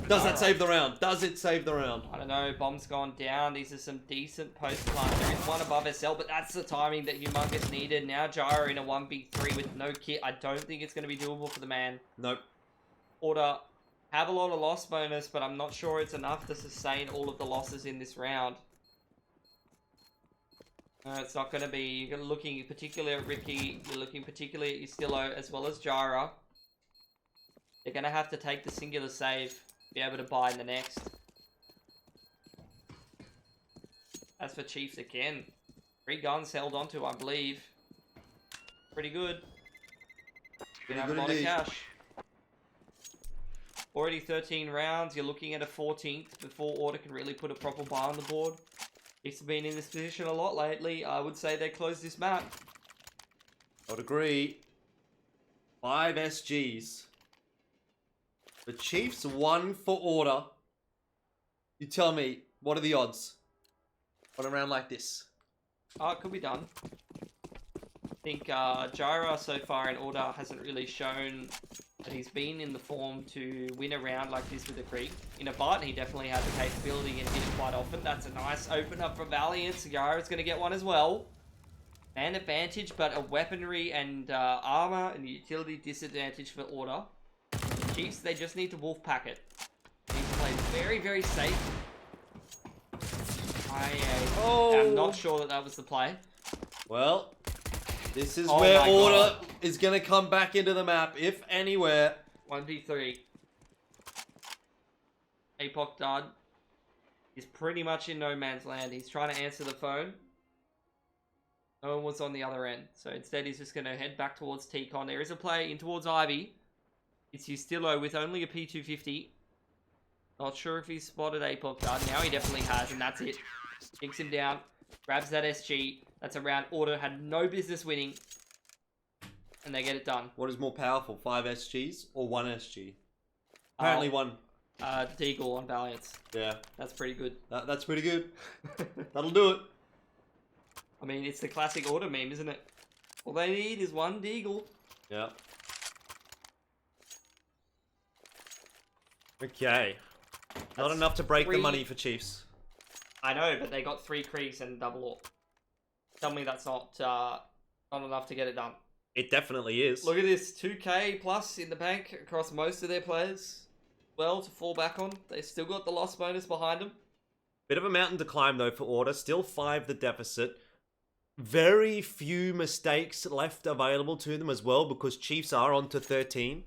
Does that save the round? Does it save the round? I don't know. Bomb's gone down. These are some decent post plants. There is one above SL, but that's the timing that Humongous needed. Now Gyro in a 1v3 with no kit. I don't think it's going to be doable for the man. Nope. Order have a lot of loss bonus, but I'm not sure it's enough to sustain all of the losses in this round. No, it's not going to be. You're looking particularly at Ricky. You're looking particularly at Ustillo as well as Gyra. They're going to have to take the singular save to be able to buy in the next. As for Chiefs again, 3 guns held onto, I believe. Pretty good. Gonna have a lot of cash. Already 13 rounds. You're looking at a 14th before Order can really put a proper buy on the board. Chiefs have been in this position a lot lately. I would say they closed this map. I would agree. 5 SGs. The Chiefs 1 for Order. You tell me, what are the odds on a round like this? Oh, it could be done. I think Gyra so far in Order hasn't really shown that he's been in the form to win a round like this with a creep. In a bot, he definitely has the capability and hit it quite often. That's a nice open up for Valiant. Gyra's going to get one as well. Man advantage, but a weaponry and armor and utility disadvantage for Order. Chiefs, they just need to wolf pack it. Need to play very, very safe. I am not sure that that was the play. Well, this is where Order is going to come back into the map, if anywhere. 1v3. Apoc dud. He's pretty much in no man's land. He's trying to answer the phone. No one was on the other end. So instead, he's just going to head back towards T-Con. There is a player in towards Ivy. It's Ustillo with only a P250. Not sure if he's spotted Apoc dud. Now he definitely has, and that's it. Takes him down. Grabs that SG. That's a round Order had no business winning. And they get it done. What is more powerful, 5 SGs or 1 SG? Apparently 1. Deagle on Valiance. Yeah. That's pretty good. That's pretty good. That'll do it. I mean, it's the classic Order meme, isn't it? All they need is 1 Deagle. Yeah. Okay. Not enough to break the money for Chiefs. I know, but they got 3 Kriegs and double AWP. Tell me that's not enough to get it done. It definitely is. Look at this, 2k plus in the bank across most of their players. Well, to fall back on. They still got the loss bonus behind them. Bit of a mountain to climb though for Order. Still 5 the deficit. Very few mistakes left available to them as well, because Chiefs are on to 13.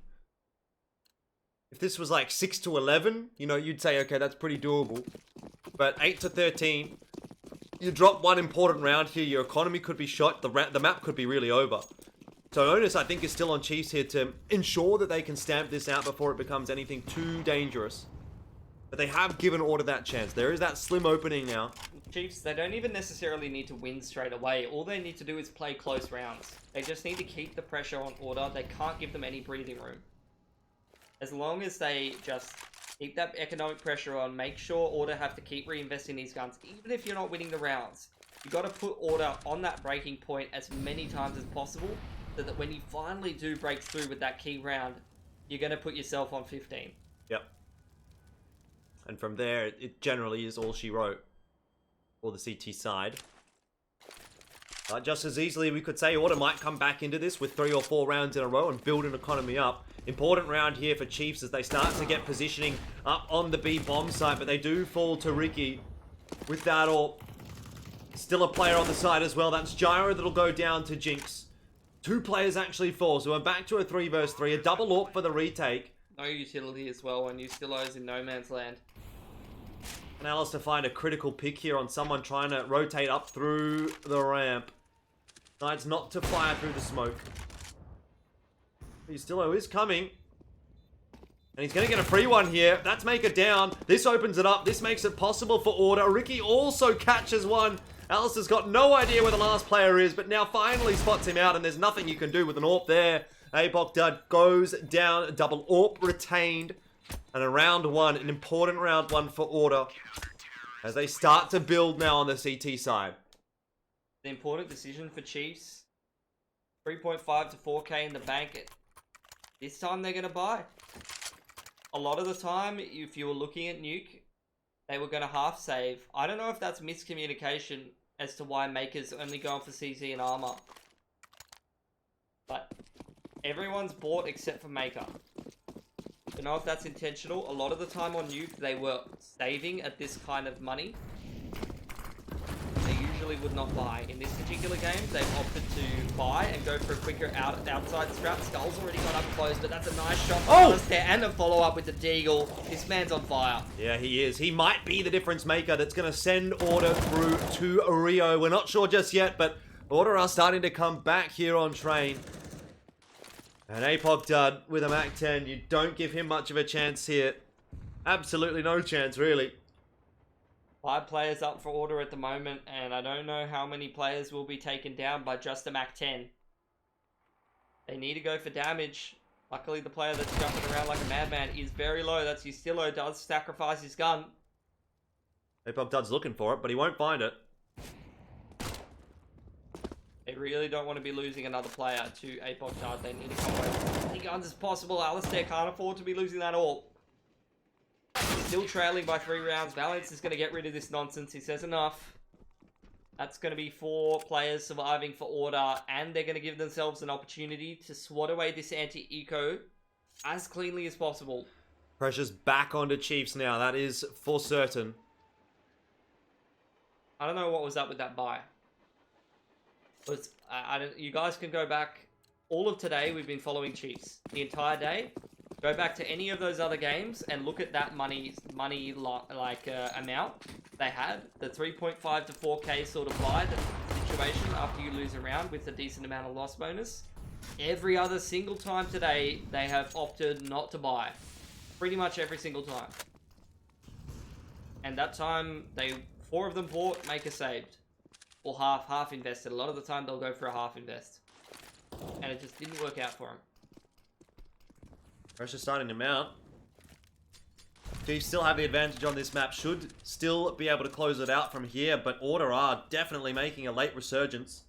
If this was like 6 to 11, you know, you'd say, okay, that's pretty doable. But 8 to 13, you drop one important round here, your economy could be shot, the map could be really over. So onus, I think, is still on Chiefs here to ensure that they can stamp this out before it becomes anything too dangerous. But they have given Order that chance. There is that slim opening now. Chiefs, they don't even necessarily need to win straight away. All they need to do is play close rounds. They just need to keep the pressure on Order. They can't give them any breathing room. As long as they just keep that economic pressure on, make sure Order have to keep reinvesting these guns, even if you're not winning the rounds. You got to put Order on that breaking point as many times as possible, so that when you finally do break through with that key round, you're going to put yourself on 15. Yep. And from there, it generally is all she wrote for the CT side. Just as easily, we could say Order might come back into this with 3 or 4 rounds in a row and build an economy up. Important round here for Chiefs as they start to get positioning up on the B bomb site, but they do fall to Ricky with that AWP. Still a player on the side as well. That's Gyro that'll go down to Jinx. 2 players actually fall, so we're back to a 3 versus 3. A double AWP for the retake. No utility as well, and Ustillo's in no man's land. And Alice to find a critical pick here on someone trying to rotate up through the ramp. Decides not to fire through the smoke. Ustillo is coming. And he's going to get a free one here. That's Maker down. This opens it up. This makes it possible for Order. Ricky also catches one. Alice has got no idea where the last player is, but now finally spots him out, and there's nothing you can do with an AWP there. Apoc dud goes down. Double AWP retained. And a round 1, an important round 1 for Order, as they start to build now on the CT side. The important decision for Chiefs. 3.5 to 4k in the bank. This time they're going to buy. a lot of the time, if you were looking at Nuke, they were going to half save. I don't know if that's miscommunication as to why Maker's only going for CZ and armor. But everyone's bought except for Maker. Don't know if that's intentional. A lot of the time on Nuke, they were saving at this kind of money. They usually would not buy. In this particular game, they've opted to buy and go for a quicker outside scrap. Skull's already got up close, but that's a nice shot from Alistair, and a follow-up with the Deagle. This man's on fire. Yeah, he is. He might be the difference maker that's going to send Order through to Rio. We're not sure just yet, but Order are starting to come back here on train. And Apoc Dud with a Mac 10. You don't give him much of a chance here. Absolutely no chance, really. 5 players up for Order at the moment, and I don't know how many players will be taken down by just a Mac 10. They need to go for damage. Luckily, the player that's jumping around like a madman is very low. That's Ustillo, does sacrifice his gun. Apoc Dud's looking for it, but he won't find it. They really don't want to be losing another player to Apoc Dud. They need to come away with as many guns as possible. Alistair can't afford to be losing that all. Still trailing by 3 rounds. Valiance is going to get rid of this nonsense. He says enough. That's going to be 4 players surviving for Order, and they're going to give themselves an opportunity to swat away this anti-eco as cleanly as possible. Pressure's back onto Chiefs now. That is for certain. I don't know what was up with that buy. Was you guys can go back all of today. We've been following Chiefs the entire day. Go back to any of those other games and look at that money amount they had. The 3.5 to 4K sort of buy the situation after you lose a round with a decent amount of loss bonus. Every other single time today, they have opted not to buy. Pretty much every single time. And that time, 4 of them bought, Maker saved. Or half invested. A lot of the time, they'll go for a half invest. And it just didn't work out for them. Pressure starting to mount. Chiefs still have the advantage on this map. Should still be able to close it out from here, but Order are definitely making a late resurgence.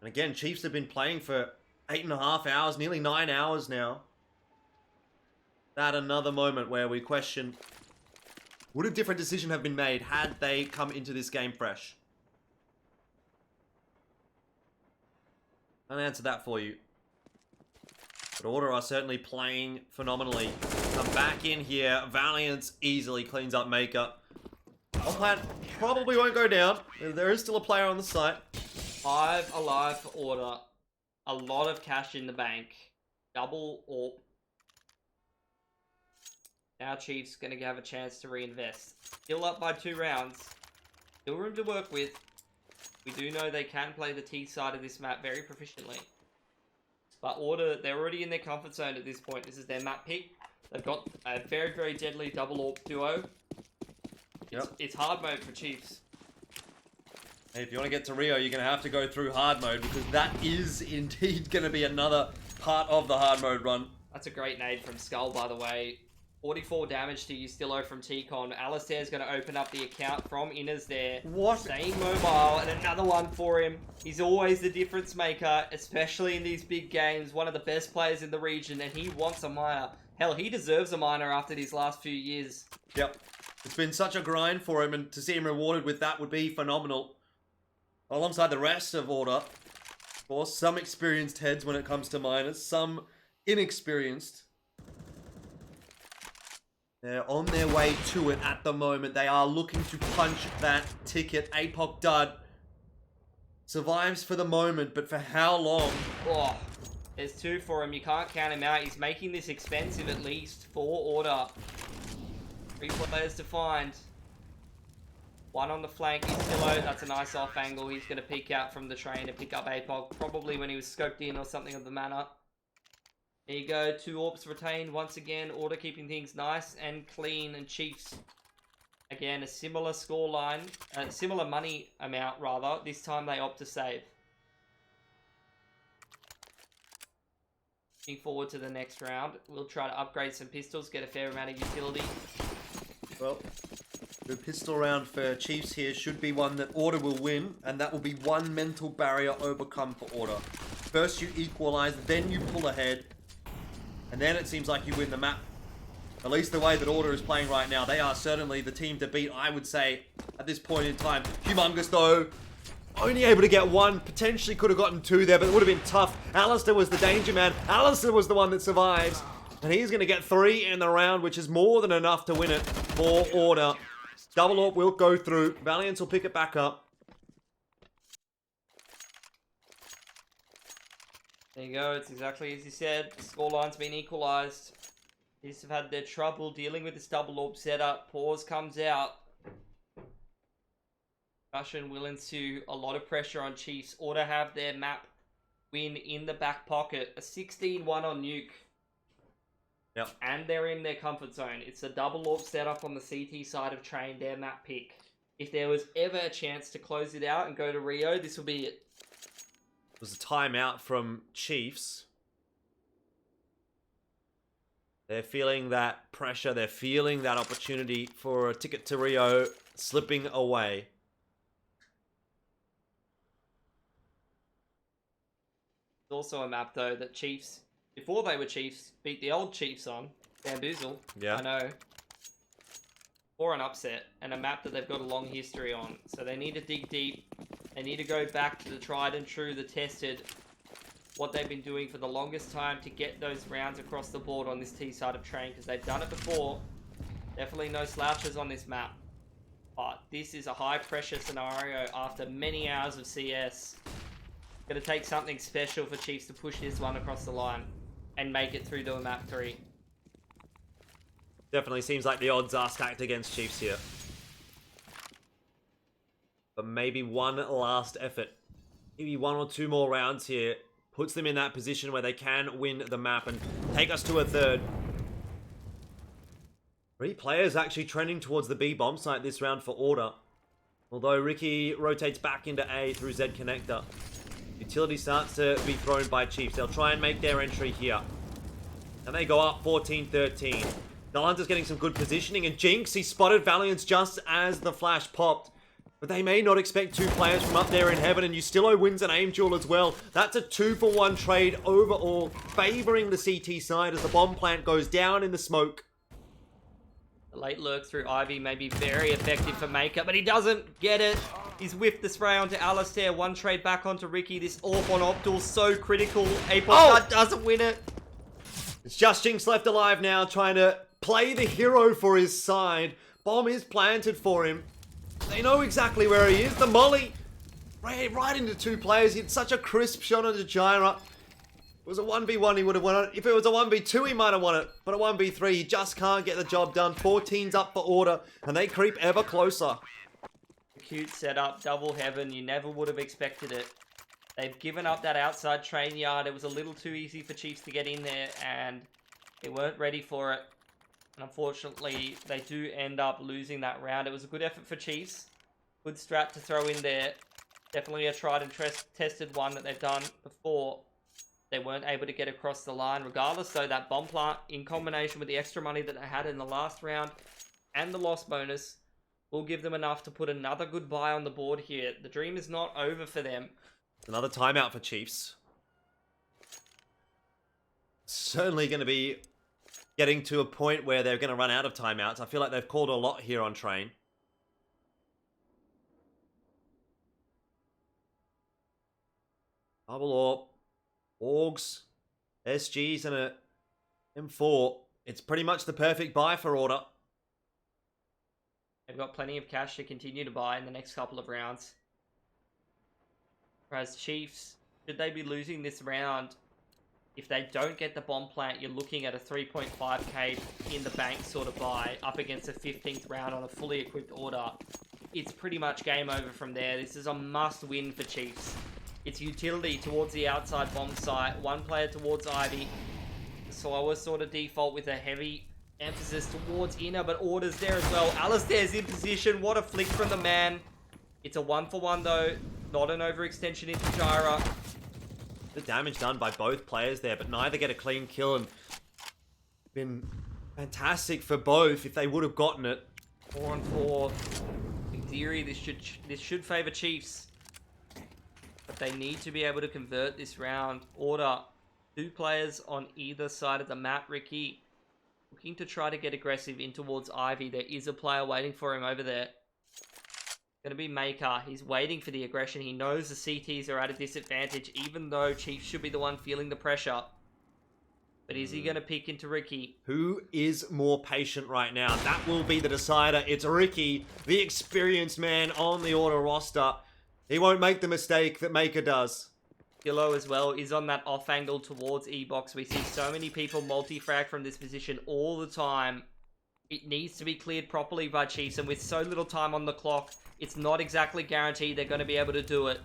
And again, Chiefs have been playing for 8.5 hours, nearly 9 hours now. That another moment where we question, would a different decision have been made had they come into this game fresh? I'll answer that for you. But Order are certainly playing phenomenally. Come back in here. Valiance easily cleans up Maker. On plant probably won't go down. There is still a player on the site. 5 alive for Order. A lot of cash in the bank. Double AWP. Now Chiefs going to have a chance to reinvest. Still up by 2 rounds. Still room to work with. We do know they can play the T side of this map very proficiently. But Order, they're already in their comfort zone at this point. This is their map pick. They've got a very, very deadly double AWP duo. It's hard mode for Chiefs. Hey, if you want to get to Rio, you're going to have to go through hard mode, because that is indeed going to be another part of the hard mode run. That's a great nade from Skull, by the way. 44 damage to Ustillo from T-Con. Alistair's going to open up the account from Inners there. What? Staying mobile, and another one for him. He's always the difference maker, especially in these big games. One of the best players in the region, and he wants a minor. Hell, he deserves a minor after these last few years. Yep. It's been such a grind for him, and to see him rewarded with that would be phenomenal. Alongside the rest of Order. Of course, some experienced heads when it comes to minors, some inexperienced. They're on their way to it at the moment. They are looking to punch that ticket. Apoc Dud survives for the moment, but for how long? Oh, there's 2 for him. You can't count him out. He's making this expensive at least for Order. 3 players to find. 1 on the flank. Ustillo, that's a nice off angle. He's going to peek out from the train and pick up Apoc, probably when he was scoped in or something of the manner. There you go, 2 AWPs retained once again. Order keeping things nice and clean, and Chiefs, again, a similar scoreline, similar money amount rather. This time they opt to save. Looking forward to the next round. We'll try to upgrade some pistols, get a fair amount of utility. Well, the pistol round for Chiefs here should be one that Order will win, and that will be 1 mental barrier overcome for Order. First you equalize, then you pull ahead. and then it seems like you win the map. At least the way that Order is playing right now, they are certainly the team to beat, I would say, at this point in time. Humongous, though, only able to get one. Potentially could have gotten two there, but it would have been tough. Alistair was the danger man. Alistair was the one that survives. And he's going to get 3 in the round, which is more than enough to win it for Order. Double AWP will go through. Valiants will pick it back up. There you go. It's exactly as you said. The scoreline's been equalised. These have had their trouble dealing with this double AWP setup. Pause comes out. Russian will ensue. A lot of pressure on Chiefs. Order have their map win in the back pocket. A 16-1 on Nuke. Yep. And they're in their comfort zone. It's a double AWP setup on the CT side of Train, their map pick. If there was ever a chance to close it out and go to Rio, this will be it. It was a timeout from Chiefs. They're feeling that pressure. They're feeling that opportunity for a ticket to Rio slipping away. It's also a map, though, that Chiefs, before they were Chiefs, beat the old Chiefs on. Bamboozle. Yeah. I know. Or an upset. And a map that they've got a long history on. So they need to dig deep. They need to go back to the tried and true, the tested, what they've been doing for the longest time to get those rounds across the board on this T side of Train, because they've done it before. Definitely no slouches on this map. But this is a high pressure scenario after many hours of CS. Gonna take something special for Chiefs to push this one across the line and make it through to a map 3. Definitely seems like the odds are stacked against Chiefs here. But maybe one last effort. Maybe 1 or 2 more rounds here. Puts them in that position where they can win the map and take us to a third. 3 players actually trending towards the B bomb site this round for Order. Although Ricky rotates back into A through Z connector. Utility starts to be thrown by Chiefs. They'll try and make their entry here. And they go up 14-13. The Hunter's getting some good positioning. And Jinx, he spotted Valiance just as the flash popped. But they may not expect 2 players from up there in heaven, and Ustillo wins an aim duel as well. That's a 2-for-1 trade overall, favoring the CT side as the bomb plant goes down in the smoke. The late lurk through Ivy may be very effective for Maker, but he doesn't get it. He's whiffed the spray onto Alistair. 1 trade back onto Ricky. This AWP on AWP duel so critical. Apos doesn't win it. It's just Jinx left alive now, trying to play the hero for his side. Bomb is planted for him. They know exactly where he is. The molly right into 2 players. He had such a crisp shot onto Gyra. If it was a 1v1, he would have won it. If it was a 1v2, he might have won it. But a 1v3, he just can't get the job done. 14's up for Order, and they creep ever closer. Cute setup, double heaven. You never would have expected it. They've given up that outside train yard. It was a little too easy for Chiefs to get in there, and they weren't ready for it. And unfortunately, they do end up losing that round. It was a good effort for Chiefs. Good strat to throw in there. Definitely a tried and tested one that they've done before. They weren't able to get across the line. Regardless, though, that bomb plant, in combination with the extra money that they had in the last round and the loss bonus, will give them enough to put another good buy on the board here. The dream is not over for them. Another timeout for Chiefs. Certainly going to be getting to a point where they're going to run out of timeouts. I feel like they've called a lot here on Train. Double AWP, Orgs, SGs, and a M4. It's pretty much the perfect buy for Order. They've got plenty of cash to continue to buy in the next couple of rounds. Whereas Chiefs, should they be losing this round, if they don't get the bomb plant, you're looking at a 3.5k in the bank sort of buy up against a 15th round on a fully equipped Order. It's pretty much game over from there. This is a must win for Chiefs. It's utility towards the outside bomb site, 1 player towards Ivy. So I was sort of default with a heavy emphasis towards inner, but Order's there as well. Alistair's in position. What a flick from the man. It's a 1-for-1 though. Not an overextension into Gyra. The damage done by both players there, but neither get a clean kill, and been fantastic for both if they would have gotten it. 4-on-4. In theory, this should favor Chiefs. But they need to be able to convert this round. Order Two players on either side of the map. Ricky looking to try to get aggressive in towards Ivy. There is a player waiting for him over there. Going to be Maker. He's waiting for the aggression. He knows the CTs are at a disadvantage, even though Chief should be the one feeling the pressure. But is he going to pick into Ricky? Who is more patient right now? That will be the decider. It's Ricky, the experienced man on the order roster. He won't make the mistake that Maker does. Kilo as well is on that off angle towards E-Box. We see so many people multi-frag from this position all the time. It needs to be cleared properly by Chiefs, and with so little time on the clock, it's not exactly guaranteed they're going to be able to do it.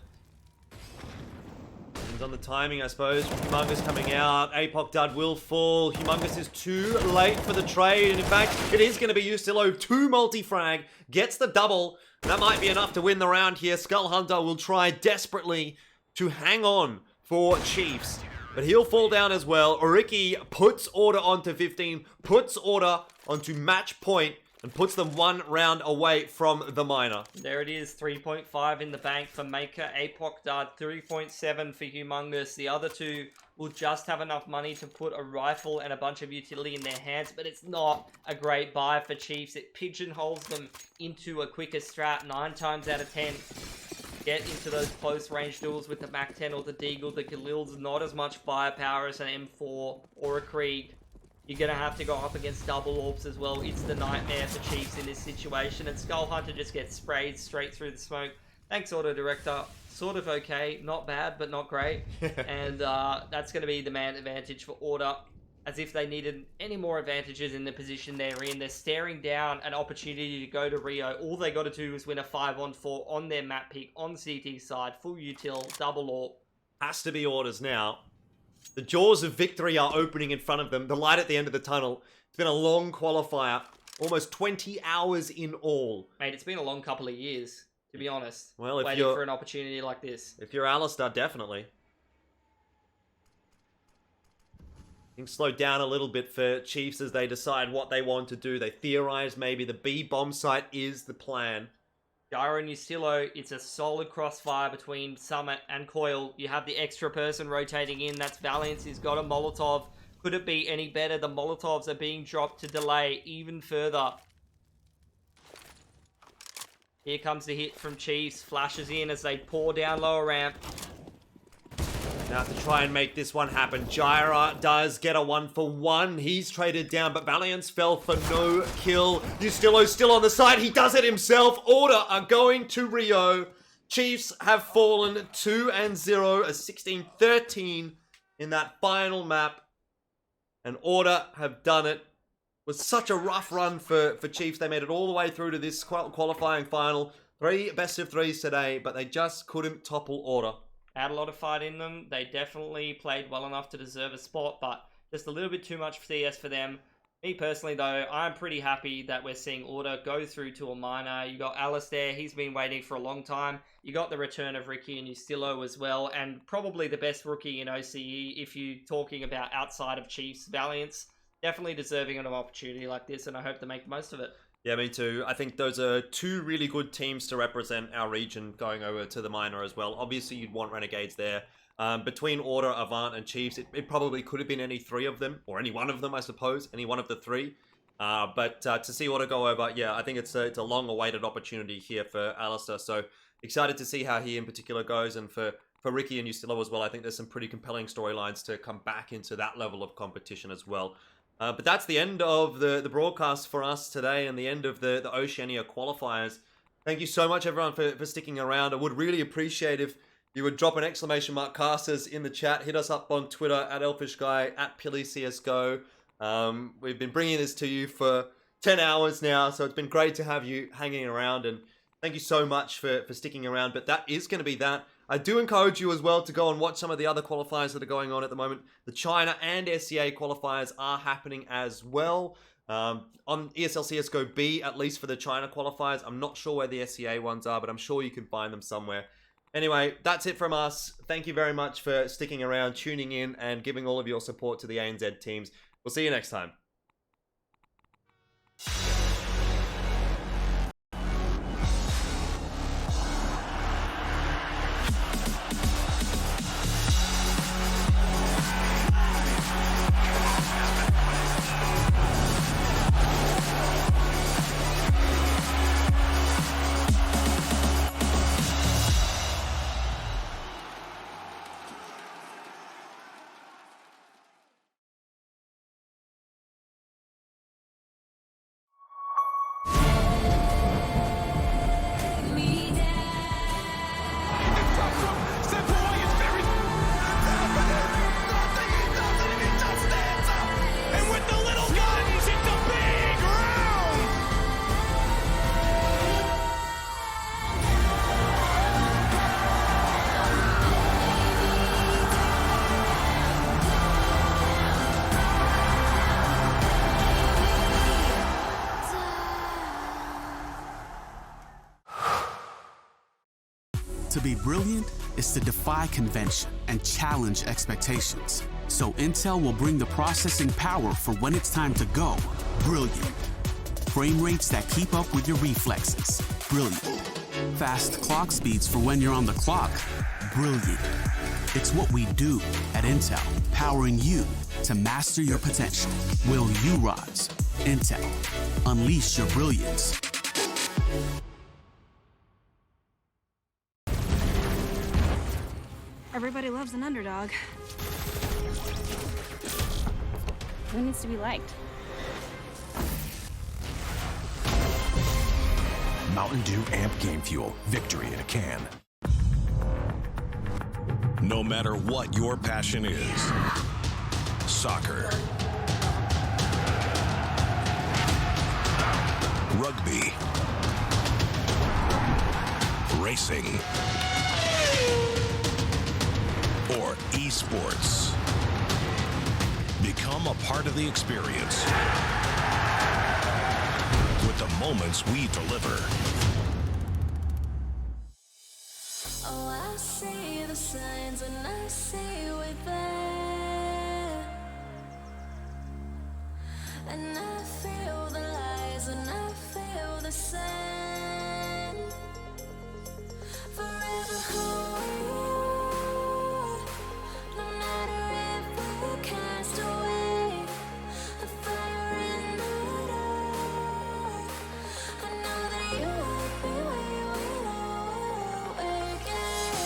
Depends on the timing, I suppose. Humongous coming out. Apoc Dud will fall. Humongous is too late for the trade. And in fact, it is going to be Ustillo. 2 multi-frag. Gets the double. That might be enough to win the round here. Skull Hunter will try desperately to hang on for Chiefs. But he'll fall down as well. Ricky puts Order onto 15. Puts Order onto match point. And puts them 1 round away from the minor. There it is, 3.5 in the bank for Maker. Apoc Dart, 3.7 for Humongous. The other two will just have enough money to put a rifle and a bunch of utility in their hands, but it's not a great buy for Chiefs. It pigeonholes them into a quicker strat 9 times out of 10. Get into those close range duels with the Mac-10 or the Deagle. The Galil's not as much firepower as an M4 or a Krieg. You're going to have to go up against double orbs as well. It's the nightmare for Chiefs in this situation. And Skull Hunter just gets sprayed straight through the smoke. Thanks, Auto Director. Sort of okay. Not bad, but not great. And that's going to be the man advantage for Order. As if they needed any more advantages in the position they're in. They're staring down an opportunity to go to Rio. All they got to do is win a 5-on-4 on their map pick, on CT side. Full util, double orb. Has to be Orders now. The jaws of victory are opening in front of them. The light at the end of the tunnel. It's been a long qualifier. Almost 20 hours in all. Mate, it's been a long couple of years, to be honest. Well, if waiting for an opportunity like this. If you're Alistair, definitely. Things slowed down a little bit for Chiefs as they decide what they want to do. They theorize maybe the B bomb site is the plan. Gyro and Ustillo, it's a solid crossfire between Summit and Coil. You have the extra person rotating in. That's Valiance. He's got a Molotov. Could it be any better? The Molotovs are being dropped to delay even further. Here comes the hit from Chiefs. Flashes in as they pour down lower ramp. Now to try and make this one happen. Gyra does get a 1-for-1. He's traded down, but Valiance fell for no kill. Ustillo's still on the side. He does it himself. Order are going to Rio. Chiefs have fallen 2-0, a 16-13 in that final map. And Order have done it. It was such a rough run for Chiefs. They made it all the way through to this qualifying final. 3 best of 3s today, but they just couldn't topple Order. Had a lot of fight in them. They definitely played well enough to deserve a spot, but just a little bit too much CS for them. Me personally, though, I'm pretty happy that we're seeing Order go through to a minor. You got Alistair. He's been waiting for a long time. You got the return of Ricky and Ustillo as well, and probably the best rookie in OCE if you're talking about outside of Chiefs. Valiance, definitely deserving of an opportunity like this, and I hope to make the most of it. Yeah, me too. I think those are 2 really good teams to represent our region going over to the minor as well. Obviously, you'd want Renegades there. Between Order, Avant, and Chiefs, it probably could have been any 3 of them, or any one of them, I suppose. Any one of the 3. But to see Order go over, yeah, I think it's a long-awaited opportunity here for Alistair. So excited to see how he in particular goes, and for Ricky and Ustillo as well. I think there's some pretty compelling storylines to come back into that level of competition as well. But that's the end of the broadcast for us today, and the end of the Oceania qualifiers. Thank you so much, everyone, for sticking around. I would really appreciate if you would drop an ! Casters in the chat. Hit us up on Twitter, @ElfishGuy, @PillyCSGO. We've been bringing this to you for 10 hours now, so it's been great to have you hanging around, and thank you so much for sticking around. But that is going to be that. I do encourage you as well to go and watch some of the other qualifiers that are going on at the moment. The China and SEA qualifiers are happening as well. On ESL CSGO B, at least for the China qualifiers. I'm not sure where the SEA ones are, but I'm sure you can find them somewhere. Anyway, that's it from us. Thank you very much for sticking around, tuning in, and giving all of your support to the ANZ teams. We'll see you next time. To be brilliant is to defy convention and challenge expectations. So Intel will bring the processing power for when it's time to go. Brilliant. Frame rates that keep up with your reflexes. Brilliant. Fast clock speeds for when you're on the clock. Brilliant. It's what we do at Intel, powering you to master your potential. Will you rise? Intel. Unleash your brilliance. Everybody loves an underdog. Who needs to be liked? Mountain Dew Amp Game Fuel. Victory in a can. No matter what your passion is, soccer, rugby, racing, or esports, become a part of the experience with the moments we deliver. Oh, I see the signs and I see we're there. And I feel the lies and I feel the sand. Forever who we are. No matter if we're cast away, a fire in the dark. I know that you won't be where we know we're again.